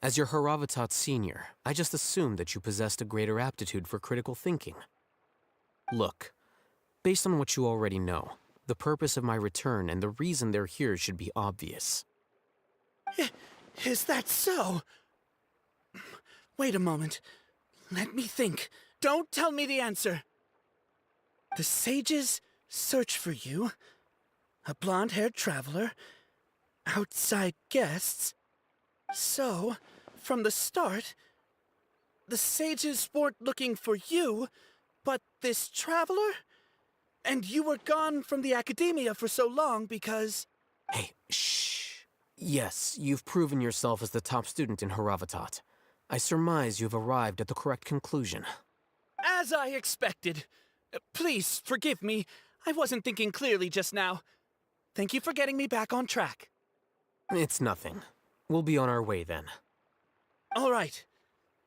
As your Haravatat senior, I just assumed that you possessed a greater aptitude for critical thinking. Look, based on what you already know, the purpose of my return and the reason they're here should be obvious. Is that so? Wait a moment. Let me think. Don't tell me the answer. The sages search for you. A blonde-haired traveler. Outside guests. So, from the start, the sages weren't looking for you, but this traveler? And you were gone from the Academia for so long because... Hey, shh. Yes, you've proven yourself as the top student in Haravatat. I surmise you've arrived at the correct conclusion. As I expected. Please, forgive me. I wasn't thinking clearly just now. Thank you for getting me back on track. It's nothing. We'll be on our way then. All right.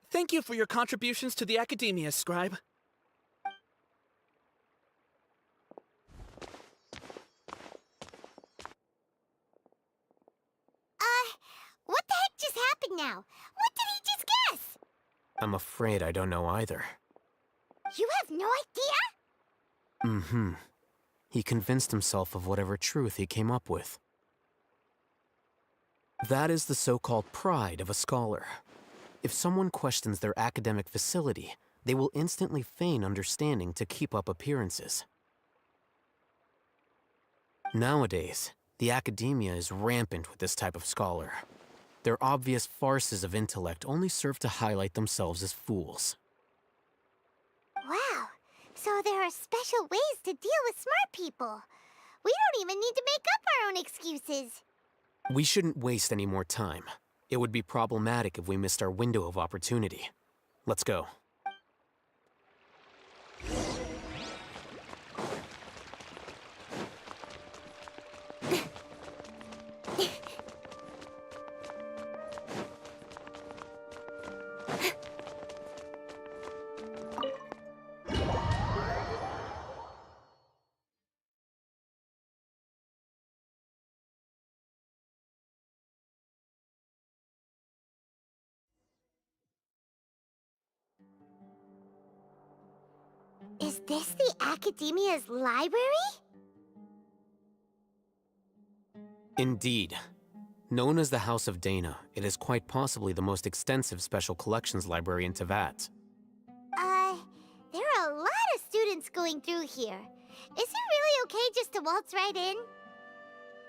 Thank you for your contributions to the Academia, Scribe. What the heck just happened now? What did he just guess? I'm afraid I don't know either. You have no idea? Mm-hmm. He convinced himself of whatever truth he came up with. That is the so-called pride of a scholar. If someone questions their academic facility, they will instantly feign understanding to keep up appearances. Nowadays, the Academia is rampant with this type of scholar. Their obvious farces of intellect only serve to highlight themselves as fools. Wow, so there are special ways to deal with smart people. We don't even need to make up our own excuses. We shouldn't waste any more time. It would be problematic if we missed our window of opportunity. Let's go. Is this the Academia's library? Indeed. Known as the House of Dana, it is quite possibly the most extensive special collections library in Teyvat. There are a lot of students going through here. Is it really okay just to waltz right in?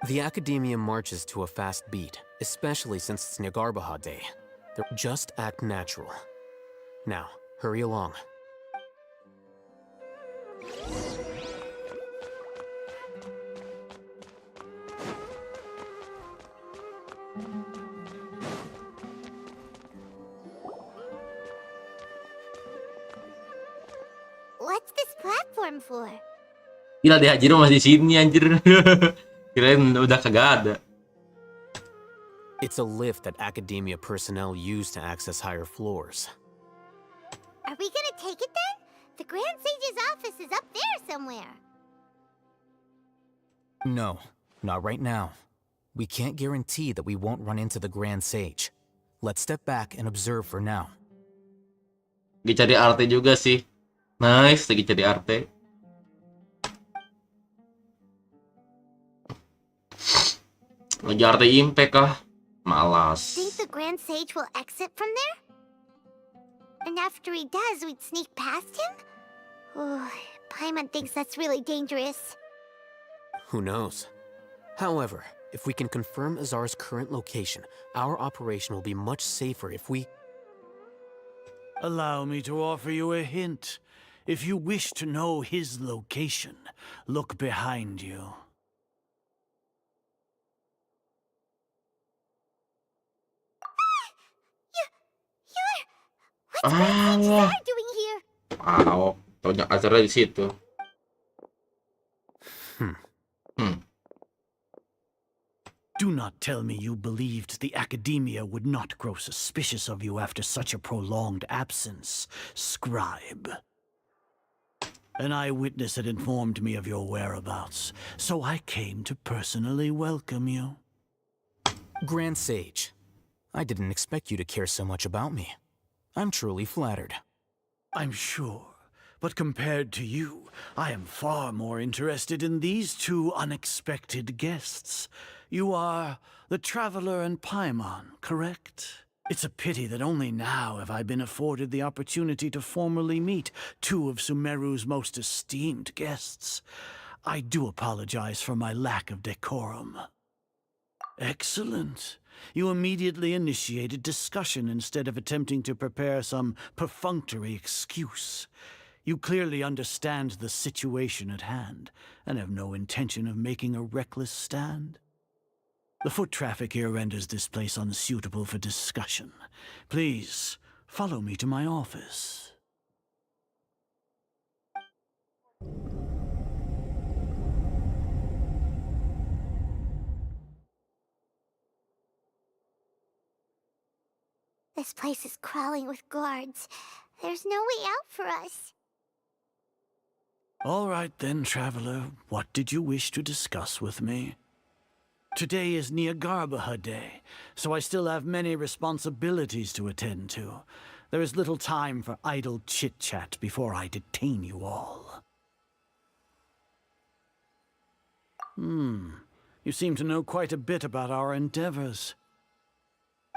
The Academia marches to a fast beat, especially since it's Nyagarbaha Day. Just act natural. Now, hurry along. What's this platform for? Gila deh Hajiro masih di sini anjir. Kirain udah kagak ada. It's a lift that Academia personnel use to access higher floors. Are we gonna take it then? The Grand Sage's office is up there somewhere. No, not right now. We can't guarantee that we won't run into the Grand Sage. Let's step back and observe for now. Lagi cari arte juga sih. Nice, lagi cari arte. Lagi arte impact kah? Malas. Think the Grand Sage will exit from there? And after he does, we'd sneak past him? Oh, Paimon thinks that's really dangerous. Who knows? However, if we can confirm Azar's current location, our operation will be much safer if we... Allow me to offer you a hint. If you wish to know his location, look behind you. What's Grand Sage Azar doing here? Wow, taunya Azra di situ. Do not tell me you believed the Academia would not grow suspicious of you after such a prolonged absence, scribe. An eyewitness had informed me of your whereabouts, so I came to personally welcome you. Grand Sage, I didn't expect you to care so much about me. I'm truly flattered. I'm sure, but compared to you, I am far more interested in these two unexpected guests. You are the Traveler and Paimon, correct? It's a pity that only now have I been afforded the opportunity to formally meet two of Sumeru's most esteemed guests. I do apologize for my lack of decorum. Excellent. You immediately initiated discussion instead of attempting to prepare some perfunctory excuse. You clearly understand the situation at hand, and have no intention of making a reckless stand. The foot traffic here renders this place unsuitable for discussion. Please, follow me to my office. This place is crawling with guards. There's no way out for us. All right then, Traveler. What did you wish to discuss with me? Today is Nyagarbaha Day, so I still have many responsibilities to attend to. There is little time for idle chit-chat before I detain you all. You seem to know quite a bit about our endeavors.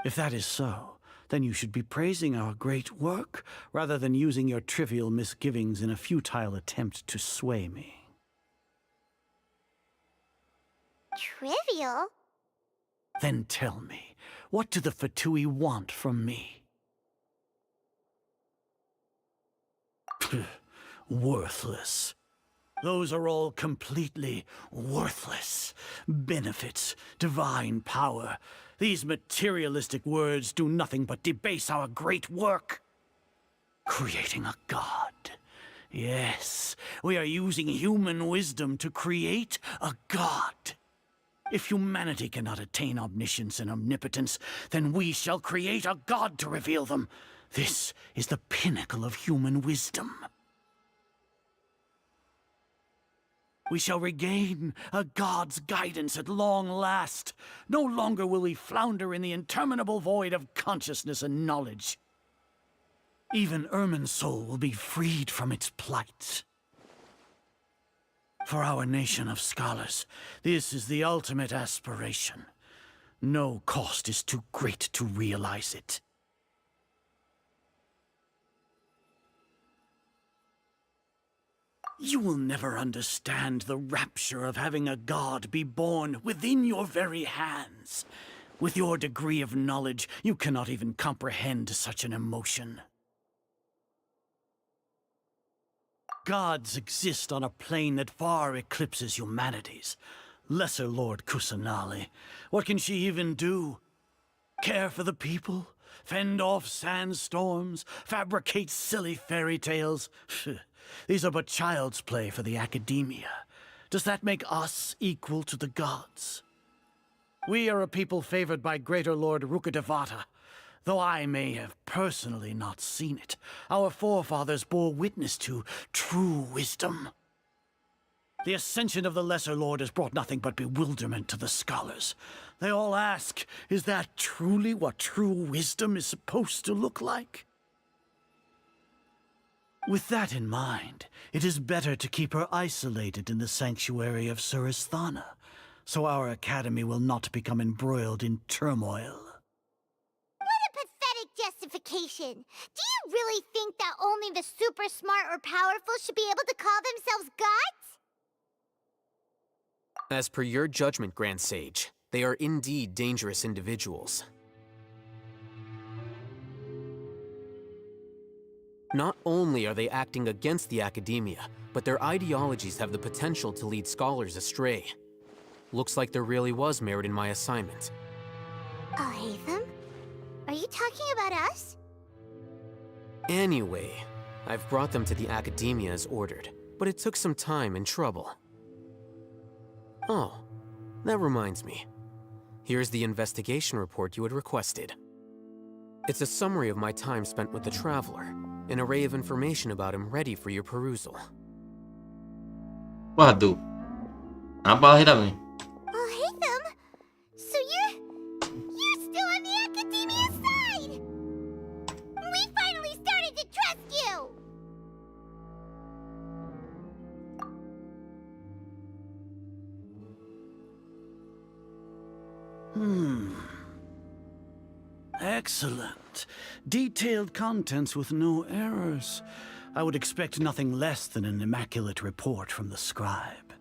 If that is so, then you should be praising our great work, rather than using your trivial misgivings in a futile attempt to sway me. Trivial? Then tell me, what do the Fatui want from me? Worthless. Those are all completely worthless. Benefits, divine power. These materialistic words do nothing but debase our great work. Creating a god. Yes, we are using human wisdom to create a god. If humanity cannot attain omniscience and omnipotence, then we shall create a god to reveal them. This is the pinnacle of human wisdom. We shall regain a god's guidance at long last. No longer will we flounder in the interminable void of consciousness and knowledge. Even Irminsul will be freed from its plight. For our nation of scholars, this is the ultimate aspiration. No cost is too great to realize it. You will never understand the rapture of having a god be born within your very hands. With your degree of knowledge, you cannot even comprehend such an emotion. Gods exist on a plane that far eclipses humanity's. Lesser Lord Kusanali, what can she even do? Care for the people? Fend off sandstorms? Fabricate silly fairy tales? These are but child's play for the academia. Does that make us equal to the gods? We are a people favored by Greater Lord Rukadevata. Though I may have personally not seen it, our forefathers bore witness to true wisdom. The ascension of the Lesser Lord has brought nothing but bewilderment to the scholars. They all ask, is that truly what true wisdom is supposed to look like? With that in mind, it is better to keep her isolated in the sanctuary of Suristhana, so our academy will not become embroiled in turmoil. What a pathetic justification! Do you really think that only the super smart or powerful should be able to call themselves gods? As per your judgment, Grand Sage, they are indeed dangerous individuals. Not only are they acting against the academia, but their ideologies have the potential to lead scholars astray. Looks like there really was merit in my assignment. Oh, Hatham? Are you talking about us? Anyway, I've brought them to the academia as ordered, but it took some time and trouble. Oh, that reminds me. Here's the investigation report you had requested. It's a summary of my time spent with the Traveler, an array of information about him ready for your perusal. Waduh. Apa Hitam nih? Oh, Hatham? So you're still on the academia side! We finally started to trust you! Excellent. Detailed contents with no errors. I would expect nothing less than an immaculate report from the scribe.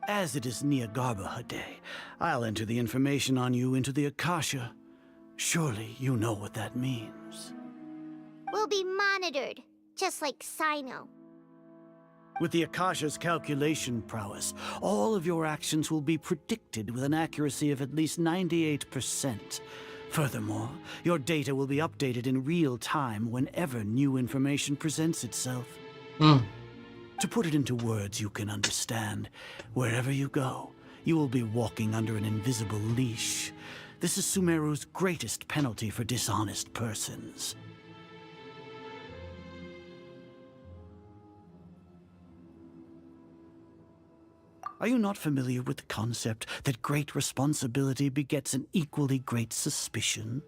As it is Niagarbha Day, I'll enter the information on you into the Akasha. Surely you know what that means. We'll be monitored, just like Sino. With the Akasha's calculation prowess, all of your actions will be predicted with an accuracy of at least 98%. Furthermore, your data will be updated in real time whenever new information presents itself. To put it into words you can understand, wherever you go, you will be walking under an invisible leash. This is Sumeru's greatest penalty for dishonest persons. Are you not familiar with the concept that great responsibility begets an equally great suspicion?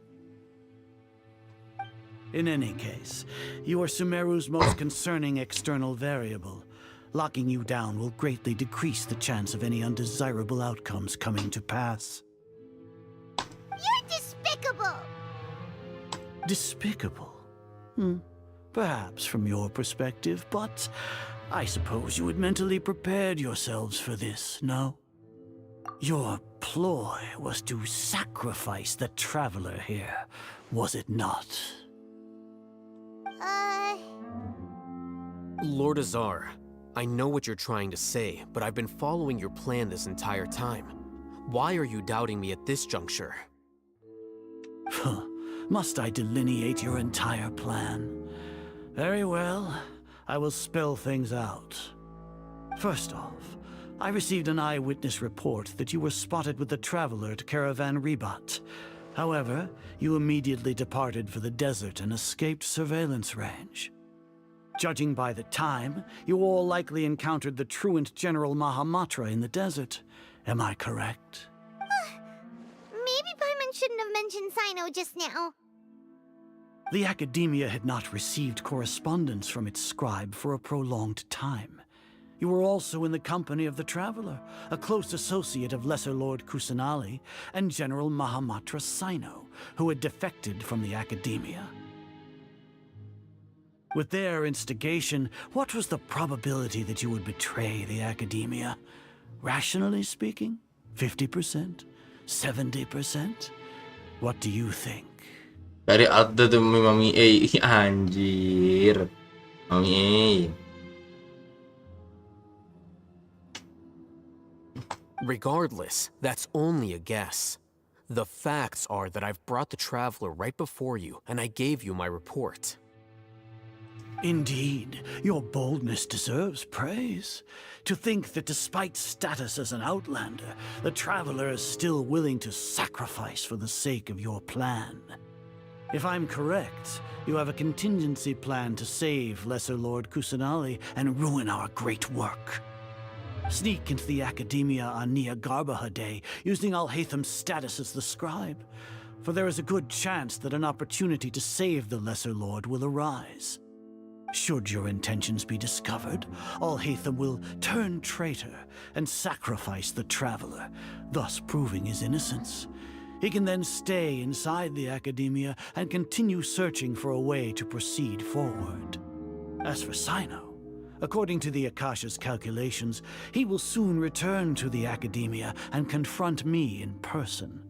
In any case, you are Sumeru's most concerning external variable. Locking you down will greatly decrease the chance of any undesirable outcomes coming to pass. You're despicable! Despicable? Perhaps from your perspective, but I suppose you had mentally prepared yourselves for this, no? Your ploy was to sacrifice the Traveler here, was it not? Lord Azar, I know what you're trying to say, but I've been following your plan this entire time. Why are you doubting me at this juncture? Must I delineate your entire plan? Very well. I will spell things out. First off, I received an eyewitness report that you were spotted with the Traveler at Caravan Ribat. However, you immediately departed for the desert and escaped surveillance range. Judging by the time, you all likely encountered the truant General Mahamatra in the desert. Am I correct? Maybe Paimon shouldn't have mentioned Sino just now. The Academia had not received correspondence from its scribe for a prolonged time. You were also in the company of the Traveler, a close associate of Lesser Lord Kusanali and General Mahamatra Sino, who had defected from the Academia. With their instigation, what was the probability that you would betray the Academia? Rationally speaking, 50%? 70%? What do you think? Dari ada tuh Mami A. Anjir. Mami A. Regardless, that's only a guess. The facts are that I've brought the Traveler right before you, and I gave you my report. Indeed, your boldness deserves praise. To think that despite status as an outlander, the Traveler is still willing to sacrifice for the sake of your plan. If I'm correct, you have a contingency plan to save Lesser Lord Kusanali and ruin our great work. Sneak into the Academia on Nia Garbaha Day, using Alhaitham's status as the scribe, for there is a good chance that an opportunity to save the Lesser Lord will arise. Should your intentions be discovered, Alhaitham will turn traitor and sacrifice the Traveler, thus proving his innocence. He can then stay inside the Academia and continue searching for a way to proceed forward. As for Sino, according to the Akasha's calculations, he will soon return to the Academia and confront me in person.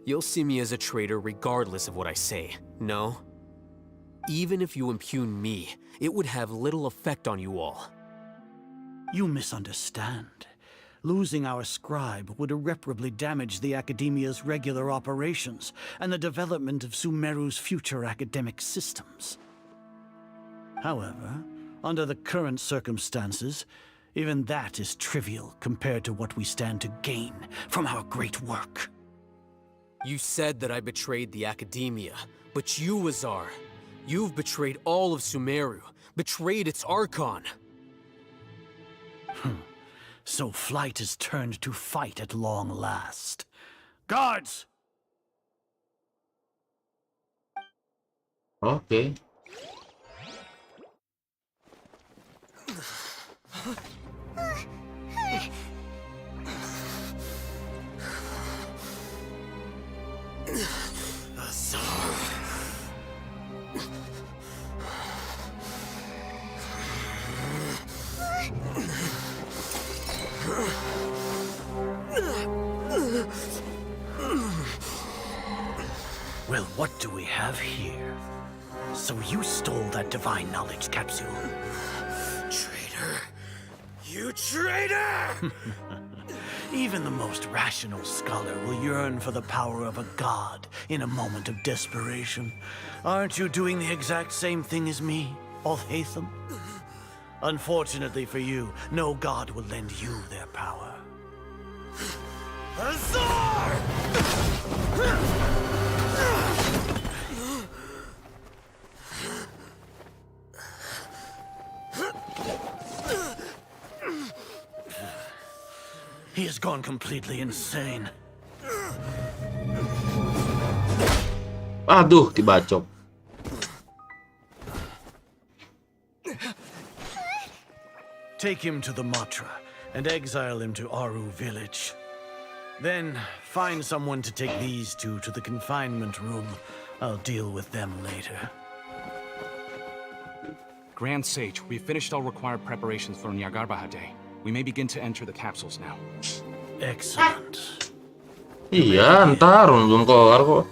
You'll see me as a traitor regardless of what I say, no? Even if you impugn me, it would have little effect on you all. You misunderstand. Losing our scribe would irreparably damage the Academia's regular operations and the development of Sumeru's future academic systems. However, under the current circumstances, even that is trivial compared to what we stand to gain from our great work. You said that I betrayed the Academia, but you, Azar, you've betrayed all of Sumeru, betrayed its Archon. So flight is turned to fight at long last. Guards! Okay. Well, what do we have here? So you stole that divine knowledge capsule. Traitor! You traitor! Even the most rational scholar will yearn for the power of a god in a moment of desperation. Aren't you doing the exact same thing as me, Alhaitham? Unfortunately for you, no god will lend you their power. Azar! He has gone completely insane. Aduh, dibacok. Take him to the Matra and exile him to Aru village. Then find someone to take these two to the confinement room. I'll deal with them later. Grand Sage, we've finished all required preparations for Nyagarbha Day. We may begin to enter the capsules now. Excellent. Iya, ntar belum kelar kok.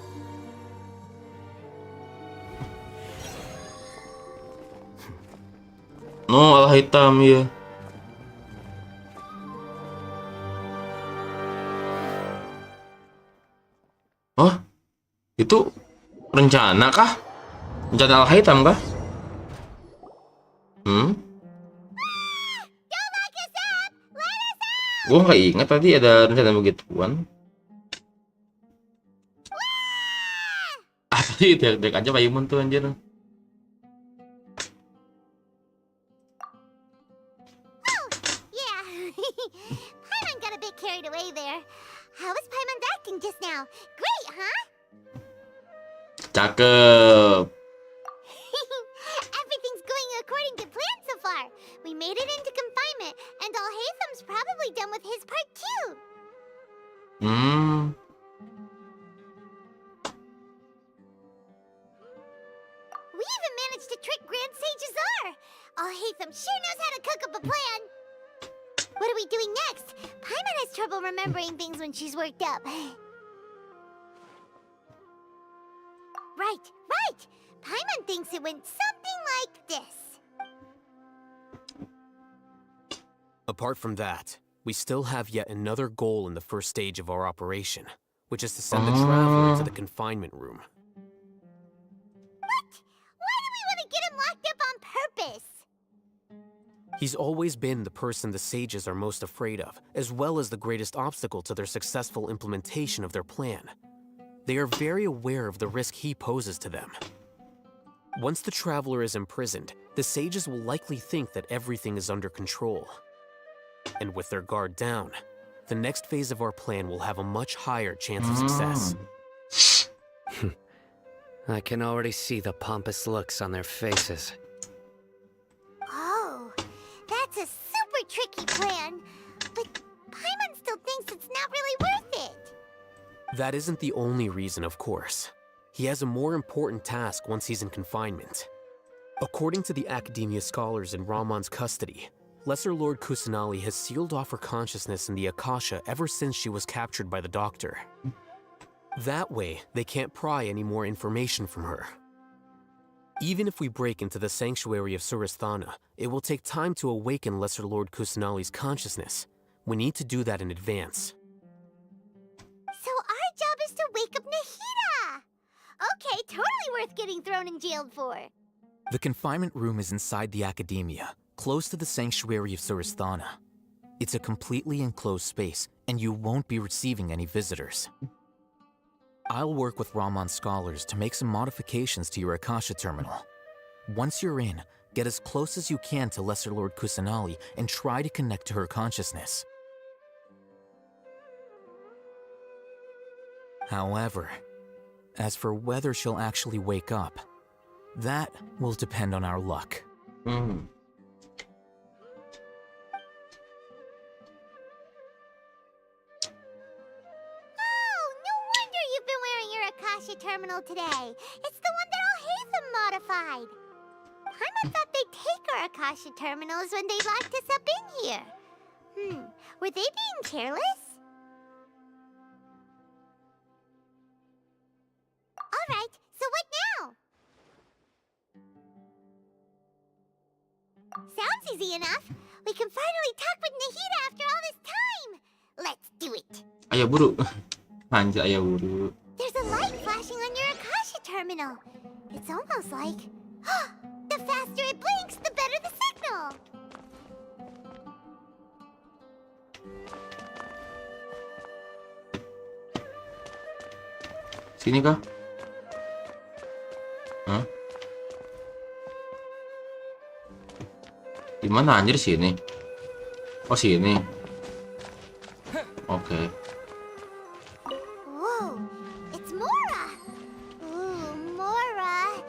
No, al hitam ya. Oh, itu rencana kah? Rencana al hitam kah? Gue nggak ingat tadi ada rencana begituan. Tadi dek aja Pak Imun tuh anjir. Paimon got a bit carried away there. How was Paimon acting just now? Great, huh? Cakep. Everything's going according to plan so far. We made it into confinement, and Alhaitham's probably done with his part too. We even managed to trick Grand Sage Azar. Alhaitham sure knows how to cook up a plan. What are we doing next? Paimon has trouble remembering things when she's worked up. Right. Paimon thinks it went something like this. Apart from that, we still have yet another goal in the first stage of our operation, which is to send the traveler into the confinement room. What? Why do we want to get him locked up on purpose? He's always been the person the sages are most afraid of, as well as the greatest obstacle to their successful implementation of their plan. They are very aware of the risk he poses to them. Once the traveler is imprisoned, the sages will likely think that everything is under control. And with their guard down, the next phase of our plan will have a much higher chance of success. I can already see the pompous looks on their faces. Oh, that's a super tricky plan. But Paimon still thinks it's not really worth it. That isn't the only reason, of course. He has a more important task once he's in confinement. According to the Academia scholars in Ramon's custody, Lesser Lord Kusanali has sealed off her consciousness in the Akasha ever since she was captured by the Doctor. That way, they can't pry any more information from her. Even if we break into the sanctuary of Subathon, it will take time to awaken Lesser Lord Kusanali's consciousness. We need to do that in advance. So our job is to wake up Nahida! Okay, totally worth getting thrown and jailed for. The confinement room is inside the Academia, close to the sanctuary of Subathon. It's a completely enclosed space, and you won't be receiving any visitors. I'll work with Ramon's scholars to make some modifications to your Akasha terminal. Once you're in, get as close as you can to Lesser Lord Kusanali and try to connect to her consciousness. However, as for whether she'll actually wake up, that will depend on our luck. Akasha terminal today. It's the one that Alhaitham modified. Paimon thought they'd take our Akasha terminals when they locked us up in here. Were they being careless? Alright, so what now? Sounds easy enough. We can finally talk with Nahida after all this time. Let's do it. Ayo buru. Anjay, ayo buru. There's a light flashing on your Akasha terminal. It's almost like... the faster it blinks, the better the signal! Sini kah? Hah? Di mana anjir sini? Oh sini. Oke. Whoa, it's Mora! Ooh, Mora!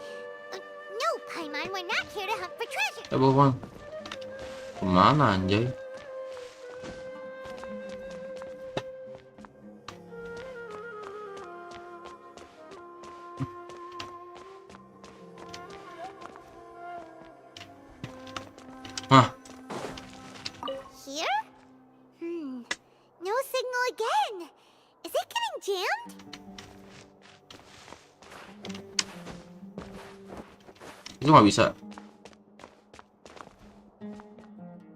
No, Paimon, we're not here to hunt for treasure! Bang. Kemana anjay? Hah? Here? No signal again! Is it getting jammed? Itu nggak bisa.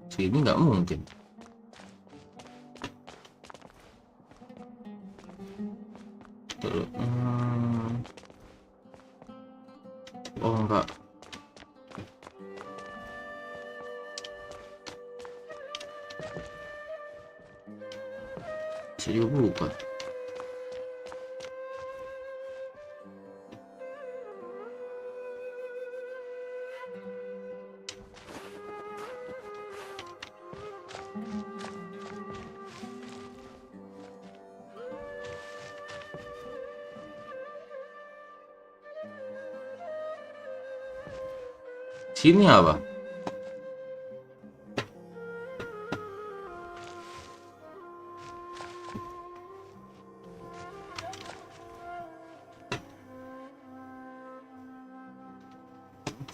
Sini nggak mungkin. Oh enggak. Bisa juga bukan. Sini apa?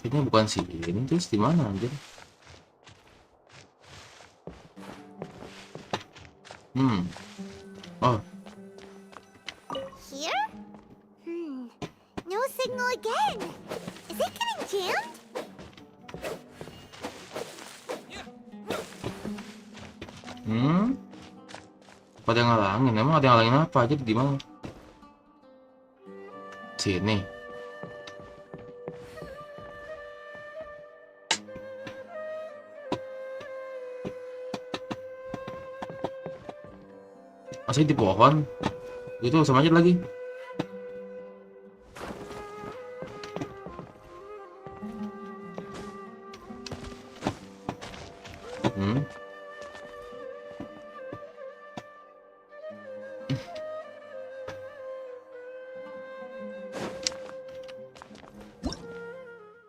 Kayaknya bukan sini, terus di mana anjir? Oh, Here? No signal again. Is it getting jammed? pada ngalangin. Emang ada yang ngalangin apa aja di mana? Sini. Masih di pohon. Itu sama aja lagi.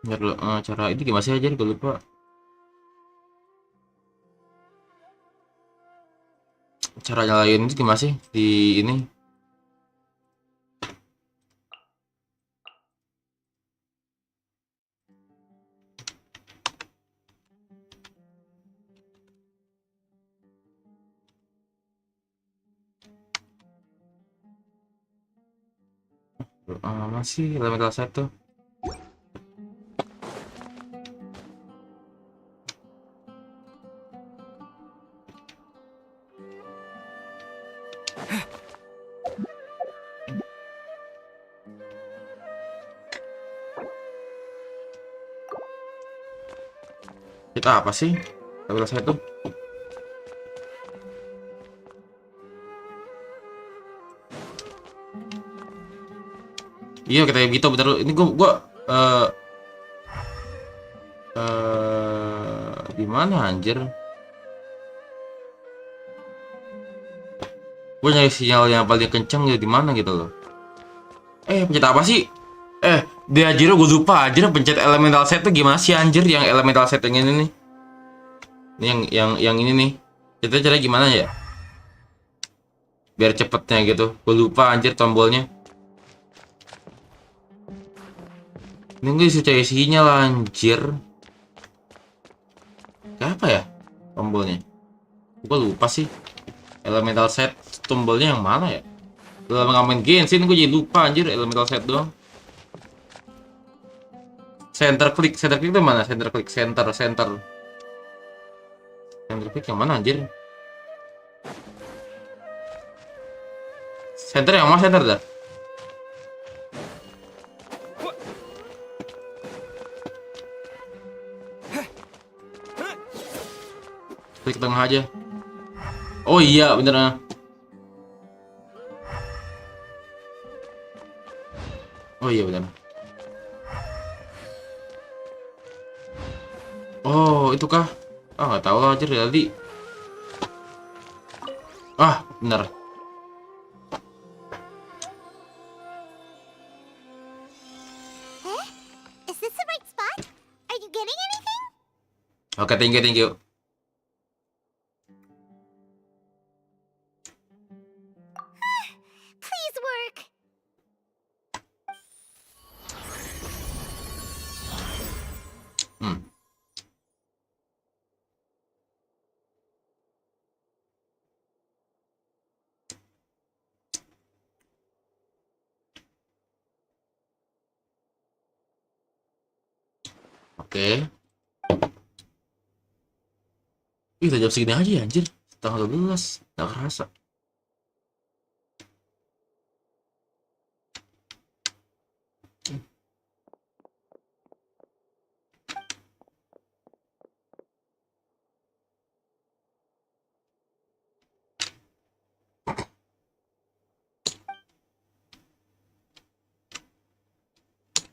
Biar dulu, cara ini gimana sih aja gue lupa. Cara nyalain itu gimana sih di ini? Masih elemental set tuh. Kita apa sih? Elemental set tuh. Iya kita gitu bentar dulu. Ini gua di mana anjir? Gue nyari sinyal yang paling kencang ya di mana gitu loh. Pencet apa sih? Dia Jiro gue lupa anjir pencet elemental set tuh gimana sih anjir yang elemental set yang ini nih. Ini yang ini nih. Cara gimana ya? Biar cepetnya gitu. Gue lupa anjir tombolnya. Ini gue bisa cari sinyal anjir. Kayak apa ya tombolnya? Gue lupa sih. Elemental set tombolnya yang mana ya? Udah lama ngamen Genshin gue jadi lupa anjir elemental set doang. Center click itu mana? Center click center click yang mana anjir? Center yang mana center dah? Klik tengah aja. Oh iya bener nah. Oh iya bener. Oh itu kah? Nggak tahu lah anjir jadi. Bener. Is this the right spot? Are you getting anything? Oke, thank you. Please work. Oke. Ih, udah jam segini aja ya anjir. Tanggal 12. Nggak kerasa.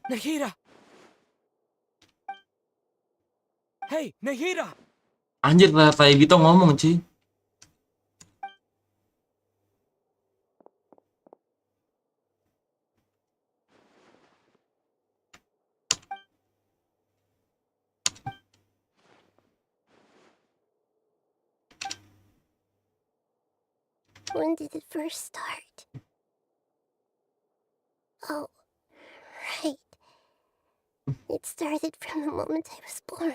Nahira! Hey, Nahira! Anjir, kayak Bito ngomong sih. When did it first start? Oh, right. It started from the moment I was born.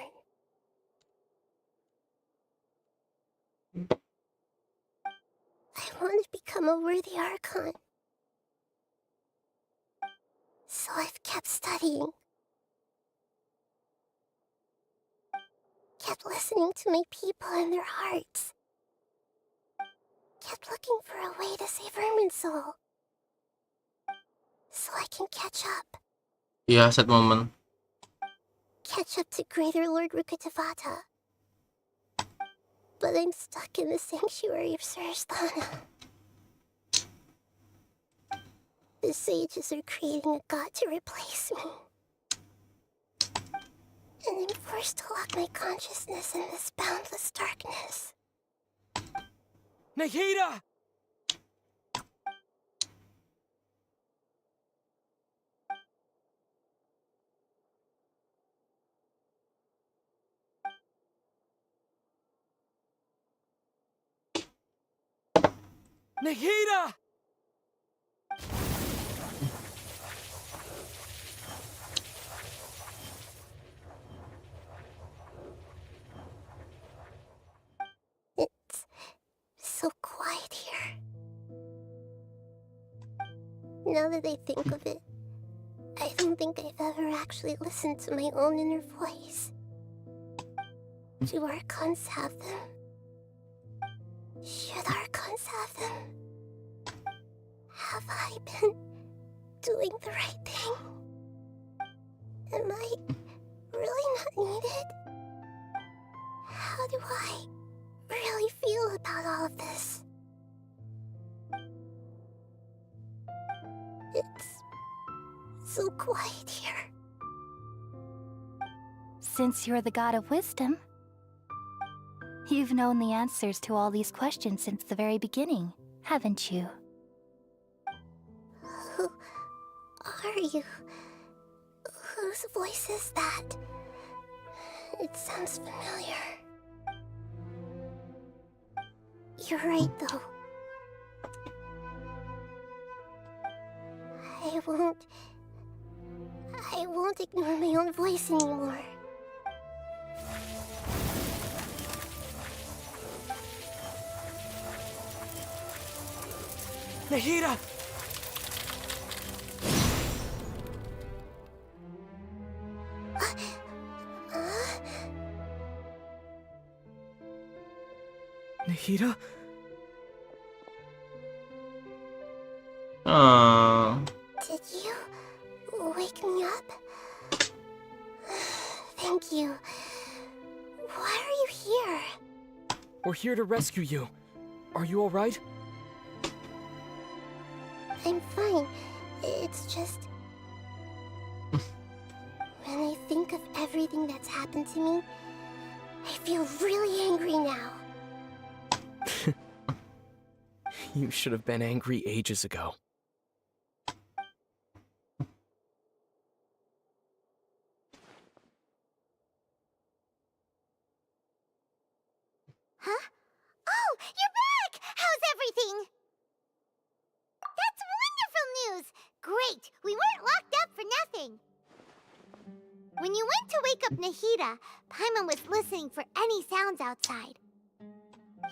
I want to become a worthy Archon. So I've kept studying. Kept listening to my people and their hearts. Kept looking for a way to save Irminsul. So I can catch up. Iya, sad moment. Catch up to Greater Lord Rukkhadevata. But I'm stuck in the sanctuary of Subathon. The sages are creating a god to replace me. And I'm forced to lock my consciousness in this boundless darkness. Nahida! Nahida! It's so quiet here. Now that I think of it, I don't think I've ever actually listened to my own inner voice. Do Archons have them? Should Archons have them? Have I been doing the right thing? Am I really not needed? How do I really feel about all of this? It's so quiet here. Since you're the god of wisdom, you've known the answers to all these questions since the very beginning, haven't you? Who are you? Whose voice is that? It sounds familiar. You're right, though. I won't ignore my own voice anymore. Nahida! Nahida? Did you wake me up? Thank you. Why are you here? We're here to rescue you. Are you alright? I'm fine. It's just... when I think of everything that's happened to me, I feel really angry now. You should have been angry ages ago. Huh? Oh, you're back! How's everything? That's wonderful news! Great! We weren't locked up for nothing! When you went to wake up Nahida, Paimon was listening for any sounds outside.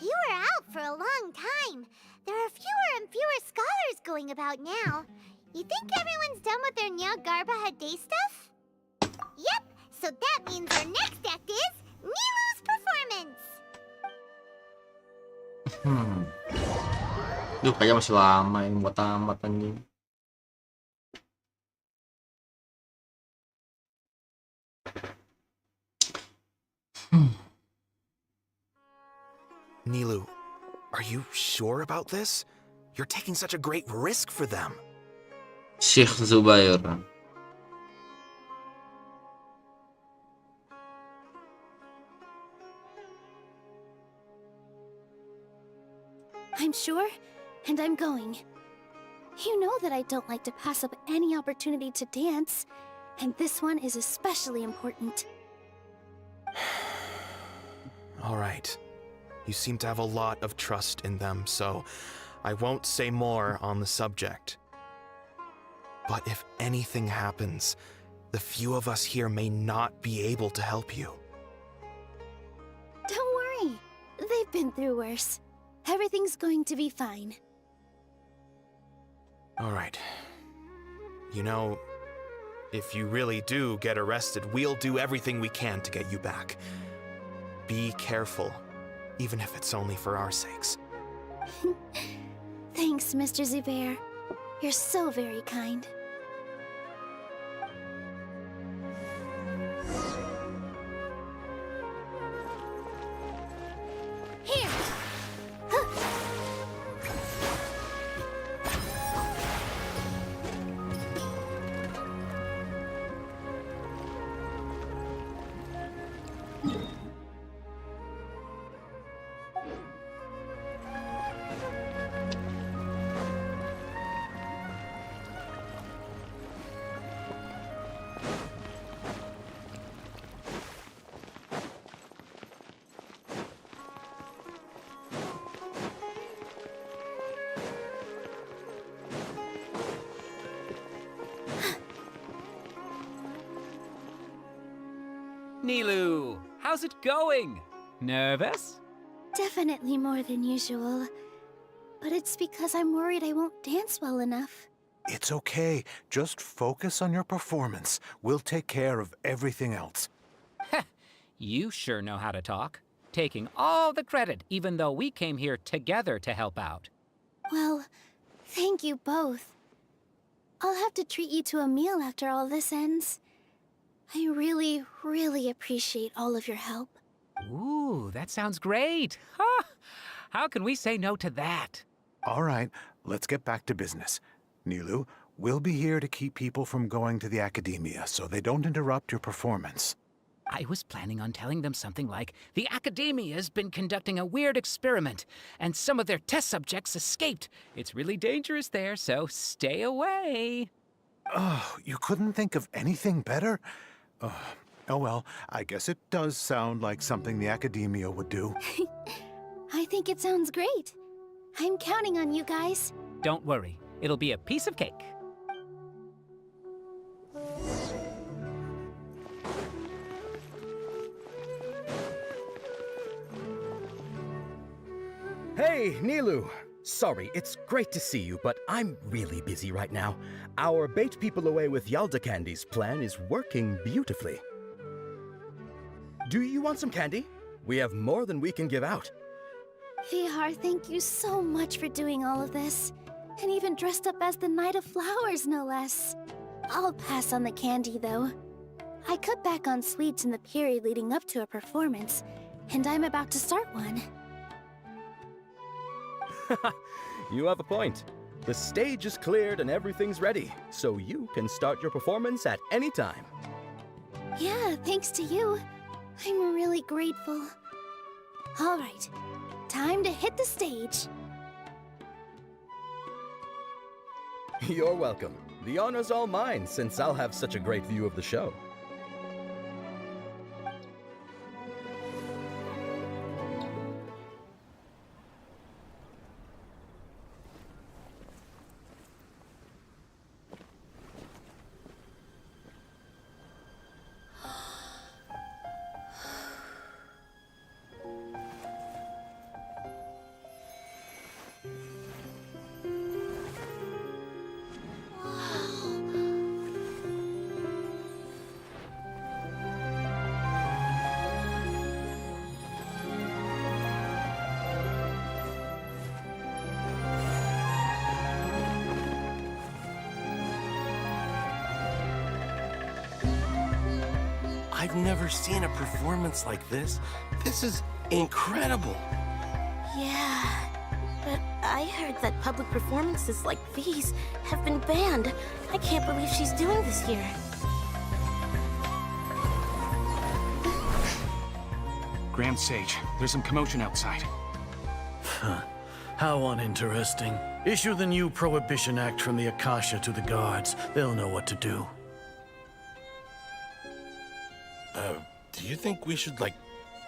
You were out for a long time. There are fewer and fewer scholars going about now. You think everyone's done with their Nyagarbha Day stuff? Yep, so that means our next act is Nilu's performance! Duh, kayaknya masih lama ini buat tamat anjing. Nilu, are you sure about this? You're taking such a great risk for them. Sheikh Zubair. I'm sure, and I'm going. You know that I don't like to pass up any opportunity to dance, and this one is especially important. All right. You seem to have a lot of trust in them, so I won't say more on the subject. But if anything happens, the few of us here may not be able to help you. Don't worry. They've been through worse. Everything's going to be fine. All right. You know, if you really do get arrested, we'll do everything we can to get you back. Be careful, even if it's only for our sakes. Thanks, Mr. Zubair. You're so very kind. Here! Nilu, how's it going? Nervous? Definitely more than usual. But it's because I'm worried I won't dance well enough. It's okay. Just focus on your performance. We'll take care of everything else. You sure know how to talk. Taking all the credit, even though we came here together to help out. Well, thank you both. I'll have to treat you to a meal after all this ends. I really, really appreciate all of your help. Ooh, that sounds great. Huh? How can we say no to that? All right, let's get back to business. Nilu, we'll be here to keep people from going to the academia so they don't interrupt your performance. I was planning on telling them something like, the Academia's been conducting a weird experiment, and some of their test subjects escaped. It's really dangerous there, so stay away. Oh, you couldn't think of anything better? Oh well, I guess it does sound like something the Academia would do. I think it sounds great. I'm counting on you guys. Don't worry, it'll be a piece of cake. Hey, Nilu! Sorry, it's great to see you, but I'm really busy right now. Our Bait People Away with Yalda Candies plan is working beautifully. Do you want some candy? We have more than we can give out. Vihar, thank you so much for doing all of this. And even dressed up as the Knight of Flowers, no less. I'll pass on the candy, though. I cut back on sweets in the period leading up to a performance, and I'm about to start one. You have a point. The stage is cleared and everything's ready, so you can start your performance at any time. Yeah, thanks to you. I'm really grateful. All right, time to hit the stage. You're welcome. The honor's all mine, since I'll have such a great view of the show. I've never seen a performance like this. This is incredible. Yeah, but I heard that public performances like these have been banned. I can't believe she's doing this here. Grand Sage, there's some commotion outside. Huh. How uninteresting. Issue the new Prohibition Act from the Akasha to the guards. They'll know what to do. Do you think we should, like,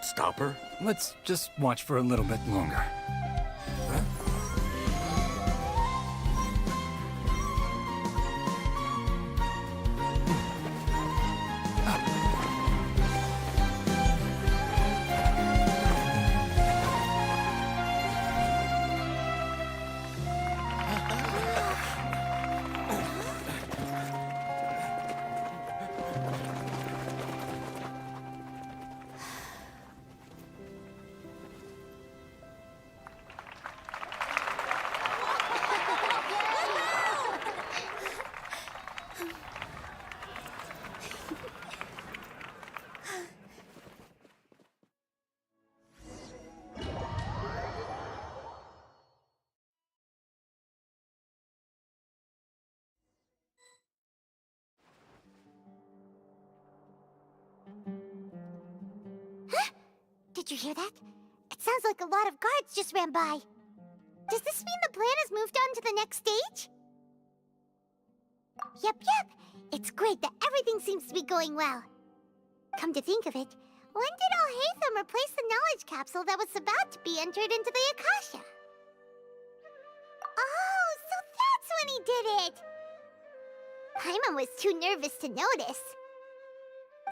stop her? Let's just watch for a little bit longer. Did you hear that? It sounds like a lot of guards just ran by. Does this mean the plan has moved on to the next stage? Yep. It's great that everything seems to be going well. Come to think of it, when did Alhaitham replace the knowledge capsule that was about to be entered into the Akasha? Oh, so that's when he did it! Paimon was too nervous to notice.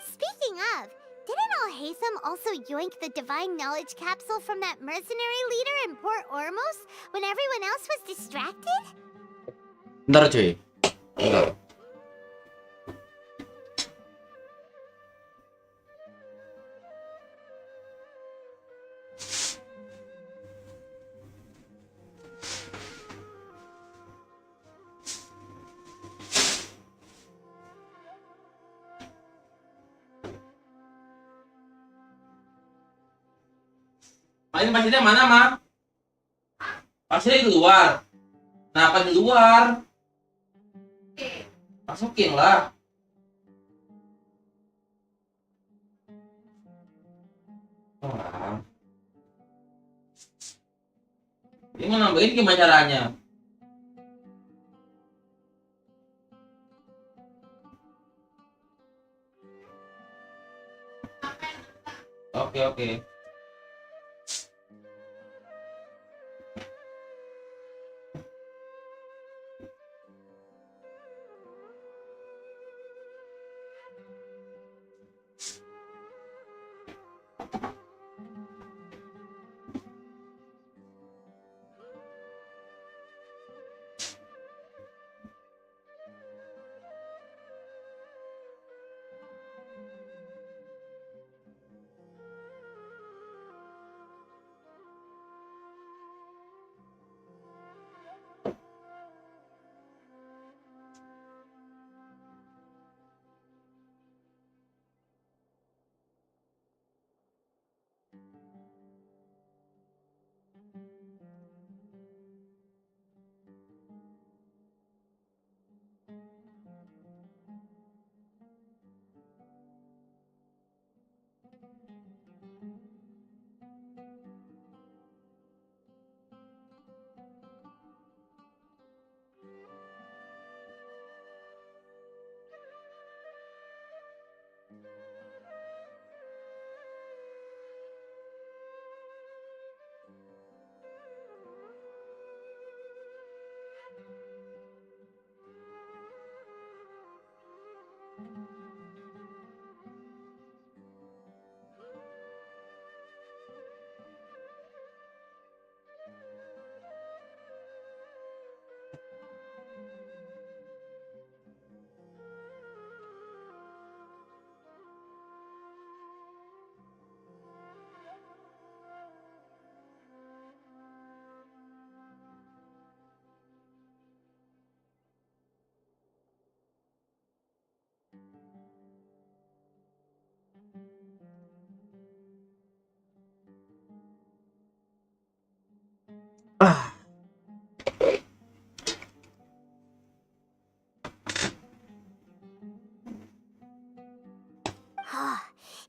Speaking of, didn't Alhaitham also yoink the divine knowledge capsule from that mercenary leader in Port Ormos when everyone else was distracted? Bentar cuy. Bentar. Ini pasirnya mana, Ma? Pasirnya di luar. Kenapa di luar? Masukin lah. Ini mau nambahin gimana caranya? Oke.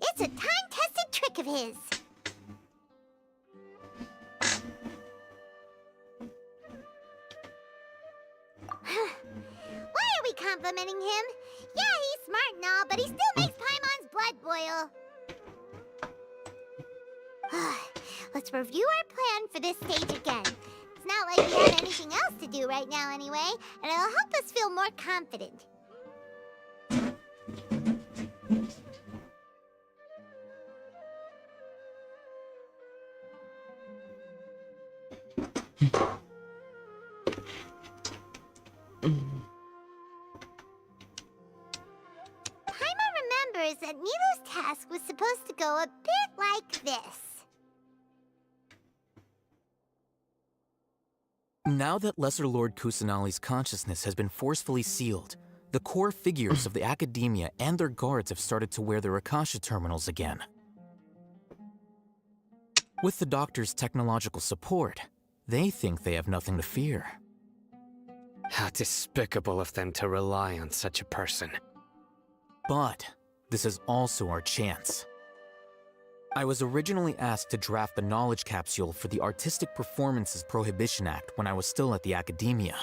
It's a time-tested trick of his. Why are we complimenting him? Yeah, he's smart and all, but he still makes Paimon's blood boil. Let's review our plan for this stage again. It's not like we have anything else to do right now anyway, and it'll help us feel more confident. Paimon remembers that Nilou's task was supposed to go a bit like this. Now that Lesser Lord Kusanali's consciousness has been forcefully sealed, the core figures of the academia and their guards have started to wear their Akasha terminals again. With the doctor's technological support, they think they have nothing to fear. How despicable of them to rely on such a person. But this is also our chance. I was originally asked to draft the knowledge capsule for the Artistic Performances Prohibition Act when I was still at the academia.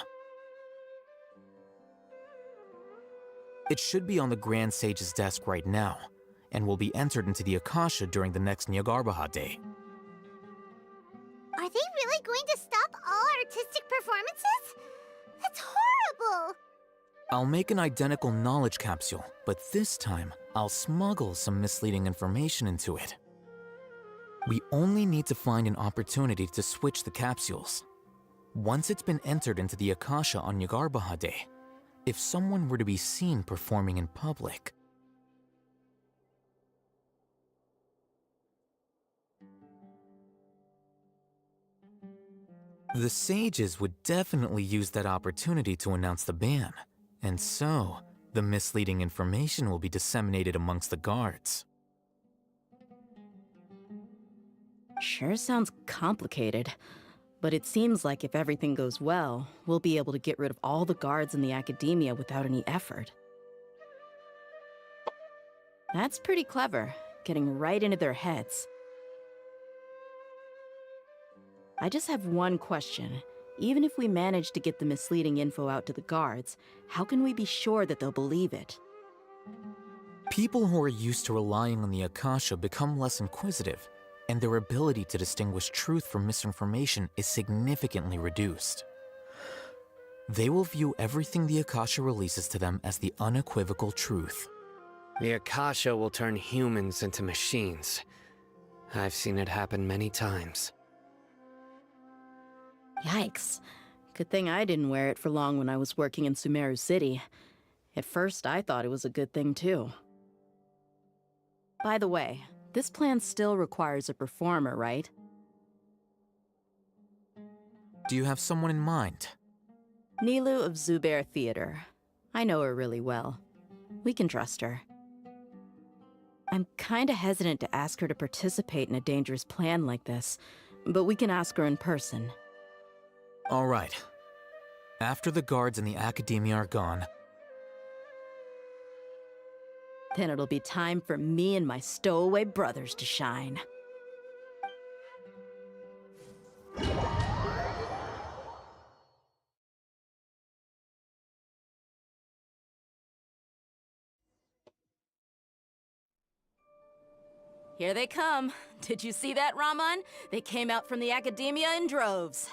It should be on the Grand Sage's desk right now, and will be entered into the Akasha during the next Nyargarbaha Day. Are they really going to stop all artistic performances? That's horrible! I'll make an identical knowledge capsule, but this time, I'll smuggle some misleading information into it. We only need to find an opportunity to switch the capsules. Once it's been entered into the Akasha on Nyargarbaha Day, if someone were to be seen performing in public, the sages would definitely use that opportunity to announce the ban, and so the misleading information will be disseminated amongst the guards. Sure sounds complicated, but it seems like if everything goes well, we'll be able to get rid of all the guards in the academia without any effort. That's pretty clever, getting right into their heads. I just have one question. Even if we manage to get the misleading info out to the guards, how can we be sure that they'll believe it? People who are used to relying on the Akasha become less inquisitive, and their ability to distinguish truth from misinformation is significantly reduced. They will view everything the Akasha releases to them as the unequivocal truth. The Akasha will turn humans into machines. I've seen it happen many times. Yikes. Good thing I didn't wear it for long when I was working in Sumeru City. At first, I thought it was a good thing too. By the way, this plan still requires a performer, right? Do you have someone in mind? Nilu of Zubair Theater. I know her really well. We can trust her. I'm kinda hesitant to ask her to participate in a dangerous plan like this, but we can ask her in person. All right. After the guards in the academia are gone, then it'll be time for me and my stowaway brothers to shine. Here they come. Did you see that, Raman? They came out from the academia in droves.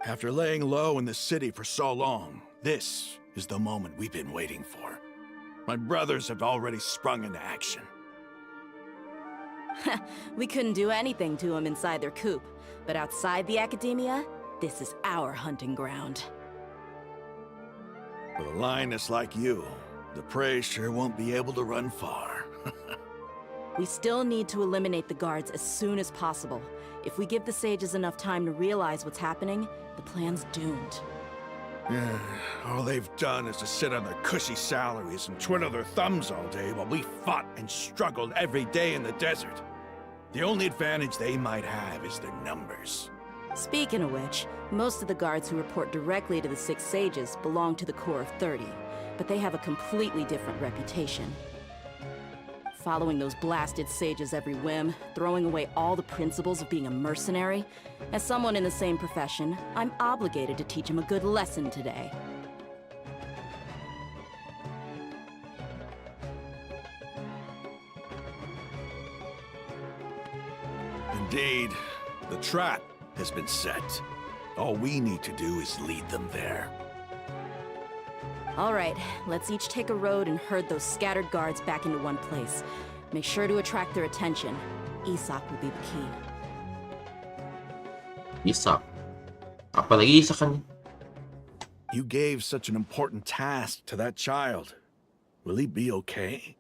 After laying low in the city for so long, this is the moment we've been waiting for. My brothers have already sprung into action. We couldn't do anything to them inside their coop, but outside the academia, this is our hunting ground. With a lioness like you, the prey sure won't be able to run far. We still need to eliminate the guards as soon as possible. If we give the sages enough time to realize what's happening, the plan's doomed. Yeah, all they've done is to sit on their cushy salaries and twiddle their thumbs all day while we fought and struggled every day in the desert. The only advantage they might have is their numbers. Speaking of which, most of the guards who report directly to the Six Sages belong to the Corps of 30, but they have a completely different reputation. Following those blasted sages every whim, throwing away all the principles of being a mercenary. As someone in the same profession, I'm obligated to teach him a good lesson today. Indeed, the trap has been set. All we need to do is lead them there. All right, let's each take a road and herd those scattered guards back into one place. Make sure to attract their attention. Isak will be the key. Isak? Apalagi sa kanya. You gave such an important task to that child. Will he be okay?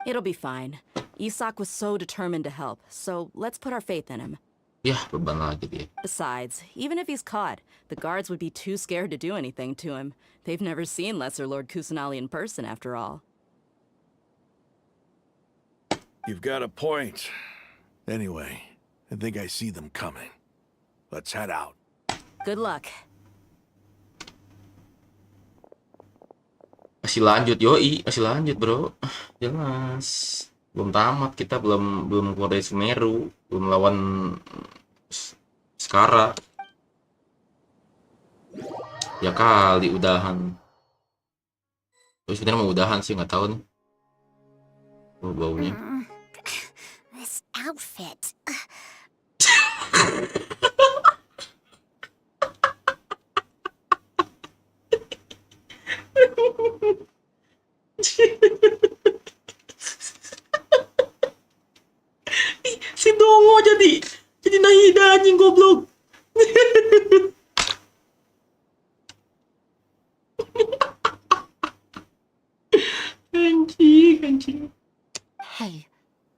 It'll be fine. Isak was so determined to help, so let's put our faith in him. Yeah, babanagid eh. Besides, even if he's caught, the guards would be too scared to do anything to him. They've never seen Lesser Lord Kusanali in person, after all. You've got a point. Anyway, I think I see them coming. Let's head out. Good luck. Masih lanjut, yoi, masih lanjut bro. Jelas. Belum tamat, kita belum keluar dari Sumeru, belum lawan Skara. Ya kali udahan. Terus sebenarnya mau udahan sih, nggak tahu nih. Oh, baunya. This outfit. Si Dongo jadi Nahida anjing goblok. Anjing. Hey,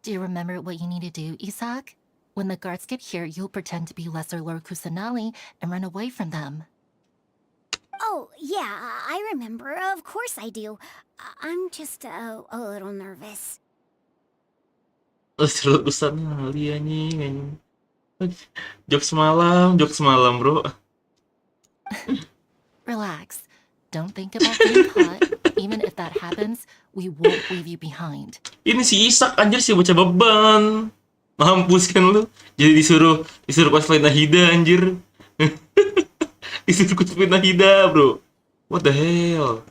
do you remember what you need to do, Isak? When the guards get here, you'll pretend to be Lesser Lord Kusanali and run away from them. Oh, yeah, I remember. Of course I do. I'm just a little nervous. Terus Kusanali anjing. Jok semalam bro. Relax. Don't think about getting caught. Even if that happens, we won't leave you behind. Ini si Isak anjir si bocah beban. Mampus kan lu. Jadi disuruh cosplay Nahida anjir. Disuruh cosplay Nahida, bro. What the hell?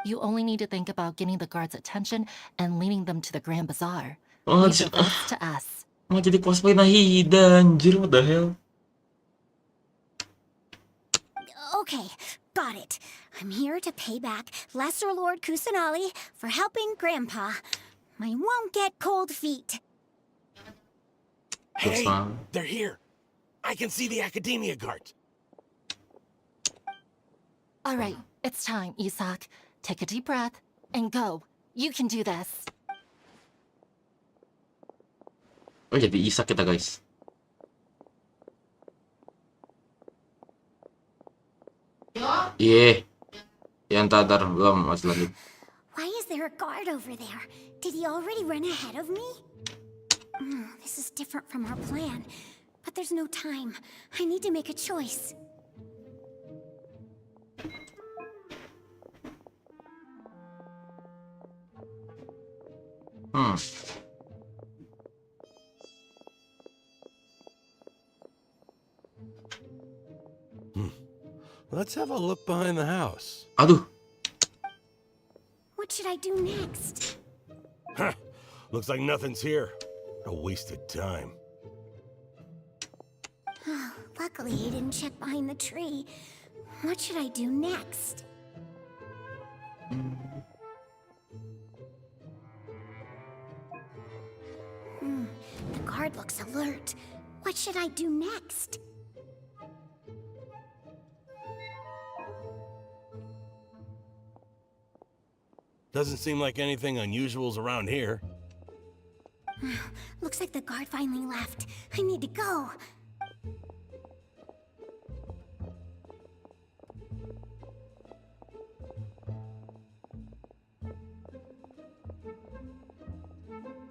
You only need to think about getting the guards' attention and leading them to the Grand Bazaar. Oh, Leave the rest to us. Mau jadi cosplay Nahida anjir, what the hell? Okay, got it. I'm here to pay back Lesser Lord Kusanali for helping Grandpa. I won't get cold feet. Hey, they're here. I can see the Academia guards. All right, it's time, Isak. Take a deep breath and go. You can do this. Oh, jadi Isak kita, guys. Iya. Yang tadar belum masih lanjut. Why is there a guard over there? Did he already run ahead of me? This is different from our plan. But there's no time. I need to make a choice. Let's have a look behind the house. Aduh. What should I do next? Huh. Looks like nothing's here. A wasted time. Oh, luckily he didn't check behind the tree. What should I do next? The guard looks alert. What should I do next? Doesn't seem like anything unusual's around here. Looks like the guard finally left. I need to go.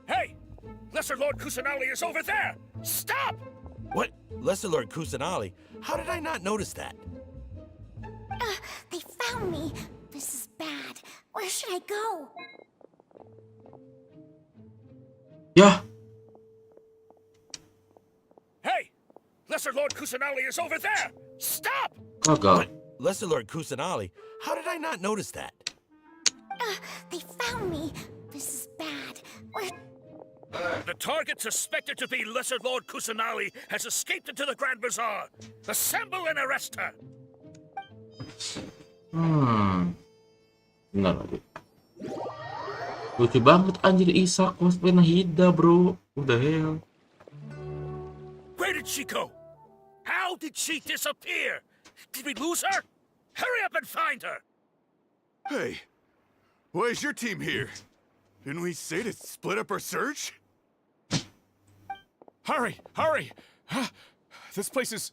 Hey! Lesser Lord Kusanali is over there! Stop! What? Lesser Lord Kusanali? How did I not notice that? They found me. This is bad. Where should I go? Yeah. Hey! Lesser Lord Kusanali is over there! Stop! Oh god. What? Lesser Lord Kusanali? How did I not notice that? They found me. This is bad. Where... The target suspected to be Lesser Lord Kusanali has escaped into the Grand Bazaar. Assemble and arrest her. Benar lagi. Lucu banget anjir Isak cosplay Nahida, bro. What the hell? Where did she go? How did she disappear? Did we lose her? Hurry up and find her! Hey, why is your team here? Didn't we say to split up our search? Hurry! Hurry! This place is...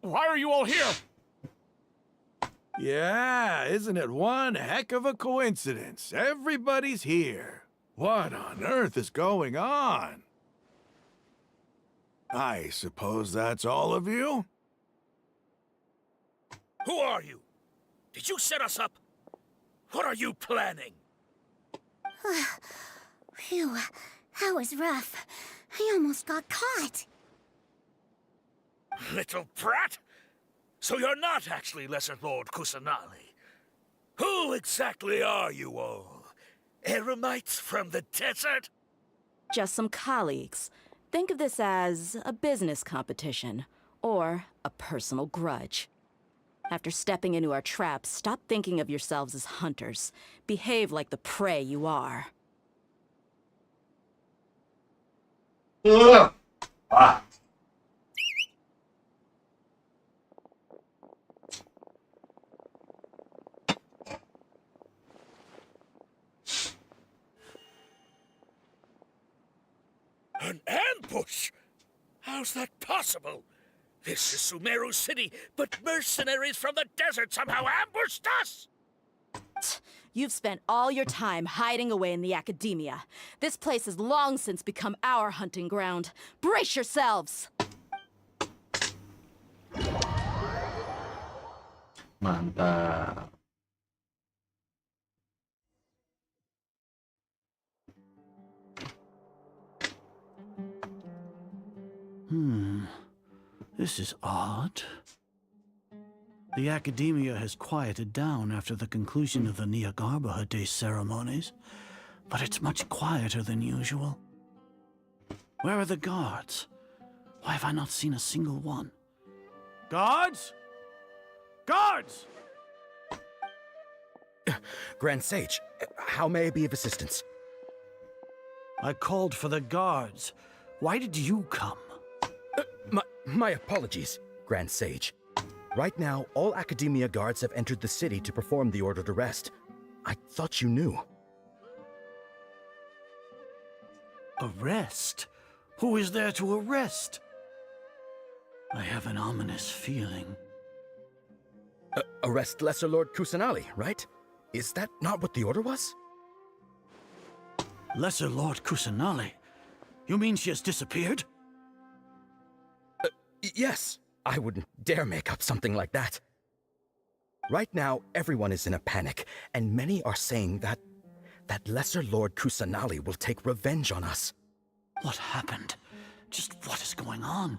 Why are you all here? Yeah, isn't it one heck of a coincidence? Everybody's here. What on earth is going on? I suppose that's all of you? Who are you? Did you set us up? What are you planning? Phew, that was rough. I almost got caught. Little brat? So you're not actually Lesser Lord Kusanali. Who exactly are you all? Eremites from the desert? Just some colleagues. Think of this as a business competition, or a personal grudge. After stepping into our traps, stop thinking of yourselves as hunters. Behave like the prey you are. An ambush? How's that possible? This is Sumeru City, but mercenaries from the desert somehow ambushed us! You've spent all your time hiding away in the academia. This place has long since become our hunting ground. Brace yourselves! Mantap. This is odd. The academia has quieted down after the conclusion of the Nyagarbha Day ceremonies, but it's much quieter than usual. Where are the guards? Why have I not seen a single one? Guards? Guards! Grand Sage, how may I be of assistance? I called for the guards. Why did you come? My apologies, Grand Sage. Right now, all Academia guards have entered the city to perform the ordered arrest. I thought you knew. Arrest? Who is there to arrest? I have an ominous feeling. Arrest Lesser Lord Kusanali, right? Is that not what the order was? Lesser Lord Kusanali? You mean she has disappeared? Yes. I wouldn't dare make up something like that. Right now, everyone is in a panic, and many are saying that Lesser Lord Kusanali will take revenge on us. What happened? Just what is going on?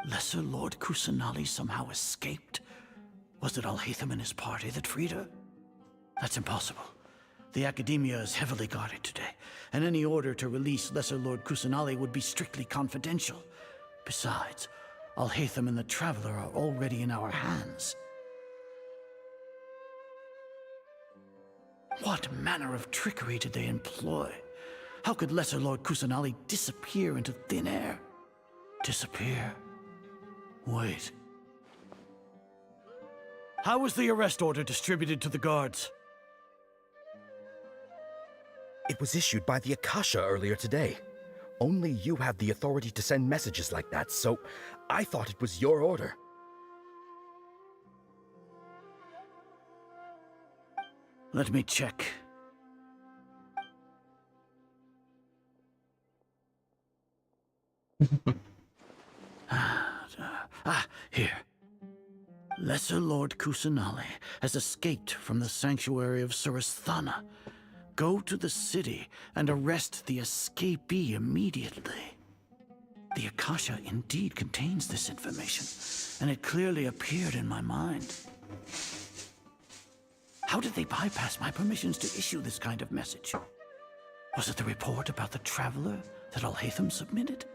Lesser Lord Kusanali somehow escaped? Was it Alhaitham and his party that freed her? That's impossible. The Academia is heavily guarded today, and any order to release Lesser Lord Kusanali would be strictly confidential. Besides, Alhaitham and the Traveler are already in our hands. What manner of trickery did they employ? How could Lesser Lord Kusanali disappear into thin air? Disappear? Wait. How was the arrest order distributed to the guards? It was issued by the Akasha earlier today. Only you have the authority to send messages like that, so I thought it was your order. Let me check. Here. Lesser Lord Kusanali has escaped from the sanctuary of Subathon. Go to the city and arrest the escapee immediately. The Akasha indeed contains this information, and it clearly appeared in my mind. How did they bypass my permissions to issue this kind of message? Was it the report about the Traveler that Alhaitham submitted?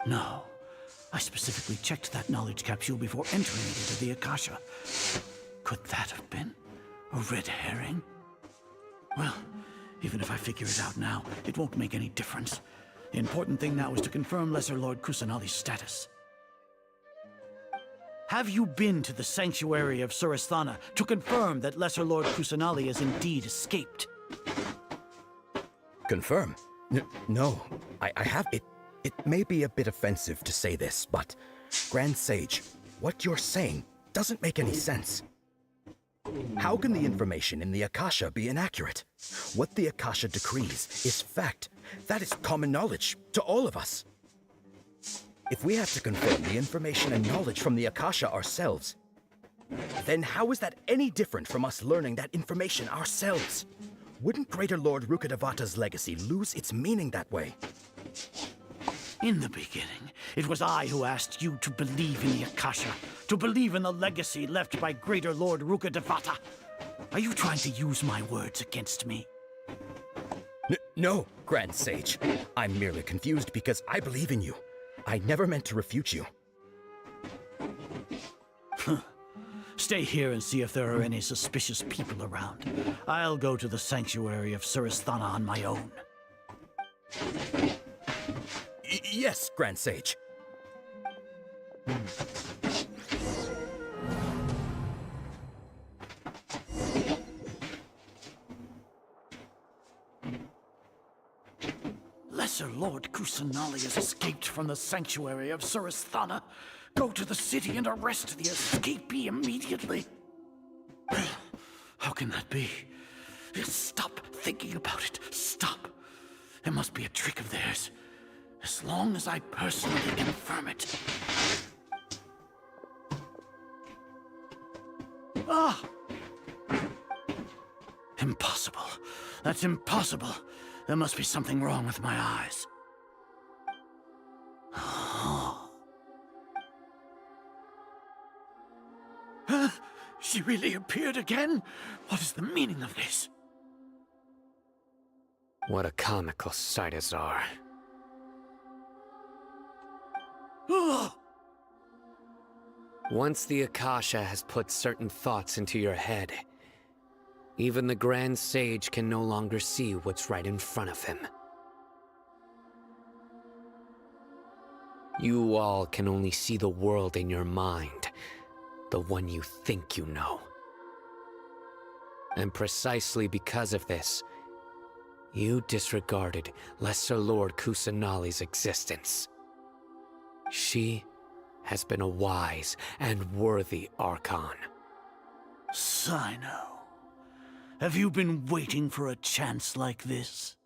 No. I specifically checked that knowledge capsule before entering it into the Akasha. Could that have been a red herring? Well, even if I figure it out now, it won't make any difference. The important thing now is to confirm Lesser Lord Kusanali's status. Have you been to the sanctuary of Subathon to confirm that Lesser Lord Kusanali has indeed escaped? Confirm? No, I have. It may be a bit offensive to say this, but Grand Sage, what you're saying doesn't make any sense. How can the information in the Akasha be inaccurate? What the Akasha decrees is fact. That is common knowledge to all of us. If we have to confirm the information and knowledge from the Akasha ourselves, Then how is that any different from us learning that information ourselves? Wouldn't Greater Lord Rukkhadevata's legacy lose its meaning that way? In the beginning, it was I who asked you to believe in the Akasha, to believe in the legacy left by Greater Lord Rukkhadevata. Are you trying to use my words against me? No, Grand Sage. I'm merely confused because I believe in you. I never meant to refute you. Stay here and see if there are any suspicious people around. I'll go to the sanctuary of Suristhana on my own. Yes, Grand Sage. Lesser Lord Kusanali has escaped from the sanctuary of Suristhana. Go to the city and arrest the escapee immediately. How can that be? Stop thinking about it. Stop. It must be a trick of theirs. As long as I personally confirm it. Ah! Impossible. That's impossible. There must be something wrong with my eyes. She really appeared again? What is the meaning of this? What a comical sight, Azar. Once the Akasha has put certain thoughts into your head, even the Grand Sage can no longer see what's right in front of him. You all can only see the world in your mind, the one you think you know. And precisely because of this, you disregarded Lesser Lord Kusanali's existence. She has been a wise and worthy Archon. Sino, have you been waiting for a chance like this?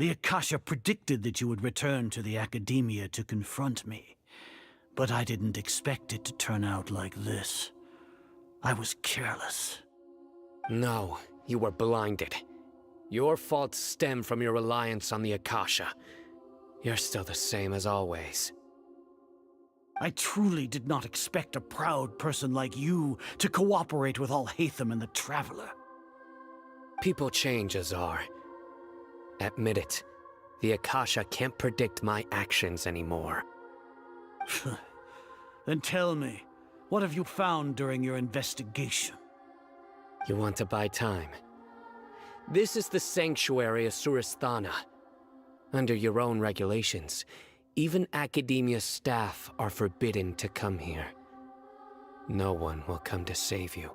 The Akasha predicted that you would return to the Academia to confront me, but I didn't expect it to turn out like this. I was careless. No, you were blinded. Your faults stem from your reliance on the Akasha. You're still the same as always. I truly did not expect a proud person like you to cooperate with Alhaitham and the Traveler. People change, Azar. Admit it. The Akasha can't predict my actions anymore. Then tell me, what have you found during your investigation? You want to buy time? This is the sanctuary of Suristhana. Under your own regulations, even Academia staff are forbidden to come here. No one will come to save you.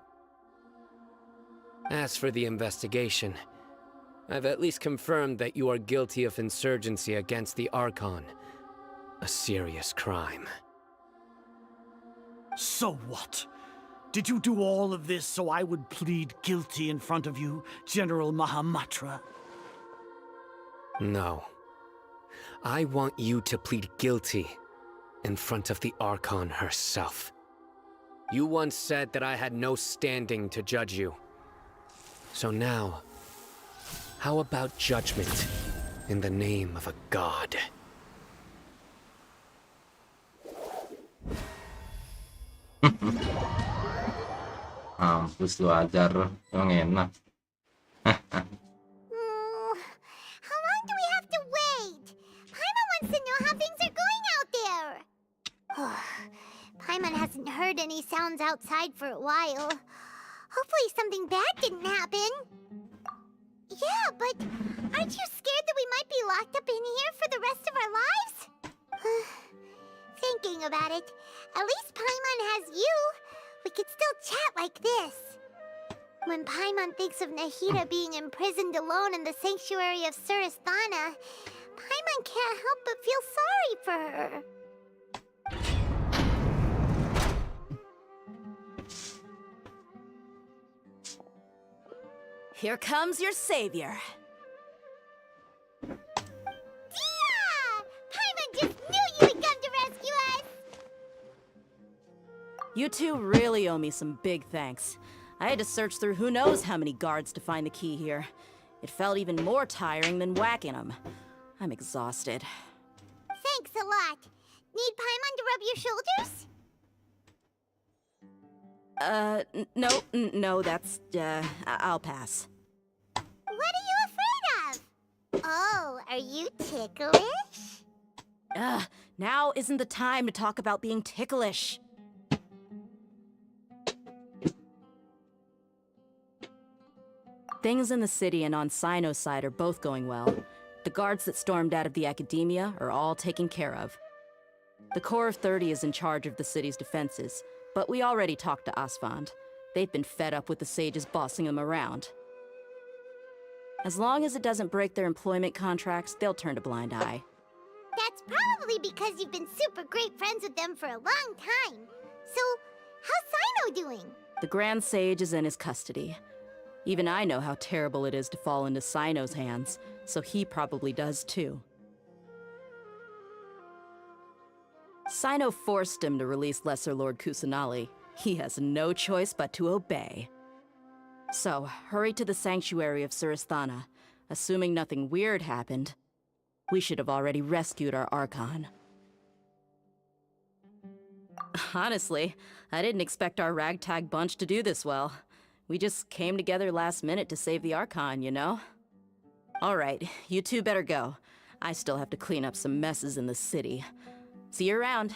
As for the investigation, I've at least confirmed that you are guilty of insurgency against the Archon. A serious crime. So what? Did you do all of this so I would plead guilty in front of you, General Mahamatra? No. I want you to plead guilty in front of the Archon herself. You once said that I had no standing to judge you. So now, how about judgment in the name of a god? Mampus lu ajar, yang enak. How long do we have to wait? Paimon wants to know how things are going out there. Paimon hasn't heard any sounds outside for a while. Hopefully something bad didn't happen. Yeah, but aren't you scared that we might be locked up in here for the rest of our lives? Thinking about it, at least Paimon has you. We could still chat like this. When Paimon thinks of Nahida being imprisoned alone in the sanctuary of Suristhana, Paimon can't help but feel sorry for her. Here comes your savior. Dia! Paimon just knew you would come to rescue us! You two really owe me some big thanks. I had to search through who knows how many guards to find the key here. It felt even more tiring than whacking them. I'm exhausted. Thanks a lot. Need Paimon to rub your shoulders? No, that's, I'll pass. What are you afraid of? Oh, are you ticklish? Now isn't the time to talk about being ticklish. Things in the city and on Sino's side are both going well. The guards that stormed out of the academia are all taken care of. The Corps of 30 is in charge of the city's defenses, but we already talked to Asfand. They've been fed up with the sages bossing them around. As long as it doesn't break their employment contracts, they'll turn a blind eye. That's probably because you've been super great friends with them for a long time. So, how's Sino doing? The Grand Sage is in his custody. Even I know how terrible it is to fall into Sino's hands, so he probably does too. Sino forced him to release Lesser Lord Kusanali. He has no choice but to obey. So, hurry to the sanctuary of Suristhana. Assuming nothing weird happened, we should have already rescued our Archon. Honestly, I didn't expect our ragtag bunch to do this well. We just came together last minute to save the Archon, you know? Alright, you two better go. I still have to clean up some messes in the city. See you around.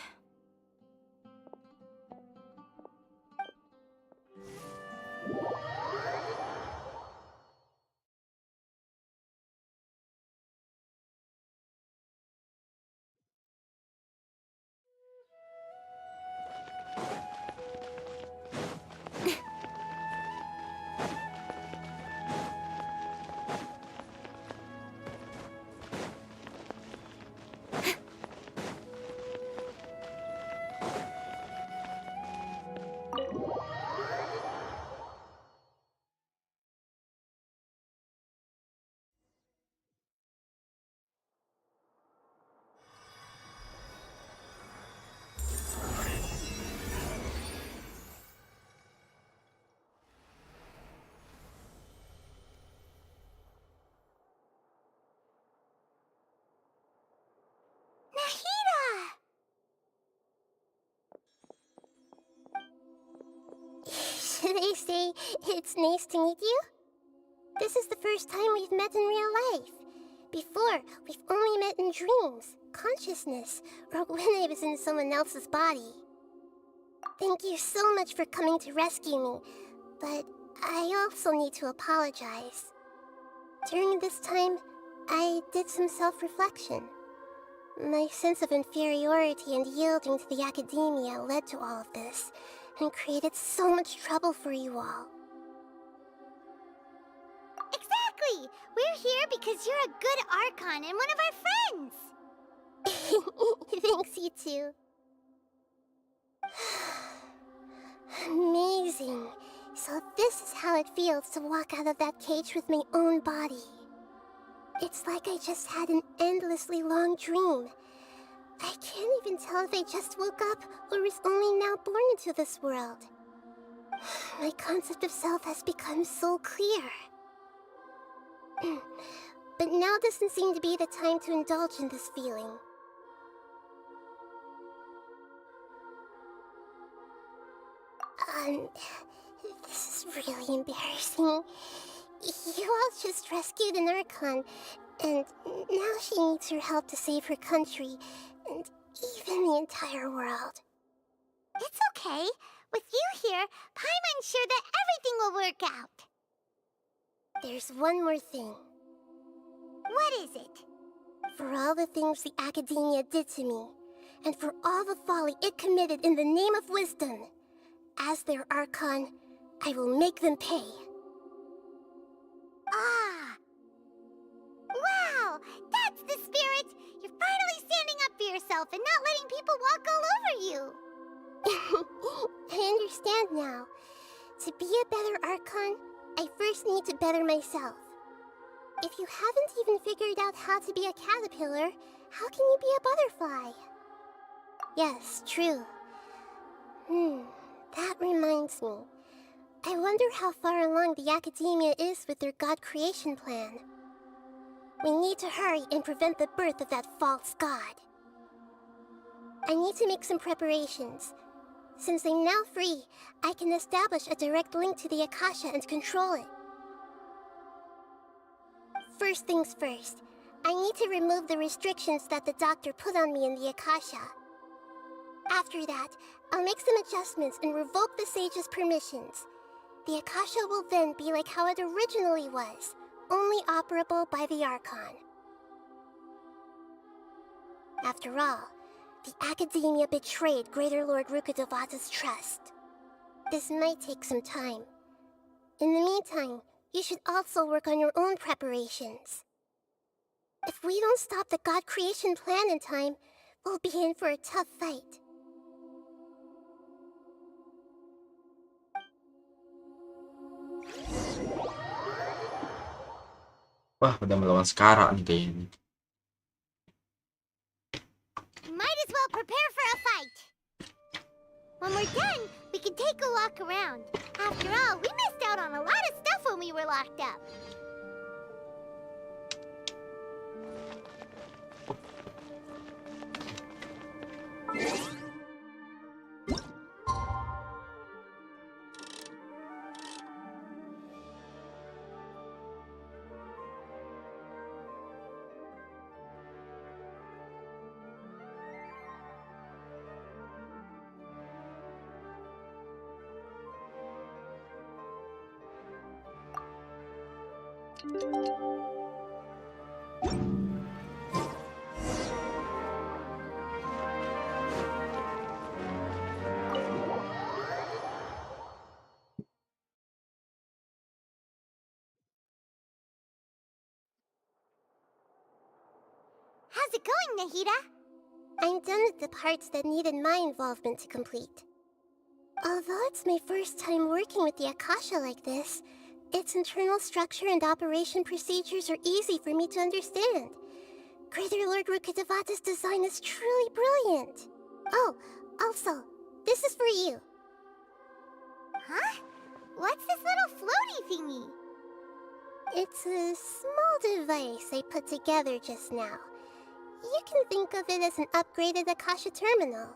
They say it's nice to meet you? This is the first time we've met in real life. Before, we've only met in dreams, consciousness, or when I was in someone else's body. Thank you so much for coming to rescue me, but I also need to apologize. During this time, I did some self-reflection. My sense of inferiority and yielding to the academia led to all of this, and created so much trouble for you all. Exactly! We're here because you're a good Archon and one of our friends! Thanks, you two. Amazing. So this is how it feels to walk out of that cage with my own body. It's like I just had an endlessly long dream. I can't even tell if I just woke up or was only now born into this world. My concept of self has become so clear. But now doesn't seem to be the time to indulge in this feeling. This is really embarrassing. You all just rescued an Archon, and now she needs your help to save her country, and even the entire world. It's okay. With you here, Paimon's sure that everything will work out. There's one more thing. What is it? For all the things the academia did to me, and for all the folly it committed in the name of wisdom, as their Archon, I will make them pay. Ah! Wow! That's the spirit! You're finally standing up for yourself and not letting people walk all over you! I understand now. To be a better Archon, I first need to better myself. If you haven't even figured out how to be a caterpillar, how can you be a butterfly? Yes, true. That reminds me. I wonder how far along the Academia is with their god creation plan. We need to hurry and prevent the birth of that false god. I need to make some preparations. Since I'm now free, I can establish a direct link to the Akasha and control it. First things first, I need to remove the restrictions that the doctor put on me in the Akasha. After that, I'll make some adjustments and revoke the sage's permissions. The Akasha will then be like how it originally was, only operable by the Archon. After all, the Academia betrayed Greater Lord Rukkhadevata's trust. This might take some time. In the meantime, you should also work on your own preparations. If we don't stop the god creation plan in time, we'll be in for a tough fight. Wah, udah melawan sekarang nih kayaknya. Might as well prepare for a fight. When we're done, we can take a walk around. After all, we missed out on a lot of stuff when we were locked up. How's it going, Nahida? I'm done with the parts that needed my involvement to complete. Although it's my first time working with the Akasha like this, its internal structure and operation procedures are easy for me to understand. Greater Lord Rukkhadevata's design is truly brilliant. Oh, also, this is for you. Huh? What's this little floaty thingy? It's a small device I put together just now. You can think of it as an upgraded Akasha terminal.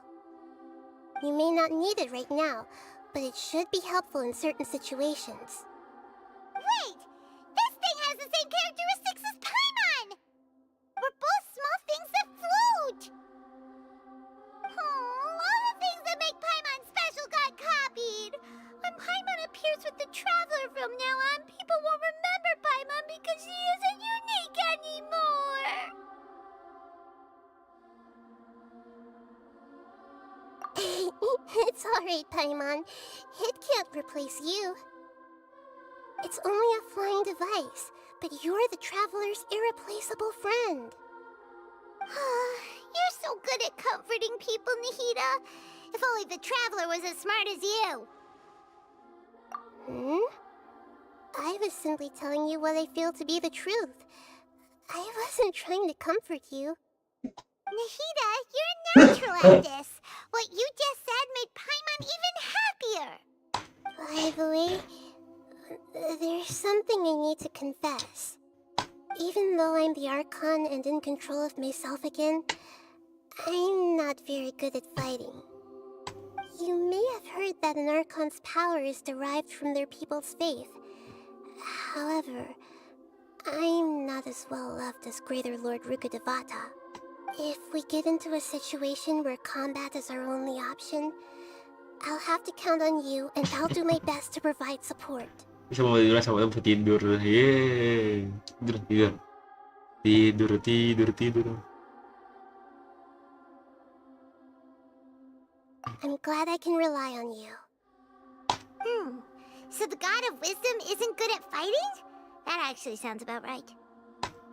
You may not need it right now, but it should be helpful in certain situations. Wait! This thing has the same characteristics as Paimon! We're both small things that float! Oh, all the things that make Paimon special got copied! When Paimon appears with the Traveler from now on, people won't remember Paimon because she isn't unique anymore! It's alright, Paimon. It can't replace you. It's only a flying device, but you're the Traveler's irreplaceable friend. You're so good at comforting people, Nahida. If only the Traveler was as smart as you. I was simply telling you what I feel to be the truth. I wasn't trying to comfort you. Nahida, you're a natural at this. What you just said made Paimon even happier. By the way, there's something I need to confess. Even though I'm the Archon and in control of myself again, I'm not very good at fighting. You may have heard that an Archon's power is derived from their people's faith. However, I'm not as well loved as Greater Lord Rukkhadevata. If we get into a situation where combat is our only option, I'll have to count on you and I'll do my best to provide support. Bisa mau tiduran sama bisa tidur. Yeay. Tidur. I'm glad I can rely on you. So the God of Wisdom isn't good at fighting? That actually sounds about right.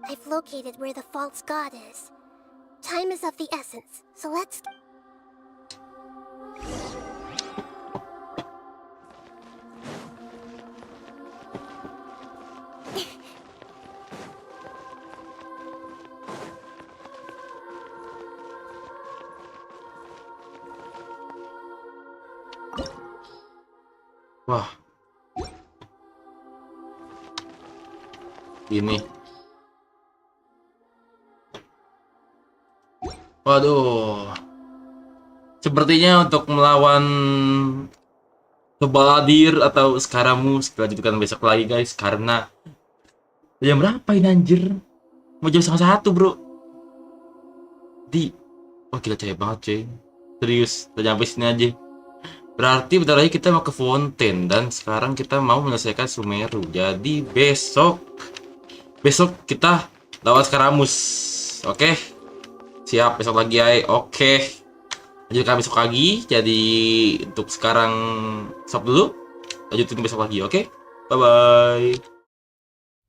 I've located where the false god is. Time is of the essence, so let's... Wah. Ini. Waduh. Sepertinya untuk melawan Baladir atau Skaramus kita lanjutkan besok lagi guys, karena jam berapa ini anjir? Mau jam 1:30 bro. Oh gila capek banget cuy. Serius, udah nyampe sini aja. Berarti bentar lagi kita mau ke Fontaine dan sekarang kita mau menyelesaikan Sumeru. Jadi besok kita lawan Skaramus. Oke. Siap, besok lagi ya. Oke. Lanjutkan besok lagi. Jadi untuk sekarang stop dulu. Lanjutin besok lagi, oke? Bye bye.